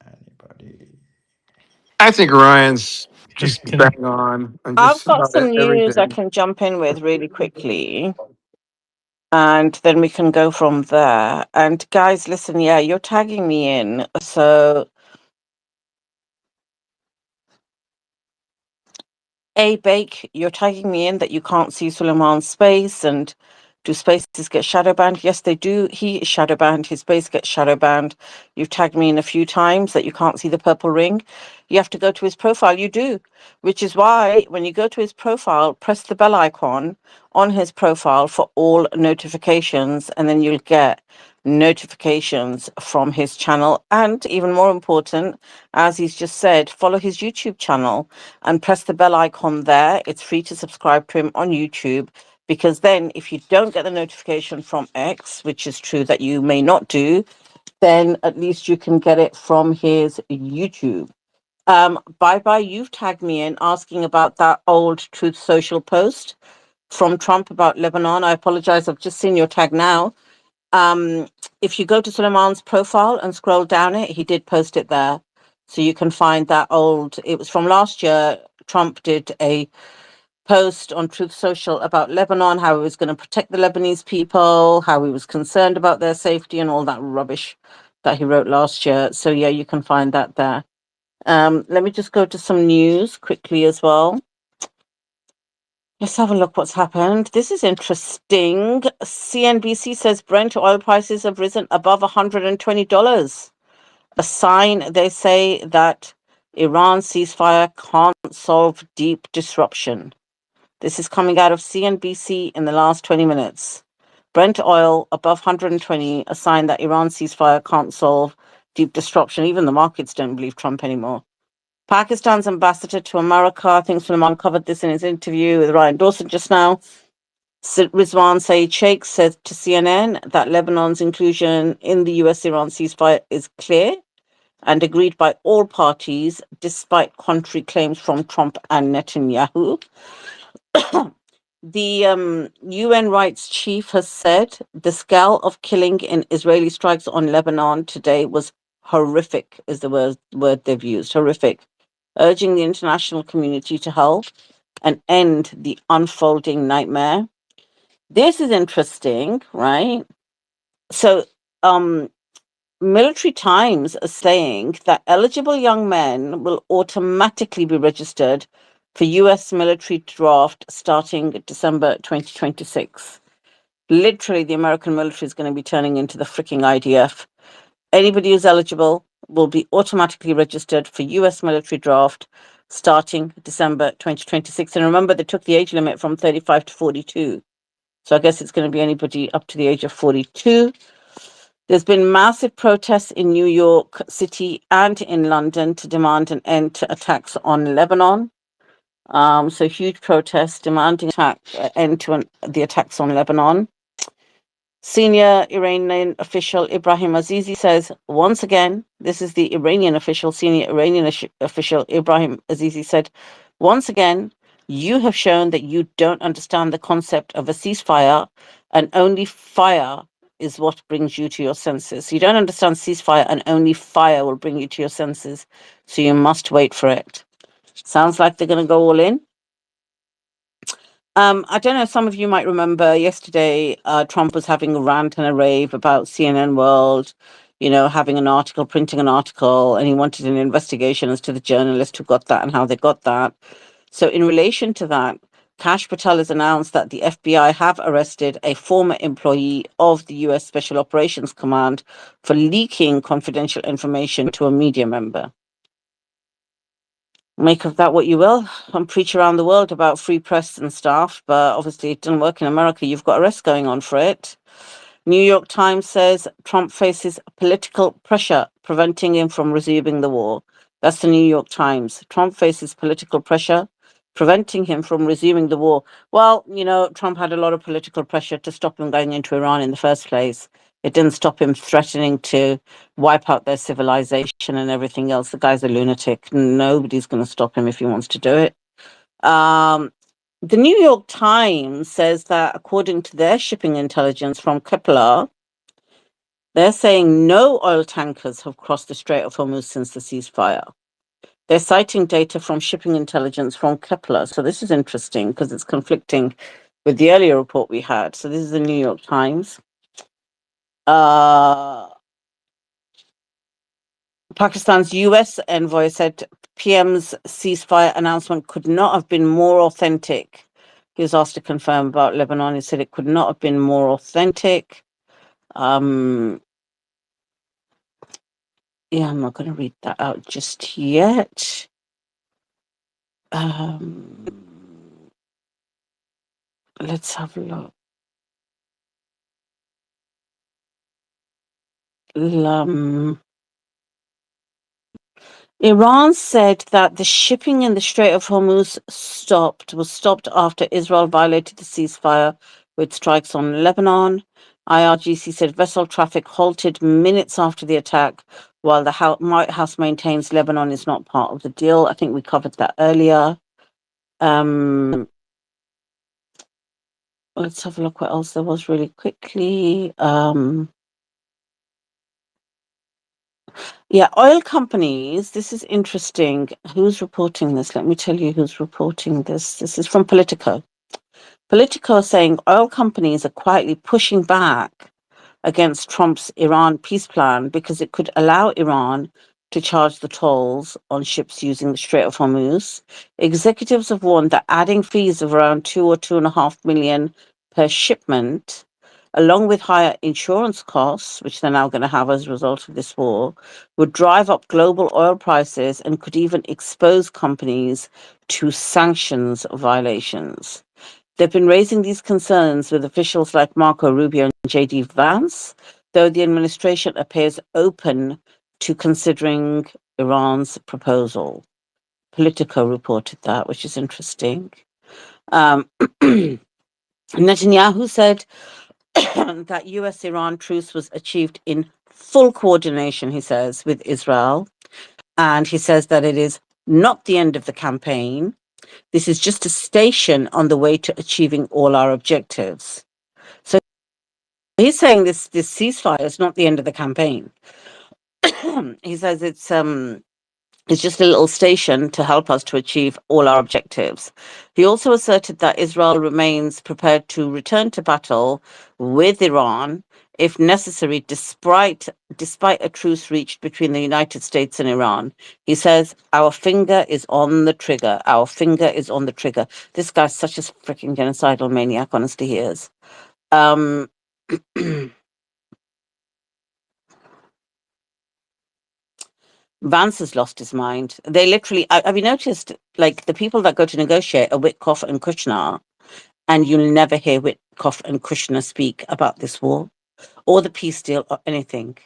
A: Anybody?
U: I think Ryan's
T: Can,
U: just
T: can I?
U: bang on
B: I've
U: just
B: got
U: about
B: some news I
U: everything.
B: can jump in with really quickly, and then we can go from there. And guys, listen, yeah, you're tagging me in. So, Bake, you're tagging me in that you can't see Suleiman's space, and do spaces get shadow banned? Yes, they do. He is shadow banned. His space gets shadow banned. You've tagged me in a few times that you can't see the purple ring. You have to go to his profile. You do, which is why when you go to his profile, press the bell icon on his profile for all notifications, and then you'll get notifications from his channel. And even more important, as he's just said, follow his YouTube channel and press the bell icon there. It's free to subscribe to him on YouTube, because then if you don't get the notification from X, which is true that you may not do, then at least you can get it from his YouTube. Bye bye, you've tagged me in asking about that old Truth Social post from Trump about Lebanon. I apologize, I've just seen your tag now. If you go to Suleiman's profile and scroll down it, he did post it there. So you can find that old, it was from last year. Trump did a post on Truth Social about Lebanon, how he was going to protect the Lebanese people, how he was concerned about their safety, and all that rubbish that he wrote last year. So yeah, you can find that there. Let me just go to some news quickly as well. Let's have a look what's happened. This is interesting. CNBC says Brent oil prices have risen above $120. A sign, they say, that Iran ceasefire can't solve deep disruption. This is coming out of CNBC in the last 20 minutes. Brent oil above 120, a sign that Iran ceasefire can't solve deep disruption. Even the markets don't believe Trump anymore. Pakistan's ambassador to America, I think Suleiman covered this in his interview with Ryan Dawson just now. Rizwan Saeed Sheikh said to CNN that Lebanon's inclusion in the US-Iran ceasefire is clear and agreed by all parties, despite contrary claims from Trump and Netanyahu. The UN rights chief has said the scale of killing in Israeli strikes on Lebanon today was horrific, is the word they've used, horrific, urging the international community to help and end the unfolding nightmare. This is interesting, right? So, Military Times are saying that eligible young men will automatically be registered for US military draft starting December 2026. Literally, the American military is going to be turning into the freaking IDF. Anybody who's eligible will be automatically registered for US military draft starting December 2026. And remember, they took the age limit from 35 to 42. So I guess it's going to be anybody up to the age of 42. There's been massive protests in New York City and in London to demand an end to attacks on Lebanon. So huge protests demanding end to the attacks on Lebanon. Senior Iranian official Ibrahim Azizi says, once again, this is the Iranian official, senior Iranian official Ibrahim Azizi said, once again, you have shown that you don't understand the concept of a ceasefire, and only fire is what brings you to your senses. You don't understand ceasefire, and only fire will bring you to your senses. So you must wait for it. Sounds like they're going to go all in. I don't know, some of you might remember yesterday, Trump was having a rant and a rave about CNN World, having an article, printing an article, and he wanted an investigation as to the journalist who got that and how they got that. So in relation to that, Kash Patel has announced that the FBI have arrested a former employee of the US Special Operations Command for leaking confidential information to a media member. Make of that what you will. I'm preach around the world about free press and stuff, but obviously it doesn't work in America. You've got arrests going on for it. New York Times says Trump faces political pressure preventing him from resuming the war. That's the New York Times. Trump faces political pressure preventing him from resuming the war. Well, Trump had a lot of political pressure to stop him going into Iran in the first place. It didn't stop him threatening to wipe out their civilization and everything else. The guy's a lunatic. Nobody's going to stop him if he wants to do it. The New York Times says that according to their shipping intelligence from Kepler, they're saying no oil tankers have crossed the Strait of Hormuz since the ceasefire. They're citing data from shipping intelligence from Kepler. So this is interesting because it's conflicting with the earlier report we had. So this is the New York Times. Pakistan's US envoy said PM's ceasefire announcement could not have been more authentic. He was asked to confirm about Lebanon. He said it could not have been more authentic. Yeah, I'm not going to read that out just yet. Let's have a look. Iran said that the shipping in the Strait of Hormuz was stopped after Israel violated the ceasefire with strikes on Lebanon. IRGC said vessel traffic halted minutes after the attack, while the White House maintains Lebanon is not part of the deal. I think we covered that earlier. Let's have a look what else there was really quickly. Yeah, oil companies. This is interesting. Who's reporting this? Let me tell you who's reporting this. This is from Politico. Politico is saying oil companies are quietly pushing back against Trump's Iran peace plan because it could allow Iran to charge the tolls on ships using the Strait of Hormuz. Executives have warned that adding fees of around 2 or 2.5 million per shipment, along with higher insurance costs, which they're now going to have as a result of this war, would drive up global oil prices and could even expose companies to sanctions violations. They've been raising these concerns with officials like Marco Rubio and J.D. Vance, though the administration appears open to considering Iran's proposal. Politico reported that, which is interesting. Netanyahu said that US-Iran truce was achieved in full coordination, he says, with Israel. And he says that it is not the end of the campaign. This is just a station on the way to achieving all our objectives. So he's saying this ceasefire is not the end of the campaign. He says it's just a little station to help us to achieve all our objectives. He also asserted that Israel remains prepared to return to battle with Iran if necessary, despite a truce reached between the United States and Iran. He says, our finger is on the trigger. Our finger is on the trigger. This guy's such a freaking genocidal maniac, honestly, he is. Vance has lost his mind. They literally, have you noticed, like, the people that go to negotiate are Witkoff and Kushner, and you'll never hear Witkoff and Kushner speak about this war or the peace deal or anything.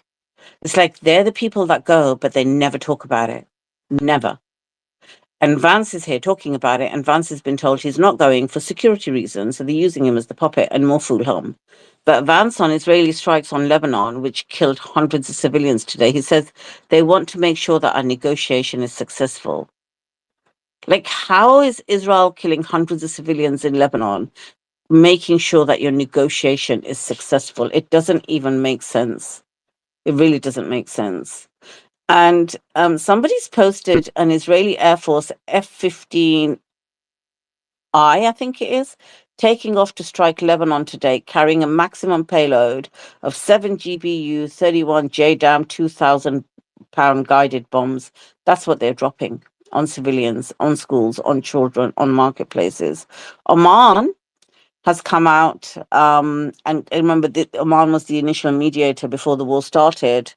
B: It's like they're the people that go, but they never talk about it. Never. And Vance is here talking about it, and Vance has been told he's not going for security reasons, so they're using him as the puppet and more food home. But Vance on Israeli strikes on Lebanon, which killed hundreds of civilians today, he says they want to make sure that our negotiation is successful. Like, how is Israel killing hundreds of civilians in Lebanon, making sure that your negotiation is successful? It doesn't even make sense. It really doesn't make sense. And somebody's posted an Israeli Air Force F-15I, I think it is, taking off to strike Lebanon today, carrying a maximum payload of 7 GBU 31 JDAM 2,000-pound guided bombs. That's what they're dropping on civilians, on schools, on children, on marketplaces. Oman has come out, and remember that Oman was the initial mediator before the war started,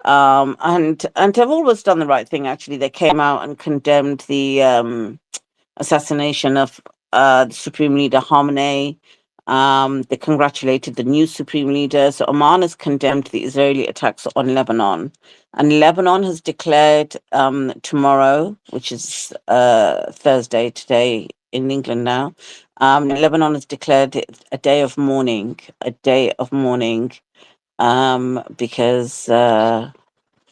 B: and have always done the right thing. Actually, they came out and condemned the assassination of the Supreme Leader Khamenei. They congratulated the new Supreme Leader. So Oman has condemned the Israeli attacks on Lebanon, and Lebanon has declared tomorrow, which is Thursday today in England now. Lebanon has declared it a day of mourning, because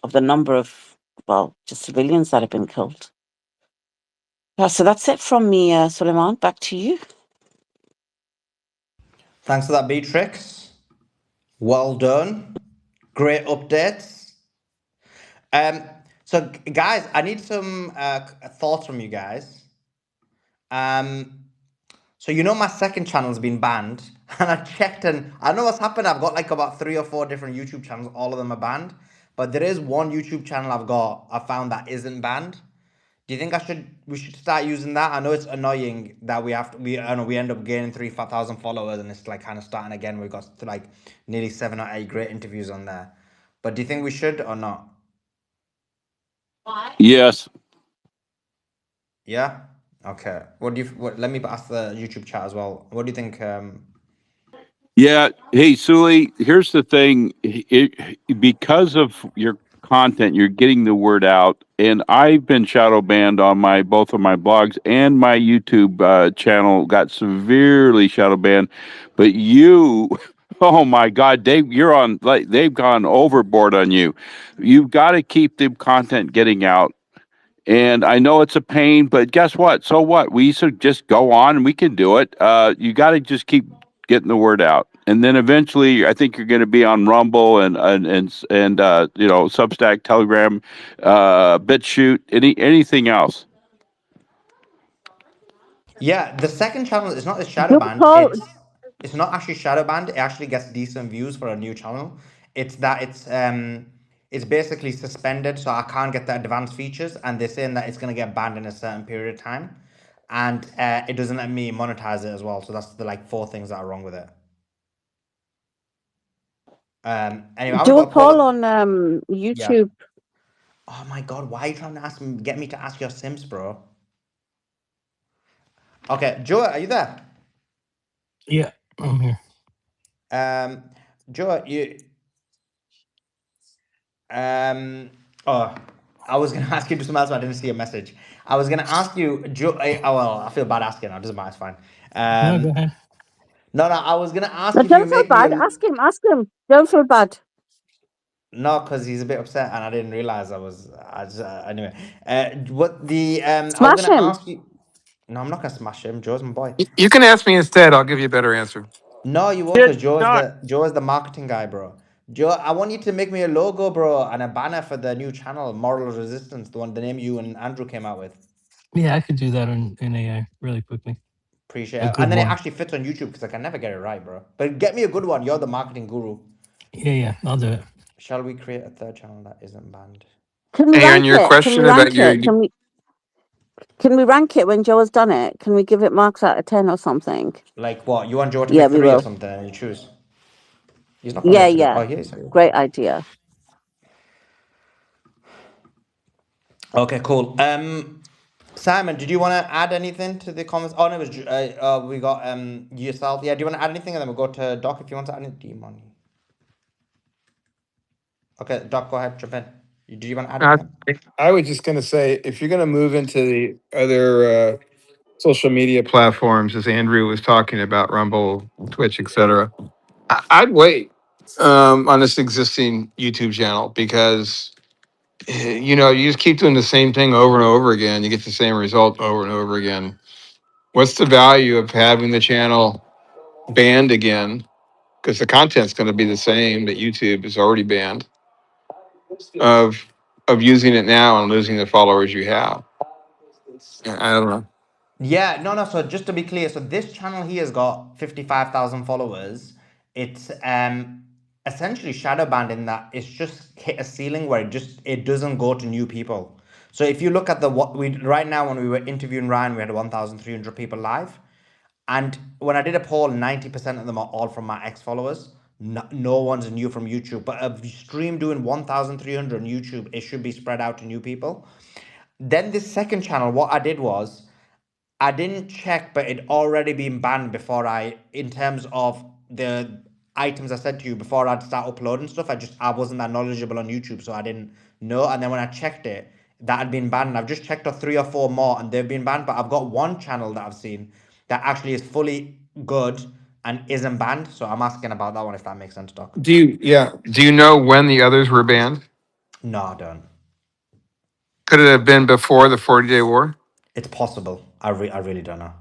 B: of the number of, well, just civilians that have been killed. So that's it from me, Suleiman. Back to you.
A: Thanks for that, Beatrix. Well done. Great updates. So guys, I need some thoughts from you guys. So you know my second channel's been banned, and I checked, and I don't know what's happened. I've got like about 3 or 4 different YouTube channels. All of them are banned, but there is one YouTube channel I found that isn't banned. Do you think we should start using that? I know it's annoying that we end up gaining 3,000 followers, and it's like kind of starting again. We've got like nearly 7 or 8 great interviews on there. But do you think we should or not?
L: Yes.
A: Yeah. Okay. Let me ask the YouTube chat as well. What do you think?
L: Yeah. Hey, Suli, here's the thing. Because of your content, you're getting the word out. And I've been shadow banned on both of my blogs, and my YouTube channel got severely shadow banned. But you, oh my God, they've gone overboard on you. You've got to keep the content getting out. And I know it's a pain, but guess what? So what? We should just go on and we can do it. You got to just keep getting the word out. And then eventually, I think you're going to be on Rumble and Substack, Telegram, BitChute, anything else.
A: Yeah, the second channel is not a shadow
B: Do
A: banned.
B: Paul,
A: It's not actually shadow banned. It actually gets decent views for a new channel. It's that it's basically suspended, so I can't get the advanced features, and they're saying that it's gonna get banned in a certain period of time, and it doesn't let me monetize it as well. So that's the like 4 things that are wrong with it. Anyway, I'm gonna
B: do a
A: put a poll
B: poll
A: up.
B: on
A: Yeah.
B: YouTube.
A: Oh my God, why are you trying to get me to ask your Sims, bro? Okay, Joe, are you there?
T: Yeah, I'm here.
A: Joe, oh, I was gonna ask you to something else, but I didn't see a message. I was gonna ask you, Joe. Oh well, I feel bad asking. Now, doesn't matter. It's fine.
T: No, go ahead.
A: No, I was gonna
B: No,
A: ask if you
B: don't feel
A: make me
B: bad.
A: a
B: Ask him. Ask him. Don't feel bad.
A: no, because he's a bit upset, and I didn't realize anyway. What the I was
B: Smash
A: gonna
B: him.
A: ask you. No, I'm not gonna smash him. Joe's my boy.
U: You can ask me instead. I'll give you a better answer.
A: No, you won't, because Joe is the marketing guy, bro. Joe, I want you to make me a logo, bro, and a banner for the new channel, Moral Resistance, the name you and Andrew came out with.
T: Yeah, I could do that in AI really quickly.
A: Appreciate
T: A
A: it.
T: good
A: And then it
T: one.
A: actually fits on YouTube because I can never get it right, bro. But get me a good one. You're the marketing guru.
T: Yeah, I'll do it.
A: Shall we create a third channel that isn't banned?
B: Can we
U: Hey, on
B: rank
U: your
B: it? Can we
U: question about
B: rank
U: your
B: it? Can we rank it when Joe has done it? Can we give it marks out of 10 or something?
A: Like what? You want Joe to
B: Yeah,
A: pick
B: we
A: 3 or
B: will.
A: something and you choose? He's not coming
B: Yeah,
A: up to the.
B: yeah.
A: Oh, here he is.
B: Great idea.
A: Okay, cool. Simon, did you want to add anything to the comments? Oh, no, it was we got yourself. Yeah, do you want to add anything? And then we'll go to Doc if you want to add anything. Demon. Okay, Doc, go ahead, jump in.
R: Do you want to add
U: I,
R: anything?
U: I was just going to say, if you're going to move into the other social media platforms, as Andrew was talking about, Rumble, Twitch, etc., I'd wait on this existing YouTube channel because you just keep doing the same thing over and over again. You get the same result over and over again. What's the value of having the channel banned again? Because the content's going to be the same that YouTube is already banned of using it now and losing the followers you have. I don't know.
R: Yeah, no, no. So just to be clear, so this channel here has got 55,000 followers. It's essentially shadow banned in that it's just hit a ceiling where it doesn't go to new people. So if you look at the what we right now when we were interviewing Ryan, we had 1,300 people live. And when I did a poll, 90% of them are all from my ex followers. No one's new from YouTube. But a stream doing 1,300 on YouTube, it should be spread out to new people. Then this second channel, what I did was I didn't check, but it already been banned before in terms of the items I said to you before I'd start uploading stuff. I wasn't that knowledgeable on YouTube, so I didn't know. And then when I checked it, that had been banned. And I've just checked off 3 or 4 more, and they've been banned. But I've got one channel that I've seen that actually is fully good and isn't banned. So I'm asking about that one if that makes sense, Doc.
U: Do you know when the others were banned?
R: No, I don't.
U: Could it have been before the 40-day war?
R: It's possible. I really don't know.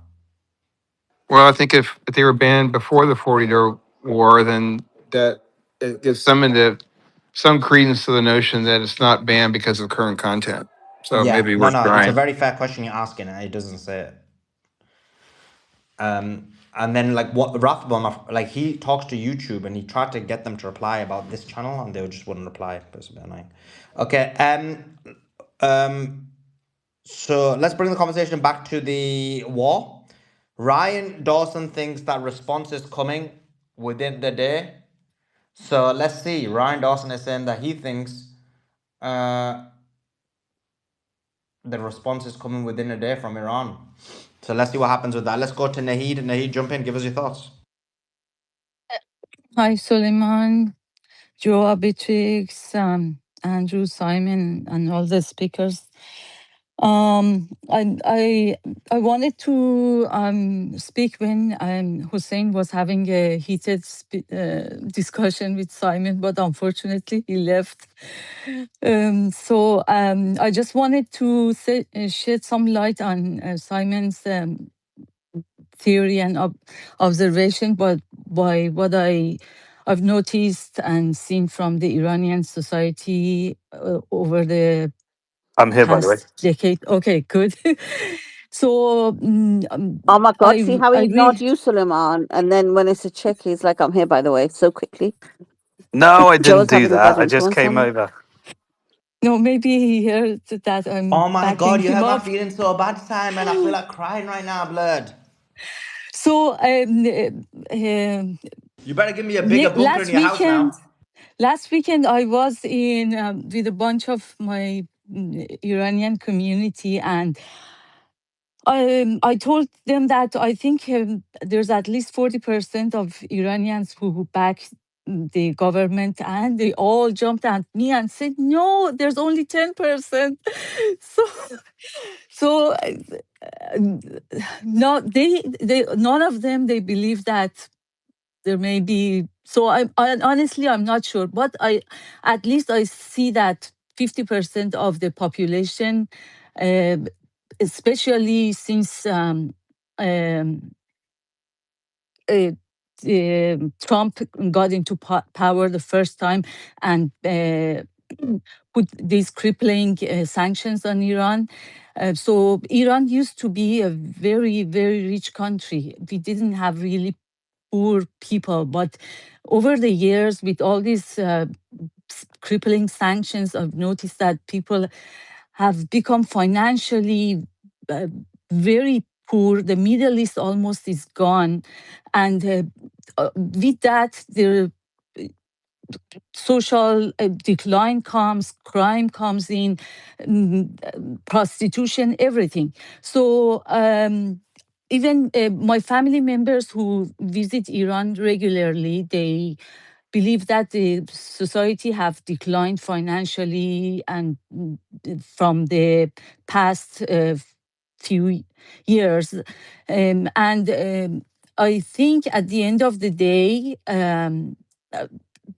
U: Well, I think if they were banned before the 40-day war, then that it gives some credence to the notion that it's not banned because of current content. So it may
R: Yeah,
U: be
R: no,
U: worth
R: no. It's a
U: trying.
R: very fair question you're asking, and it doesn't say it. And then like what Rathbone, like he talks to YouTube and he tried to get them to reply about this channel and they just wouldn't reply. It's a bit annoying. Okay, so let's bring the conversation back to the war. Ryan Dawson thinks that response is coming within the day. So let's see. Ryan Dawson is saying that he thinks uh, the response is coming within a day from Iran. So let's see what happens with that. Let's go to Nahid. Nahid, jump in. Give us your thoughts.
K: Hi, Suleiman, Joe, Beatrix, Andrew, Simon, and all the speakers. I wanted to speak when Hussein was having a heated discussion with Simon, but unfortunately he left. So I just wanted to shed some light on Simon's theory and observation, but by what I've noticed and seen from the Iranian society over the
C: I'm here, by the way.
K: past decade. Okay, good. So
B: Oh my God, see how he
K: I
B: ignored
K: really
B: you, Suleiman. And then when it's a check, he's like, I'm here, by the way, so quickly.
C: No, I didn't
B: Joe's
C: do
B: having a bad
C: that. I just
B: influence
C: came
B: on him.
C: over.
K: no, maybe he heard that I'm
R: Oh my
K: backing
R: God, you
K: him
R: hurt my
K: up.
R: feelings so bad, Simon. I feel like crying right now, blood.
K: So
R: You better give me a bigger bunker in
K: last
R: your house
K: weekend,
R: now.
K: I was in with a bunch of my Iranian community, and I told them that I think there's at least 40% of Iranians who back the government, and they all jumped at me and said, "No, there's only 10%." so, so no, they none of them they believe that there may be. So I honestly I'm not sure, but I at least I see that 50% of the population, uh, especially since um, uh, Trump got into power the first time and put these crippling sanctions on Iran. So Iran used to be a very, very rich country. We didn't have really poor people, but over the years, with all these crippling sanctions, I've noticed that people have become financially uh, very poor. The Middle East almost is gone. And with that, the social decline comes, crime comes in, prostitution, everything. So even my family members who visit Iran regularly, they believe that the society have declined financially and from the past few years. I think at the end of the day,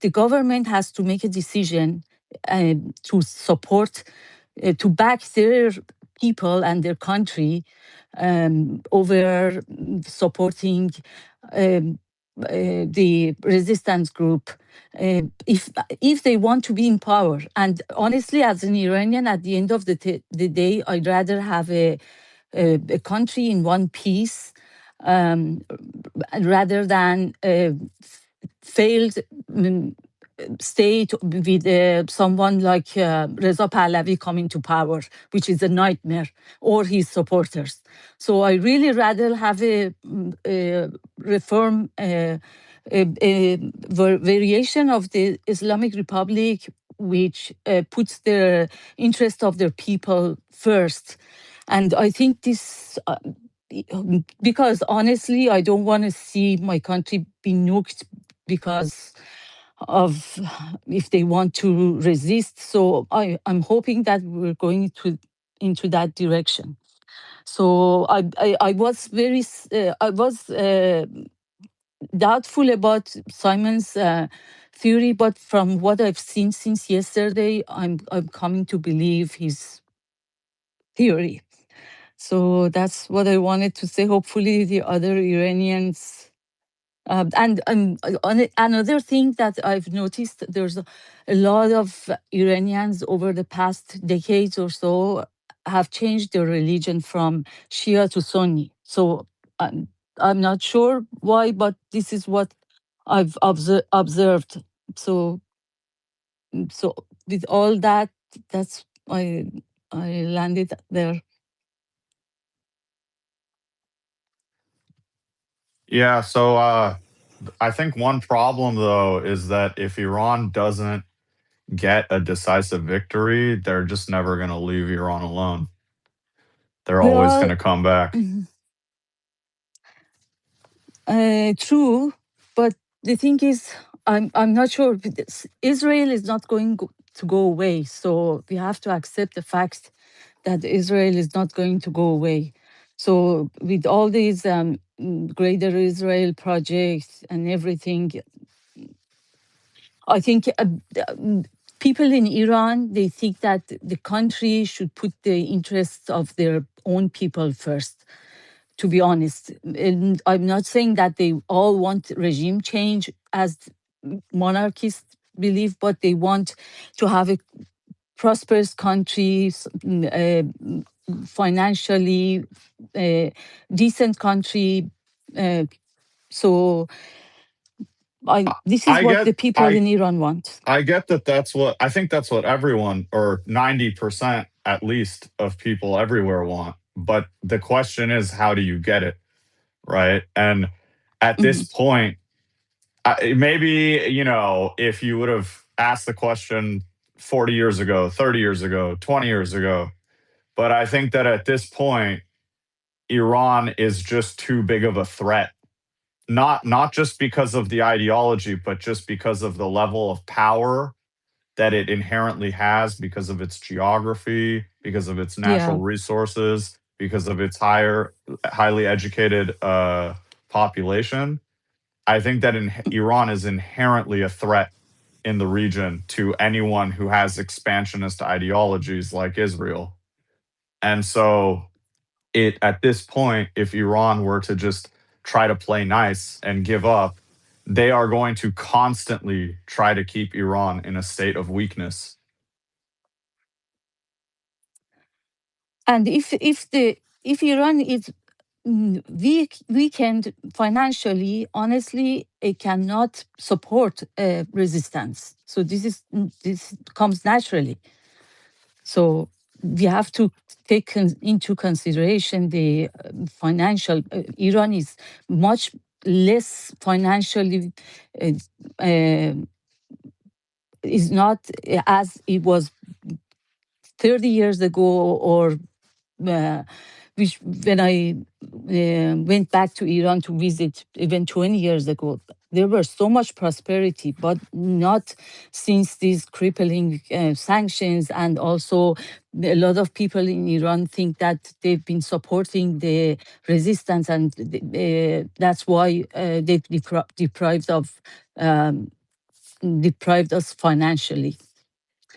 K: the government has to make a decision to support, to back their people and their country over supporting the resistance group if they want to be in power. And honestly, as an Iranian, at the end of the day, I'd rather have a country in one piece rather than failed state with someone like Reza Pahlavi coming to power, which is a nightmare, or his supporters. So I really rather have a reform, a variation of the Islamic Republic, which puts the interest of their people first. And I think this, because honestly, I don't want to see my country be nuked because of if they want to resist. So I'm hoping that we're going into that direction. So I was very I was doubtful about Simon's theory, but from what I've seen since yesterday, I'm coming to believe his theory. So that's what I wanted to say. Hopefully, the other Iranians. Another thing that I've noticed, there's a lot of Iranians over the past decades or so have changed their religion from Shia to Sunni. So I'm not sure why, but this is what I've observed. So with all that, that's I landed there.
I: Yeah, so I think one problem though is that if Iran doesn't get a decisive victory, they're just never going to leave Iran alone. They're always going
K: Well,
I: to come back.
K: true, but the thing is, I'm not sure. Israel is not going to go away, so we have to accept the fact that Israel is not going to go away. So with all these Greater Israel projects and everything, I think people in Iran, they think that the country should put the interests of their own people first, to be honest. And I'm not saying that they all want regime change as monarchists believe, but they want to have a prosperous country, financially decent country. Uh, so this is
I: I
K: what
I: get
K: the people
I: I
K: in Iran want.
I: I get that I think that's what everyone, or 90% at least of people everywhere want. But the question is, how do you get it? Right. And at this
K: Mhm.
I: point, maybe, if you would have asked the question 40 years ago, 30 years ago, 20 years ago, but I think that at this point, Iran is just too big of a threat. Not just because of the ideology, but just because of the level of power that it inherently has, because of its geography, because of its
K: Yeah.
I: natural resources, because of its highly educated population. I think that Iran is inherently a threat in the region to anyone who has expansionist ideologies like Israel. And so at this point, if Iran were to just try to play nice and give up, they are going to constantly try to keep Iran in a state of weakness.
K: And if Iran is weakened financially, honestly, it cannot support resistance. So this comes naturally. So we have to take into consideration the financial. Iran is much less financially. Uh, is not as it was 30 years ago or which when I went back to Iran to visit even 20 years ago, there were so much prosperity, but not since these crippling sanctions. And also a lot of people in Iran think that they've been supporting the resistance, and that's why they've um, deprived us financially.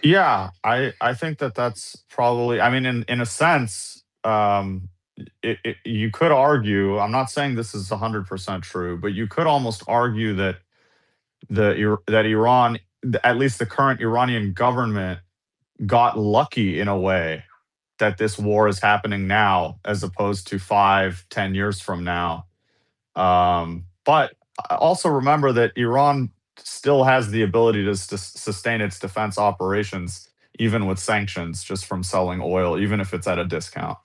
I: Yeah, I think that that's probably. I mean, in a sense, you could argue. I'm not saying this is 100% true, but you could almost argue that that Iran, at least the current Iranian government, got lucky in a way that this war is happening now, as opposed to 5, 10 years from now. But also remember that Iran still has the ability to sustain its defense operations, even with sanctions, just from selling oil, even if it's at a discount.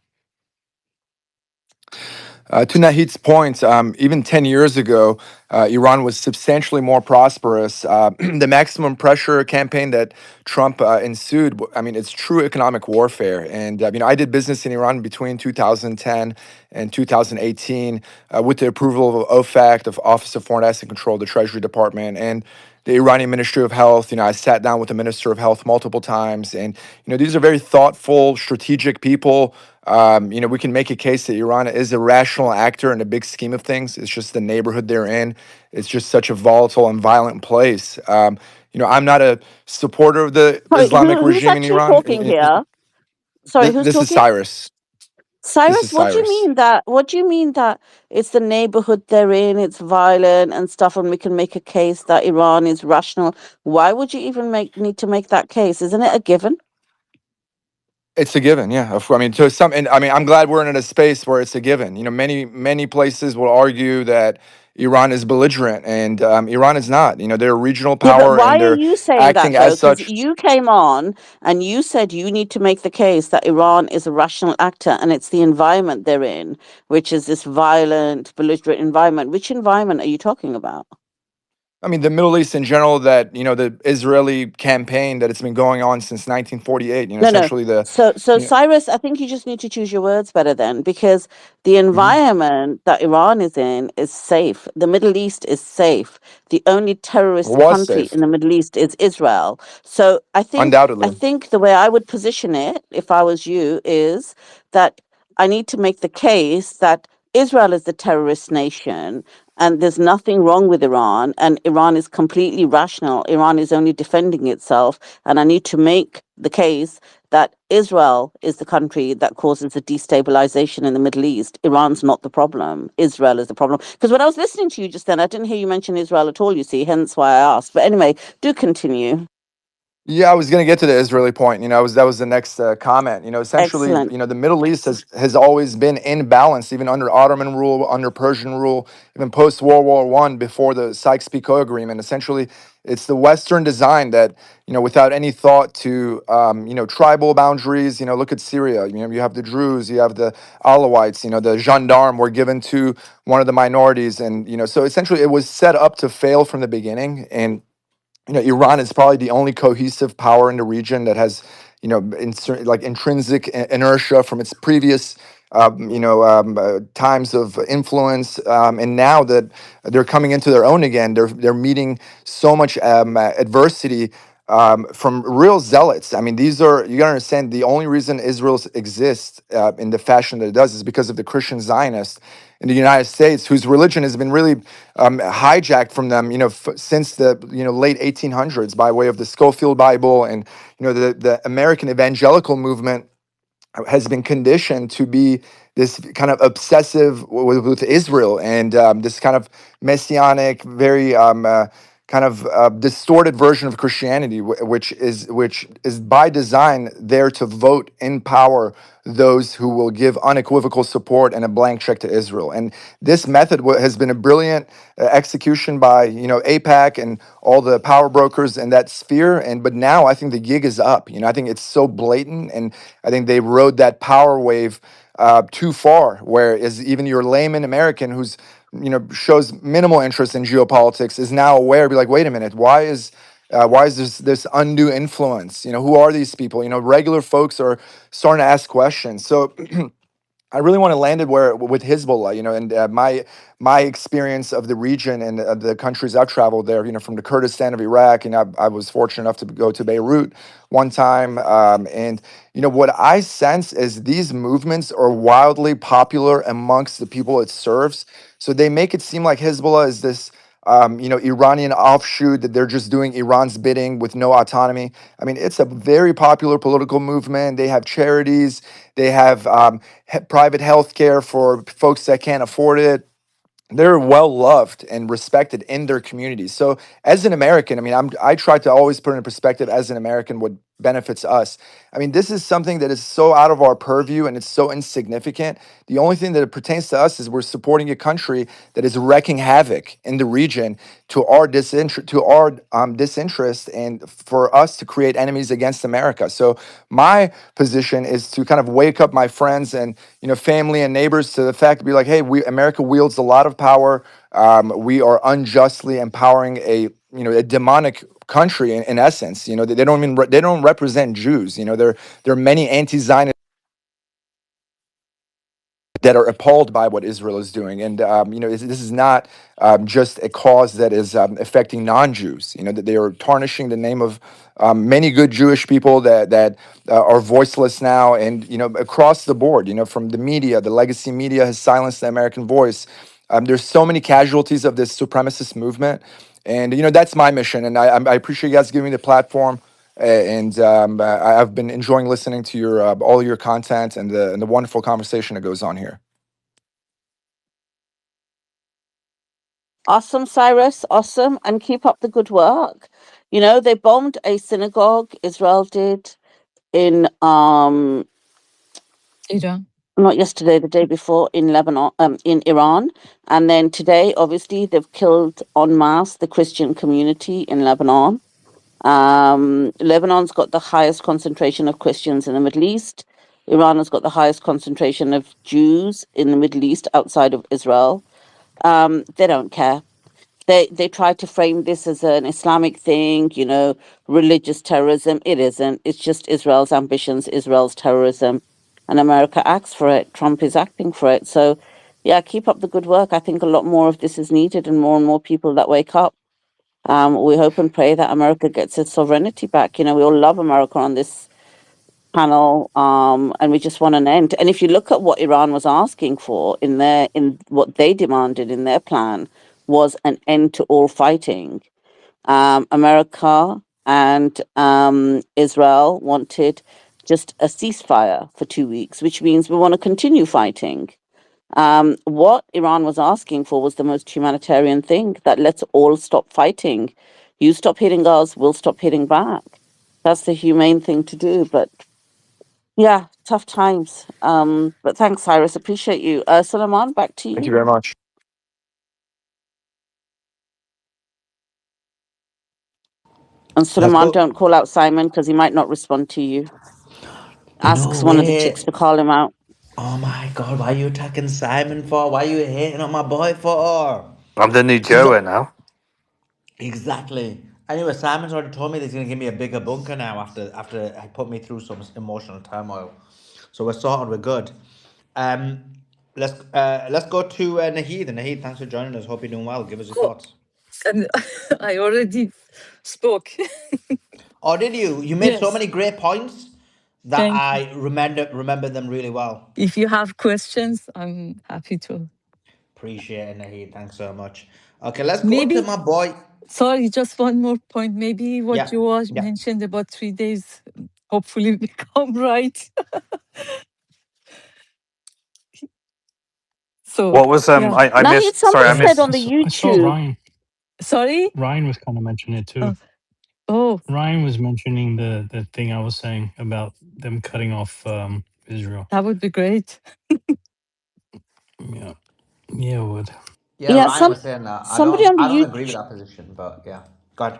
S: To Nahid's point, even 10 years ago, Iran was substantially more prosperous. The maximum pressure campaign that Trump ensued, I mean, it's true economic warfare. And, I did business in Iran between 2010 and 2018 with the approval of OFAC, the Office of Foreign Asset Control, the Treasury Department, and the Iranian Ministry of Health. I sat down with the Minister of Health multiple times. And, these are very thoughtful, strategic people. We can make a case that Iran is a rational actor in the big scheme of things. It's just the neighborhood they're in. It's just such a volatile and violent place. I'm not a supporter of the
B: Sorry,
S: Islamic
B: who's
S: regime in
B: actually
S: Iran.
B: talking here? Sorry, who's
S: This is
B: talking?
S: Cyrus. This is
B: Cyrus, what do you
S: Cyrus.
B: mean that? What do you mean that it's the neighborhood they're in, it's violent and stuff, and we can make a case that Iran is rational? Why would you even need to make that case? Isn't it a given?
S: It's a given, yeah. To some, and I'm glad we're in a space where it's a given. Many places will argue that Iran is belligerent, and Iran is not. They're a regional
B: Yeah, but
S: power,
B: why
S: and
B: are
S: they're
B: you saying
S: acting
B: that though?
S: as
B: Because
S: such.
B: you came on and you said you need to make the case that Iran is a rational actor and it's the environment they're in, which is this violent, belligerent environment. Which environment are you talking about?
S: The Middle East in general, that the Israeli campaign that it's been going on since 1948.
B: No, no.
S: Essentially the.
B: So
S: You know,
B: Cyrus, I think you just need to choose your words better then, because the
S: mhm.
B: environment that Iran is in is safe. The Middle East is safe. The only terrorist
S: Was
B: country
S: safe,
B: in the Middle East is Israel. So I
S: undoubtedly.
B: think the way I would position it, if I was you, is that I need to make the case that Israel is the terrorist nation and there's nothing wrong with Iran, and Iran is completely rational. Iran is only defending itself, and I need to make the case that Israel is the country that causes the destabilization in the Middle East. Iran's not the problem. Israel is the problem. Because when I was listening to you just then, I didn't hear you mention Israel at all, you see, hence why I asked. But anyway, do continue.
S: Yeah, I was going to get to the Israeli point. That was the next comment. Essentially,
B: Excellent.
S: the Middle East has always been in balance, even under Ottoman rule, under Persian rule, even post World War One, before the Sykes-Picot Agreement. Essentially, it's the Western design that without any thought to tribal boundaries. Look at Syria. You have the Druze, you have the Alawites. The gendarme were given to one of the minorities, and so essentially it was set up to fail from the beginning. And Iran is probably the only cohesive power in the region that has, like intrinsic inertia from its previous, times of influence, and now that they're coming into their own again, they're meeting so much adversity from real zealots. These are, you gotta understand, the only reason Israel exists in the fashion that it does is because of the Christian Zionists in the United States, whose religion has been really hijacked from them, since the late 1800s by way of the Schofield Bible, and the American evangelical movement has been conditioned to be this kind of obsessive with Israel, and this kind of messianic, very kind of distorted version of Christianity, which is by design there to vote in power those who will give unequivocal support and a blank check to Israel. And this method has been a brilliant execution by APAC and all the power brokers in that sphere. But now I think the gig is up. I think it's so blatant, and I think they rode that power wave too far. Whereas even your layman American, who's shows minimal interest in geopolitics, is now aware. Be like, wait a minute, why is this undue influence? Who are these people? Regular folks are starting to ask questions. So I really want to land it where with Hezbollah, you know, and my experience of the region and the countries I've traveled there, you know, from the Kurdistan of Iraq, and I was fortunate enough to go to Beirut one time, and you know what I sense is these movements are wildly popular amongst the people it serves. So they make it seem like Hezbollah is this. You know, Iranian offshoot that they're just doing Iran's bidding with no autonomy. I mean, it's a very popular political movement. They have charities, they have private health care for folks that can't afford it. They're well loved and respected in their communities. So as an American, I mean, I try to always put in perspective as an American what benefits us. I mean, this is something that is so out of our purview and it's so insignificant. The only thing that it pertains to us is we're supporting a country that is wreaking havoc in the region to our disinterest and for us to create enemies against America. So my position is to kind of wake up my friends and you know family and neighbors to the fact to be like, hey, we America wields a lot of power. We are unjustly empowering a demonic country in essence. You know they don't even they don't represent Jews. You know there are many anti-Zionist that are appalled by what Israel is doing. And you know, this is not just a cause that is affecting non-Jews. You know, that they are tarnishing the name of many good Jewish people that are voiceless now, and you know, across the board. You know, from the media, the legacy media has silenced the American voice. There's so many casualties of this supremacist movement, and you know, that's my mission. And I appreciate you guys giving me the platform. And I've been enjoying listening to your all your content and the wonderful conversation that goes on here.
B: Awesome, Cyrus. Awesome. And keep up the good work. You know, they bombed a synagogue, Israel did, in
K: Iran.
B: not yesterday, the day before, in Lebanon, in Iran. And then today, obviously, they've killed en masse the Christian community in Lebanon. Lebanon's got the highest concentration of Christians in the Middle East. Iran has got the highest concentration of Jews in the Middle East outside of Israel. They don't care. They try to frame this as an Islamic thing, you know, religious terrorism. It isn't. It's just Israel's ambitions, Israel's terrorism, and America acts for it. Trump is acting for it. So, yeah, keep up the good work. I think a lot more of this is needed, and more people that wake up. We hope and pray that America gets its sovereignty back. You know, we all love America on this panel, and we just want an end. And if you look at what Iran was asking for in what they demanded in their plan was an end to all fighting. America and Israel wanted just a ceasefire for 2 weeks, which means we want to continue fighting. What Iran was asking for was the most humanitarian thing, that let's all stop fighting. You stop hitting us, we'll stop hitting back. That's the humane thing to do. But yeah, tough times. But thanks, Cyrus. Appreciate you. Suleiman, back to
S: Thank you
B: you.
S: very much.
B: And
A: Let's
B: Suleiman,
A: go.
B: don't call out Simon because he might not respond to you.
A: No
B: Ask one of the chicks
A: way.
B: to call him out.
A: Oh my god, why you attacking Simon for? Why you hating on my boy for?
C: I'm the new
A: He's
C: Joe now.
A: exactly. Anyway, Simon's already told me that he's gonna give me a bigger bunker now after he put me through some emotional turmoil. So we're sorted. We're good. Um, let's go to Nahid. Nahid, thanks for joining us. Hope you're doing well. Give us your
K: Oh,
A: thoughts.
K: and I already spoke.
A: Oh, did you? You made so
K: Yes,
A: many great points that
K: thank you.
A: I remember them really well.
K: If you have questions, I'm happy to.
A: Appreciate it, Nahid. Thanks so much. Okay, let's go to
K: Maybe,
A: my boy.
K: sorry, just one more point. Maybe what
A: Yeah,
K: you all
A: yeah.
K: mentioned about 3 days hopefully become right. So,
C: What was
K: yeah.
C: I
B: Nahid,
C: missed? Sorry,
B: somebody
C: I
T: Yeah,
B: said
C: missed.
B: on the
T: I saw
B: YouTube.
T: Ryan.
K: Sorry?
T: Ryan was kind of mentioning it too.
K: Oh, oh,
T: Ryan was mentioning the thing I was saying about them cutting off Israel.
K: that would be great.
T: Yeah, yeah, it would.
A: Yeah,
B: Yeah,
A: Ryan was saying that.
B: somebody on the
A: I don't agree with
B: YouTube.
A: that position, but yeah. Go ahead.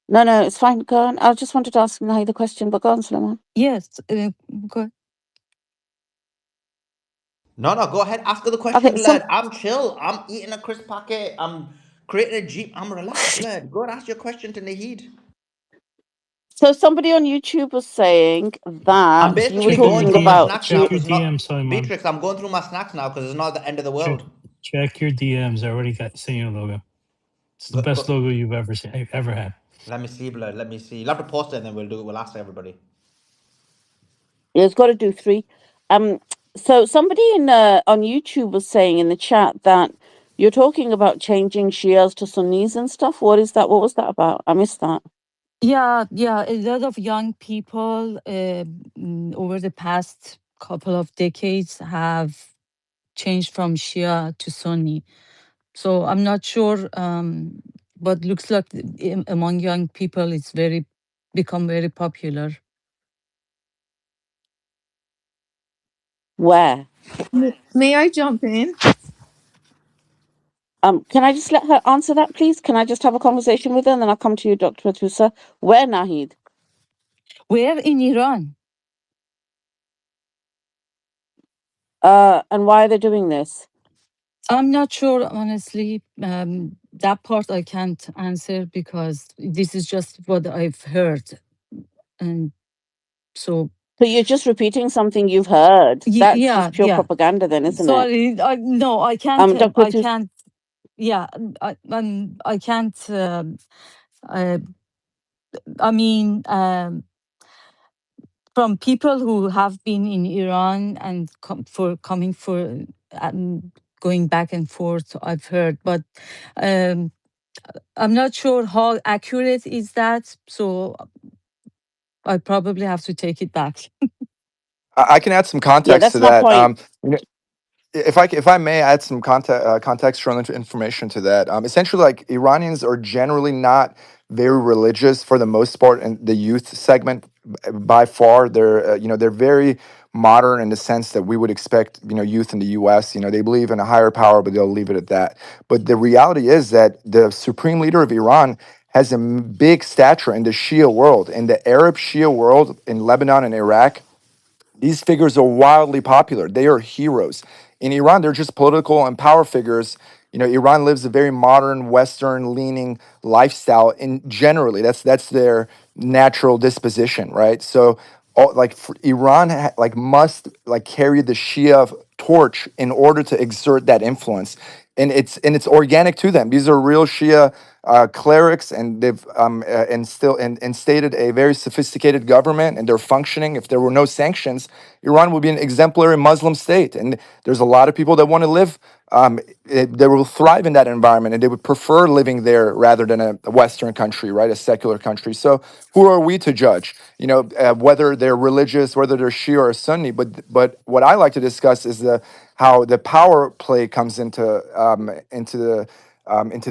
B: No, it's fine. Go on. I just wanted to ask Nahid the question, but go on, Suleiman.
K: Yes, good.
A: No, go ahead. Ask her the
B: Okay,
A: question,
B: some
A: lad. I'm chill. I'm eating a crisp packet. I'm creating a jeep. I'm relaxed, lad. Go and ask your question to Nahid.
B: So somebody on YouTube was saying
A: I'm
B: that you were
A: basically
T: Check your
A: going
B: talking
A: through my
T: DM.
B: about
A: snacks now
T: Check
B: you.
T: your
A: because not
T: DM, Simon.
A: Beatrix. I'm going through my snacks now because it's not the end of the
T: Check
A: world.
T: check your DMs. I already got seen your logo. It's the best
A: Go.
T: logo you've ever seen, ever had.
A: Let me see, blood. Let me see. You'll have to post it and then we'll do it. We'll ask everybody.
B: It's got to do three. Um. So somebody in on YouTube was saying in the chat that you're talking about changing Shias to Sunnis and stuff. What is that? What was that about? I missed that.
K: Yeah, yeah. A lot of young people over the past couple of decades have changed from Shia to Sunni. So I'm not sure, but looks like among young people, it's very become very popular.
B: Where?
O: May I jump in?
B: Can I just let her answer that, please? Can I just have a conversation with her and then I'll come to you, Dr. Atusa? Where, Nahid?
K: Where in Iran?
B: And why are they doing this?
K: I'm not sure, honestly. That part I can't answer because this is just what I've heard. And so,
B: So you're just repeating something you've heard. That's
K: yeah,
B: just pure
K: yeah.
B: propaganda then, isn't it?
K: Sorry, no, I can't.
B: Dr.
K: I
B: Atusa,
K: can't. Yeah, I can't. Uh, I mean, from people who have been in Iran and coming for going back and forth, I've heard, but um, I'm not sure how accurate is that. So I probably have to take it back.
S: I can add some
B: yeah,
S: context to
B: that's my
S: that.
B: point.
S: If I may add some contextual information to that, essentially, like Iranians are generally not very religious for the most part, and the youth segment by far they're they're very modern in the sense that we would expect youth in the U.S. They believe in a higher power, but they'll leave it at that. But the reality is that the supreme leader of Iran has a big stature in the Shia world, in the Arab Shia world in Lebanon and Iraq. These figures are wildly popular. They are heroes. In Iran, they're just political and power figures. Iran lives a very modern, Western leaning lifestyle. In generally, that's their natural disposition, right? So, Iran must carry the Shia torch in order to exert that influence, and it's organic to them. These are real Shia clerics, and they've instated a very sophisticated government, and they're functioning. If there were no sanctions, Iran would be an exemplary Muslim state, and there's a lot of people that want to live. They will thrive in that environment, and they would prefer living there rather than a Western country, right? A secular country. So, who are we to judge? Whether they're religious, whether they're Shia or Sunni. But what I like to discuss is how the power play comes into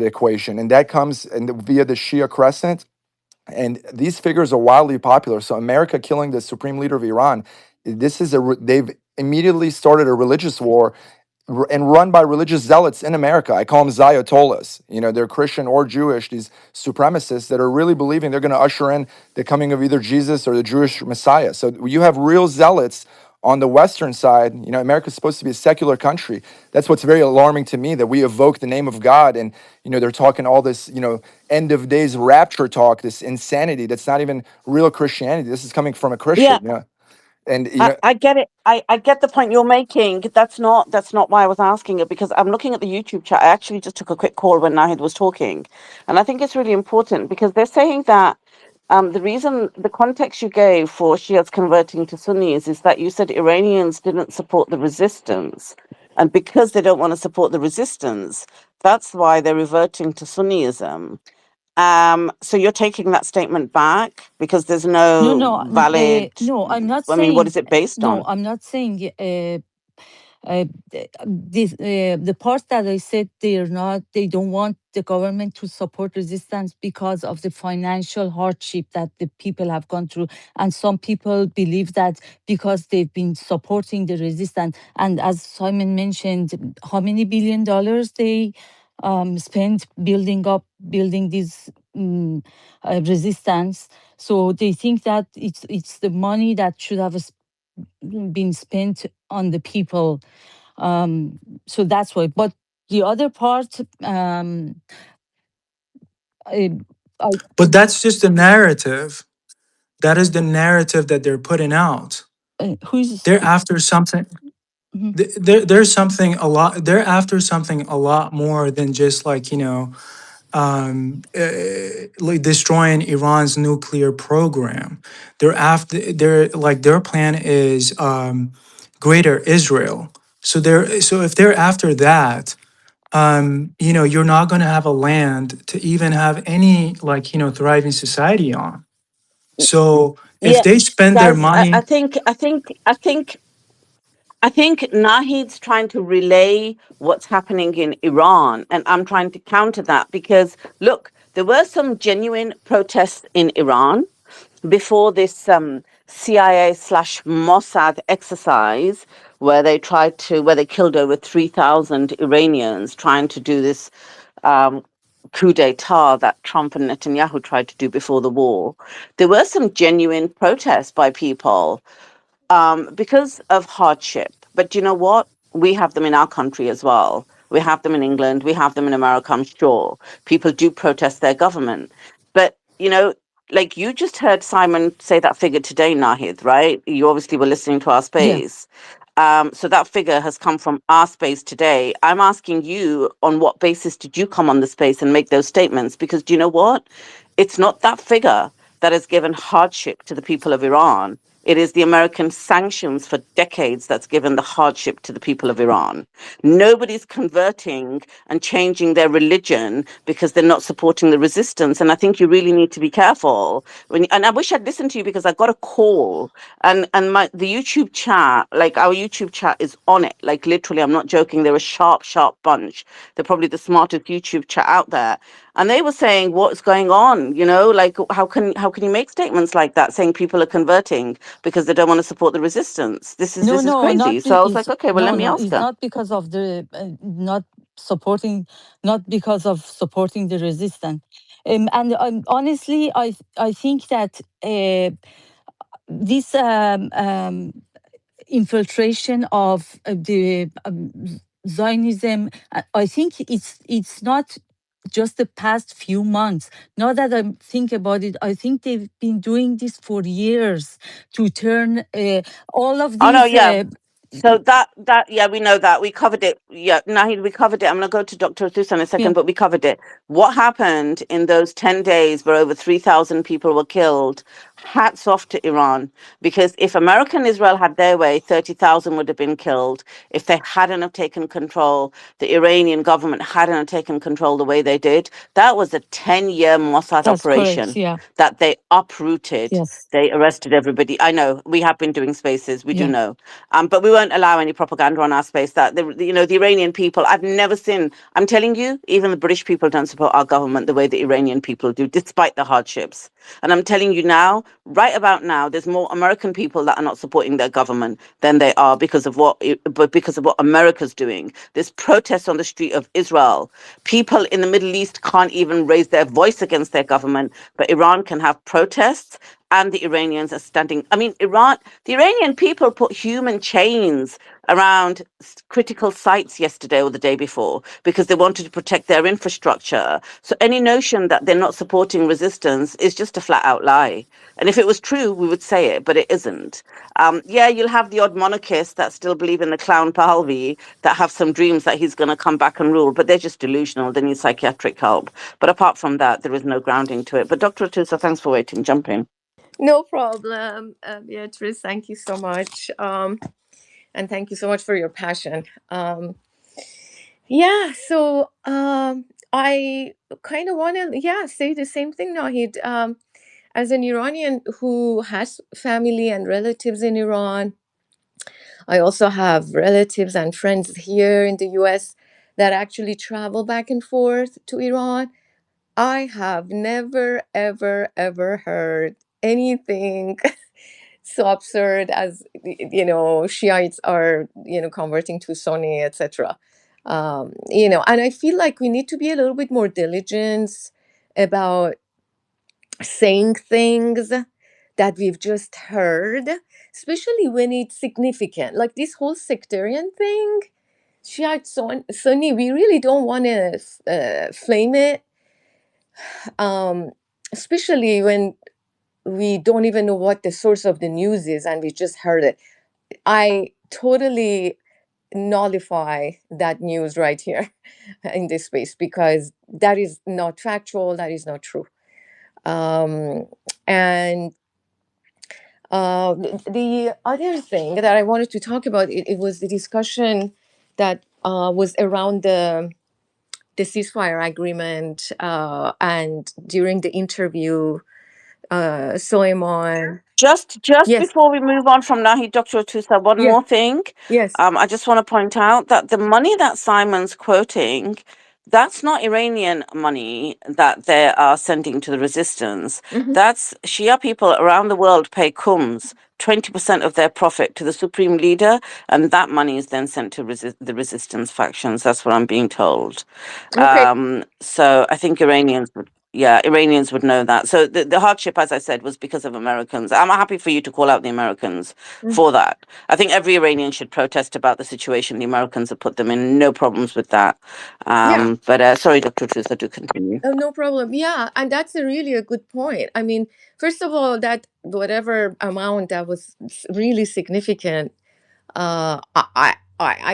S: the equation, and that comes via the Shia crescent. And these figures are wildly popular. So America killing the supreme leader of Iran, they've immediately started a religious war and run by religious zealots in America. I call them Zayatollahs. They're Christian or Jewish, these supremacists that are really believing they're going to usher in the coming of either Jesus or the Jewish Messiah. So you have real zealots on the Western side. America's supposed to be a secular country. That's what's very alarming to me, that we evoke the name of God, and they're talking all this end of days rapture talk, this insanity that's not even real Christianity. This is coming from a
B: Yeah,
S: Christian. And
B: I get it. I get the point you're making. That's not why I was asking it, because I'm looking at the YouTube chat. I actually just took a quick call when Nahid was talking, and I think it's really important because they're saying that the context you gave for Shias converting to Sunnis is that you said Iranians didn't support the resistance, and because they don't want to support the resistance, that's why they're reverting to Sunniism. So you're taking that statement back because there's
K: No,
B: no
K: no,
B: valid.
K: no. I'm not
B: I mean, what
K: saying.
B: is it based
K: No,
B: on?
K: I'm not saying. The part that I said they don't want the government to support resistance because of the financial hardship that the people have gone through, and some people believe that because they've been supporting the resistance, and as Simon mentioned, how many $1 billion they spent building this resistance. So they think that it's the money that should have been spent on the people. So that's why. But the other part, I, I
D: But that's just a narrative.
J: That is the narrative that they're putting out.
K: Who's
J: They're after something.
K: Mhm.
J: There's something a lot. They're after something a lot more than just like like destroying Iran's nuclear program. They're like their plan is greater Israel. So if they're after that, you're not going to have a land to even have any like thriving society on. So if
B: Yeah,
J: they spend their
B: guys, I
J: money,
B: think Nahid's trying to relay what's happening in Iran, and I'm trying to counter that because look, there were some genuine protests in Iran before this CIA slash Mossad exercise, where they killed over 3,000 Iranians trying to do this um, coup d'état that Trump and Netanyahu tried to do before the war. There were some genuine protests by people because of hardship. But you know what? We have them in our country as well. We have them in England. We have them in America, I'm sure. People do protest their government. But, like you just heard Simon say that figure today, Nahid, right? You obviously were listening to our
K: yeah.
B: space. So that figure has come from our space today. I'm asking you, on what basis did you come on the space and make those statements? Because do you know what? It's not that figure that has given hardship to the people of Iran. It is the American sanctions for decades that's given the hardship to the people of Iran. Nobody's converting and changing their religion because they're not supporting the resistance. And I think you really need to be careful. And I wish I'd listened to you because I got a call and the YouTube chat, like our YouTube chat is on it. Like literally, I'm not joking. They're a sharp, sharp bunch. They're probably the smartest YouTube chat out there. And they were saying, what's going on? Like how can you make statements like that, saying people are converting because they don't want to support the resistance? This
K: No,
B: is
K: no,
B: crazy.
K: not
B: So
K: be,
B: I was
K: it's
B: like, okay, well, let
K: no,
B: me
K: no.
B: ask
K: It's
B: her.
K: not because of the not supporting, not because of supporting the resistance. And honestly, I think that this infiltration of the Zionism, I think it's not just the past few months. Now that I think about it, I think they've been doing this for years to turn all of
B: Oh no,
K: these.
B: yeah. So that yeah, we know that. We covered it. Yeah, Nahid, we covered it. I'm gonna go to Dr. Thusa in a
K: Yeah,
B: second, but we covered it. What happened in those 10 days where over 3,000 people were killed? Hats off to Iran. Because if America and Israel had their way, 30,000 would have been killed. If they hadn't have taken control, the Iranian government hadn't have taken control the way they did, that was a 10-year Mossad
K: that's correct.
B: operation
K: Yeah,
B: that they uprooted.
K: yes,
B: They arrested everybody. I know we have been doing spaces. We do
K: yeah,
B: know, but we won't allow any propaganda on our space. That the Iranian people. I've never seen. I'm telling you, even the British people don't support our government the way the Iranian people do, despite the hardships. And I'm telling you now, right about now, there's more American people that are not supporting their government than they are because of what America's doing. There's protests on the street of Israel. People in the Middle East can't even raise their voice against their government, but Iran can have protests and the Iranians are standing. I mean, the Iranian people put human chains around critical sites yesterday or the day before because they wanted to protect their infrastructure. So any notion that they're not supporting resistance is just a flat out lie. And if it was true, we would say it, but it isn't. Yeah, you'll have the odd monarchist that still believe in the clown Pahlavi that have some dreams that he's going to come back and rule, but they're just delusional. They need psychiatric help. But apart from that, there is no grounding to it. But Dr. Atusa, thanks for waiting. Jump in.
H: No problem, Beatrice. Thank you so much. And thank you so much for your passion. Yeah, so I kind of want to, yeah, say the same thing, Nahid. As an Iranian who has family and relatives in Iran, I also have relatives and friends here in the US that actually travel back and forth to Iran. I have never, ever, ever heard anything so absurd as Shiites are converting to Sunni, etc. And I feel like we need to be a little bit more diligent about saying things that we've just heard, especially when it's significant, like this whole sectarian thing. Shiite Sunni, we really don't want to flame it, um, especially when we don't even know what the source of the news is, and we just heard it. I totally nullify that news right here in this space, because that is not factual, that is not true. um, and the other thing that I wanted to talk about, it was the discussion that was around the ceasefire agreement, and during the interview, Soleiman.
B: Just
H: Yes,
B: before we move on from Nahi, Dr. Tusa, one
H: yes,
B: more thing.
H: yes.
B: I just want to point out that the money that Simon's quoting, that's not Iranian money that they are sending to the resistance.
H: Hmm.
B: That's Shia people around the world pay Qums 20% of their profit to the supreme leader, and that money is then sent to the resistance factions. That's what I'm being told.
H: Okay.
B: So I think Iranians would know that. So the hardship, as I said, was because of Americans. I'm happy for you to call out the Americans for that. I think every Iranian should protest about the situation the Americans have put them in. No problems with that.
H: Yeah.
B: But sorry, Dr. Trusa, do continue.
H: Oh, no problem. Yeah, and that's a really a good point. I mean, first of all, that whatever amount that was really significant, I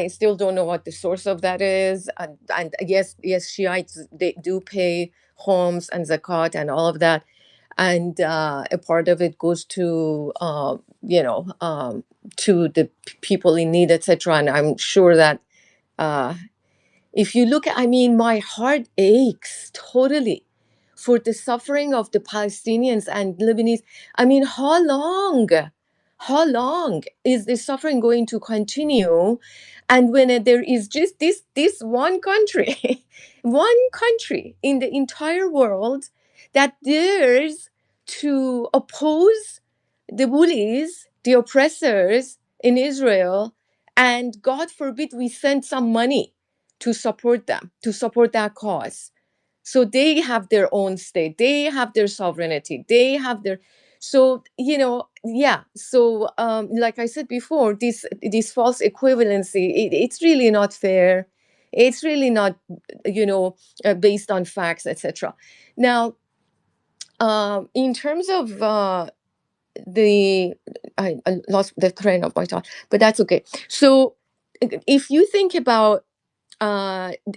H: still don't know what the source of that is. And yes, Shiites, they do pay homes and zakat and all of that, and a part of it goes to to the people in need, etc. And I'm sure that. Uh, if you look at, I mean, my heart aches totally for the suffering of the Palestinians and Lebanese. I mean, how long is the suffering going to continue? And when there is just this one country, one country in the entire world that dares to oppose the bullies, the oppressors in Israel, and God forbid we send some money to support them, to support that cause. So they have their own state, they have their sovereignty, they have their. So yeah. So like I said before, this false equivalency, it's really not fair. It's really not, based on facts, etc. Now, in terms of I lost the train of my thought, but that's okay. So if you think about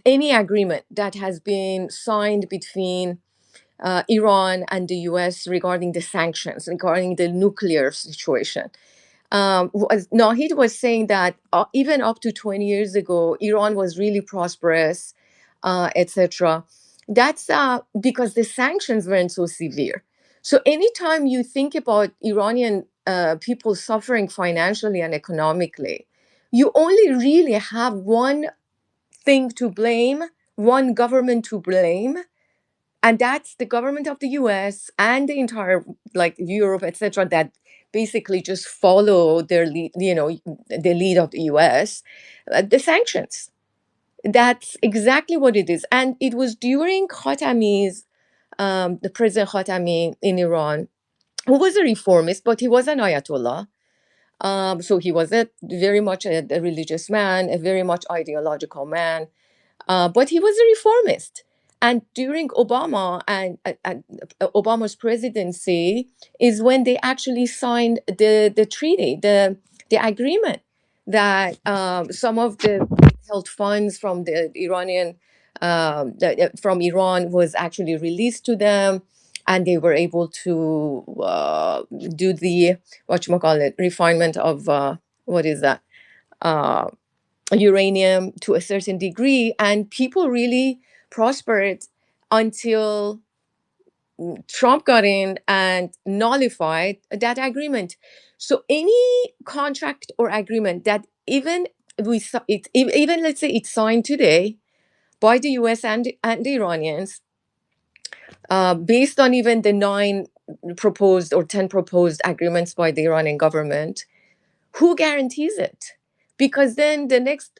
H: any agreement that has been signed between Iran and the US regarding the sanctions, regarding the nuclear situation. Nahid was saying that even up to 20 years ago, Iran was really prosperous, etc. That's because the sanctions weren't so severe. So anytime you think about Iranian people suffering financially and economically, you only really have one thing to blame, one government to blame, and that's the government of the US and the entire, like, Europe, etc., that basically just follow their lead, the lead of the US. The sanctions, that's exactly what it is. And it was during Khatami's, the President Khatami in Iran, who was a reformist, but he was an ayatollah. So he was very much a religious man, a very much ideological man, but he was a reformist. And during Obama's presidency is when they actually signed the treaty, the agreement that some of the held funds from the Iranian from Iran was actually released to them, and they were able to do the whatchamacallit refinement of what is that? Uh, Uranium to a certain degree, and people really prospered until Trump got in and nullified that agreement. So any contract or agreement that even even let's say it's signed today by the US and the Iranians, based on even the 9 proposed or 10 proposed agreements by the Iranian government, who guarantees it? Because then the next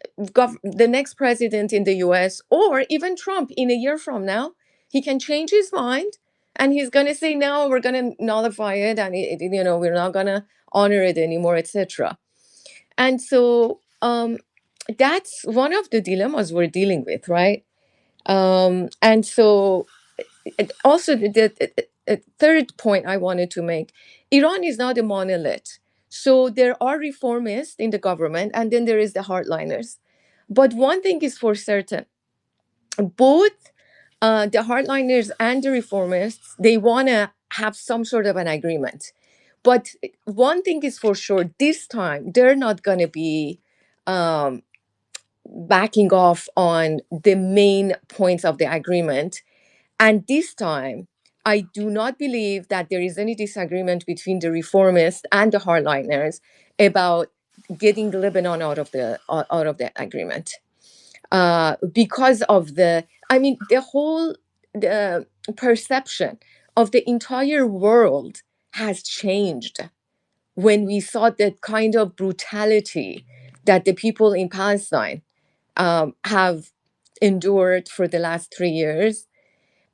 H: president in the US, or even Trump in a year from now, he can change his mind, and he's going to say, no, we're going to nullify it, and we're not going to honor it anymore, etc. And so that's one of the dilemmas we're dealing with, right? And so also third point I wanted to make, Iran is not a monolith. So there are reformists in the government, and then there is the hardliners. But one thing is for certain, both the hardliners and the reformists, they want to have some sort of an agreement. But one thing is for sure, this time they're not going to be um, backing off on the main points of the agreement. And this time, I do not believe that there is any disagreement between the reformists and the hardliners about getting Lebanon out of the agreement, because of the whole the perception of the entire world has changed when we saw the kind of brutality that the people in Palestine have endured for the last 3 years.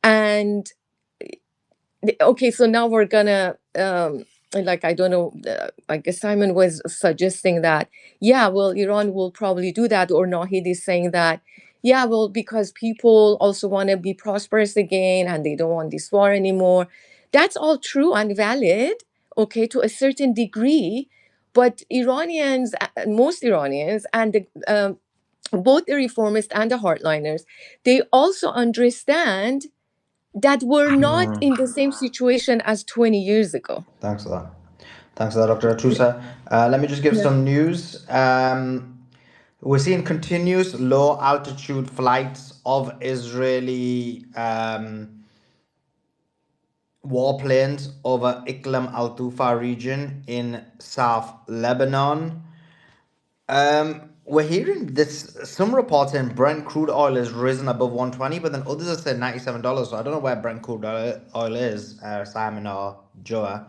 H: And okay, so now we're gonna like, I don't know, I guess Simon was suggesting that, yeah, well, Iran will probably do that, or Nahid is saying that, yeah, well, because people also want to be prosperous again and they don't want this war anymore. That's all true and valid, okay, to a certain degree. But Iranians, most Iranians, and both the reformists and the hardliners, they also understand that we're not in the same situation as 20 years ago.
A: Thanks for that. Thanks for that, Dr. Atrusa. Let me just give
H: Yeah.
A: some news. We're seeing continuous low altitude flights of Israeli warplanes over Iklim Al Tufa region in South Lebanon. We're hearing this. Some reports saying Brent crude oil has risen above 120, but then others have said $97. So I don't know where Brent crude oil is, Simon or Joa.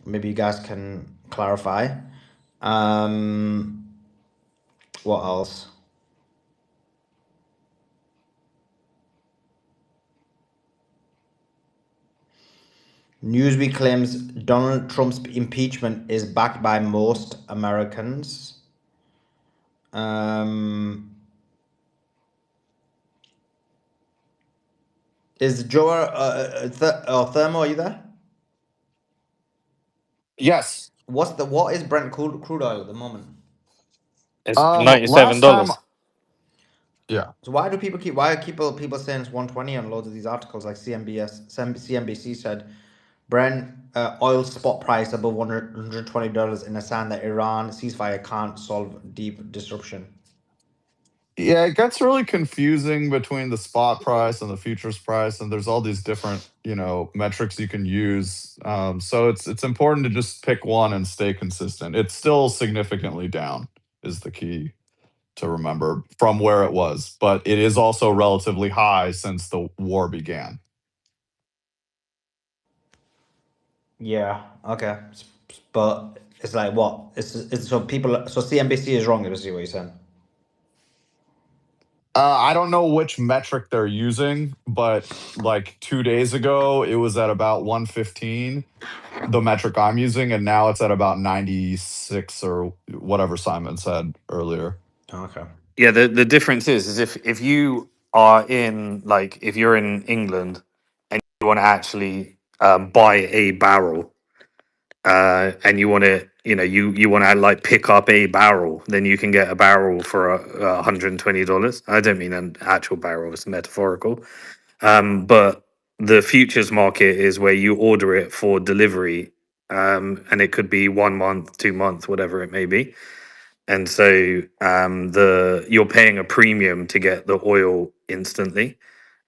A: Maybe you guys can clarify. What else? Newsweek claims Donald Trump's impeachment is backed by most Americans. Is Joa Thermo? Are you there?
I: Yes.
A: What is Brent crude oil at the moment?
C: It's $97.
I: Last time, yeah.
A: So why are people saying it's 120 on loads of these articles, like CNBC said Brent oil spot price above $120 in a sign that Iran ceasefire can't solve deep disruption.
I: Yeah, it gets really confusing between the spot price and the futures price, and there's all these different, metrics you can use. So it's important to just pick one and stay consistent. It's still significantly down, is the key to remember from where it was, but it is also relatively high since the war began.
A: Yeah. Okay. But it's like what? It's so people. So CNBC is wrong. Is what you're saying?
I: I don't know which metric they're using, but like 2 days ago, it was at about 115, the metric I'm using, and now it's at about 96 or whatever Simon said earlier.
A: Okay.
C: Yeah, the difference is if you are in, like, if you're in England and you want to actually buy a barrel, and you want to, you want to like pick up a barrel, then you can get a barrel for $120. I don't mean an actual barrel; it's metaphorical. But the futures market is where you order it for delivery, and it could be 1 month, 2 months, whatever it may be. And so the you're paying a premium to get the oil instantly,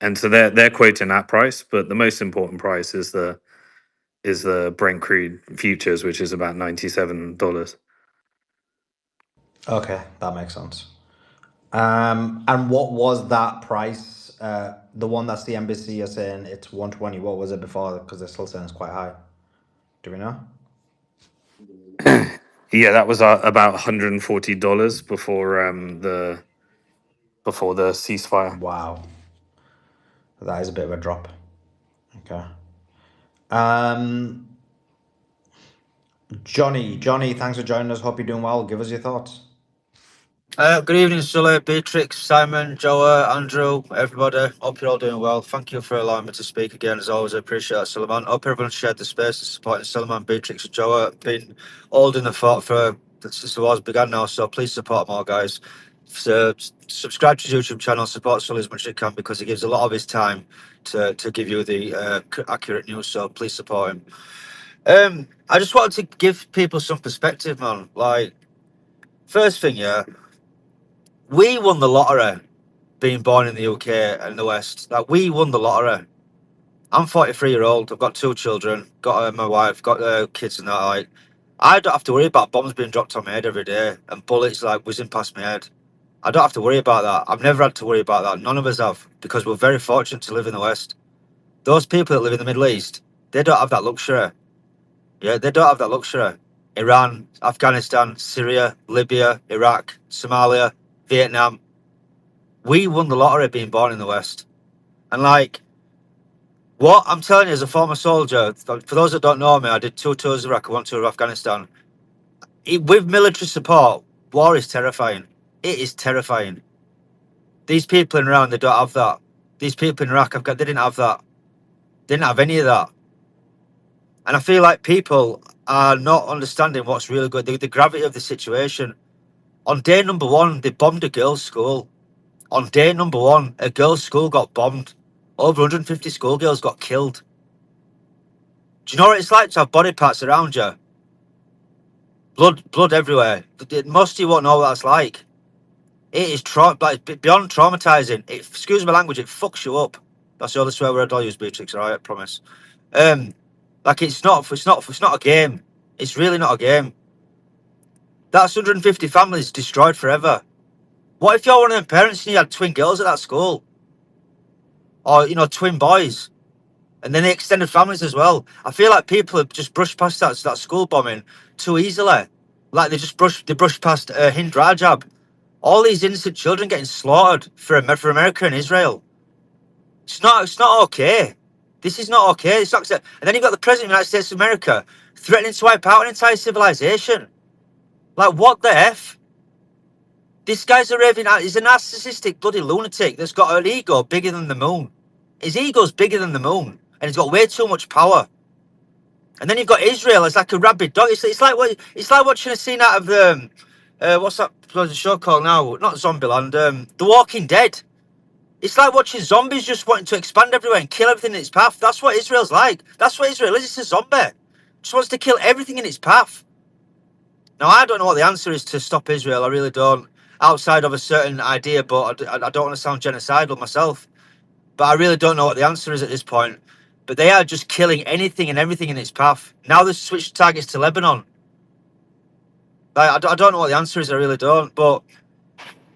C: and so they're quoting that price. But the most important price is the Brent crude futures, which is about $97.
A: Okay, that makes sense. And what was that price? The one that CNBC is saying it's 120. What was it before? Because they're still saying it's quite high. Do we know?
C: Yeah, that was about $140 before the ceasefire.
A: Wow, that is a bit of a drop. Okay. Um, Johnny, thanks for joining us. Hope you're doing well. Give us your thoughts.
F: Good evening, Sully, Beatrix, Simon, Joa, Andrew, everybody. Hope you're all doing well. Thank you for allowing me to speak again. As always, I appreciate it, Suleiman. Hope everyone shared the space to supporting Suleiman, Beatrix, and Joa. Been holding the fort for since the wars began now, so please support more, guys. So, subscribe to his YouTube channel, support Sully as much as you can because he gives a lot of his time to give you the accurate news. So please support him. I just wanted to give people some perspective, man. Like, first thing, yeah, we won the lottery being born in the UK and the West. Like, we won the lottery. I'm 43-year-old. I've got 2 children. Got my wife. Got kids and that. Like, I don't have to worry about bombs being dropped on my head every day and bullets like whizzing past my head. I don't have to worry about that. I've never had to worry about that. None of us have because we're very fortunate to live in the West. Those people that live in the Middle East, they don't have that luxury. Yeah, they don't have that luxury. Iran, Afghanistan, Syria, Libya, Iraq, Somalia, Vietnam. We won the lottery being born in the West. And like, what I'm telling you as a former soldier, for those that don't know me, I did 2 tours of Iraq, 1 tour of Afghanistan. With military support, war is terrifying. It is terrifying. These people in Iran, they don't have that. These people in Iraq, they didn't have that. They didn't have any of that. And I feel like people are not understanding what's really good, the gravity of the situation. On day number 1, they bombed a girls' school. On day number 1, a girls' school got bombed. Over 150 schoolgirls got killed. Do you know what it's like to have body parts around you? Blood everywhere. Most of you won't know what that's like. It is beyond traumatizing. Excuse my language, it fucks you up. That's the only swear word I'll use, Beatrix. All right, I promise. Like it's not a game. It's really not a game. That's 150 families destroyed forever. What if you're one of them parents and you had twin girls at that school, or twin boys? And then the extended families as well. I feel like people have just brushed past that school bombing too easily. Like they brushed past Hind Rajab. All these innocent children getting slaughtered for America and Israel. It's not okay. This is not okay. It's not. And then you've got the president of the United States of America threatening to wipe out an entire civilization. Like what the f? This guy's a raving. He's a narcissistic bloody lunatic that's got an ego bigger than the moon. His ego's bigger than the moon, and he's got way too much power. And then you've got Israel as like a rabid dog. It's like watching a scene out of the what's that bloody show called now? Not Zombieland. The Walking Dead. It's like watching zombies just wanting to expand everywhere and kill everything in its path. That's what Israel's like. That's what Israel is. It's a zombie. Just wants to kill everything in its path. Now I don't know what the answer is to stop Israel. I really don't. Outside of a certain idea, but I don't want to sound genocidal myself. But I really don't know what the answer is at this point. But they are just killing anything and everything in its path. Now they've switched targets to Lebanon. Like, I don't know what the answer is. I really don't. But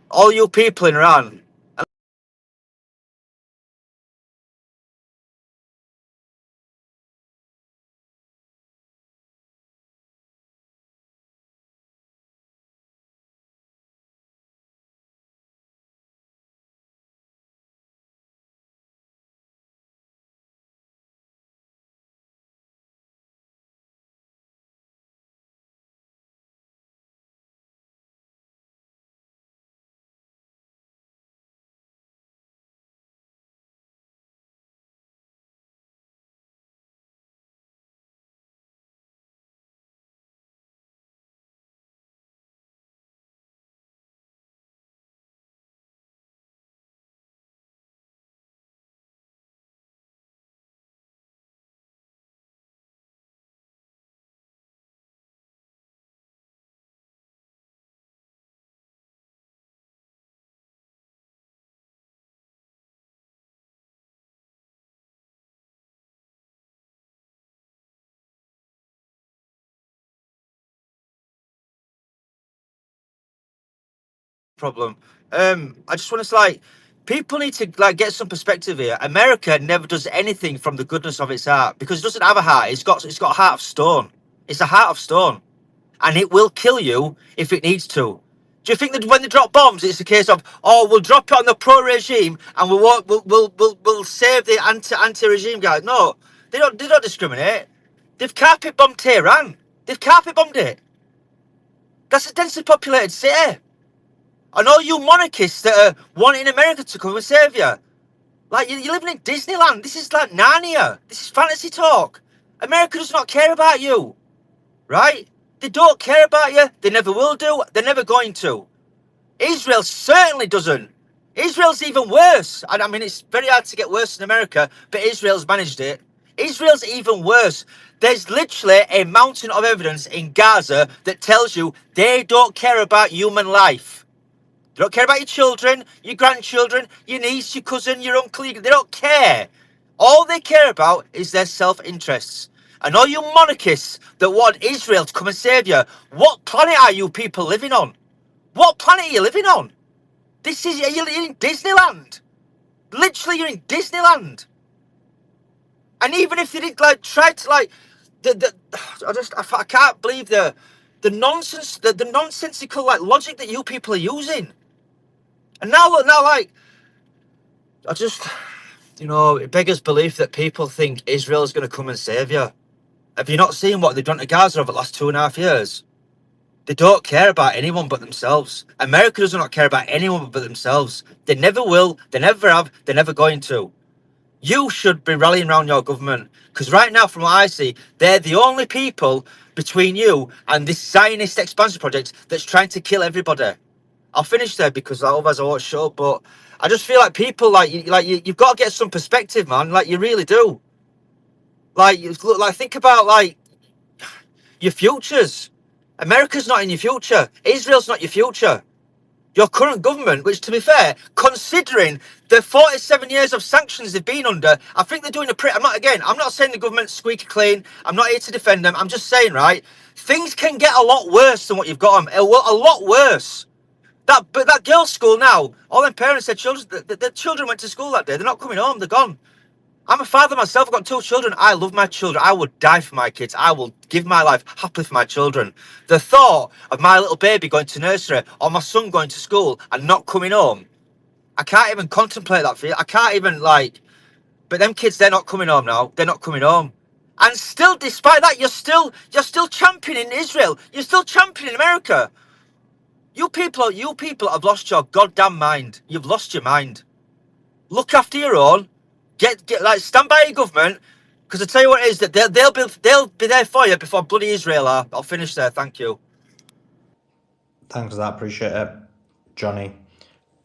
F: all you people in Iran, problem. I just want to say, like, people need to like get some perspective here. America never does anything from the goodness of its heart because it doesn't have a heart. It's got a heart of stone. It's a heart of stone, and it will kill you if it needs to. Do you think that when they drop bombs, it's a case of, oh, we'll drop it on the pro-regime and we'll save the anti-regime guys? No, they don't discriminate. They've carpet bombed Tehran. They've carpet bombed it. That's a densely populated city. And all you monarchists that are wanting America to come and save you. Like, you're living in Disneyland. This is like Narnia. This is fantasy talk. America does not care about you, right? They don't care about you. They never will do. They're never going to. Israel certainly doesn't. Israel's even worse. I mean, it's very hard to get worse in America, but Israel's managed it. Israel's even worse. There's literally a mountain of evidence in Gaza that tells you they don't care about human life. They don't care about your children, your grandchildren, your niece, your cousin, your uncle. They don't care. All they care about is their self-interests. And all you monarchists that want Israel to come and save you, what planet are you people living on? What planet are you living on? This is, you're in Disneyland. Literally, you're in Disneyland. And even if they did like try to like, I can't believe the nonsense, the nonsensical like logic that you people are using. And now look, now like, I just, it beggars belief that people think Israel's going to come and save you. Have you not seen what they've done to Gaza over the last 2.5 years? They don't care about anyone but themselves. America does not care about anyone but themselves. They never will. They never have. They're never going to. You should be rallying around your government. Because right now, from what I see, they're the only people between you and this Zionist expansion project that's trying to kill everybody. I'll finish there because otherwise I won't show up. But I just feel like people, you've got to get some perspective, man. Like, you really do. Think about, your futures. America's not in your future. Israel's not your future. Your current government, which, to be fair, considering the 47 years of sanctions they've been under, I think they're doing a pretty... I'm not saying the government's squeaky clean. I'm not here to defend them. I'm just saying, right, things can get a lot worse than what you've got them. A lot worse. But that girls' school now, all them parents said their children went to school that day. They're not coming home. They're gone. I'm a father myself. I've got 2 children. I love my children. I would die for my kids. I will give my life happily for my children. The thought of my little baby going to nursery or my son going to school and not coming home, I can't even contemplate that fear. I can't even but them kids, they're not coming home now. They're not coming home. And still, despite that, you're still championing Israel. You're still championing America. You people have lost your goddamn mind. You've lost your mind. Look after your own. Stand by your government, because I tell you what it is, that they'll be there for you before bloody Israel are. I'll finish there. Thank you.
A: Thanks for that. Appreciate it, Johnny.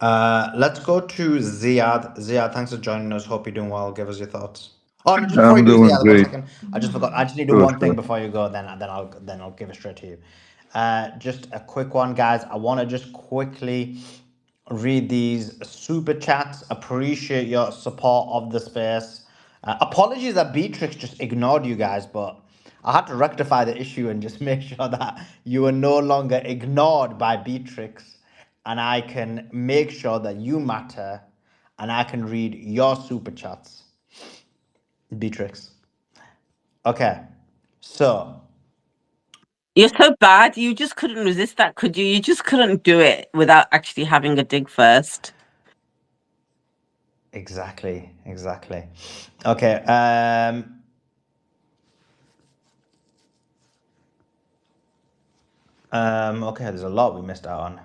A: Let's go to Ziad. Ziad, thanks for joining us. Hope you're doing well. Give us your thoughts. Oh, no, just before
P: I'm
A: you do,
P: doing
A: Ziad, one
P: great.
A: second. I just forgot. I just need to do
P: Sure,
A: one thing
P: sure.
A: before you go. Then I'll give it straight to you. Just a quick one, guys. I want to just quickly read these super chats. Appreciate your support of the space. Apologies that Beatrix just ignored you guys, but I had to rectify the issue and just make sure that you are no longer ignored by Beatrix, and I can make sure that you matter, and I can read your super chats, Beatrix. Okay, so
B: You're so bad. You just couldn't resist that, could you? You just couldn't do it without actually having a dig first.
A: exactly. Okay, okay, there's a lot we missed out on.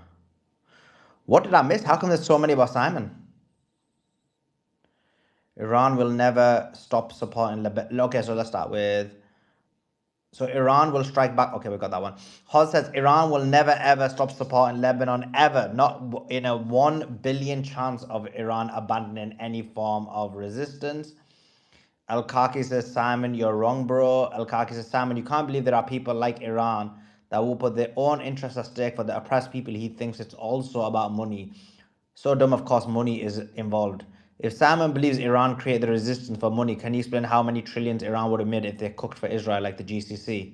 A: What did I miss? How come there's so many about Simon? Iran will never stop supporting Lebanon. Okay, so let's start with. So Iran will strike back. Okay, we got that one. Hoz says Iran will never ever stop supporting Lebanon ever. Not in a 1 billion chance of Iran abandoning any form of resistance. Al Kaki says, Simon, you're wrong, bro. Al Kaki says, Simon, you can't believe there are people like Iran that will put their own interests at stake for the oppressed people. He thinks it's also about money. So dumb, of course, money is involved. If Simon believes Iran created the resistance for money, can you explain how many trillions Iran would have made if they cooked for Israel like the GCC?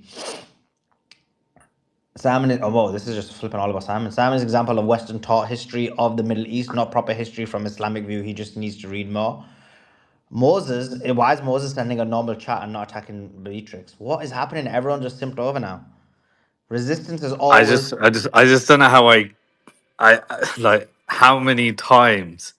A: Simon is, oh, whoa, this is just flipping all about Simon. Simon is an example of Western taught history of the Middle East, not proper history from Islamic view. He just needs to read more. Moses, why is Moses sending a normal chat and not attacking Beatrix? What is happening? Everyone just simped over now. Resistance is always.
C: I just don't know how like how many times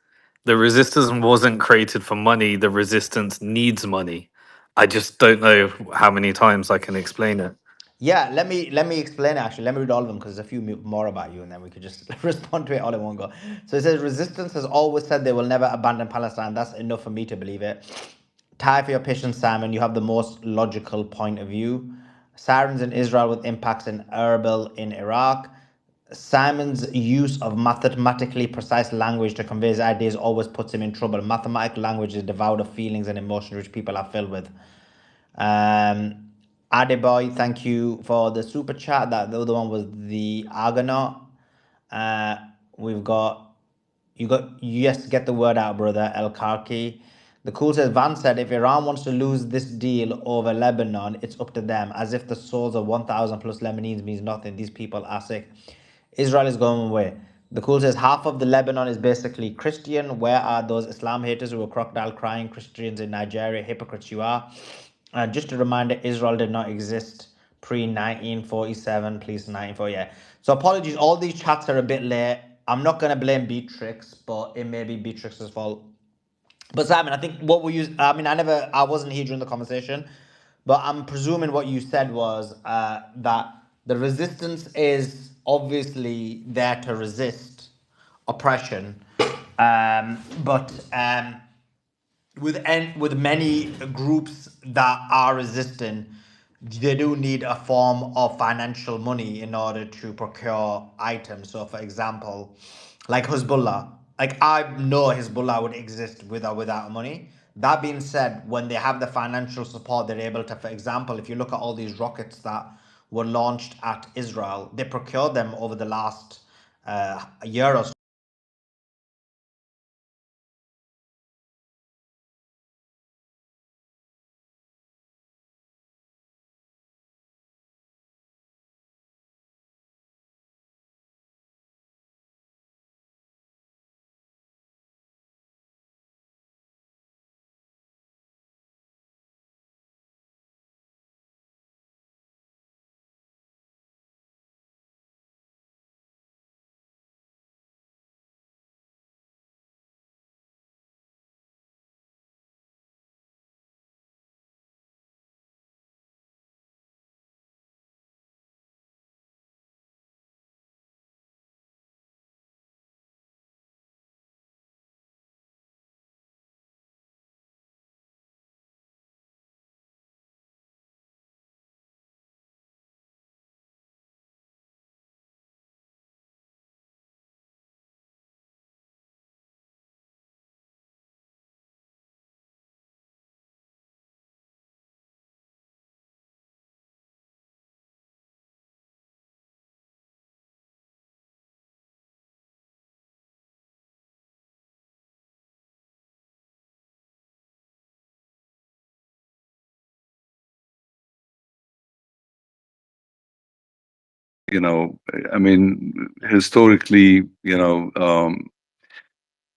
C: the resistance wasn't created for money. The resistance needs money. I just don't know how many times I can explain it.
A: Yeah, let me explain actually. Let me read all of them because there's a few more about you, and then we could just respond to it all in one go. So it says resistance has always said they will never abandon Palestine. That's enough for me to believe it. Tie for your patience, Simon. You have the most logical point of view. Sirens in Israel with impacts in Erbil in Iraq. Simon's use of mathematically precise language to convey his ideas always puts him in trouble. Mathematical language is devoid of feelings and emotions which people are filled with. Adeboy, thank you for the super chat. That the other one was the Argonaut. Uh, we've got you got yes, get the word out, brother. El Karki. The cool says Van said if Iran wants to lose this deal over Lebanon, it's up to them. As if the souls of 1,000 plus Lebanese means nothing. These people are sick. Israel is going away. The cool says half of the Lebanon is basically Christian. Where are those Islam haters who were crocodile crying Christians in Nigeria? Hypocrites you are. Just a reminder, Israel did not exist pre 1947. Please, 1940. Yeah. So apologies. All these chats are a bit late. I'm not gonna blame Beatrix, but it may be Beatrix's fault. But Simon, I think what we use. I mean, I wasn't here during the conversation, but I'm presuming what you said was that the resistance is obviously there to resist oppression, but with many groups that are resisting, they do need a form of financial money in order to procure items. So, for example, like Hezbollah, like I know Hezbollah would exist with or without money. That being said, when they have the financial support, they're able to, for example, if you look at all these rockets that were launched at Israel, they procured them over the last year or so.
P: You know, I mean, historically,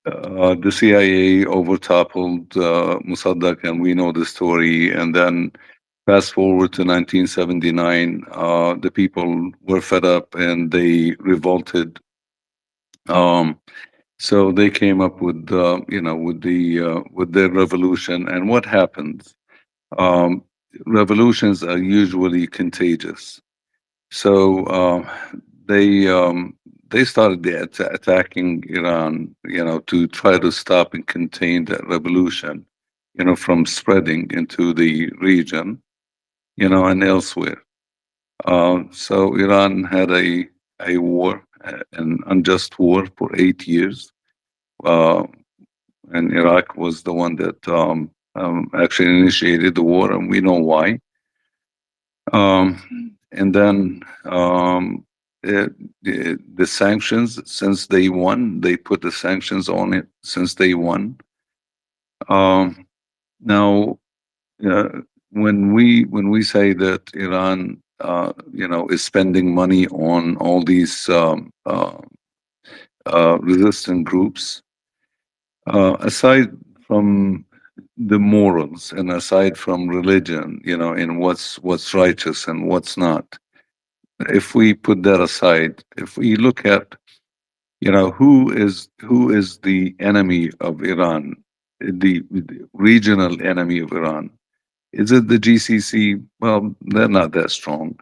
P: the CIA overtoppled Mossadegh, and we know the story. And then fast forward to 1979, the people were fed up and they revolted. So they came up with, with their revolution. And what happens? Um, Revolutions are usually contagious. So they started attacking Iran, to try to stop and contain that revolution, from spreading into the region, and elsewhere. So Iran had a war, an unjust war for 8 years, uh, and Iraq was the one that actually initiated the war, and we know why. And then the sanctions, since day one, they put the sanctions on it since day one. Now, uh, when we say that Iran, is spending money on all these resistant groups, aside from the morals and aside from religion, and what's righteous and what's not, if we put that aside, if we look at, who is the enemy of Iran, the regional enemy of Iran, is it the GCC? Well, they're not that strong.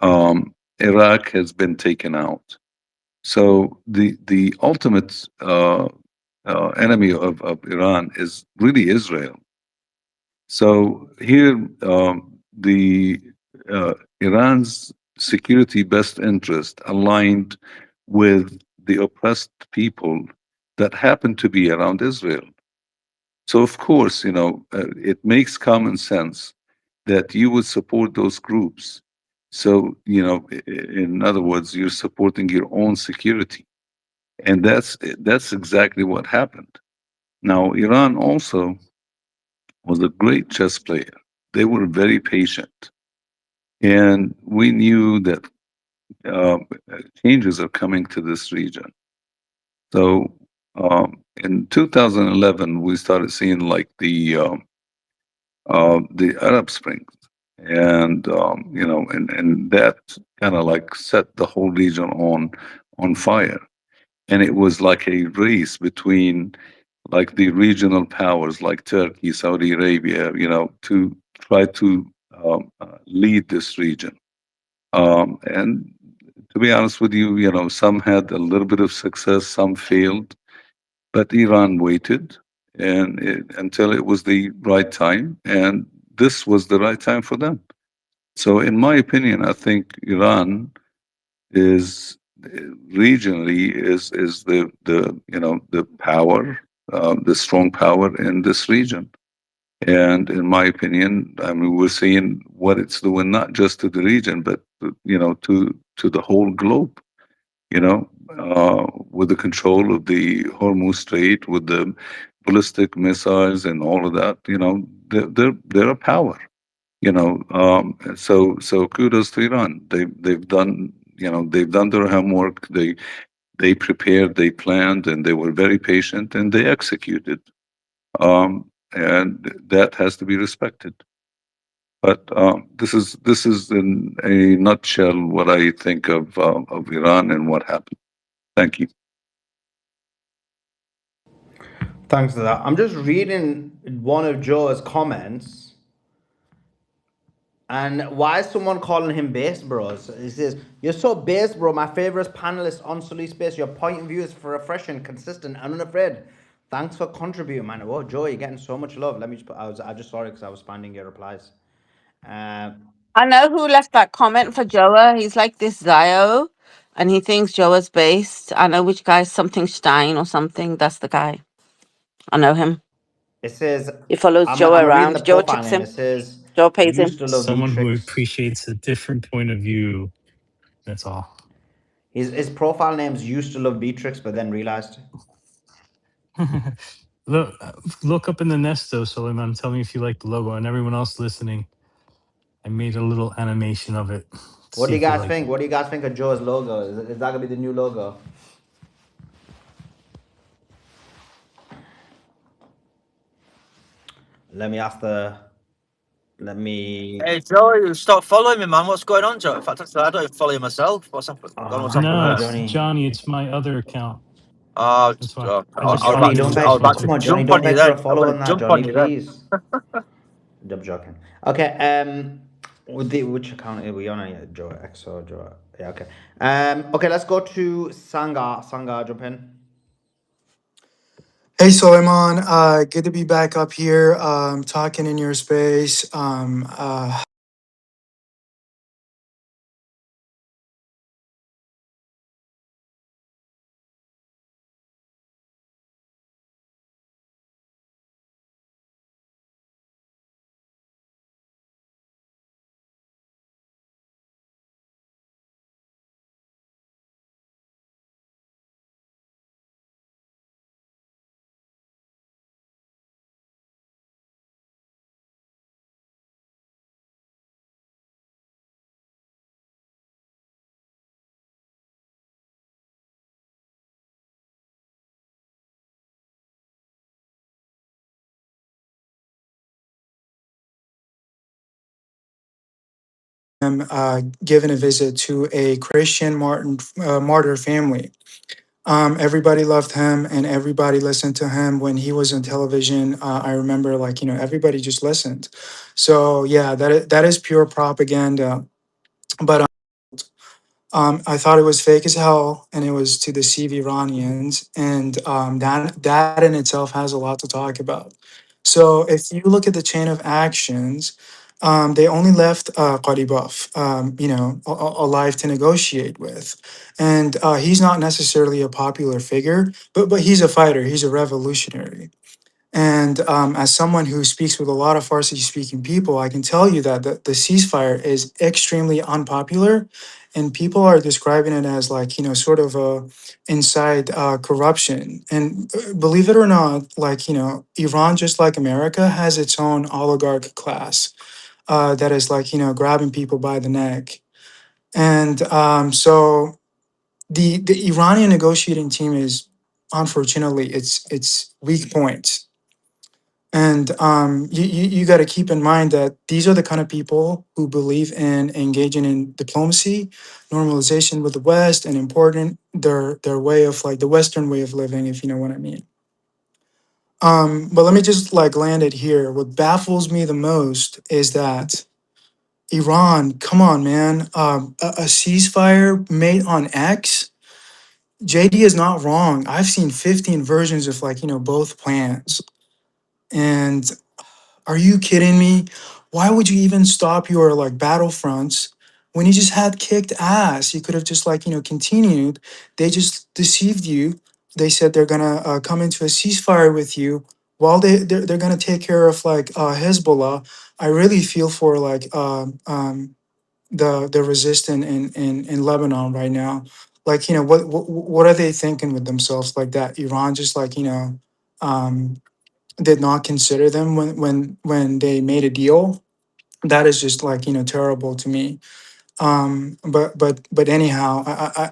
P: Iraq has been taken out. So the ultimate enemy of Iran is really Israel. So here, the Iran's security best interest aligned with the oppressed people that happen to be around Israel. So of course, it makes common sense that you would support those groups. So, in other words, you're supporting your own security. And that's exactly what happened. Now, Iran also was a great chess player. They were very patient. And we knew that uh, changes are coming to this region. So in 2011, we started seeing like the Arab Spring, and and that kind of like set the whole region on fire. And it was like a race between like the regional powers like Turkey, Saudi Arabia, to try to lead this region. And to be honest with you, some had a little bit of success, some failed, but Iran waited until it was the right time, and this was the right time for them. So, in my opinion, I think Iran is regionally is the power, the strong power in this region. And in my opinion, I mean, we're seeing what it's doing not just to the region, but to the whole globe. With the control of the Hormuz Strait, with the ballistic missiles and all of that, they're a power. So kudos to Iran. They've done their homework. They prepared, they planned, and they were very patient, and they executed. And that has to be respected. But this is in a nutshell what I think of Iran and what happened. Thank you.
A: Thanks for that. I'm just reading one of Joe's comments. And why is someone calling him base, bros? He says, "You're so base, bro. My favorite panelist on Sully Space. Your point of view is for refreshing, consistent, and unafraid. Thanks for contributing, man." Whoa, Joe, you're getting so much love. Let me just put, I just saw it because I was finding your replies.
B: I know who left that comment for Joa. He's like this Zio, and he thinks Joa's based. I know which guy, something Stein or something. That's the guy. I know him.
A: It says,
B: He follows
A: I'm
B: Joa
A: reading the
B: around. Joa
A: profile
B: tips
A: name. It
B: him.
A: says,
B: Joa pays him.
A: used to love
T: Someone who
A: Beatrix.
T: appreciates a different point of view. That's all.
A: His profile name's used to love Beatrix, but then realized.
T: look, look up in the nest though, Suleiman. Tell me if you like the logo, and everyone else listening. I made a little animation of it.
A: What
T: See
A: do you
T: if you
A: guys
T: like
A: think?
T: it.
A: What do you guys think of Joe's logo? Is that gonna be the new logo? Let me ask the. Let me.
F: Hey, Joe, you stop following me, man. What's going on, Joe? In fact, I don't even follow you myself. What's happened?
A: Oh
F: Don't know what's
A: my
F: happened
T: No,
A: God,
F: there.
T: it's
A: Johnny.
T: Johnny. It's my other account.
F: Uh,
T: That's why I
F: I
T: just
F: was
T: follow
A: Johnny,
F: about
T: you
A: don't
T: on
F: to, I
A: beg.
F: was about
T: Twitter.
F: to
A: Come on, Johnny,
F: jump
A: don't
F: on you
A: beg for a
F: then. I'm
A: follow
F: going
A: on
F: to
A: that,
F: jump on
A: Johnny,
F: you then.
A: please. I'm joking. Okay, which account are we on? Yeah, Joe XO, Joe. Yeah, okay. Okay, let's go to Sanga. Sanga, jump in.
J: Hey, Soleiman. Good to be back up here, talking in your space. Given a visit to a Christian martyr family. Everybody loved him and everybody listened to him when he was on television. I remember, like, everybody just listened. So yeah, that is pure propaganda. But I thought it was fake as hell, and it was to deceive Iranians, and that in itself has a lot to talk about. So if you look at the chain of actions, they only left Qaribov, alive to negotiate with, and he's not necessarily a popular figure, but he's a fighter. He's a revolutionary. And as someone who speaks with a lot of Farsi speaking people, I can tell you that the ceasefire is extremely unpopular. And people are describing it as like, sort of a inside corruption. And believe it or not, like, Iran, just like America, has its own oligarch class that is like, grabbing people by the neck. And so the Iranian negotiating team is, unfortunately, it's weak points, and you got to keep in mind that these are the kind of people who believe in engaging in diplomacy, normalization with the West, and important their way of like the Western way of living, if you know what I mean. But let me just like land it here. What baffles me the most is that Iran, come on, man, a ceasefire made on X. JD is not wrong. I've seen 15 versions of like both plans, and are you kidding me? Why would you even stop your like battlefronts when you just had kicked ass? You could have just like, continued. They just deceived you. They said they're gonna come into a ceasefire with you while they're gonna take care of like Hezbollah. I really feel for like the resistance in Lebanon right now. Like, what are they thinking with themselves like that? Iran just like, um, did not consider them when they made a deal. That is just like terrible to me. But anyhow,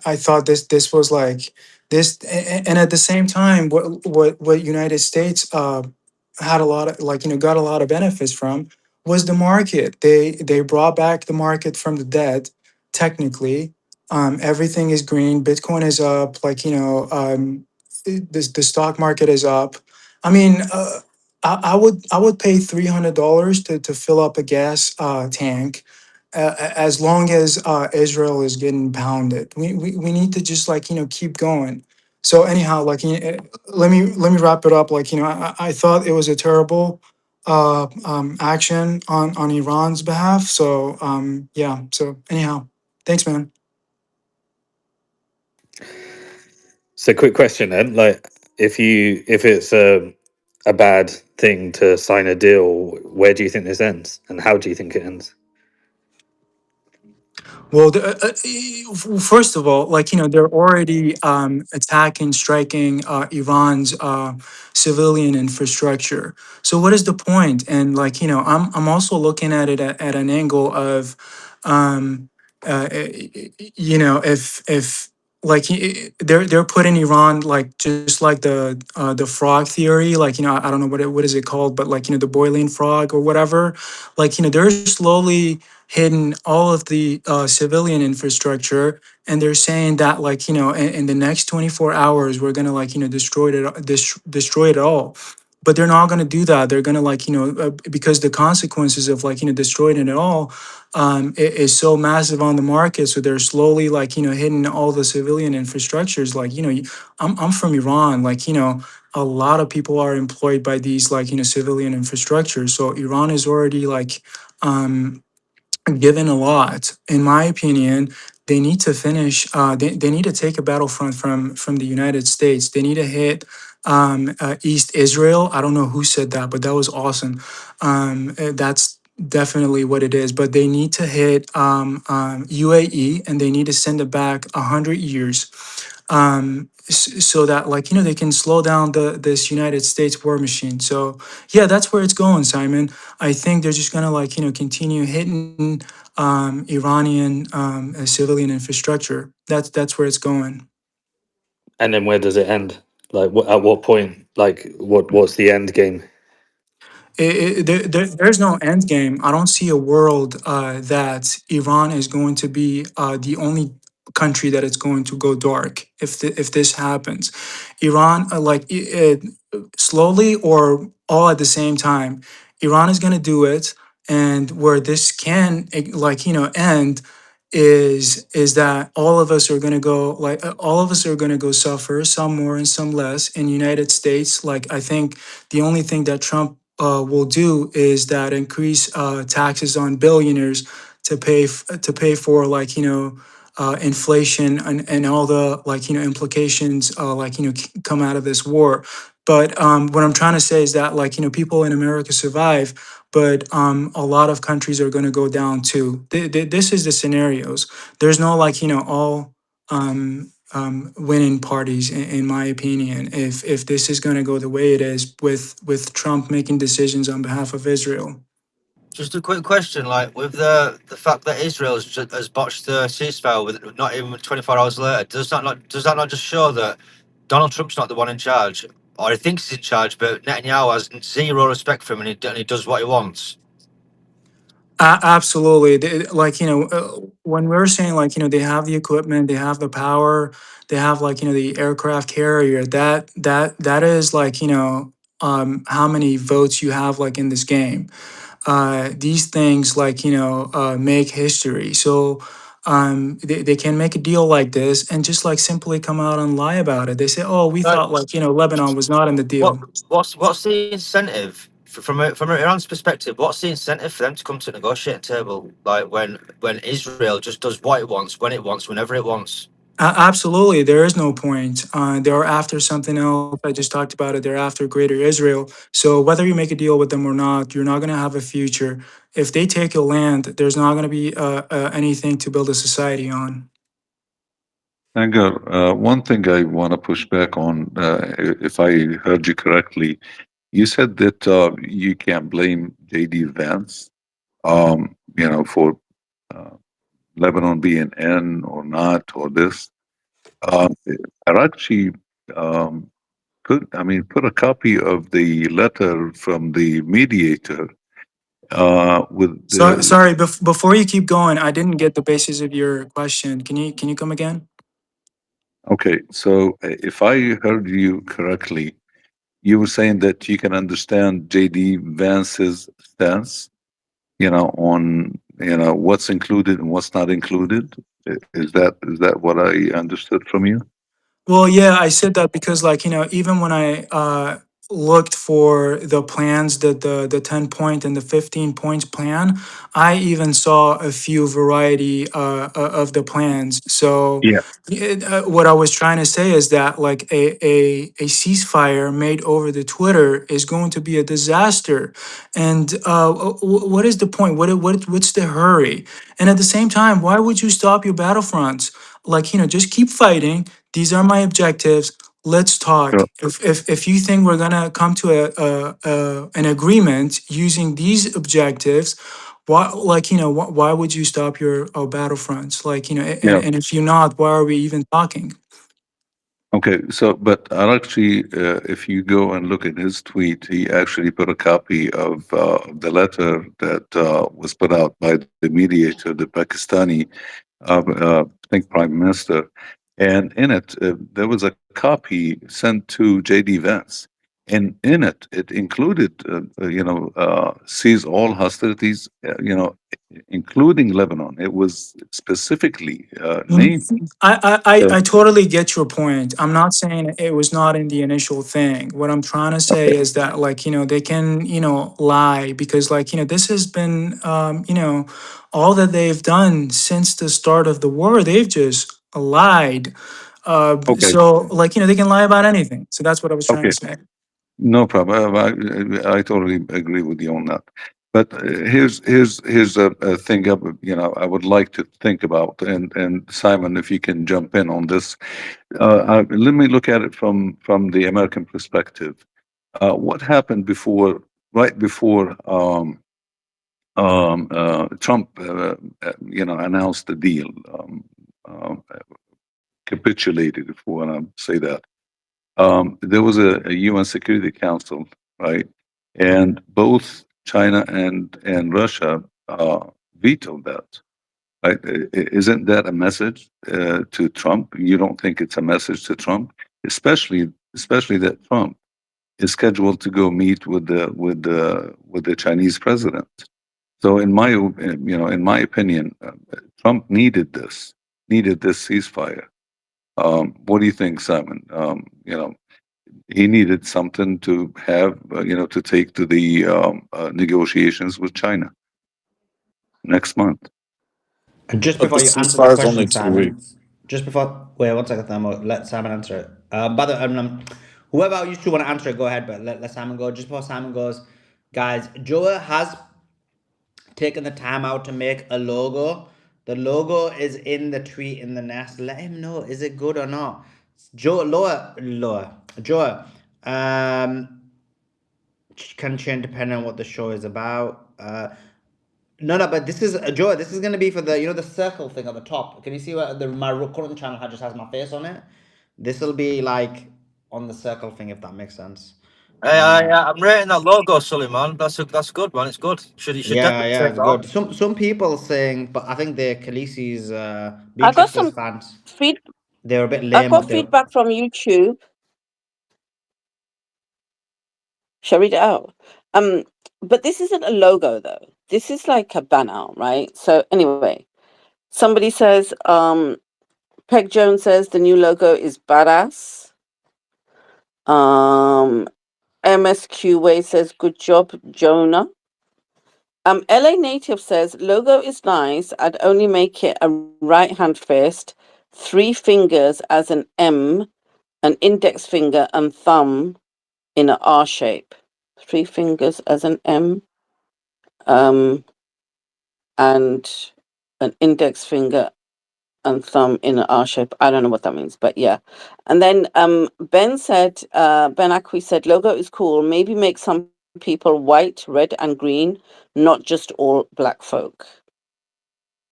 J: I thought this was like this, and at the same time, what United States had a lot of like got a lot of benefits from was the market. They brought back the market from the dead. Technically, everything is green. Bitcoin is up. Like the stock market is up. I mean. I would pay $300 to fill up a gas tank as long as Israel is getting pounded. We need to just like keep going. So anyhow, like let me wrap it up. Like I thought it was a terrible action on Iran's behalf. So yeah. So anyhow, thanks, man.
C: So, quick question then: like, if it's a bad thing to sign a deal, where do you think this ends, and how do you think it ends?
J: Well, first of all, like they're already attacking, striking Iran's civilian infrastructure. So what is the point? And like I'm also looking at it at an angle of, um, if like they're putting Iran like just like the frog theory, like I don't know what is it called, but like the boiling frog or whatever, like they're slowly hitting all of the civilian infrastructure, and they're saying that like in the next 24 hours we're gonna like destroy it all. But they're not gonna do that. They're gonna like because the consequences of like destroying it all is so massive on the market. So they're slowly like hitting all the civilian infrastructures. Like I'm from Iran. Like a lot of people are employed by these like civilian infrastructures. So Iran is already like um given a lot. In my opinion, they need to finish. They need to take a battlefront from the United States. They need to hit East Israel. I don't know who said that, but that was awesome. That's definitely what it is. But they need to hit UAE, and they need to send it back 100 years, so that like they can slow down this United States war machine. So yeah, that's where it's going, Simon. I think they're just gonna like continue hitting Iranian civilian infrastructure. That's where it's going.
C: And then where does it end? Like, at what point? Like, what's the end game?
J: There's no end game. I don't see a world that Iran is going to be the only country that it's going to go dark if this happens. Iran, slowly or all at the same time, Iran is going to do it. And where this can end is that all of us are going to go like all of us are going to go suffer, some more and some less. In United States, like I think the only thing that Trump will do is that increase taxes on billionaires to pay for like inflation and all the like implications like come out of this war. But what I'm trying to say is that like people in America survive, but a lot of countries are going to go down too. This is the scenarios. There's no like all winning parties in my opinion. If this is going to go the way it is with Trump making decisions on behalf of Israel.
F: Just a quick question, like with the fact that Israel has botched the ceasefire with not even 24 hours later, does that not just show that Donald Trump's not the one in charge, or he thinks he's in charge, but Netanyahu has zero respect for him and he does what he wants?
J: Absolutely. Like, when we're saying like, they have the equipment, they have the power, they have like, the aircraft carrier, that is like, how many votes you have like in this game. These things like, make history. So they can make a deal like this and just like simply come out and lie about it. They say, oh, we
F: Like,
J: thought like, Lebanon was not in the
F: what
J: deal.
F: what's the incentive from Iran's perspective? What's the incentive for them to come to a negotiating table like when Israel just does what it wants, when it wants, whenever it wants?
J: Absolutely, there is no point. They're after something else. I just talked about it. They're after greater Israel. So whether you make a deal with them or not, you're not going to have a future. If they take your land, there's not going to be anything to build a society on.
P: Anger, one thing I want to push back on, if I heard you correctly, you said that you can't blame J.D. Vance, for uh, Lebanon being in or not or this. Arachi put a copy of the letter from the mediator with
J: So
P: the.
J: sorry, before you keep going, I didn't get the basis of your question. Can you come again?
P: Okay, so if I heard you correctly, you were saying that you can understand J.D. Vance's stance, on what's included and what's not included. Is that what I understood from you?
J: Well, yeah, I said that because, like, even when I looked for the plans, the 10 point and the 15 points plan, I even saw a few variety of the plans. So,
P: Yeah.
J: what I was trying to say is that, like, a ceasefire made over the Twitter is going to be a disaster. And what is the point? What's the hurry? And at the same time, why would you stop your battlefronts? Like, just keep fighting. These are my objectives. Let's talk.
P: Sure.
J: If you think we're gonna come to an agreement using these objectives, why why would you stop your battlefronts? Like
P: Yeah.
J: and if you're not, why are we even talking?
P: Okay. So, but actually, if you go and look at his tweet, he actually put a copy of the letter that was put out by the mediator, the Pakistani, I think, Prime Minister. And in it, there was a copy sent to J.D. Vance. And in it, it included, cease all hostilities, including Lebanon. It was specifically named.
J: I totally get your point. I'm not saying it was not in the initial thing. What I'm trying to say is that, like, they can, lie because, like, this has been, all that they've done since the start of the war. They've just lied.
P: Okay.
J: So, like, they can lie about anything. So that's what I was trying to
P: Okay.
J: say.
P: No problem. I totally agree with you on that. But here's a thing I would like to think about, and Simon, if you can jump in on this. Let me look at it from the American perspective. What happened right before Trump, announced the deal, capitulated, if we want to say that. There was a UN Security Council, right? And both China and Russia vetoed that, right? Isn't that a message to Trump? You don't think it's a message to Trump, especially that Trump is scheduled to go meet with the Chinese president. So in my in my opinion, Trump needed this ceasefire. What do you think, Simon? He needed something to have, to take to the negotiations with China next month.
A: And just
C: But the
A: before you answer that
C: ceasefire is only
A: question,
C: 2 weeks.
A: Simon, just before, wait 1 second, Thermo, let Simon answer it. By the whoever you two want to answer it, go ahead, but let Simon go. Just before Simon goes, guys, Joe has taken the time out to make a logo. The logo is in the tweet in the nest. Let him know, is it good or not? Joe, lower. Joe, can change depending on what the show is about. No, but this is Joe. This is gonna be for the the circle thing at the top. Can you see what my current channel just has my face on it? This will be like on the circle thing, if that makes sense.
F: I'm rating that logo, Suleiman. That's good, man. It's good. You should
A: Yeah,
F: definitely
A: yeah,
F: take
A: it's
F: that on.
A: good. Some people saying, but I think they're Khaleesi's
B: I got
A: Beatrix's
B: some
A: fans.
B: feed.
A: They're a bit
B: I
A: lame,
B: got
A: but they're
B: feedback from YouTube. Shall I read it out? But this isn't a logo though. This is like a banner, right? So anyway, somebody says, Peg Jones says the new logo is badass. MSQ Way says good job, Jonah. LA Native says logo is nice. I'd only make it a right hand fist, 3 fingers as an M, an index finger and thumb in an R shape. 3 fingers as an M, and an index finger and thumb in an R shape. I don't know what that means, but yeah. And then Ben Akwi said logo is cool. Maybe make some people white, red, and green, not just all black folk.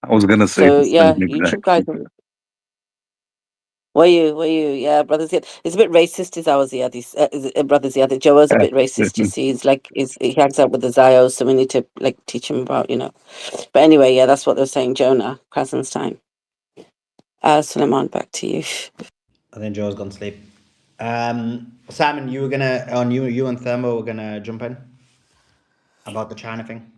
P: I was gonna say
B: So
P: the
B: yeah,
P: same
B: YouTube
P: exact
B: guys.
P: thing.
B: Were you? Yeah, Brother Ziad. It's a bit racist, is our Ziad. Brother Ziad. Joe's a bit racist, you see. He hangs out with the Zios, so we need to teach him about, But anyway, yeah, that's what they're saying. Jonah Krasenstein. Suleiman, back to you.
A: I think Joe's gone to sleep. Simon, you were gonna on you and Thermo were gonna jump in about the China thing.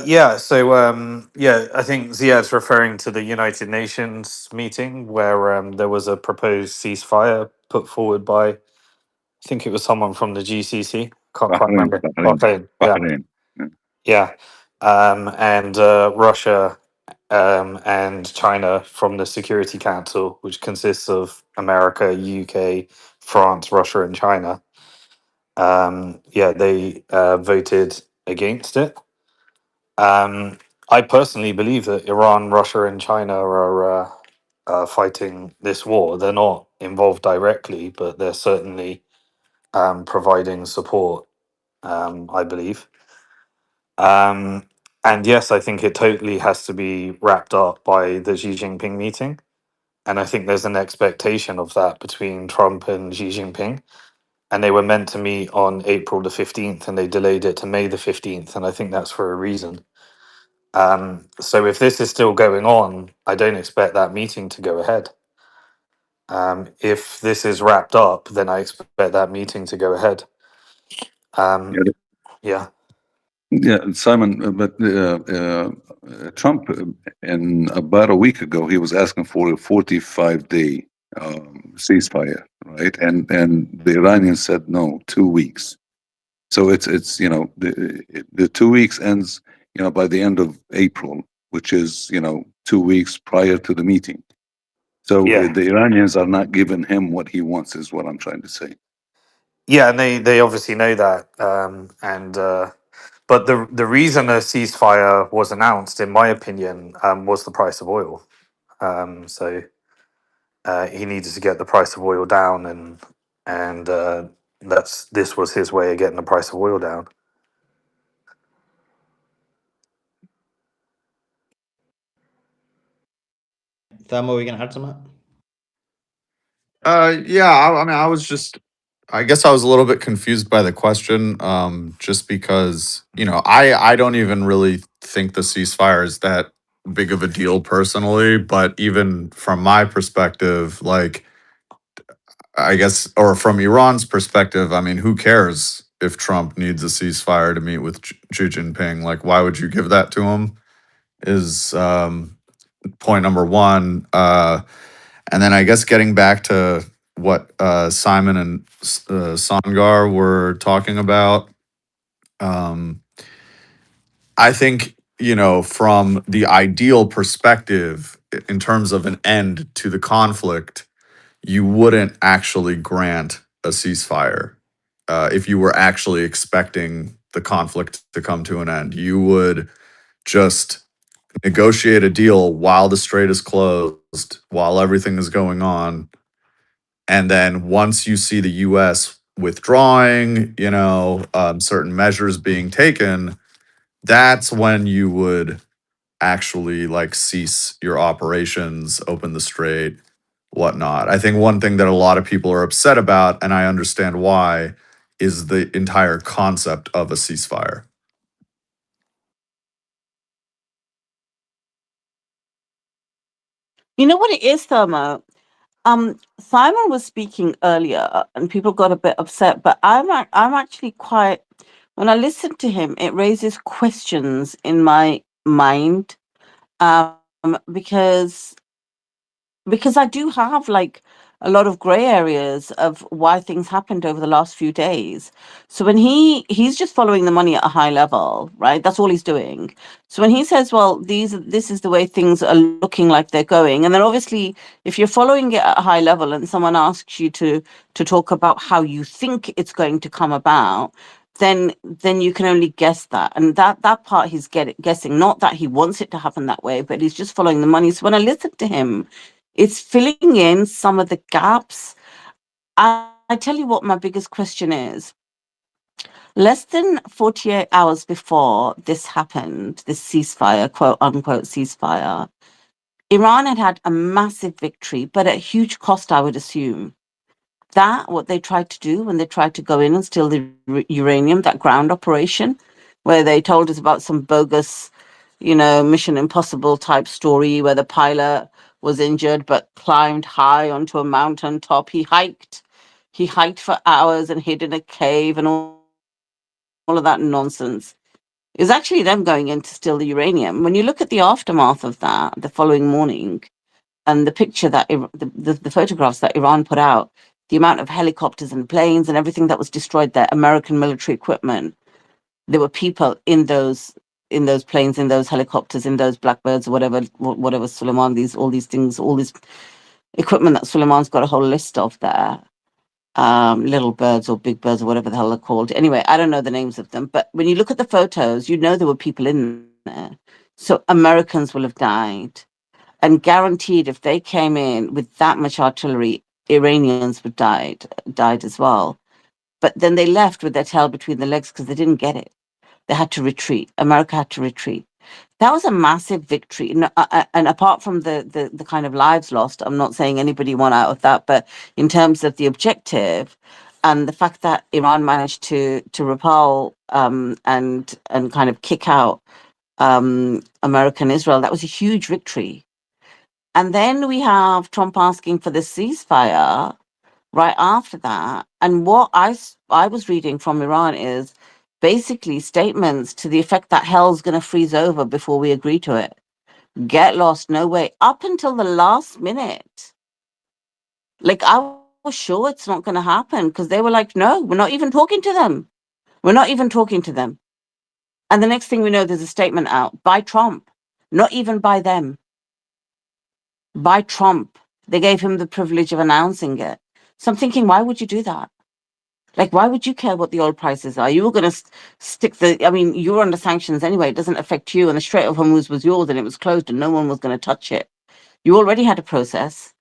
C: Yeah, so yeah, I think Ziad's referring to the United Nations meeting where there was a proposed ceasefire put forward by, I think it was someone from the GCC. Can't quite
P: Bahrain,
C: remember.
P: Bahrain,
C: Bahrain. Yeah,
P: Bahrain. Yeah.
C: yeah, and Russia and China from the Security Council, which consists of America, UK, France, Russia, and China. Yeah, they voted against it. I personally believe that Iran, Russia, and China are fighting this war. They're not involved directly, but they're certainly providing support, I believe. And yes, I think it totally has to be wrapped up by the Xi Jinping meeting. And I think there's an expectation of that between Trump and Xi Jinping. And they were meant to meet on April the 15th, and they delayed it to May the 15th. And I think that's for a reason. So if this is still going on, I don't expect that meeting to go ahead. If this is wrapped up, then I expect that meeting to go ahead. Yeah.
P: Yeah, Simon, but Trump, in about a week ago, he was asking for a 45-day ceasefire, right? And the Iranians said no, 2 weeks. So it's the 2 weeks ends by the end of April, which is 2 weeks prior to the meeting. So
C: Yeah.
P: the Iranians are not giving him what he wants, is what I'm trying to say.
C: Yeah, and they obviously know that. But the reason a ceasefire was announced, in my opinion, was the price of oil. So he needed to get the price of oil down, and this was his way of getting the price of oil down.
A: Thermo, are you gonna add something?
S: Yeah, I mean, I guess I was a little bit confused by the question, just because, I don't even really think the ceasefire is that big of a deal personally, but even from my perspective, I guess, or from Iran's perspective, I mean, who cares?
M: if Trump needs a ceasefire to meet with Xi Jinping. Like, why would you give that to him? Is point number one. And then I guess getting back to what Simon and Sangar were talking about, I think, from the ideal perspective, in terms of an end to the conflict, you wouldn't actually grant a ceasefire if you were actually expecting the conflict to come to an end. You would just negotiate a deal while the strait is closed, while everything is going on. And then once you see the US withdrawing, certain measures being taken, that's when you would actually like cease your operations, open the strait, whatnot. I think one thing that a lot of people are upset about, and I understand why, is the entire concept of a ceasefire.
B: You know what it is, Thermo? Simon was speaking earlier, and people got a bit upset. But I'm actually quite. When I listen to him, it raises questions in my mind, because I do have like a lot of gray areas of why things happened over the last few days. So when he's just following the money at a high level, right? That's all he's doing. So when he says, well, this is the way things are looking like they're going, and then obviously if you're following it at a high level and someone asks you to talk about how you think it's going to come about, then you can only guess that. And that part he's guessing, not that he wants it to happen that way, but he's just following the money. So when I listen to him, it's filling in some of the gaps. I tell you what my biggest question is. Less than 48 hours before this happened, this ceasefire, quote unquote ceasefire, Iran had a massive victory, but at huge cost, I would assume. That, what they tried to do when they tried to go in and steal the uranium, that ground operation, where they told us about some bogus, Mission Impossible type story where the pilot was injured but climbed high onto a mountain top. He hiked for hours and hid in a cave and all of that nonsense. It was actually them going in to steal the uranium. When you look at the aftermath of that the following morning, and the picture that the photographs that Iran put out, the amount of helicopters and planes and everything that was destroyed there, American military equipment, there were people in those planes, in those helicopters, in those blackbirds, or whatever Suleiman, all these things, all this equipment that Suleiman's got a whole list of there. Little birds or big birds or whatever the hell they're called. Anyway, I don't know the names of them, but when you look at the photos, there were people in there. So Americans will have died. And guaranteed, if they came in with that much artillery, Iranians would died as well. But then they left with their tail between their legs because they didn't get it. They had to retreat. America had to retreat. That was a massive victory. And apart from the kind of lives lost, I'm not saying anybody won out of that, but in terms of the objective and the fact that Iran managed to repel and kind of kick out America and Israel, that was a huge victory. And then we have Trump asking for the ceasefire right after that. And what I was reading from Iran is basically statements to the effect that hell's going to freeze over before we agree to it. Get lost, no way. Up until the last minute. Like, I was sure it's not going to happen because they were like, no, we're not even talking to them. We're not even talking to them. And the next thing we know, there's a statement out by Trump, not even by them. By Trump. They gave him the privilege of announcing it. So I'm thinking, why would you do that? Like, why would you care what the oil prices are? You were going to stick you were under sanctions anyway. It doesn't affect you. And the Strait of Hormuz was yours and it was closed and no one was going to touch it. You already had a process.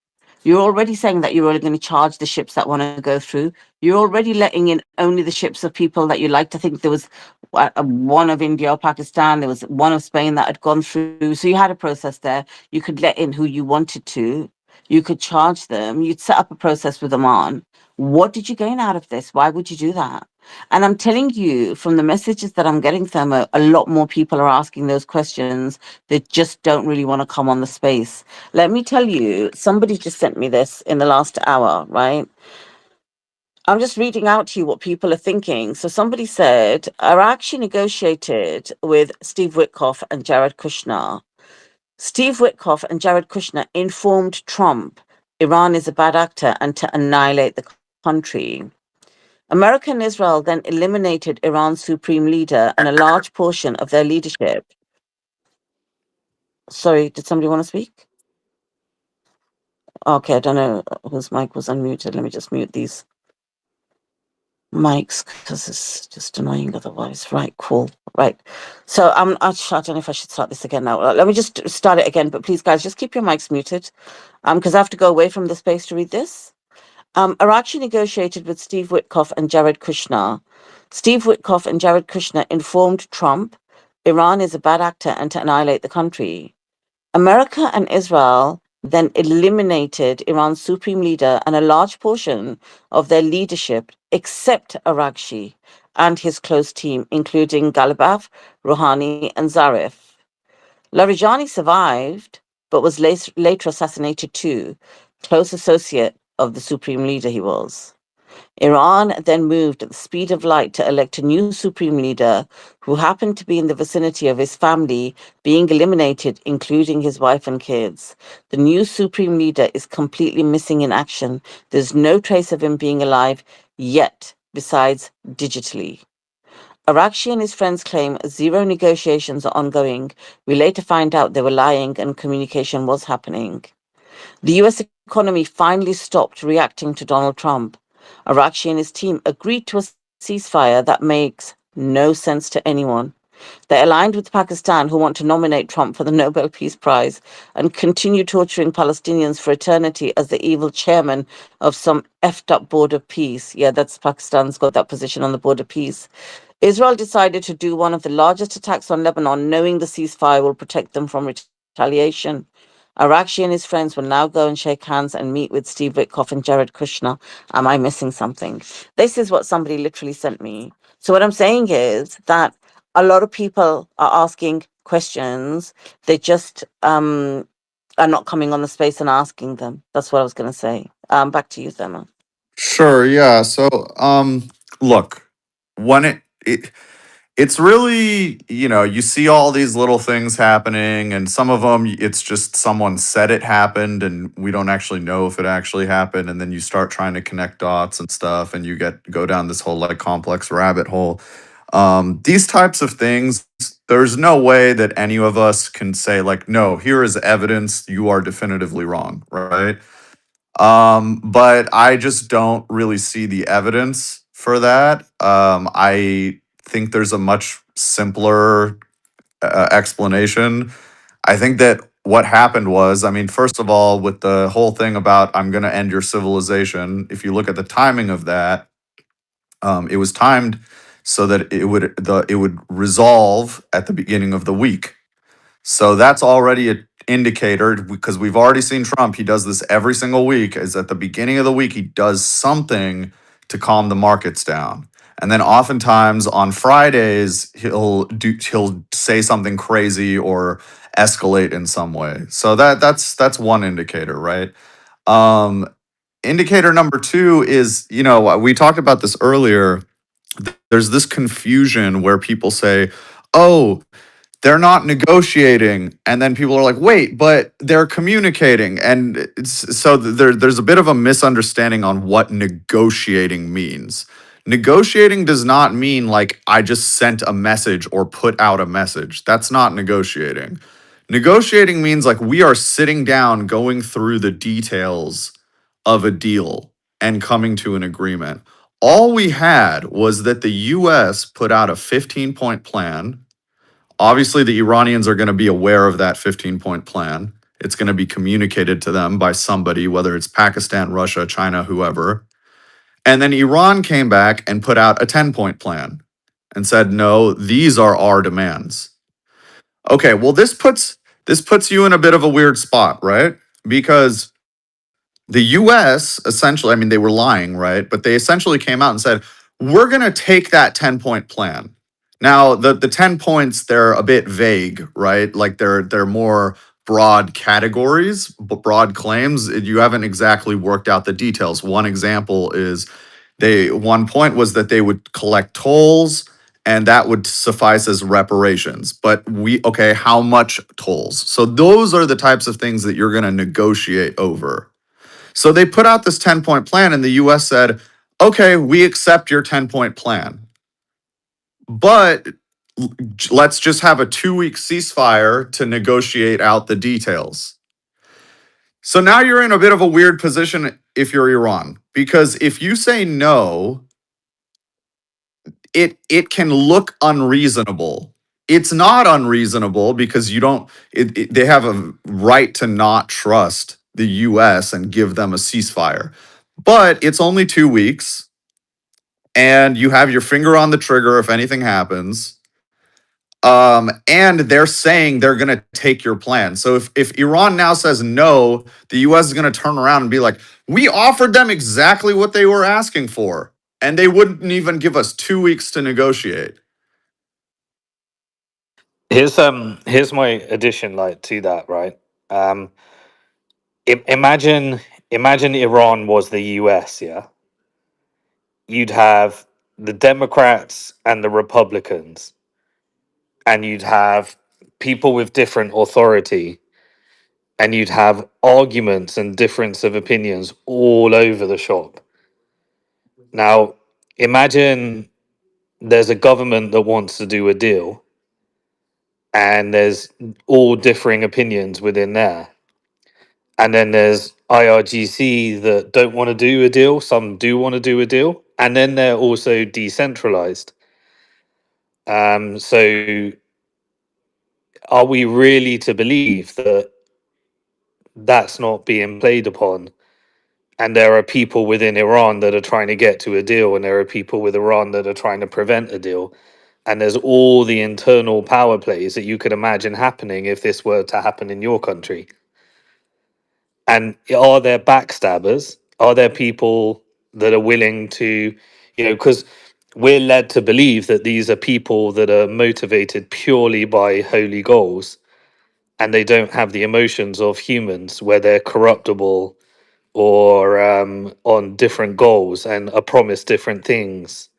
B: You're already saying that you're only going to charge the ships that want to go through. You're already letting in only the ships of people that you liked. I think there was one of India or Pakistan. There was one of Spain that had gone through. So you had a process there. You could let in who you wanted to. You could charge them. You'd set up a process with Oman. What did you gain out of this? Why would you do that? And I'm telling you, from the messages that I'm getting, Thermo, a lot more people are asking those questions. They just don't really want to come on the space. Let me tell you, somebody just sent me this in the last hour, right? I'm just reading out to you what people are thinking. So somebody said, Iraqi negotiated with Steve Witkoff and Jared Kushner. Steve Witkoff and Jared Kushner informed Trump Iran is a bad actor and to annihilate the country. America and Israel then eliminated Iran's supreme leader and a large portion of their leadership. Sorry, did somebody want to speak? Okay, I don't know whose mic was unmuted. Let me just mute these mics because it's just annoying otherwise. Right, cool. Right. So I don't know if I should start this again now. Let me just start it again, but please guys, just keep your mics muted because I have to go away from the space to read this. Iraqi negotiated with Steve Witkoff and Jared Kushner. Steve Witkoff and Jared Kushner informed Trump Iran is a bad actor and to annihilate the country. America and Israel then eliminated Iran's supreme leader and a large portion of their leadership, except Araqchi and his close team, including Ghalibaf, Rouhani, and Zarif. Larijani survived, but was later assassinated too, close associate of the supreme leader he was. Iran then moved at the speed of light to elect a new supreme leader who happened to be in the vicinity of his family being eliminated, including his wife and kids. The new supreme leader is completely missing in action. There's no trace of him being alive yet, besides digitally. Arakshi and his friends claim 0 negotiations are ongoing. We later find out they were lying and communication was happening. The US economy finally stopped reacting to Donald Trump. Arakshi and his team agreed to a ceasefire that makes no sense to anyone. They aligned with Pakistan, who want to nominate Trump for the Nobel Peace Prize and continue torturing Palestinians for eternity as the evil chairman of some effed up board of peace. Yeah, that's Pakistan's got that position on the board of peace. Israel decided to do one of the largest attacks on Lebanon, knowing the ceasefire will protect them from retaliation. Arakshi and his friends will now go and shake hands and meet with Steve Witkoff and Jared Kushner. Am I missing something? This is what somebody literally sent me. So what I'm saying is that a lot of people are asking questions. They just are not coming on the space and asking them. That's what I was going to say. Back to you, Thelma.
M: Sure, yeah. So, look, when it's really, you see all these little things happening, and some of them it's just someone said it happened, and we don't actually know if it actually happened, and then you start trying to connect dots and stuff, and you go down this whole like complex rabbit hole. These types of things, there's no way that any of us can say like, no, here is evidence, you are definitively wrong, right? But I just don't really see the evidence for that. I think there's a much simpler explanation. I think that what happened was, I mean, first of all, with the whole thing about I'm going to end your civilization, if you look at the timing of that, it was timed so that it would resolve at the beginning of the week. So that's already an indicator because we've already seen Trump. He does this every single week. Is at the beginning of the week, he does something to calm the markets down. And then oftentimes on Fridays, he'll say something crazy or escalate in some way. So that's one indicator, right? Um, Indicator number 2 is, we talked about this earlier. There's this confusion where people say, oh, they're not negotiating, and then people are like, wait, but they're communicating. And so there's a bit of a misunderstanding on what negotiating means. Negotiating does not mean like I just sent a message or put out a message. That's not negotiating. Negotiating means like we are sitting down going through the details of a deal and coming to an agreement. All we had was that the US put out a 15-point plan. Obviously, the Iranians are going to be aware of that 15-point plan. It's going to be communicated to them by somebody, whether it's Pakistan, Russia, China, whoever. And then Iran came back and put out a 10-point plan and said, no, these are our demands. Okay, well, this puts you in a bit of a weird spot, right? Because the US essentially, I mean, they were lying, right? But they essentially came out and said, we're going to take that 10-point plan. Now, the 10 points, they're a bit vague, right? Like they're more broad categories, broad claims. You haven't exactly worked out the details. One example is One point was that they would collect tolls and that would suffice as reparations. But okay, how much tolls? So those are the types of things that you're going to negotiate over. So they put out this 10-point plan and the US said, okay, we accept your 10-point plan. But let's just have a 2-week ceasefire to negotiate out the details. So now you're in a bit of a weird position if you're Iran, because if you say no, it can look unreasonable. It's not unreasonable because you don't. They have a right to not trust the U.S. and give them a ceasefire, but it's only 2 weeks, and you have your finger on the trigger if anything happens. And they're saying they're going to take your plan. So if Iran now says no, the US is going to turn around and be like, we offered them exactly what they were asking for, and they wouldn't even give us 2 weeks to negotiate.
C: Here's my addition like to that, right? Um, imagine Iran was the US, yeah. You'd have the Democrats and the Republicans, and you'd have people with different authority, and you'd have arguments and difference of opinions all over the shop. Now, imagine there's a government that wants to do a deal, and there's all differing opinions within there. And then there's IRGC that don't want to do a deal, some do want to do a deal, and then they're also decentralized. So are we really to believe that that's not being played upon? And there are people within Iran that are trying to get to a deal, and there are people with Iran that are trying to prevent a deal. And there's all the internal power plays that you could imagine happening if this were to happen in your country. And are there backstabbers? Are there people that are willing to, because we're led to believe that these are people that are motivated purely by holy goals, and they don't have the emotions of humans where they're corruptible or on different goals and are promised different things.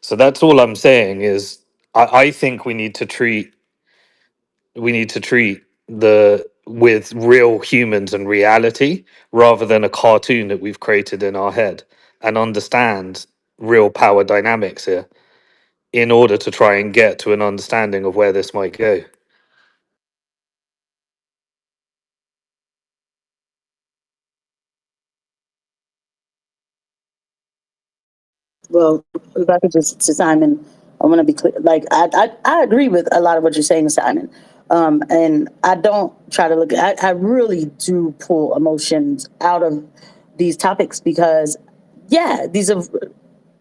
C: So that's all I'm saying is I think we need to treat the with real humans and reality rather than a cartoon that we've created in our head, and understand real power dynamics here in order to try and get to an understanding of where this might go.
E: Well, if I could just to Simon, I want to be clear. Like I agree with a lot of what you're saying, Simon. And I don't try to look. I really do pull emotions out of these topics because, yeah, these are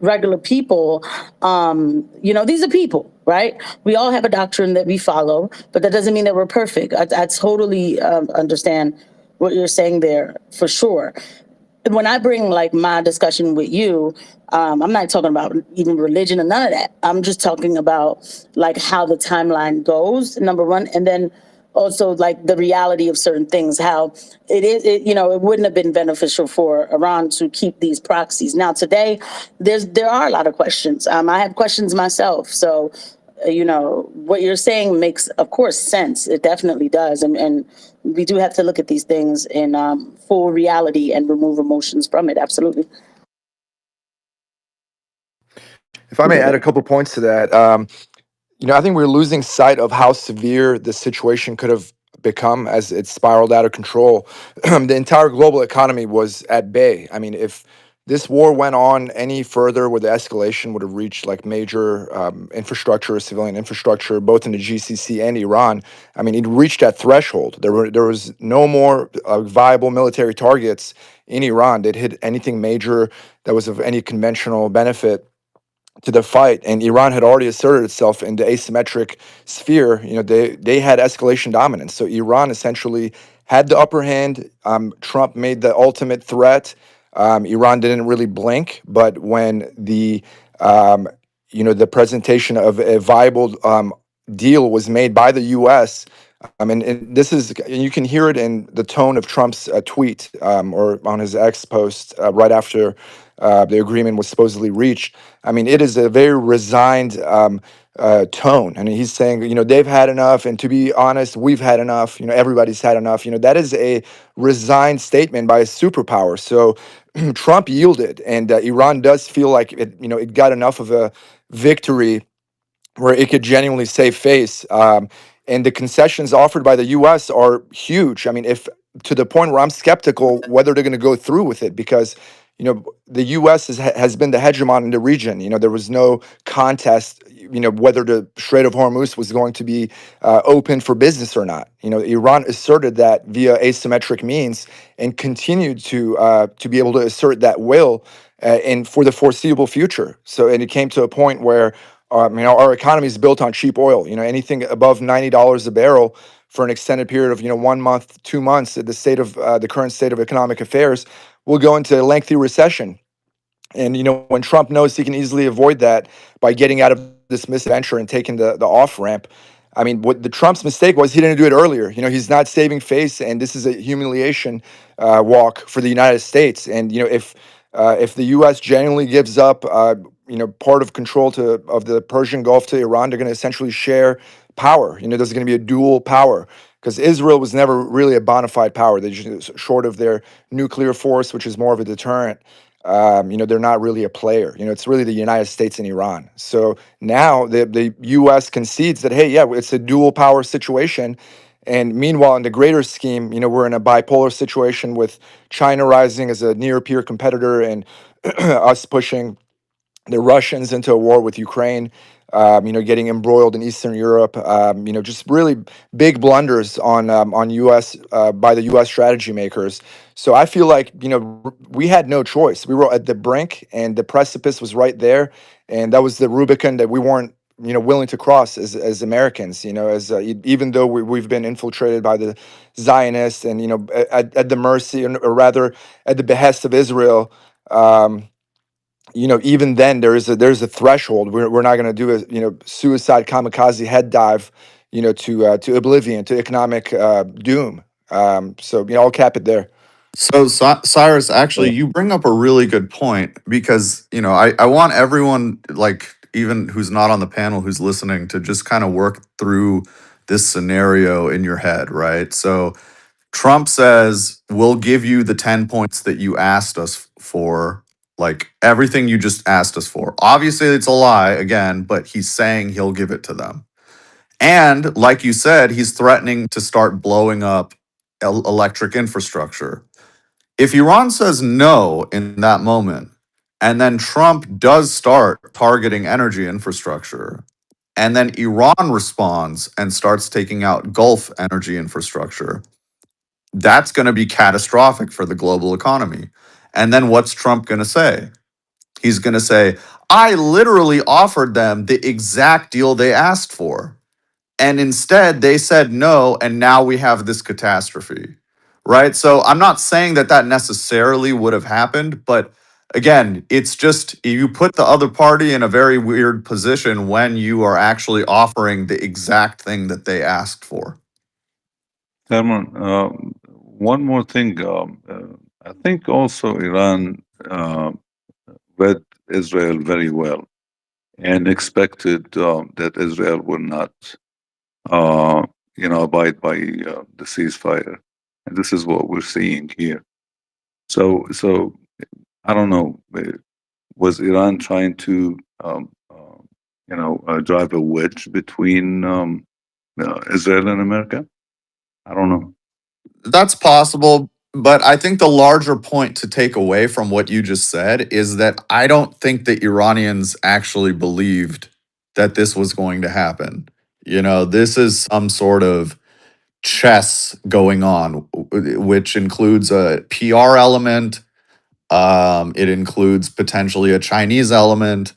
E: regular people. These are people, right? We all have a doctrine that we follow, but that doesn't mean that we're perfect. I totally understand what you're saying there for sure. When I bring like my discussion with you, I'm not talking about even religion or none of that. I'm just talking about like how the timeline goes, number one, and then also like the reality of certain things, how it wouldn't have been beneficial for Iran to keep these proxies. Now today, there are a lot of questions. I have questions myself, so what you're saying makes, of course, sense. It definitely does. And we do have to look at these things in full reality and remove emotions from it. Absolutely.
S: If I may add a couple points to that, I think we're losing sight of how severe the situation could have become as it spiraled out of control. The entire global economy was at bay. I mean, if this war went on any further, where the escalation would have reached like major infrastructure, civilian infrastructure, both in the GCC and Iran, I mean, it reached that threshold. There was no more viable military targets in Iran that hit anything major that was of any conventional benefit to the fight, and Iran had already asserted itself in the asymmetric sphere. They had escalation dominance, so Iran essentially had the upper hand. Trump made the ultimate threat. Iran didn't really blink, but when the presentation of a viable deal was made by the U.S. And this is, you can hear it in the tone of Trump's tweet or on his X post right after the agreement was supposedly reached. I mean, it is a very resigned tone. I mean, he's saying, they've had enough, and to be honest, we've had enough. Everybody's had enough. That is a resigned statement by a superpower. So Trump yielded, and Iran does feel like it got enough of a victory where it could genuinely save face. And the concessions offered by the U.S. are huge. I mean, if to the point where I'm skeptical whether they're going to go through with it, because the U.S. has been the hegemon in the region. There was no contest. Whether the Strait of Hormuz was going to be open for business or not. Iran asserted that via asymmetric means and continued to be able to assert that will and for the foreseeable future. So, and it came to a point where our economy is built on cheap oil. Anything above $90 a barrel for an extended period of 1 month, 2 months, the current state of economic affairs, will go into a lengthy recession. And when Trump knows he can easily avoid that by getting out of this misadventure and taking the off ramp. I mean, what the Trump's mistake was, he didn't do it earlier. He's not saving face, and this is a humiliation walk for the United States. And if the U.S. genuinely gives up, part of control of the Persian Gulf to Iran, they're going to essentially share power. There's going to be a dual power, because Israel was never really a bona fide power. They just, short of their nuclear force, which is more of a deterrent. They're not really a player. It's really the United States and Iran. So now the U.S. concedes that, hey, yeah, it's a dual power situation. And meanwhile, in the greater scheme, we're in a bipolar situation with China rising as a near peer competitor and us pushing the Russians into a war with Ukraine, getting embroiled in Eastern Europe, just really big blunders on U.S. By the U.S. strategy makers. So I feel like we had no choice. We were at the brink, and the precipice was right there, and that was the Rubicon that we weren't willing to cross as Americans. Even though we've been infiltrated by the Zionists and at the mercy, or rather at the behest of Israel. Even then there's a threshold. We're not going to do a suicide kamikaze head dive, to oblivion, to economic doom. So I'll cap it there.
M: So, Cyrus, actually, you bring up a really good point because, I want everyone, like, even who's not on the panel, who's listening, to just kind of work through this scenario in your head, right? So, Trump says, we'll give you the 10 points that you asked us for, like everything you just asked us for. Obviously, it's a lie, again, but he's saying he'll give it to them. And like you said, he's threatening to start blowing up electric infrastructure. If Iran says no in that moment, and then Trump does start targeting energy infrastructure, and then Iran responds and starts taking out Gulf energy infrastructure, that's going to be catastrophic for the global economy. And then what's Trump going to say? He's going to say, I literally offered them the exact deal they asked for. And instead, they said no, and now we have this catastrophe, right? So I'm not saying that that necessarily would have happened, but again, it's just you put the other party in a very weird position when you are actually offering the exact thing that they asked for.
P: Salman, one more thing. I think also Iran read Israel very well and expected that Israel would not, abide by the ceasefire. And this is what we're seeing here. So I don't know. Was Iran trying to, drive a wedge between Israel and America? I don't know.
M: That's possible, but I think the larger point to take away from what you just said is that I don't think the Iranians actually believed that this was going to happen. This is some sort of chess going on, which includes a PR element. It includes potentially a Chinese element,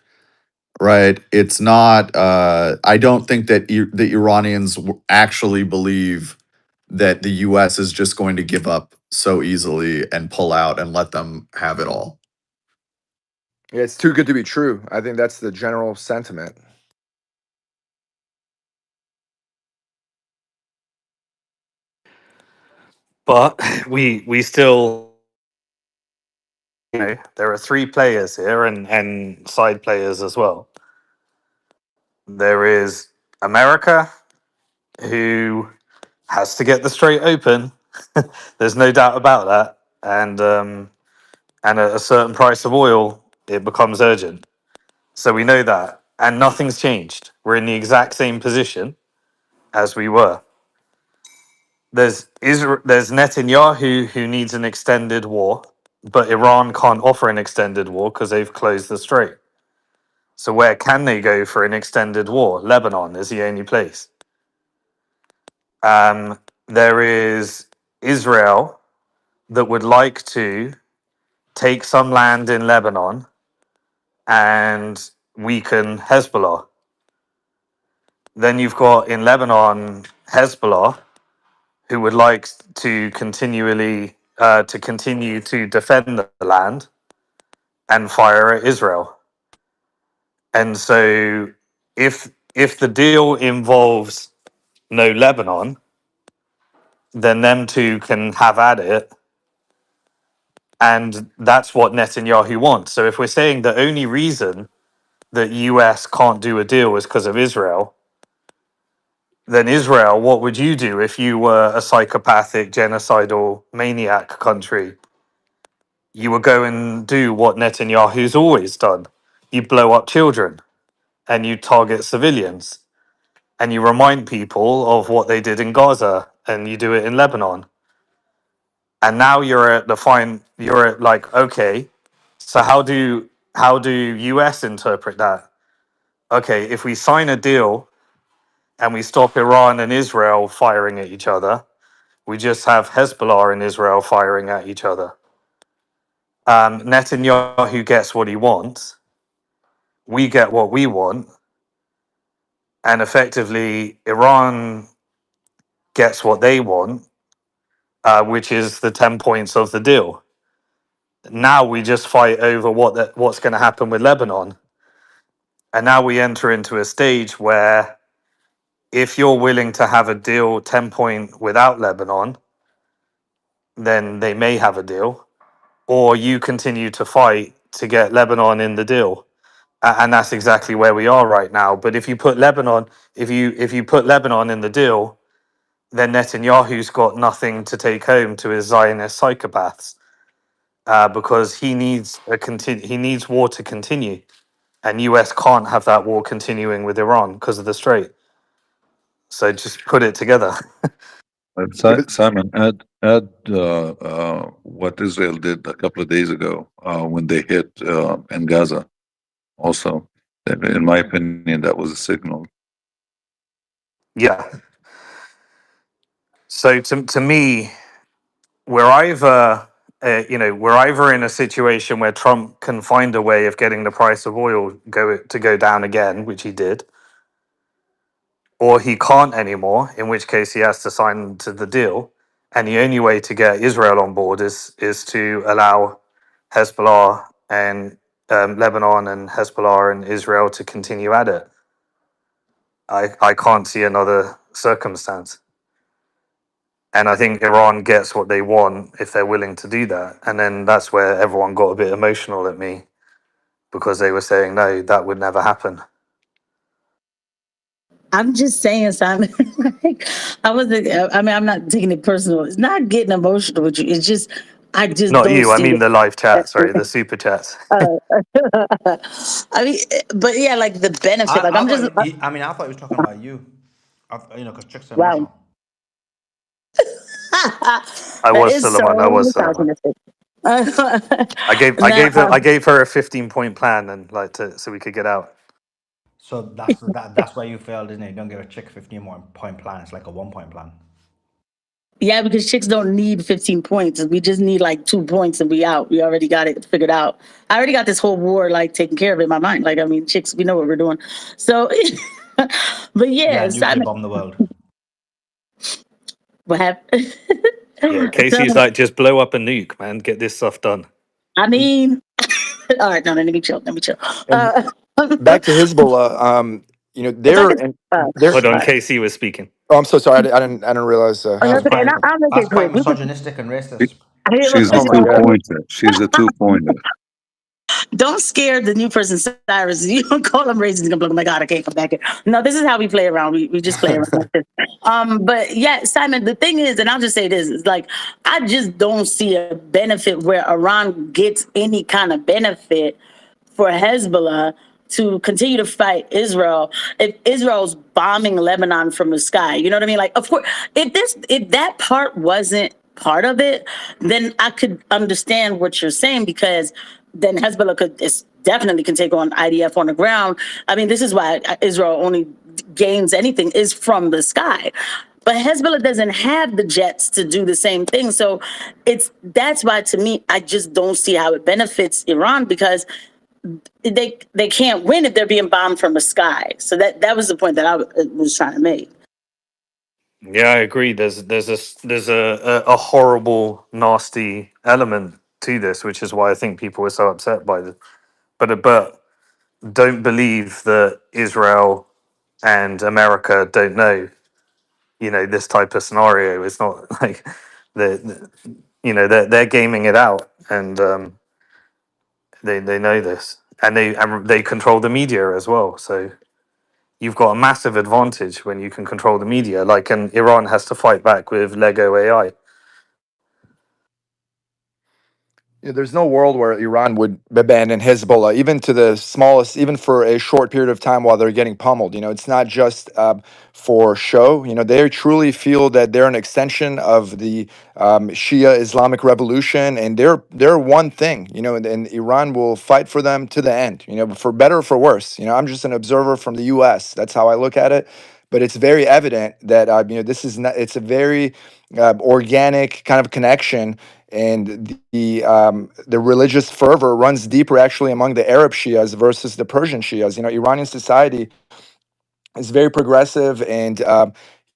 M: right? It's not. I don't think that the Iranians actually believe that the U.S. is just going to give up so easily and pull out and let them have it all.
S: Yeah, it's too good to be true. I think that's the general sentiment.
C: But we still there are three players here and side players as well. There is America, who has to get the Strait open. There's no doubt about that. And at a certain price of oil, it becomes urgent. So we know that, and nothing's changed. We're in the exact same position as we were. There's Netanyahu, who needs an extended war, but Iran can't offer an extended war because they've closed the strait. So where can they go for an extended war? Lebanon is the only place. There is Israel that would like to take some land in Lebanon and weaken Hezbollah. Then you've got in Lebanon Hezbollah, who would like to continue to defend the land and fire at Israel. And so, if the deal involves no Lebanon, then them two can have at it, and that's what Netanyahu wants. So if we're saying the only reason that US can't do a deal is because of Israel, then Israel, what would you do if you were a psychopathic, genocidal maniac country? You would go and do what Netanyahu's always done. You blow up children and you target civilians and you remind people of what they did in Gaza and you do it in Lebanon. And now you're at like, okay, so how do US interpret that? Okay, if we sign a deal and we stop Iran and Israel firing at each other, we just have Hezbollah and Israel firing at each other. Netanyahu gets what he wants. We get what we want. And effectively, Iran gets what they want, which is the 10 points of the deal. Now we just fight over what's going to happen with Lebanon. And now we enter into a stage where if you're willing to have a deal 10 point without Lebanon, then they may have a deal. Or you continue to fight to get Lebanon in the deal. And that's exactly where we are right now. But if you put Lebanon, if you put Lebanon in the deal, then Netanyahu's got nothing to take home to his Zionist psychopaths, because he needs war to continue, and US can't have that war continuing with Iran because of the Strait. So just put it together.
S: Yeah, but
P: Simon, add what Israel did a couple of days ago when they hit in Gaza. Also, in my opinion, that was a signal.
C: Yeah. So to me, we're either we're either in a situation where Trump can find a way of getting the price of oil go down again, which he did, or he can't anymore, in which case he has to sign to the deal. And the only way to get Israel on board is to allow Hezbollah and Lebanon and Hezbollah and Israel to continue at it. I can't see another circumstance. And I think Iran gets what they want if they're willing to do that. And then that's where everyone got a bit emotional at me, because they were saying, no, that would never happen.
E: I'm just saying, Simon. Like, I mean, I'm not taking it personal. It's not getting emotional with you. It's just, I just
C: Not
E: don't
C: you, I
E: see
C: mean the live chat, sorry,
E: it.
C: the super chats.
E: I mean, but yeah, like the benefit. Like
R: I
E: I'm
R: thought
E: just
R: I thought he was talking about you. Because chicks are
E: wow.
R: emotional.
C: I
E: That
C: was
E: is so
C: Suleiman, I was Suleiman.
E: misogynistic.
C: I
E: Now,
C: gave her a 15-point plan and so we could get out.
R: So that's why you failed, isn't it? You don't give a chick 15-point plan. It's like a 1-point plan.
E: yeah, because chicks don't need 15 points. We just need like 2 points and we out. We already got it figured out. I already got this whole war like taken care of in my mind. Like, I mean, chicks, we know what we're doing. So, but
R: Yeah,
E: yeah,
R: nuclear
E: Simon,
R: bomb the world.
E: what happened?
C: Yeah,
E: So,
C: Casey's like, just blow up a nuke, man. Get this stuff done.
E: I mean, all right, no, let me chill. Let me chill.
S: and
E: Uh,
S: back to Hezbollah.
E: if I
S: They're
E: could,
S: and
C: Hold
S: they're.
C: on,
E: all right.
C: Casey was speaking.
S: Oh, I'm so sorry. I didn't realize.
E: Oh,
R: That's
E: that's okay. And
R: quite
E: I'll make
R: that's
E: it
R: quite
E: quick.
R: misogynistic and racist.
E: I hear what
P: She's a
S: Oh my
E: President.
S: god.
P: two-pointer. She's a two-pointer.
E: Don't scare the new person, Cyrus. You don't call him racist. He's gonna be like, oh my God, I can't come back here. No, this is how we play around. We just play around like this. But yeah, Simon, the thing is, and I'll just say this, is like, I just don't see a benefit where Iran gets any kind of benefit for Hezbollah to continue to fight Israel if Israel's bombing Lebanon from the sky. You know what I mean? Like, of course, if that part wasn't part of it, then I could understand what you're saying, because then Hezbollah could definitely can take on IDF on the ground. I mean, this is why Israel only gains anything is from the sky. But Hezbollah doesn't have the jets to do the same thing. So that's why, to me, I just don't see how it benefits Iran, because they can't win if they're being bombed from the sky. So that was the point that I was trying to make.
C: Yeah, I agree. There's a horrible, nasty element to this, which is why I think people were so upset by this. But don't believe that Israel and America don't know. You know, this type of scenario. It's not like they're gaming it out, and they know this, and they control the media as well. So you've got a massive advantage when you can control the media. Like, and Iran has to fight back with Lego AI.
S: There's no world where Iran would abandon Hezbollah, even to the smallest, even for a short period of time while they're getting pummeled. It's not just for show. They truly feel that they're an extension of the Shia Islamic Revolution, and they're one thing. And Iran will fight for them to the end. For better or for worse. I'm just an observer from the U.S. That's how I look at it. But it's very evident that this is not. It's a very organic kind of connection, and the religious fervor runs deeper actually among the Arab Shias versus the Persian Shias. Iranian society is very progressive and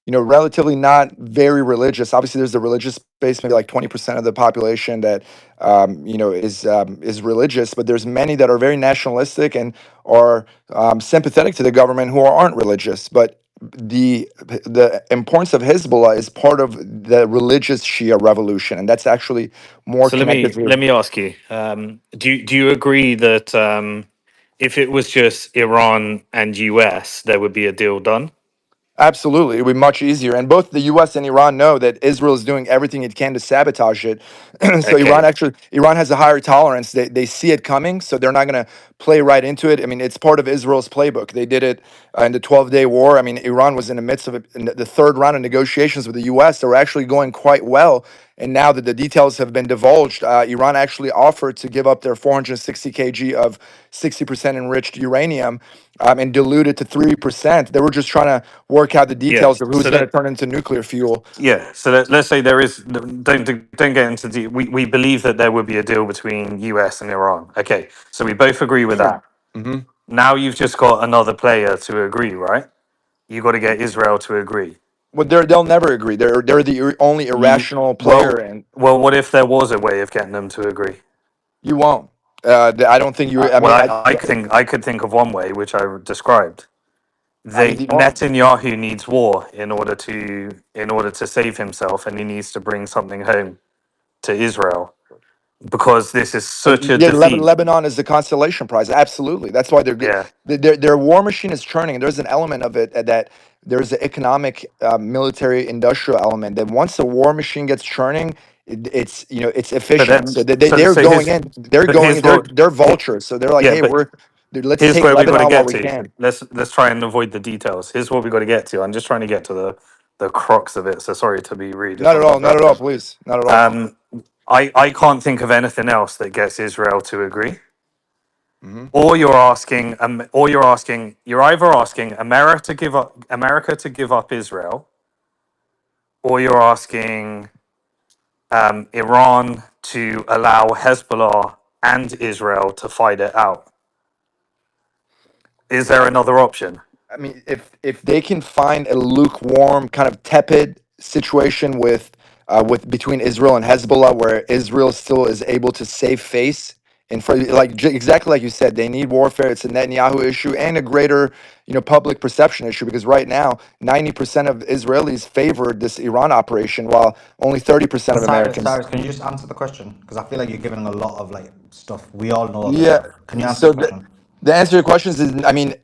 S: relatively not very religious. Obviously, there's the religious base, maybe like 20% of the population that is religious, but there's many that are very nationalistic and are sympathetic to the government who aren't religious. But the importance of Hezbollah is part of the religious Shia revolution, and that's actually more
C: So let
S: connected
C: me
S: to.
C: let me ask you: do you agree that if it was just Iran and US, there would be a deal done?
S: Absolutely, it would be much easier. And both the U.S. and Iran know that Israel is doing everything it can to sabotage it. So
C: Okay,
S: Iran has a higher tolerance. They see it coming, so they're not going to play right into it. I mean, it's part of Israel's playbook. They did it in the 12-day war. I mean, Iran was in the midst of it, in the third round of negotiations with the U.S. They were actually going quite well. And now that the details have been divulged, Iran actually offered to give up their 460 kg of 60% enriched uranium and dilute it to 3%. They were just trying to work out the
C: yeah.
S: details of who's going to turn into nuclear fuel.
C: Let's say there is. Don't get into the. We believe that there would be a deal between US and Iran. Okay, so we both agree with
S: Sure.
C: that.
S: Hmm.
C: Now you've just got another player to agree, right? You got to get Israel to agree.
S: Well, they'll never agree. They're the only
C: You
S: irrational player,
C: well,
S: and
C: well. What if there was a way of getting them to agree?
S: you won't. I don't think you. I
C: Well,
S: mean,
C: I could think of one way, which I described.
S: I mean,
C: They
S: the only,
C: Netanyahu needs war in order to save himself, and he needs to bring something home to Israel because this is such a
S: yeah,
C: defeat.
S: Lebanon is the constellation prize. Absolutely, that's why they're good.
C: Yeah,
S: Their war machine is churning. There's an element of it that there's an economic, military, industrial element. That once the war machine gets churning, it's
C: but
S: efficient.
C: then
S: So
C: so
S: they're
C: so
S: going
C: here's
S: in. They're
C: but
S: going.
C: here's
S: They're
C: what
S: they're
C: here,
S: vultures. So they're like,
C: yeah,
S: hey,
C: but
S: let's
C: here's
S: take
C: where we got to
S: Lebanon while
C: get
S: we
C: to.
S: can.
C: Let's try and avoid the details. Here's what we got to get to. I'm just trying to get to the crux of it. So sorry to be rude. It's
S: Not at
C: not
S: all.
C: that
S: Not
C: bad.
S: at all. Please. Not at all.
C: Um, I can't think of anything else that gets Israel to agree.
S: Hmm.
C: You're either asking America to give up Israel, or you're asking Iran to allow Hezbollah and Israel to fight it out. Is there another option?
S: I mean, if they can find a lukewarm, kind of tepid situation with between Israel and Hezbollah, where Israel still is able to save face And for exactly like you said, they need warfare. It's a Netanyahu issue and a greater, public perception issue, because right now 90% of Israelis favored this Iran operation, while only 30%
A: So
S: of Americans.
A: Cyrus, can you just answer the question? Because I feel like you're giving a lot of like stuff. We all know all this
S: Yeah.
A: stuff. Can you answer
S: So
A: the question?
S: the answer to your questions is, I mean,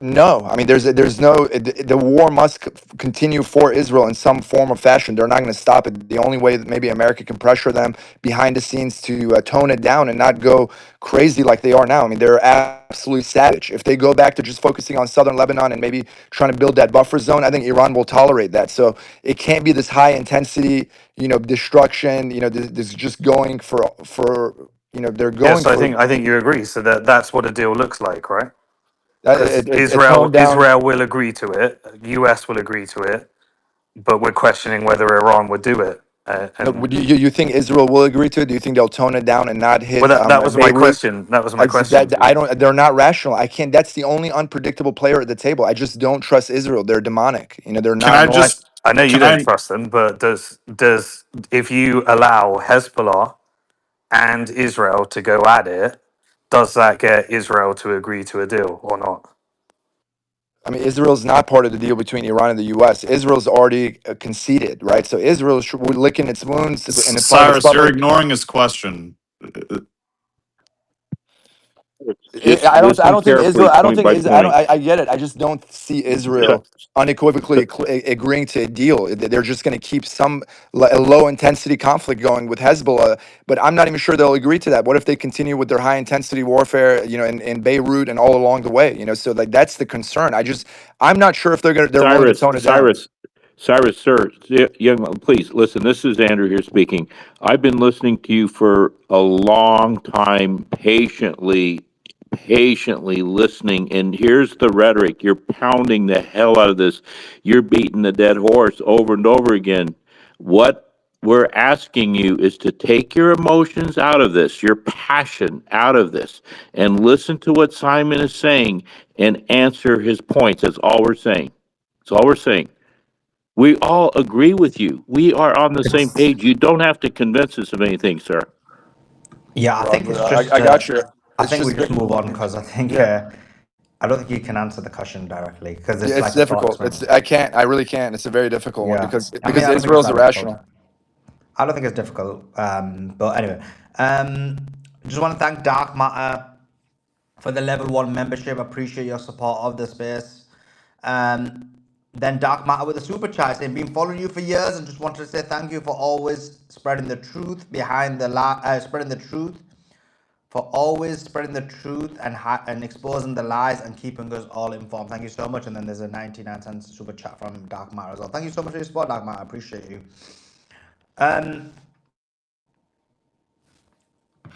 S: no, I mean, there's no, the war must continue for Israel in some form or fashion. They're not going to stop it. The only way that maybe America can pressure them behind the scenes to tone it down and not go crazy like they are now. I mean, they're absolutely savage. If they go back to just focusing on southern Lebanon and maybe trying to build that buffer zone, I think Iran will tolerate that. So it can't be this high intensity, destruction. This just going for, they're
C: Yeah,
S: going
C: so
S: for
C: I think you agree. So that's what a deal looks like, right? Because
S: a tone down.
C: Israel will agree to it, US will agree to it, but we're questioning whether Iran would do it.
S: No,
C: And
S: you think Israel will agree to it? Do you think they'll tone it down and not
C: well,
S: hit
C: that was my
S: Beirut?
C: question. That was my question
S: That
C: to
S: I
C: you.
S: don't. They're not rational. I can't. That's the only unpredictable player at the table. I just don't trust Israel. They're demonic. They're
M: Can
S: not
M: I
S: normal.
M: just
C: I know you
M: can
C: don't
M: I
C: trust them, but does if you allow Hezbollah and Israel to go at it, does that get Israel to agree to a deal or not?
S: I mean, Israel's not part of the deal between Iran and the U.S. Israel's already conceded, right? So Israel's licking its wounds in front of its
M: Cyrus, you're
S: public.
M: ignoring his question.
L: Just
S: I
L: listen
S: don't think
L: carefully,
S: Israel. I don't
L: point
S: think
L: by
S: is. I don't.
L: point.
S: I get it. I just don't see Israel unequivocally agreeing to a deal. They're just going to keep some low intensity conflict going with Hezbollah, but I'm not even sure they'll agree to that. What if they continue with their high intensity warfare, in Beirut and all along the way? So like that's the concern. I'm not sure if they're willing to
L: Cyrus,
S: tone it down.
L: Cyrus, Cyrus, sir, young, please listen. This is Andrew here speaking. I've been listening to you for a long time, patiently listening. And here's the rhetoric. You're pounding the hell out of this. You're beating the dead horse over and over again. What we're asking you is to take your emotions out of this, your passion out of this, and listen to what Simon is saying and answer his points. That's all we're saying. That's all we're saying. We all agree with you. We are on the same page. You don't have to convince us of anything, sir.
A: Yeah, I
S: Well,
A: think it's
S: I
A: just.
S: got you.
A: I
S: It's
A: think we
S: just
A: just move on because I think
S: yeah.
A: I don't think you can answer the question directly because
S: Yeah,
A: it's
S: it's
A: like a thought
S: difficult.
A: experiment.
S: I can't. I really can't. It's a very difficult one
A: Yeah, I mean,
S: because
A: I don't think it's
S: Israel's
A: that difficult.
S: irrational.
A: I don't think it's difficult. But anyway, um, just want to thank Dark Matter for the level 1 membership. Appreciate your support of the space. Then Dark Matter with a super chat saying, been following you for years and just wanted to say thank you for always spreading the truth behind the spreading the truth, for always spreading the truth and exposing the lies and keeping us all informed. Thank you so much. And then there's a 99-cent super chat from Dark Matter as well. Thank you so much for your support, Dark Matter. I appreciate you. Um,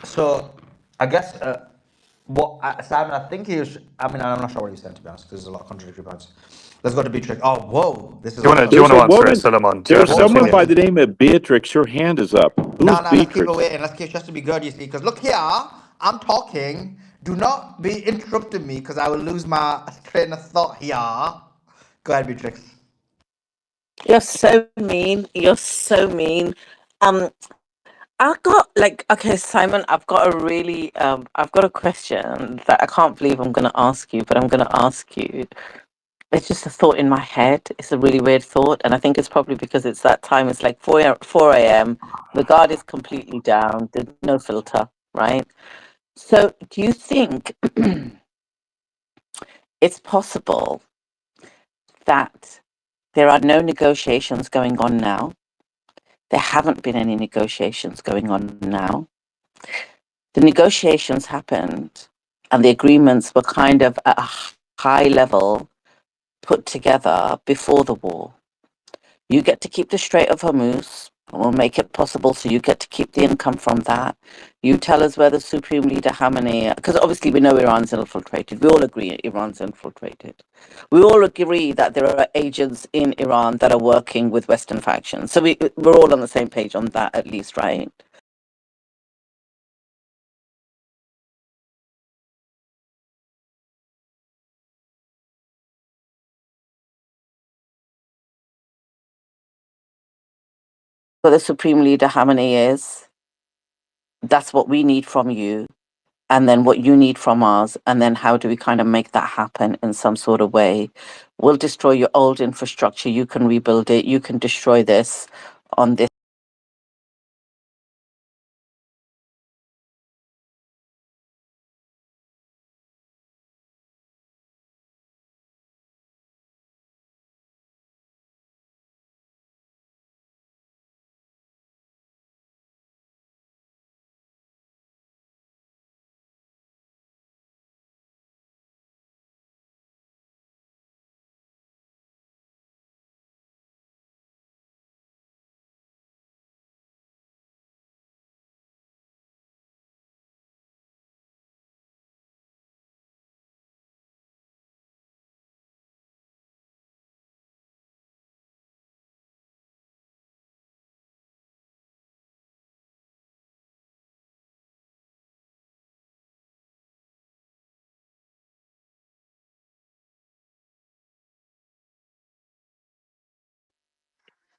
A: so I guess Simon, I think he was. I mean, I'm not sure what he's saying to be honest. There's a lot of contradictory points. Let's go to Beatrix. Oh, whoa! This is
C: Do you
A: awesome.
C: want
L: There's
C: to
L: a
C: answer it,
L: woman.
C: Solomon? Do you have
L: There's
C: an
A: Whoa,
L: someone
A: wait.
L: by the
C: interest?
L: name of Beatrix. Her hand is up.
A: No,
L: Who's
A: no. Let's keep it
L: Beatrix?
A: waiting. Let's keep just to be good. You see, because look here, I'm talking. Do not be interrupting me because I will lose my train of thought here. Go ahead, Beatrix.
B: You're so mean. You're so mean. Um, I got like, okay, Simon, I've got a question that I can't believe I'm going to ask you, but I'm going to ask you. It's just a thought in my head. It's a really weird thought, and I think it's probably because it's that time. It's like 4 a.m. The guard is completely down. There's no filter, right? So, do you think it's possible that there are no negotiations going on now? There haven't been any negotiations going on now. The negotiations happened, and the agreements were kind of at a high level put together before the war. You get to keep the Strait of Hormuz, and we'll make it possible so you get to keep the income from that. You tell us where the Supreme Leader Khamenei, because obviously we know Iran's infiltrated. We all agree Iran's infiltrated. We all agree that there are agents in Iran that are working with Western factions. So we're all on the same page on that at least, right? Where the Supreme Leader Khamenei is. That's what we need from you. and then what you need from us, and then how do we kind of make that happen in some sort of way. We'll destroy your old infrastructure, you can rebuild it, you can destroy this on this.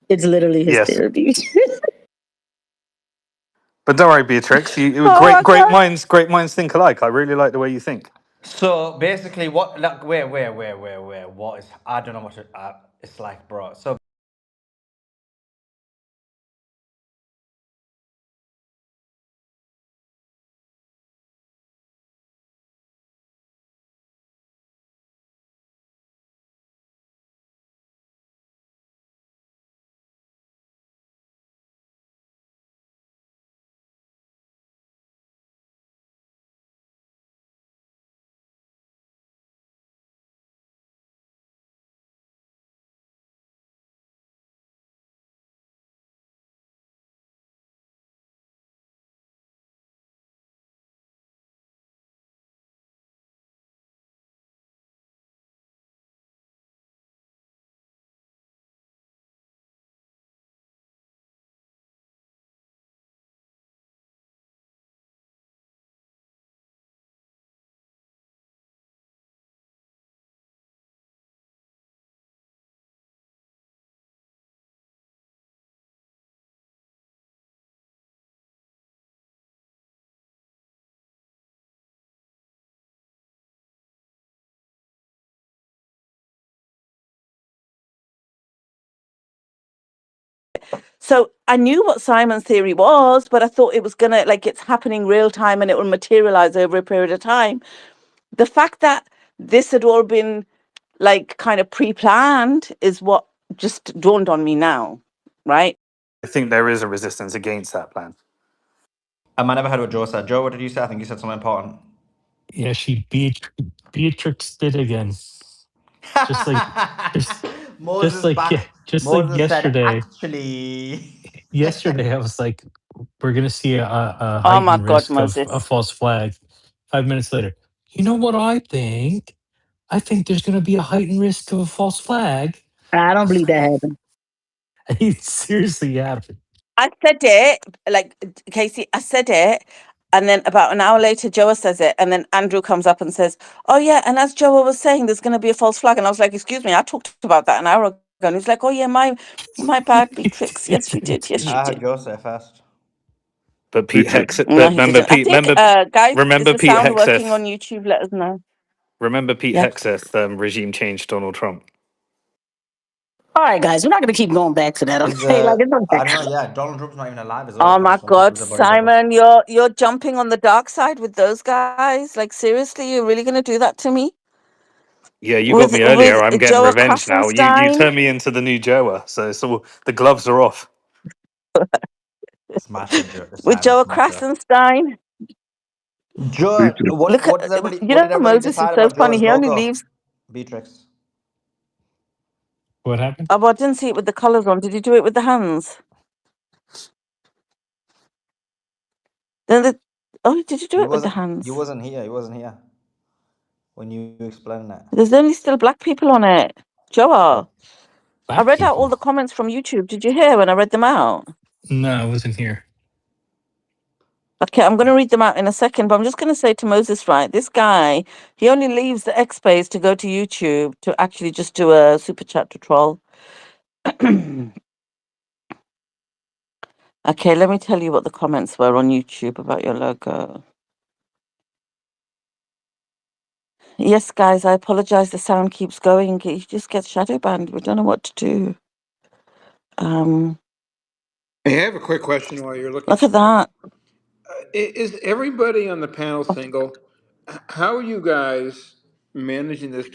E: It's literally his
C: Yes.
E: therapy.
C: But don't worry, Beatrix. You
B: Oh my god.
C: great minds think alike. I really like the way you think.
R: So basically, what? Like, wait. What is? I don't know what it's like, bro. So
B: So I knew what Simon's theory was, but I thought it was gonna, like, it's happening real time and it will materialize over a period of time. The fact that this had all been like kind of pre-planned is what just dawned on me now, right?
C: I think there is a resistance against that plan.
R: I never heard what Joe said. Joe, what did you say? I think you said something important.
T: Yeah, Beatrix did again. Just like just just
R: Moses
T: like
R: back.
T: just like
R: Moses said,
T: yesterday.
R: actually.
T: Yesterday I was like, we're gonna see a
B: Oh my
T: heightened
B: God,
T: risk of a
B: Moses.
T: false flag. 5 minutes later, you know what I think? I think there's gonna be a heightened risk of a false flag.
E: I don't believe that happened.
T: It seriously happened.
B: I said it, like, Casey, I said it. And then about an hour later, Joa says it. And then Andrew comes up and says, oh, yeah. And as Joa was saying, there's going to be a false flag. And I was like, excuse me, I talked about that an hour ago. And he's like, oh, yeah, my bad, Beatrix. Yes, you did. Yes, you
R: I heard
B: did.
R: Joe say it first.
C: But Pete
P: Beatrix.
C: Hex.
B: No,
C: But
B: he didn't. I think, guys, is
C: remember
B: the
C: Pete
B: sound working
C: Hexeth.
B: on YouTube? Let us know.
C: Remember Pete
B: Yeah.
C: Hexeth. Regime changed Donald Trump.
E: All right, guys, we're not gonna keep going back to that.
R: Is
E: Okay, like it's
R: I don't
E: okay.
R: know. Yeah, Donald Trump's not even alive as well.
B: Oh
R: According
B: my
R: to some
B: God,
R: people, he's a bodybuilder.
B: Simon, you're jumping on the dark side with those guys. Like, seriously, you're really going to do that to me?
C: Yeah, you got
B: With
C: me earlier. I'm getting
B: Joa
C: revenge now. You
B: Krassenstein?
C: turn me into the new Joa. So the gloves are off.
R: Smashing Joe.
B: With
R: Simon
B: Joa
R: Smasher. Joe,
P: Beatrix.
B: Look at, you
R: what
B: know,
R: did everybody
B: Moses is
R: decide
B: so
R: about
B: funny.
R: Joe's
B: He only
R: logo?
B: leaves.
R: Beatrix.
T: What happened?
B: Oh, well, I didn't see it with the colors on. Did you do it with the hands? Then the, oh, did you do
R: You
B: it with the
R: wasn't. You
B: hands?
R: wasn't here. You wasn't here when you explained that.
B: There's only still black people on it.
R: Yeah.
B: Joa, I
T: Black
B: read out all
T: people.
B: the comments from YouTube. Did you hear when I read them out?
T: No, I wasn't here.
B: Okay, I'm going to read them out in a second, but I'm just going to say to Moses, right, this guy, he only leaves the X space to go to YouTube to actually just do a super chat to troll. Okay, let me tell you what the comments were on YouTube about your logo. Yes, guys, I apologize. The sound keeps going. It just gets shadow banned. We don't know what to do.
U: Hey, I have a quick question while you're looking
B: Look
U: for
B: at
U: that.
B: that.
U: Is everybody on the panel single? How are you guys managing this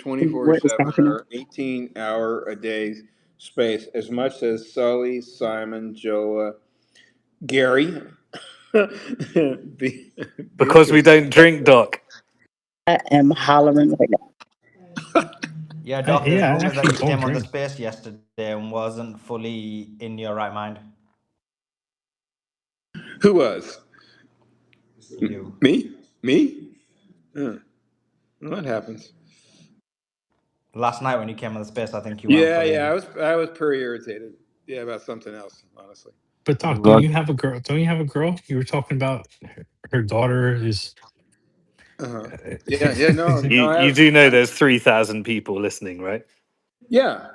E: What is
U: 24/7
E: happening?
U: or 18-hour a day space as much as Sully, Simon, Joa, Gary,
C: Because we
U: Beatrice?
C: don't drink, Doc.
E: I am hollering right now.
R: Yeah, Doc, there's
T: Yeah, I
R: rumors that
T: actually
R: you
T: don't
R: came on the
T: drink.
R: space yesterday and wasn't fully in your right mind.
U: Who was?
R: You.
U: Me? Me? Well, that happens.
R: Last night when you came on the space, I think you weren't
U: Yeah, yeah.
R: fully.
U: I was pretty irritated. Yeah, about something else, honestly.
T: But Doc,
R: You.
T: don't
L: Doc,
T: you have a girl? Don't you have a girl? You were talking about her daughter is.
U: Uh-huh. Yeah, yeah. No,
C: You
U: no.
C: you do know there's 3,000 people listening, right?
U: Yeah,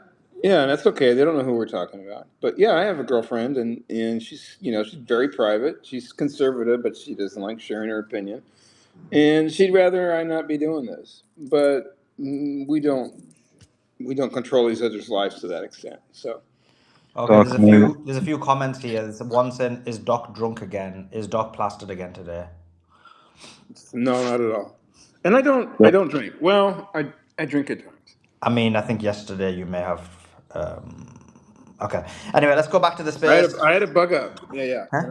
U: yeah, and that's okay. They don't know who we're talking about. But yeah, I have a girlfriend, and she's she's very private. She's conservative, but she doesn't like sharing her opinion, and she'd rather I not be doing this. But we don't control each other's lives to that extent. So
R: Okay,
L: Doc, my
R: there's a few comments here. There's one saying, "Is Doc drunk again? Is Doc plastered again today?"
U: no, not at all. And I don't drink. Well, I drink at times.
R: I mean, I think yesterday you may have. Okay. Anyway, let's go back to the
U: I had
R: space.
U: a I had a bug up. Yeah, yeah,
R: Huh?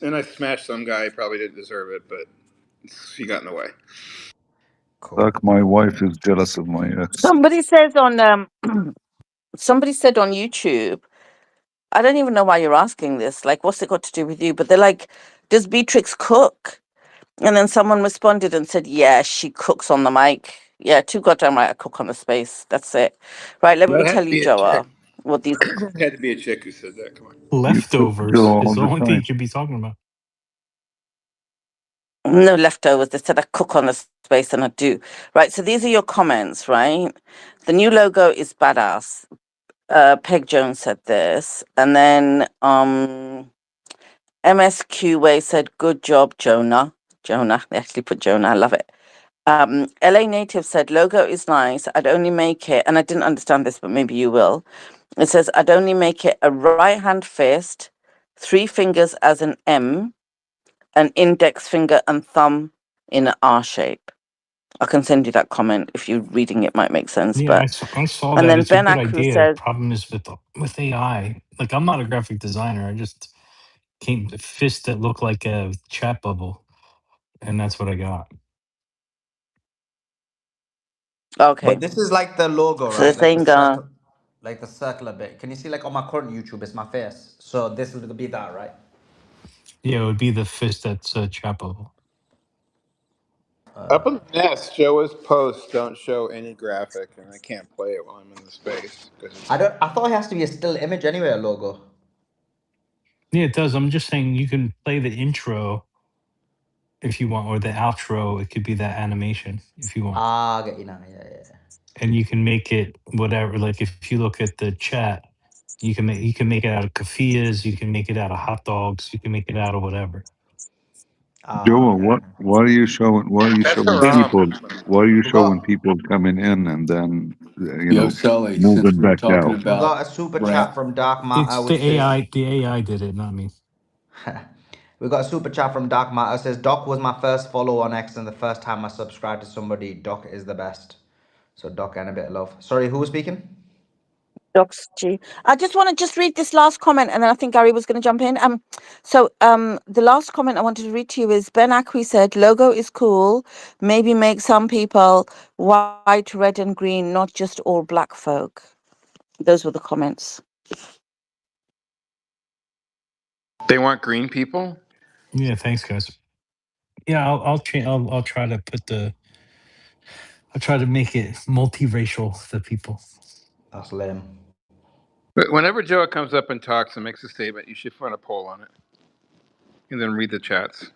U: and I smashed some guy. Who probably didn't deserve it, but she got in the way.
R: Cool.
P: Doc, my wife is jealous of my ex.
B: Somebody says on somebody said on YouTube, I don't even know why you're asking this. Like, what's it got to do with you? But they're like, does Beatrix cook? And then someone responded and said, yeah, she cooks on the mic. Yeah, too goddamn right, I cook on the space. That's it. Right, let me
U: That had
B: tell
U: to
B: you,
U: be a chick.
B: Joa, what these
U: Had to be a chick who said that. Come on.
L: You cook
T: Leftovers
L: Joe
T: is
L: all
T: the
L: the
T: only thing you
L: time.
T: could be talking about.
B: no leftovers. They said I cook on the space and I do. Right, so these are your comments, right? The new logo is badass. Peg Jones said this. And then MSQ Way said, good job, Jonah. Jonah, they actually put Jonah. I love it. LA Native said, logo is nice. I'd only make it, and I didn't understand this, but maybe you will. It says, I'd only make it a right hand fist, 3 fingers as an M, an index finger and thumb in an R shape. I can send you that comment if you're reading it, might make sense.
T: Yeah,
B: But
T: I saw
B: and
T: that.
B: then
T: It's a
B: Ben
T: good
B: Akru
T: idea.
B: says,
T: Problem is with AI. Like I'm not a graphic designer. I just came a fist that looked like a chat bubble, and that's what I got.
B: okay.
R: But this is like the logo,
B: So they're
R: right?
B: saying,
R: Like the circular bit. Can you see, like on my current YouTube, it's my face. So this will be that, right?
T: Yeah, it would be the fist that's a chat bubble.
U: Up in the nest, Joe's posts don't show any graphic, and I can't play it while I'm in the space because it's.
R: I thought it has to be a still image anyway, a logo.
T: Yeah, it does. I'm just saying you can play the intro if you want, or the outro. It could be that animation if you want,
R: Ah, I get you now. Yeah, yeah.
T: and you can make it whatever. Like if you look at the chat, you can make it out of kefiyas. You can make it out of hot dogs. You can make it out of whatever.
R: Ah,
P: Joe,
R: okay.
P: why are you
U: That's
P: showing
U: haram.
P: people, why are you
R: We
P: showing
R: got
P: people coming in and then,
Q: Yo, Sully, since
P: moving
Q: we were
P: back
Q: talking
P: out?
R: we
Q: about
R: got a super
Q: rap,
R: chat from Dark Matter
T: It's the
R: which says
T: AI. The AI did it, not me.
R: we got a super chat from Dark Matter says Doc was my first follow on X and the first time I subscribed to somebody. Doc is the best. So Doc and a bit of love. Sorry, who was speaking?
B: Docs G. I just want to just read this last comment, and then I think Gary was going to jump in. The last comment I wanted to read to you is Ben Acqui said, "Logo is cool. Maybe make some people white, red, and green, not just all black folk." Those were the comments.
U: They want green people.
T: Yeah, thanks, guys. Yeah, I'll try to put the. I'll try to make it multiracial. The people.
R: That's lame.
U: But whenever Joe comes up and talks and makes a statement, you should run a poll on it, and then read the chats,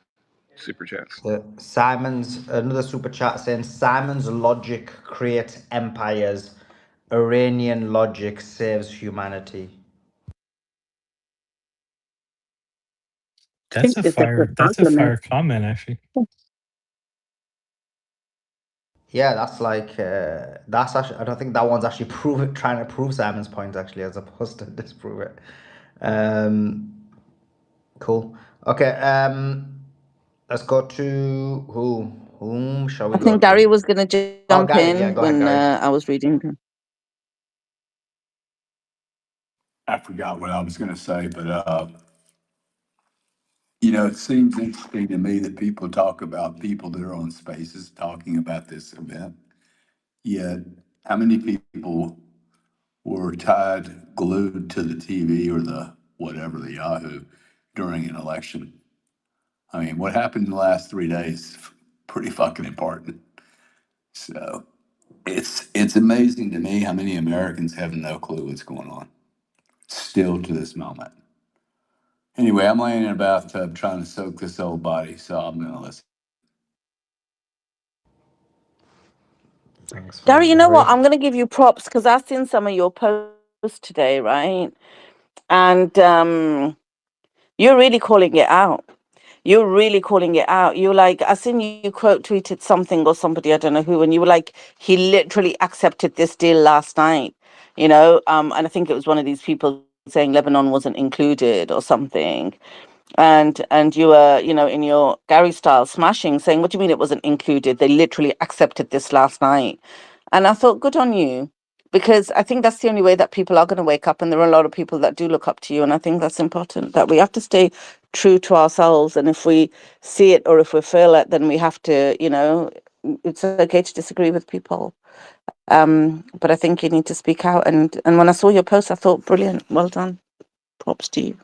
U: super chats.
R: Simon's another super chat saying Simon's logic creates empires. Iranian logic saves humanity.
E: I think
T: That's a
E: it's a
T: fire.
E: good
T: That's a
E: compliment.
T: fire comment, actually.
A: Yeah, that's like that's actually. I don't think that one's actually trying to prove Simon's point actually, as opposed to disprove it. Um, cool. Okay. Let's go to who? Whom shall we
B: I
A: go
B: think Gary
A: to?
B: was going to
A: Oh,
B: jump
A: Gary. Yeah,
B: in
A: go ahead,
B: when
A: Gary.
B: I was reading.
Q: I forgot what I was going to say, but you know, it seems interesting to me that people talk about people that are on spaces talking about this event. Yet, how many people were tied, glued to the TV or the whatever, the Yahoo, during an election? I mean, what happened in the last 3 days? Pretty fucking important. So it's amazing to me how many Americans have no clue what's going on still to this moment. Anyway, I'm laying in a bathtub trying to soak this old body, so I'm gonna listen.
A: Thanks for
B: Gary,
A: that,
B: you know what?
A: Gary.
B: I'm going to give you props because I've seen some of your posts today, right? And you're really calling it out. You're really calling it out. You're like, I seen you quote tweeted something or somebody, I don't know who, and you were like, he literally accepted this deal last night, and I think it was one of these people saying Lebanon wasn't included or something. And you were, in your Gary style smashing, saying, what do you mean it wasn't included? They literally accepted this last night. And I thought, good on you. Because I think that's the only way that people are going to wake up. And there are a lot of people that do look up to you. And I think that's important, that we have to stay true to ourselves. And if we see it or if we feel it, then we have to, it's okay to disagree with people. But I think you need to speak out. And when I saw your post, I thought, brilliant. Well done. Props to you.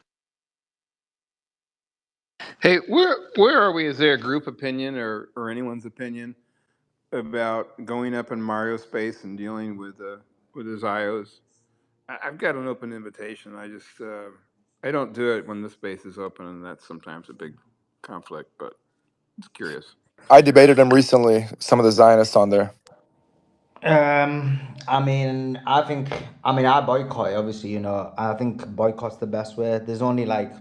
U: Hey, where are we? Is there a group opinion or anyone's opinion about going up in Mario space and dealing with his IOs? I've got an open invitation. I just I don't do it when the space is open, and that's sometimes a big conflict. But just curious.
S: I debated him recently, some of the Zionists on there.
A: I boycott it, obviously, I think boycott's the best way. There's only like,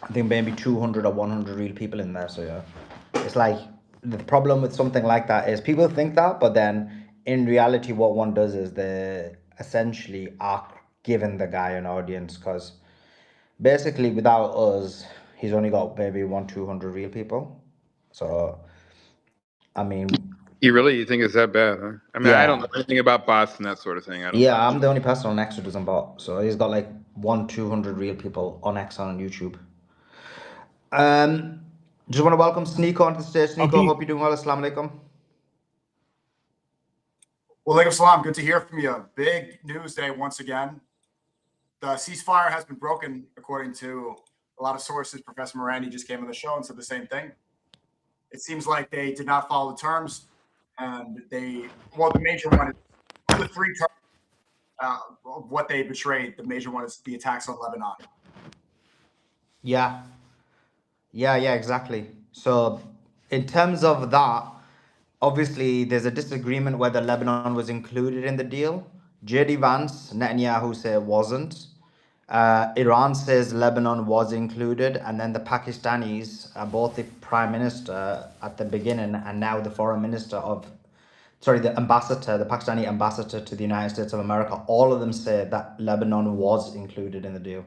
A: I think maybe 200 or 100 real people in there, so yeah. It's like, the problem with something like that is people think that, but then in reality, what one does is they essentially are giving the guy an audience, because basically without us, he's only got maybe 200 real people. So, I mean,
U: You think it's that bad? Huh? I mean, I don't
A: yeah.
U: know anything about bots and that sort of thing. I don't.
A: Yeah, I'm the only person on X who doesn't bot. So he's got like 200 real people on X on YouTube. Um, just want to welcome Sneeko onto the stage. Sneeko, hope you're doing well. Assalamu alaikum.
G: Walaikum salam. Good to hear from you. Big news day once again. The ceasefire has been broken, according to a lot of sources. Professor Morandi just came on the show and said the same thing. It seems like they did not follow the terms, and the major one of the three terms of what they betrayed. The major one is the attacks on Lebanon.
A: Yeah. Yeah, exactly. So, in terms of that, obviously there's a disagreement whether Lebanon was included in the deal. JD Vance, Netanyahu say it wasn't. Iran says Lebanon was included, and then the Pakistanis, both the prime minister at the beginning and now the foreign minister the ambassador, the Pakistani ambassador to the United States of America, all of them say that Lebanon was included in the deal.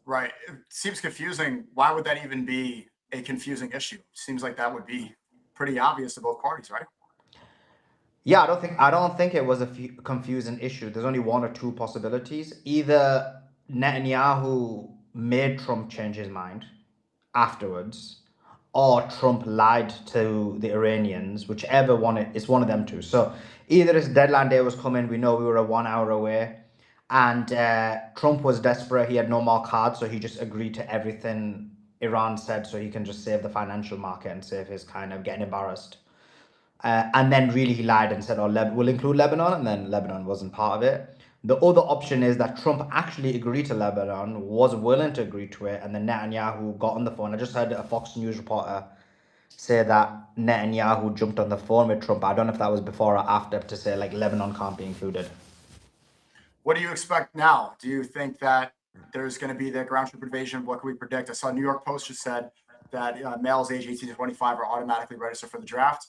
G: Right. It seems confusing. Why would that even be a confusing issue? Seems like that would be pretty obvious to both parties, right?
A: Yeah, I don't think it was a confusing issue. There's only one or two possibilities. Either Netanyahu made Trump change his mind afterwards, or Trump lied to the Iranians, whichever one it's one of them two. So either his deadline day was coming, we know we were 1 hour away, and Trump was desperate, he had no more cards, so he just agreed to everything Iran said so he can just save the financial market and save his kind of getting embarrassed. And then really he lied and said, we'll include Lebanon, and then Lebanon wasn't part of it. The other option is that Trump actually agreed to Lebanon, was willing to agree to it, and then Netanyahu got on the phone. I just heard a Fox News reporter say that Netanyahu jumped on the phone with Trump. I don't know if that was before or after to say, like, Lebanon can't be included.
G: What do you expect now? Do you think that there's going to be the ground troop invasion? What can we predict? I saw New York Post just said that males age 18 to 25 are automatically registered for the draft.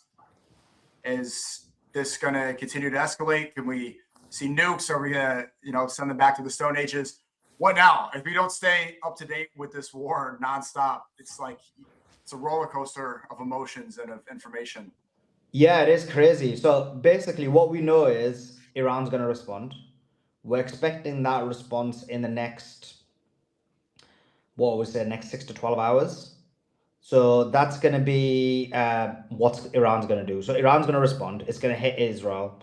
G: Is this going to continue to escalate? Can we see nukes? Are we going to, send them back to the Stone Ages? What now? If we don't stay up to date with this war nonstop, it's like it's a roller coaster of emotions and of information.
A: Yeah, it is crazy. So basically, what we know is Iran's going to respond. We're expecting that response in the next, what would we say, next 6 to 12 hours. So that's going to be what Iran's going to do. So Iran's going to respond. It's going to hit Israel.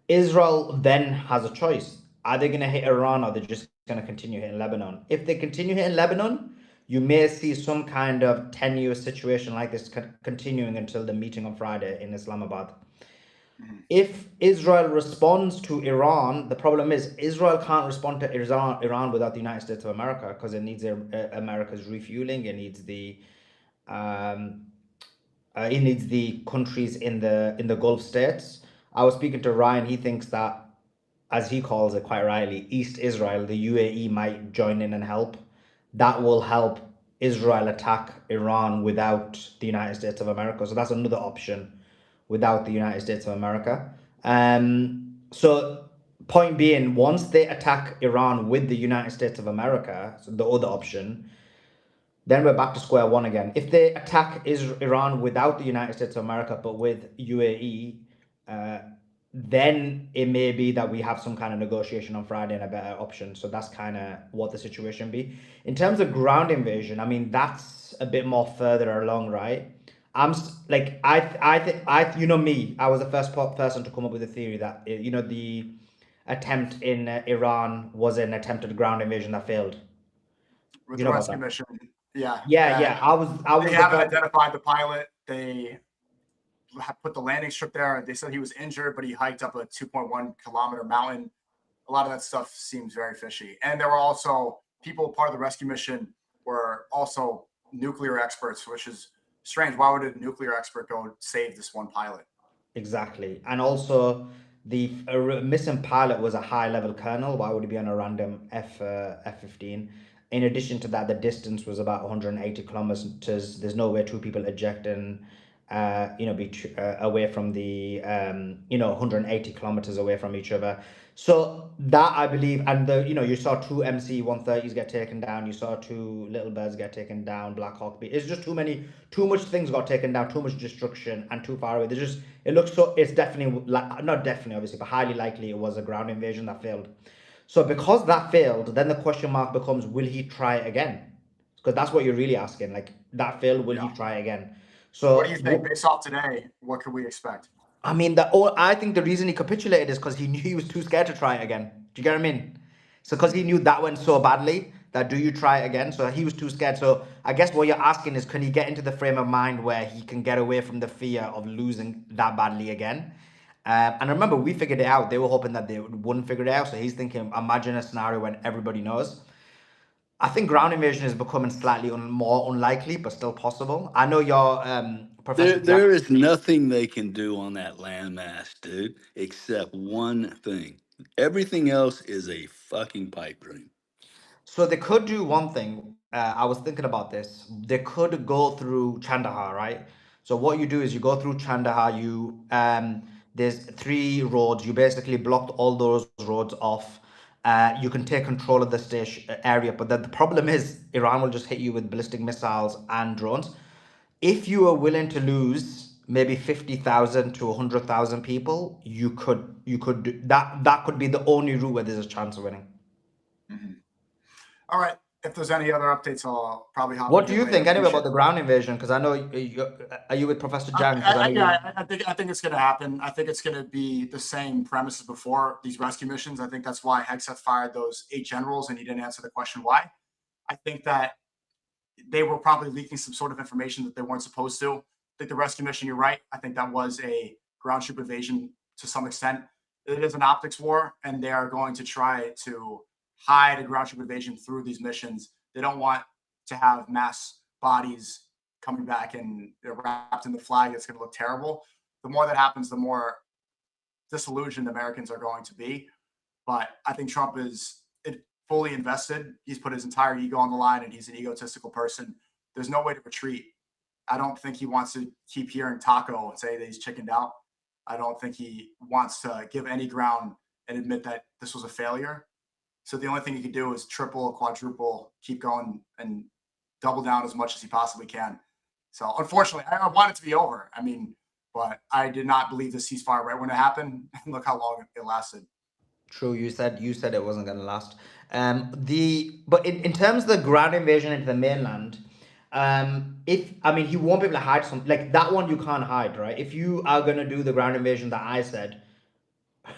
A: Israel then has a choice. Are they going to hit Iran, or are they just going to continue hitting Lebanon? If they continue hitting Lebanon, you may see some kind of tenuous situation like this continuing until the meeting on Friday in Islamabad. If Israel responds to Iran, the problem is Israel can't respond to Iran without the United States of America, because it needs America's refueling. It needs the countries in the Gulf states. I was speaking to Ryan. He thinks that, as he calls it quite rightly, East Israel, the UAE might join in and help. That will help Israel attack Iran without the United States of America. So that's another option without the United States of America. So point being, once they attack Iran with the United States of America, so the other option, then we're back to square one again. If they attack Iran without the United States of America, but with UAE, then it may be that we have some kind of negotiation on Friday and a better option. So that's kind of what the situation be. In terms of ground invasion, I mean, that's a bit more further along, right? I think, you know me, I was the first person to come up with the theory that, the attempt in Iran was an attempted ground invasion that failed.
G: With
A: You
G: the
A: know about
G: rescue
A: that?
G: mission, yeah.
A: Yeah. I was
G: They
A: the
G: haven't
A: first.
G: identified the pilot. They put the landing strip there. They said he was injured, but he hiked up a 2.1 kilometer mountain. A lot of that stuff seems very fishy. And there were also people part of the rescue mission were also nuclear experts, which is strange. Why would a nuclear expert go save this one pilot?
A: Exactly. And also, the missing pilot was a high-level colonel. Why would he be on a random F-15? In addition to that, the distance was about 180 kilometers. There's no way two people ejecting, away from the, 180 kilometers away from each other. So that, I believe, and you saw two MC-130s get taken down. You saw two Little Birds get taken down. Black Hawk. It's just too much things got taken down. Too much destruction and too far away. It looks so. It's definitely, not definitely, obviously, but highly likely it was a ground invasion that failed. So because that failed, then the question mark becomes: will he try again? Because that's what you're really asking. Like, that failed, will he try again?
G: What do you
A: So
G: think, based off today? What could we expect?
A: I mean, I think the reason he capitulated is because he knew he was too scared to try it again. Do you get what I mean? So because he knew that went so badly, that do you try it again? So he was too scared. So I guess what you're asking is, can he get into the frame of mind where he can get away from the fear of losing that badly again? And remember, we figured it out. They were hoping that they wouldn't figure it out. So he's thinking, imagine a scenario when everybody knows. I think ground invasion is becoming slightly more unlikely, but still possible. I know your Professor Jack.
Q: There is nothing they can do on that landmass, dude, except one thing. Everything else is a fucking pipe dream.
A: So they could do one thing. I was thinking about this. They could go through Chandahar, right? So what you do is you go through Chandahar. There's 3 roads. You basically blocked all those roads off. You can take control of the station area, but the problem is Iran will just hit you with ballistic missiles and drones. If you are willing to lose maybe 50,000 to 100,000 people, you could do that. That could be the only route where there's a chance of winning.
G: All right. If there's any other updates, I'll probably hop in
A: What do
G: here
A: you
G: later.
A: think anyway
G: Appreciate
A: about the ground invasion? Because I know are you with Professor Jang? Because I know you.
G: I think it's going to happen. I think it's going to be the same premises before these rescue missions. I think that's why Hegseth fired those 8 generals, and he didn't answer the question why. I think that they were probably leaking some sort of information that they weren't supposed to. I think the rescue mission, you're right. I think that was a ground troop invasion to some extent. It is an optics war, and they are going to try to hide a ground troop invasion through these missions. They don't want to have mass bodies coming back and they're wrapped in the flag. It's going to look terrible. The more that happens, the more disillusioned Americans are going to be. But I think Trump is fully invested. He's put his entire ego on the line, and he's an egotistical person. There's no way to retreat. I don't think he wants to keep hearing Taco and say that he's chickened out. I don't think he wants to give any ground and admit that this was a failure. So the only thing he could do is triple, quadruple, keep going and double down as much as he possibly can. So unfortunately, I want it to be over. I mean, but I did not believe the ceasefire right when it happened. And look how long it lasted.
R: True, you said it wasn't gonna last. But in terms of the ground invasion into the mainland, if I mean he won't be able to hide some like that one you can't hide, right? If you are gonna do the ground invasion that I said,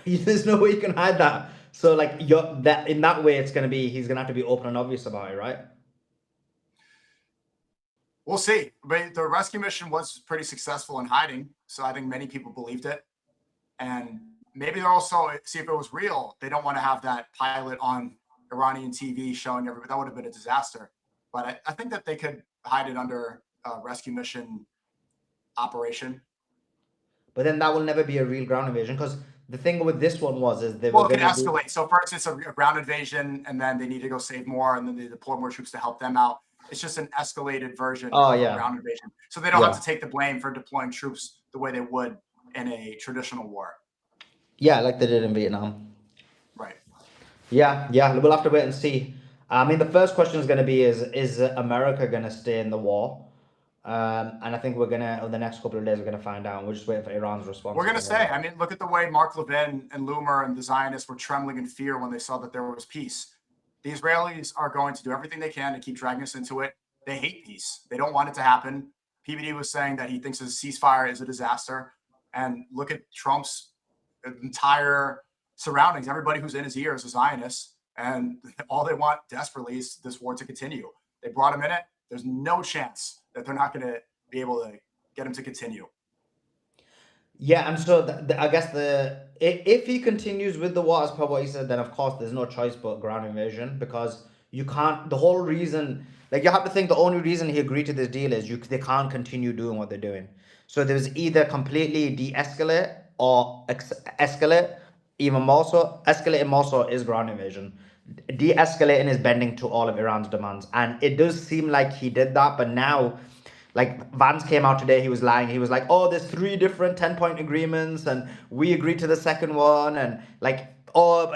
R: there's no way you can hide that. So like you're that in that way it's gonna be he's gonna have to be open and obvious about it, right?
G: We'll see. But the rescue mission was pretty successful in hiding, so I think many people believed it. And maybe they're also see if it was real. They don't want to have that pilot on Iranian TV showing everybody. That would have been a disaster. But I think that they could hide it under a rescue mission operation.
R: But then that will never be a real ground invasion because the thing with this one was is they were
G: Well, it can
R: gonna do.
G: escalate. So first it's a ground invasion, and then they need to go save more, and then they deploy more troops to help them out. It's just an escalated version
R: Oh
G: of a
R: yeah,
G: ground invasion. So they don't have
R: yeah,
G: to take the blame for deploying troops the way they would in a traditional war.
R: yeah, like they did in Vietnam.
G: Right.
R: Yeah, we'll have to wait and see. I mean, the first question is going to be is America going to stay in the war? And I think we're gonna over the next couple of days we're gonna find out. We're just waiting for Iran's response.
G: We're going to say, I mean, look at the way Mark Levin and Loomer and the Zionists were trembling in fear when they saw that there was peace. The Israelis are going to do everything they can to keep dragging us into it. They hate peace. They don't want it to happen. PBD was saying that he thinks a ceasefire is a disaster. And look at Trump's entire surroundings. Everybody who's in his ear is a Zionist. And all they want desperately is this war to continue. They brought him in it. There's no chance that they're not going to be able to get him to continue.
R: Yeah, and so I guess if he continues with the war as per what he said, then of course there's no choice but ground invasion because you can't. The whole reason, like you have to think, the only reason he agreed to this deal is they can't continue doing what they're doing. So there's either completely de-escalate or escalate even more so. Escalating more so is ground invasion. De-escalating is bending to all of Iran's demands, and it does seem like he did that, but now. Like Vance came out today, he was lying. He was like, "Oh, there's 3 different 10-point agreements, and we agreed to the second one." And like, oh,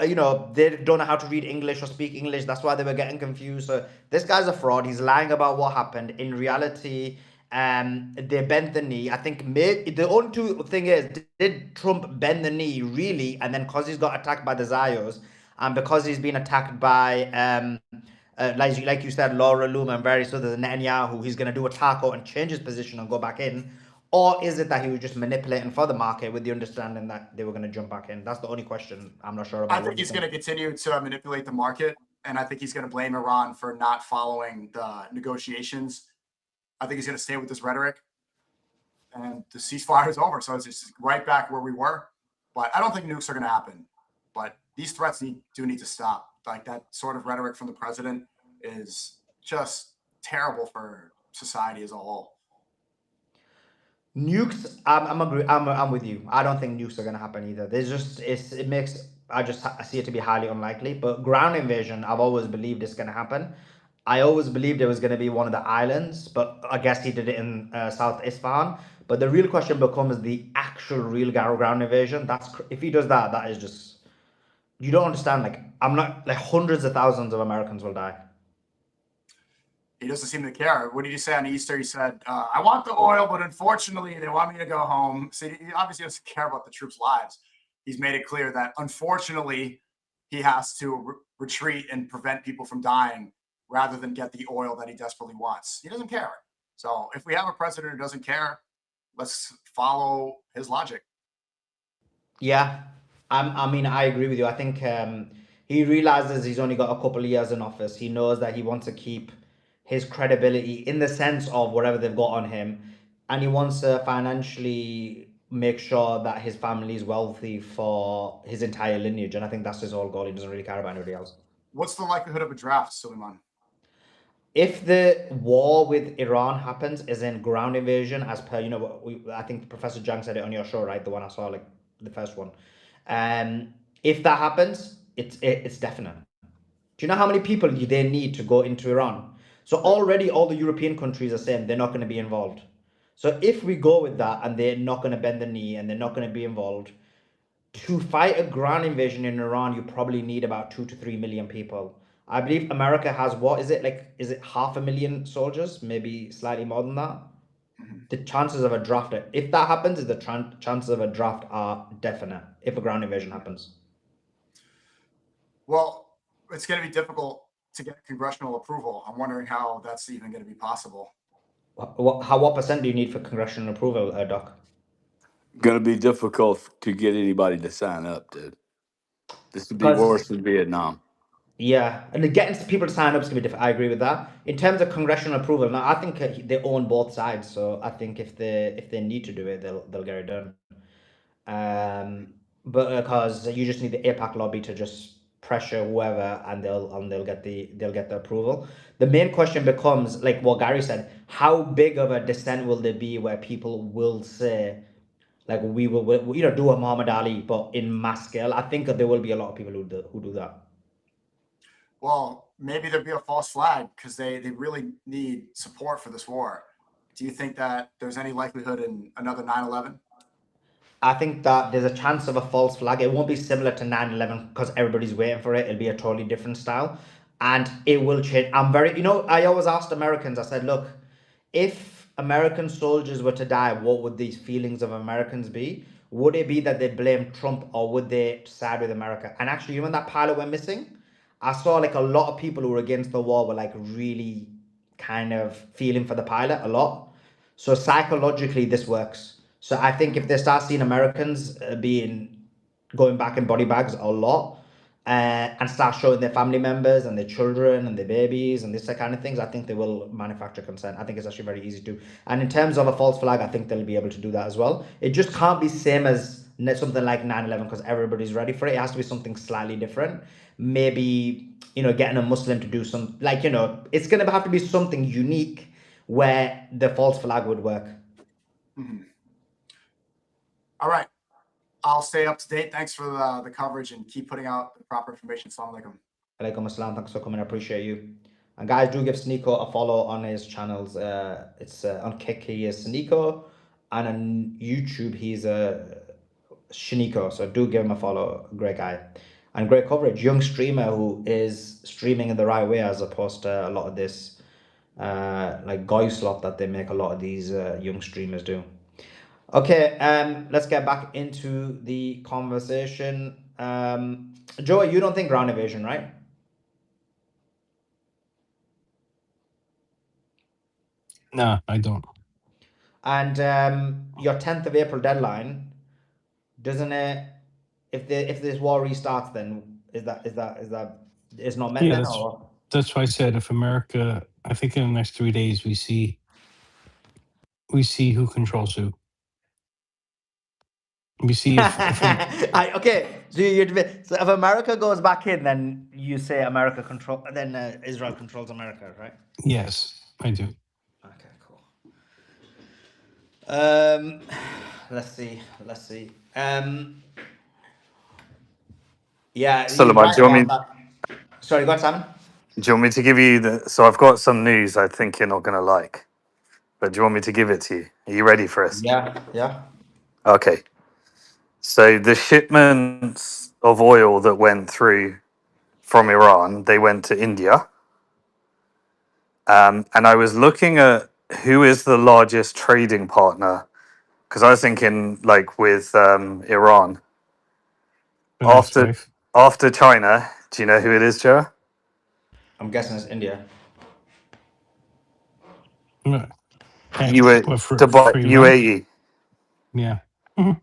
R: they don't know how to read English or speak English. That's why they were getting confused. So this guy's a fraud. He's lying about what happened. In reality, they bent the knee. I think the only two thing is, did Trump bend the knee really? And then because he's got attacked by the Zios, and because he's been attacked by like you said, Laura Loomer and various others, Netanyahu, he's going to do a taco and change his position and go back in? Or is it that he was just manipulating for the market with the understanding that they were going to jump back in? That's the only question I'm not sure about.
G: I think he's going to continue to manipulate the market, and I think he's going to blame Iran for not following the negotiations. I think he's going to stay with this rhetoric, and the ceasefire is over. So it's just right back where we were. But I don't think nukes are going to happen. But these threats do need to stop. Like that sort of rhetoric from the president is just terrible for society as a whole.
R: Nukes, I'm with you. I don't think nukes are gonna happen either. There's just I see it to be highly unlikely. But ground invasion, I've always believed it's gonna happen. I always believed it was gonna be one of the islands, but I guess he did it in South Isfahan. But the real question becomes the actual real ground invasion. If he does that, that is just you don't understand. Like I'm not like hundreds of thousands of Americans will die.
G: He doesn't seem to care. What did he say on Easter? He said, I want the oil, but unfortunately, they want me to go home. So he obviously doesn't care about the troops' lives. He's made it clear that unfortunately, he has to retreat and prevent people from dying rather than get the oil that he desperately wants. He doesn't care. So if we have a president who doesn't care, let's follow his logic.
R: Yeah, I mean, I agree with you. I think he realizes he's only got a couple of years in office. He knows that he wants to keep his credibility in the sense of whatever they've got on him, and he wants to financially make sure that his family is wealthy for his entire lineage. And I think that's his whole goal. He doesn't really care about anybody else.
G: What's the likelihood of a draft, Suleiman?
R: If the war with Iran happens, is in ground invasion, as per I think Professor Jang said it on your show, right? The one I saw, like the first one. If that happens, it's definite. Do you know how many people they need to go into Iran? So already all the European countries are saying they're not going to be involved. So if we go with that and they're not going to bend the knee and they're not going to be involved, to fight a ground invasion in Iran, you probably need about 2 to 3 million people. I believe America has what is it like? Is it 500,000 soldiers? Maybe slightly more than that. The chances of a draft, if that happens, is the chances of a draft are definite if a ground invasion happens.
G: Well, it's going to be difficult to get congressional approval. I'm wondering how that's even going to be possible.
R: What percent do you need for congressional approval, Doc?
Q: Going to be difficult to get anybody to sign up, dude. This would be
R: Because
Q: worse than Vietnam.
R: yeah, and getting people to sign up is gonna be different. I agree with that. In terms of congressional approval, now I think they own both sides, so I think if they need to do it, they'll get it done. Um, but because you just need the APAC lobby to just pressure whoever, and they'll get the approval. The main question becomes like what Gary said: how big of a dissent will there be where people will say, like we will do a Muhammad Ali, but in mass scale? I think that there will be a lot of people who do that.
G: Well, maybe there'd be a false flag because they really need support for this war. Do you think that there's any likelihood in another 9/11?
R: I think that there's a chance of a false flag. It won't be similar to 9/11 because everybody's waiting for it. It'll be a totally different style. And it will change. I always asked Americans, I said, look, if American soldiers were to die, what would these feelings of Americans be? Would it be that they blame Trump or would they side with America? And actually, when that pilot went missing, I saw like a lot of people who were against the war were like really kind of feeling for the pilot a lot. So psychologically, this works. So I think if they start seeing Americans being going back in body bags a lot, and start showing their family members and their children and their babies and this kind of things, I think they will manufacture consent. I think it's actually very easy to. And in terms of a false flag, I think they'll be able to do that as well. It just can't be same as something like 9/11 because everybody's ready for it. It has to be something slightly different. Maybe, getting a Muslim to do some, like, it's going to have to be something unique where the false flag would work.
G: Mm-hmm. All right. I'll stay up to date. Thanks for the coverage and keep putting out the proper information. Assalamu alaikum.
R: Alaikum assalam. Thanks for coming. I appreciate you. And guys, do give Sneeko a follow on his channels. It's on Kick, he is Sneeko, and on YouTube, he's Shiniko. So do give him a follow. Great guy. And great coverage. Young streamer who is streaming in the right way as opposed to a lot of this like goy slop that they make a lot of these young streamers do. Okay, let's get back into the conversation. Joey, you don't think ground invasion, right?
T: No, I don't.
R: And your 10th of April deadline, doesn't it? If this war restarts, then is that it's not met
T: Yeah,
R: then,
T: that's
R: or
T: that's why I said if America, I think in the next 3 days we see who controls who. We see if
R: okay? So you admit, so if America goes back in, then you say America control, then Israel controls America, right?
T: yes, I do.
R: Okay, cool. Um, let's see. Yeah, he's
C: Suleiman, do
R: right
C: you want
R: about
C: me?
R: that. Sorry, go on, Simon.
C: Do you want me to give you the? So I've got some news I think you're not going to like, but do you want me to give it to you? Are you ready for it?
R: Yeah.
C: Okay. So the shipments of oil that went through from Iran, they went to India. And I was looking at who is the largest trading partner, because I was thinking like with Iran
T: The next
C: after
T: five.
C: after China. Do you know who it is, Joe?
R: I'm guessing it's India.
C: UA,
T: What for
C: Dubai,
T: Iran?
C: UAE.
T: Yeah. Mhm.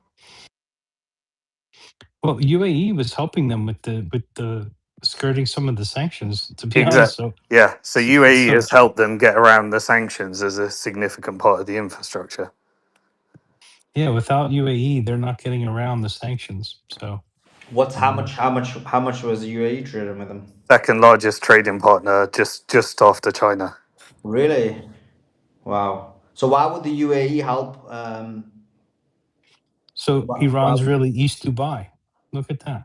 T: Well, UAE was helping them with the skirting some of the sanctions. To be honest,
C: Exactly.
T: so
C: Yeah. So UAE
T: so
C: has helped them get around the sanctions as a significant part of the infrastructure.
T: yeah, without UAE, they're not getting around the sanctions. So
R: What's how
T: um,
R: much? How much was the UAE trading with them?
C: Second largest trading partner, just after China.
R: Really? Wow. So why would the UAE help?
T: so
R: Why
T: Iran's
R: would
T: really East Dubai. Look at that.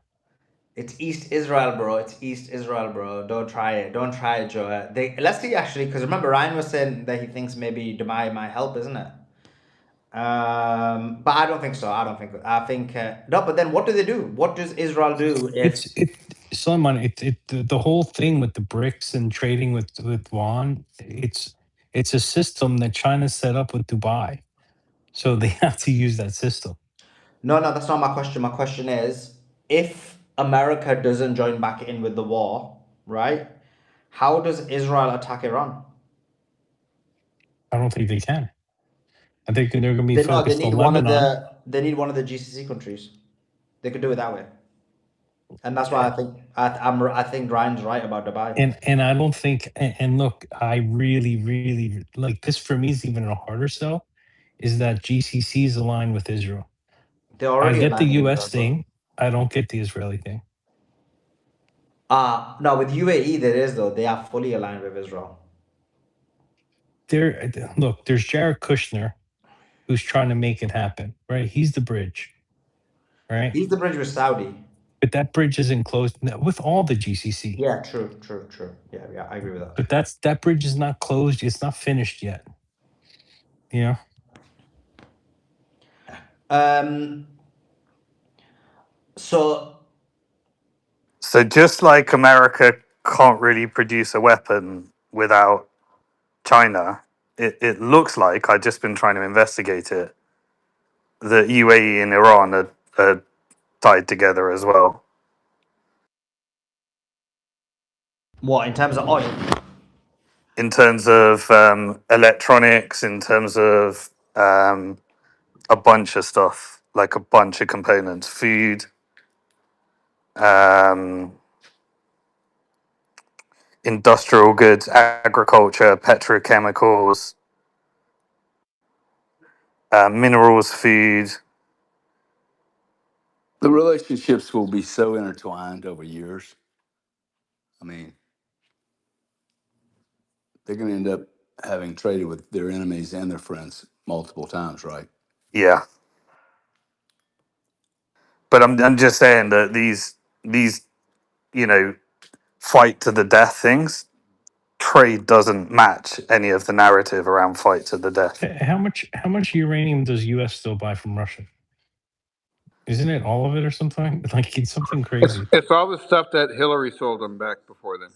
R: it's East Israel, bro? It's East Israel, bro. Don't try it. Don't try it, Joe. Let's see actually, because remember Ryan was saying that he thinks maybe Dubai might help, isn't it?
A: But I don't think so. I don't think. I think no. But then, what do they do? What does Israel do if?
T: Solomon, the whole thing with the BRICS and trading with yuan, it's a system that China set up with Dubai, so they have to use that system.
A: No, no, that's not my question. My question is, if America doesn't join back in with the war, right? How does Israel attack Iran?
T: I don't think they can. I think they're going to be
A: They no. They
T: focused
A: need
T: on
A: one of
T: Lebanon.
A: the. They need one of the GCC countries. They could do it that way, and that's why I think I think Ryan's right about Dubai.
T: And I don't think and look, I really like this. For me is even a harder sell, is that GCC is aligned with Israel.
A: They're
T: I
A: already
T: get the
A: aligned with
T: US
A: Israel, bro.
T: thing, I don't get the Israeli thing.
A: No, with UAE there is though. They are fully aligned with Israel.
T: There, look, there's Jared Kushner who's trying to make it happen, right? He's the bridge, right?
A: He's the bridge with Saudi.
T: But that bridge isn't closed with all the GCC.
A: Yeah, true. Yeah, yeah, I agree with that.
T: But that bridge is not closed. It's not finished yet. You know.
A: So
C: So just like America can't really produce a weapon without China, it looks like, I've just been trying to investigate it, that UAE and Iran are tied together as well.
A: what in terms of oil?
C: In terms of electronics, in terms of a bunch of stuff, like a bunch of components, food, um, industrial goods, agriculture, petrochemicals, minerals, food.
Q: The relationships will be so intertwined over years. I mean, they're going to end up having traded with their enemies and their friends multiple times, right?
C: Yeah, but I'm just saying that these you know fight to the death things. Trade doesn't match any of the narrative around fight to the death.
T: How much uranium does US still buy from Russia? Isn't it all of it or something? Like it's something crazy.
L: It's all the stuff that Hillary sold them back before then.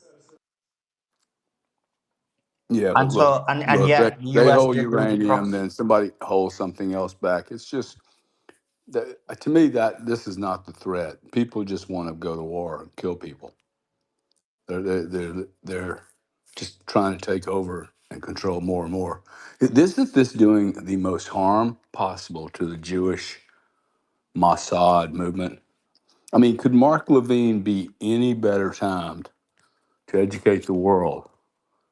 Q: Yeah, but
A: And
Q: look,
A: so and
Q: look,
A: yet
Q: they
A: US
Q: hold
A: did do the
Q: uranium,
A: proxy.
Q: then somebody holds something else back. It's just that, to me, that this is not the threat. People just want to go to war and kill people. They're just trying to take over and control more and more. Isn't this doing the most harm possible to the Jewish Mossad movement? I mean, could Mark Levine be any better timed to educate the world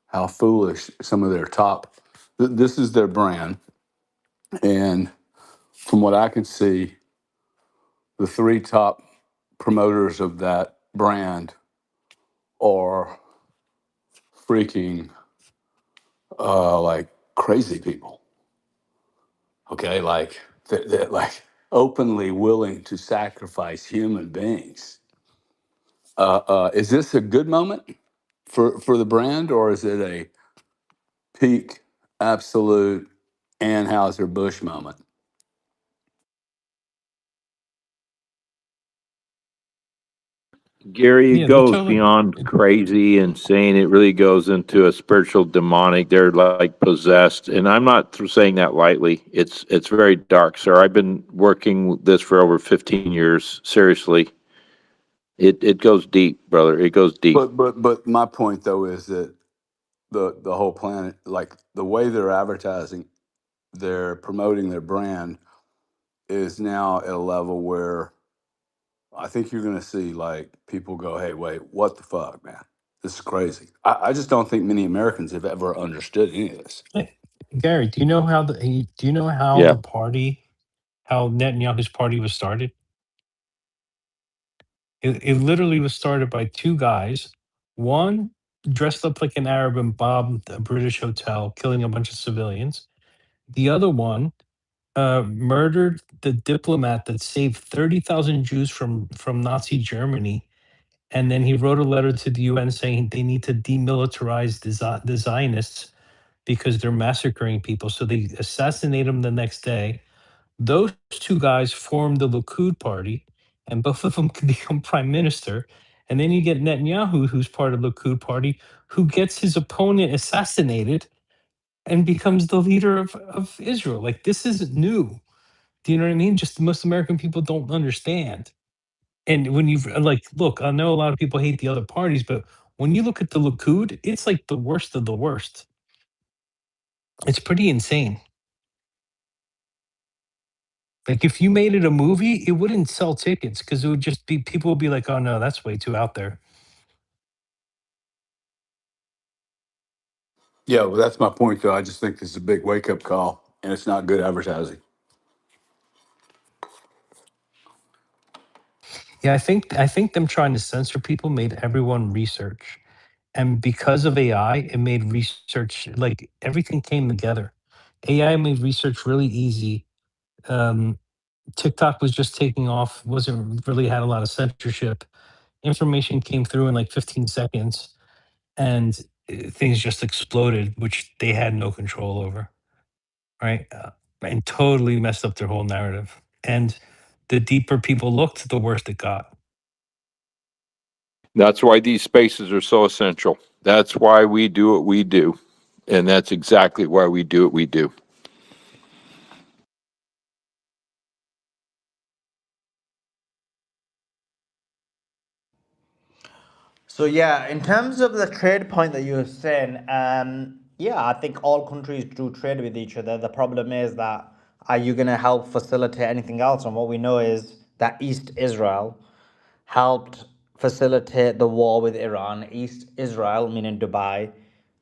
Q: how foolish some of their top, this is their brand. And from what I can see, the three top promoters of that brand are freaking like crazy people. Okay, like they're like openly willing to sacrifice human beings. Is this a good moment for the brand, or is it a peak absolute Anheuser Busch moment?
L: Gary, it
T: Yeah, they're
L: goes
T: totally.
L: beyond crazy, insane. It really goes into a spiritual demonic. They're like possessed, and I'm not saying that lightly. It's very dark, sir. I've been working this for over 15 years. Seriously, it goes deep, brother. It goes deep.
Q: But my point though is that the whole planet, like the way they're advertising, they're promoting their brand is now at a level where I think you're going to see like people go, "Hey, wait, what the fuck, man? This is crazy." I just don't think many Americans have ever understood any of this.
T: Hey, Gary, do you know how
L: Yeah.
T: the party, how Netanyahu's party was started? It literally was started by two guys. One dressed up like an Arab and bombed a British hotel, killing a bunch of civilians. The other one murdered the diplomat that saved 30,000 Jews from Nazi Germany. And then he wrote a letter to the UN saying they need to demilitarize the Zionists because they're massacring people. So they assassinate him the next day. Those two guys form the Likud party, and both of them can become prime minister. And then you get Netanyahu, who's part of the Likud party, who gets his opponent assassinated and becomes the leader of Israel. Like, this isn't new. Do you know what I mean? Just most American people don't understand. And when you like, look, I know a lot of people hate the other parties, but when you look at the Likud, it's like the worst of the worst. It's pretty insane. Like, if you made it a movie, it wouldn't sell tickets because it would just be people would be like, "Oh no, that's way too out there."
Q: Yeah, well, that's my point, though. I just think this is a big wake up call, and it's not good advertising.
T: Yeah, I think them trying to censor people made everyone research, and because of AI, it made research like everything came together. AI made research really easy. Um, TikTok was just taking off, wasn't really had a lot of censorship. Information came through in like 15 seconds, and things just exploded, which they had no control over, right? And totally messed up their whole narrative. And the deeper people looked, the worse it got.
L: That's why these spaces are so essential. That's why we do what we do. And that's exactly why we do what we do.
A: So yeah, in terms of the trade point that you were saying, yeah, I think all countries do trade with each other. The problem is that are you going to help facilitate anything else? And what we know is that East Israel helped facilitate the war with Iran. East Israel, meaning Dubai,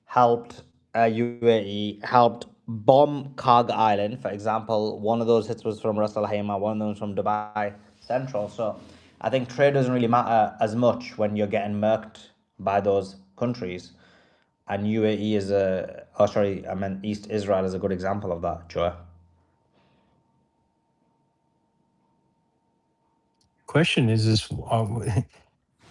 A: helped UAE, helped bomb Kag Island, for example. One of those hits was from Ras Al Khaimah, one of them was from Dubai Central. So I think trade doesn't really matter as much when you're getting murked by those countries. And UAE is oh sorry, I meant East Israel is a good example of that, Joe.
T: Question is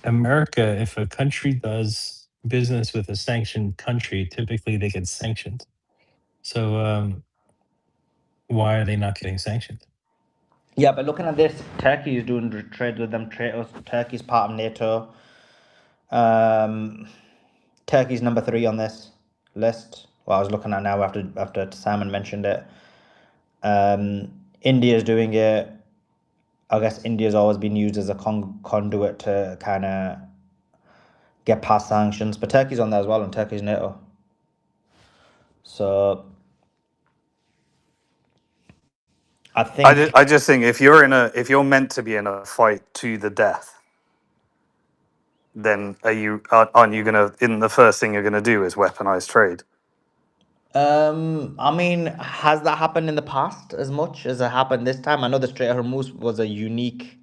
T: America, if a country does business with a sanctioned country, typically they get sanctioned. So why are they not getting sanctioned?
A: Yeah, but looking at this, Turkey is doing trade with them. Turkey's part of NATO. Um, Turkey's number 3 on this list. Well, I was looking at now after Simon mentioned it. India's doing it. I guess India's always been used as a conduit to kind of get past sanctions, but Turkey's on there as well, and Turkey's NATO. So I think,
C: I just think if you're meant to be in a fight to the death, then aren't you gonna in the first thing you're gonna do is weaponize trade?
A: I mean, has that happened in the past as much as it happened this time? I know the Strait of Hormuz was a unique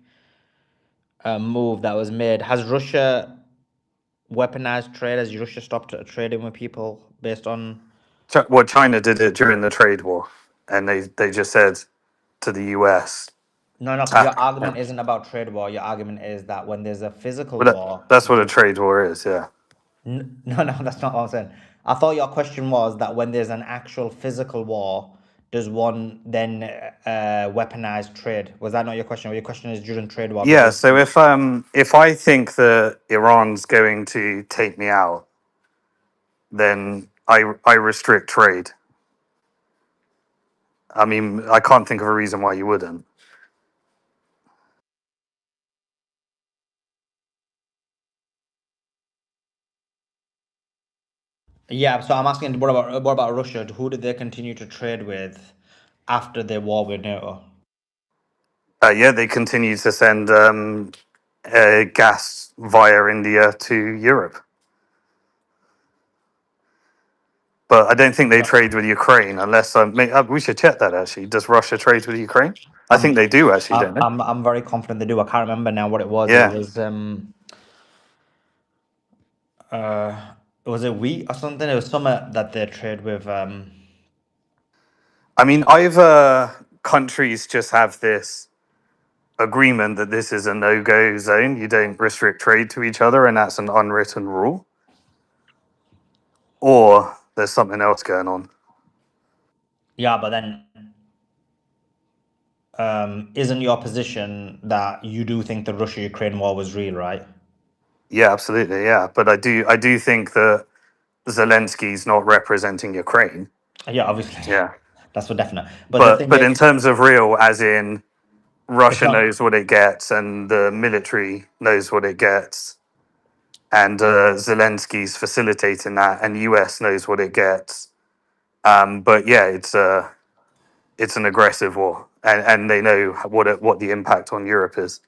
A: move that was made. Has Russia weaponized trade? Has Russia stopped trading with people based on?
C: Well, China did it during the trade war, and they just said to the US,
A: No, no, because
C: ah,
A: your argument isn't about trade war. Your argument is that when there's a physical
C: well,
A: war,
C: that's what a trade war is. Yeah.
A: No, no, that's not what I'm saying. I thought your question was that when there's an actual physical war, does one then weaponize trade? Was that not your question? Or your question is during trade war
C: Yeah.
A: because
C: So if I think that Iran's going to take me out, then I restrict trade. I mean, I can't think of a reason why you wouldn't.
A: yeah. So I'm asking, what about Russia? Who did they continue to trade with after their war with NATO?
C: Yeah, they continue to send gas via India to Europe, but I don't think they
A: No,
C: trade with Ukraine unless we should check that actually. Does Russia trade with Ukraine? I
A: I'm
C: think they do actually,
A: I'm
C: don't they?
A: I'm I'm very confident they do. I can't remember now what it was.
C: Yeah.
A: Was it wheat or something? It was some that they trade with.
C: I mean, either countries just have this agreement that this is a no-go zone, you don't restrict trade to each other, and that's an unwritten rule, or There's something else going on.
R: Yeah, but then isn't your position that you do think the Russia-Ukraine war was real, right?
C: Yeah, absolutely. Yeah, but I do think that Zelensky's not representing Ukraine.
R: Yeah, obviously.
C: Yeah,
R: That's for definite. But the
C: but
R: thing
C: but in
R: is,
C: terms of real, as in
R: it's
C: Russia
R: not.
C: knows what it gets and the military knows what it gets, and Zelensky's facilitating that, and US knows what it gets. But yeah, it's an aggressive war, and they know what the impact on Europe is.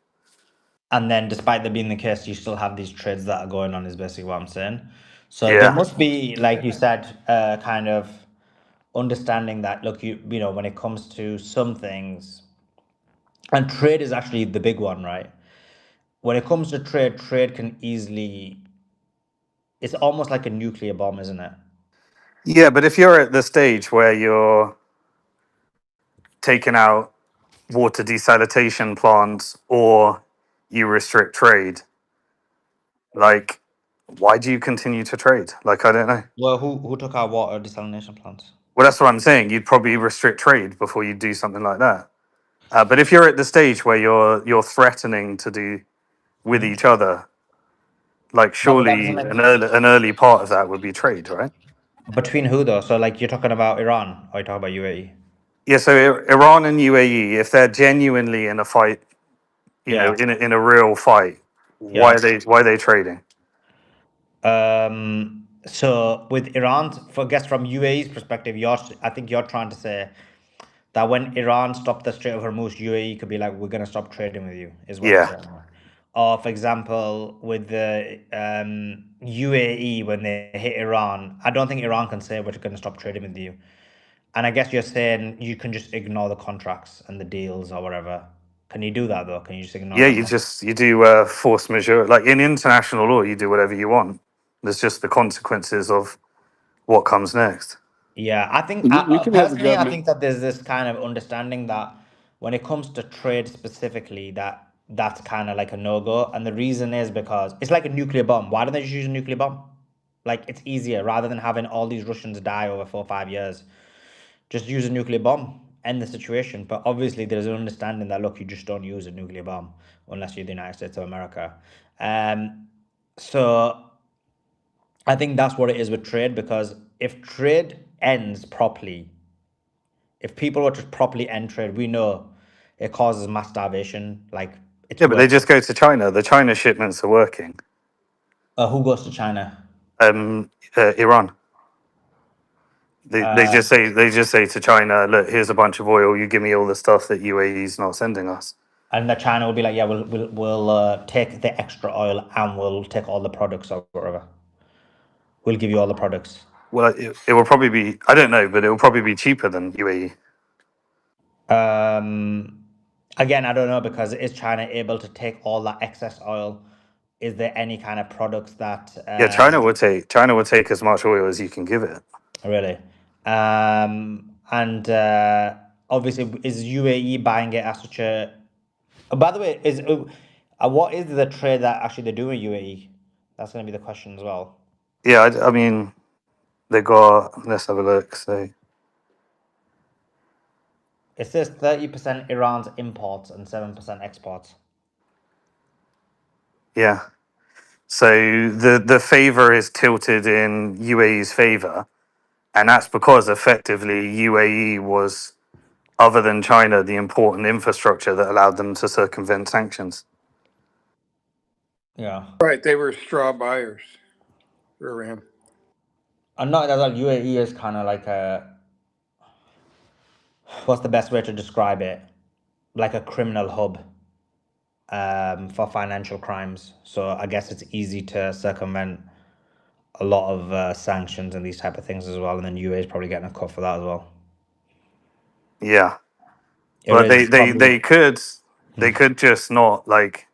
R: And then, despite that being the case, you still have these trades that are going on. Is basically what I'm saying. So there
C: Yeah,
R: must be, like you said, kind of understanding that. Look, you know, when it comes to some things, and trade is actually the big one, right? When it comes to trade, trade can easily. It's almost like a nuclear bomb, isn't it?
C: yeah. But if you're at the stage where you're taking out water desalination plants or you restrict trade, like, why do you continue to trade? Like, I don't know.
R: Well, who took our water desalination plants?
C: Well, that's what I'm saying. You'd probably restrict trade before you do something like that. But if you're at the stage where you're threatening to do with
R: Hmm?
C: each other, like,
R: No, but that doesn't
C: surely
R: make
C: an early part of that would be trade, right?
R: between who though? So like you're talking about Iran or you talking about UAE?
C: Yeah. So Iran and UAE, if they're genuinely in a fight,
R: Yeah,
C: in a real fight,
R: yeah.
C: why are they trading?
R: So with Iran, for guess from UAE's perspective, I think you're trying to say that when Iran stopped the Strait of Hormuz, UAE could be like, we're gonna stop trading with you, is what you're
C: Yeah.
R: saying. Or for example, with the UAE when they hit Iran, I don't think Iran can say we're gonna stop trading with you. And I guess you're saying you can just ignore the contracts and the deals or whatever. Can you do that though? Can you just ignore
C: Yeah,
R: them?
C: you do force majeure. Like in international law, you do whatever you want. There's just the consequences of what comes next.
R: Yeah, I think
L: You can have a
R: personally, I
L: government.
R: think that there's this kind of understanding that when it comes to trade specifically, that's kind of like a no-go. And the reason is because it's like a nuclear bomb. Why don't they just use a nuclear bomb? Like it's easier rather than having all these Russians die over 4 or 5 years. Just use a nuclear bomb, end the situation. But obviously, there's an understanding that look, you just don't use a nuclear bomb unless you're the United States of America. So I think that's what it is with trade because if trade ends properly, if people were to properly end trade, we know it causes mass starvation. Like it's
C: Yeah, but they
R: worse.
C: just go to China. The China shipments are working.
R: Who goes to China?
C: Iran. They
R: Uh,
C: just say to China, look, here's a bunch of oil. You give me all the stuff that UAE's not sending us.
R: and the China will be like, yeah, we'll take the extra oil and we'll take all the products or whatever. We'll give you all the products.
C: Well, it will probably be. I don't know, but it will probably be cheaper than UAE.
R: Um, Again, I don't know because is China able to take all that excess oil? Is there any kind of products that
C: Yeah, China would take as much oil as you can give it.
R: really? And obviously, is UAE buying it at such a? By the way, is what is the trade that actually they're doing with UAE? That's going to be the question as well.
C: Yeah, I mean, they got. Let's have a look. So
R: It says 30% Iran's imports and 7% exports.
C: yeah, so the favor is tilted in UAE's favor, and that's because effectively UAE was, other than China, the important infrastructure that allowed them to circumvent sanctions.
R: Yeah.
U: Right, they were straw buyers for Iran.
R: And not that UAE is kind of like a, what's the best way to describe it? Like a criminal hub for financial crimes. So I guess it's easy to circumvent a lot of sanctions and these type of things as well. And then UAE is probably getting a cut for that as well.
C: Yeah, but
R: Iran is probably.
C: they could just not like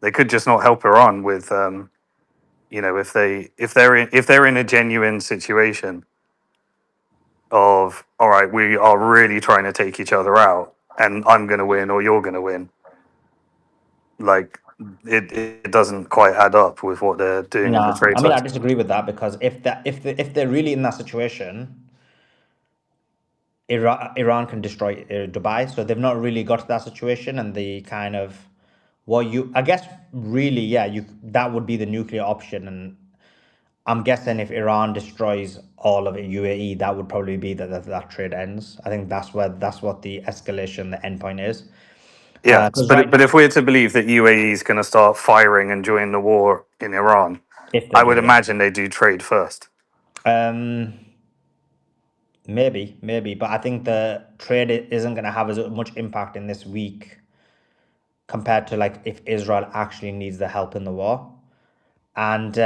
C: they could just not help Iran with if they're in a genuine situation of, all right, we are really trying to take each other out and I'm going to win or you're going to win, like it doesn't quite add up with what they're doing in the
R: No,
C: trade
R: I mean I
C: side.
R: disagree with that because if they're really in that situation, Iran can destroy Dubai. So they've not really got to that situation, and the kind of I guess really, yeah, you that would be the nuclear option, and I'm guessing if Iran destroys all of UAE, that would probably be that trade ends. I think that's what the escalation, the endpoint is.
C: Yeah,
R: Because right
C: but
R: now,
C: if we're to believe that UAE is going to start firing and join the war in Iran,
R: if they
C: I
R: do,
C: would
R: yeah,
C: imagine they do trade first.
R: um, maybe, but I think the trade isn't going to have as much impact in this week compared to like if Israel actually needs the help in the war. And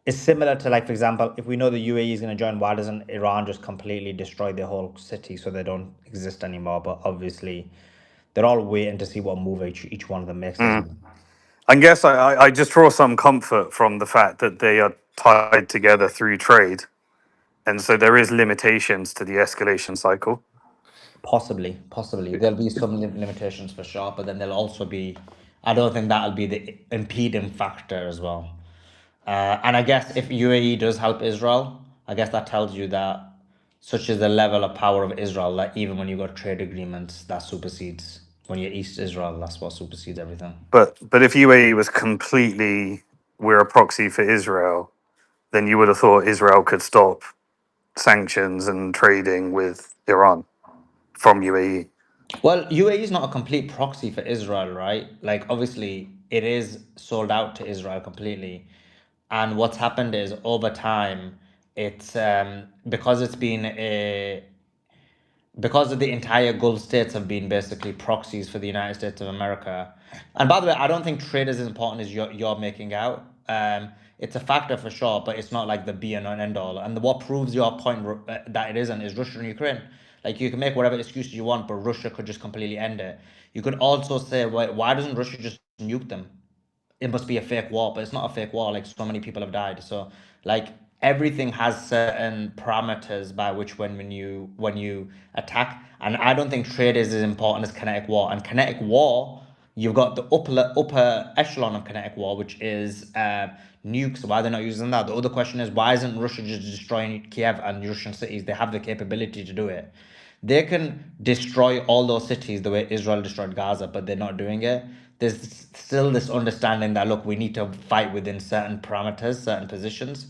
R: it's similar to like, for example, if we know the UAE is going to join, why doesn't Iran just completely destroy the whole city so they don't exist anymore? But obviously, they're all waiting to see what move each one of them makes as
C: Mm.
R: well.
C: I guess I just draw some comfort from the fact that they are tied together through trade, and so there is limitations to the escalation cycle.
R: Possibly. There'll be some limitations for sure, but then there'll also be, I don't think that'll be the impeding factor as well. And I guess if UAE does help Israel, I guess that tells you that such is the level of power of Israel that even when you got trade agreements, that supersedes. When you're East Israel, that's what supersedes everything.
C: But if UAE was completely we're a proxy for Israel, then you would have thought Israel could stop sanctions and trading with Iran from UAE.
R: Well, UAE is not a complete proxy for Israel, right? Like, obviously, it is sold out to Israel completely. And what's happened is over time, it's because it's been a because of the entire Gulf states have been basically proxies for the United States of America. And by the way, I don't think trade is as important as you're making out. It's a factor for sure, but it's not like the be and end all. And what proves your point that it isn't is Russia and Ukraine. Like you can make whatever excuses you want, but Russia could just completely end it. You could also say, why doesn't Russia just nuke them? It must be a fake war, but it's not a fake war. Like so many people have died. So like everything has certain parameters by which when you attack. And I don't think trade is as important as kinetic war. And kinetic war, you've got the upper echelon of kinetic war, which is nukes. Why they're not using that? The other question is why isn't Russia just destroying Kiev and Russian cities? They have the capability to do it. They can destroy all those cities the way Israel destroyed Gaza, but they're not doing it. There's still this understanding that look, we need to fight within certain parameters, certain positions,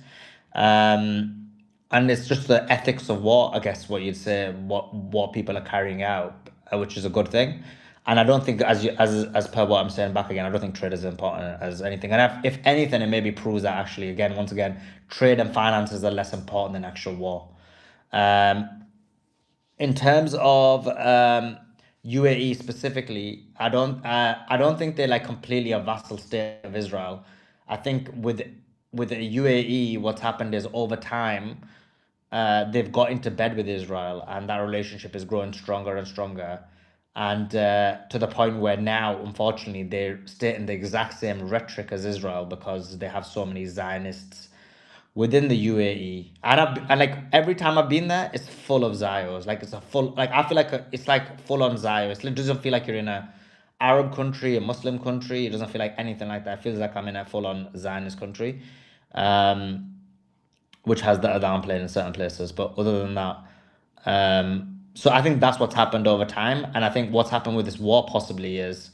R: and it's just the ethics of war, I guess, what you'd say, what people are carrying out, which is a good thing. And I don't think, as per what I'm saying back again, I don't think trade is important as anything. And if anything, it maybe proves that actually, again, once again, trade and finances are less important than actual war. Um, in terms of UAE specifically, I don't think they're like completely a vassal state of Israel. I think with the UAE, what's happened is over time, they've got into bed with Israel, and that relationship is growing stronger and stronger, and to the point where now, unfortunately, they're stating the exact same rhetoric as Israel because they have so many Zionists within the UAE. And like every time I've been there, it's full of Zios. Like it's a full like I feel like it's like full on Zios. It doesn't feel like you're in a Arab country, a Muslim country. It doesn't feel like anything like that. It feels like I'm in a full on Zionist country, um, which has the downplayed in certain places. But other than that, so I think that's what's happened over time. And I think what's happened with this war possibly is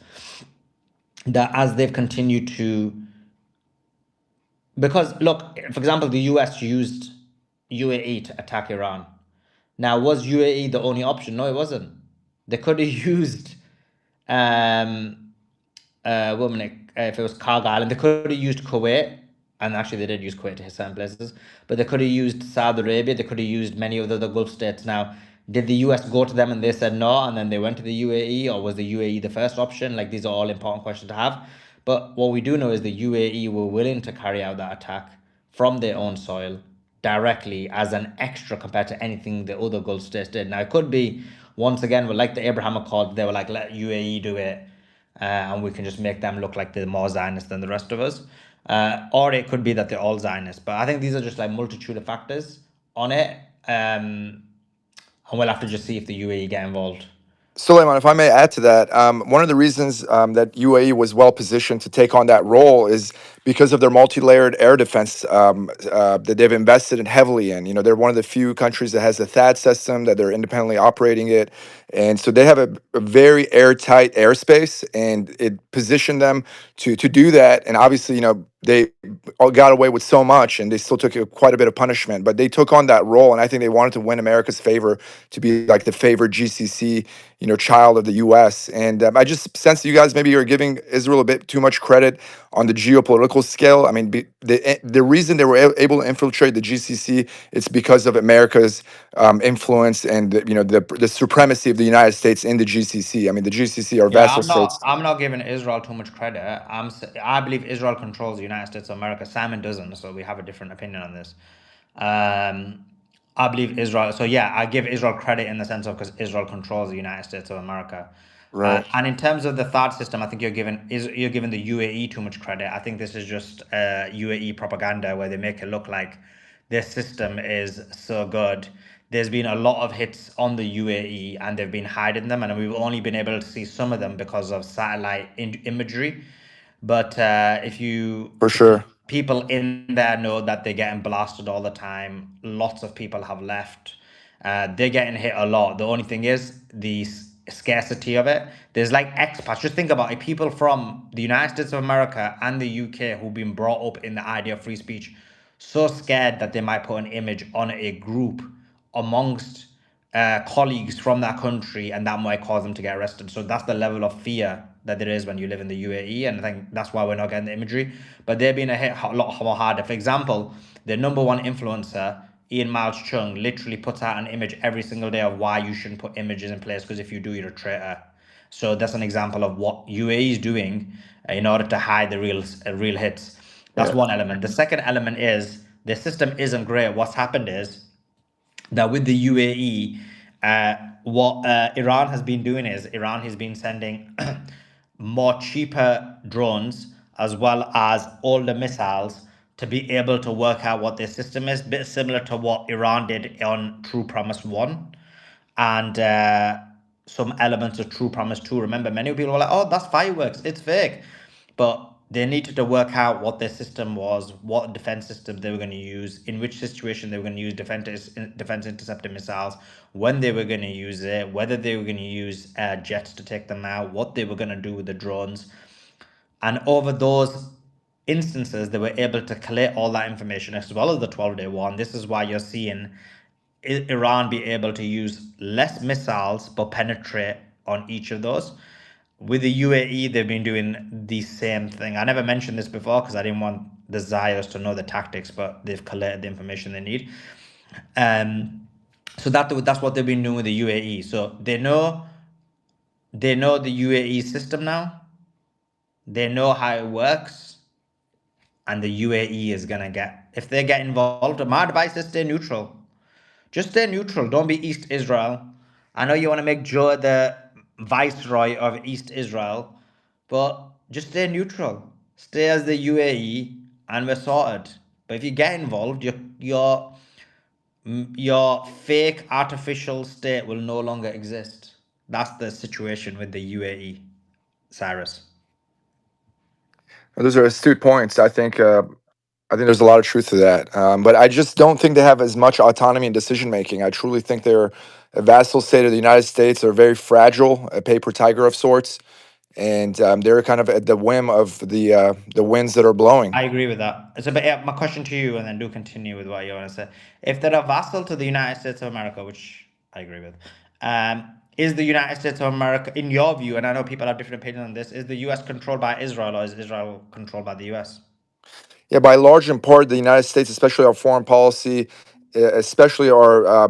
R: that as they've continued to because look, for example, the US used UAE to attack Iran. Now, was UAE the only option? No, it wasn't. They could have used um if it was Carg Island, they could have used Kuwait, and actually they did use Kuwait to certain places, but they could have used Saudi Arabia, they could have used many of the other Gulf states. Now, did the US go to them and they said no, and then they went to the UAE, or was the UAE the first option? Like, these are all important questions to have. But what we do know is the UAE were willing to carry out that attack from their own soil directly as an extra compared to anything the other Gulf states did. Now, it could be, once again, well, like the Abraham Accord, they were like, let UAE do it, and we can just make them look like they're more Zionist than the rest of us. Or it could be that they're all Zionist. But I think these are just like multitude of factors on it. And we'll have to just see if the UAE get involved.
S: Suleiman, if I may add to that, one of the reasons that UAE was well positioned to take on that role is because of their multi-layered air defense that they've invested in heavily in. You know, they're one of the few countries that has a THAAD system that they're independently operating it, and so they have a very airtight airspace, and it positioned them to do that. And obviously, you know, they all got away with so much, and they still took quite a bit of punishment, but they took on that role, and I think they wanted to win America's favor to be like the favored GCC, you know, child of the U.S. And I just sense that you guys maybe are giving Israel a bit too much credit on the geopolitical scale. I mean, the reason they were able to infiltrate the GCC, it's because of America's influence and you know the supremacy of the United States in the GCC. I mean, the GCC are
R: Yeah,
S: vassal
R: I'm not.
S: states.
R: I'm not giving Israel too much credit. I believe Israel controls the United States of America. Simon doesn't, so we have a different opinion on this. Um, I believe Israel. So yeah, I give Israel credit in the sense of because Israel controls the United States of America.
S: Right.
R: And in terms of the third system, I think you're giving the UAE too much credit. I think this is just UAE propaganda where they make it look like their system is so good. There's been a lot of hits on the UAE and they've been hiding them, and we've only been able to see some of them because of satellite imagery. But
S: For
R: if you
S: sure.
R: people in there know that they're getting blasted all the time. Lots of people have left. They're getting hit a lot. The only thing is the scarcity of it. There's like expats. Just think about it. People from the United States of America and the UK who've been brought up in the idea of free speech, so scared that they might put an image on a group amongst colleagues from that country, and that might cause them to get arrested. So that's the level of fear that there is when you live in the UAE, and I think that's why we're not getting the imagery. But they're being hit a lot more harder. For example, the number one influencer, Ian Miles Chung, literally puts out an image every single day of why you shouldn't put images in place, because if you do, you're a traitor. So that's an example of what UAE is doing in order to hide the real hits. That's
S: Yeah.
R: one element. The second element is the system isn't great. What's happened is that with the UAE, what Iran has been doing is Iran has been sending more cheaper drones as well as older missiles to be able to work out what their system is, bit similar to what Iran did on True Promise 1 and some elements of True Promise 2. Remember, many people were like, oh, that's fireworks, it's fake. But they needed to work out what their system was, what defense system they were going to use, in which situation they were going to use defense interceptor missiles, when they were going to use it, whether they were going to use jets to take them out, what they were going to do with the drones. And over those instances, they were able to collate all that information as well as the 12-day war. And this is why you're seeing Iran be able to use less missiles but penetrate on each of those. With the UAE, they've been doing the same thing. I never mentioned this before because I didn't want the Zionist to know the tactics, but they've collated the information they need. So that's what they've been doing with the UAE. So they know the UAE system now. They know how it works, and the UAE is gonna get, if they get involved. My advice is stay neutral. Just stay neutral. Don't be East Israel. I know you want to make Joe the viceroy of East Israel, but just stay neutral. Stay as the UAE, and we're sorted. But if you get involved, your fake artificial state will no longer exist. That's the situation with the UAE, Cyrus.
S: Those are astute points. I think there's a lot of truth to that. But I just don't think they have as much autonomy in decision making. I truly think they're a vassal state of the United States. They're very fragile, a paper tiger of sorts, and they're kind of at the whim of the winds that are blowing.
R: I agree with that. So, but yeah, my question to you, and then do continue with what you want to say. If they're a vassal to the United States of America, which I agree with, is the United States of America, in your view, and I know people have different opinions on this, is the US controlled by Israel or is Israel controlled by the US?
S: Yeah, by large in part, the United States, especially our foreign policy, especially our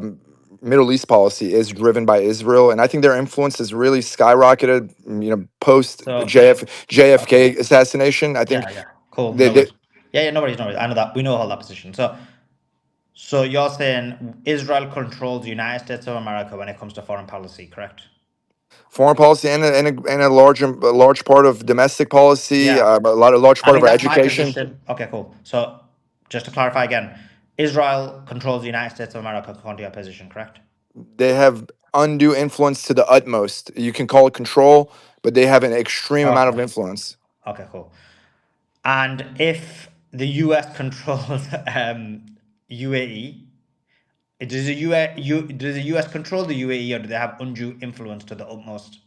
S: Middle East policy, is driven by Israel, and I think their influence has really skyrocketed. You know, post
R: So, okay.
S: JFK assassination. I think
R: Yeah, yeah. Cool.
S: they,
R: No
S: they
R: worries. Yeah, yeah, no worries, no worries. I know that. We know all that position. So you're saying Israel controls the United States of America when it comes to foreign policy, correct?
S: foreign policy and a large part of domestic policy,
R: Yeah.
S: a large
R: I
S: part of
R: mean,
S: our
R: that's my
S: education.
R: position. Okay, cool. So, just to clarify again, Israel controls the United States of America according to your position, correct?
S: they have undue influence to the utmost. You can call it control, but they have an extreme amount
R: Okay.
S: of influence.
R: Okay, cool. And if the US controls UAE, does the US control the UAE, or do they have undue influence to the utmost?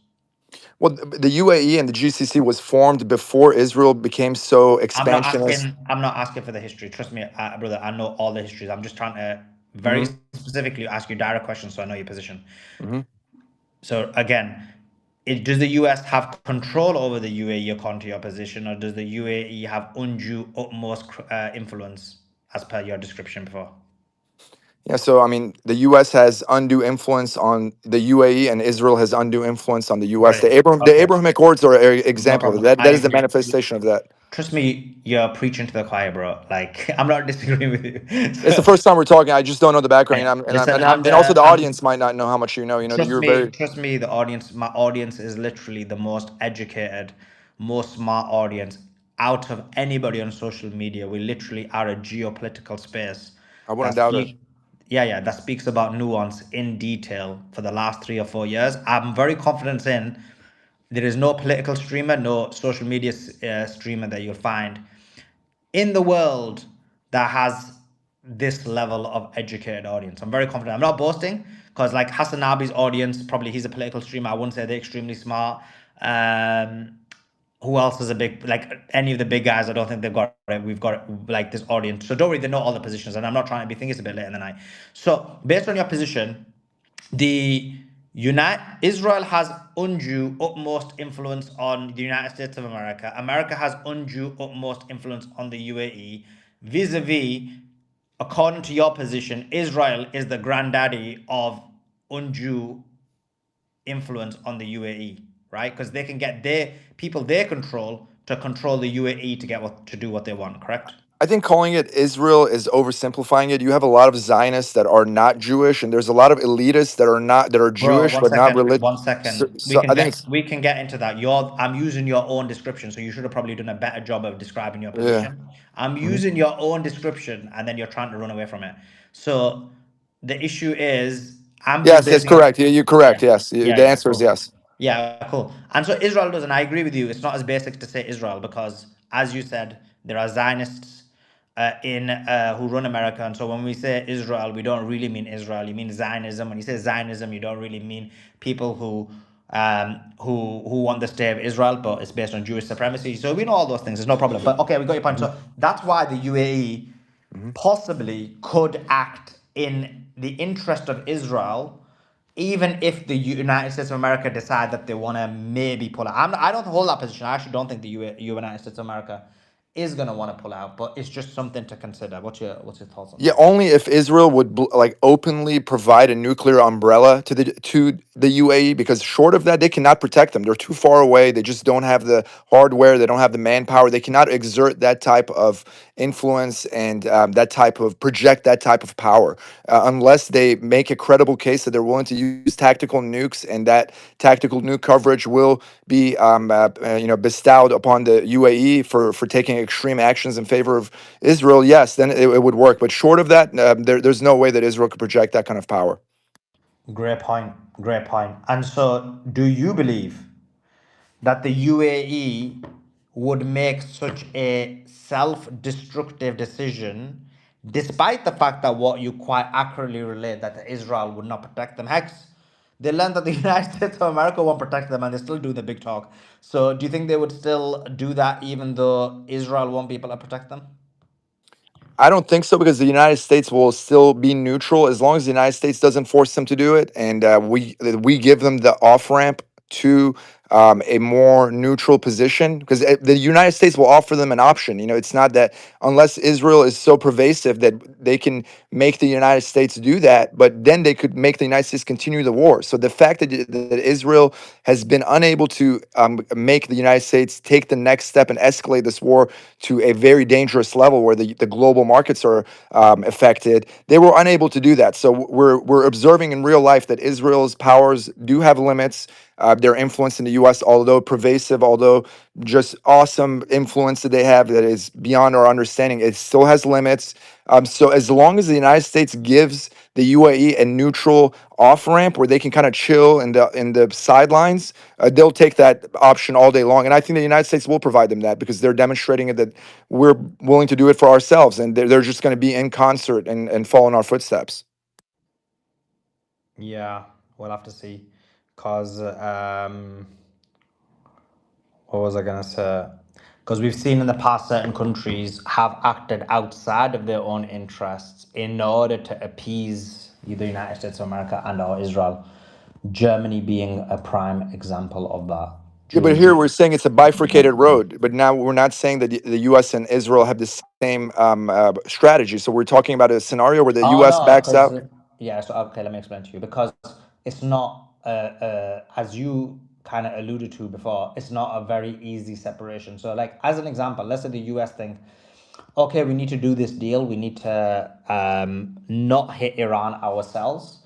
S: Well, the UAE and the GCC was formed before Israel became so expansionist.
R: I'm not asking for the history. Trust me, brother. I know all the histories. I'm just trying to very
S: Hmm.
R: specifically ask you direct questions so I know your position.
S: Hmm.
R: So again, does the US have control over the UAE according to your position, or does the UAE have undue utmost influence as per your description before?
S: Yeah, so I mean, the U.S. has undue influence on the UAE, and Israel has undue influence on the U.S.
R: Brilliant.
S: The
R: Okay,
S: Abraham Accords are an
R: no
S: example of
R: problem.
S: that.
R: I
S: That is the
R: agree.
S: manifestation of that.
R: Trust me, you're preaching to the choir, bro. Like I'm not disagreeing with you.
S: It's the
R: So,
S: first time we're talking. I just don't know the background,
R: yeah, listen,
S: and also the audience might not know how much you know. You know that you're very.
R: trust me, my audience is literally the most educated, most smart audience out of anybody on social media. We literally are a geopolitical space
S: I
R: that
S: wouldn't doubt it.
R: that speaks about nuance in detail for the last 3 or 4 years. I'm very confident in there is no political streamer, no social media streamer that you'll find in the world that has this level of educated audience. I'm very confident. I'm not boasting because like Hassan Nabi's audience, probably he's a political streamer. I wouldn't say they're extremely smart. Who else is a big, like any of the big guys? I don't think they've got it. We've got like this audience. So don't worry, they know all the positions. And I'm not trying to be thinking it's a bit late in the night. So based on your position, the Israel has undue utmost influence on the United States of America. America has undue utmost influence on the UAE. Vis-a-vis, according to your position, Israel is the granddaddy of undue influence on the UAE, right? Because they can get their people they control the UAE to get to do what they want, correct?
S: I think calling it Israel is oversimplifying it. You have a lot of Zionists that are not Jewish, and there's a lot of elitists that are
R: Bro,
S: Jewish but not religious.
R: one
S: So,
R: second.
S: so I think it's
R: We can get into that. I'm using your own description, so you should have probably done a better job of describing your
S: yeah.
R: position. I'm
S: Mhm.
R: using your own description, and then you're trying to run away from it. So the issue is, I'm just
S: Yes, that's
R: basing it.
S: correct. You're correct.
R: Yeah,
S: Yes, the answer is
R: cool.
S: yes.
R: Yeah, cool. And so Israel doesn't. I agree with you. It's not as basic to say Israel because, as you said, there are Zionists in who run America, and so when we say Israel, we don't really mean Israel. You mean Zionism. When you say Zionism, you don't really mean people who want the state of Israel, but it's based on Jewish supremacy. So we know all those things. There's no problem. But okay, we got your point.
S: Mhm.
R: So that's why the UAE
S: Mhm.
R: possibly could act in the interest of Israel, even if the United States of America decide that they want to maybe pull out. I don't hold that position. I actually don't think the United States of America is going to want to pull out, but it's just something to consider. What's your thoughts on
S: Yeah,
R: that?
S: only if Israel would like openly provide a nuclear umbrella to the UAE, because short of that, they cannot protect them. They're too far away. They just don't have the hardware. They don't have the manpower. They cannot exert that type of influence and that type of project that type of power unless they make a credible case that they're willing to use tactical nukes, and that tactical nuke coverage will be bestowed upon the UAE for taking extreme actions in favor of Israel. Yes, then it would work. But short of that, there's no way that Israel could project that kind of power.
R: Great point. Great point. And so, do you believe that the UAE would make such a self-destructive decision, despite the fact that what you quite accurately relate that Israel would not protect them? Heck, they learned that the United States of America won't protect them, and they still do the big talk. So, do you think they would still do that even though Israel won't be able to protect them?
S: I don't think so, because the United States will still be neutral as long as the United States doesn't force them to do it, and we give them the off ramp to a more neutral position, because the United States will offer them an option. You know, it's not that unless Israel is so pervasive that they can make the United States do that, but then they could make the United States continue the war. So the fact that Israel has been unable to make the United States take the next step and escalate this war to a very dangerous level where the global markets are affected, they were unable to do that. So we're observing in real life that Israel's powers do have limits. Their influence in the U.S., although pervasive, although just awesome influence that they have that is beyond our understanding, it still has limits. So as long as the United States gives the UAE a neutral off ramp where they can kind of chill in the sidelines, they'll take that option all day long. And I think the United States will provide them that because they're demonstrating it that we're willing to do it for ourselves, and they're just going to be in concert and follow in our footsteps.
R: Yeah, we'll have to see. Cause what was I gonna say? Because we've seen in the past certain countries have acted outside of their own interests in order to appease the United States of America and or Israel. Germany being a prime example of that.
S: Yeah, but here we're saying it's a bifurcated road, but now we're not saying that the U.S. and Israel have the same strategy. So we're talking about a scenario where the
R: Oh
S: U.S.
R: no,
S: backs
R: because
S: out.
R: yeah. So okay, let me explain to you. Because it's not, as you kind of alluded to before, it's not a very easy separation. So, like as an example, let's say the U.S. think, okay, we need to do this deal. We need to not hit Iran ourselves.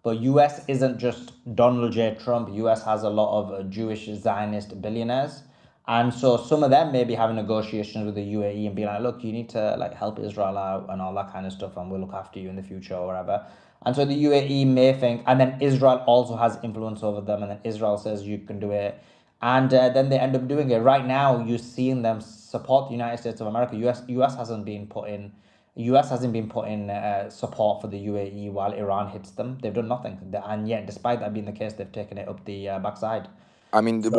R: But US isn't just Donald J. Trump. US has a lot of Jewish Zionist billionaires. And so some of them may be having negotiations with the UAE and being like, look, you need to like help Israel out and all that kind of stuff, and we'll look after you in the future or whatever. And so the UAE may think, and then Israel also has influence over them, and then Israel says you can do it, and then they end up doing it. Right now, you're seeing them support the United States of America. US hasn't been put in. US hasn't been putting support for the UAE while Iran hits them. They've done nothing, and yet, despite that being the case, they've taken it up the backside.
S: I mean,
R: So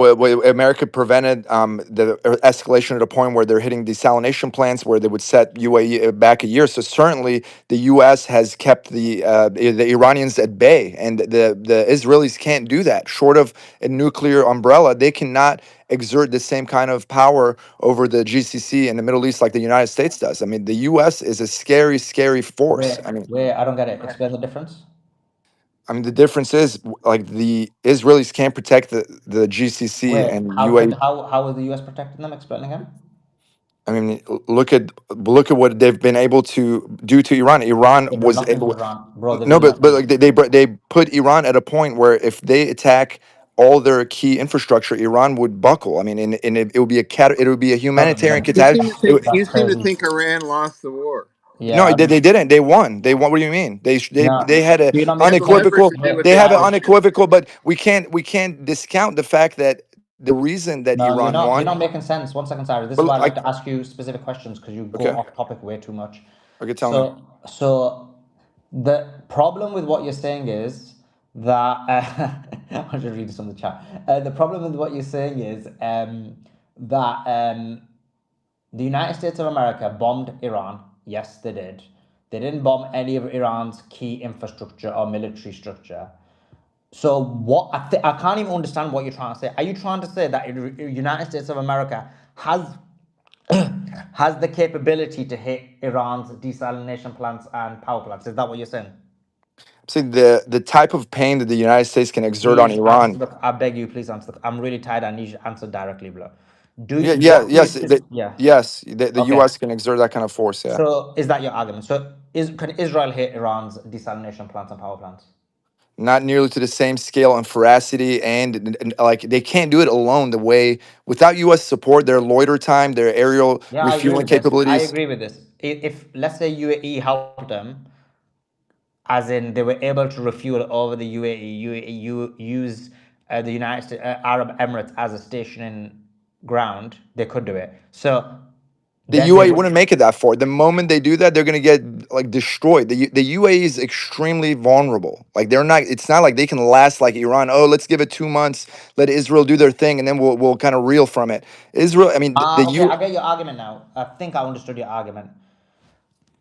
S: America prevented the escalation at a point where they're hitting desalination plants where they would set UAE back a year. So certainly the U.S. has kept the Iranians at bay, and the Israelis can't do that. Short of a nuclear umbrella, they cannot exert the same kind of power over the GCC in the Middle East like the United States does. I mean, the U.S. is a scary, scary force.
R: where I don't get it. Explain the difference.
S: I mean, the difference is like the Israelis can't protect the GCC
R: Where
S: and
R: how can
S: UAE.
R: how is the US protecting them? Explain again.
S: I mean, look at what they've been able to do to Iran. Iran
R: They've done
S: was
R: nothing to Iran, bro. They've
S: no,
R: done
S: but
R: nothing.
S: like they put Iran at a point where if they attack all their key infrastructure, Iran would buckle. I mean, and it would be it would be a
R: Doesn't
S: humanitarian
R: make
N: You seem
S: catastrophe.
N: to think
R: That's crazy.
N: Iran lost the war.
R: Yeah,
S: No,
R: I don't.
S: they didn't. They won. They won. What do you mean?
R: No,
S: they had a
R: do you not
N: It
R: make
N: had
R: sense?
N: leverage
S: unequivocal.
N: to do
R: Wait,
N: with
S: They
N: the
S: have an
R: Alex.
S: unequivocal, but we can't discount the fact that the reason that
R: No,
S: Iran
R: you're
S: won.
R: not making sense. One second, Cyrus. This is why
S: But
R: I like to ask you specific questions because you go
S: okay,
R: off topic way too much.
S: okay, tell me.
R: So the problem with what you're saying is that I'm just reading some of the chat. The problem with what you're saying is that the United States of America bombed Iran. Yes, they did. They didn't bomb any of Iran's key infrastructure or military structure. So what I can't even understand what you're trying to say. Are you trying to say that United States of America has has the capability to hit Iran's desalination plants and power plants? Is that what you're saying?
S: See the type of pain that the United States can exert on
R: Please answer
S: Iran.
R: the. I beg you, please answer the. I'm really tired. I need you to answer directly, bro.
S: Yeah,
R: What do you? Yeah.
S: yes, the
R: Okay.
S: U.S. can exert that kind of force. Yeah,
R: So is that your argument? So can Israel hit Iran's desalination plants and power plants?
S: not nearly to the same scale and veracity, and like they can't do it alone. The way without U.S. support, their loiter time, their aerial
R: Yeah, I agree
S: refueling
R: with this. I
S: capabilities.
R: agree with this. If let's say UAE helped them, as in they were able to refuel over the UAE, UAE use the United States, Arab Emirates as a stationing ground, they could do it. So
S: The
R: then they
S: UAE
R: would.
S: wouldn't make it that far. The moment they do that, they're gonna get like destroyed. The UAE is extremely vulnerable. Like they're not. It's not like they can last like Iran. Oh, let's give it 2 months. Let Israel do their thing, and then we'll kind of reel from it. Israel. I mean, the
R: Okay,
S: U.
R: I get your argument now. I think I understood your argument.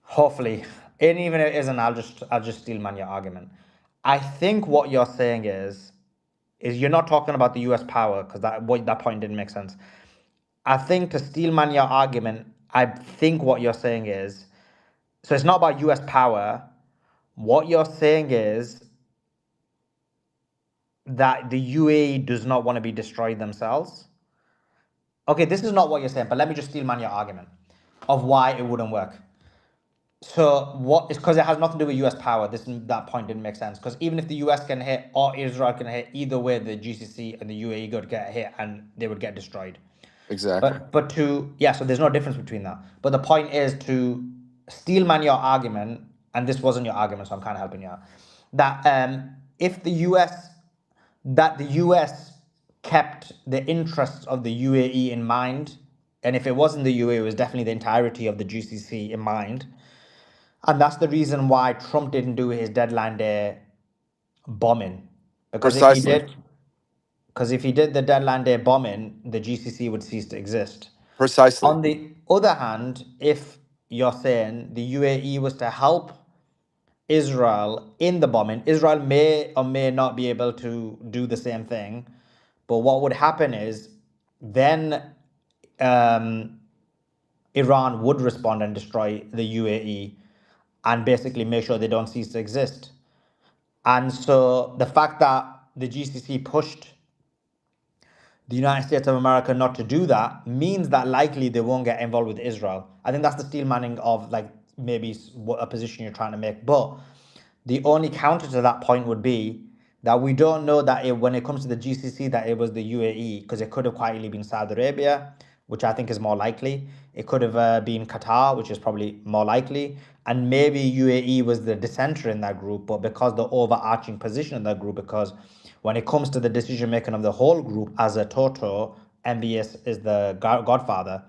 R: Hopefully, and even if it isn't, I'll just steal man your argument. I think what you're saying is you're not talking about the U.S. power because that point didn't make sense. I think to steel man your argument, I think what you're saying is so it's not about US power. What you're saying is that the UAE does not want to be destroyed themselves. Okay, this is not what you're saying, but let me just steel man your argument of why it wouldn't work. So what is because it has nothing to do with U.S. power. That point didn't make sense because even if the U.S. can hit or Israel can hit, either way, the GCC and the UAE would get hit and they would get destroyed.
S: Exactly.
R: So there's no difference between that. But the point is to steelman your argument, and this wasn't your argument, so I'm kind of helping you out. That if the US kept the interests of the UAE in mind, and if it wasn't the UAE, it was definitely the entirety of the GCC in mind, and that's the reason why Trump didn't do his deadline day bombing, because
S: Precisely.
R: if he did the deadline day bombing, the GCC would cease to exist.
S: Precisely.
R: On the other hand, if you're saying the UAE was to help Israel in the bombing, Israel may or may not be able to do the same thing. But what would happen is then um, Iran would respond and destroy the UAE and basically make sure they don't cease to exist. And so the fact that the GCC pushed the United States of America not to do that means that likely they won't get involved with Israel. I think that's the steel manning of like maybe what a position you're trying to make. But the only counter to that point would be that we don't know that when it comes to the GCC that it was the UAE because it could have quietly been Saudi Arabia, which I think is more likely. It could have been Qatar, which is probably more likely, and maybe UAE was the dissenter in that group. But because the overarching position in that group, because when it comes to the decision making of the whole group as a total, MBS is the godfather.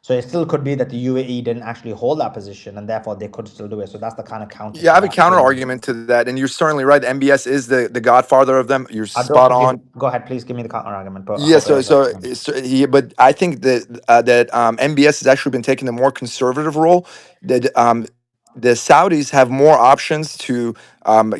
R: So it still could be that the UAE didn't actually hold that position, and therefore they could still do it. So that's the kind of counter
S: Yeah, I
R: to
S: have a
R: that
S: counter
R: statement.
S: argument to that, and you're certainly right. MBS is the godfather of them. You're
R: I don't
S: spot
R: give.
S: on.
R: Go ahead, please give me the counter argument. But I
S: Yeah,
R: hope it
S: so
R: ever.
S: so, so he, but I think that MBS has actually been taking a more conservative role. That the Saudis have more options to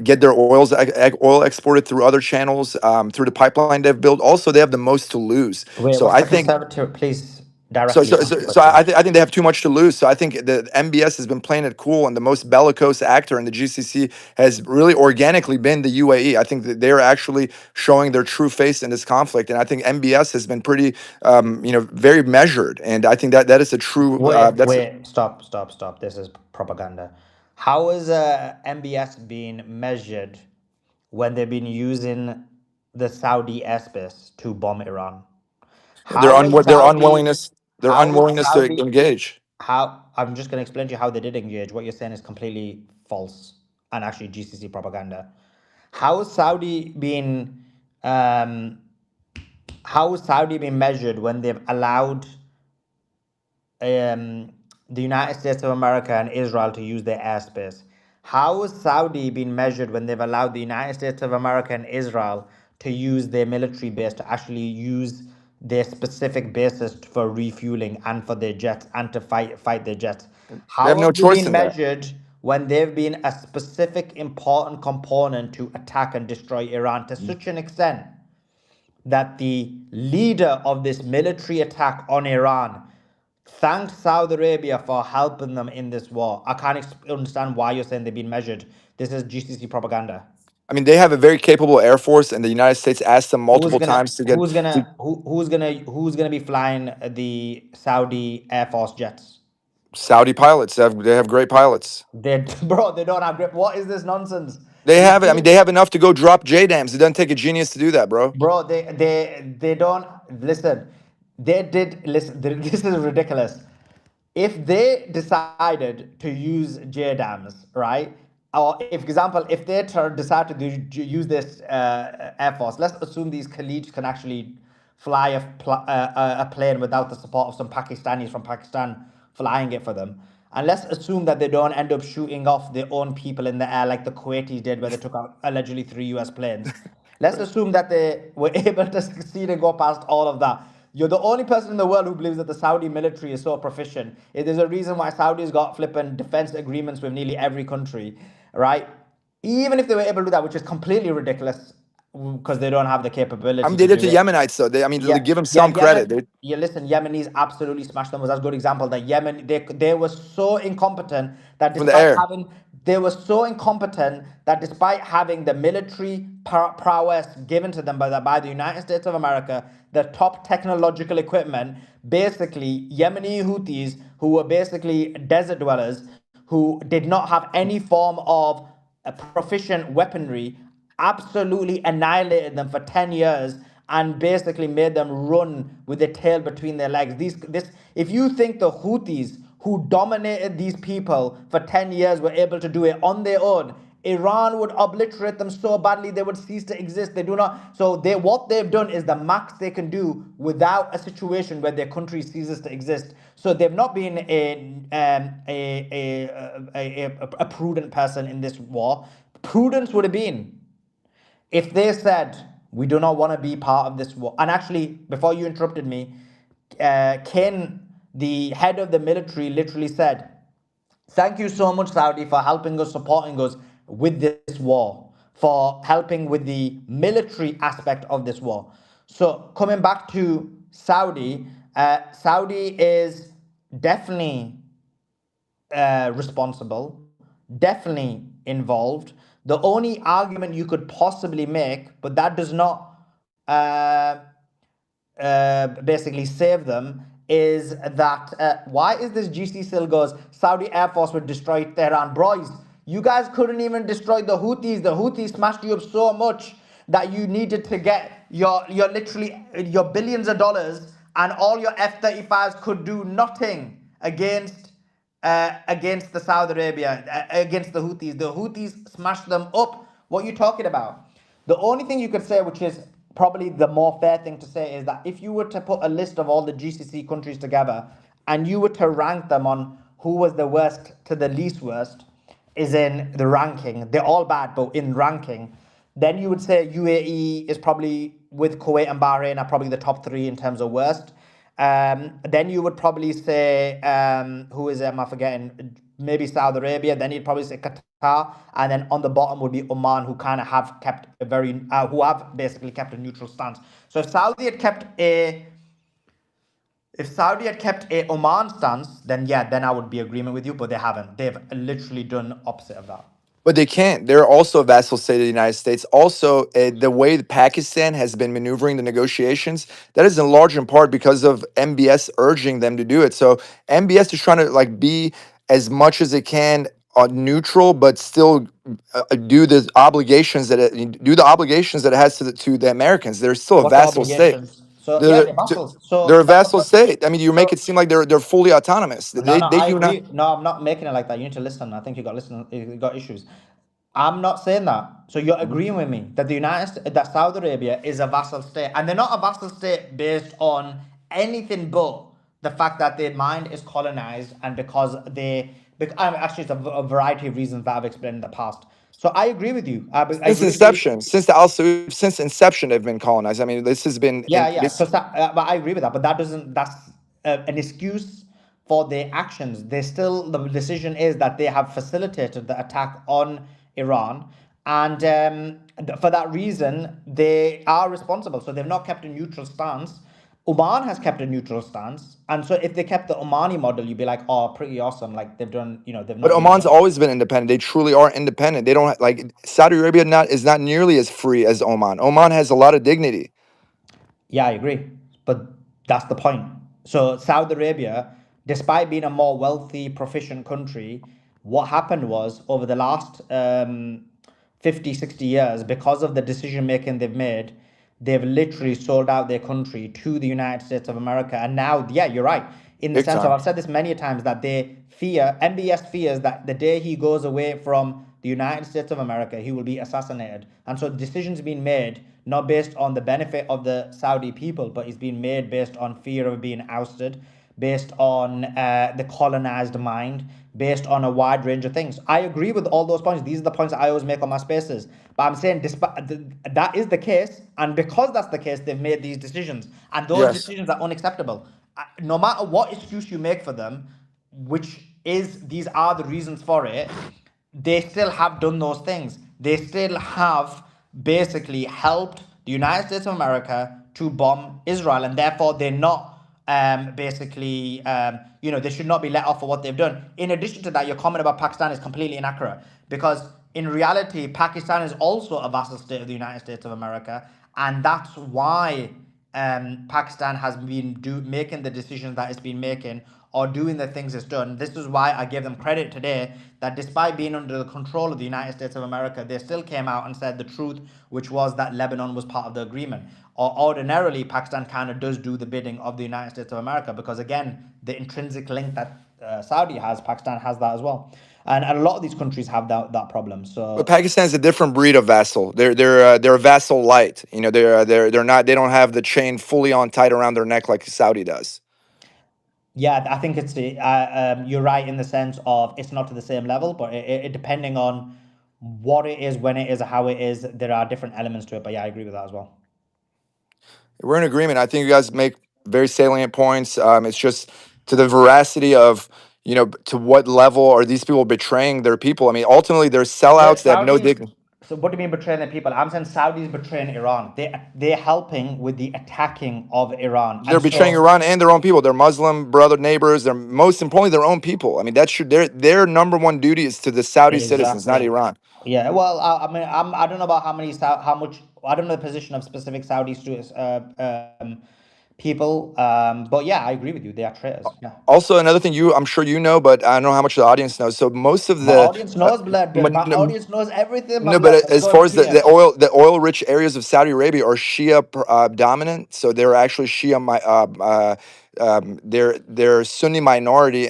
S: get their oil exported through other channels, through the pipeline they've built. Also, they have the most to lose.
R: Wait,
S: So
R: what's
S: I
R: the
S: think
R: conservative? Please
S: so
R: directly
S: so
R: answer
S: so,
R: the
S: so
R: question.
S: I think they have too much to lose. So I think the MBS has been playing it cool, and the most bellicose actor in the GCC has really organically been the UAE. I think that they're actually showing their true face in this conflict, and I think MBS has been pretty, very measured. And I think that that is a true. That's
R: Stop. This is propaganda. How is MBS being measured when they've been using the Saudi airspace to bomb Iran? How is
S: their
R: Saudi?
S: unwillingness, their
R: How is
S: unwillingness to
R: Saudi?
S: engage.
R: How? I'm just going to explain to you how they did engage. What you're saying is completely false and actually GCC propaganda. How is Saudi being? Um, how is Saudi being measured when they've allowed the United States of America and Israel to use their airspace? How is Saudi being measured when they've allowed the United States of America and Israel to use their military base to actually use their specific bases for refueling and for their jets and to fight their jets?
S: They have
R: How
S: no
R: have they
S: choice
R: been
S: in that.
R: measured when they've been a specific important component to attack and destroy Iran to such an extent that the leader of this military attack on Iran thanked Saudi Arabia for helping them in this war? I can't understand why you're saying they've been measured. This is GCC propaganda.
S: I mean, they have a very capable air force, and the United States asked them multiple times to get to
R: Who's gonna be flying the Saudi Air Force jets?
S: Saudi pilots. They have great pilots.
R: They bro, they don't have grip. What is this nonsense?
S: They
R: We've
S: have. I mean,
R: seen
S: they have enough to go drop JDAMs. It doesn't take a genius to do that, bro.
R: Bro, they don't listen. They did listen. This is ridiculous. If they decided to use JDAMs, right? Or if example, if they decide to use this Air Force, let's assume these colleagues can actually fly a plane without the support of some Pakistanis from Pakistan flying it for them. And let's assume that they don't end up shooting off their own people in the air like the Kuwaitis did, where they took out allegedly 3 US planes. Let's
S: Right.
R: assume that they were able to succeed and go past all of that. You're the only person in the world who believes that the Saudi military is so proficient. There's a reason why Saudi's got flipping defense agreements with nearly every country, right? Even if they were able to do that, which is completely ridiculous because they don't have the
S: I mean,
R: capability
S: they
R: to
S: did
R: do
S: to
R: it.
S: Yemenites, though. They, I mean,
R: Yeah,
S: give them
R: yeah,
S: some credit.
R: Yemen. Yeah, listen, Yemenis absolutely smashed them. Was a good example that Yemen they were so incompetent that
S: From the
R: despite
S: air.
R: having they were so incompetent that despite having the military prowess given to them by the United States of America, the top technological equipment, basically Yemeni Houthis who were basically desert dwellers
A: who did not have any form of proficient weaponry, absolutely annihilated them for 10 years and basically made them run with their tail between their legs. If you think the Houthis, who dominated these people for 10 years, were able to do it on their own, Iran would obliterate them so badly they would cease to exist. They do not. So what they've done is the max they can do without a situation where their country ceases to exist. So they've not been a prudent person in this war. Prudence would have been if they said, we do not want to be part of this war. And actually, before you interrupted me, Ken, the head of the military, literally said, thank you so much, Saudi, for helping us, supporting us with this war, for helping with the military aspect of this war. So coming back to Saudi, Saudi is definitely responsible, definitely involved. The only argument you could possibly make, but that does not basically save them, is that why is this GC still goes, Saudi Air Force would destroy Tehran? Boys, you guys couldn't even destroy the Houthis. The Houthis smashed you up so much that you needed to get your literally your billions of dollars, and all your F-35s could do nothing against the Saudi Arabia, against the Houthis. The Houthis smashed them up. What are you talking about? The only thing you could say, which is probably the more fair thing to say, is that if you were to put a list of all the GCC countries together and you were to rank them on who was the worst to the least worst, is in the ranking. They're all bad, but in ranking, then you would say UAE is probably, with Kuwait and Bahrain, are probably the top three in terms of worst. Then you would probably say, who is it? Am I forgetting? Maybe Saudi Arabia. Then you'd probably say Qatar, and then on the bottom would be Oman, who kind of have kept a who have basically kept a neutral stance. So if Saudi had kept a Oman stance, then yeah, then I would be agreement with you. But they haven't. They've literally done opposite of that.
S: But they can't. They're also a vassal state of the United States. Also, the way that Pakistan has been maneuvering the negotiations, that is in large in part because of MBS urging them to do it. So MBS is trying to like be as much as it can neutral, but still do the obligations that it has to the Americans. They're still a
A: What
S: vassal state.
A: obligations? So yeah,
S: They're
A: they're vassals.
S: they're
A: So
S: a
A: that's the
S: vassal
A: point.
S: state. I mean, you make
A: So
S: it seem like they're fully autonomous.
A: no, no,
S: They
A: I
S: do not.
A: agree. No, I'm not making it like that. You need to listen. I think you got issues. I'm not saying that. So you're agreeing with me that that Saudi Arabia is a vassal state, and they're not a vassal state based on anything but the fact that their mind is colonized, and because actually it's a variety of reasons that I've explained in the past. So I agree with you. I
S: Since
A: agree with you.
S: inception, since the Al Saud, since inception, they've been colonized. I mean, this has been
A: Yeah,
S: in
A: yeah.
S: this.
A: But I agree with that. But that doesn't. That's an excuse for their actions. The decision is that they have facilitated the attack on Iran, and for that reason, they are responsible. So they've not kept a neutral stance. Oman has kept a neutral stance, and so if they kept the Omani model, you'd be like, oh, pretty awesome. Like they've done. They've
S: But
A: not really
S: Oman's
A: done.
S: always been independent. They truly are independent. They don't like Saudi Arabia. Is not nearly as free as Oman. Oman has a lot of dignity.
A: Yeah, I agree. But that's the point. So, Saudi Arabia, despite being a more wealthy, proficient country, what happened was over the last 50, 60 years, because of the decision making they've made, they've literally sold out their country to the United States of America. And now, yeah, you're right. In the
S: Big
A: sense of,
S: time.
A: I've said this many times, that MBS fears that the day he goes away from the United States of America, he will be assassinated. And so decisions being made, not based on the benefit of the Saudi people, but it's being made based on fear of being ousted, based on the colonized mind, based on a wide range of things. I agree with all those points. These are the points I always make on my spaces. But I'm saying that is the case, and because that's the case, they've made these decisions, and those
S: Yes.
A: decisions are unacceptable. No matter what excuse you make for them, which is these are the reasons for it, they still have done those things. They still have basically helped the United States of America to bomb Israel, and therefore they're not they should not be let off for what they've done. In addition to that, your comment about Pakistan is completely inaccurate, because in reality, Pakistan is also a vassal state of the United States of America, and that's why
R: Pakistan has been making the decisions that it's been making or doing the things it's done. This is why I give them credit today that despite being under the control of the United States of America, they still came out and said the truth, which was that Lebanon was part of the agreement. Or ordinarily, Pakistan kind of does do the bidding of the United States of America because, again, the intrinsic link that Saudi has, Pakistan has that as well. And a lot of these countries have that problem.
S: But
R: So
S: Pakistan's a different breed of vassal. They're a vassal light. You know, they're not. They don't have the chain fully on tight around their neck like Saudi does.
R: yeah, I think you're right in the sense of it's not to the same level, but it depending on what it is, when it is, how it is, there are different elements to it. But yeah, I agree with that as well.
S: We're in agreement. I think you guys make very salient points. It's just to the veracity of, you know, to what level are these people betraying their people? I mean, ultimately, they're
R: The
S: sellouts. They have no
R: Saudis.
S: dignity.
R: So what do you mean betraying the people? I'm saying Saudis betraying Iran. They're helping with the attacking of Iran,
S: They're
R: and
S: betraying
R: so
S: Iran and their own people. Their Muslim brother neighbors. They're most importantly their own people. I mean, that should their number one duty is to the Saudi citizens, not
R: exactly.
S: Iran.
R: Yeah, well, I mean, I don't know about how much. I don't know the position of specific Saudi students, people. But yeah, I agree with you. They are traitors. Yeah.
S: Also, another thing I'm sure you know, but I don't know how much the audience knows. So most of
R: My
S: the
R: audience knows blood. My audience knows everything, my
S: no, but
R: blood. Let's
S: as
R: go
S: far
R: and
S: as
R: clear.
S: the oil rich areas of Saudi Arabia are Shia dominant, so they're actually Shia. They're Sunni minority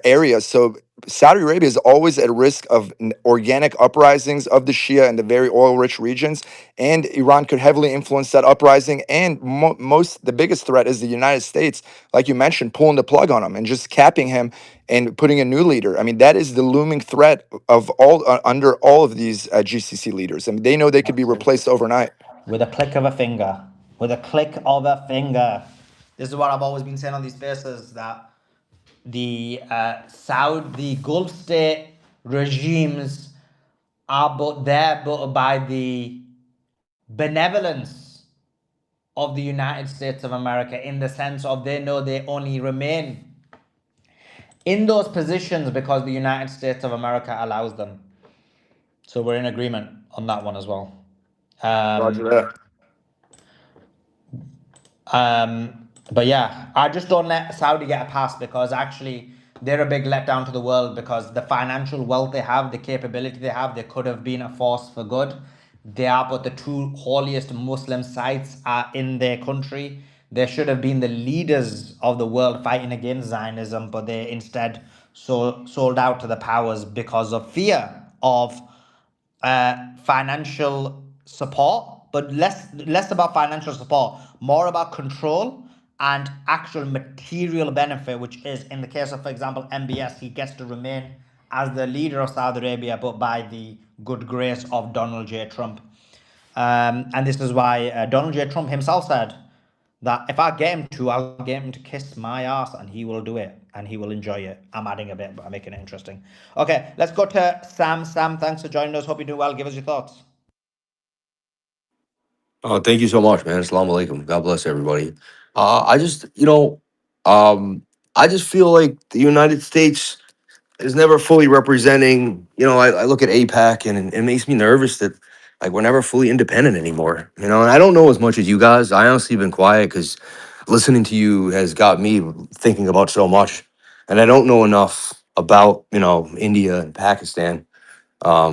S: areas. So Saudi Arabia is always at risk of organic uprisings of the Shia in the very oil rich regions, and Iran could heavily influence that uprising. And the biggest threat is the United States, like you mentioned, pulling the plug on him and just capping him and putting a new leader. I mean, that is the looming threat of all under all of these GCC leaders. I mean, they know they could be
R: Absolutely.
S: replaced overnight.
R: With a click of a finger. With a click of a finger. This is what I've always been saying on these spaces, that the Gulf state regimes are but by the benevolence of the United States of America, in the sense of they know they only remain in those positions because the United States of America allows them. So we're in agreement on that one as well.
S: Roger
R: Um,
S: that.
R: but yeah, I just don't let Saudi get a pass because actually they're a big letdown to the world because the financial wealth they have, the capability they have, they could have been a force for good. They are but the two holiest Muslim sites are in their country. They should have been the leaders of the world fighting against Zionism, but they instead sold out to the powers because of fear of financial support, but less about financial support, more about control and actual material benefit, which is in the case of, for example, MBS, he gets to remain as the leader of Saudi Arabia, but by the good grace of Donald J. Trump. And this is why Donald J. Trump himself said that if I get him to, I'll get him to kiss my ass and he will do it and he will enjoy it. I'm adding a bit, but I'm making it interesting. Okay, let's go to Sam. Sam, thanks for joining us. Hope you're doing well. Give us your thoughts.
N: Oh, thank you so much, man. Assalamu alaikum. God bless everybody. I just, I just feel like the United States is never fully representing. I look at APAC and it makes me nervous that like we're never fully independent anymore. And I don't know as much as you guys. I honestly been quiet because listening to you has got me thinking about so much, and I don't know enough about India and Pakistan. I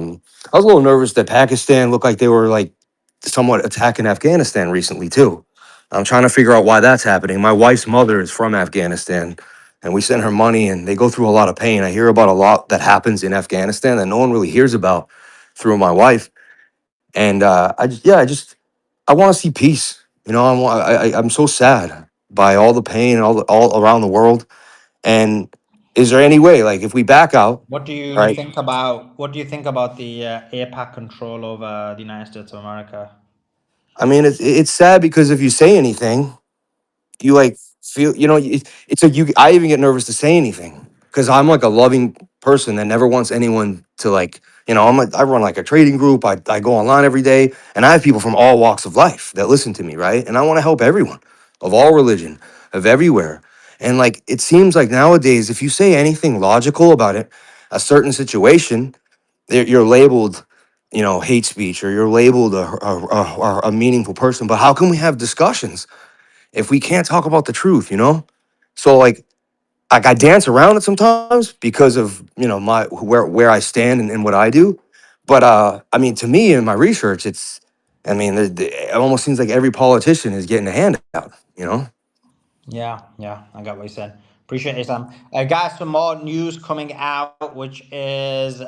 N: was a little nervous that Pakistan looked like they were like somewhat attacking Afghanistan recently too. I'm trying to figure out why that's happening. My wife's mother is from Afghanistan, and we send her money, and they go through a lot of pain. I hear about a lot that happens in Afghanistan that no one really hears about through my wife. And I want to see peace. I'm so sad by all the pain all around the world. And is there any way, like, if we back out,
R: What do you
N: right?
R: think about the APAC control over the United States of America?
N: I mean, it's sad because if you say anything, you like feel it's like you. I even get nervous to say anything because I'm like a loving person that never wants anyone to like. I run like a trading group. I go online every day, and I have people from all walks of life that listen to me, right? And I want to help everyone of all religion, of everywhere. And like it seems like nowadays, if you say anything logical about it, a certain situation, you're labeled hate speech, or you're labeled a meaningful person. But how can we have discussions if we can't talk about the truth? So like I dance around it sometimes because of my where I stand and what I do. But I mean, to me in my research, it almost seems like every politician is getting a handout.
A: Yeah, I got what you said. Appreciate it, Sam. Guys, some more news coming out, which is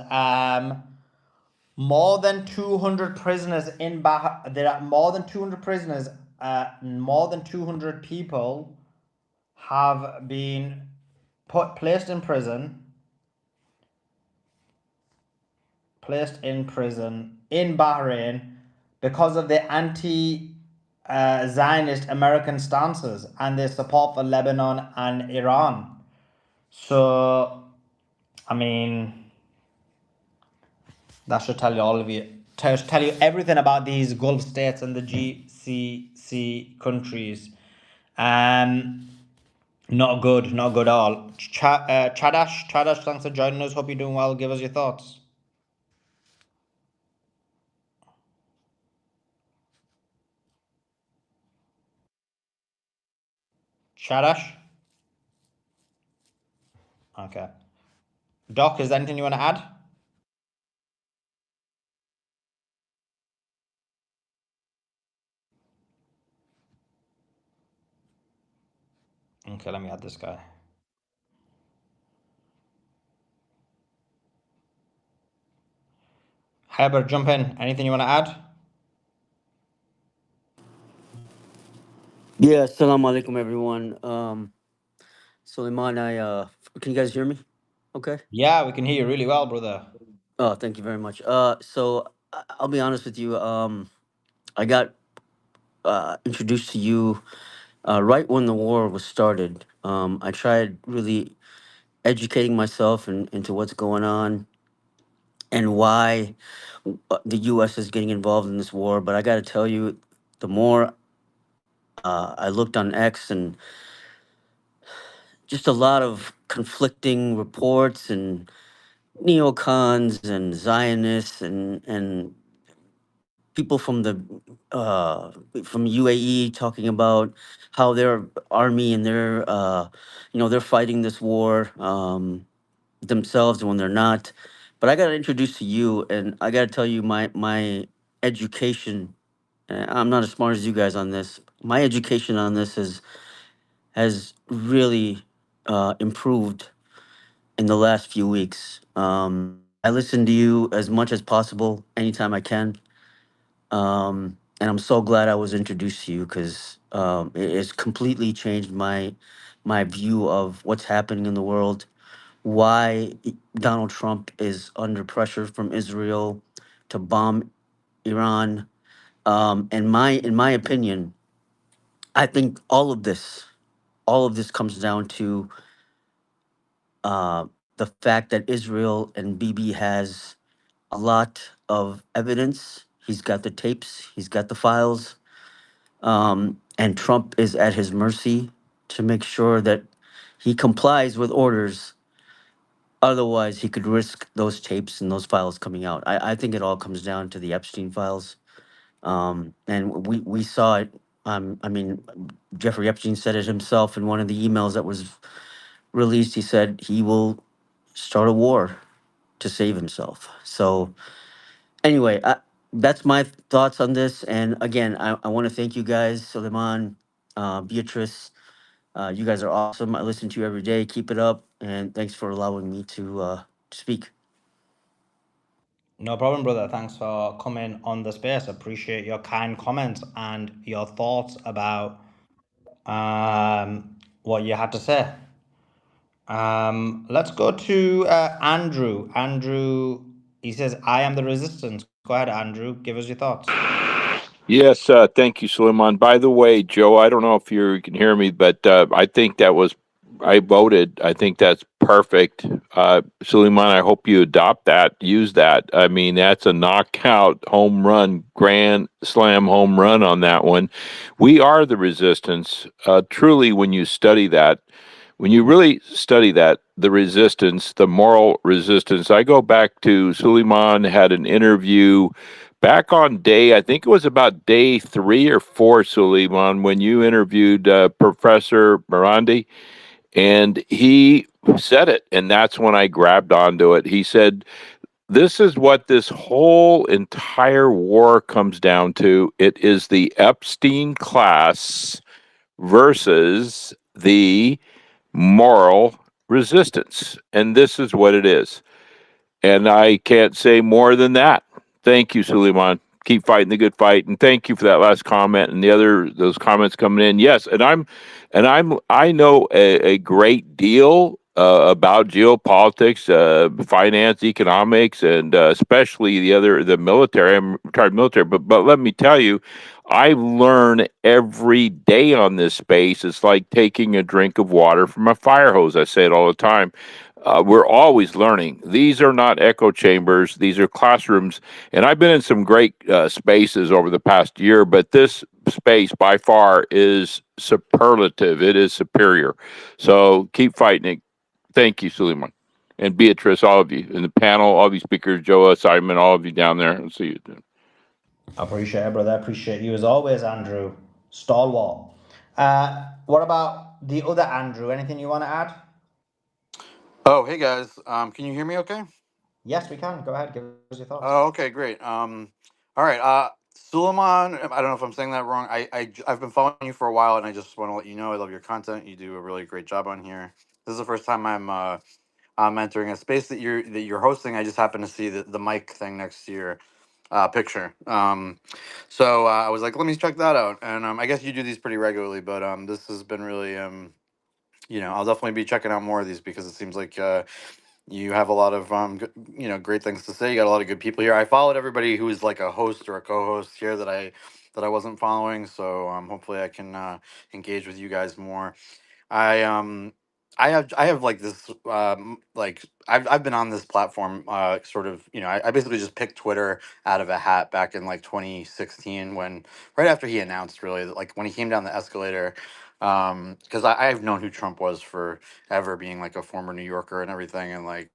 A: more than 200 prisoners in There are more than 200 prisoners. More than 200 people have been placed in prison. Placed in prison in Bahrain because of their Zionist American stances and their support for Lebanon and Iran. So, I mean, that should tell you all of you, tell you everything about these Gulf states and the GCC countries. Um, not good at all. Chadash, thanks for joining us. Hope you're doing well. Give us your thoughts. Chadash? Okay. Doc, is there anything you want to add? Okay, let me add this guy. Heber, jump in. Anything you want to add?
O: Yeah, assalamu alaikum everyone. Suleiman, can you guys hear me? Okay.
A: Yeah, we can hear you really well, brother.
O: Oh, thank you very much. I'll be honest with you. I got introduced to you right when the war was started. I tried really educating myself into what's going on and why the U.S. is getting involved in this war. But I got to tell you, the more I looked on X and just a lot of conflicting reports and neocons and Zionists and people uh, from UAE talking about how their army and their they're fighting this war themselves when they're not. But I got to introduce to you, and I got to tell you my education. I'm not as smart as you guys on this. My education on this has really improved in the last few weeks. I listen to you as much as possible anytime I can. And I'm so glad I was introduced to you because it's completely changed my view of what's happening in the world, why Donald Trump is under pressure from Israel to bomb Iran. In my opinion, I think all of this comes down to the fact that Israel and Bibi has a lot of evidence. He's got the tapes, he's got the files, and Trump is at his mercy to make sure that he complies with orders. Otherwise, he could risk those tapes and those files coming out. I think it all comes down to the Epstein files, and we saw it. I mean, Jeffrey Epstein said it himself in one of the emails that was released. He said he will start a war to save himself. So anyway, that's my thoughts on this. And again, I want to thank you guys, Suleiman, Beatrice. You guys are awesome. I listen to you every day. Keep it up. And thanks for allowing me to speak.
A: No problem, brother. Thanks for coming on the space. Appreciate your kind comments and your thoughts about what you had to say. Let's go to Andrew. Andrew, he says, "I am the resistance." Go ahead, Andrew. Give us your thoughts.
L: Yes, thank you, Suleiman. By the way, Joe, I don't know if you can hear me, but I think I voted. I think that's perfect. Suleiman, I hope you adopt that, use that. I mean, that's a knockout home run, grand slam home run on that one. We are the resistance. Truly, when you study that, when you really study that, the resistance, the moral resistance, I go back to Suleiman had an interview back on day, I think it was about day 3 or 4, Suleiman, when you interviewed Professor Morandi, and he said it, and that's when I grabbed onto it. He said, this is what this whole entire war comes down to. It is the Epstein class versus the moral resistance. And this is what it is. And I can't say more than that. Thank you, Suleiman. Keep fighting the good fight, and thank you for that last comment and the other those comments coming in. Yes, I know a great deal about geopolitics, finance, economics, and especially the military. I'm retired military, but let me tell you, I learn every day on this space. It's like taking a drink of water from a fire hose. I say it all the time. We're always learning. These are not echo chambers. These are classrooms. And I've been in some great spaces over the past year, but this space by far is superlative. It is superior. So keep fighting it. Thank you, Suleiman. And Beatrice, all of you in the panel, all of you speakers, Joe, Simon, all of you down there. I'll see you.
A: I appreciate it, brother. I appreciate you as always, Andrew. Stalwart. What about the other Andrew? Anything you want to add?
D: Oh, hey guys. Can you hear me okay?
A: Yes, we can. Go ahead. Give us your thoughts.
D: Oh, okay, great. All right. Suleiman, I don't know if I'm saying that wrong. I've been following you for a while, and I just want to let you know I love your content. You do a really great job on here. This is the first time I'm entering a space that you're hosting. I just happened to see the mic thing next to your picture. So I was like, let me check that out. And I guess you do these pretty regularly, but this has been really I'll definitely be checking out more of these because it seems like you have a lot of great things to say. You got a lot of good people here. I followed everybody who is like a host or a co-host here that I wasn't following. So hopefully I can engage with you guys more. I I have like this like I've been on this platform sort of I basically just picked Twitter out of a hat back in like 2016 when right after he announced really that, like when he came down the escalator, because I've known who Trump was forever, being like a former New Yorker and everything, and like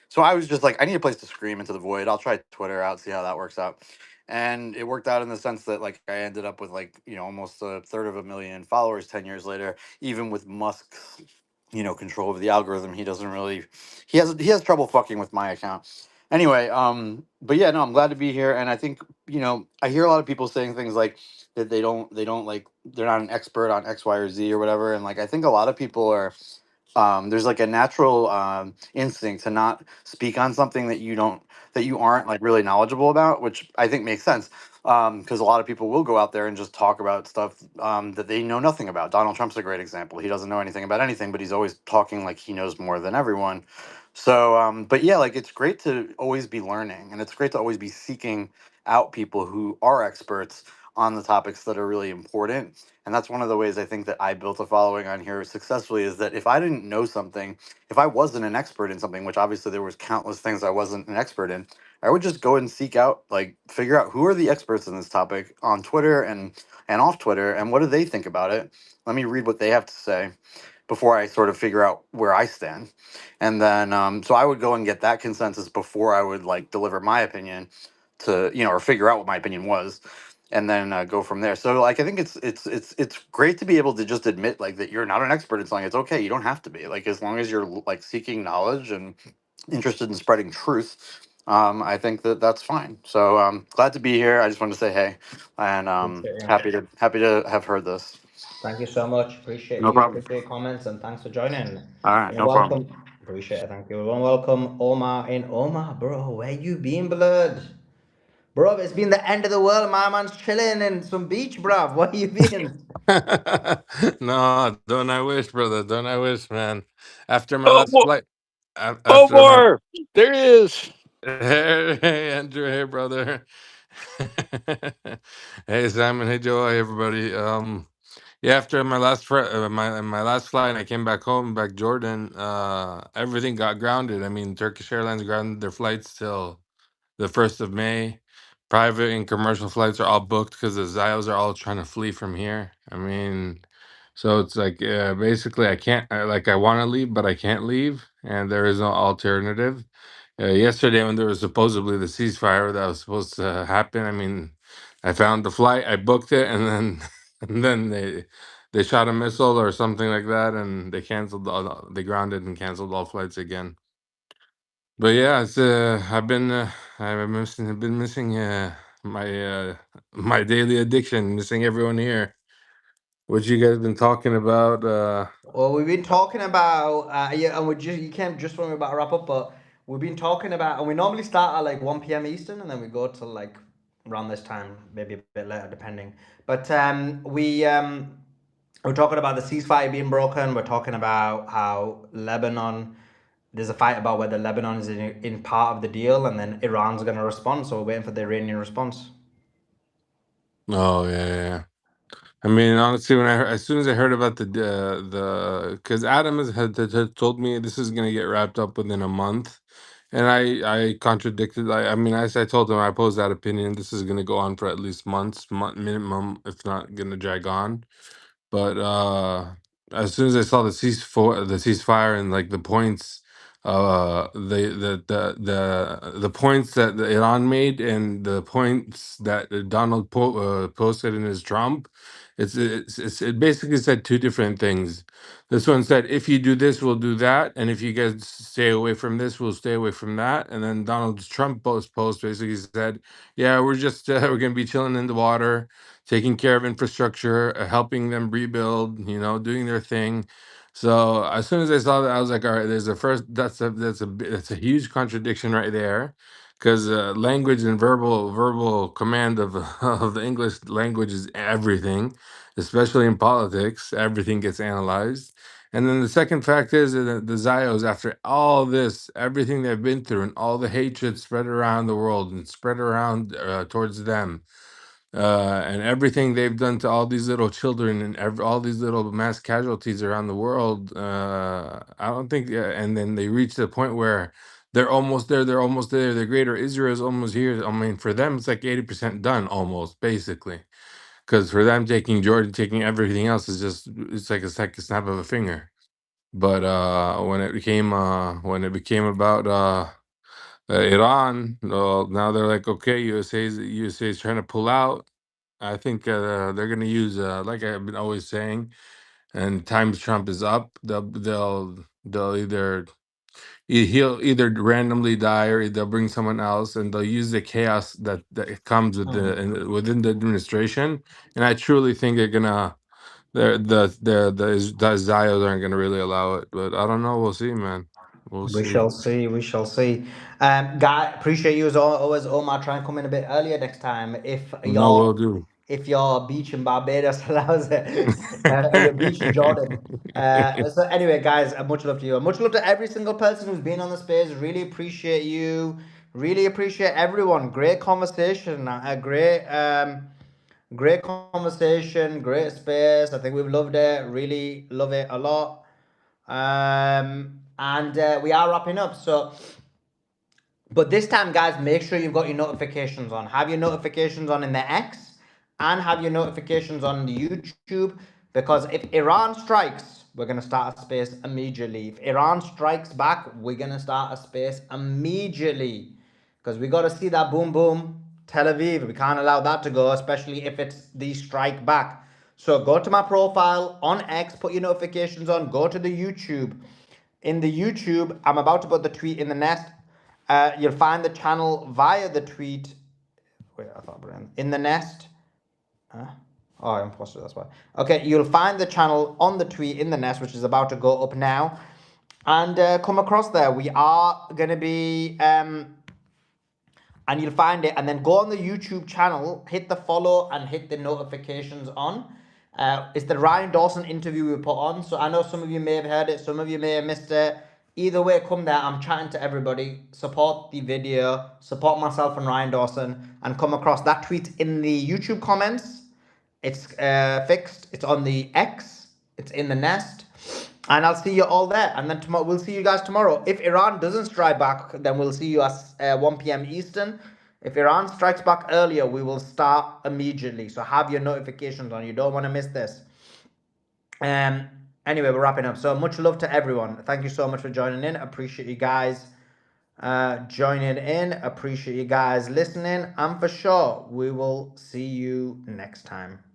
D: so I was just like, I need a place to scream into the void. I'll try Twitter out, see how that works out. And it worked out in the sense that like I ended up with like, almost a third of a million followers 10 years later, even with Musk's, control of the algorithm. He doesn't really he has trouble fucking with my account. Anyway, but yeah, no, I'm glad to be here. And I think, I hear a lot of people saying things like that they don't like they're not an expert on X, Y, or Z or whatever. And like I think a lot of people are there's like a natural instinct to not speak on something that you aren't like really knowledgeable about, which I think makes sense, because a lot of people will go out there and just talk about stuff that they know nothing about. Donald Trump's a great example. He doesn't know anything about anything, but he's always talking like he knows more than everyone. So but yeah, like it's great to always be learning, and it's great to always be seeking out people who are experts on the topics that are really important. And that's one of the ways I think that I built a following on here successfully, is that if I didn't know something, if I wasn't an expert in something, which obviously there was countless things I wasn't an expert in, I would just go and seek out, like figure out who are the experts in this topic on Twitter and off Twitter, and what do they think about it. Let me read what they have to say before I sort of figure out where I stand. And then so I would go and get that consensus before I would like deliver my opinion to, or figure out what my opinion was, and then go from there. So like I think it's great to be able to just admit like that you're not an expert in something. It's okay. You don't have to be, like, as long as you're like seeking knowledge and interested in spreading truth. I think that that's fine. So glad to be here. I just wanted to say hey, and
A: Appreciate you.
D: happy to have heard this.
A: Thank you so much. Appreciate
D: No
A: you.
D: problem.
A: Appreciate your comments and thanks for joining.
D: All right,
A: And
D: no problem.
A: welcome. Appreciate it. Thank you. And welcome Omar in. Omar, bro, where you been, blood? Bro, it's been the end of the world. My man's chilling in some beach, bruv. Where you been?
V: No, don't I wish, brother? Don't I wish, man? After my
L: Oh,
V: last flight, after my
L: Omar, there he is.
V: hey, Andrew, hey brother, hey Simon, hey Joe, hey everybody. Yeah, after my my last flight, and I came back home, back Jordan. Everything got grounded. I mean, Turkish Airlines grounded their flights till the 1st of May. Private and commercial flights are all booked because the Zios are all trying to flee from here. I mean, So it's like basically I can't like I want to leave, but I can't leave, and there is no alternative. Yesterday, when there was supposedly the ceasefire that was supposed to happen, I mean, I found the flight, I booked it, and then and then they shot a missile or something like that, and they canceled they grounded and canceled all flights again. But yeah, it's I've been missing my my daily addiction, missing everyone here. What you guys been talking about?
R: Well, we've been talking about yeah, and we just you can't just when we're about to wrap up, but we've been talking about, and we normally start at like 1 p.m. Eastern, and then we go till like around this time, maybe a bit later, depending. But we're talking about the ceasefire being broken. We're talking about how Lebanon. There's a fight about whether Lebanon is in part of the deal, and then Iran's going to respond. So we're waiting for the Iranian response.
V: Oh yeah. I mean, honestly, when as soon as I heard about because Adam had told me this is gonna get wrapped up within a month, and I contradicted. I mean, I told him I posed that opinion. This is gonna go on for at least months, minimum, if not gonna drag on. But as soon as I saw the ceasefire and like the points, the points that the Iran made and the points that Donald posted in his Trump, it basically said two different things. This one said, if you do this, we'll do that, and if you guys stay away from this, we'll stay away from that. And then Donald Trump post basically said, yeah, we're just we're gonna be chilling in the water, taking care of infrastructure, helping them rebuild, doing their thing. So as soon as I saw that, I was like, all right, there's a first. That's a huge contradiction right there, because language and verbal command of of the English language is everything, especially in politics. Everything gets analyzed. And then the second fact is that the Zios, after all this, everything they've been through, and all the hatred spread around the world and spread around towards them, and everything they've done to all these little children and all these little mass casualties around the world, I don't think, and then they reach the point where they're almost there, the greater Israel is almost here. I mean, for them, it's like 80% done almost, basically. Because for them, taking Jordan, taking everything else is just, it's like a snap of a finger. But when it became about Iran, well, now they're like, okay, USA is trying to pull out. I think they're going to use, like I've been always saying, and times Trump is up. They'll he'll either randomly die or they'll bring someone else, and they'll use the chaos that comes with within the administration. And I truly think they're gonna the Zios aren't gonna really allow it. But I don't know. We'll see, man. We'll
R: We
V: see.
R: shall see. We shall see. Guy, appreciate you as always, Omar. Try and come in a bit earlier next time
V: No, we'll do.
R: if your beach in Barbados allows it, or your beach in Jordan. So anyway, guys, much love to you. Much love to every single person who's been on the space. Really appreciate you. Really appreciate everyone. Great conversation. Great conversation. Great space. I think we've loved it. Really love it a lot. And we are wrapping up. So, but this time, guys, make sure you've got your notifications on. Have your notifications on in the X and have your notifications on the YouTube, because if Iran strikes, we're going to start a space immediately. If Iran strikes back, we're going to start a space immediately, because we got to see that boom boom Tel Aviv. We can't allow that to go, especially if it's the strike back. So go to my profile on X, put your notifications on, go to the YouTube. In the YouTube, I'm about to put the tweet in the nest. You'll find the channel via the tweet. Wait, I thought in the nest. Huh? Oh, I imposted, that's why. Okay, you'll find the channel on the tweet in the nest, which is about to go up now. And come across there. We are going to be and you'll find it, and then go on the YouTube channel, hit the follow and hit the notifications on. It's the Ryan Dawson interview we put on, so I know some of you may have heard it, some of you may have missed it. Either way, come there. I'm chatting to everybody. Support the video, support myself and Ryan Dawson, and come across that tweet in the YouTube comments. It's fixed. It's on the X. It's in the nest. And I'll see you all there. And then tomorrow, we'll see you guys tomorrow. If Iran doesn't strike back, then we'll see you at 1 p.m. Eastern. If Iran strikes back earlier, we will start immediately. So have your notifications on. You don't want to miss this. Um, anyway, we're wrapping up. So much love to everyone. Thank you so much for joining in. Appreciate you guys joining in. Appreciate you guys listening. And for sure, we will see you next time.